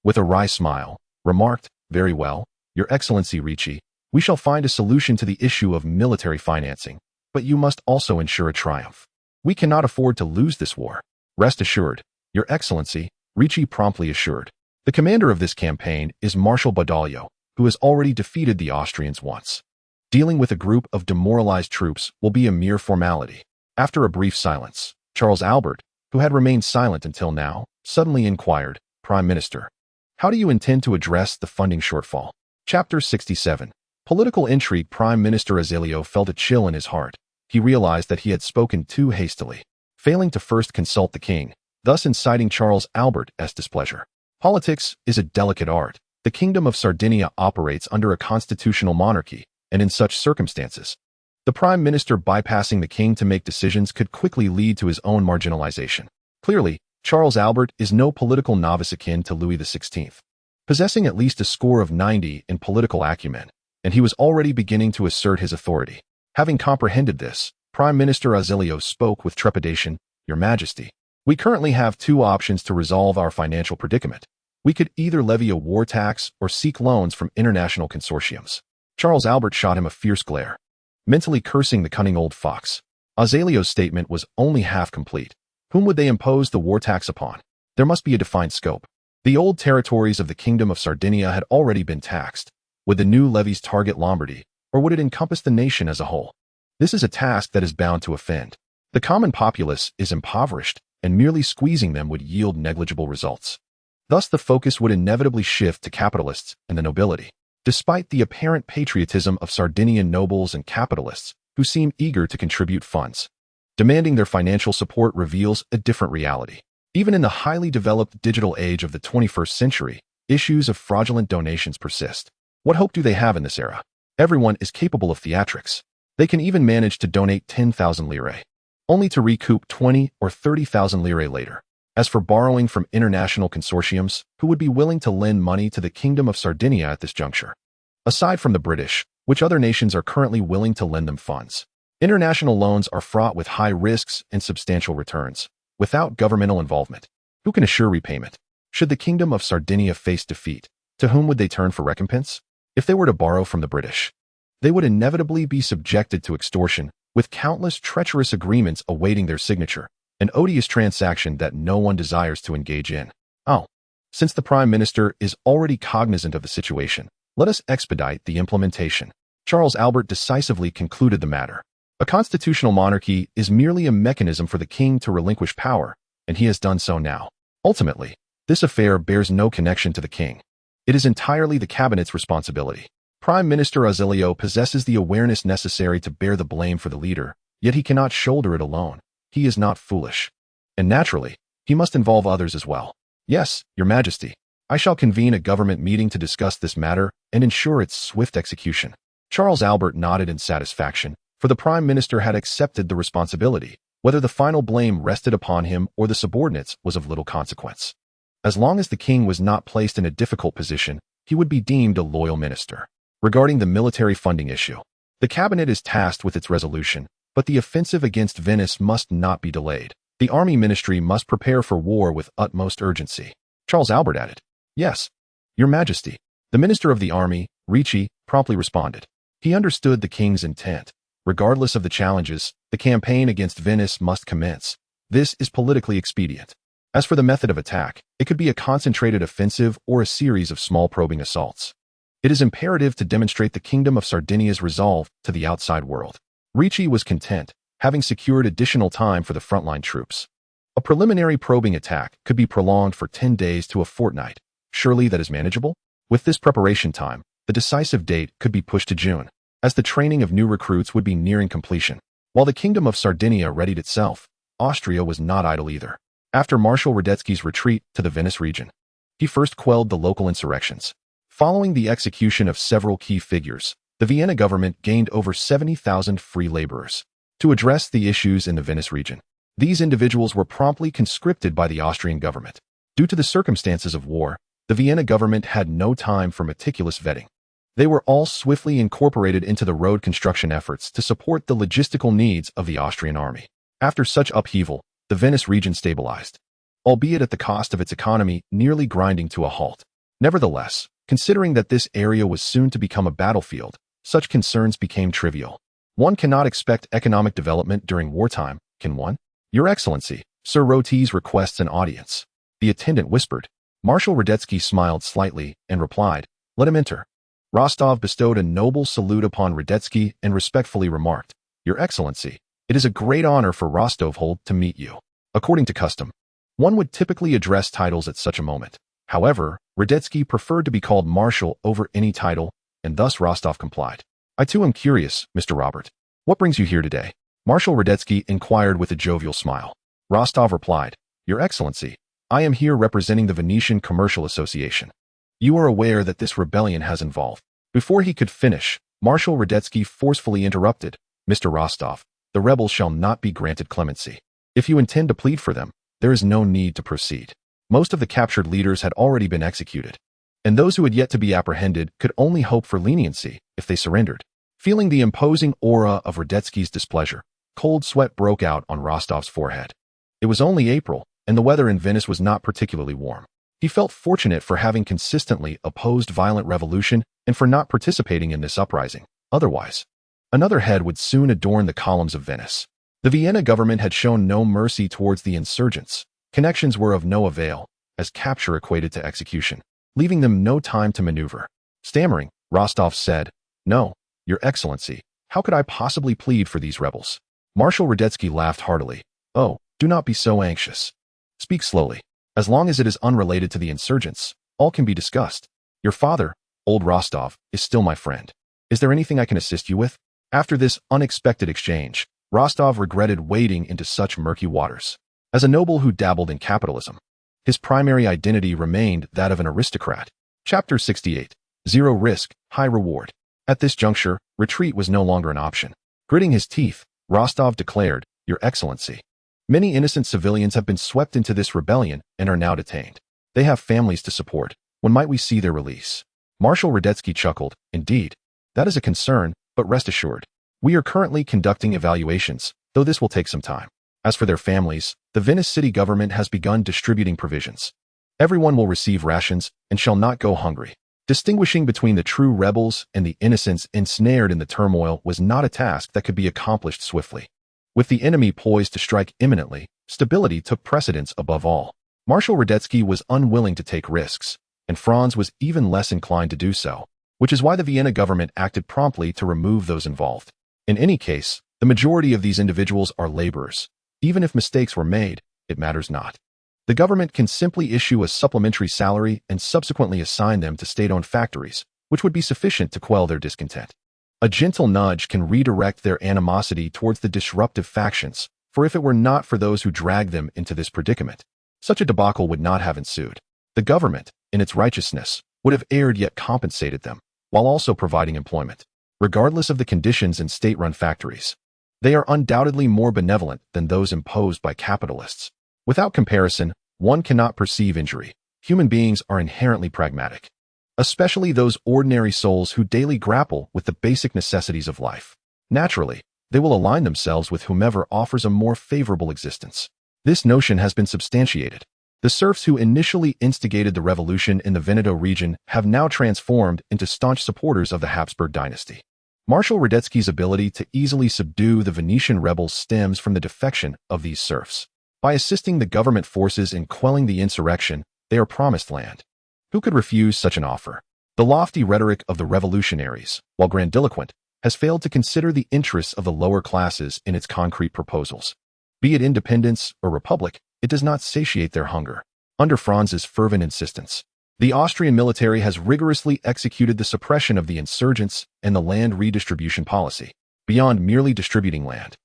with a wry smile, remarked, "Very well, Your Excellency Ricci, we shall find a solution to the issue of military financing, but you must also ensure a triumph. We cannot afford to lose this war." "Rest assured, Your Excellency," Ricci promptly assured. "The commander of this campaign is Marshal Badoglio, who has already defeated the Austrians once. Dealing with a group of demoralized troops will be a mere formality." After a brief silence, Charles Albert, who had remained silent until now, suddenly inquired, "Prime Minister, how do you intend to address the funding shortfall?" Chapter 67. Political intrigue. Prime Minister Azeglio felt a chill in his heart. He realized that he had spoken too hastily, failing to first consult the king, thus inciting Charles Albert's displeasure. Politics is a delicate art. The Kingdom of Sardinia operates under a constitutional monarchy, and in such circumstances, the Prime Minister bypassing the king to make decisions could quickly lead to his own marginalization. Clearly, Charles Albert is no political novice akin to Louis XVI, possessing at least a score of 90 in political acumen, and he was already beginning to assert his authority. Having comprehended this, Prime Minister Azeglio spoke with trepidation, "Your Majesty, we currently have two options to resolve our financial predicament. We could either levy a war tax or seek loans from international consortiums." Charles Albert shot him a fierce glare, mentally cursing the cunning old fox. Azeglio's statement was only half complete. Whom would they impose the war tax upon? There must be a defined scope. The old territories of the Kingdom of Sardinia had already been taxed. Would the new levies target Lombardy, or would it encompass the nation as a whole? This is a task that is bound to offend. The common populace is impoverished, and merely squeezing them would yield negligible results. Thus the focus would inevitably shift to capitalists and the nobility. Despite the apparent patriotism of Sardinian nobles and capitalists, who seem eager to contribute funds, demanding their financial support reveals a different reality. Even in the highly developed digital age of the 21st century, issues of fraudulent donations persist. What hope do they have in this era? Everyone is capable of theatrics. They can even manage to donate 10,000 lire, only to recoup 20 or 30,000 lire later. As for borrowing from international consortiums, who would be willing to lend money to the Kingdom of Sardinia at this juncture? Aside from the British, which other nations are currently willing to lend them funds? International loans are fraught with high risks and substantial returns. Without governmental involvement, who can assure repayment? Should the Kingdom of Sardinia face defeat, to whom would they turn for recompense? If they were to borrow from the British, they would inevitably be subjected to extortion, with countless treacherous agreements awaiting their signature, an odious transaction that no one desires to engage in. Since the Prime Minister is already cognizant of the situation, let us expedite the implementation. Charles Albert decisively concluded the matter. A constitutional monarchy is merely a mechanism for the king to relinquish power, and he has done so now. Ultimately, this affair bears no connection to the king. It is entirely the cabinet's responsibility. Prime Minister Azeglio possesses the awareness necessary to bear the blame for the leader, yet he cannot shoulder it alone. He is not foolish. And naturally, he must involve others as well. "Yes, Your Majesty, I shall convene a government meeting to discuss this matter and ensure its swift execution." Charles Albert nodded in satisfaction, for the Prime Minister had accepted the responsibility. Whether the final blame rested upon him or the subordinates was of little consequence. As long as the king was not placed in a difficult position, he would be deemed a loyal minister. Regarding the military funding issue, the cabinet is tasked with its resolution, but the offensive against Venice must not be delayed. The army ministry must prepare for war with utmost urgency. Charles Albert added, "Yes, Your Majesty." The Minister of the Army, Ricci, promptly responded. He understood the king's intent. Regardless of the challenges, the campaign against Venice must commence. This is politically expedient. As for the method of attack, it could be a concentrated offensive or a series of small probing assaults. It is imperative to demonstrate the Kingdom of Sardinia's resolve to the outside world. Ricci was content, having secured additional time for the frontline troops. A preliminary probing attack could be prolonged for 10 days to a fortnight, Surely that is manageable? With this preparation time, the decisive date could be pushed to June, as the training of new recruits would be nearing completion. While the Kingdom of Sardinia readied itself, Austria was not idle either. After Marshal Radetzky's retreat to the Venice region, he first quelled the local insurrections. Following the execution of several key figures, the Vienna government gained over 70,000 free laborers to address the issues in the Venice region. These individuals were promptly conscripted by the Austrian government. Due to the circumstances of war, the Vienna government had no time for meticulous vetting. They were all swiftly incorporated into the road construction efforts to support the logistical needs of the Austrian army. After such upheaval, the Venice region stabilized, albeit at the cost of its economy nearly grinding to a halt. Nevertheless, considering that this area was soon to become a battlefield, such concerns became trivial. One cannot expect economic development during wartime, can one? Your Excellency, Sir Rotes requests an audience. The attendant whispered. Marshal Radetzky smiled slightly and replied, "Let him enter." Rostov bestowed a noble salute upon Radetzky and respectfully remarked, "Your Excellency, it is a great honor for Rostovhold to meet you." According to custom, one would typically address titles at such a moment. However, Radetzky preferred to be called Marshal over any title, and thus Rostov complied. "I too am curious, Mr. Robert. What brings you here today?" Marshal Radetzky inquired with a jovial smile. Rostov replied, "Your Excellency, I am here representing the Venetian Commercial Association. You are aware that this rebellion has involved." Before he could finish, Marshal Radetzky forcefully interrupted, "Mr. Rostov, the rebels shall not be granted clemency. If you intend to plead for them, there is no need to proceed." Most of the captured leaders had already been executed, and those who had yet to be apprehended could only hope for leniency if they surrendered. Feeling the imposing aura of Radetzky's displeasure, cold sweat broke out on Rostov's forehead. It was only April, and the weather in Venice was not particularly warm. He felt fortunate for having consistently opposed violent revolution and for not participating in this uprising. Otherwise, another head would soon adorn the columns of Venice. The Vienna government had shown no mercy towards the insurgents. Connections were of no avail, as capture equated to execution, leaving them no time to maneuver. Stammering, Rostov said, "No, Your Excellency, how could I possibly plead for these rebels?" Marshal Radetzky laughed heartily. "Oh, do not be so anxious. Speak slowly. As long as it is unrelated to the insurgents, all can be discussed. Your father, old Rostov, is still my friend. Is there anything I can assist you with?" After this unexpected exchange, Rostov regretted wading into such murky waters. As a noble who dabbled in capitalism, his primary identity remained that of an aristocrat. Chapter 68. Zero Risk, High Reward. At this juncture, retreat was no longer an option. Gritting his teeth, Rostov declared, "Your Excellency, many innocent civilians have been swept into this rebellion and are now detained. They have families to support. When might we see their release?" Marshal Radetzky chuckled. "Indeed, that is a concern, but rest assured, we are currently conducting evaluations, though this will take some time. As for their families, the Venice city government has begun distributing provisions. Everyone will receive rations and shall not go hungry." Distinguishing between the true rebels and the innocents ensnared in the turmoil was not a task that could be accomplished swiftly. With the enemy poised to strike imminently, stability took precedence above all. Marshal Radetzky was unwilling to take risks, and Franz was even less inclined to do so, which is why the Vienna government acted promptly to remove those involved. In any case, the majority of these individuals are laborers. Even if mistakes were made, it matters not. The government can simply issue a supplementary salary and subsequently assign them to state-owned factories, which would be sufficient to quell their discontent. A gentle nudge can redirect their animosity towards the disruptive factions, for if it were not for those who dragged them into this predicament, such a debacle would not have ensued. The government, in its righteousness, would have erred yet compensated them, while also providing employment. Regardless of the conditions in state-run factories, they are undoubtedly more benevolent than those imposed by capitalists. Without comparison, one cannot perceive injury. Human beings are inherently pragmatic, especially those ordinary souls who daily grapple with the basic necessities of life. Naturally, they will align themselves with whomever offers a more favorable existence. This notion has been substantiated. The serfs who initially instigated the revolution in the Veneto region have now transformed into staunch supporters of the Habsburg dynasty. Marshal Radetzky's ability to easily subdue the Venetian rebels stems from the defection of these serfs. By assisting the government forces in quelling the insurrection, they are promised land. Who could refuse such an offer? The lofty rhetoric of the revolutionaries, while grandiloquent, has failed to consider the interests of the lower classes in its concrete proposals. Be it independence or republic, it does not satiate their hunger. Under Franz's fervent insistence, The Austrian military has rigorously executed the suppression of the insurgents and the land redistribution policy, beyond merely distributing land.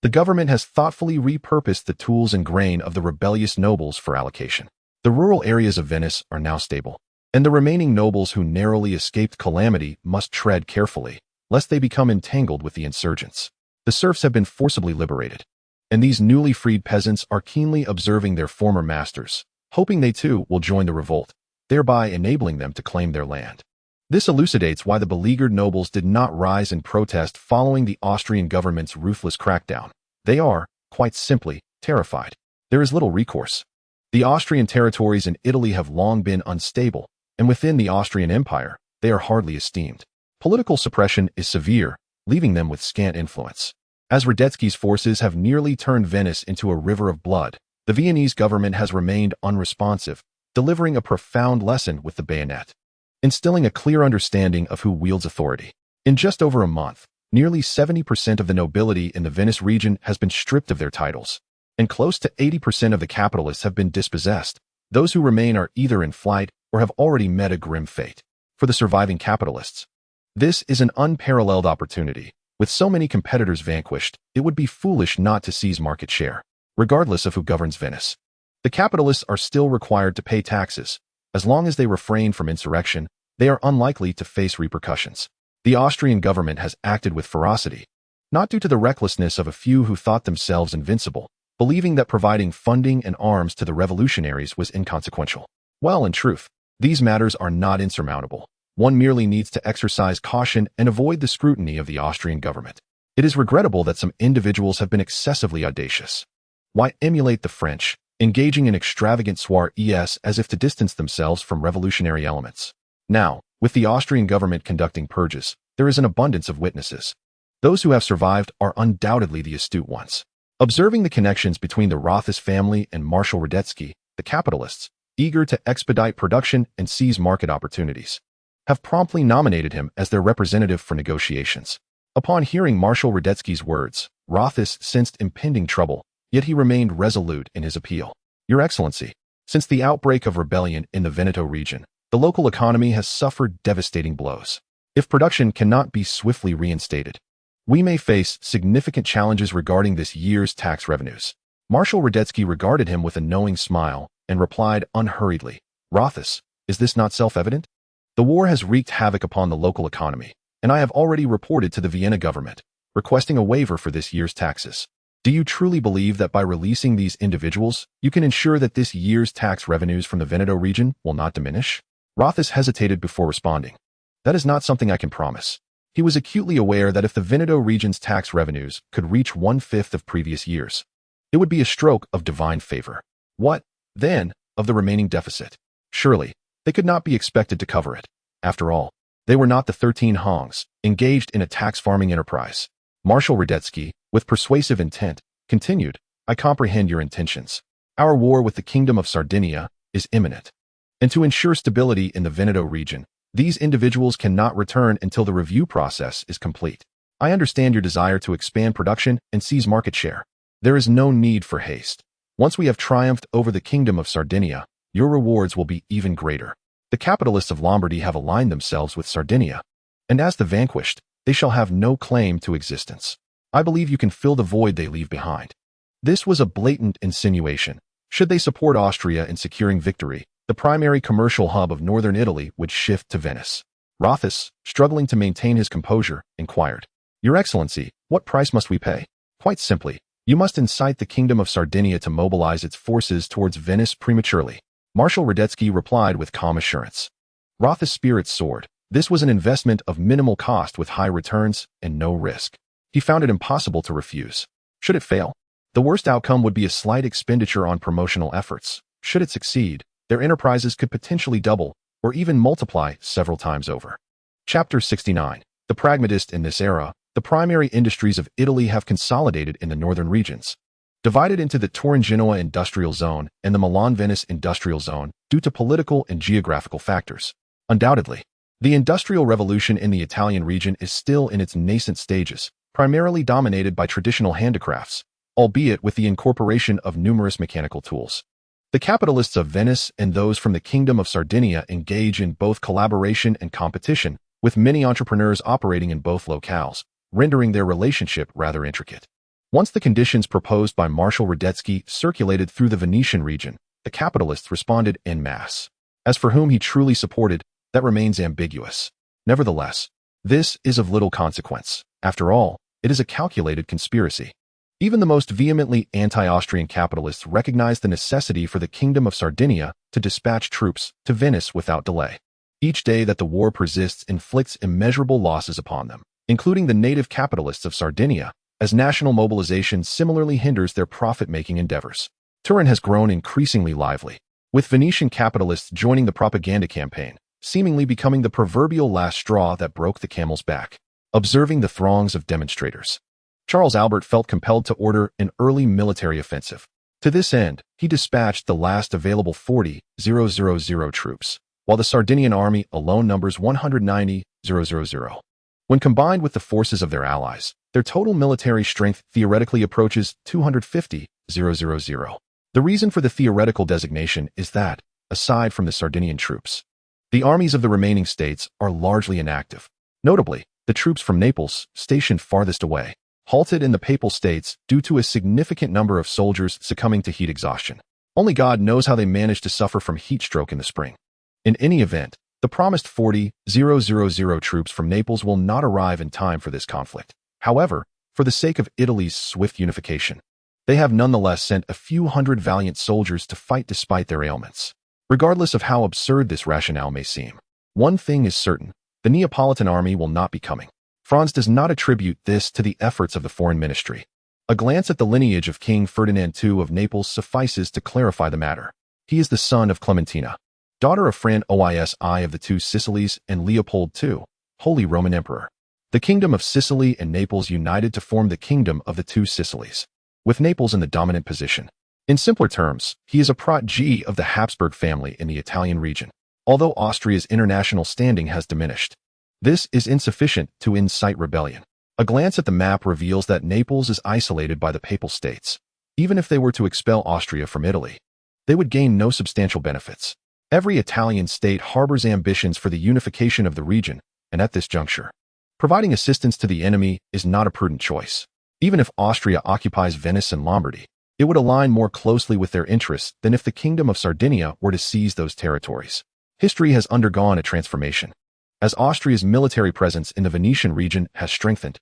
The government has thoughtfully repurposed the tools and grain of the rebellious nobles for allocation. The rural areas of Venice are now stable, and the remaining nobles who narrowly escaped calamity must tread carefully, lest they become entangled with the insurgents. The serfs have been forcibly liberated, and these newly freed peasants are keenly observing their former masters, hoping they too will join the revolt, thereby enabling them to claim their land. This elucidates why the beleaguered nobles did not rise in protest following the Austrian government's ruthless crackdown. They are, quite simply, terrified. There is little recourse. The Austrian territories in Italy have long been unstable, and within the Austrian Empire, they are hardly esteemed. Political suppression is severe, leaving them with scant influence. As Radetzky's forces have nearly turned Venice into a river of blood, the Viennese government has remained unresponsive, delivering a profound lesson with the bayonet, instilling a clear understanding of who wields authority. In just over a month, nearly 70% of the nobility in the Venice region has been stripped of their titles, and close to 80% of the capitalists have been dispossessed. Those who remain are either in flight or have already met a grim fate. For the surviving capitalists, this is an unparalleled opportunity. With so many competitors vanquished, it would be foolish not to seize market share, regardless of who governs Venice. The capitalists are still required to pay taxes. As long as they refrain from insurrection, they are unlikely to face repercussions. The Austrian government has acted with ferocity, not due to the recklessness of a few who thought themselves invincible, believing that providing funding and arms to the revolutionaries was inconsequential. Well, in truth, these matters are not insurmountable. One merely needs to exercise caution and avoid the scrutiny of the Austrian government. It is regrettable that some individuals have been excessively audacious. Why emulate the French, engaging in extravagant soirees as if to distance themselves from revolutionary elements? Now, with the Austrian government conducting purges, there is an abundance of witnesses. Those who have survived are undoubtedly the astute ones. Observing the connections between the Rothis family and Marshal Radetzky, the capitalists, eager to expedite production and seize market opportunities, have promptly nominated him as their representative for negotiations. Upon hearing Marshal Radetzky's words, Rothis sensed impending trouble, yet he remained resolute in his appeal. Your Excellency, since the outbreak of rebellion in the Veneto region, the local economy has suffered devastating blows. If production cannot be swiftly reinstated, we may face significant challenges regarding this year's tax revenues. Marshal Radetzky regarded him with a knowing smile and replied unhurriedly, Rothis, is this not self-evident? The war has wreaked havoc upon the local economy, and I have already reported to the Vienna government, requesting a waiver for this year's taxes. Do you truly believe that by releasing these individuals, you can ensure that this year's tax revenues from the Veneto region will not diminish? Rothis hesitated before responding. That is not something I can promise. He was acutely aware that if the Veneto region's tax revenues could reach 1/5 of previous years, it would be a stroke of divine favor. What, then, of the remaining deficit? Surely, they could not be expected to cover it. After all, they were not the 13 Hongs, engaged in a tax farming enterprise. Marshal Radetzky, with persuasive intent, continued, I comprehend your intentions. Our war with the Kingdom of Sardinia is imminent. And to ensure stability in the Veneto region, these individuals cannot return until the review process is complete. I understand your desire to expand production and seize market share. There is no need for haste. Once we have triumphed over the Kingdom of Sardinia, your rewards will be even greater. The capitalists of Lombardy have aligned themselves with Sardinia, and as the vanquished, they shall have no claim to existence. I believe you can fill the void they leave behind. This was a blatant insinuation. Should they support Austria in securing victory, the primary commercial hub of northern Italy would shift to Venice. Rothis, struggling to maintain his composure, inquired, Your Excellency, what price must we pay? Quite simply, you must incite the Kingdom of Sardinia to mobilize its forces towards Venice prematurely. Marshal Radetzky replied with calm assurance. Rothis' spirits soared. This was an investment of minimal cost with high returns and no risk. He found it impossible to refuse. Should it fail, the worst outcome would be a slight expenditure on promotional efforts. Should it succeed, their enterprises could potentially double or even multiply several times over. Chapter 69. The pragmatist in this era, the primary industries of Italy have consolidated in the northern regions, divided into the Turin-Genoa industrial zone and the Milan-Venice industrial zone due to political and geographical factors. Undoubtedly, the industrial revolution in the Italian region is still in its nascent stages, primarily dominated by traditional handicrafts, albeit with the incorporation of numerous mechanical tools. The capitalists of Venice and those from the Kingdom of Sardinia engage in both collaboration and competition, with many entrepreneurs operating in both locales, rendering their relationship rather intricate. Once the conditions proposed by Marshal Radetzky circulated through the Venetian region, the capitalists responded en masse. As for whom he truly supported, that remains ambiguous. Nevertheless, this is of little consequence. After all, it is a calculated conspiracy. Even the most vehemently anti-Austrian capitalists recognize the necessity for the Kingdom of Sardinia to dispatch troops to Venice without delay. Each day that the war persists inflicts immeasurable losses upon them, including the native capitalists of Sardinia, as national mobilization similarly hinders their profit-making endeavors. Turin has grown increasingly lively, with Venetian capitalists joining the propaganda campaign, seemingly becoming the proverbial last straw that broke the camel's back. Observing the throngs of demonstrators, Charles Albert felt compelled to order an early military offensive. To this end, he dispatched the last available 40,000 troops, while the Sardinian army alone numbers 190,000. When combined with the forces of their allies, their total military strength theoretically approaches 250,000. The reason for the theoretical designation is that, aside from the Sardinian troops, the armies of the remaining states are largely inactive. Notably, the troops from Naples, stationed farthest away, halted in the Papal States due to a significant number of soldiers succumbing to heat exhaustion. Only God knows how they managed to suffer from heat stroke in the spring. In any event, the promised 40,000 troops from Naples will not arrive in time for this conflict. However, for the sake of Italy's swift unification, they have nonetheless sent a few hundred valiant soldiers to fight despite their ailments. Regardless of how absurd this rationale may seem, one thing is certain: the Neapolitan army will not be coming. Franz does not attribute this to the efforts of the foreign ministry. A glance at the lineage of King Ferdinand II of Naples suffices to clarify the matter. He is the son of Clementina, daughter of Franz I of the Two Sicilies and Leopold II, Holy Roman Emperor. The Kingdom of Sicily and Naples united to form the Kingdom of the Two Sicilies, with Naples in the dominant position. In simpler terms, he is a protégé of the Habsburg family in the Italian region, although Austria's international standing has diminished. This is insufficient to incite rebellion. A glance at the map reveals that Naples is isolated by the Papal States. Even if they were to expel Austria from Italy, they would gain no substantial benefits. Every Italian state harbors ambitions for the unification of the region, and at this juncture, providing assistance to the enemy is not a prudent choice. Even if Austria occupies Venice and Lombardy, it would align more closely with their interests than if the Kingdom of Sardinia were to seize those territories. History has undergone a transformation, as Austria's military presence in the Venetian region has strengthened,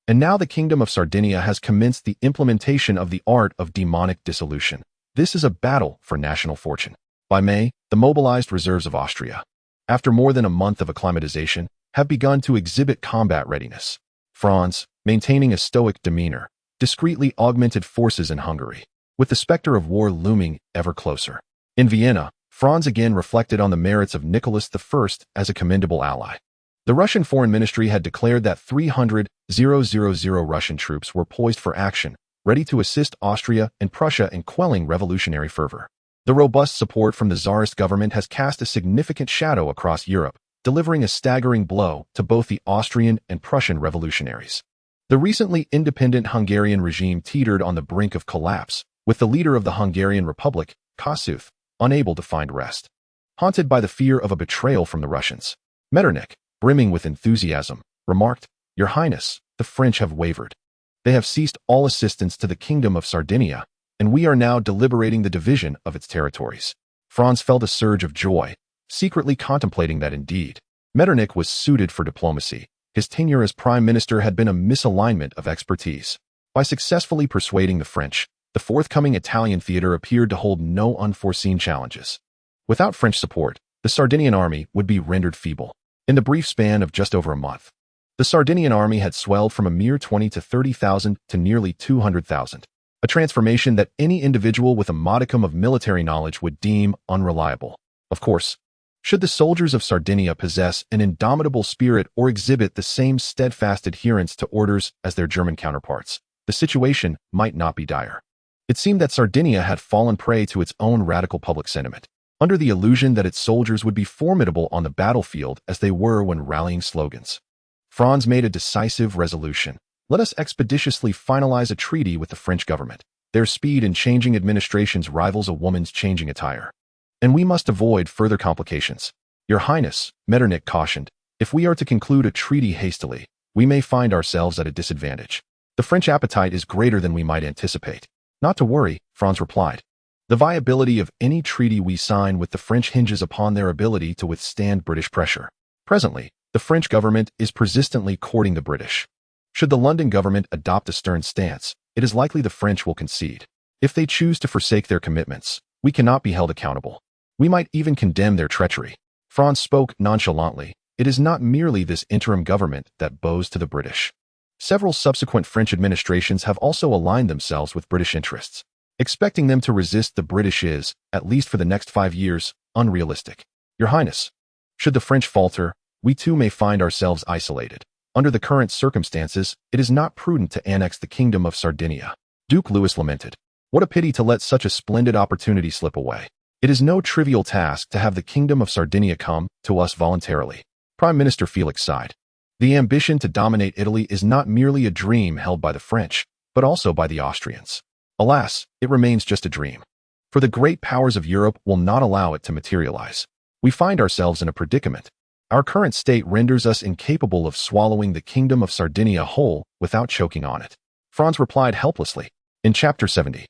and now the Kingdom of Sardinia has commenced the implementation of the art of demonic dissolution. This is a battle for national fortune. By May, the mobilized reserves of Austria, after more than a month of acclimatization, have begun to exhibit combat readiness. Franz, maintaining a stoic demeanor, discreetly augmented forces in Hungary, with the specter of war looming ever closer. In Vienna, Franz again reflected on the merits of Nicholas I as a commendable ally. The Russian Foreign Ministry had declared that 300,000 Russian troops were poised for action, ready to assist Austria and Prussia in quelling revolutionary fervor. The robust support from the Tsarist government has cast a significant shadow across Europe, delivering a staggering blow to both the Austrian and Prussian revolutionaries. The recently independent Hungarian regime teetered on the brink of collapse, with the leader of the Hungarian Republic, Kossuth, unable to find rest. Haunted by the fear of a betrayal from the Russians, Metternich, brimming with enthusiasm, remarked, "Your Highness, the French have wavered. They have ceased all assistance to the Kingdom of Sardinia, and we are now deliberating the division of its territories." Franz felt a surge of joy, secretly contemplating that indeed Metternich was suited for diplomacy. His tenure as prime minister had been a misalignment of expertise. By successfully persuading the French, the forthcoming Italian theater appeared to hold no unforeseen challenges. Without French support, the Sardinian army would be rendered feeble. In the brief span of just over a month, the Sardinian army had swelled from a mere 20 to 30,000 to nearly 200,000, a transformation that any individual with a modicum of military knowledge would deem unreliable. Of course, should the soldiers of Sardinia possess an indomitable spirit or exhibit the same steadfast adherence to orders as their German counterparts, the situation might not be dire. It seemed that Sardinia had fallen prey to its own radical public sentiment, under the illusion that its soldiers would be formidable on the battlefield as they were when rallying slogans. Franz made a decisive resolution. Let us expeditiously finalize a treaty with the French government. Their speed in changing administrations rivals a woman's changing attire. And we must avoid further complications. Your Highness, Metternich cautioned, if we are to conclude a treaty hastily, we may find ourselves at a disadvantage. The French appetite is greater than we might anticipate. Not to worry, Franz replied. The viability of any treaty we sign with the French hinges upon their ability to withstand British pressure. Presently, the French government is persistently courting the British. Should the London government adopt a stern stance, it is likely the French will concede. If they choose to forsake their commitments, we cannot be held accountable. We might even condemn their treachery. Franz spoke nonchalantly. It is not merely this interim government that bows to the British. Several subsequent French administrations have also aligned themselves with British interests. Expecting them to resist the British is, at least for the next 5 years, unrealistic. Your Highness, should the French falter, we too may find ourselves isolated. Under the current circumstances, it is not prudent to annex the Kingdom of Sardinia. Duke Louis lamented. What a pity to let such a splendid opportunity slip away. It is no trivial task to have the Kingdom of Sardinia come to us voluntarily. Prime Minister Felix sighed. The ambition to dominate Italy is not merely a dream held by the French, but also by the Austrians. Alas, it remains just a dream. For the great powers of Europe will not allow it to materialize. We find ourselves in a predicament. Our current state renders us incapable of swallowing the Kingdom of Sardinia whole without choking on it. Franz replied helplessly. In Chapter 70.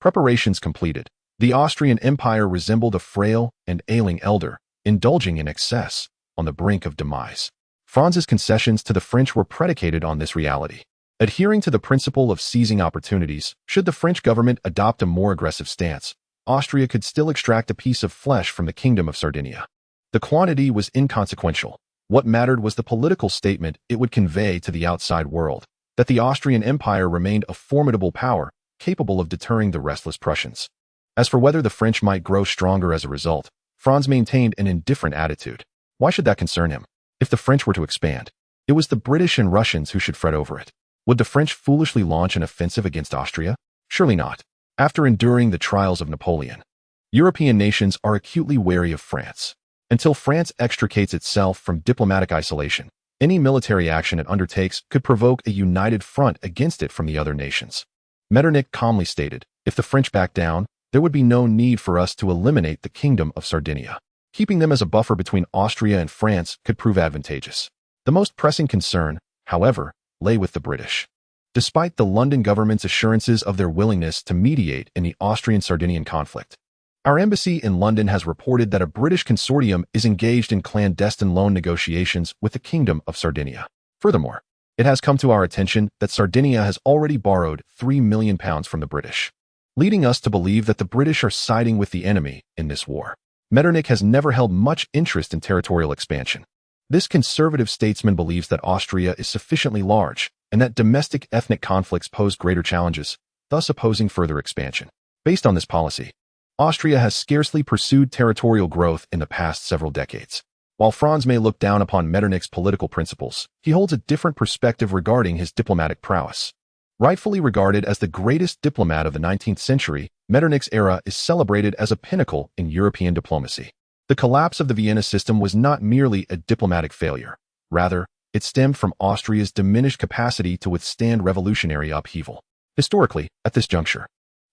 Preparations completed. The Austrian Empire resembled a frail and ailing elder, indulging in excess, on the brink of demise. Franz's concessions to the French were predicated on this reality. Adhering to the principle of seizing opportunities, should the French government adopt a more aggressive stance, Austria could still extract a piece of flesh from the Kingdom of Sardinia. The quantity was inconsequential. What mattered was the political statement it would convey to the outside world, that the Austrian Empire remained a formidable power, capable of deterring the restless Prussians. As for whether the French might grow stronger as a result, Franz maintained an indifferent attitude. Why should that concern him? If the French were to expand, it was the British and Russians who should fret over it. Would the French foolishly launch an offensive against Austria? Surely not. After enduring the trials of Napoleon, European nations are acutely wary of France. Until France extricates itself from diplomatic isolation, any military action it undertakes could provoke a united front against it from the other nations. Metternich calmly stated, if the French back down, there would be no need for us to eliminate the Kingdom of Sardinia. Keeping them as a buffer between Austria and France could prove advantageous. The most pressing concern, however, lay with the British. Despite the London government's assurances of their willingness to mediate in the Austrian-Sardinian conflict, our embassy in London has reported that a British consortium is engaged in clandestine loan negotiations with the Kingdom of Sardinia. Furthermore, it has come to our attention that Sardinia has already borrowed £3 million from the British, leading us to believe that the British are siding with the enemy in this war. Metternich has never held much interest in territorial expansion. This conservative statesman believes that Austria is sufficiently large and that domestic ethnic conflicts pose greater challenges, thus opposing further expansion. Based on this policy, Austria has scarcely pursued territorial growth in the past several decades. While Franz may look down upon Metternich's political principles, he holds a different perspective regarding his diplomatic prowess. Rightfully regarded as the greatest diplomat of the 19th century, Metternich's era is celebrated as a pinnacle in European diplomacy. The collapse of the Vienna system was not merely a diplomatic failure. Rather, it stemmed from Austria's diminished capacity to withstand revolutionary upheaval. Historically, at this juncture,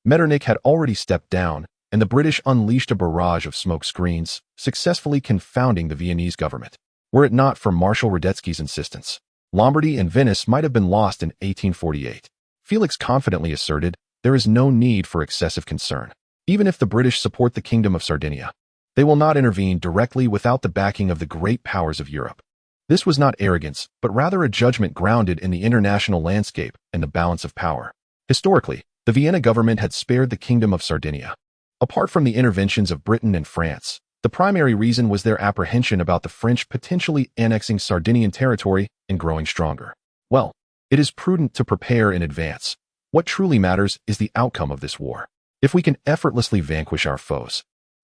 Metternich had already stepped down, and the British unleashed a barrage of smoke screens, successfully confounding the Viennese government. Were it not for Marshal Radetzky's insistence, Lombardy and Venice might have been lost in 1848. Felix confidently asserted, there is no need for excessive concern. Even if the British support the Kingdom of Sardinia, they will not intervene directly without the backing of the great powers of Europe. This was not arrogance, but rather a judgment grounded in the international landscape and the balance of power. Historically, the Vienna government had spared the Kingdom of Sardinia. Apart from the interventions of Britain and France, the primary reason was their apprehension about the French potentially annexing Sardinian territory and growing stronger. Well, it is prudent to prepare in advance. What truly matters is the outcome of this war. If we can effortlessly vanquish our foes,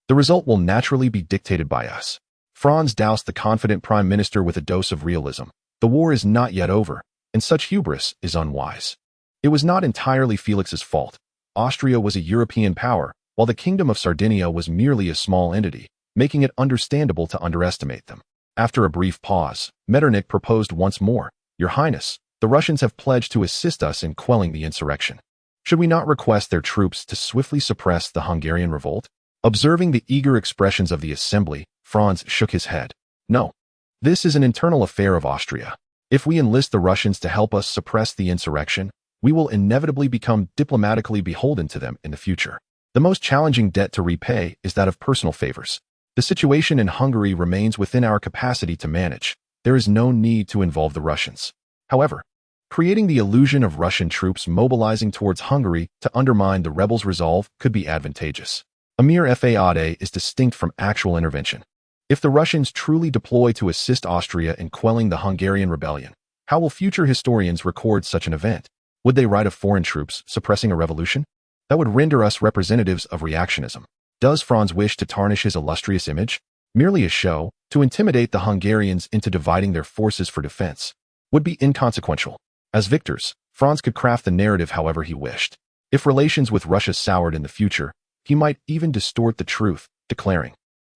the result will naturally be dictated by us. Franz doused the confident prime minister with a dose of realism. The war is not yet over, and such hubris is unwise. It was not entirely Felix's fault. Austria was a European power, while the Kingdom of Sardinia was merely a small entity, making it understandable to underestimate them. After a brief pause, Metternich proposed once more, Your Highness, the Russians have pledged to assist us in quelling the insurrection. Should we not request their troops to swiftly suppress the Hungarian revolt? Observing the eager expressions of the assembly, Franz shook his head. No. This is an internal affair of Austria. If we enlist the Russians to help us suppress the insurrection, we will inevitably become diplomatically beholden to them in the future. The most challenging debt to repay is that of personal favors. The situation in Hungary remains within our capacity to manage. There is no need to involve the Russians. However, creating the illusion of Russian troops mobilizing towards Hungary to undermine the rebels' resolve could be advantageous. A mere faade is distinct from actual intervention. If the Russians truly deploy to assist Austria in quelling the Hungarian rebellion, how will future historians record such an event? Would they write of foreign troops suppressing a revolution? That would render us representatives of reactionism. Does Franz wish to tarnish his illustrious image? Merely a show, to intimidate the Hungarians into dividing their forces for defense, would be inconsequential. As victors, Franz could craft the narrative however he wished. If relations with Russia soured in the future, he might even distort the truth, declaring,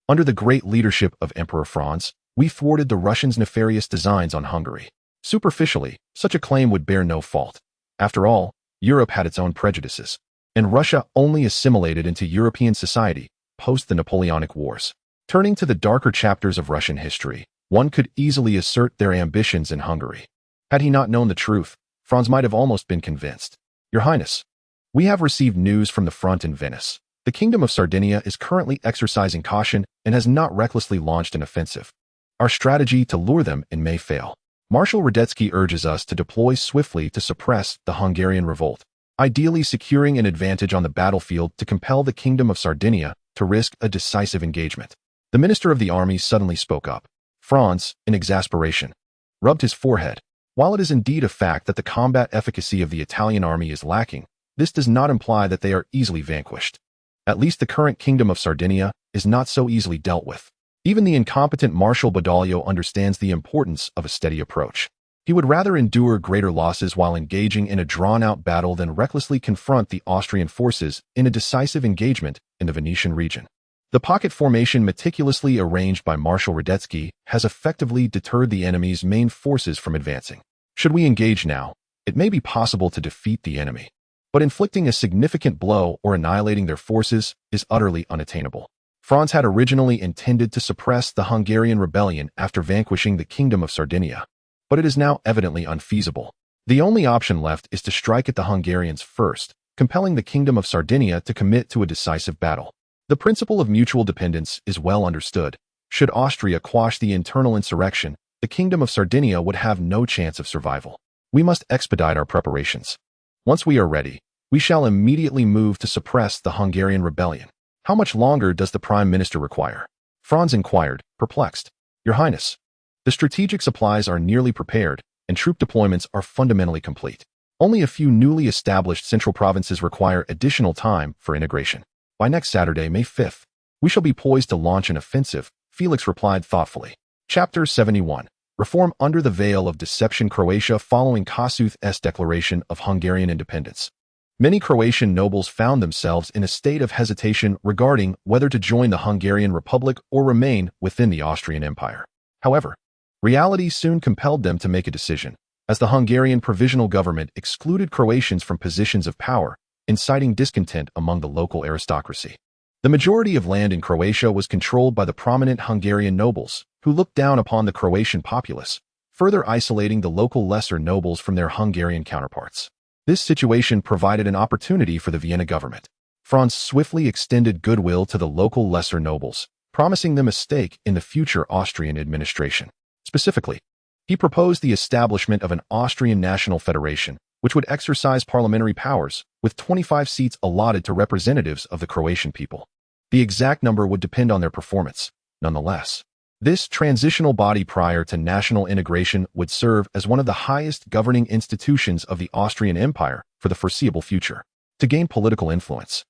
"Under the great leadership of Emperor Franz, we thwarted the Russians' nefarious designs on Hungary." Superficially, such a claim would bear no fault. After all, Europe had its own prejudices, and Russia only assimilated into European society post the Napoleonic Wars. Turning to the darker chapters of Russian history, one could easily assert their ambitions in Hungary. Had he not known the truth, Franz might have almost been convinced. "Your Highness, we have received news from the front in Venice. The Kingdom of Sardinia is currently exercising caution and has not recklessly launched an offensive. Our strategy to lure them in may fail. Marshal Radetzky urges us to deploy swiftly to suppress the Hungarian revolt, ideally securing an advantage on the battlefield to compel the Kingdom of Sardinia to risk a decisive engagement." The Minister of the Army suddenly spoke up. Franz, in exasperation, rubbed his forehead. While it is indeed a fact that the combat efficacy of the Italian army is lacking, this does not imply that they are easily vanquished. At least the current Kingdom of Sardinia is not so easily dealt with. Even the incompetent Marshal Badoglio understands the importance of a steady approach. He would rather endure greater losses while engaging in a drawn-out battle than recklessly confront the Austrian forces in a decisive engagement in the Venetian region. The pocket formation meticulously arranged by Marshal Radetzky has effectively deterred the enemy's main forces from advancing. Should we engage now, it may be possible to defeat the enemy, but inflicting a significant blow or annihilating their forces is utterly unattainable. Franz had originally intended to suppress the Hungarian rebellion after vanquishing the Kingdom of Sardinia, but it is now evidently unfeasible. The only option left is to strike at the Hungarians first, compelling the Kingdom of Sardinia to commit to a decisive battle. The principle of mutual dependence is well understood. Should Austria quash the internal insurrection, the Kingdom of Sardinia would have no chance of survival. We must expedite our preparations. Once we are ready, we shall immediately move to suppress the Hungarian rebellion. How much longer does the Prime Minister require? Franz inquired, perplexed. Your Highness, the strategic supplies are nearly prepared, and troop deployments are fundamentally complete. Only a few newly established central provinces require additional time for integration. By next Saturday, May 5th, we shall be poised to launch an offensive, Felix replied thoughtfully. Chapter 71. Reform under the veil of deception. Croatia following Kossuth's declaration of Hungarian independence. Many Croatian nobles found themselves in a state of hesitation regarding whether to join the Hungarian Republic or remain within the Austrian Empire. However, reality soon compelled them to make a decision, as the Hungarian provisional government excluded Croatians from positions of power, inciting discontent among the local aristocracy. The majority of land in Croatia was controlled by the prominent Hungarian nobles, who looked down upon the Croatian populace, further isolating the local lesser nobles from their Hungarian counterparts. This situation provided an opportunity for the Vienna government. Franz swiftly extended goodwill to the local lesser nobles, promising them a stake in the future Austrian administration. Specifically, he proposed the establishment of an Austrian National Federation, which would exercise parliamentary powers, with 25 seats allotted to representatives of the Croatian people. The exact number would depend on their performance. Nonetheless, this transitional body prior to national integration would serve as one of the highest governing institutions of the Austrian Empire for the foreseeable future. To gain political influence,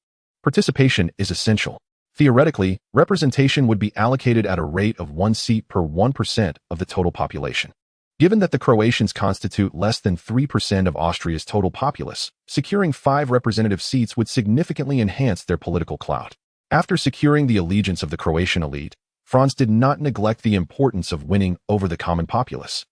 participation is essential. Theoretically, representation would be allocated at a rate of 1 seat per 1% of the total population. Given that the Croatians constitute less than 3% of Austria's total populace, securing 5 representative seats would significantly enhance their political clout. After securing the allegiance of the Croatian elite, Franz did not neglect the importance of winning over the common populace.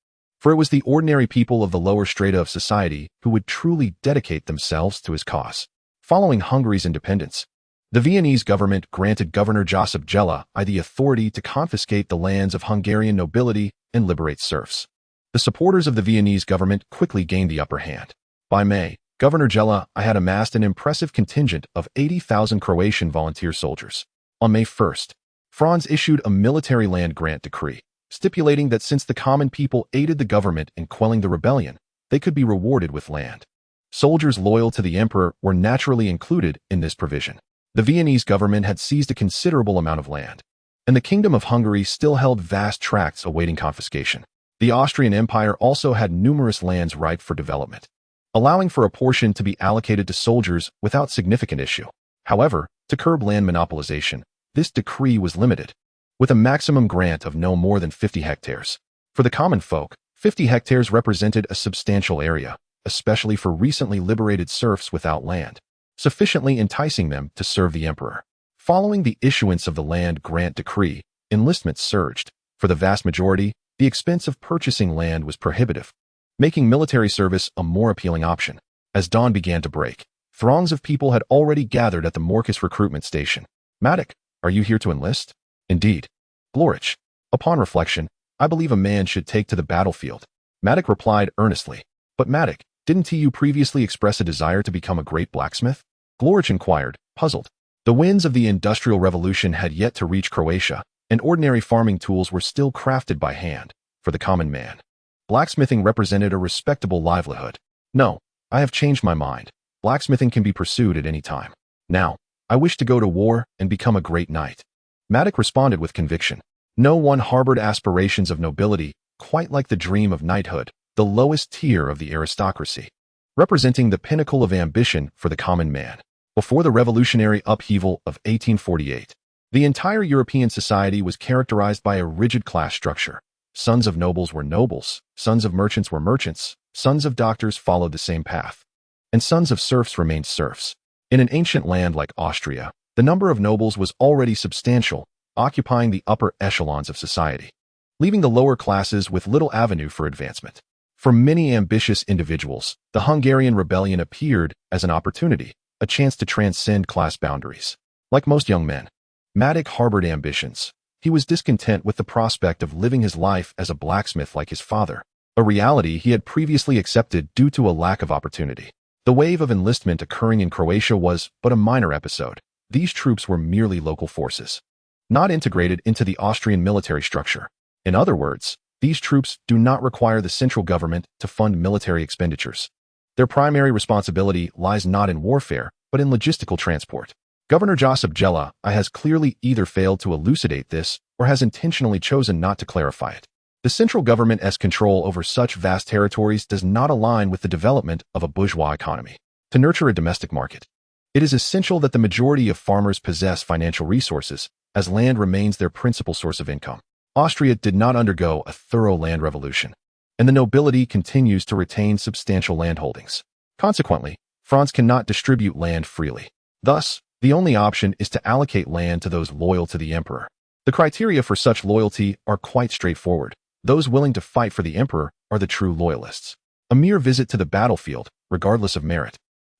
for it was the ordinary people of the lower strata of society who would truly dedicate themselves to his cause. Following Hungary's independence, the Viennese government granted Governor Josip Jela I the authority to confiscate the lands of Hungarian nobility and liberate serfs. The supporters of the Viennese government quickly gained the upper hand. By May, Governor Jela I had amassed an impressive contingent of 80,000 Croatian volunteer soldiers. On May 1st, Franz issued a military land grant decree, stipulating that since the common people aided the government in quelling the rebellion, they could be rewarded with land. Soldiers loyal to the emperor were naturally included in this provision. The Viennese government had seized a considerable amount of land, and the Kingdom of Hungary still held vast tracts awaiting confiscation. The Austrian Empire also had numerous lands ripe for development, allowing for a portion to be allocated to soldiers without significant issue. However, to curb land monopolization, this decree was limited, with a maximum grant of no more than 50 hectares. For the common folk, 50 hectares represented a substantial area, especially for recently liberated serfs without land, sufficiently enticing them to serve the emperor. Following the issuance of the land grant decree, enlistment surged. For the vast majority, the expense of purchasing land was prohibitive, making military service a more appealing option. As dawn began to break, throngs of people had already gathered at the Morcus recruitment station. "Matic, are you here to enlist?" "Indeed." "Glorich, upon reflection, I believe a man should take to the battlefield." Matic replied earnestly. "But Matic, didn't you previously express a desire to become a great blacksmith?" Glorich inquired, puzzled. The winds of the Industrial Revolution had yet to reach Croatia, and ordinary farming tools were still crafted by hand. For the common man, blacksmithing represented a respectable livelihood. "No, I have changed my mind. Blacksmithing can be pursued at any time. Now, I wish to go to war and become a great knight." Matic responded with conviction. No one harbored aspirations of nobility quite like the dream of knighthood, the lowest tier of the aristocracy, representing the pinnacle of ambition for the common man. Before the revolutionary upheaval of 1848, the entire European society was characterized by a rigid class structure. Sons of nobles were nobles, sons of merchants were merchants, sons of doctors followed the same path, and sons of serfs remained serfs. In an ancient land like Austria, the number of nobles was already substantial, occupying the upper echelons of society, leaving the lower classes with little avenue for advancement. For many ambitious individuals, the Hungarian rebellion appeared as an opportunity, a chance to transcend class boundaries. Like most young men, Matic harbored ambitions. He was discontent with the prospect of living his life as a blacksmith like his father, a reality he had previously accepted due to a lack of opportunity. The wave of enlistment occurring in Croatia was but a minor episode. These troops were merely local forces, not integrated into the Austrian military structure. In other words, these troops do not require the central government to fund military expenditures. Their primary responsibility lies not in warfare, but in logistical transport. Governor Josip Jela I has clearly either failed to elucidate this or has intentionally chosen not to clarify it. The central government's control over such vast territories does not align with the development of a bourgeois economy. To nurture a domestic market, it is essential that the majority of farmers possess financial resources, as land remains their principal source of income. Austria did not undergo a thorough land revolution, and the nobility continues to retain substantial landholdings. Consequently, Franz cannot distribute land freely. Thus, the only option is to allocate land to those loyal to the emperor. The criteria for such loyalty are quite straightforward. Those willing to fight for the emperor are the true loyalists. A mere visit to the battlefield, regardless of merit,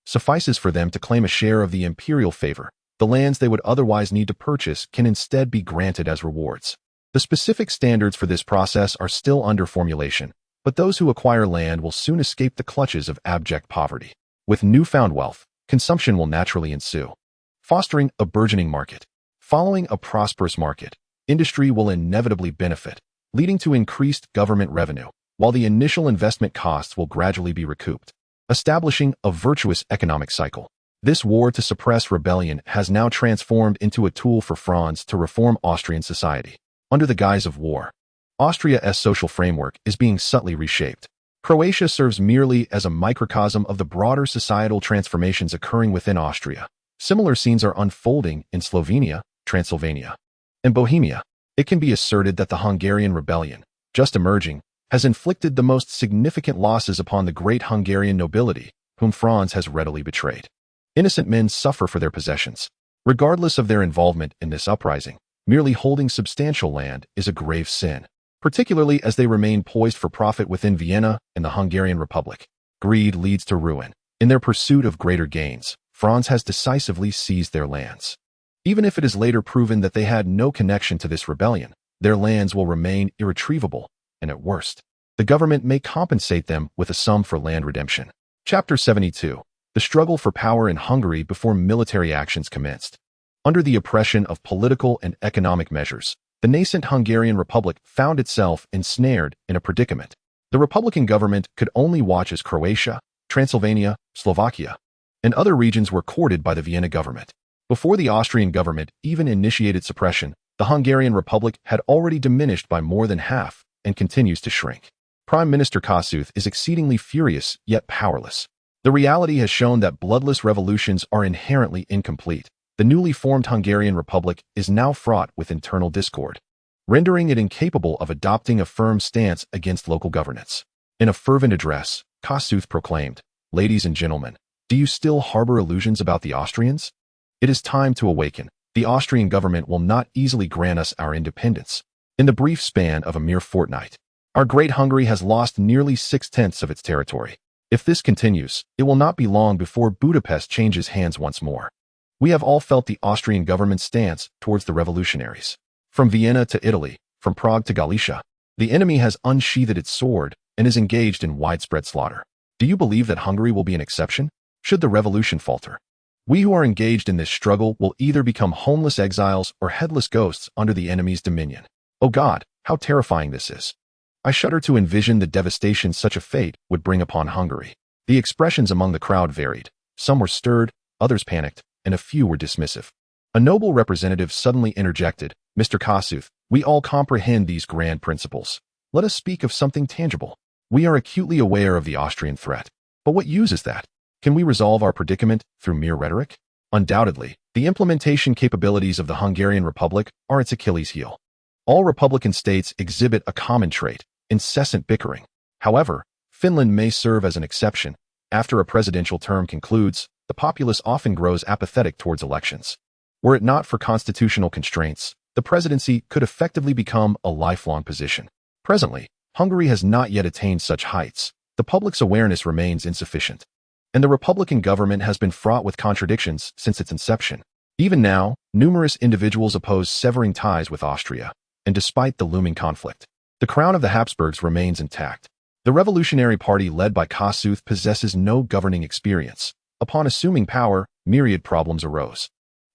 suffices for them to claim a share of the imperial favor. The lands they would otherwise need to purchase can instead be granted as rewards. The specific standards for this process are still under formulation, but those who acquire land will soon escape the clutches of abject poverty. With newfound wealth, consumption will naturally ensue, fostering a burgeoning market. Following a prosperous market, industry will inevitably benefit, leading to increased government revenue, while the initial investment costs will gradually be recouped, establishing a virtuous economic cycle. This war to suppress rebellion has now transformed into a tool for Franz to reform Austrian society. Under the guise of war, Austria's social framework is being subtly reshaped. Croatia serves merely as a microcosm of the broader societal transformations occurring within Austria. Similar scenes are unfolding in Slovenia, Transylvania, and Bohemia. It can be asserted that the Hungarian rebellion, just emerging, has inflicted the most significant losses upon the great Hungarian nobility, whom Franz has readily betrayed. Innocent men suffer for their possessions. Regardless of their involvement in this uprising, merely holding substantial land is a grave sin. particularly as they remain poised for profit within Vienna and the Hungarian Republic. Greed leads to ruin. In their pursuit of greater gains, Franz has decisively seized their lands. Even if it is later proven that they had no connection to this rebellion, their lands will remain irretrievable, and at worst, the government may compensate them with a sum for land redemption. Chapter 72. The struggle for power in Hungary before military actions commenced. Under the oppression of political and economic measures, the nascent Hungarian Republic found itself ensnared in a predicament. The Republican government could only watch as Croatia, Transylvania, Slovakia, and other regions were courted by the Vienna government. Before the Austrian government even initiated suppression, the Hungarian Republic had already diminished by more than half and continues to shrink. Prime Minister Kossuth is exceedingly furious yet powerless. The reality has shown that bloodless revolutions are inherently incomplete. The newly formed Hungarian Republic is now fraught with internal discord, rendering it incapable of adopting a firm stance against local governance. In a fervent address, Kossuth proclaimed, "Ladies and gentlemen, do you still harbor illusions about the Austrians? It is time to awaken. The Austrian government will not easily grant us our independence. In the brief span of a mere fortnight, our great Hungary has lost nearly 6/10 of its territory. If this continues, it will not be long before Budapest changes hands once more." We have all felt the Austrian government's stance towards the revolutionaries. From Vienna to Italy, from Prague to Galicia, the enemy has unsheathed its sword and is engaged in widespread slaughter. Do you believe that Hungary will be an exception? Should the revolution falter, we who are engaged in this struggle will either become homeless exiles or headless ghosts under the enemy's dominion. Oh God, how terrifying this is. I shudder to envision the devastation such a fate would bring upon Hungary. The expressions among the crowd varied. Some were stirred, others panicked, and a few were dismissive. A noble representative suddenly interjected, "Mr. Kossuth, we all comprehend these grand principles. Let us speak of something tangible. We are acutely aware of the Austrian threat. But what use is that? Can we resolve our predicament through mere rhetoric? Undoubtedly, the implementation capabilities of the Hungarian Republic are its Achilles heel. All republican states exhibit a common trait, incessant bickering. However, Finland may serve as an exception. After a presidential term concludes, the populace often grows apathetic towards elections. Were it not for constitutional constraints, the presidency could effectively become a lifelong position. Presently, Hungary has not yet attained such heights. The public's awareness remains insufficient, and the Republican government has been fraught with contradictions since its inception. Even now, numerous individuals oppose severing ties with Austria, and despite the looming conflict, the crown of the Habsburgs remains intact. The Revolutionary Party led by Kossuth possesses no governing experience. Upon assuming power, myriad problems arose,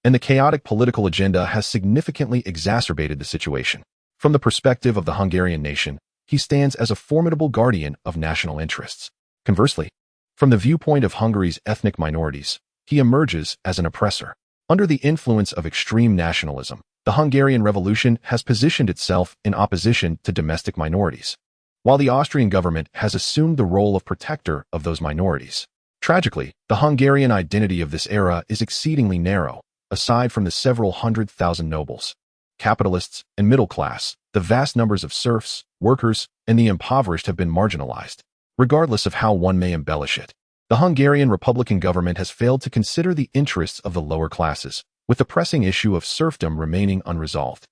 and the chaotic political agenda has significantly exacerbated the situation. From the perspective of the Hungarian nation, he stands as a formidable guardian of national interests. Conversely, from the viewpoint of Hungary's ethnic minorities, he emerges as an oppressor. Under the influence of extreme nationalism, the Hungarian Revolution has positioned itself in opposition to domestic minorities, while the Austrian government has assumed the role of protector of those minorities. Tragically, the Hungarian identity of this era is exceedingly narrow. Aside from the several 100,000 nobles, capitalists, and middle class, the vast numbers of serfs, workers, and the impoverished have been marginalized. Regardless of how one may embellish it, the Hungarian Republican government has failed to consider the interests of the lower classes, with the pressing issue of serfdom remaining unresolved.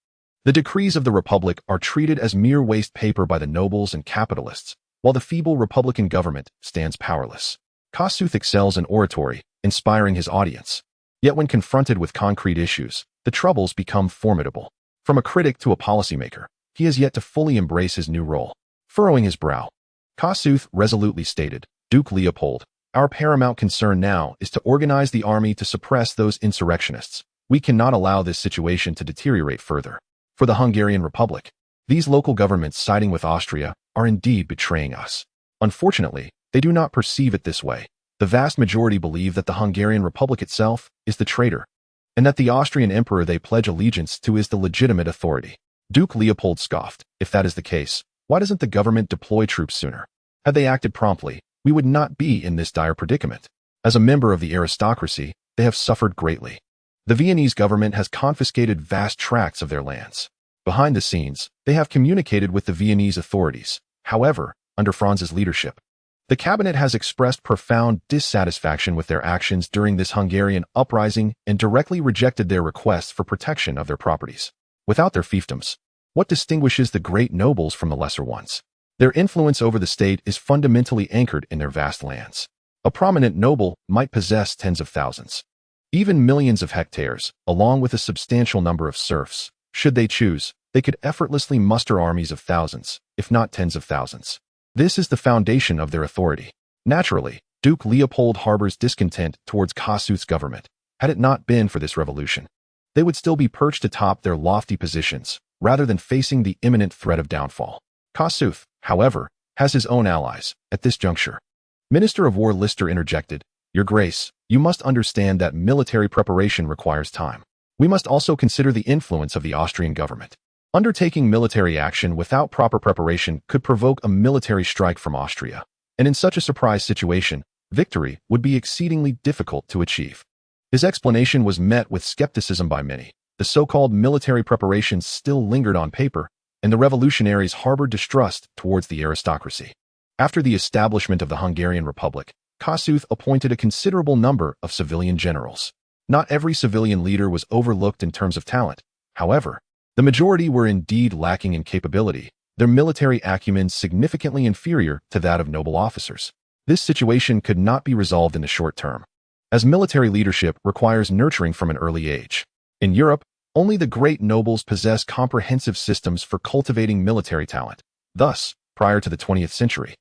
The decrees of the Republic are treated as mere waste paper by the nobles and capitalists, while the feeble Republican government stands powerless. Kossuth excels in oratory, inspiring his audience. Yet when confronted with concrete issues, the troubles become formidable. From a critic to a policymaker, he has yet to fully embrace his new role. Furrowing his brow, Kossuth resolutely stated, "Duke Leopold, our paramount concern now is to organize the army to suppress those insurrectionists. We cannot allow this situation to deteriorate further. For the Hungarian Republic, these local governments siding with Austria are indeed betraying us. Unfortunately, they do not perceive it this way. The vast majority believe that the Hungarian Republic itself is the traitor, and that the Austrian emperor they pledge allegiance to is the legitimate authority." Duke Leopold scoffed, "If that is the case, why doesn't the government deploy troops sooner? Had they acted promptly, we would not be in this dire predicament. As a member of the aristocracy, they have suffered greatly. The Viennese government has confiscated vast tracts of their lands. Behind the scenes, they have communicated with the Viennese authorities. However, under Franz's leadership, the cabinet has expressed profound dissatisfaction with their actions during this Hungarian uprising and directly rejected their requests for protection of their properties. Without their fiefdoms, What distinguishes the great nobles from the lesser ones? Their influence over the state is fundamentally anchored in their vast lands. A prominent noble might possess tens of thousands, even millions of hectares, along with a substantial number of serfs. Should they choose, they could effortlessly muster armies of thousands, if not tens of thousands. This is the foundation of their authority. Naturally, Duke Leopold harbors discontent towards Kossuth's government. Had it not been for this revolution, they would still be perched atop their lofty positions, rather than facing the imminent threat of downfall. Kossuth, however, has his own allies. At this juncture, Minister of War Lister interjected, "Your Grace, you must understand that military preparation requires time. We must also consider the influence of the Austrian government. Undertaking military action without proper preparation could provoke a military strike from Austria, and in such a surprise situation, victory would be exceedingly difficult to achieve." His explanation was met with skepticism by many. The so-called military preparations still lingered on paper, and the revolutionaries harbored distrust towards the aristocracy. After the establishment of the Hungarian Republic, Kossuth appointed a considerable number of civilian generals. Not every civilian leader was overlooked in terms of talent. However, the majority were indeed lacking in capability, their military acumen significantly inferior to that of noble officers. This situation could not be resolved in the short term, as military leadership requires nurturing from an early age. In Europe, only the great nobles possess comprehensive systems for cultivating military talent. Thus, prior to the 20th century,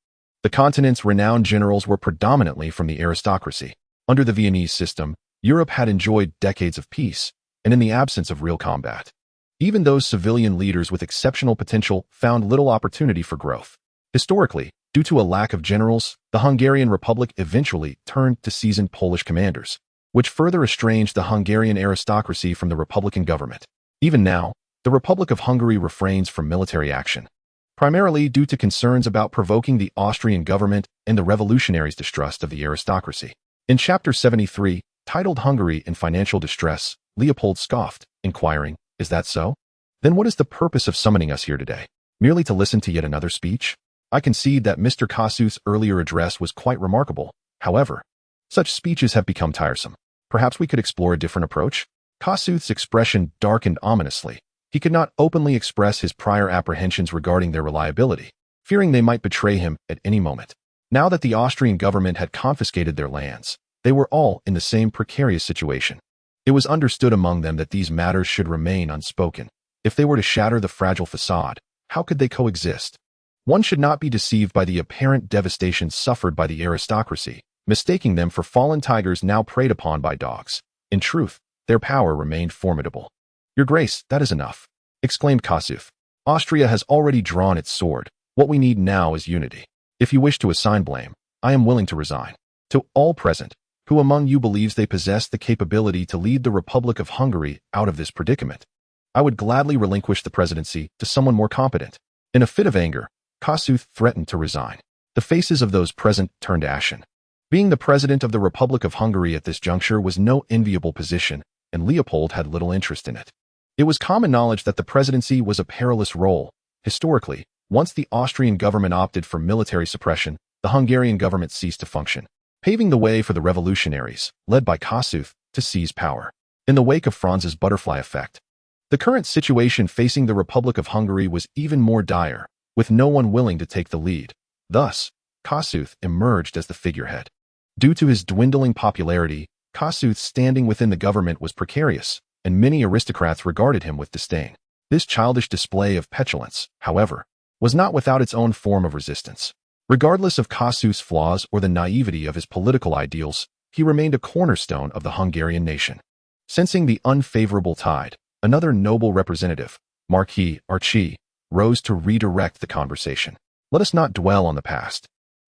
the continent's renowned generals were predominantly from the aristocracy. Under the Viennese system, Europe had enjoyed decades of peace, and in the absence of real combat, even those civilian leaders with exceptional potential found little opportunity for growth. Historically, due to a lack of generals, the Hungarian Republic eventually turned to seasoned Polish commanders, which further estranged the Hungarian aristocracy from the republican government. Even now, the Republic of Hungary refrains from military action, primarily due to concerns about provoking the Austrian government and the revolutionaries' distrust of the aristocracy. In Chapter 73, titled Hungary in Financial Distress, Leopold scoffed, inquiring, "Is that so? Then what is the purpose of summoning us here today? Merely to listen to yet another speech?" I concede that Mr. Kossuth's earlier address was quite remarkable. However, such speeches have become tiresome. Perhaps we could explore a different approach? Kossuth's expression darkened ominously. He could not openly express his prior apprehensions regarding their reliability, fearing they might betray him at any moment. Now that the Austrian government had confiscated their lands, they were all in the same precarious situation. It was understood among them that these matters should remain unspoken. If they were to shatter the fragile facade, how could they coexist? One should not be deceived by the apparent devastation suffered by the aristocracy, mistaking them for fallen tigers now preyed upon by dogs. In truth, their power remained formidable. "Your Grace, that is enough," exclaimed Kossuth. "Austria has already drawn its sword. What we need now is unity. If you wish to assign blame, I am willing to resign. To all present, who among you believes they possess the capability to lead the Republic of Hungary out of this predicament? I would gladly relinquish the presidency to someone more competent." In a fit of anger, Kossuth threatened to resign. The faces of those present turned ashen. Being the president of the Republic of Hungary at this juncture was no enviable position, and Leopold had little interest in it. It was common knowledge that the presidency was a perilous role. Historically, once the Austrian government opted for military suppression, the Hungarian government ceased to function, paving the way for the revolutionaries, led by Kossuth, to seize power. In the wake of Franz's butterfly effect, the current situation facing the Republic of Hungary was even more dire, with no one willing to take the lead. Thus, Kossuth emerged as the figurehead. Due to his dwindling popularity, Kossuth's standing within the government was precarious, and many aristocrats regarded him with disdain. This childish display of petulance, however, was not without its own form of resistance. Regardless of Kossuth's flaws or the naivety of his political ideals, he remained a cornerstone of the Hungarian nation. Sensing the unfavorable tide, another noble representative, Marquis Archie, rose to redirect the conversation. "Let us not dwell on the past.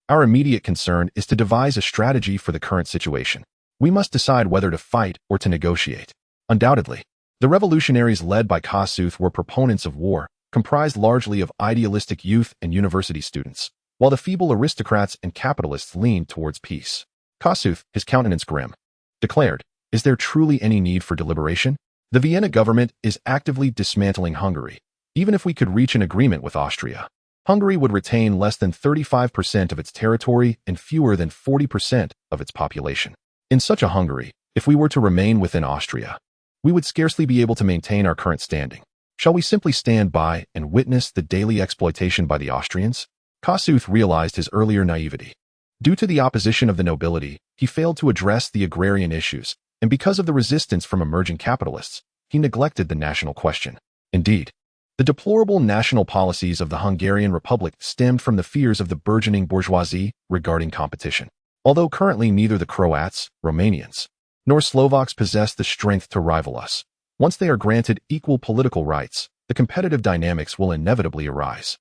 Our immediate concern is to devise a strategy for the current situation. We must decide whether to fight or to negotiate." Undoubtedly, the revolutionaries led by Kossuth were proponents of war, comprised largely of idealistic youth and university students, while the feeble aristocrats and capitalists leaned towards peace. Kossuth, his countenance grim, declared, "Is there truly any need for deliberation? The Vienna government is actively dismantling Hungary. Even if we could reach an agreement with Austria, Hungary would retain less than 35% of its territory and fewer than 40% of its population. In such a Hungary, if we were to remain within Austria, we would scarcely be able to maintain our current standing. Shall we simply stand by and witness the daily exploitation by the Austrians? Kossuth realized his earlier naivety. Due to the opposition of the nobility, he failed to address the agrarian issues, and because of the resistance from emerging capitalists, he neglected the national question. Indeed, the deplorable national policies of the Hungarian Republic stemmed from the fears of the burgeoning bourgeoisie regarding competition. Although currently neither the Croats, Romanians, nor Slovaks possess the strength to rival us, once they are granted equal political rights, the competitive dynamics will inevitably arise.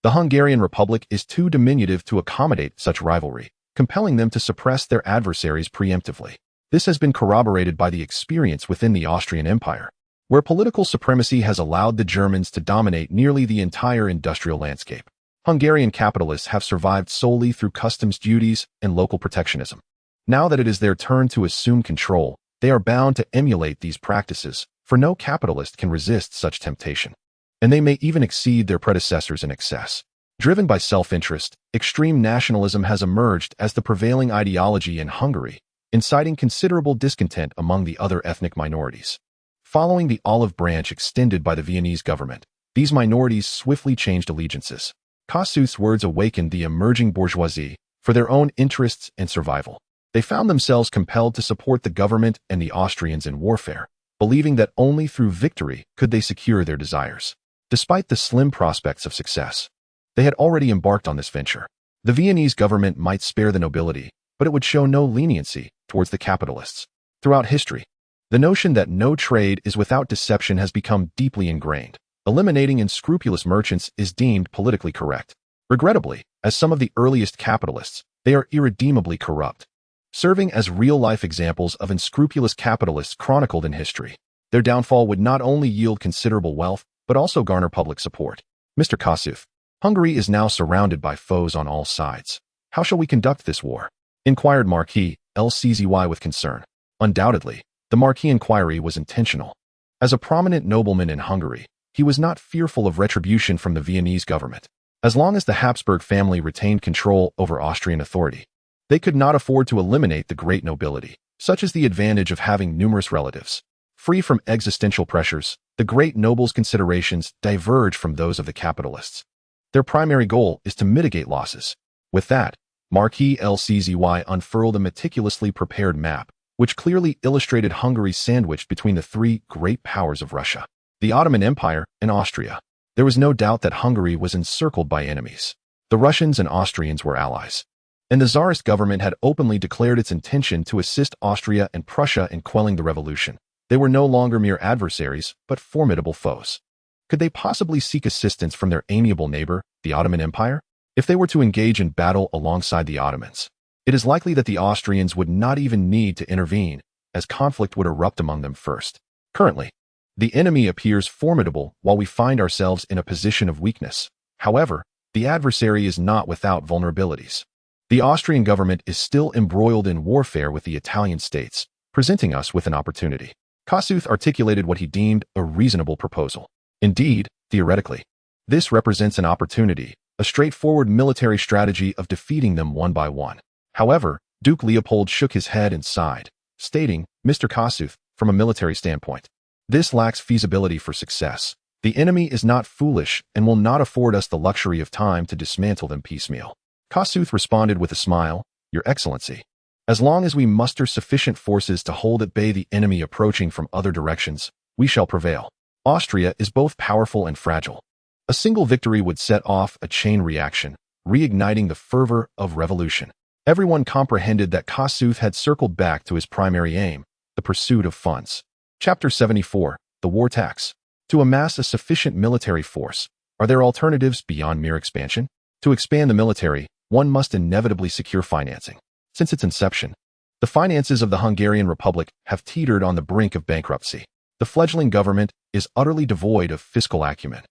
The Hungarian Republic is too diminutive to accommodate such rivalry, compelling them to suppress their adversaries preemptively. This has been corroborated by the experience within the Austrian Empire, where political supremacy has allowed the Germans to dominate nearly the entire industrial landscape. Hungarian capitalists have survived solely through customs duties and local protectionism. Now that it is their turn to assume control, they are bound to emulate these practices, for no capitalist can resist such temptation. And they may even exceed their predecessors in excess. Driven by self-interest, extreme nationalism has emerged as the prevailing ideology in Hungary, inciting considerable discontent among the other ethnic minorities. Following the olive branch extended by the Viennese government, these minorities swiftly changed allegiances. Kossuth's words awakened the emerging bourgeoisie for their own interests and survival. They found themselves compelled to support the government and the Austrians in warfare, believing that only through victory could they secure their desires. Despite the slim prospects of success, they had already embarked on this venture. The Viennese government might spare the nobility, but it would show no leniency towards the capitalists. Throughout history, the notion that no trade is without deception has become deeply ingrained. Eliminating unscrupulous merchants is deemed politically correct. Regrettably, as some of the earliest capitalists, they are irredeemably corrupt, serving as real-life examples of unscrupulous capitalists chronicled in history. Their downfall would not only yield considerable wealth, but also garner public support. Mr. Kossuth, Hungary is now surrounded by foes on all sides. How shall we conduct this war? Inquired Marquis LCZY with concern. Undoubtedly, the Marquis' inquiry was intentional. As a prominent nobleman in Hungary, he was not fearful of retribution from the Viennese government. As long as the Habsburg family retained control over Austrian authority, they could not afford to eliminate the great nobility. Such is the advantage of having numerous relatives. Free from existential pressures, the great nobles' considerations diverge from those of the capitalists. Their primary goal is to mitigate losses. With that, Marquis LCZY unfurled a meticulously prepared map, which clearly illustrated Hungary sandwiched between the three great powers of Russia, the Ottoman Empire and Austria. There was no doubt that Hungary was encircled by enemies. The Russians and Austrians were allies, and the Tsarist government had openly declared its intention to assist Austria and Prussia in quelling the revolution. They were no longer mere adversaries, but formidable foes. Could they possibly seek assistance from their amiable neighbor, the Ottoman Empire? If they were to engage in battle alongside the Ottomans, it is likely that the Austrians would not even need to intervene, as conflict would erupt among them first. Currently, the enemy appears formidable while we find ourselves in a position of weakness. However, the adversary is not without vulnerabilities. The Austrian government is still embroiled in warfare with the Italian states, presenting us with an opportunity. Kossuth articulated what he deemed a reasonable proposal. Indeed, theoretically, this represents an opportunity, a straightforward military strategy of defeating them one by one. However, Duke Leopold shook his head and sighed, stating, Mr. Kossuth, from a military standpoint, this lacks feasibility for success. The enemy is not foolish and will not afford us the luxury of time to dismantle them piecemeal. Kossuth responded with a smile, Your Excellency, as long as we muster sufficient forces to hold at bay the enemy approaching from other directions, we shall prevail. Austria is both powerful and fragile. A single victory would set off a chain reaction, reigniting the fervor of revolution. Everyone comprehended that Kossuth had circled back to his primary aim, the pursuit of funds. Chapter 74, The War Tax. To amass a sufficient military force, are there alternatives beyond mere expansion? To expand the military, one must inevitably secure financing. Since its inception, the finances of the Hungarian Republic have teetered on the brink of bankruptcy. The fledgling government is utterly devoid of fiscal acumen.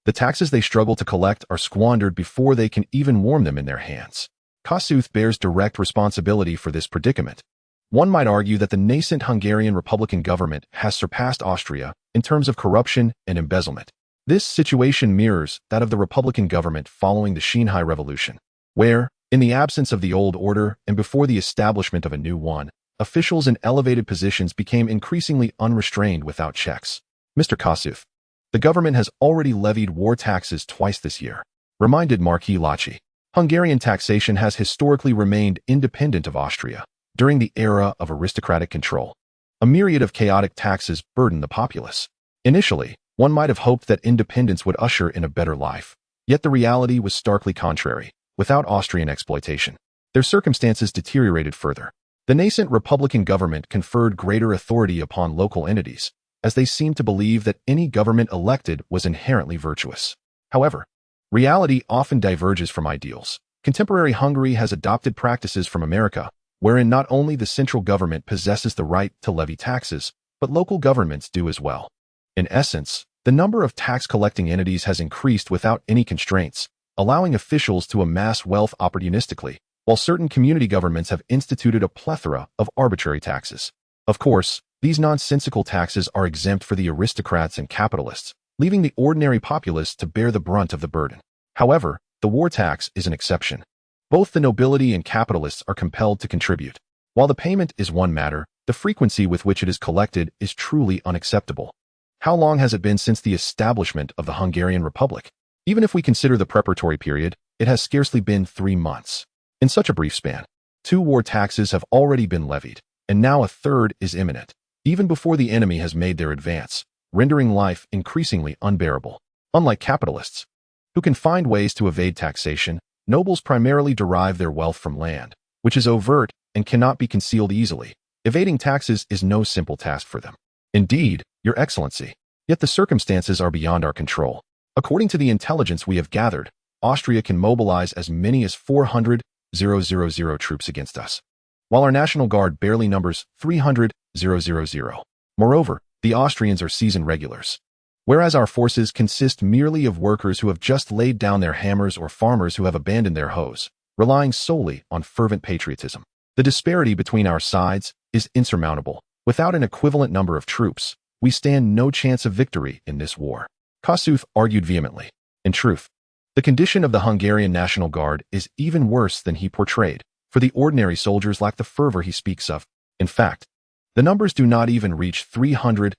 The taxes they struggle to collect are squandered before they can even warm them in their hands. Kossuth bears direct responsibility for this predicament. One might argue that the nascent Hungarian Republican government has surpassed Austria in terms of corruption and embezzlement. This situation mirrors that of the Republican government following the Shanghai Revolution, where, in the absence of the old order and before the establishment of a new one, officials in elevated positions became increasingly unrestrained without checks. Mr. Kossuth, The government has already levied war taxes twice this year, reminded Marquis Lacci. Hungarian taxation has historically remained independent of Austria during the era of aristocratic control. A myriad of chaotic taxes burden the populace. Initially, one might have hoped that independence would usher in a better life. Yet the reality was starkly contrary. Without Austrian exploitation, their circumstances deteriorated further. The nascent Republican government conferred greater authority upon local entities, as they seemed to believe that any government elected was inherently virtuous. However, reality often diverges from ideals. Contemporary Hungary has adopted practices from America, wherein not only the central government possesses the right to levy taxes, but local governments do as well. In essence, the number of tax-collecting entities has increased without any constraints, allowing officials to amass wealth opportunistically, while certain community governments have instituted a plethora of arbitrary taxes. Of course, these nonsensical taxes are exempt for the aristocrats and capitalists, leaving the ordinary populace to bear the brunt of the burden. However, the war tax is an exception. Both the nobility and capitalists are compelled to contribute. While the payment is one matter, the frequency with which it is collected is truly unacceptable. How long has it been since the establishment of the Hungarian Republic? Even if we consider the preparatory period, it has scarcely been 3 months. In such a brief span, 2 war taxes have already been levied, and now a third is imminent, even before the enemy has made their advance, rendering life increasingly unbearable. Unlike capitalists, who can find ways to evade taxation, nobles primarily derive their wealth from land, which is overt and cannot be concealed easily. Evading taxes is no simple task for them. Indeed, Your Excellency, yet the circumstances are beyond our control. According to the intelligence we have gathered, Austria can mobilize as many as 400,000 troops against us, while our National Guard barely numbers 300,000. Moreover, the Austrians are seasoned regulars, whereas our forces consist merely of workers who have just laid down their hammers or farmers who have abandoned their hoes, relying solely on fervent patriotism. The disparity between our sides is insurmountable. Without an equivalent number of troops, we stand no chance of victory in this war. Kossuth argued vehemently. In truth, the condition of the Hungarian National Guard is even worse than he portrayed, for the ordinary soldiers lack the fervor he speaks of. In fact, the numbers do not even reach 300,000.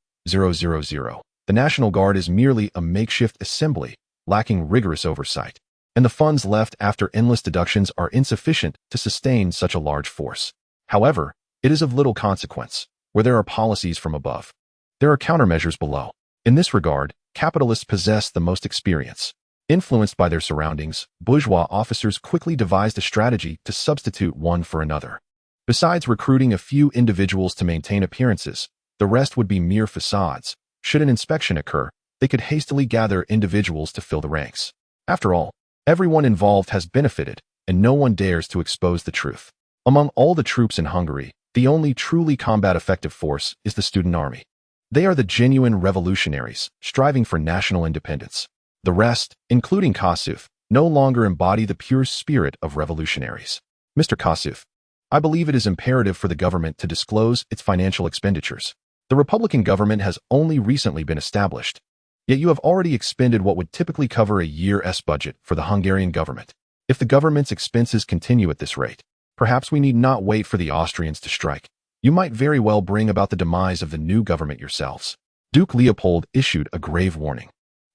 The National Guard is merely a makeshift assembly, lacking rigorous oversight, and the funds left after endless deductions are insufficient to sustain such a large force. However, it is of little consequence, where there are policies from above. There are countermeasures below. In this regard, capitalists possess the most experience. Influenced by their surroundings, bourgeois officers quickly devised a strategy to substitute one for another. Besides recruiting a few individuals to maintain appearances, the rest would be mere facades. Should an inspection occur, they could hastily gather individuals to fill the ranks. After all, everyone involved has benefited, and no one dares to expose the truth. Among all the troops in Hungary, the only truly combat-effective force is the student army. They are the genuine revolutionaries, striving for national independence. The rest, including Kossuth, no longer embody the pure spirit of revolutionaries. Mr. Kossuth, I believe it is imperative for the government to disclose its financial expenditures. The Republican government has only recently been established, yet you have already expended what would typically cover a year's budget for the Hungarian government. If the government's expenses continue at this rate, perhaps we need not wait for the Austrians to strike. You might very well bring about the demise of the new government yourselves. Duke Leopold issued a grave warning.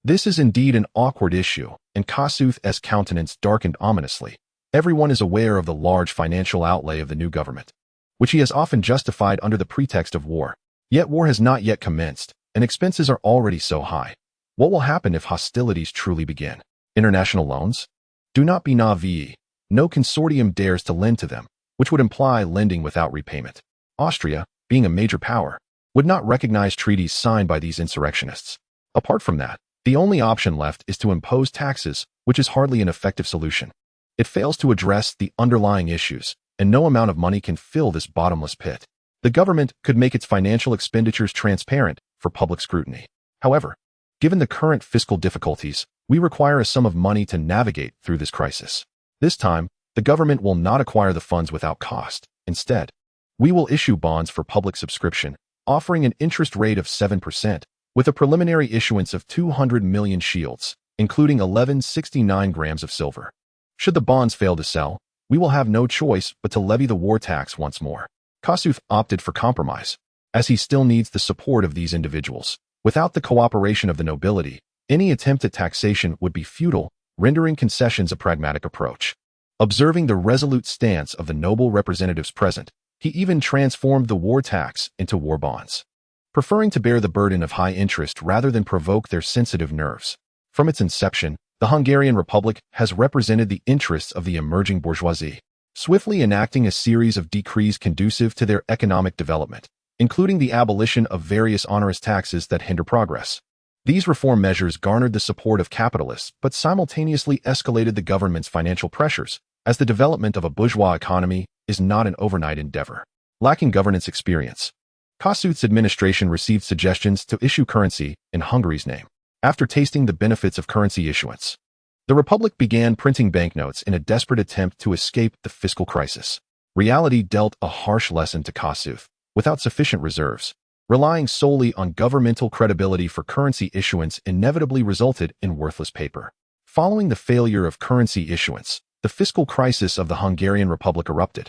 This is indeed an awkward issue, and Kossuth's countenance darkened ominously. Everyone is aware of the large financial outlay of the new government, which he has often justified under the pretext of war. Yet war has not yet commenced, and expenses are already so high. What will happen if hostilities truly begin? International loans? Do not be naive. No consortium dares to lend to them, which would imply lending without repayment. Austria, being a major power, would not recognize treaties signed by these insurrectionists. Apart from that, the only option left is to impose taxes, which is hardly an effective solution. It fails to address the underlying issues, and no amount of money can fill this bottomless pit. The government could make its financial expenditures transparent for public scrutiny. However, given the current fiscal difficulties, we require a sum of money to navigate through this crisis. This time, the government will not acquire the funds without cost. Instead, we will issue bonds for public subscription, offering an interest rate of 7%, with a preliminary issuance of 200 million shields, including 1169 grams of silver. Should the bonds fail to sell, we will have no choice but to levy the war tax once more. Kossuth opted for compromise, as he still needs the support of these individuals. Without the cooperation of the nobility, any attempt at taxation would be futile, rendering concessions a pragmatic approach. Observing the resolute stance of the noble representatives present, he even transformed the war tax into war bonds, preferring to bear the burden of high interest rather than provoke their sensitive nerves. From its inception, the Hungarian Republic has represented the interests of the emerging bourgeoisie, swiftly enacting a series of decrees conducive to their economic development, including the abolition of various onerous taxes that hinder progress. These reform measures garnered the support of capitalists but simultaneously escalated the government's financial pressures, as the development of a bourgeois economy is not an overnight endeavor. Lacking governance experience, Kossuth's administration received suggestions to issue currency in Hungary's name. After tasting the benefits of currency issuance, the Republic began printing banknotes in a desperate attempt to escape the fiscal crisis. Reality dealt a harsh lesson to Kossuth. Without sufficient reserves, relying solely on governmental credibility for currency issuance inevitably resulted in worthless paper. Following the failure of currency issuance, the fiscal crisis of the Hungarian Republic erupted,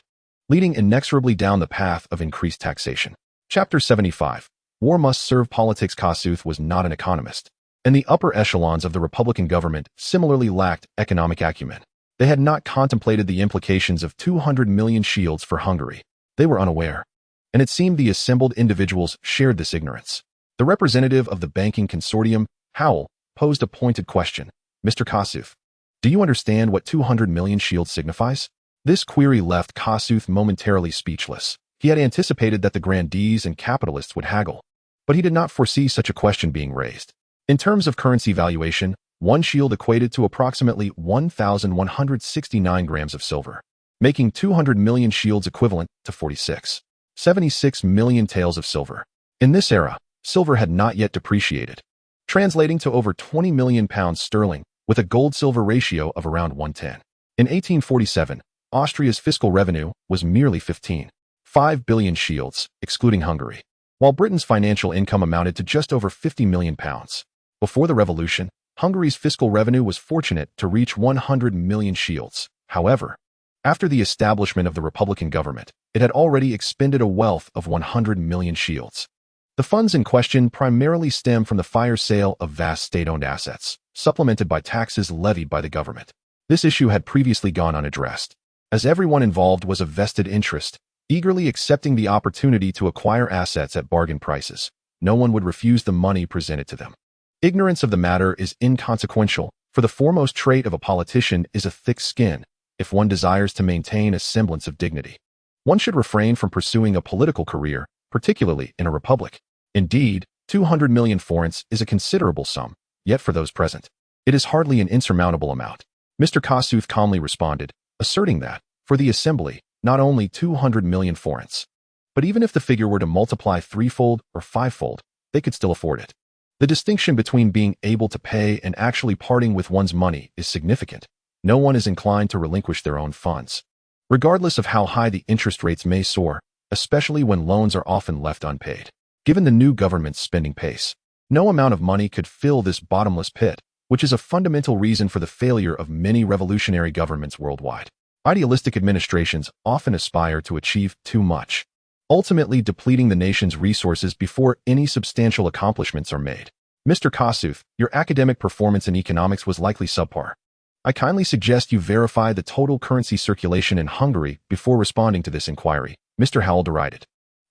leading inexorably down the path of increased taxation. Chapter 75. War must serve politics. Kossuth was not an economist, and the upper echelons of the Republican government similarly lacked economic acumen. They had not contemplated the implications of 200 million shields for Hungary. They were unaware, and it seemed the assembled individuals shared this ignorance. The representative of the banking consortium, Howell, posed a pointed question. Mr. Kossuth, do you understand what 200 million shields signifies? This query left Kossuth momentarily speechless. He had anticipated that the grandees and capitalists would haggle, but he did not foresee such a question being raised. In terms of currency valuation, one shield equated to approximately 1,169 grams of silver, making 200 million shields equivalent to 76 million taels of silver. In this era, silver had not yet depreciated, translating to over 20 million pounds sterling, with a gold-silver ratio of around 1:10. In 1847, Austria's fiscal revenue was merely 15.5 billion shields, excluding Hungary, while Britain's financial income amounted to just over 50 million pounds. Before the revolution, Hungary's fiscal revenue was fortunate to reach 100 million shields. However, after the establishment of the Republican government, it had already expended a wealth of 100 million shields. The funds in question primarily stem from the fire sale of vast state-owned assets, supplemented by taxes levied by the government. This issue had previously gone unaddressed, as everyone involved was a vested interest, eagerly accepting the opportunity to acquire assets at bargain prices. No one would refuse the money presented to them. Ignorance of the matter is inconsequential, for the foremost trait of a politician is a thick skin, if one desires to maintain a semblance of dignity. One should refrain from pursuing a political career, particularly in a republic. Indeed, 200 million forints is a considerable sum, yet for those present, it is hardly an insurmountable amount. Mr. Kossuth calmly responded, asserting that, for the assembly, not only 200 million forints, but even if the figure were to multiply threefold or fivefold, they could still afford it. The distinction between being able to pay and actually parting with one's money is significant. No one is inclined to relinquish their own funds, regardless of how high the interest rates may soar, especially when loans are often left unpaid. Given the new government's spending pace, no amount of money could fill this bottomless pit, which is a fundamental reason for the failure of many revolutionary governments worldwide. Idealistic administrations often aspire to achieve too much, ultimately depleting the nation's resources before any substantial accomplishments are made. Mr. Kossuth, your academic performance in economics was likely subpar. I kindly suggest you verify the total currency circulation in Hungary before responding to this inquiry, Mr. Howell derided.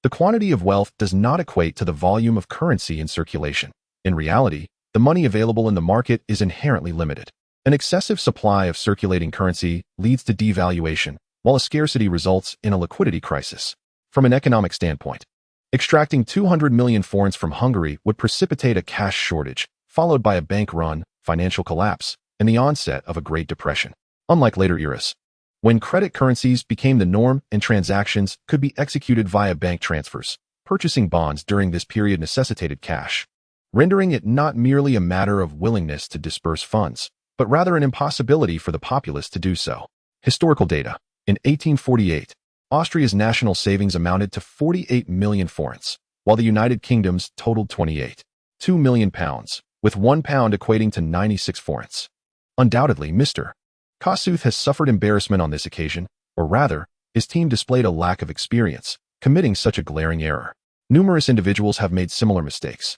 The quantity of wealth does not equate to the volume of currency in circulation. In reality, the money available in the market is inherently limited. An excessive supply of circulating currency leads to devaluation, while a scarcity results in a liquidity crisis. From an economic standpoint, extracting 200 million forints from Hungary would precipitate a cash shortage, followed by a bank run, financial collapse, and the onset of a Great Depression. Unlike later eras, when credit currencies became the norm and transactions could be executed via bank transfers, purchasing bonds during this period necessitated cash, rendering it not merely a matter of willingness to disperse funds, but rather an impossibility for the populace to do so. Historical data. In 1848, Austria's national savings amounted to 48 million forints, while the United Kingdom's totaled 28.2 million pounds, with 1 pound equating to 96 forints. Undoubtedly, Mr. Kossuth has suffered embarrassment on this occasion, or rather, his team displayed a lack of experience, committing such a glaring error. Numerous individuals have made similar mistakes.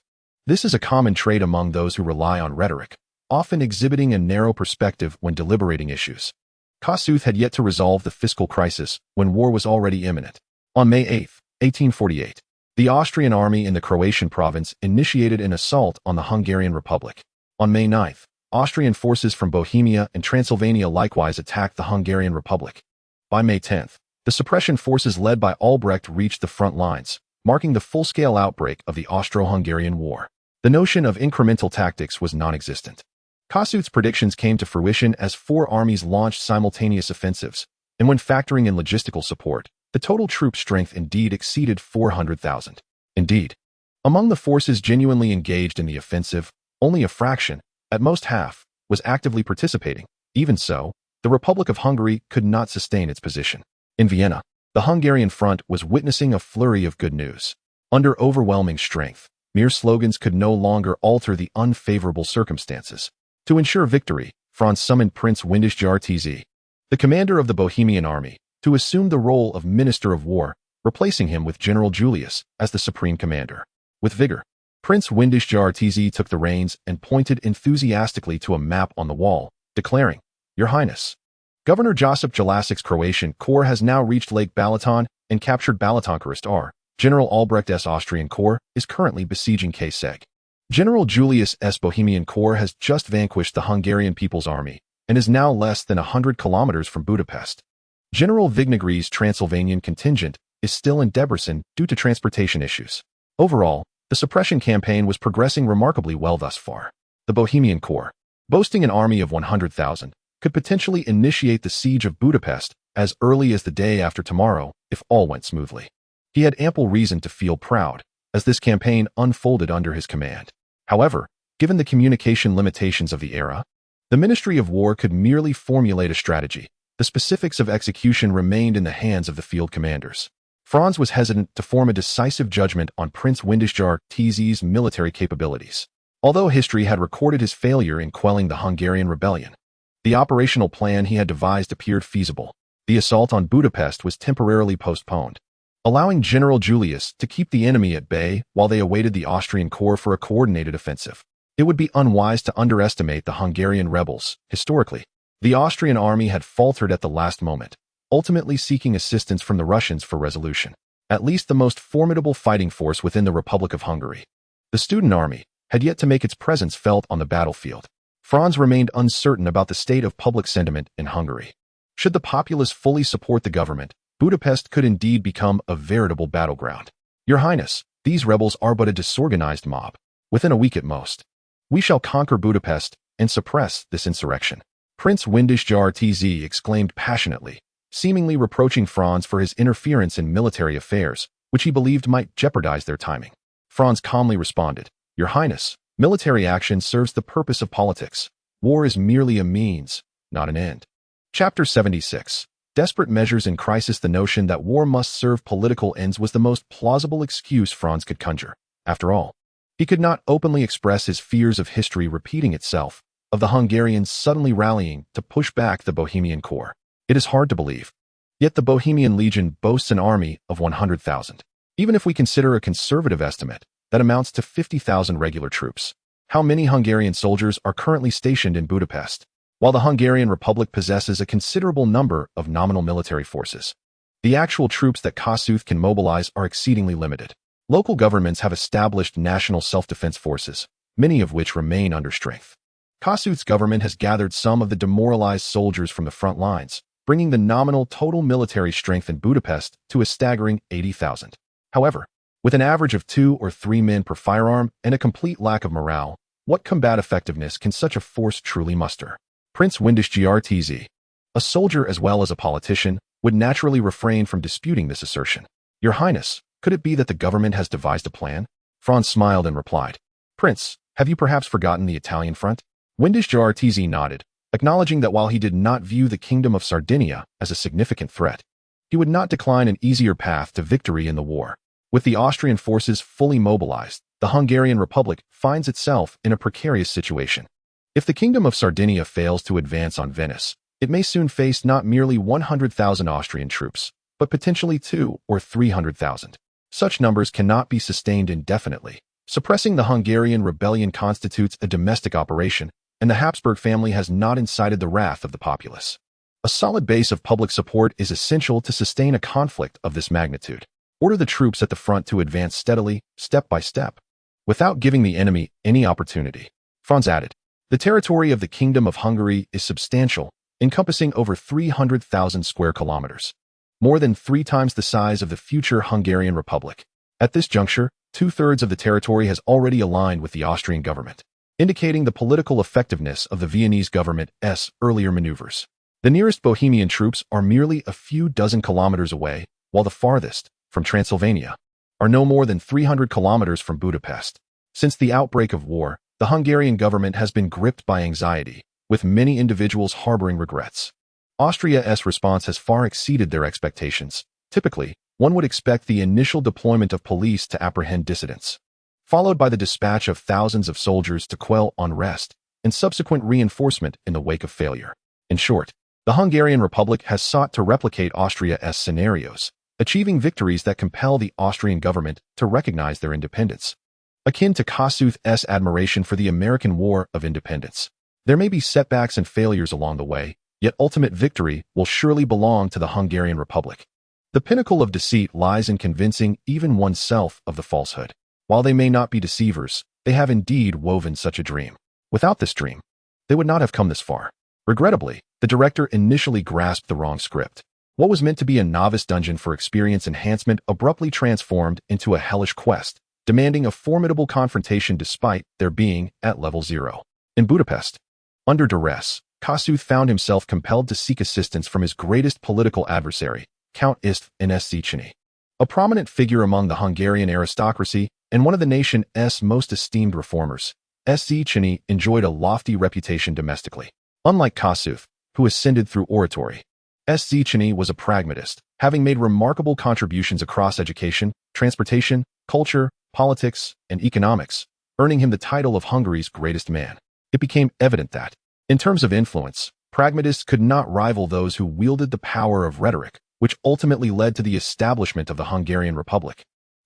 This is a common trait among those who rely on rhetoric, often exhibiting a narrow perspective when deliberating issues. Kossuth had yet to resolve the fiscal crisis when war was already imminent. On May 8, 1848, the Austrian army in the Croatian province initiated an assault on the Hungarian Republic. On May 9, Austrian forces from Bohemia and Transylvania likewise attacked the Hungarian Republic. By May 10, the suppression forces led by Albrecht reached the front lines, marking the full-scale outbreak of the Austro-Hungarian War. The notion of incremental tactics was non-existent. Kossuth's predictions came to fruition as four armies launched simultaneous offensives, and when factoring in logistical support, the total troop strength indeed exceeded 400,000. Indeed, among the forces genuinely engaged in the offensive, only a fraction, at most half, was actively participating. Even so, the Republic of Hungary could not sustain its position. In Vienna, the Hungarian front was witnessing a flurry of good news. Under overwhelming strength, mere slogans could no longer alter the unfavorable circumstances. To ensure victory, Franz summoned Prince Windisch-Jarczy, the commander of the Bohemian army, to assume the role of Minister of War, replacing him with General Julius as the supreme commander. With vigor, Prince Windisch-Jarczy took the reins and pointed enthusiastically to a map on the wall, declaring, "Your Highness, Governor Josip Jalasic's Croatian corps has now reached Lake Balaton and captured Balatonkerist R. General Albrecht's Austrian corps is currently besieging Kaseg. General Julius's Bohemian corps has just vanquished the Hungarian People's Army and is now less than 100 kilometers from Budapest. General Vignagri's Transylvanian contingent is still in Debrecen due to transportation issues." Overall, the suppression campaign was progressing remarkably well thus far. The Bohemian corps, boasting an army of 100,000, could potentially initiate the siege of Budapest as early as the day after tomorrow if all went smoothly. He had ample reason to feel proud as this campaign unfolded under his command. However, given the communication limitations of the era, the Ministry of War could merely formulate a strategy. The specifics of execution remained in the hands of the field commanders. Franz was hesitant to form a decisive judgment on Prince Windisch-Jarczy's military capabilities. Although history had recorded his failure in quelling the Hungarian rebellion, the operational plan he had devised appeared feasible. The assault on Budapest was temporarily postponed, allowing General Julius to keep the enemy at bay while they awaited the Austrian corps for a coordinated offensive. It would be unwise to underestimate the Hungarian rebels. Historically, the Austrian army had faltered at the last moment, ultimately seeking assistance from the Russians for resolution. At least the most formidable fighting force within the Republic of Hungary, the student army, had yet to make its presence felt on the battlefield. Franz remained uncertain about the state of public sentiment in Hungary. Should the populace fully support the government, Budapest could indeed become a veritable battleground. "Your Highness, these rebels are but a disorganized mob. Within a week at most, we shall conquer Budapest and suppress this insurrection," Prince Windisch-Jarczy exclaimed passionately, seemingly reproaching Franz for his interference in military affairs, which he believed might jeopardize their timing. Franz calmly responded, "Your Highness, military action serves the purpose of politics. War is merely a means, not an end." Chapter 76. Desperate measures in crisis. The notion that war must serve political ends was the most plausible excuse Franz could conjure. After all, he could not openly express his fears of history repeating itself, of the Hungarians suddenly rallying to push back the Bohemian corps. It is hard to believe. Yet the Bohemian Legion boasts an army of 100,000. Even if we consider a conservative estimate, that amounts to 50,000 regular troops. How many Hungarian soldiers are currently stationed in Budapest? While the Hungarian Republic possesses a considerable number of nominal military forces, the actual troops that Kossuth can mobilize are exceedingly limited. Local governments have established national self-defense forces, many of which remain under strength. Kossuth's government has gathered some of the demoralized soldiers from the front lines, bringing the nominal total military strength in Budapest to a staggering 80,000. However, with an average of 2 or 3 men per firearm and a complete lack of morale, what combat effectiveness can such a force truly muster? Prince Windisch-Jarczy, a soldier as well as a politician, would naturally refrain from disputing this assertion. "Your Highness, could it be that the government has devised a plan?" Franz smiled and replied, "Prince, have you perhaps forgotten the Italian front?" Windisch-Jarczy nodded, acknowledging that while he did not view the Kingdom of Sardinia as a significant threat, he would not decline an easier path to victory in the war. With the Austrian forces fully mobilized, the Hungarian Republic finds itself in a precarious situation. If the Kingdom of Sardinia fails to advance on Venice, it may soon face not merely 100,000 Austrian troops, but potentially 200,000 or 300,000. Such numbers cannot be sustained indefinitely. Suppressing the Hungarian rebellion constitutes a domestic operation, and the Habsburg family has not incited the wrath of the populace. A solid base of public support is essential to sustain a conflict of this magnitude. Order the troops at the front to advance steadily, step by step, without giving the enemy any opportunity. Franz added, the territory of the Kingdom of Hungary is substantial, encompassing over 300,000 square kilometers, more than 3 times the size of the future Hungarian Republic. At this juncture, 2/3 of the territory has already aligned with the Austrian government, indicating the political effectiveness of the Viennese government's earlier maneuvers. The nearest Bohemian troops are merely a few dozen kilometers away, while the farthest, from Transylvania, are no more than 300 kilometers from Budapest. Since the outbreak of war, the Hungarian government has been gripped by anxiety, with many individuals harboring regrets. Austria's response has far exceeded their expectations. Typically, one would expect the initial deployment of police to apprehend dissidents, followed by the dispatch of thousands of soldiers to quell unrest, and subsequent reinforcement in the wake of failure. In short, the Hungarian Republic has sought to replicate Austria's scenarios, achieving victories that compel the Austrian government to recognize their independence. Akin to Kossuth's admiration for the American War of Independence. There may be setbacks and failures along the way, yet ultimate victory will surely belong to the Hungarian Republic. The pinnacle of deceit lies in convincing even oneself of the falsehood. While they may not be deceivers, they have indeed woven such a dream. Without this dream, they would not have come this far. Regrettably, the director initially grasped the wrong script. What was meant to be a novice dungeon for experience enhancement abruptly transformed into a hellish quest, demanding a formidable confrontation despite their being at level 0. In Budapest, under duress, Kossuth found himself compelled to seek assistance from his greatest political adversary, Count Széchenyi, a prominent figure among the Hungarian aristocracy and one of the nation's most esteemed reformers. Széchenyi enjoyed a lofty reputation domestically. Unlike Kossuth, who ascended through oratory, Széchenyi was a pragmatist, having made remarkable contributions across education, transportation, culture, politics, and economics, earning him the title of Hungary's greatest man. It became evident that, in terms of influence, pragmatists could not rival those who wielded the power of rhetoric, which ultimately led to the establishment of the Hungarian Republic.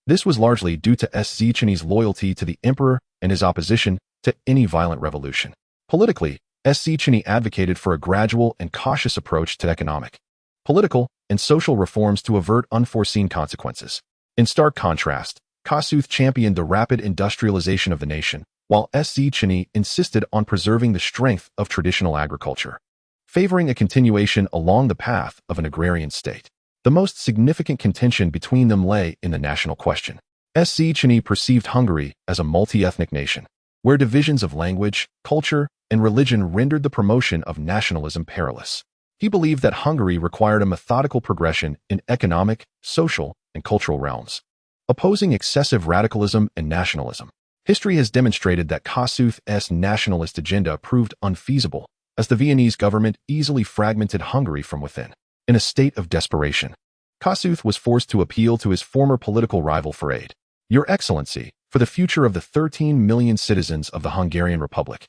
This was largely due to Széchenyi's loyalty to the emperor and his opposition to any violent revolution. Politically, Széchenyi advocated for a gradual and cautious approach to economic, political, and social reforms to avert unforeseen consequences. In stark contrast, Kossuth championed the rapid industrialization of the nation, while Széchenyi insisted on preserving the strength of traditional agriculture, favoring a continuation along the path of an agrarian state. The most significant contention between them lay in the national question. Széchenyi perceived Hungary as a multi-ethnic nation, where divisions of language, culture, and religion rendered the promotion of nationalism perilous. He believed that Hungary required a methodical progression in economic, social, and cultural realms, opposing excessive radicalism and nationalism. History has demonstrated that Kossuth's nationalist agenda proved unfeasible, as the Viennese government easily fragmented Hungary from within. In a state of desperation, Kossuth was forced to appeal to his former political rival for aid. Your Excellency, for the future of the 13 million citizens of the Hungarian Republic,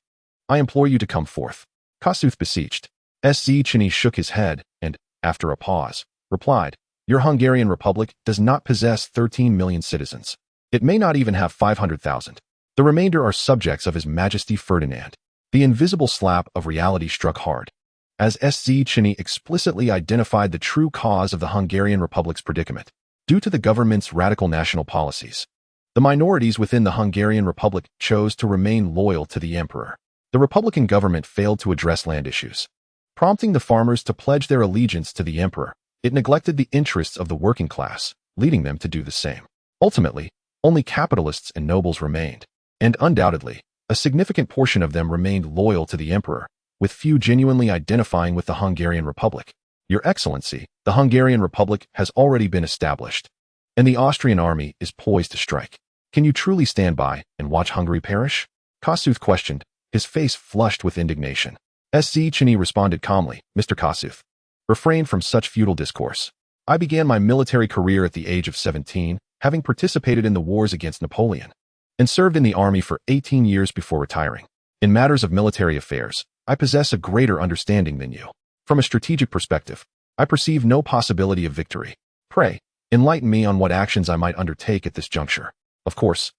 I implore you to come forth, Kossuth beseeched. Széchenyi shook his head and, after a pause, replied, Your Hungarian Republic does not possess 13 million citizens. It may not even have 500,000. The remainder are subjects of His Majesty Ferdinand. The invisible slap of reality struck hard, as Széchenyi explicitly identified the true cause of the Hungarian Republic's predicament. Due to the government's radical national policies, the minorities within the Hungarian Republic chose to remain loyal to the emperor. The Republican government failed to address land issues, prompting the farmers to pledge their allegiance to the emperor. It neglected the interests of the working class, leading them to do the same. Ultimately, only capitalists and nobles remained, and undoubtedly, a significant portion of them remained loyal to the emperor, with few genuinely identifying with the Hungarian Republic. Your Excellency, the Hungarian Republic has already been established, and the Austrian army is poised to strike. Can you truly stand by and watch Hungary perish? Kossuth questioned, his face flushed with indignation. Széchenyi responded calmly, Mr. Kossuth, refrain from such futile discourse. I began my military career at the age of 17, having participated in the wars against Napoleon, and served in the army for 18 years before retiring. In matters of military affairs, I possess a greater understanding than you. From a strategic perspective, I perceive no possibility of victory. Pray, enlighten me on what actions I might undertake at this juncture. Of course,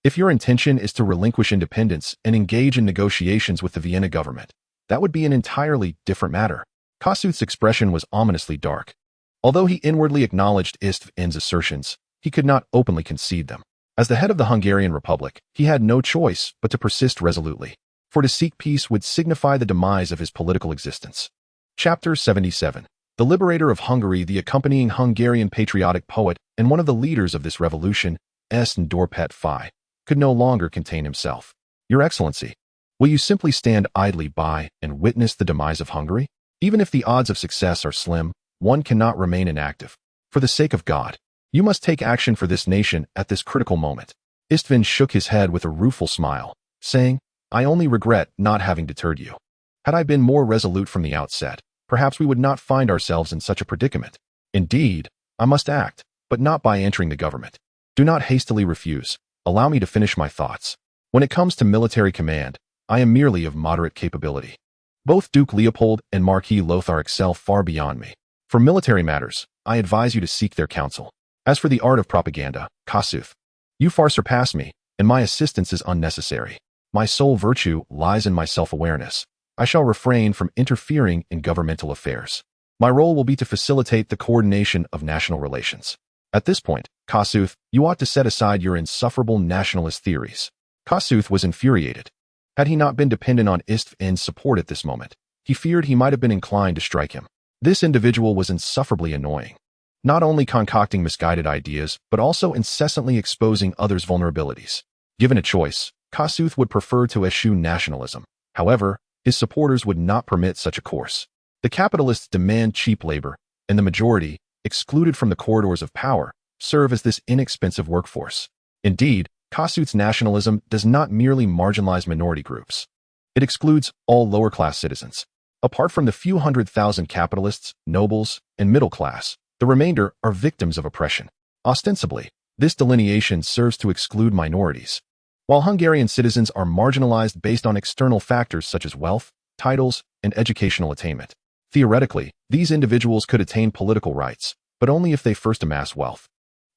If your intention is to relinquish independence and engage in negotiations with the Vienna government, that would be an entirely different matter. Kossuth's expression was ominously dark. Although he inwardly acknowledged Istvin's assertions, he could not openly concede them. As the head of the Hungarian Republic, he had no choice but to persist resolutely, for to seek peace would signify the demise of his political existence. Chapter 77. The liberator of Hungary, the accompanying Hungarian patriotic poet and one of the leaders of this revolution, Sten Dorpet Fi, could no longer contain himself. Your Excellency, will you simply stand idly by and witness the demise of Hungary? Even if the odds of success are slim, one cannot remain inactive. For the sake of God, you must take action for this nation at this critical moment. Istvin shook his head with a rueful smile, saying, I only regret not having deterred you. Had I been more resolute from the outset, perhaps we would not find ourselves in such a predicament. Indeed, I must act, but not by entering the government. Do not hastily refuse. Allow me to finish my thoughts. When it comes to military command, I am merely of moderate capability. Both Duke Leopold and Marquis Lothar excel far beyond me. For military matters, I advise you to seek their counsel. As for the art of propaganda, Kossuth, you far surpass me, and my assistance is unnecessary. My sole virtue lies in my self-awareness. I shall refrain from interfering in governmental affairs. My role will be to facilitate the coordination of national relations. At this point, Kossuth, you ought to set aside your insufferable nationalist theories. Kossuth was infuriated. Had he not been dependent on Istvin's support at this moment, he feared he might have been inclined to strike him. This individual was insufferably annoying, not only concocting misguided ideas, but also incessantly exposing others' vulnerabilities. Given a choice, Kossuth would prefer to eschew nationalism. However, his supporters would not permit such a course. The capitalists demand cheap labor, and the majority, excluded from the corridors of power, serve as this inexpensive workforce. Indeed, Kossuth's nationalism does not merely marginalize minority groups. It excludes all lower-class citizens. Apart from the few 100,000 capitalists, nobles, and middle class, the remainder are victims of oppression. Ostensibly, this delineation serves to exclude minorities. While Hungarian citizens are marginalized based on external factors such as wealth, titles, and educational attainment, theoretically, these individuals could attain political rights, but only if they first amass wealth.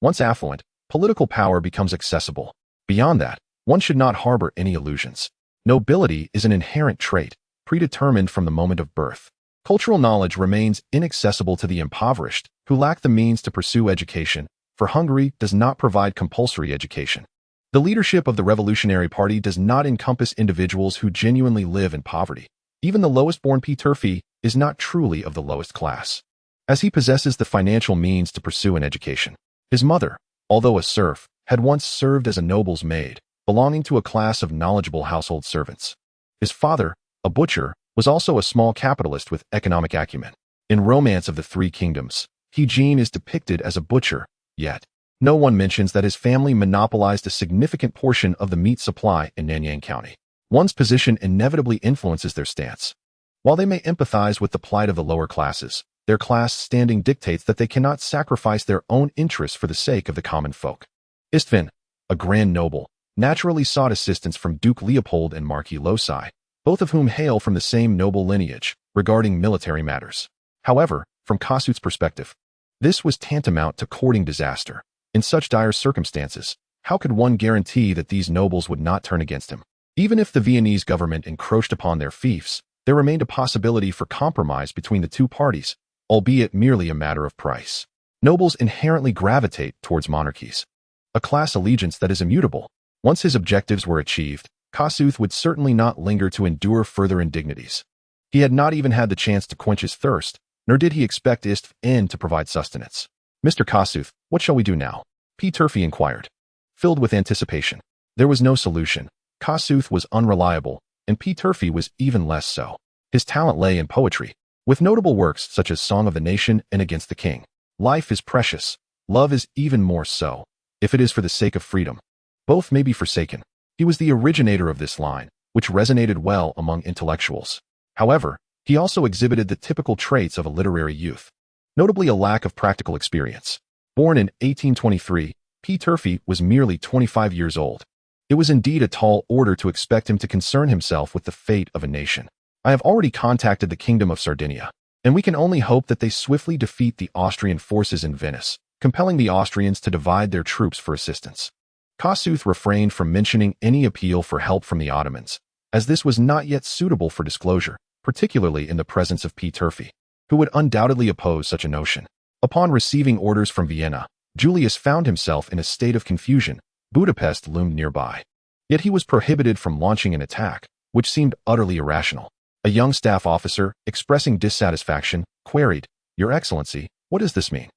Once affluent, political power becomes accessible. Beyond that, one should not harbor any illusions. Nobility is an inherent trait, predetermined from the moment of birth. Cultural knowledge remains inaccessible to the impoverished, who lack the means to pursue education, for Hungary does not provide compulsory education. The leadership of the Revolutionary Party does not encompass individuals who genuinely live in poverty. Even the lowest-born Peterfi is not truly of the lowest class, as he possesses the financial means to pursue an education. His mother, although a serf, had once served as a noble's maid, belonging to a class of knowledgeable household servants. His father, a butcher, was also a small capitalist with economic acumen. In Romance of the Three Kingdoms, Eugene is depicted as a butcher, yet no one mentions that his family monopolized a significant portion of the meat supply in Nanyang County. One's position inevitably influences their stance. While they may empathize with the plight of the lower classes, their class standing dictates that they cannot sacrifice their own interests for the sake of the common folk. Istvin, a grand noble, naturally sought assistance from Duke Leopold and Marquis Lothar, both of whom hail from the same noble lineage, regarding military matters. However, from Kossuth's perspective, this was tantamount to courting disaster. In such dire circumstances, how could one guarantee that these nobles would not turn against him? Even if the Viennese government encroached upon their fiefs, there remained a possibility for compromise between the two parties, albeit merely a matter of price. Nobles inherently gravitate towards monarchies, a class allegiance that is immutable. Once his objectives were achieved, Kossuth would certainly not linger to endure further indignities. He had not even had the chance to quench his thirst, nor did he expect Istvin to provide sustenance. Mr. Kossuth, what shall we do now? Peterfi inquired. Filled with anticipation. There was no solution. Kossuth was unreliable, and Peterfi was even less so. His talent lay in poetry, with notable works such as Song of the Nation and Against the King. Life is precious. Love is even more so. If it is for the sake of freedom, both may be forsaken. He was the originator of this line, which resonated well among intellectuals. However, he also exhibited the typical traits of a literary youth, notably a lack of practical experience. Born in 1823, Peterfi was merely 25 years old. It was indeed a tall order to expect him to concern himself with the fate of a nation. I have already contacted the Kingdom of Sardinia, and we can only hope that they swiftly defeat the Austrian forces in Venice, compelling the Austrians to divide their troops for assistance. Kossuth refrained from mentioning any appeal for help from the Ottomans, as this was not yet suitable for disclosure, particularly in the presence of P. Turfy, who would undoubtedly oppose such a notion. Upon receiving orders from Vienna, Julius found himself in a state of confusion. Budapest loomed nearby. Yet he was prohibited from launching an attack, which seemed utterly irrational. A young staff officer, expressing dissatisfaction, queried, "Your Excellency, what does this mean?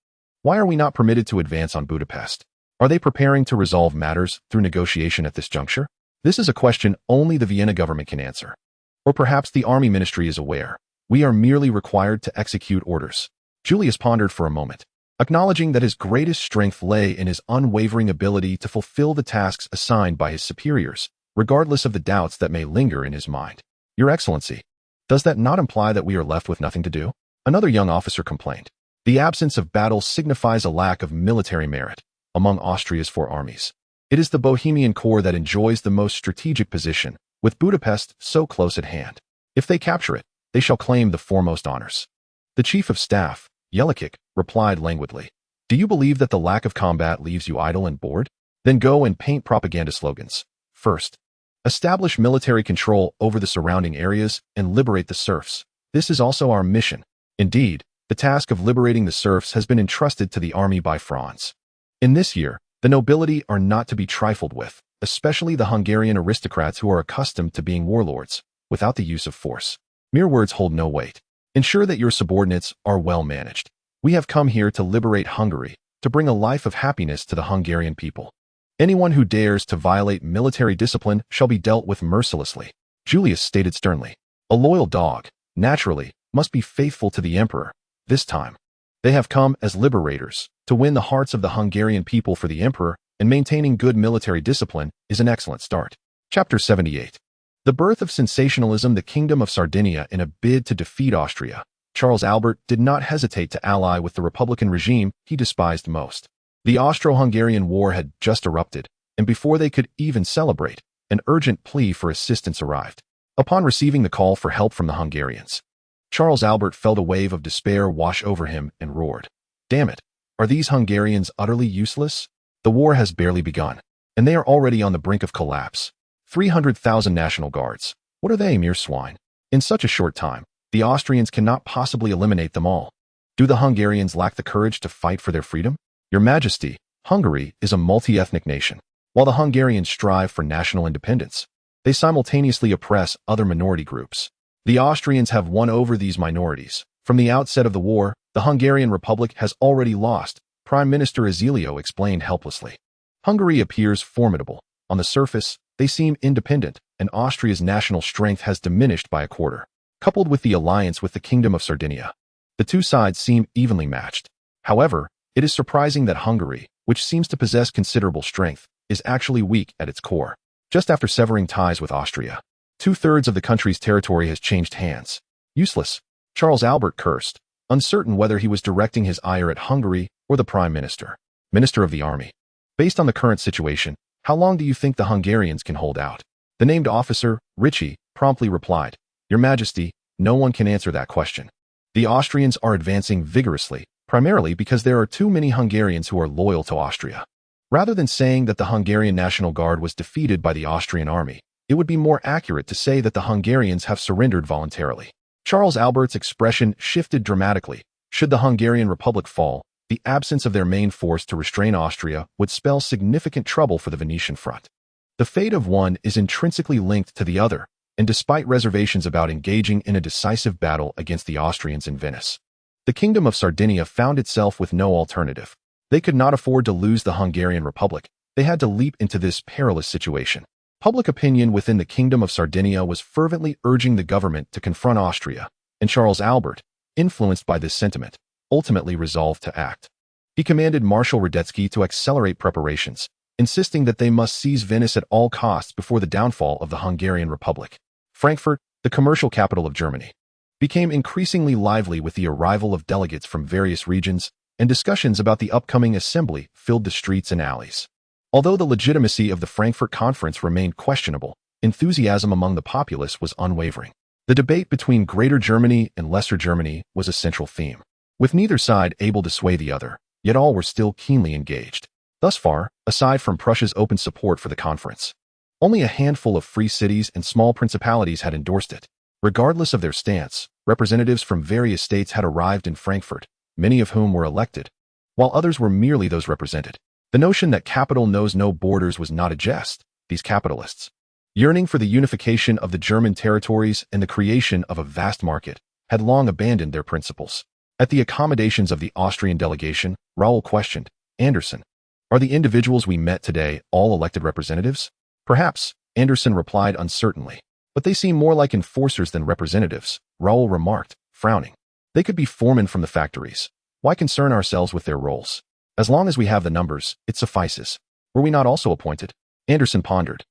Why are we not permitted to advance on Budapest? Are they preparing to resolve matters through negotiation at this juncture? This is a question only the Vienna government can answer. Or perhaps the army ministry is aware. We are merely required to execute orders." Julius pondered for a moment, acknowledging that his greatest strength lay in his unwavering ability to fulfill the tasks assigned by his superiors, regardless of the doubts that may linger in his mind. "Your Excellency, does that not imply that we are left with nothing to do?" Another young officer complained. "The absence of battle signifies a lack of military merit among Austria's four armies. It is the Bohemian Corps that enjoys the most strategic position, with Budapest so close at hand. If they capture it, they shall claim the foremost honors." The chief of staff, Jellicoe, replied languidly, "Do you believe that the lack of combat leaves you idle and bored? Then go and paint propaganda slogans. First, establish military control over the surrounding areas and liberate the serfs. This is also our mission. Indeed, the task of liberating the serfs has been entrusted to the army by Franz. In this year, the nobility are not to be trifled with, especially the Hungarian aristocrats who are accustomed to being warlords, without the use of force. Mere words hold no weight. Ensure that your subordinates are well managed. We have come here to liberate Hungary, to bring a life of happiness to the Hungarian people. Anyone who dares to violate military discipline shall be dealt with mercilessly." Julius stated sternly. A loyal dog, naturally, must be faithful to the emperor. This time, they have come as liberators, to win the hearts of the Hungarian people for the emperor, and maintaining good military discipline is an excellent start. Chapter 78. The birth of sensationalism. The Kingdom of Sardinia. In a bid to defeat Austria, Charles Albert did not hesitate to ally with the Republican regime he despised most. The Austro-Hungarian War had just erupted, and before they could even celebrate, an urgent plea for assistance arrived. Upon receiving the call for help from the Hungarians, Charles Albert felt a wave of despair wash over him and roared, "Damn it! Are these Hungarians utterly useless? The war has barely begun, and they are already on the brink of collapse. 300,000 National Guards. What are they, mere swine? In such a short time, the Austrians cannot possibly eliminate them all. Do the Hungarians lack the courage to fight for their freedom? Your Majesty, Hungary is a multi-ethnic nation. While the Hungarians strive for national independence, they simultaneously oppress other minority groups. The Austrians have won over these minorities. From the outset of the war, the Hungarian Republic has already lost," Prime Minister Azeglio explained helplessly. "Hungary appears formidable. On the surface, they seem independent, and Austria's national strength has diminished by a quarter. Coupled with the alliance with the Kingdom of Sardinia, the two sides seem evenly matched. However, it is surprising that Hungary, which seems to possess considerable strength, is actually weak at its core. Just after severing ties with Austria, 2/3 of the country's territory has changed hands. Useless," Charles Albert cursed, uncertain whether he was directing his ire at Hungary or the Prime Minister. Minister of the Army. "Based on the current situation, how long do you think the Hungarians can hold out?" The named officer, Ritchie, promptly replied, "Your Majesty, no one can answer that question. The Austrians are advancing vigorously, primarily because there are too many Hungarians who are loyal to Austria. Rather than saying that the Hungarian National Guard was defeated by the Austrian army, it would be more accurate to say that the Hungarians have surrendered voluntarily." Charles Albert's expression shifted dramatically. Should the Hungarian Republic fall, the absence of their main force to restrain Austria would spell significant trouble for the Venetian front. The fate of one is intrinsically linked to the other, and despite reservations about engaging in a decisive battle against the Austrians in Venice, the Kingdom of Sardinia found itself with no alternative. They could not afford to lose the Hungarian Republic. They had to leap into this perilous situation. Public opinion within the Kingdom of Sardinia was fervently urging the government to confront Austria, and Charles Albert, influenced by this sentiment, ultimately resolved to act. He commanded Marshal Radetzky to accelerate preparations, insisting that they must seize Venice at all costs before the downfall of the Hungarian Republic. Frankfurt, the commercial capital of Germany, became increasingly lively with the arrival of delegates from various regions, and discussions about the upcoming assembly filled the streets and alleys. Although the legitimacy of the Frankfurt Conference remained questionable, enthusiasm among the populace was unwavering. The debate between Greater Germany and Lesser Germany was a central theme, with neither side able to sway the other, yet all were still keenly engaged. Thus far, aside from Prussia's open support for the conference, only a handful of free cities and small principalities had endorsed it. Regardless of their stance, representatives from various states had arrived in Frankfurt, many of whom were elected, while others were merely those represented. The notion that capital knows no borders was not a jest. These capitalists, yearning for the unification of the German territories and the creation of a vast market, had long abandoned their principles. At the accommodations of the Austrian delegation, Raoul questioned, "Anderson, are the individuals we met today all elected representatives?" "Perhaps," Anderson replied uncertainly. "But they seem more like enforcers than representatives," Raoul remarked, frowning. "They could be foremen from the factories. Why concern ourselves with their roles? As long as we have the numbers, it suffices. Were we not also appointed?" Anderson pondered.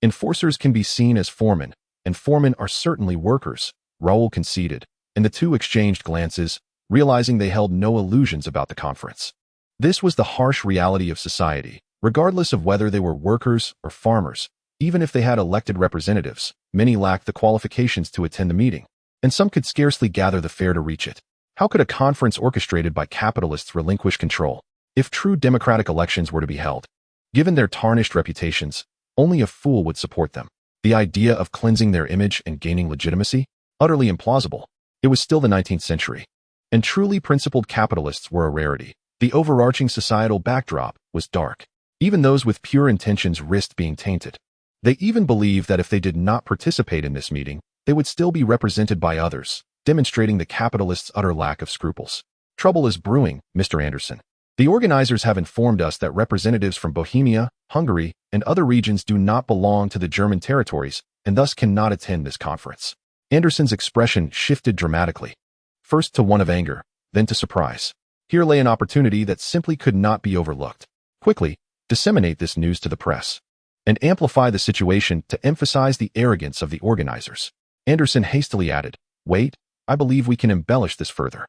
"Enforcers can be seen as foremen, and foremen are certainly workers," Raoul conceded, and the two exchanged glances, realizing they held no illusions about the conference. This was the harsh reality of society. Regardless of whether they were workers or farmers, even if they had elected representatives, many lacked the qualifications to attend the meeting, and some could scarcely gather the fare to reach it. How could a conference orchestrated by capitalists relinquish control? If true democratic elections were to be held, given their tarnished reputations, only a fool would support them. The idea of cleansing their image and gaining legitimacy? Utterly implausible. It was still the 19th century, and truly principled capitalists were a rarity. The overarching societal backdrop was dark. Even those with pure intentions risked being tainted. They even believed that if they did not participate in this meeting, they would still be represented by others, demonstrating the capitalists' utter lack of scruples. "Trouble is brewing, Mr. Anderson. The organizers have informed us that representatives from Bohemia, Hungary, and other regions do not belong to the German territories and thus cannot attend this conference." Anderson's expression shifted dramatically, first to one of anger, then to surprise. Here lay an opportunity that simply could not be overlooked. Quickly, disseminate this news to the press, and amplify the situation to emphasize the arrogance of the organizers. Anderson hastily added, "Wait, I believe we can embellish this further.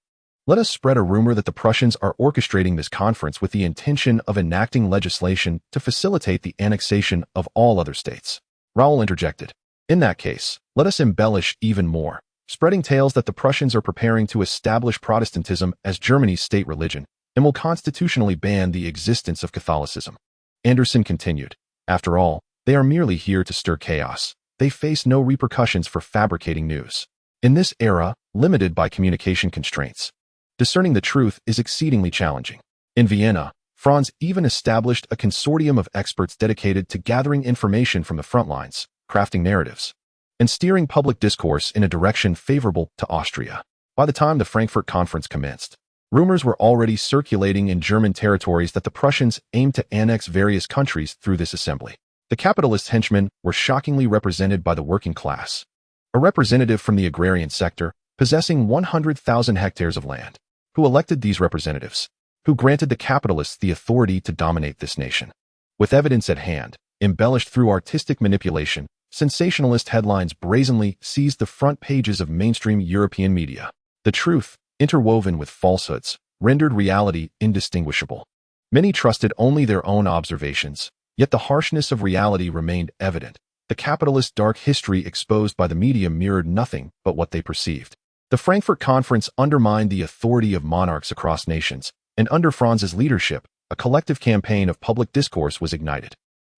Let us spread a rumor that the Prussians are orchestrating this conference with the intention of enacting legislation to facilitate the annexation of all other states." Raoul interjected, "In that case, let us embellish even more, spreading tales that the Prussians are preparing to establish Protestantism as Germany's state religion and will constitutionally ban the existence of Catholicism." Anderson continued, "After all, they are merely here to stir chaos. They face no repercussions for fabricating news. In this era, limited by communication constraints, discerning the truth is exceedingly challenging." In Vienna, Franz even established a consortium of experts dedicated to gathering information from the front lines, crafting narratives, and steering public discourse in a direction favorable to Austria. By the time the Frankfurt Conference commenced, rumors were already circulating in German territories that the Prussians aimed to annex various countries through this assembly. The capitalist henchmen were shockingly represented by the working class, a representative from the agrarian sector possessing 100,000 hectares of land, who elected these representatives, who granted the capitalists the authority to dominate this nation. With evidence at hand, embellished through artistic manipulation, sensationalist headlines brazenly seized the front pages of mainstream European media. The truth, interwoven with falsehoods, rendered reality indistinguishable. Many trusted only their own observations, yet the harshness of reality remained evident. The capitalist dark history exposed by the media mirrored nothing but what they perceived. The Frankfurt Conference undermined the authority of monarchs across nations, and under Franz's leadership, a collective campaign of public discourse was ignited.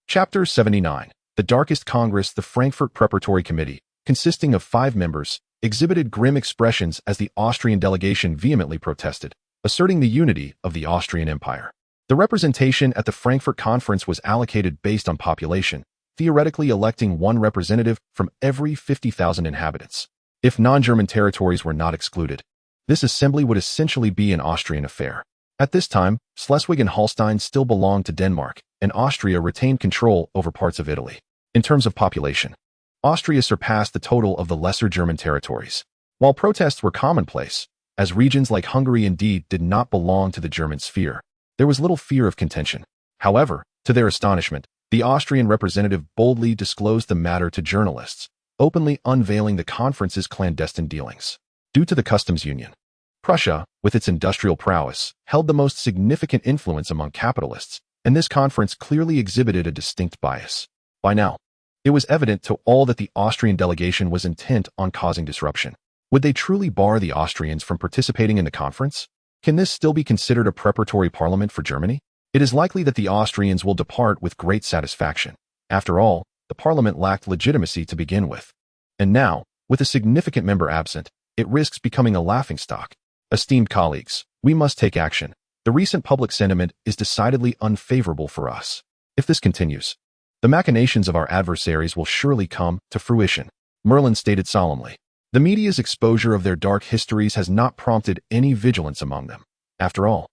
Chapter 79. The Darkest Congress. The Frankfurt Preparatory Committee, consisting of 5 members, exhibited grim expressions as the Austrian delegation vehemently protested, asserting the unity of the Austrian Empire. The representation at the Frankfurt Conference was allocated based on population, theoretically electing one representative from every 50,000 inhabitants. If non-German territories were not excluded, this assembly would essentially be an Austrian affair. At this time, Schleswig and Holstein still belonged to Denmark, and Austria retained control over parts of Italy. In terms of population, Austria surpassed the total of the lesser German territories. While protests were commonplace, as regions like Hungary indeed did not belong to the German sphere, there was little fear of contention. However, to their astonishment, the Austrian representative boldly disclosed the matter to journalists, openly unveiling the conference's clandestine dealings. Due to the customs union, Prussia, with its industrial prowess, held the most significant influence among capitalists, and this conference clearly exhibited a distinct bias. By now, it was evident to all that the Austrian delegation was intent on causing disruption. Would they truly bar the Austrians from participating in the conference? Can this still be considered a preparatory parliament for Germany? It is likely that the Austrians will depart with great satisfaction. After all, the parliament lacked legitimacy to begin with. And now, with a significant member absent, it risks becoming a laughingstock. Esteemed colleagues, we must take action. The recent public sentiment is decidedly unfavorable for us. If this continues, the machinations of our adversaries will surely come to fruition, Merlin stated solemnly. The media's exposure of their dark histories has not prompted any vigilance among them. After all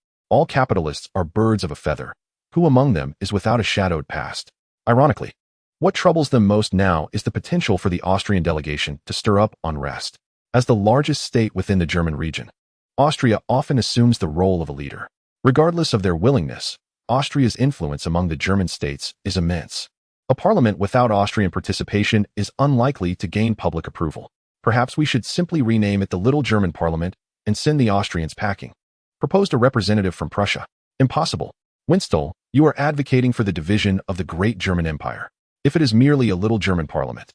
capitalists are birds of a feather. Who among them is without a shadowed past? Ironically, what troubles them most now is the potential for the Austrian delegation to stir up unrest. As the largest state within the German region, Austria often assumes the role of a leader. Regardless of their willingness, Austria's influence among the German states is immense. A parliament without Austrian participation is unlikely to gain public approval. Perhaps we should simply rename it the Little German Parliament and send the Austrians packing. Proposed a representative from Prussia. Impossible. Winstall, you are advocating for the division of the great German Empire. If it is merely a Little German Parliament,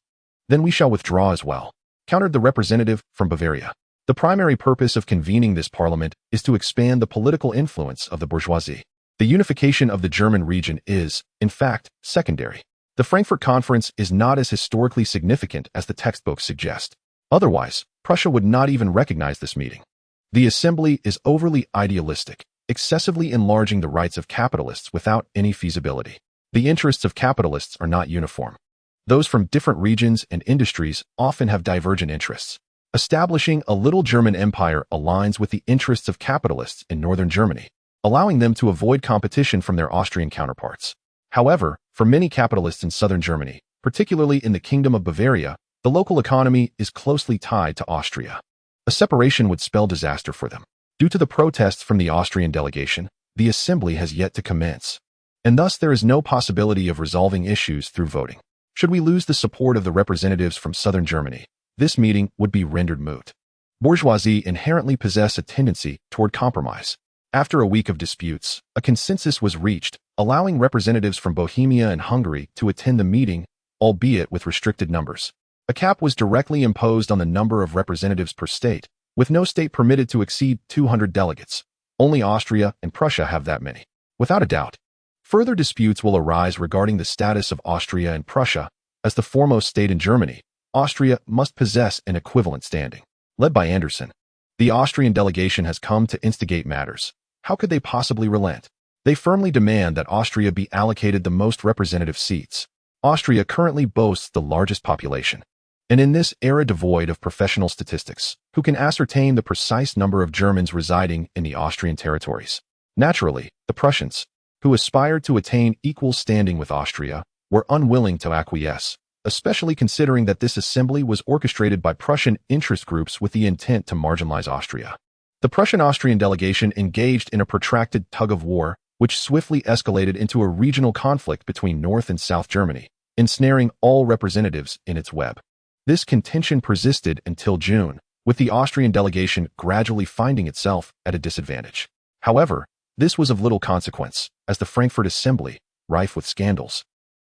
then we shall withdraw as well, countered the representative from Bavaria. The primary purpose of convening this parliament is to expand the political influence of the bourgeoisie. The unification of the German region is, in fact, secondary. The Frankfurt Conference is not as historically significant as the textbooks suggest. Otherwise, Prussia would not even recognize this meeting. The assembly is overly idealistic, excessively enlarging the rights of capitalists without any feasibility. The interests of capitalists are not uniform. Those from different regions and industries often have divergent interests. Establishing a Little German Empire aligns with the interests of capitalists in northern Germany, allowing them to avoid competition from their Austrian counterparts. However, for many capitalists in southern Germany, particularly in the Kingdom of Bavaria, the local economy is closely tied to Austria. A separation would spell disaster for them. Due to the protests from the Austrian delegation, the assembly has yet to commence, and thus there is no possibility of resolving issues through voting. Should we lose the support of the representatives from southern Germany, this meeting would be rendered moot. Bourgeoisie inherently possess a tendency toward compromise. After a week of disputes, a consensus was reached, allowing representatives from Bohemia and Hungary to attend the meeting, albeit with restricted numbers. A cap was directly imposed on the number of representatives per state, with no state permitted to exceed 200 delegates. Only Austria and Prussia have that many. Without a doubt, further disputes will arise regarding the status of Austria and Prussia. As the foremost state in Germany, Austria must possess an equivalent standing. Led by Anderson, the Austrian delegation has come to instigate matters. How could they possibly relent? They firmly demand that Austria be allocated the most representative seats. Austria currently boasts the largest population. And in this era devoid of professional statistics, who can ascertain the precise number of Germans residing in the Austrian territories? Naturally, the Prussians, who aspired to attain equal standing with Austria, were unwilling to acquiesce, especially considering that this assembly was orchestrated by Prussian interest groups with the intent to marginalize Austria. The Prussian-Austrian delegation engaged in a protracted tug-of-war, which swiftly escalated into a regional conflict between North and South Germany, ensnaring all representatives in its web. This contention persisted until June, with the Austrian delegation gradually finding itself at a disadvantage. However, this was of little consequence, as the Frankfurt Assembly, rife with scandals,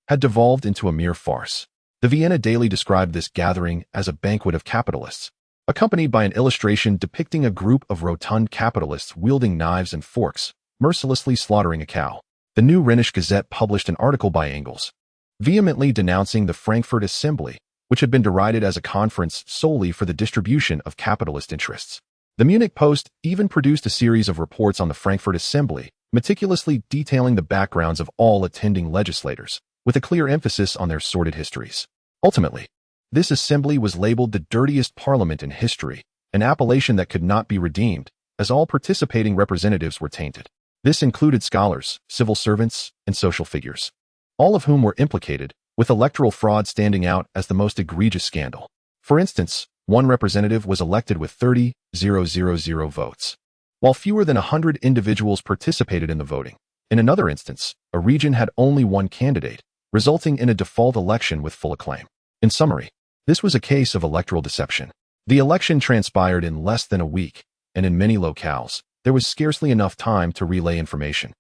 had devolved into a mere farce. The Vienna Daily described this gathering as a banquet of capitalists, accompanied by an illustration depicting a group of rotund capitalists wielding knives and forks, mercilessly slaughtering a cow. The New Rheinische Gazette published an article by Engels, vehemently denouncing the Frankfurt Assembly, which had been derided as a conference solely for the distribution of capitalist interests. The Munich Post even produced a series of reports on the Frankfurt Assembly, meticulously detailing the backgrounds of all attending legislators, with a clear emphasis on their sordid histories. Ultimately, this assembly was labeled the dirtiest parliament in history, an appellation that could not be redeemed, as all participating representatives were tainted. This included scholars, civil servants, and social figures, all of whom were implicated, with electoral fraud standing out as the most egregious scandal. For instance, one representative was elected with 30,000 votes, while fewer than 100 individuals participated in the voting. In another instance, a region had only one candidate, resulting in a default election with full acclaim. In summary, this was a case of electoral deception. The election transpired in less than a week, and in many locales, there was scarcely enough time to relay information,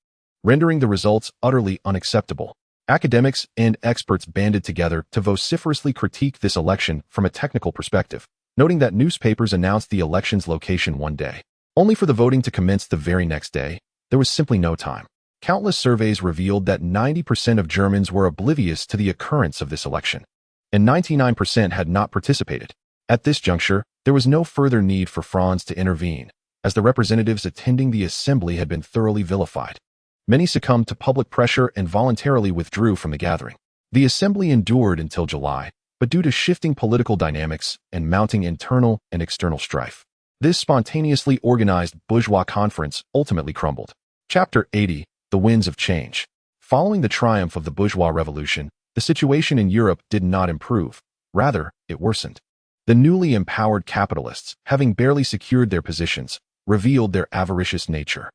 rendering the results utterly unacceptable. Academics and experts banded together to vociferously critique this election from a technical perspective, noting that newspapers announced the election's location one day, only for the voting to commence the very next day. There was simply no time. Countless surveys revealed that 90% of Germans were oblivious to the occurrence of this election, and 99% had not participated. At this juncture, there was no further need for Franz to intervene, as the representatives attending the assembly had been thoroughly vilified. Many succumbed to public pressure and voluntarily withdrew from the gathering. The assembly endured until July, but due to shifting political dynamics and mounting internal and external strife, this spontaneously organized bourgeois conference ultimately crumbled. Chapter 80: The Winds of Change. Following the triumph of the bourgeois revolution, the situation in Europe did not improve. Rather, it worsened. The newly empowered capitalists, having barely secured their positions, revealed their avaricious nature.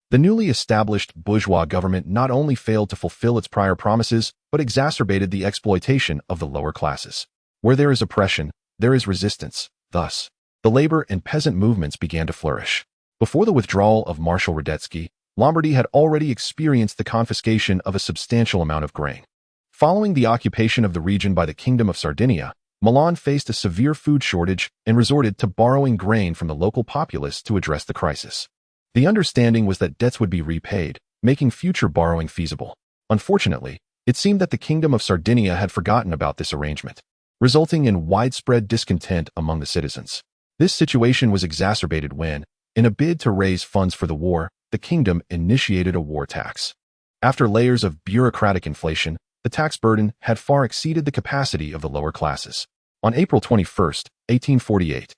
The newly established bourgeois government not only failed to fulfill its prior promises, but exacerbated the exploitation of the lower classes. Where there is oppression, there is resistance. Thus, the labor and peasant movements began to flourish. Before the withdrawal of Marshal Radetzky, Lombardy had already experienced the confiscation of a substantial amount of grain. Following the occupation of the region by the Kingdom of Sardinia, Milan faced a severe food shortage and resorted to borrowing grain from the local populace to address the crisis. The understanding was that debts would be repaid, making future borrowing feasible. Unfortunately, it seemed that the Kingdom of Sardinia had forgotten about this arrangement, resulting in widespread discontent among the citizens. This situation was exacerbated when, in a bid to raise funds for the war, the kingdom initiated a war tax. After layers of bureaucratic inflation, the tax burden had far exceeded the capacity of the lower classes. On April 21, 1848,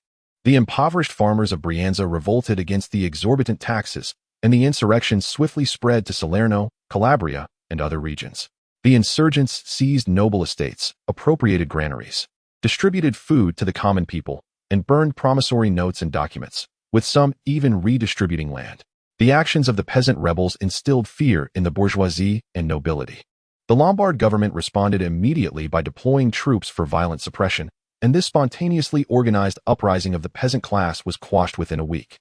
the impoverished farmers of Brianza revolted against the exorbitant taxes, and the insurrection swiftly spread to Salerno, Calabria, and other regions. The insurgents seized noble estates, appropriated granaries, distributed food to the common people, and burned promissory notes and documents, with some even redistributing land. The actions of the peasant rebels instilled fear in the bourgeoisie and nobility. The Lombard government responded immediately by deploying troops for violent suppression, and this spontaneously organized uprising of the peasant class was quashed within a week.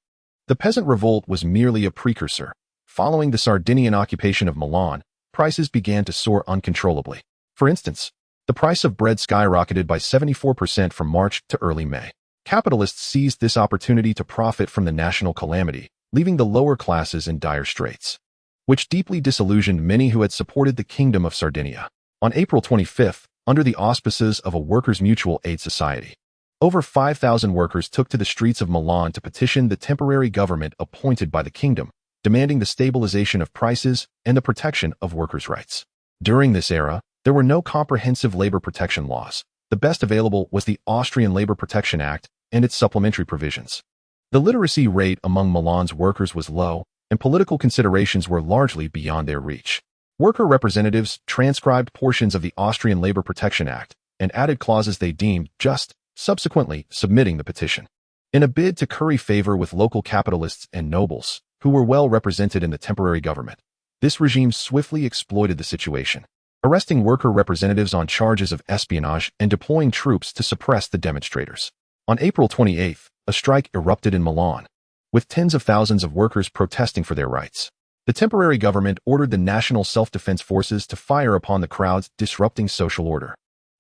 The peasant revolt was merely a precursor. Following the Sardinian occupation of Milan, prices began to soar uncontrollably. For instance, the price of bread skyrocketed by 74% from March to early May. Capitalists seized this opportunity to profit from the national calamity, leaving the lower classes in dire straits, which deeply disillusioned many who had supported the Kingdom of Sardinia. On April 25th, under the auspices of a workers' mutual aid society, over 5,000 workers took to the streets of Milan to petition the temporary government appointed by the kingdom, demanding the stabilization of prices and the protection of workers' rights. During this era, there were no comprehensive labor protection laws. The best available was the Austrian Labor Protection Act and its supplementary provisions. The literacy rate among Milan's workers was low, and political considerations were largely beyond their reach. Worker representatives transcribed portions of the Austrian Labor Protection Act and added clauses they deemed just, subsequently submitting the petition. In a bid to curry favor with local capitalists and nobles, who were well represented in the temporary government, this regime swiftly exploited the situation, arresting worker representatives on charges of espionage and deploying troops to suppress the demonstrators. On April 28th, a strike erupted in Milan, with tens of thousands of workers protesting for their rights. The temporary government ordered the National Self-Defense Forces to fire upon the crowds, disrupting social order,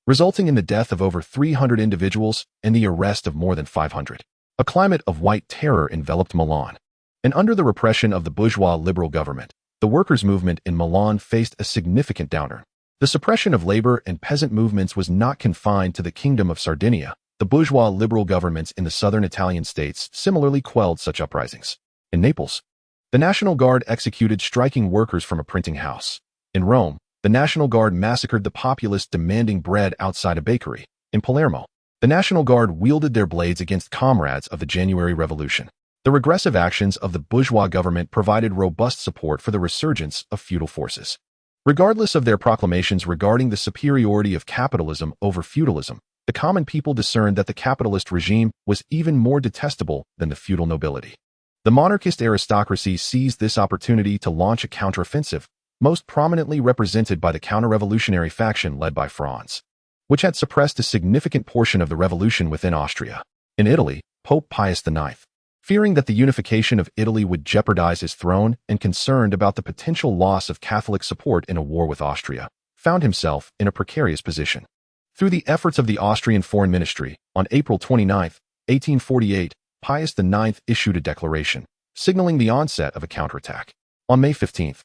resulting in the death of over 300 individuals and the arrest of more than 500. A climate of white terror enveloped Milan, and under the repression of the bourgeois liberal government, the workers' movement in Milan faced a significant downturn. The suppression of labor and peasant movements was not confined to the Kingdom of Sardinia. The bourgeois liberal governments in the southern Italian states similarly quelled such uprisings. In Naples, the National Guard executed striking workers from a printing house. In Rome, the National Guard massacred the populace demanding bread outside a bakery. In Palermo, the National Guard wielded their blades against comrades of the January Revolution. The regressive actions of the bourgeois government provided robust support for the resurgence of feudal forces. Regardless of their proclamations regarding the superiority of capitalism over feudalism, the common people discerned that the capitalist regime was even more detestable than the feudal nobility. The monarchist aristocracy seized this opportunity to launch a counteroffensive, most prominently represented by the counter-revolutionary faction led by Franz, which had suppressed a significant portion of the revolution within Austria. In Italy, Pope Pius IX, fearing that the unification of Italy would jeopardize his throne and concerned about the potential loss of Catholic support in a war with Austria, found himself in a precarious position. Through the efforts of the Austrian Foreign Ministry, on April 29, 1848, Pius IX issued a declaration, signaling the onset of a counterattack. On May 15th,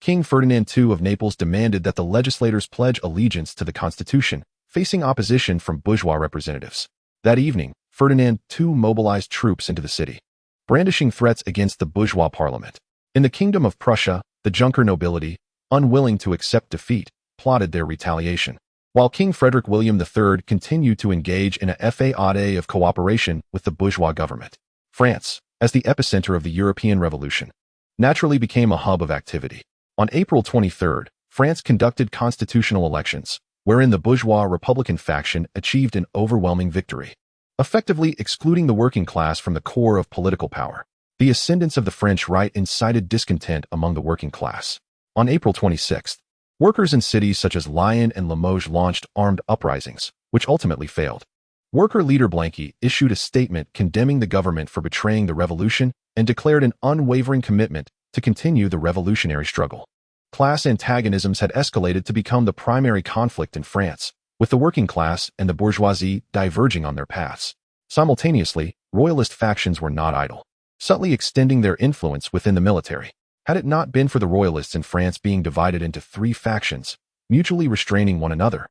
King Ferdinand II of Naples demanded that the legislators pledge allegiance to the constitution, facing opposition from bourgeois representatives. That evening, Ferdinand II mobilized troops into the city, brandishing threats against the bourgeois parliament. In the Kingdom of Prussia, the Junker nobility, unwilling to accept defeat, plotted their retaliation, while King Frederick William III continued to engage in a faade of cooperation with the bourgeois government. France, as the epicenter of the European Revolution, naturally became a hub of activity. On April 23, France conducted constitutional elections, wherein the bourgeois Republican faction achieved an overwhelming victory, effectively excluding the working class from the core of political power. The ascendance of the French right incited discontent among the working class. On April 26, workers in cities such as Lyon and Limoges launched armed uprisings, which ultimately failed. Worker leader Blanqui issued a statement condemning the government for betraying the revolution and declared an unwavering commitment to continue the revolutionary struggle. Class antagonisms had escalated to become the primary conflict in France, with the working class and the bourgeoisie diverging on their paths. Simultaneously, royalist factions were not idle, subtly extending their influence within the military. Had it not been for the royalists in France being divided into three factions, mutually restraining one another,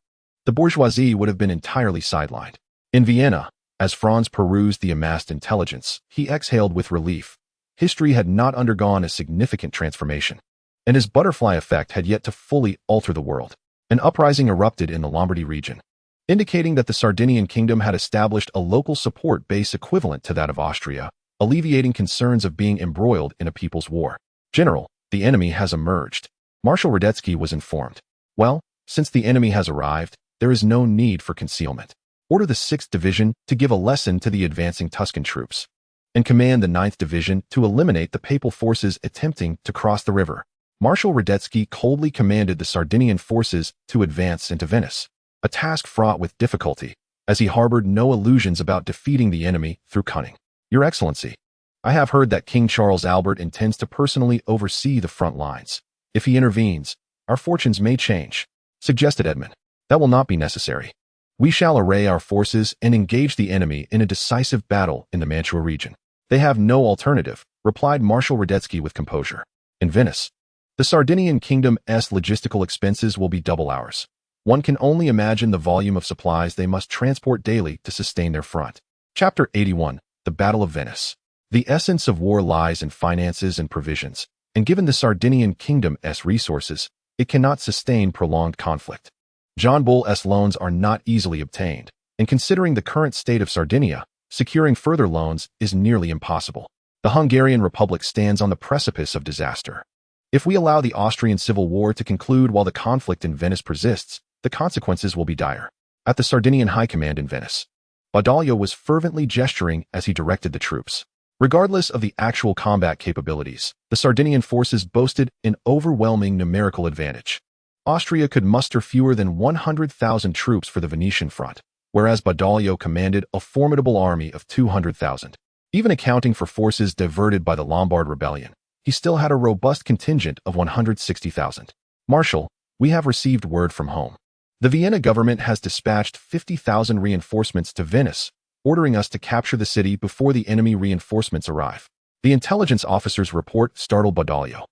the bourgeoisie would have been entirely sidelined. In Vienna, as Franz perused the amassed intelligence, he exhaled with relief. History had not undergone a significant transformation, and his butterfly effect had yet to fully alter the world. An uprising erupted in the Lombardy region, indicating that the Sardinian kingdom had established a local support base equivalent to that of Austria, alleviating concerns of being embroiled in a people's war. "General, the enemy has emerged," Marshal Radetzky was informed. "Well, since the enemy has arrived, there is no need for concealment. Order the 6th Division to give a lesson to the advancing Tuscan troops, and command the 9th Division to eliminate the papal forces attempting to cross the river." Marshal Radetzky coldly commanded the Sardinian forces to advance into Venice, a task fraught with difficulty, as he harbored no illusions about defeating the enemy through cunning. "Your Excellency, I have heard that King Charles Albert intends to personally oversee the front lines. If he intervenes, our fortunes may change," suggested Edmund. "That will not be necessary. We shall array our forces and engage the enemy in a decisive battle in the Mantua region." "They have no alternative," replied Marshal Radetzky with composure. "In Venice, the Sardinian kingdom's logistical expenses will be double ours. One can only imagine the volume of supplies they must transport daily to sustain their front." Chapter 81. The Battle of Venice. The essence of war lies in finances and provisions, and given the Sardinian kingdom's resources, it cannot sustain prolonged conflict. John Bull's loans are not easily obtained, and considering the current state of Sardinia, securing further loans is nearly impossible. The Hungarian Republic stands on the precipice of disaster. If we allow the Austrian Civil War to conclude while the conflict in Venice persists, the consequences will be dire. At the Sardinian High Command in Venice, Badoglio was fervently gesturing as he directed the troops. Regardless of the actual combat capabilities, the Sardinian forces boasted an overwhelming numerical advantage. Austria could muster fewer than 100,000 troops for the Venetian front, whereas Badoglio commanded a formidable army of 200,000. Even accounting for forces diverted by the Lombard rebellion, he still had a robust contingent of 160,000. "Marshal, we have received word from home. The Vienna government has dispatched 50,000 reinforcements to Venice, ordering us to capture the city before the enemy reinforcements arrive." The intelligence officer's report startled Badoglio,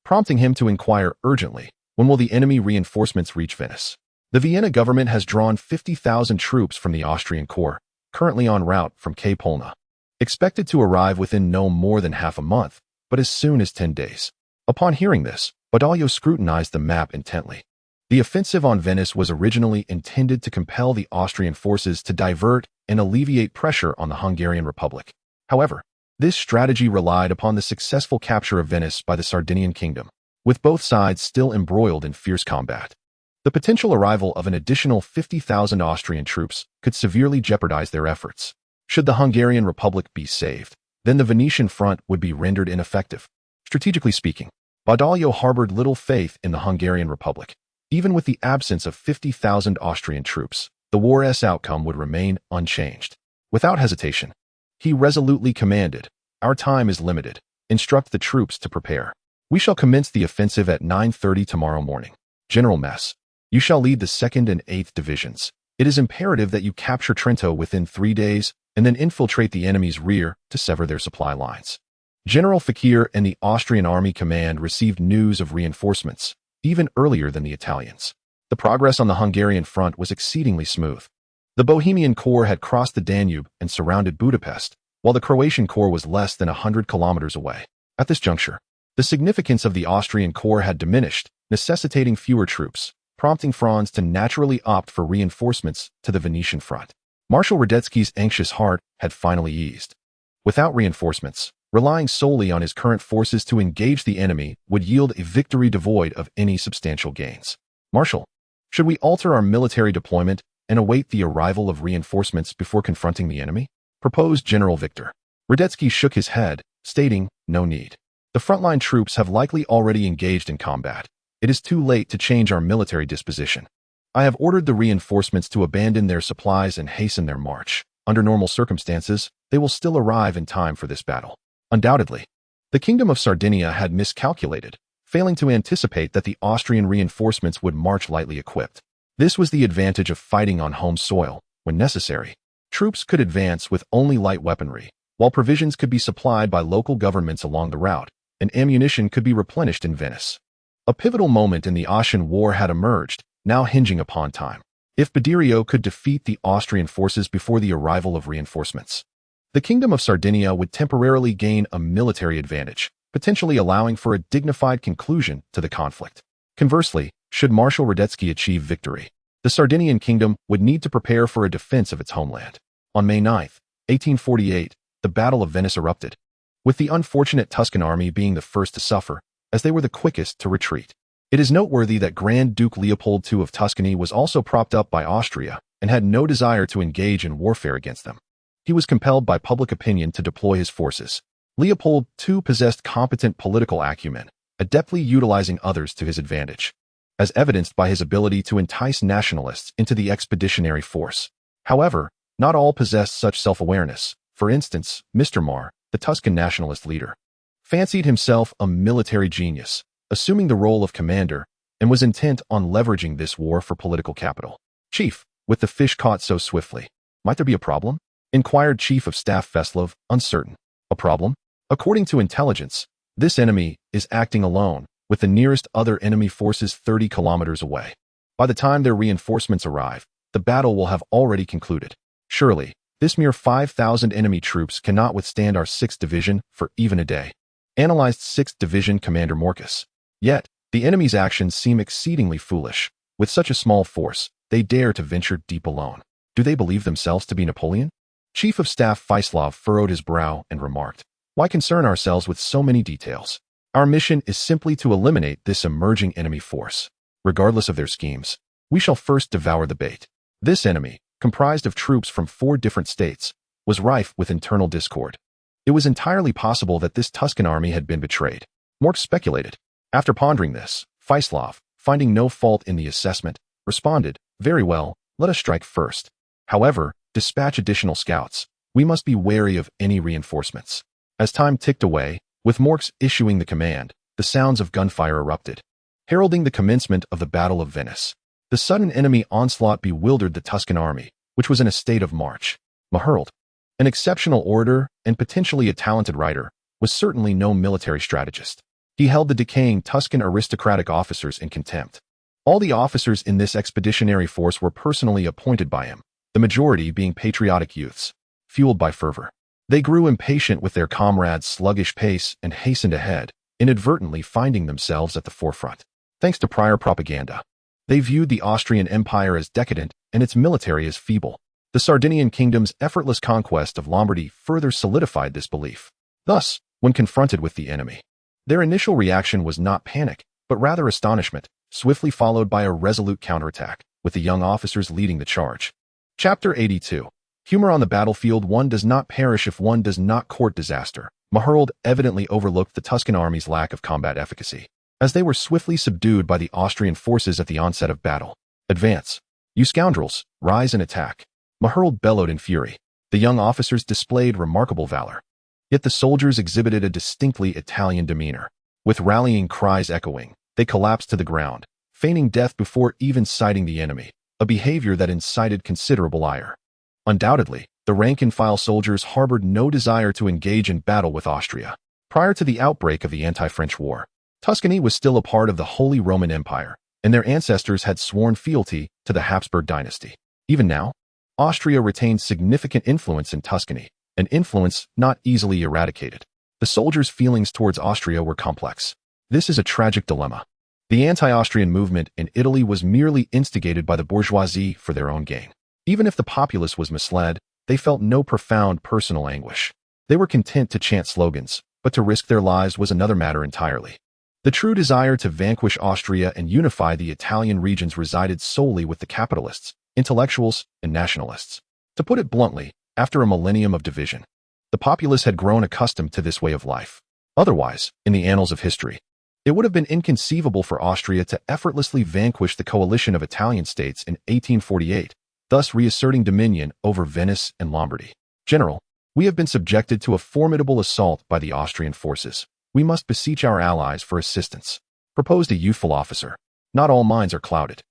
prompting him to inquire urgently, when will the enemy reinforcements reach Venice? The Vienna government has drawn 50,000 troops from the Austrian corps, currently en route from Cape Polna, expected to arrive within no more than half a month, but as soon as 10 days. Upon hearing this, Badoglio scrutinized the map intently. The offensive on Venice was originally intended to compel the Austrian forces to divert and alleviate pressure on the Hungarian Republic. However, this strategy relied upon the successful capture of Venice by the Sardinian kingdom, with both sides still embroiled in fierce combat. The potential arrival of an additional 50,000 Austrian troops could severely jeopardize their efforts. Should the Hungarian Republic be saved, then the Venetian front would be rendered ineffective. Strategically speaking, Badoglio harbored little faith in the Hungarian Republic. Even with the absence of 50,000 Austrian troops, the war's outcome would remain unchanged. Without hesitation, he resolutely commanded, "Our time is limited. Instruct the troops to prepare. We shall commence the offensive at 9:30 tomorrow morning. General Mess, you shall lead the 2nd and 8th Divisions. It is imperative that you capture Trento within 3 days and then infiltrate the enemy's rear to sever their supply lines. General Fakir and the Austrian army command received news of reinforcements, even earlier than the Italians. The progress on the Hungarian front was exceedingly smooth. The Bohemian Corps had crossed the Danube and surrounded Budapest, while the Croatian Corps was less than 100 kilometers away. At this juncture, the significance of the Austrian Corps had diminished, necessitating fewer troops, prompting Franz to naturally opt for reinforcements to the Venetian front. Marshal Radetzky's anxious heart had finally eased. Without reinforcements, relying solely on his current forces to engage the enemy would yield a victory devoid of any substantial gains. Marshal, should we alter our military deployment and await the arrival of reinforcements before confronting the enemy? Proposed General Victor. Radetzky shook his head, stating, no need. The frontline troops have likely already engaged in combat. It is too late to change our military disposition. I have ordered the reinforcements to abandon their supplies and hasten their march. Under normal circumstances, they will still arrive in time for this battle. Undoubtedly, the Kingdom of Sardinia had miscalculated, failing to anticipate that the Austrian reinforcements would march lightly equipped. This was the advantage of fighting on home soil. When necessary, troops could advance with only light weaponry, while provisions could be supplied by local governments along the route, and ammunition could be replenished in Venice. A pivotal moment in the Austrian War had emerged, now hinging upon time. If Baderio could defeat the Austrian forces before the arrival of reinforcements, the Kingdom of Sardinia would temporarily gain a military advantage, potentially allowing for a dignified conclusion to the conflict. Conversely, should Marshal Radetzky achieve victory, the Sardinian kingdom would need to prepare for a defense of its homeland. On May 9, 1848, the Battle of Venice erupted, with the unfortunate Tuscan army being the first to suffer, as they were the quickest to retreat. It is noteworthy that Grand Duke Leopold II of Tuscany was also propped up by Austria and had no desire to engage in warfare against them. He was compelled by public opinion to deploy his forces. Leopold II possessed competent political acumen, adeptly utilizing others to his advantage, as evidenced by his ability to entice nationalists into the expeditionary force. However, not all possessed such self-awareness. For instance, Mr. Marr, the Tuscan nationalist leader, fancied himself a military genius, assuming the role of commander, and was intent on leveraging this war for political capital. Chief, with the fish caught so swiftly, might there be a problem? Inquired Chief of Staff Veslov, uncertain. A problem? According to intelligence, this enemy is acting alone, with the nearest other enemy forces 30 kilometers away. By the time their reinforcements arrive, the battle will have already concluded. Surely, this mere 5,000 enemy troops cannot withstand our 6th Division for even a day. Analyzed 6th Division Commander Morcus. Yet, the enemy's actions seem exceedingly foolish. With such a small force, they dare to venture deep alone. Do they believe themselves to be Napoleon? Chief of Staff Vyslov furrowed his brow and remarked, why concern ourselves with so many details? Our mission is simply to eliminate this emerging enemy force. Regardless of their schemes, we shall first devour the bait. This enemy, comprised of troops from 4 different states, was rife with internal discord. It was entirely possible that this Tuscan army had been betrayed. Mork speculated. After pondering this, Vyslov, finding no fault in the assessment, responded, very well, let us strike first. However, dispatch additional scouts. We must be wary of any reinforcements. As time ticked away, with Morks issuing the command, the sounds of gunfire erupted, heralding the commencement of the Battle of Venice. The sudden enemy onslaught bewildered the Tuscan army, which was in a state of march. Maherald, an exceptional orator and potentially a talented writer, was certainly no military strategist. He held the decaying Tuscan aristocratic officers in contempt. All the officers in this expeditionary force were personally appointed by him, the majority being patriotic youths, fueled by fervor. They grew impatient with their comrades' sluggish pace and hastened ahead, inadvertently finding themselves at the forefront. Thanks to prior propaganda, they viewed the Austrian Empire as decadent and its military as feeble. The Sardinian kingdom's effortless conquest of Lombardy further solidified this belief. Thus, when confronted with the enemy, their initial reaction was not panic, but rather astonishment, swiftly followed by a resolute counterattack, with the young officers leading the charge. Chapter 82. Humor on the battlefield. One does not perish if one does not court disaster. Maherald evidently overlooked the Tuscan army's lack of combat efficacy, as they were swiftly subdued by the Austrian forces at the onset of battle. Advance, you scoundrels, rise and attack. Maherald bellowed in fury. The young officers displayed remarkable valor. Yet the soldiers exhibited a distinctly Italian demeanor. With rallying cries echoing, they collapsed to the ground, feigning death before even sighting the enemy, a behavior that incited considerable ire. Undoubtedly, the rank-and-file soldiers harbored no desire to engage in battle with Austria. Prior to the outbreak of the anti-French War, Tuscany was still a part of the Holy Roman Empire, and their ancestors had sworn fealty to the Habsburg dynasty. Even now, Austria retained significant influence in Tuscany, an influence not easily eradicated. The soldiers' feelings towards Austria were complex. This is a tragic dilemma. The anti-Austrian movement in Italy was merely instigated by the bourgeoisie for their own gain. Even if the populace was misled, they felt no profound personal anguish. They were content to chant slogans, but to risk their lives was another matter entirely. The true desire to vanquish Austria and unify the Italian regions resided solely with the capitalists, intellectuals, and nationalists. To put it bluntly, after a millennium of division, the populace had grown accustomed to this way of life. Otherwise, in the annals of history, it would have been inconceivable for Austria to effortlessly vanquish the coalition of Italian states in 1848, thus reasserting dominion over Venice and Lombardy. General, we have been subjected to a formidable assault by the Austrian forces. We must beseech our allies for assistance, proposed a youthful officer. Not all minds are clouded.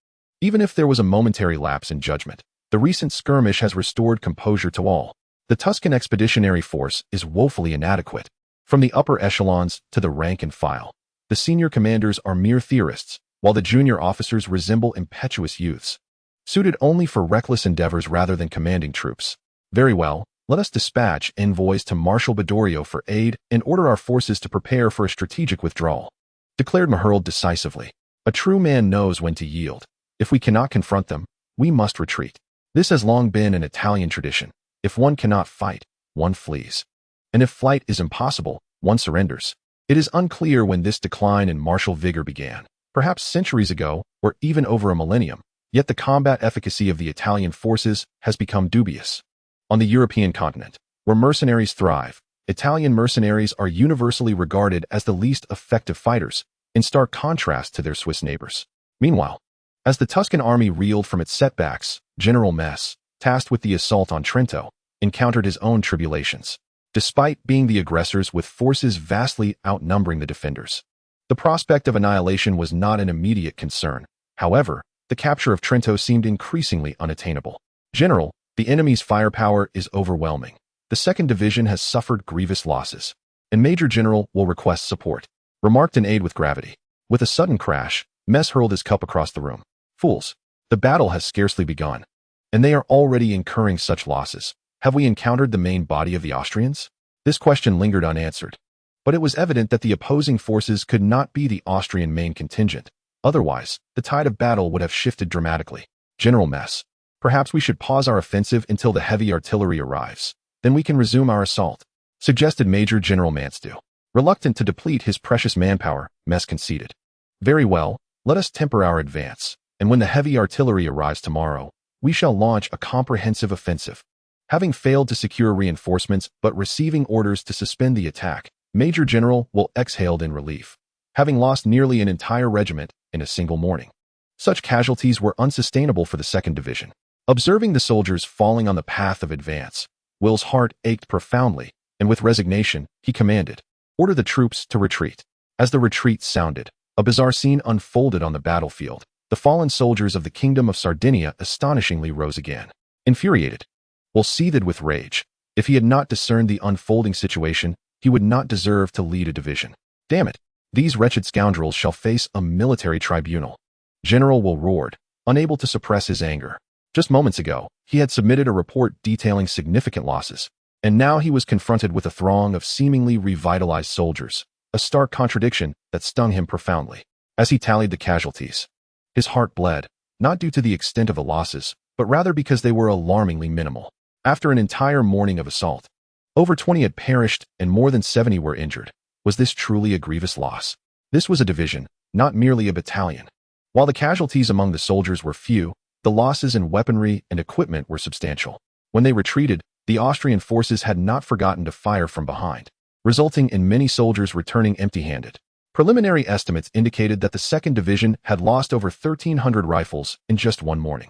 Even if there was a momentary lapse in judgment, the recent skirmish has restored composure to all. The Tuscan expeditionary force is woefully inadequate. From the upper echelons to the rank and file, the senior commanders are mere theorists, while the junior officers resemble impetuous youths, suited only for reckless endeavors rather than commanding troops. Very well, let us dispatch envoys to Marshal Badorio for aid and order our forces to prepare for a strategic withdrawal, declared Maherald decisively. A true man knows when to yield. If we cannot confront them, we must retreat. This has long been an Italian tradition. If one cannot fight, one flees. And if flight is impossible, one surrenders. It is unclear when this decline in martial vigor began, perhaps centuries ago or even over a millennium, yet the combat efficacy of the Italian forces has become dubious. On the European continent, where mercenaries thrive, Italian mercenaries are universally regarded as the least effective fighters, in stark contrast to their Swiss neighbors. Meanwhile, as the Tuscan army reeled from its setbacks, General Mess, tasked with the assault on Trento, encountered his own tribulations. Despite being the aggressors with forces vastly outnumbering the defenders, the prospect of annihilation was not an immediate concern. However, the capture of Trento seemed increasingly unattainable. General, the enemy's firepower is overwhelming. The 2nd Division has suffered grievous losses, and Major General will request support, remarked an aide with gravity. With a sudden crash, Mess hurled his cup across the room. Fools! The battle has scarcely begun, and they are already incurring such losses. Have we encountered the main body of the Austrians? This question lingered unanswered, but it was evident that the opposing forces could not be the Austrian main contingent. Otherwise, the tide of battle would have shifted dramatically. General Mess, perhaps we should pause our offensive until the heavy artillery arrives. Then we can resume our assault, suggested Major General Manstew. Reluctant to deplete his precious manpower, Mess conceded. Very well, let us temper our advance, and when the heavy artillery arrives tomorrow, we shall launch a comprehensive offensive. Having failed to secure reinforcements but receiving orders to suspend the attack, Major General Will exhaled in relief, having lost nearly an entire regiment in a single morning. Such casualties were unsustainable for the 2nd Division. Observing the soldiers falling on the path of advance, Will's heart ached profoundly, and with resignation, he commanded, "Order the troops to retreat." As the retreat sounded, a bizarre scene unfolded on the battlefield. The fallen soldiers of the Kingdom of Sardinia astonishingly rose again. Infuriated, Will seethed with rage. If he had not discerned the unfolding situation, he would not deserve to lead a division. Damn it! These wretched scoundrels shall face a military tribunal. General Will roared, unable to suppress his anger. Just moments ago, he had submitted a report detailing significant losses, and now he was confronted with a throng of seemingly revitalized soldiers, a stark contradiction that stung him profoundly. As he tallied the casualties, his heart bled, not due to the extent of the losses, but rather because they were alarmingly minimal. After an entire morning of assault, over 20 had perished and more than 70 were injured. Was this truly a grievous loss? This was a division, not merely a battalion. While the casualties among the soldiers were few, the losses in weaponry and equipment were substantial. When they retreated, the Austrian forces had not forgotten to fire from behind, resulting in many soldiers returning empty-handed. Preliminary estimates indicated that the 2nd Division had lost over 1,300 rifles in just one morning.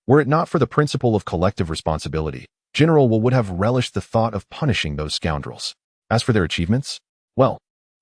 Were it not for the principle of collective responsibility, General Will would have relished the thought of punishing those scoundrels. As for their achievements, well,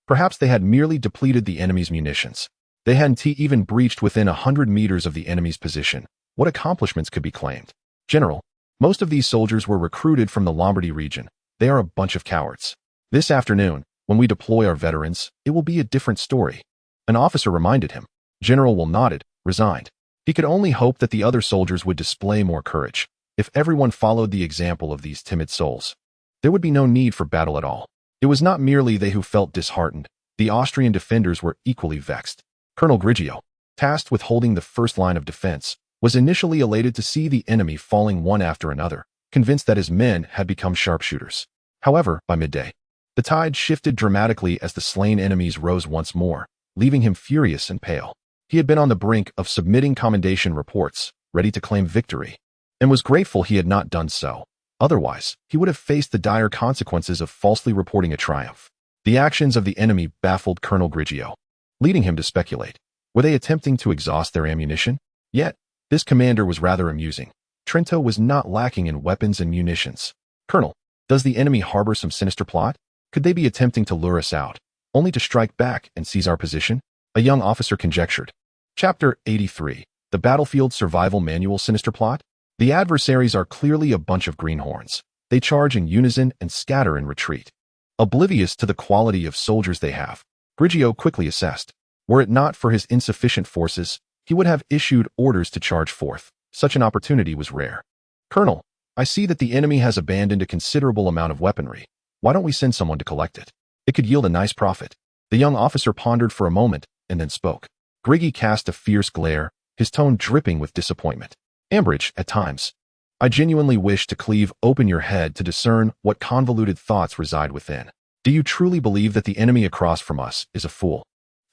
perhaps they had merely depleted the enemy's munitions. They hadn't even breached within 100 meters of the enemy's position. What accomplishments could be claimed? General, most of these soldiers were recruited from the Lombardy region. They are a bunch of cowards. This afternoon, When we deploy our veterans, it will be a different story. An officer reminded him. General Will nodded, resigned. He could only hope that the other soldiers would display more courage. If everyone followed the example of these timid souls, there would be no need for battle at all. It was not merely they who felt disheartened. The Austrian defenders were equally vexed. Colonel Grigio, tasked with holding the first line of defense, was initially elated to see the enemy falling one after another, convinced that his men had become sharpshooters. However, by midday, the tide shifted dramatically as the slain enemies rose once more, leaving him furious and pale. He had been on the brink of submitting commendation reports, ready to claim victory, and was grateful he had not done so. Otherwise, he would have faced the dire consequences of falsely reporting a triumph. The actions of the enemy baffled Colonel Grigio, leading him to speculate. Were they attempting to exhaust their ammunition? Yet, this commander was rather amusing. Trento was not lacking in weapons and munitions. Colonel, does the enemy harbor some sinister plot? Could they be attempting to lure us out, only to strike back and seize our position? A young officer conjectured. Chapter 83. The Battlefield Survival Manual. Sinister plot? The adversaries are clearly a bunch of greenhorns. They charge in unison and scatter in retreat. Oblivious to the quality of soldiers they have, Grigio quickly assessed. Were it not for his insufficient forces, he would have issued orders to charge forth. Such an opportunity was rare. Colonel, I see that the enemy has abandoned a considerable amount of weaponry. Why don't we send someone to collect it? It could yield a nice profit. The young officer pondered for a moment and then spoke. Griggy cast a fierce glare, his tone dripping with disappointment. Ambridge, at times. I genuinely wish to cleave open your head to discern what convoluted thoughts reside within. Do you truly believe that the enemy across from us is a fool,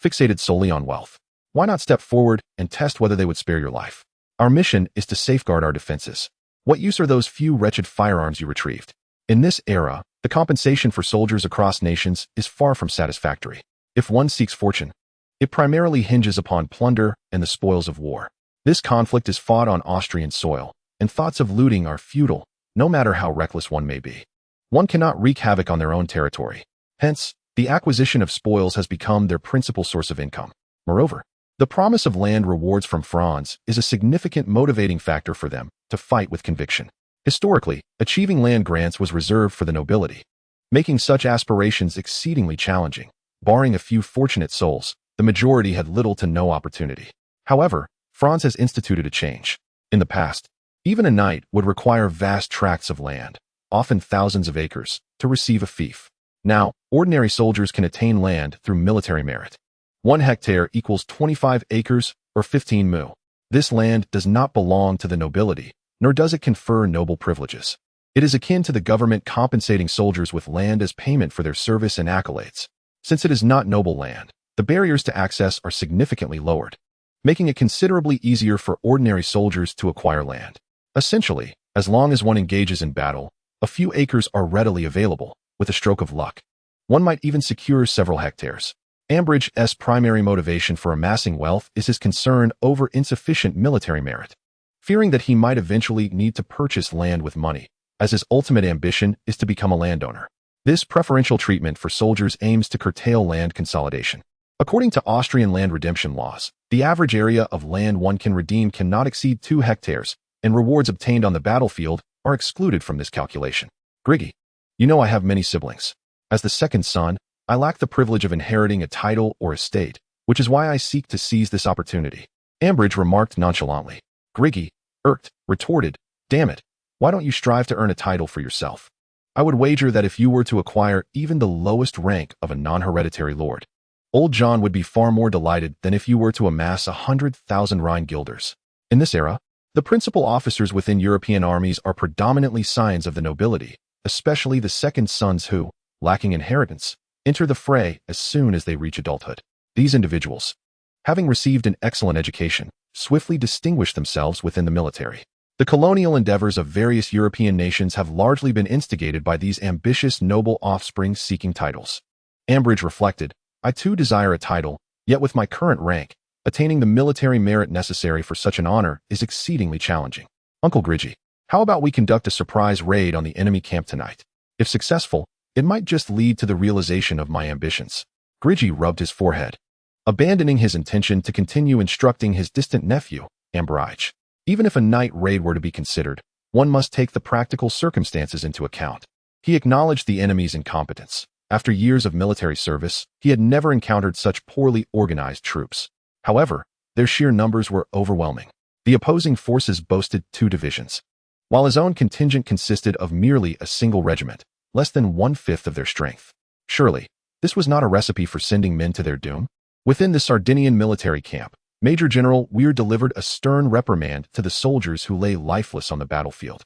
fixated solely on wealth? Why not step forward and test whether they would spare your life? Our mission is to safeguard our defenses. What use are those few wretched firearms you retrieved? In this era, the compensation for soldiers across nations is far from satisfactory. If one seeks fortune, it primarily hinges upon plunder and the spoils of war. This conflict is fought on Austrian soil, and thoughts of looting are futile, no matter how reckless one may be. One cannot wreak havoc on their own territory. Hence, the acquisition of spoils has become their principal source of income. Moreover, the promise of land rewards from Franz is a significant motivating factor for them to fight with conviction. Historically, achieving land grants was reserved for the nobility, making such aspirations exceedingly challenging. Barring a few fortunate souls, the majority had little to no opportunity. However, Franz has instituted a change. In the past, even a knight would require vast tracts of land, often thousands of acres, to receive a fief. Now, ordinary soldiers can attain land through military merit. 1 hectare equals 25 acres or 15 mu. This land does not belong to the nobility, nor does it confer noble privileges. It is akin to the government compensating soldiers with land as payment for their service and accolades. Since it is not noble land, the barriers to access are significantly lowered, making it considerably easier for ordinary soldiers to acquire land. Essentially, as long as one engages in battle, a few acres are readily available. With a stroke of luck, one might even secure several hectares. Ambridge's primary motivation for amassing wealth is his concern over insufficient military merit, fearing that he might eventually need to purchase land with money, as his ultimate ambition is to become a landowner. This preferential treatment for soldiers aims to curtail land consolidation. According to Austrian land redemption laws, the average area of land one can redeem cannot exceed 2 hectares, and rewards obtained on the battlefield are excluded from this calculation. Griggy, you know I have many siblings. As the second son, I lack the privilege of inheriting a title or estate, which is why I seek to seize this opportunity. Ambridge remarked nonchalantly. Griggy, irked, retorted, damn it, why don't you strive to earn a title for yourself? I would wager that if you were to acquire even the lowest rank of a non-hereditary lord, old John would be far more delighted than if you were to amass 100,000 Rhine guilders. In this era, the principal officers within European armies are predominantly scions of the nobility, especially the second sons who, lacking inheritance, enter the fray as soon as they reach adulthood. These individuals, having received an excellent education, swiftly distinguish themselves within the military. The colonial endeavors of various European nations have largely been instigated by these ambitious noble offspring seeking titles. Ambridge reflected, I too desire a title, yet with my current rank, attaining the military merit necessary for such an honor is exceedingly challenging. Uncle Griggy, how about we conduct a surprise raid on the enemy camp tonight? If successful, it might just lead to the realization of my ambitions. Griggy rubbed his forehead, abandoning his intention to continue instructing his distant nephew, Ambridge. Even if a night raid were to be considered, one must take the practical circumstances into account. He acknowledged the enemy's incompetence, After years of military service, he had never encountered such poorly organized troops. However, their sheer numbers were overwhelming. The opposing forces boasted 2 divisions, while his own contingent consisted of merely a single regiment, less than 1/5 of their strength. Surely, this was not a recipe for sending men to their doom. Within the Sardinian military camp, Major General Weir delivered a stern reprimand to the soldiers who lay lifeless on the battlefield,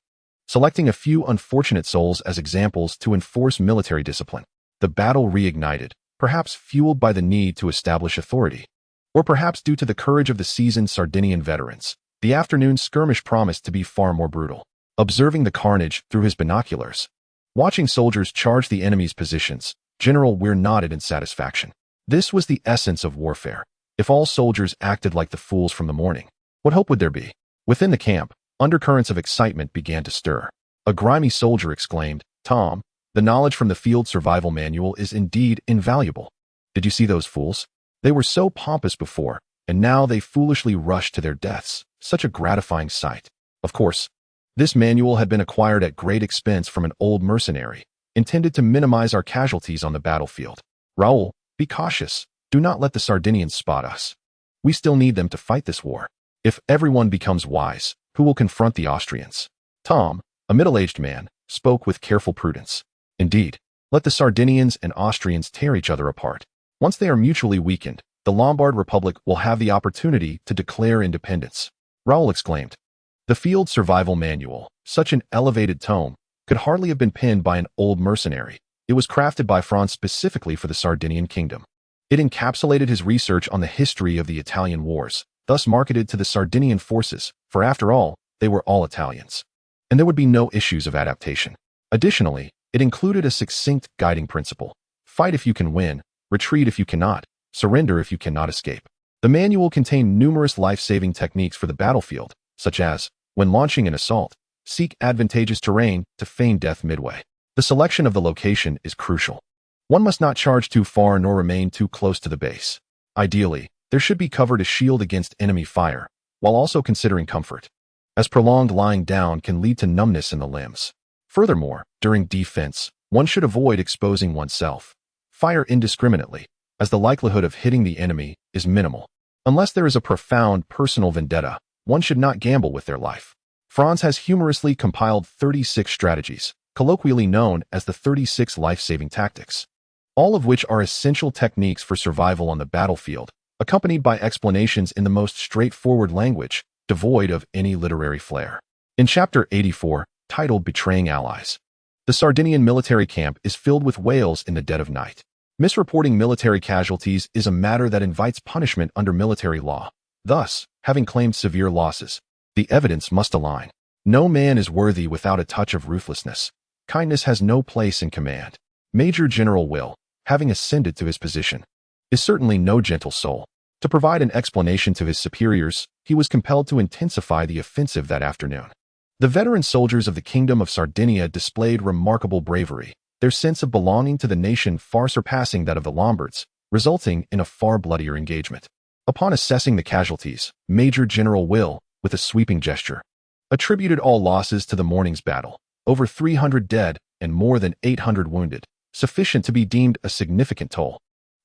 selecting a few unfortunate souls as examples to enforce military discipline. The battle reignited, perhaps fueled by the need to establish authority, or perhaps due to the courage of the seasoned Sardinian veterans. The afternoon skirmish promised to be far more brutal. Observing the carnage through his binoculars, watching soldiers charge the enemy's positions, General Weir nodded in satisfaction. This was the essence of warfare. If all soldiers acted like the fools from the morning, what hope would there be? Within the camp, undercurrents of excitement began to stir. A grimy soldier exclaimed, "Tom, the knowledge from the field survival manual is indeed invaluable. Did you see those fools? They were so pompous before, and now they foolishly rushed to their deaths. Such a gratifying sight." Of course, this manual had been acquired at great expense from an old mercenary, intended to minimize our casualties on the battlefield. "Raoul, be cautious. Do not let the Sardinians spot us. We still need them to fight this war. If everyone becomes wise, who will confront the Austrians?" Tom, a middle-aged man, spoke with careful prudence. "Indeed, let the Sardinians and Austrians tear each other apart. Once they are mutually weakened, the Lombard Republic will have the opportunity to declare independence." Raoul exclaimed. The Field Survival Manual, such an elevated tome, could hardly have been penned by an old mercenary. It was crafted by Franz specifically for the Sardinian kingdom. It encapsulated his research on the history of the Italian wars, thus marketed to the Sardinian forces, for after all, they were all Italians. And there would be no issues of adaptation. Additionally, it included a succinct guiding principle: fight if you can win, retreat if you cannot, surrender if you cannot escape. The manual contained numerous life-saving techniques for the battlefield, such as, when launching an assault, seek advantageous terrain to feign death midway. The selection of the location is crucial. One must not charge too far nor remain too close to the base. Ideally, there should be cover to shield against enemy fire, while also considering comfort, as prolonged lying down can lead to numbness in the limbs. Furthermore, during defense, one should avoid exposing oneself. Fire indiscriminately, as the likelihood of hitting the enemy is minimal. Unless there is a profound personal vendetta, one should not gamble with their life. Franz has humorously compiled 36 strategies, colloquially known as the 36 life-saving tactics, all of which are essential techniques for survival on the battlefield, accompanied by explanations in the most straightforward language, devoid of any literary flair. In Chapter 84, titled Betraying Allies, the Sardinian military camp is filled with wails in the dead of night. Misreporting military casualties is a matter that invites punishment under military law. Thus, having claimed severe losses, the evidence must align. No man is worthy without a touch of ruthlessness. Kindness has no place in command. Major General Will, having ascended to his position, is certainly no gentle soul. To provide an explanation to his superiors, he was compelled to intensify the offensive that afternoon. The veteran soldiers of the Kingdom of Sardinia displayed remarkable bravery, their sense of belonging to the nation far surpassing that of the Lombards, resulting in a far bloodier engagement. Upon assessing the casualties, Major General Will, with a sweeping gesture, attributed all losses to the morning's battle, over 300 dead and more than 800 wounded, sufficient to be deemed a significant toll.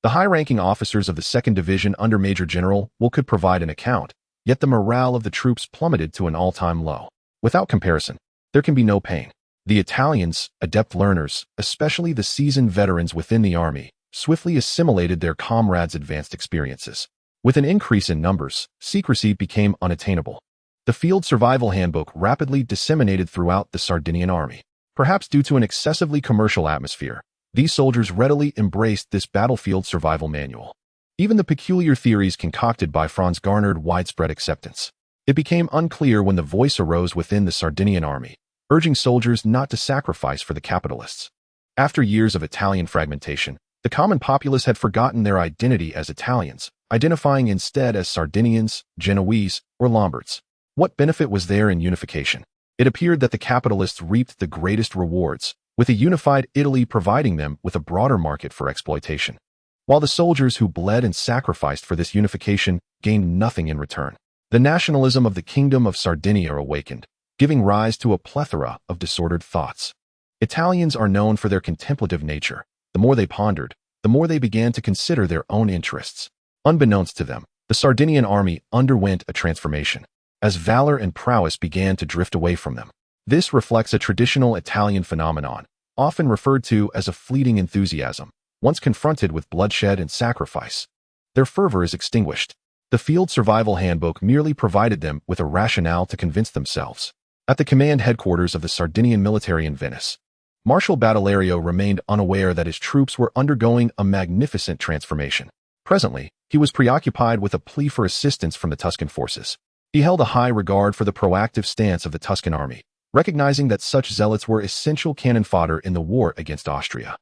The high-ranking officers of the 2nd Division under Major General Will could provide an account, yet the morale of the troops plummeted to an all-time low. Without comparison, there can be no pain. The Italians, adept learners, especially the seasoned veterans within the army, swiftly assimilated their comrades' advanced experiences. With an increase in numbers, secrecy became unattainable. The Field Survival Handbook rapidly disseminated throughout the Sardinian army. Perhaps due to an excessively commercial atmosphere, these soldiers readily embraced this battlefield survival manual. Even the peculiar theories concocted by Franz garnered widespread acceptance. It became unclear when the voice arose within the Sardinian army, urging soldiers not to sacrifice for the capitalists. After years of Italian fragmentation, the common populace had forgotten their identity as Italians, identifying instead as Sardinians, Genoese, or Lombards. What benefit was there in unification? It appeared that the capitalists reaped the greatest rewards, with a unified Italy providing them with a broader market for exploitation, while the soldiers who bled and sacrificed for this unification gained nothing in return. The nationalism of the Kingdom of Sardinia awakened, giving rise to a plethora of disordered thoughts. Italians are known for their contemplative nature, The more they pondered, the more they began to consider their own interests. Unbeknownst to them, the Sardinian army underwent a transformation, as valor and prowess began to drift away from them. This reflects a traditional Italian phenomenon, often referred to as a fleeting enthusiasm, once confronted with bloodshed and sacrifice. Their fervor is extinguished. The Field Survival Handbook merely provided them with a rationale to convince themselves. At the command headquarters of the Sardinian military in Venice, Marshal Battleario remained unaware that his troops were undergoing a magnificent transformation. Presently, he was preoccupied with a plea for assistance from the Tuscan forces. He held a high regard for the proactive stance of the Tuscan army, recognizing that such zealots were essential cannon fodder in the war against Austria.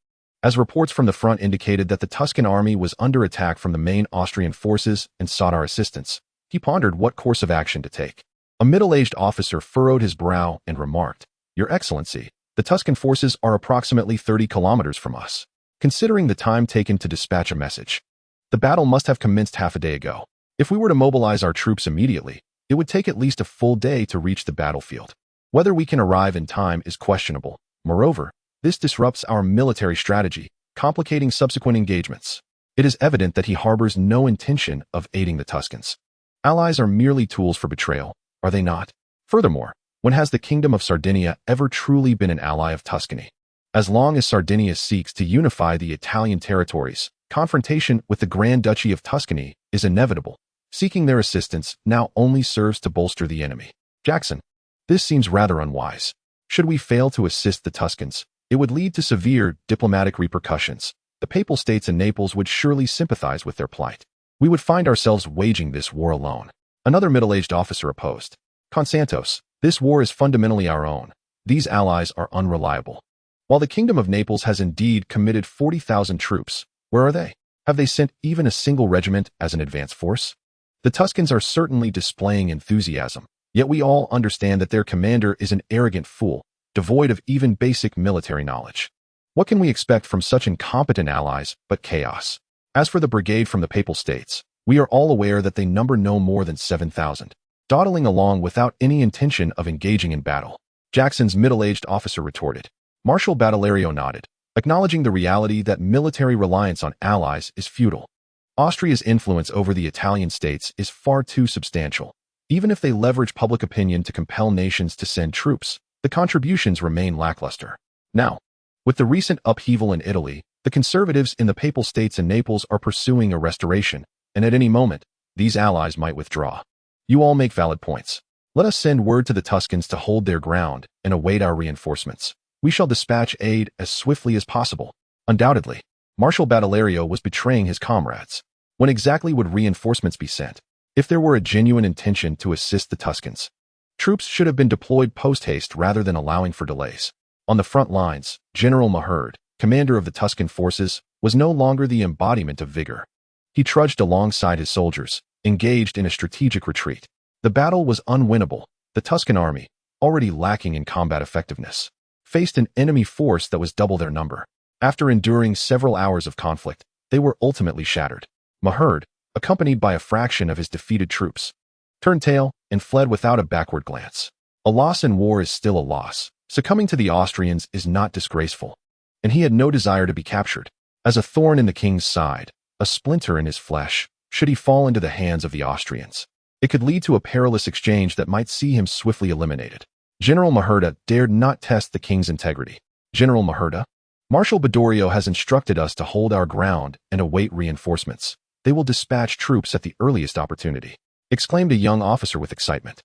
As reports from the front indicated that the Tuscan army was under attack from the main Austrian forces and sought our assistance, he pondered what course of action to take. A middle-aged officer furrowed his brow and remarked, "Your Excellency, the Tuscan forces are approximately 30 kilometers from us. Considering the time taken to dispatch a message, the battle must have commenced half a day ago. If we were to mobilize our troops immediately, it would take at least a full day to reach the battlefield. Whether we can arrive in time is questionable. Moreover, this disrupts our military strategy, complicating subsequent engagements. It is evident that he harbors no intention of aiding the Tuscans. Allies are merely tools for betrayal, are they not? Furthermore, when has the Kingdom of Sardinia ever truly been an ally of Tuscany? As long as Sardinia seeks to unify the Italian territories, confrontation with the Grand Duchy of Tuscany is inevitable. Seeking their assistance now only serves to bolster the enemy. Jackson, this seems rather unwise. Should we fail to assist the Tuscans, it would lead to severe diplomatic repercussions. The Papal States and Naples would surely sympathize with their plight. We would find ourselves waging this war alone. Another middle-aged officer opposed. Consantos, this war is fundamentally our own. These allies are unreliable. While the Kingdom of Naples has indeed committed 40,000 troops, where are they? Have they sent even a single regiment as an advance force? The Tuscans are certainly displaying enthusiasm, yet we all understand that their commander is an arrogant fool, devoid of even basic military knowledge. What can we expect from such incompetent allies but chaos? As for the brigade from the Papal States, we are all aware that they number no more than 7,000, dawdling along without any intention of engaging in battle. Jackson's middle-aged officer retorted. Marshal Battleario nodded, acknowledging the reality that military reliance on allies is futile. Austria's influence over the Italian states is far too substantial. Even if they leverage public opinion to compel nations to send troops, the contributions remain lackluster. Now, with the recent upheaval in Italy, the conservatives in the Papal States and Naples are pursuing a restoration, and at any moment, these allies might withdraw. You all make valid points. Let us send word to the Tuscans to hold their ground and await our reinforcements. We shall dispatch aid as swiftly as possible. Undoubtedly, Marshal Battleario was betraying his comrades. When exactly would reinforcements be sent? If there were a genuine intention to assist the Tuscans, troops should have been deployed post-haste rather than allowing for delays. On the front lines, General Maherd, commander of the Tuscan forces, was no longer the embodiment of vigor. He trudged alongside his soldiers, engaged in a strategic retreat. The battle was unwinnable. The Tuscan army, already lacking in combat effectiveness, faced an enemy force that was double their number. After enduring several hours of conflict, they were ultimately shattered. Maherd, accompanied by a fraction of his defeated troops, turned tail and fled without a backward glance. A loss in war is still a loss. Succumbing to the Austrians is not disgraceful, and he had no desire to be captured. As a thorn in the king's side, a splinter in his flesh, should he fall into the hands of the Austrians, it could lead to a perilous exchange that might see him swiftly eliminated. General Maherda dared not test the king's integrity. General Maherda, Marshal Badorio has instructed us to hold our ground and await reinforcements. They will dispatch troops at the earliest opportunity, exclaimed a young officer with excitement.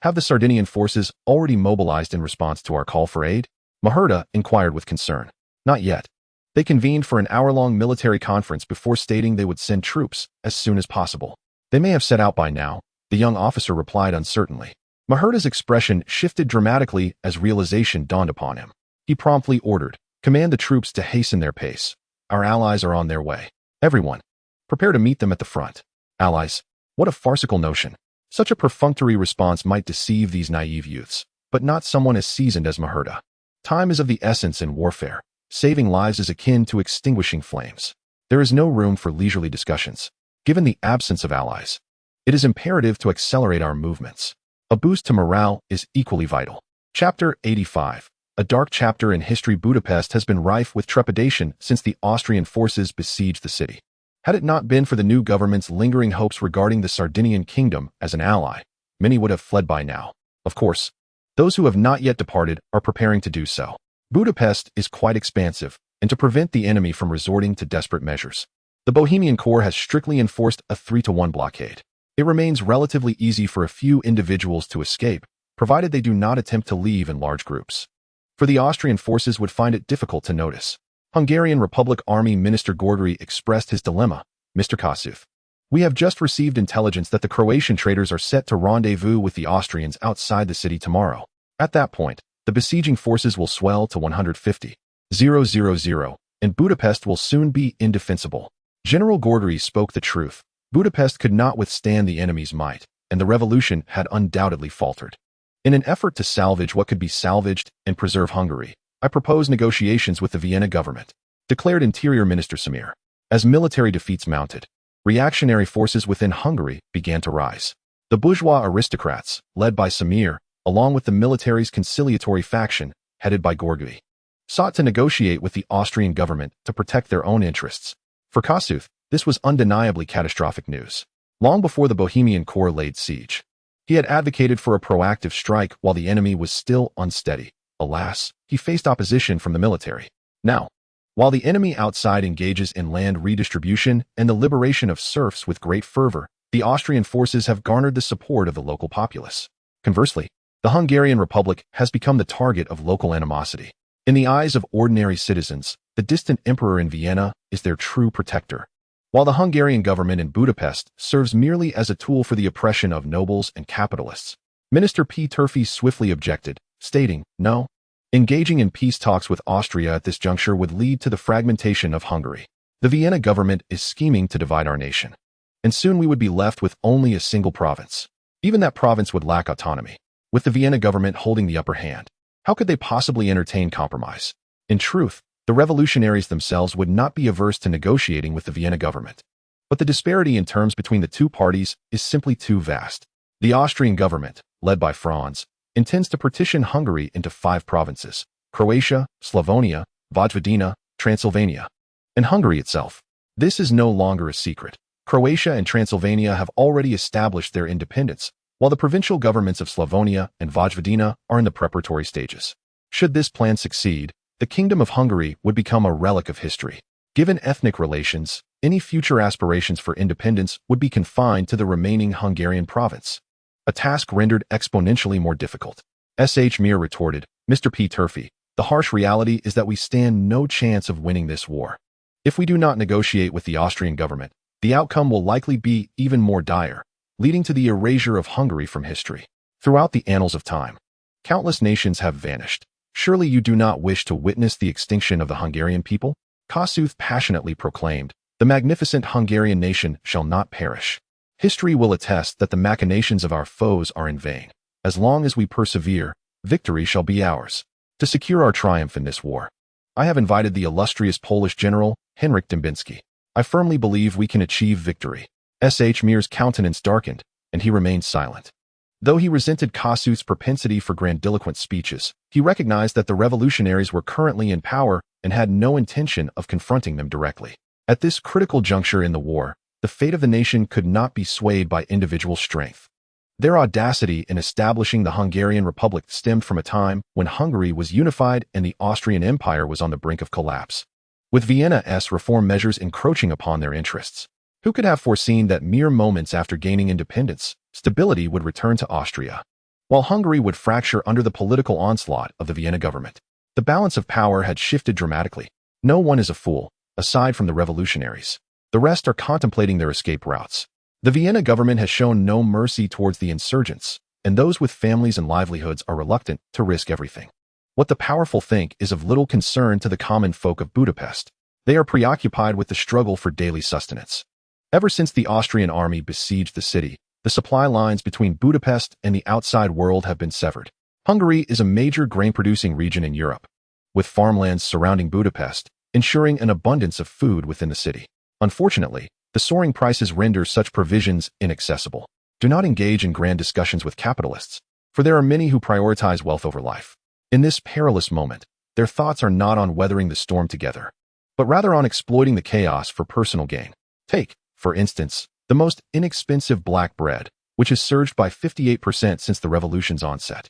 Have the Sardinian forces already mobilized in response to our call for aid? Maherda inquired with concern. Not yet. They convened for an hour-long military conference before stating they would send troops as soon as possible. They may have set out by now, the young officer replied uncertainly. Maherda's expression shifted dramatically as realization dawned upon him. He promptly ordered, "Command the troops to hasten their pace. Our allies are on their way. Everyone, prepare to meet them at the front." Allies? What a farcical notion. Such a perfunctory response might deceive these naive youths, but not someone as seasoned as Maherda. Time is of the essence in warfare. Saving lives is akin to extinguishing flames. There is no room for leisurely discussions. Given the absence of allies, it is imperative to accelerate our movements. A boost to morale is equally vital. Chapter 85. A dark chapter in history. Budapest has been rife with trepidation since the Austrian forces besieged the city. Had it not been for the new government's lingering hopes regarding the Sardinian kingdom as an ally, many would have fled by now. Of course, those who have not yet departed are preparing to do so. Budapest is quite expansive, and to prevent the enemy from resorting to desperate measures, the Bohemian Corps has strictly enforced a 3-to-1 blockade. It remains relatively easy for a few individuals to escape, provided they do not attempt to leave in large groups. For the Austrian forces would find it difficult to notice. Hungarian Republic Army Minister Gorgori expressed his dilemma. Mr. Kossuth, we have just received intelligence that the Croatian traitors are set to rendezvous with the Austrians outside the city tomorrow. At that point, the besieging forces will swell to 150,000, and Budapest will soon be indefensible. General Gorgori spoke the truth. Budapest could not withstand the enemy's might, and the revolution had undoubtedly faltered. In an effort to salvage what could be salvaged and preserve Hungary, I propose negotiations with the Vienna government, declared Interior Minister Samir. As military defeats mounted, reactionary forces within Hungary began to rise. The bourgeois aristocrats, led by Samir, along with the military's conciliatory faction, headed by Gorgori, sought to negotiate with the Austrian government to protect their own interests. For Kossuth, this was undeniably catastrophic news. Long before the Bohemian Corps laid siege, he had advocated for a proactive strike while the enemy was still unsteady. Alas, he faced opposition from the military. Now, while the enemy outside engages in land redistribution and the liberation of serfs with great fervor, the Austrian forces have garnered the support of the local populace. Conversely, the Hungarian Republic has become the target of local animosity. In the eyes of ordinary citizens, the distant emperor in Vienna is their true protector, while the Hungarian government in Budapest serves merely as a tool for the oppression of nobles and capitalists. Minister P. Turfy swiftly objected, stating, "No. Engaging in peace talks with Austria at this juncture would lead to the fragmentation of Hungary. The Vienna government is scheming to divide our nation, and soon we would be left with only a single province. Even that province would lack autonomy. With the Vienna government holding the upper hand, how could they possibly entertain compromise? In truth, the revolutionaries themselves would not be averse to negotiating with the Vienna government. But the disparity in terms between the two parties is simply too vast. The Austrian government, led by Franz, intends to partition Hungary into 5 provinces: Croatia, Slavonia, Vojvodina, Transylvania, and Hungary itself. This is no longer a secret. Croatia and Transylvania have already established their independence, while the provincial governments of Slavonia and Vojvodina are in the preparatory stages. Should this plan succeed, the Kingdom of Hungary would become a relic of history. Given ethnic relations, any future aspirations for independence would be confined to the remaining Hungarian province, a task rendered exponentially more difficult. S.H. Mir retorted, "Mr. P. Turfy, the harsh reality is that we stand no chance of winning this war. If we do not negotiate with the Austrian government, the outcome will likely be even more dire, leading to the erasure of Hungary from history. Throughout the annals of time, countless nations have vanished. Surely you do not wish to witness the extinction of the Hungarian people?" Kossuth passionately proclaimed, "The magnificent Hungarian nation shall not perish. History will attest that the machinations of our foes are in vain. As long as we persevere, victory shall be ours. To secure our triumph in this war, I have invited the illustrious Polish general, Henryk Dębinski. I firmly believe we can achieve victory." S.H. Mir's countenance darkened, and he remained silent. Though he resented Kossuth's propensity for grandiloquent speeches, he recognized that the revolutionaries were currently in power and had no intention of confronting them directly. At this critical juncture in the war, the fate of the nation could not be swayed by individual strength. Their audacity in establishing the Hungarian Republic stemmed from a time when Hungary was unified and the Austrian Empire was on the brink of collapse, with Vienna's reform measures encroaching upon their interests. Who could have foreseen that mere moments after gaining independence, stability would return to Austria, while Hungary would fracture under the political onslaught of the Vienna government? The balance of power had shifted dramatically. No one is a fool, aside from the revolutionaries. The rest are contemplating their escape routes. The Vienna government has shown no mercy towards the insurgents, and those with families and livelihoods are reluctant to risk everything. What the powerful think is of little concern to the common folk of Budapest. They are preoccupied with the struggle for daily sustenance. Ever since the Austrian army besieged the city, the supply lines between Budapest and the outside world have been severed. Hungary is a major grain-producing region in Europe, with farmlands surrounding Budapest, ensuring an abundance of food within the city. Unfortunately, the soaring prices render such provisions inaccessible. Do not engage in grand discussions with capitalists, for there are many who prioritize wealth over life. In this perilous moment, their thoughts are not on weathering the storm together, but rather on exploiting the chaos for personal gain. Take, for instance, the most inexpensive black bread, which has surged by 58% since the revolution's onset.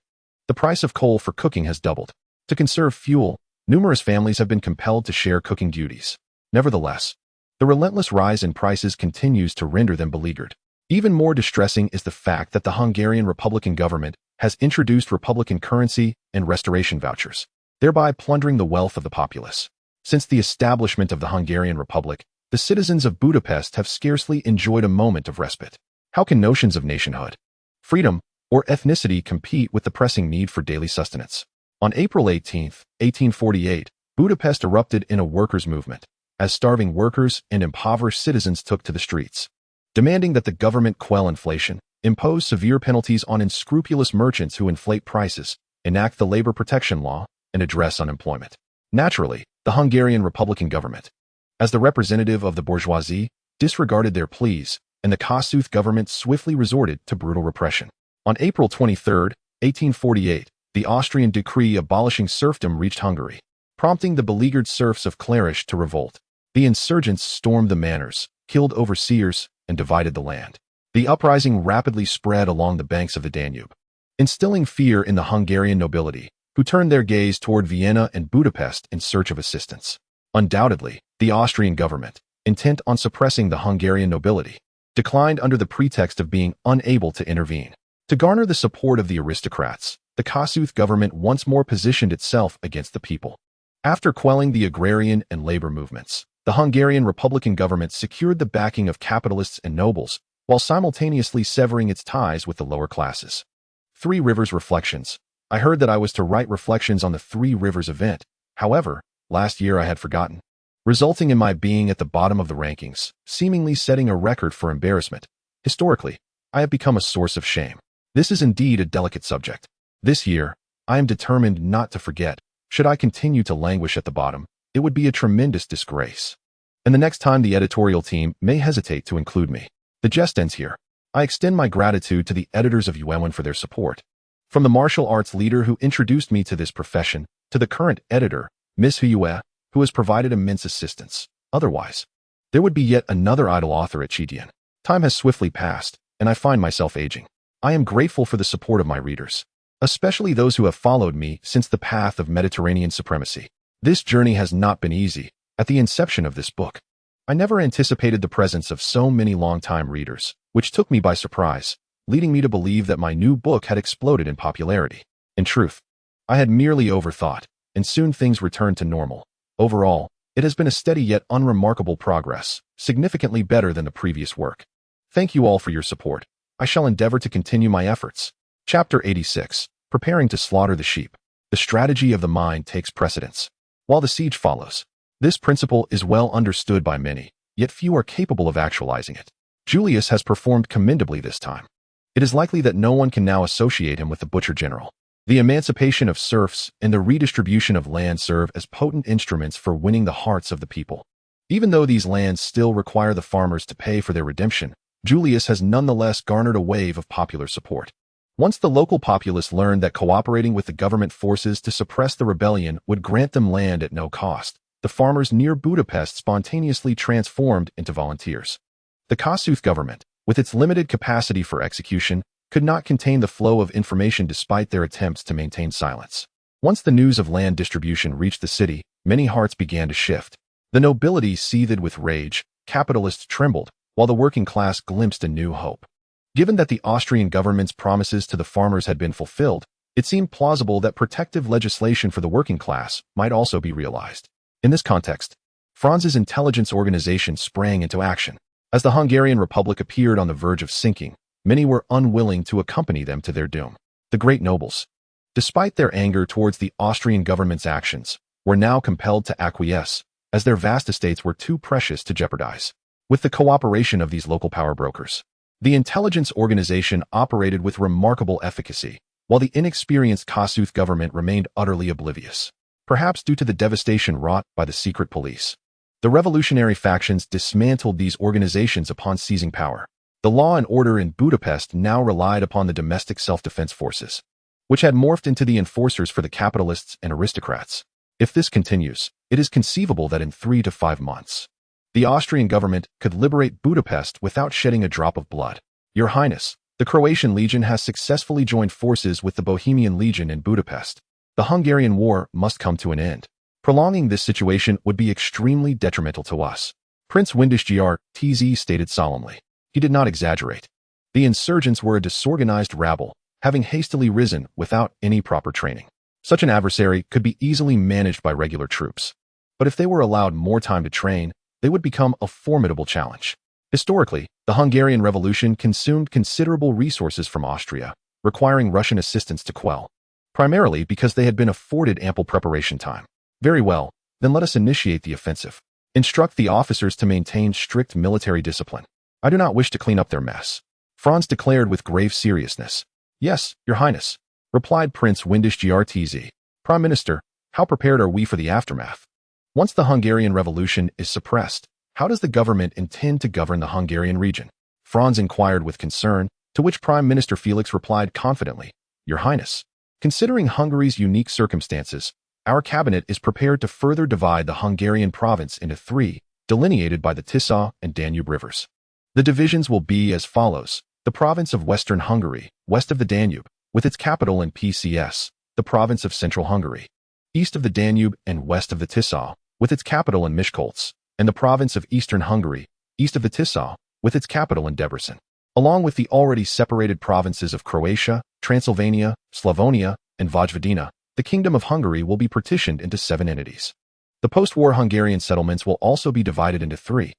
The price of coal for cooking has doubled. To conserve fuel, numerous families have been compelled to share cooking duties. Nevertheless, the relentless rise in prices continues to render them beleaguered. Even more distressing is the fact that the Hungarian Republican government has introduced republican currency and restoration vouchers, thereby plundering the wealth of the populace. Since the establishment of the Hungarian Republic, the citizens of Budapest have scarcely enjoyed a moment of respite. How can notions of nationhood, freedom, or ethnicity compete with the pressing need for daily sustenance? On April 18, 1848, Budapest erupted in a workers' movement, as starving workers and impoverished citizens took to the streets, demanding that the government quell inflation, impose severe penalties on unscrupulous merchants who inflate prices, enact the labor protection law, and address unemployment. Naturally, the Hungarian Republican government, as the representative of the bourgeoisie, disregarded their pleas, and the Kossuth government swiftly resorted to brutal repression. On April 23, 1848, the Austrian decree abolishing serfdom reached Hungary, prompting the beleaguered serfs of Clarish to revolt. The insurgents stormed the manors, killed overseers, and divided the land. The uprising rapidly spread along the banks of the Danube, instilling fear in the Hungarian nobility, who turned their gaze toward Vienna and Budapest in search of assistance. Undoubtedly, the Austrian government, intent on suppressing the Hungarian nobility, declined under the pretext of being unable to intervene. To garner the support of the aristocrats, the Kossuth government once more positioned itself against the people. After quelling the agrarian and labor movements, the Hungarian Republican government secured the backing of capitalists and nobles, while simultaneously severing its ties with the lower classes. Three Rivers Reflections. I heard that I was to write reflections on the Three Rivers event. However, last year I had forgotten, resulting in my being at the bottom of the rankings, seemingly setting a record for embarrassment. Historically, I have become a source of shame. This is indeed a delicate subject. This year, I am determined not to forget. Should I continue to languish at the bottom, it would be a tremendous disgrace. And the next time the editorial team may hesitate to include me. The jest ends here. I extend my gratitude to the editors of Yuan for their support. From the martial arts leader who introduced me to this profession, to the current editor, Miss Yue, who has provided immense assistance. Otherwise, there would be yet another idle author at Chidian. Time has swiftly passed, and I find myself aging. I am grateful for the support of my readers, especially those who have followed me since the path of Mediterranean supremacy. This journey has not been easy. At the inception of this book, I never anticipated the presence of so many long-time readers, which took me by surprise, leading me to believe that my new book had exploded in popularity. In truth, I had merely overthought, and soon things returned to normal. Overall, it has been a steady yet unremarkable progress, significantly better than the previous work. Thank you all for your support. I shall endeavor to continue my efforts. Chapter 86. Preparing to slaughter the sheep. The strategy of the mind takes precedence, while the siege follows. This principle is well understood by many, yet few are capable of actualizing it. Julius has performed commendably this time. It is likely that no one can now associate him with the butcher general. The emancipation of serfs and the redistribution of land serve as potent instruments for winning the hearts of the people. Even though these lands still require the farmers to pay for their redemption, Julius has nonetheless garnered a wave of popular support. Once the local populace learned that cooperating with the government forces to suppress the rebellion would grant them land at no cost, the farmers near Budapest spontaneously transformed into volunteers. The Kossuth government, with its limited capacity for execution, could not contain the flow of information despite their attempts to maintain silence. Once the news of land distribution reached the city, many hearts began to shift. The nobility seethed with rage, capitalists trembled, while the working class glimpsed a new hope. Given that the Austrian government's promises to the farmers had been fulfilled, it seemed plausible that protective legislation for the working class might also be realized. In this context, Franz's intelligence organization sprang into action. As the Hungarian Republic appeared on the verge of sinking, many were unwilling to accompany them to their doom. The great nobles, despite their anger towards the Austrian government's actions, were now compelled to acquiesce, as their vast estates were too precious to jeopardize. With the cooperation of these local power brokers, the intelligence organization operated with remarkable efficacy, while the inexperienced Kossuth government remained utterly oblivious, perhaps due to the devastation wrought by the secret police. The revolutionary factions dismantled these organizations upon seizing power. The law and order in Budapest now relied upon the domestic self-defense forces. which had morphed into the enforcers for the capitalists and aristocrats. If this continues, it is conceivable that in 3 to 5 months, the Austrian government could liberate Budapest without shedding a drop of blood. Your Highness, the Croatian Legion has successfully joined forces with the Bohemian Legion in Budapest. The Hungarian War must come to an end. Prolonging this situation would be extremely detrimental to us. Prince Windisch Gr.tz stated solemnly. He did not exaggerate. The insurgents were a disorganized rabble, having hastily risen without any proper training. Such an adversary could be easily managed by regular troops. But if they were allowed more time to train, they would become a formidable challenge. Historically, the Hungarian Revolution consumed considerable resources from Austria, requiring Russian assistance to quell, primarily because they had been afforded ample preparation time. Very well, then let us initiate the offensive. Instruct the officers to maintain strict military discipline. I do not wish to clean up their mess. Franz declared with grave seriousness. Yes, Your Highness, replied Prince Windisch Gr.tz. Prime Minister, how prepared are we for the aftermath? Once the Hungarian Revolution is suppressed, how does the government intend to govern the Hungarian region? Franz inquired with concern, to which Prime Minister Felix replied confidently, Your Highness, considering Hungary's unique circumstances, our cabinet is prepared to further divide the Hungarian province into 3, delineated by the Tisza and Danube rivers. The divisions will be as follows. The province of Western Hungary, west of the Danube, with its capital in PCS, the province of Central Hungary, east of the Danube and west of the Tisza, with its capital in Miskolc, and the province of Eastern Hungary, east of the Tisza, with its capital in Debrecen, along with the already separated provinces of Croatia, Transylvania, Slavonia, and Vojvodina. The Kingdom of Hungary will be partitioned into 7 entities. The post-war Hungarian settlements will also be divided into 3,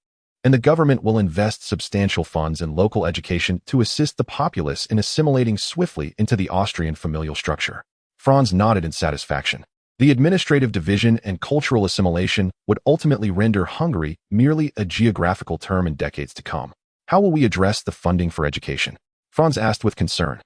and the government will invest substantial funds in local education to assist the populace in assimilating swiftly into the Austrian familial structure. Franz nodded in satisfaction. The administrative division and cultural assimilation would ultimately render Hungary merely a geographical term in decades to come. How will we address the funding for education? Franz asked with concern.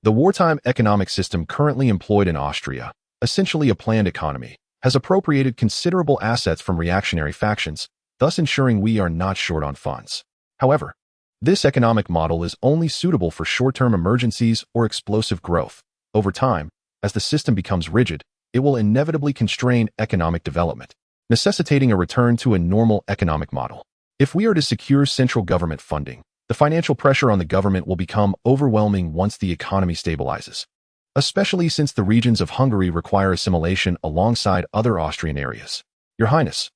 The wartime economic system currently employed in Austria, essentially a planned economy, has appropriated considerable assets from reactionary factions, thus ensuring we are not short on funds. However, this economic model is only suitable for short-term emergencies or explosive growth. Over time, as the system becomes rigid, it will inevitably constrain economic development, necessitating a return to a normal economic model. If we are to secure central government funding, the financial pressure on the government will become overwhelming once the economy stabilizes, especially since the regions of Hungary require assimilation alongside other Austrian areas. Your Highness,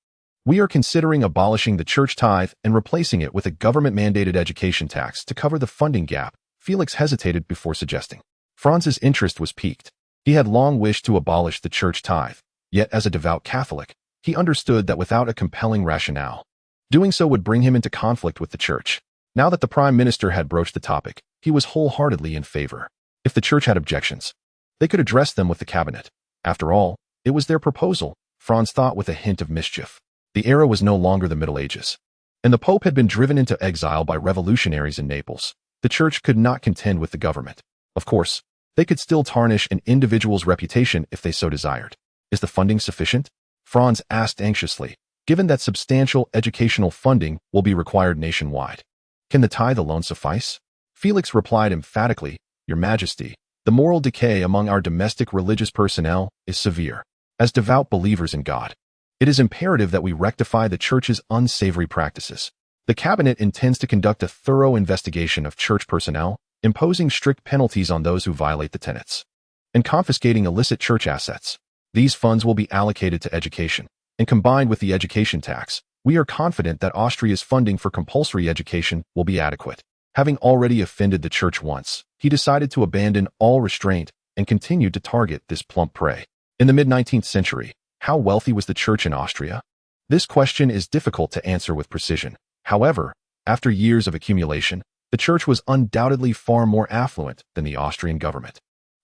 we are considering abolishing the church tithe and replacing it with a government-mandated education tax to cover the funding gap. Felix hesitated before suggesting. Franz's interest was piqued. He had long wished to abolish the church tithe, yet as a devout Catholic, he understood that without a compelling rationale, doing so would bring him into conflict with the church. Now that the Prime Minister had broached the topic, he was wholeheartedly in favor. If the church had objections, they could address them with the cabinet. After all, it was their proposal, Franz thought with a hint of mischief. The era was no longer the Middle Ages, and the Pope had been driven into exile by revolutionaries in Naples. The church could not contend with the government. Of course, they could still tarnish an individual's reputation if they so desired. Is the funding sufficient? Franz asked anxiously, given that substantial educational funding will be required nationwide. Can the tithe alone suffice? Felix replied emphatically, Your Majesty, the moral decay among our domestic religious personnel is severe. As devout believers in God, it is imperative that we rectify the Church's unsavory practices. The Cabinet intends to conduct a thorough investigation of Church personnel, imposing strict penalties on those who violate the tenets, and confiscating illicit Church assets. These funds will be allocated to education, and combined with the education tax, we are confident that Austria's funding for compulsory education will be adequate. Having already offended the Church once, he decided to abandon all restraint and continued to target this plump prey. In the mid-19th century, how wealthy was the Church in Austria? This question is difficult to answer with precision. However, after years of accumulation, the Church was undoubtedly far more affluent than the Austrian government.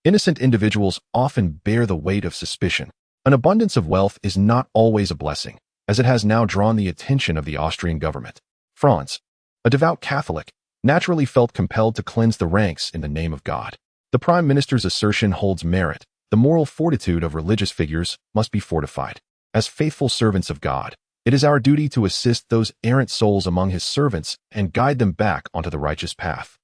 Innocent individuals often bear the weight of suspicion. An abundance of wealth is not always a blessing, as it has now drawn the attention of the Austrian government. Franz, a devout Catholic, naturally felt compelled to cleanse the ranks in the name of God. The Prime Minister's assertion holds merit. The moral fortitude of religious figures must be fortified. As faithful servants of God, it is our duty to assist those errant souls among His servants and guide them back onto the righteous path.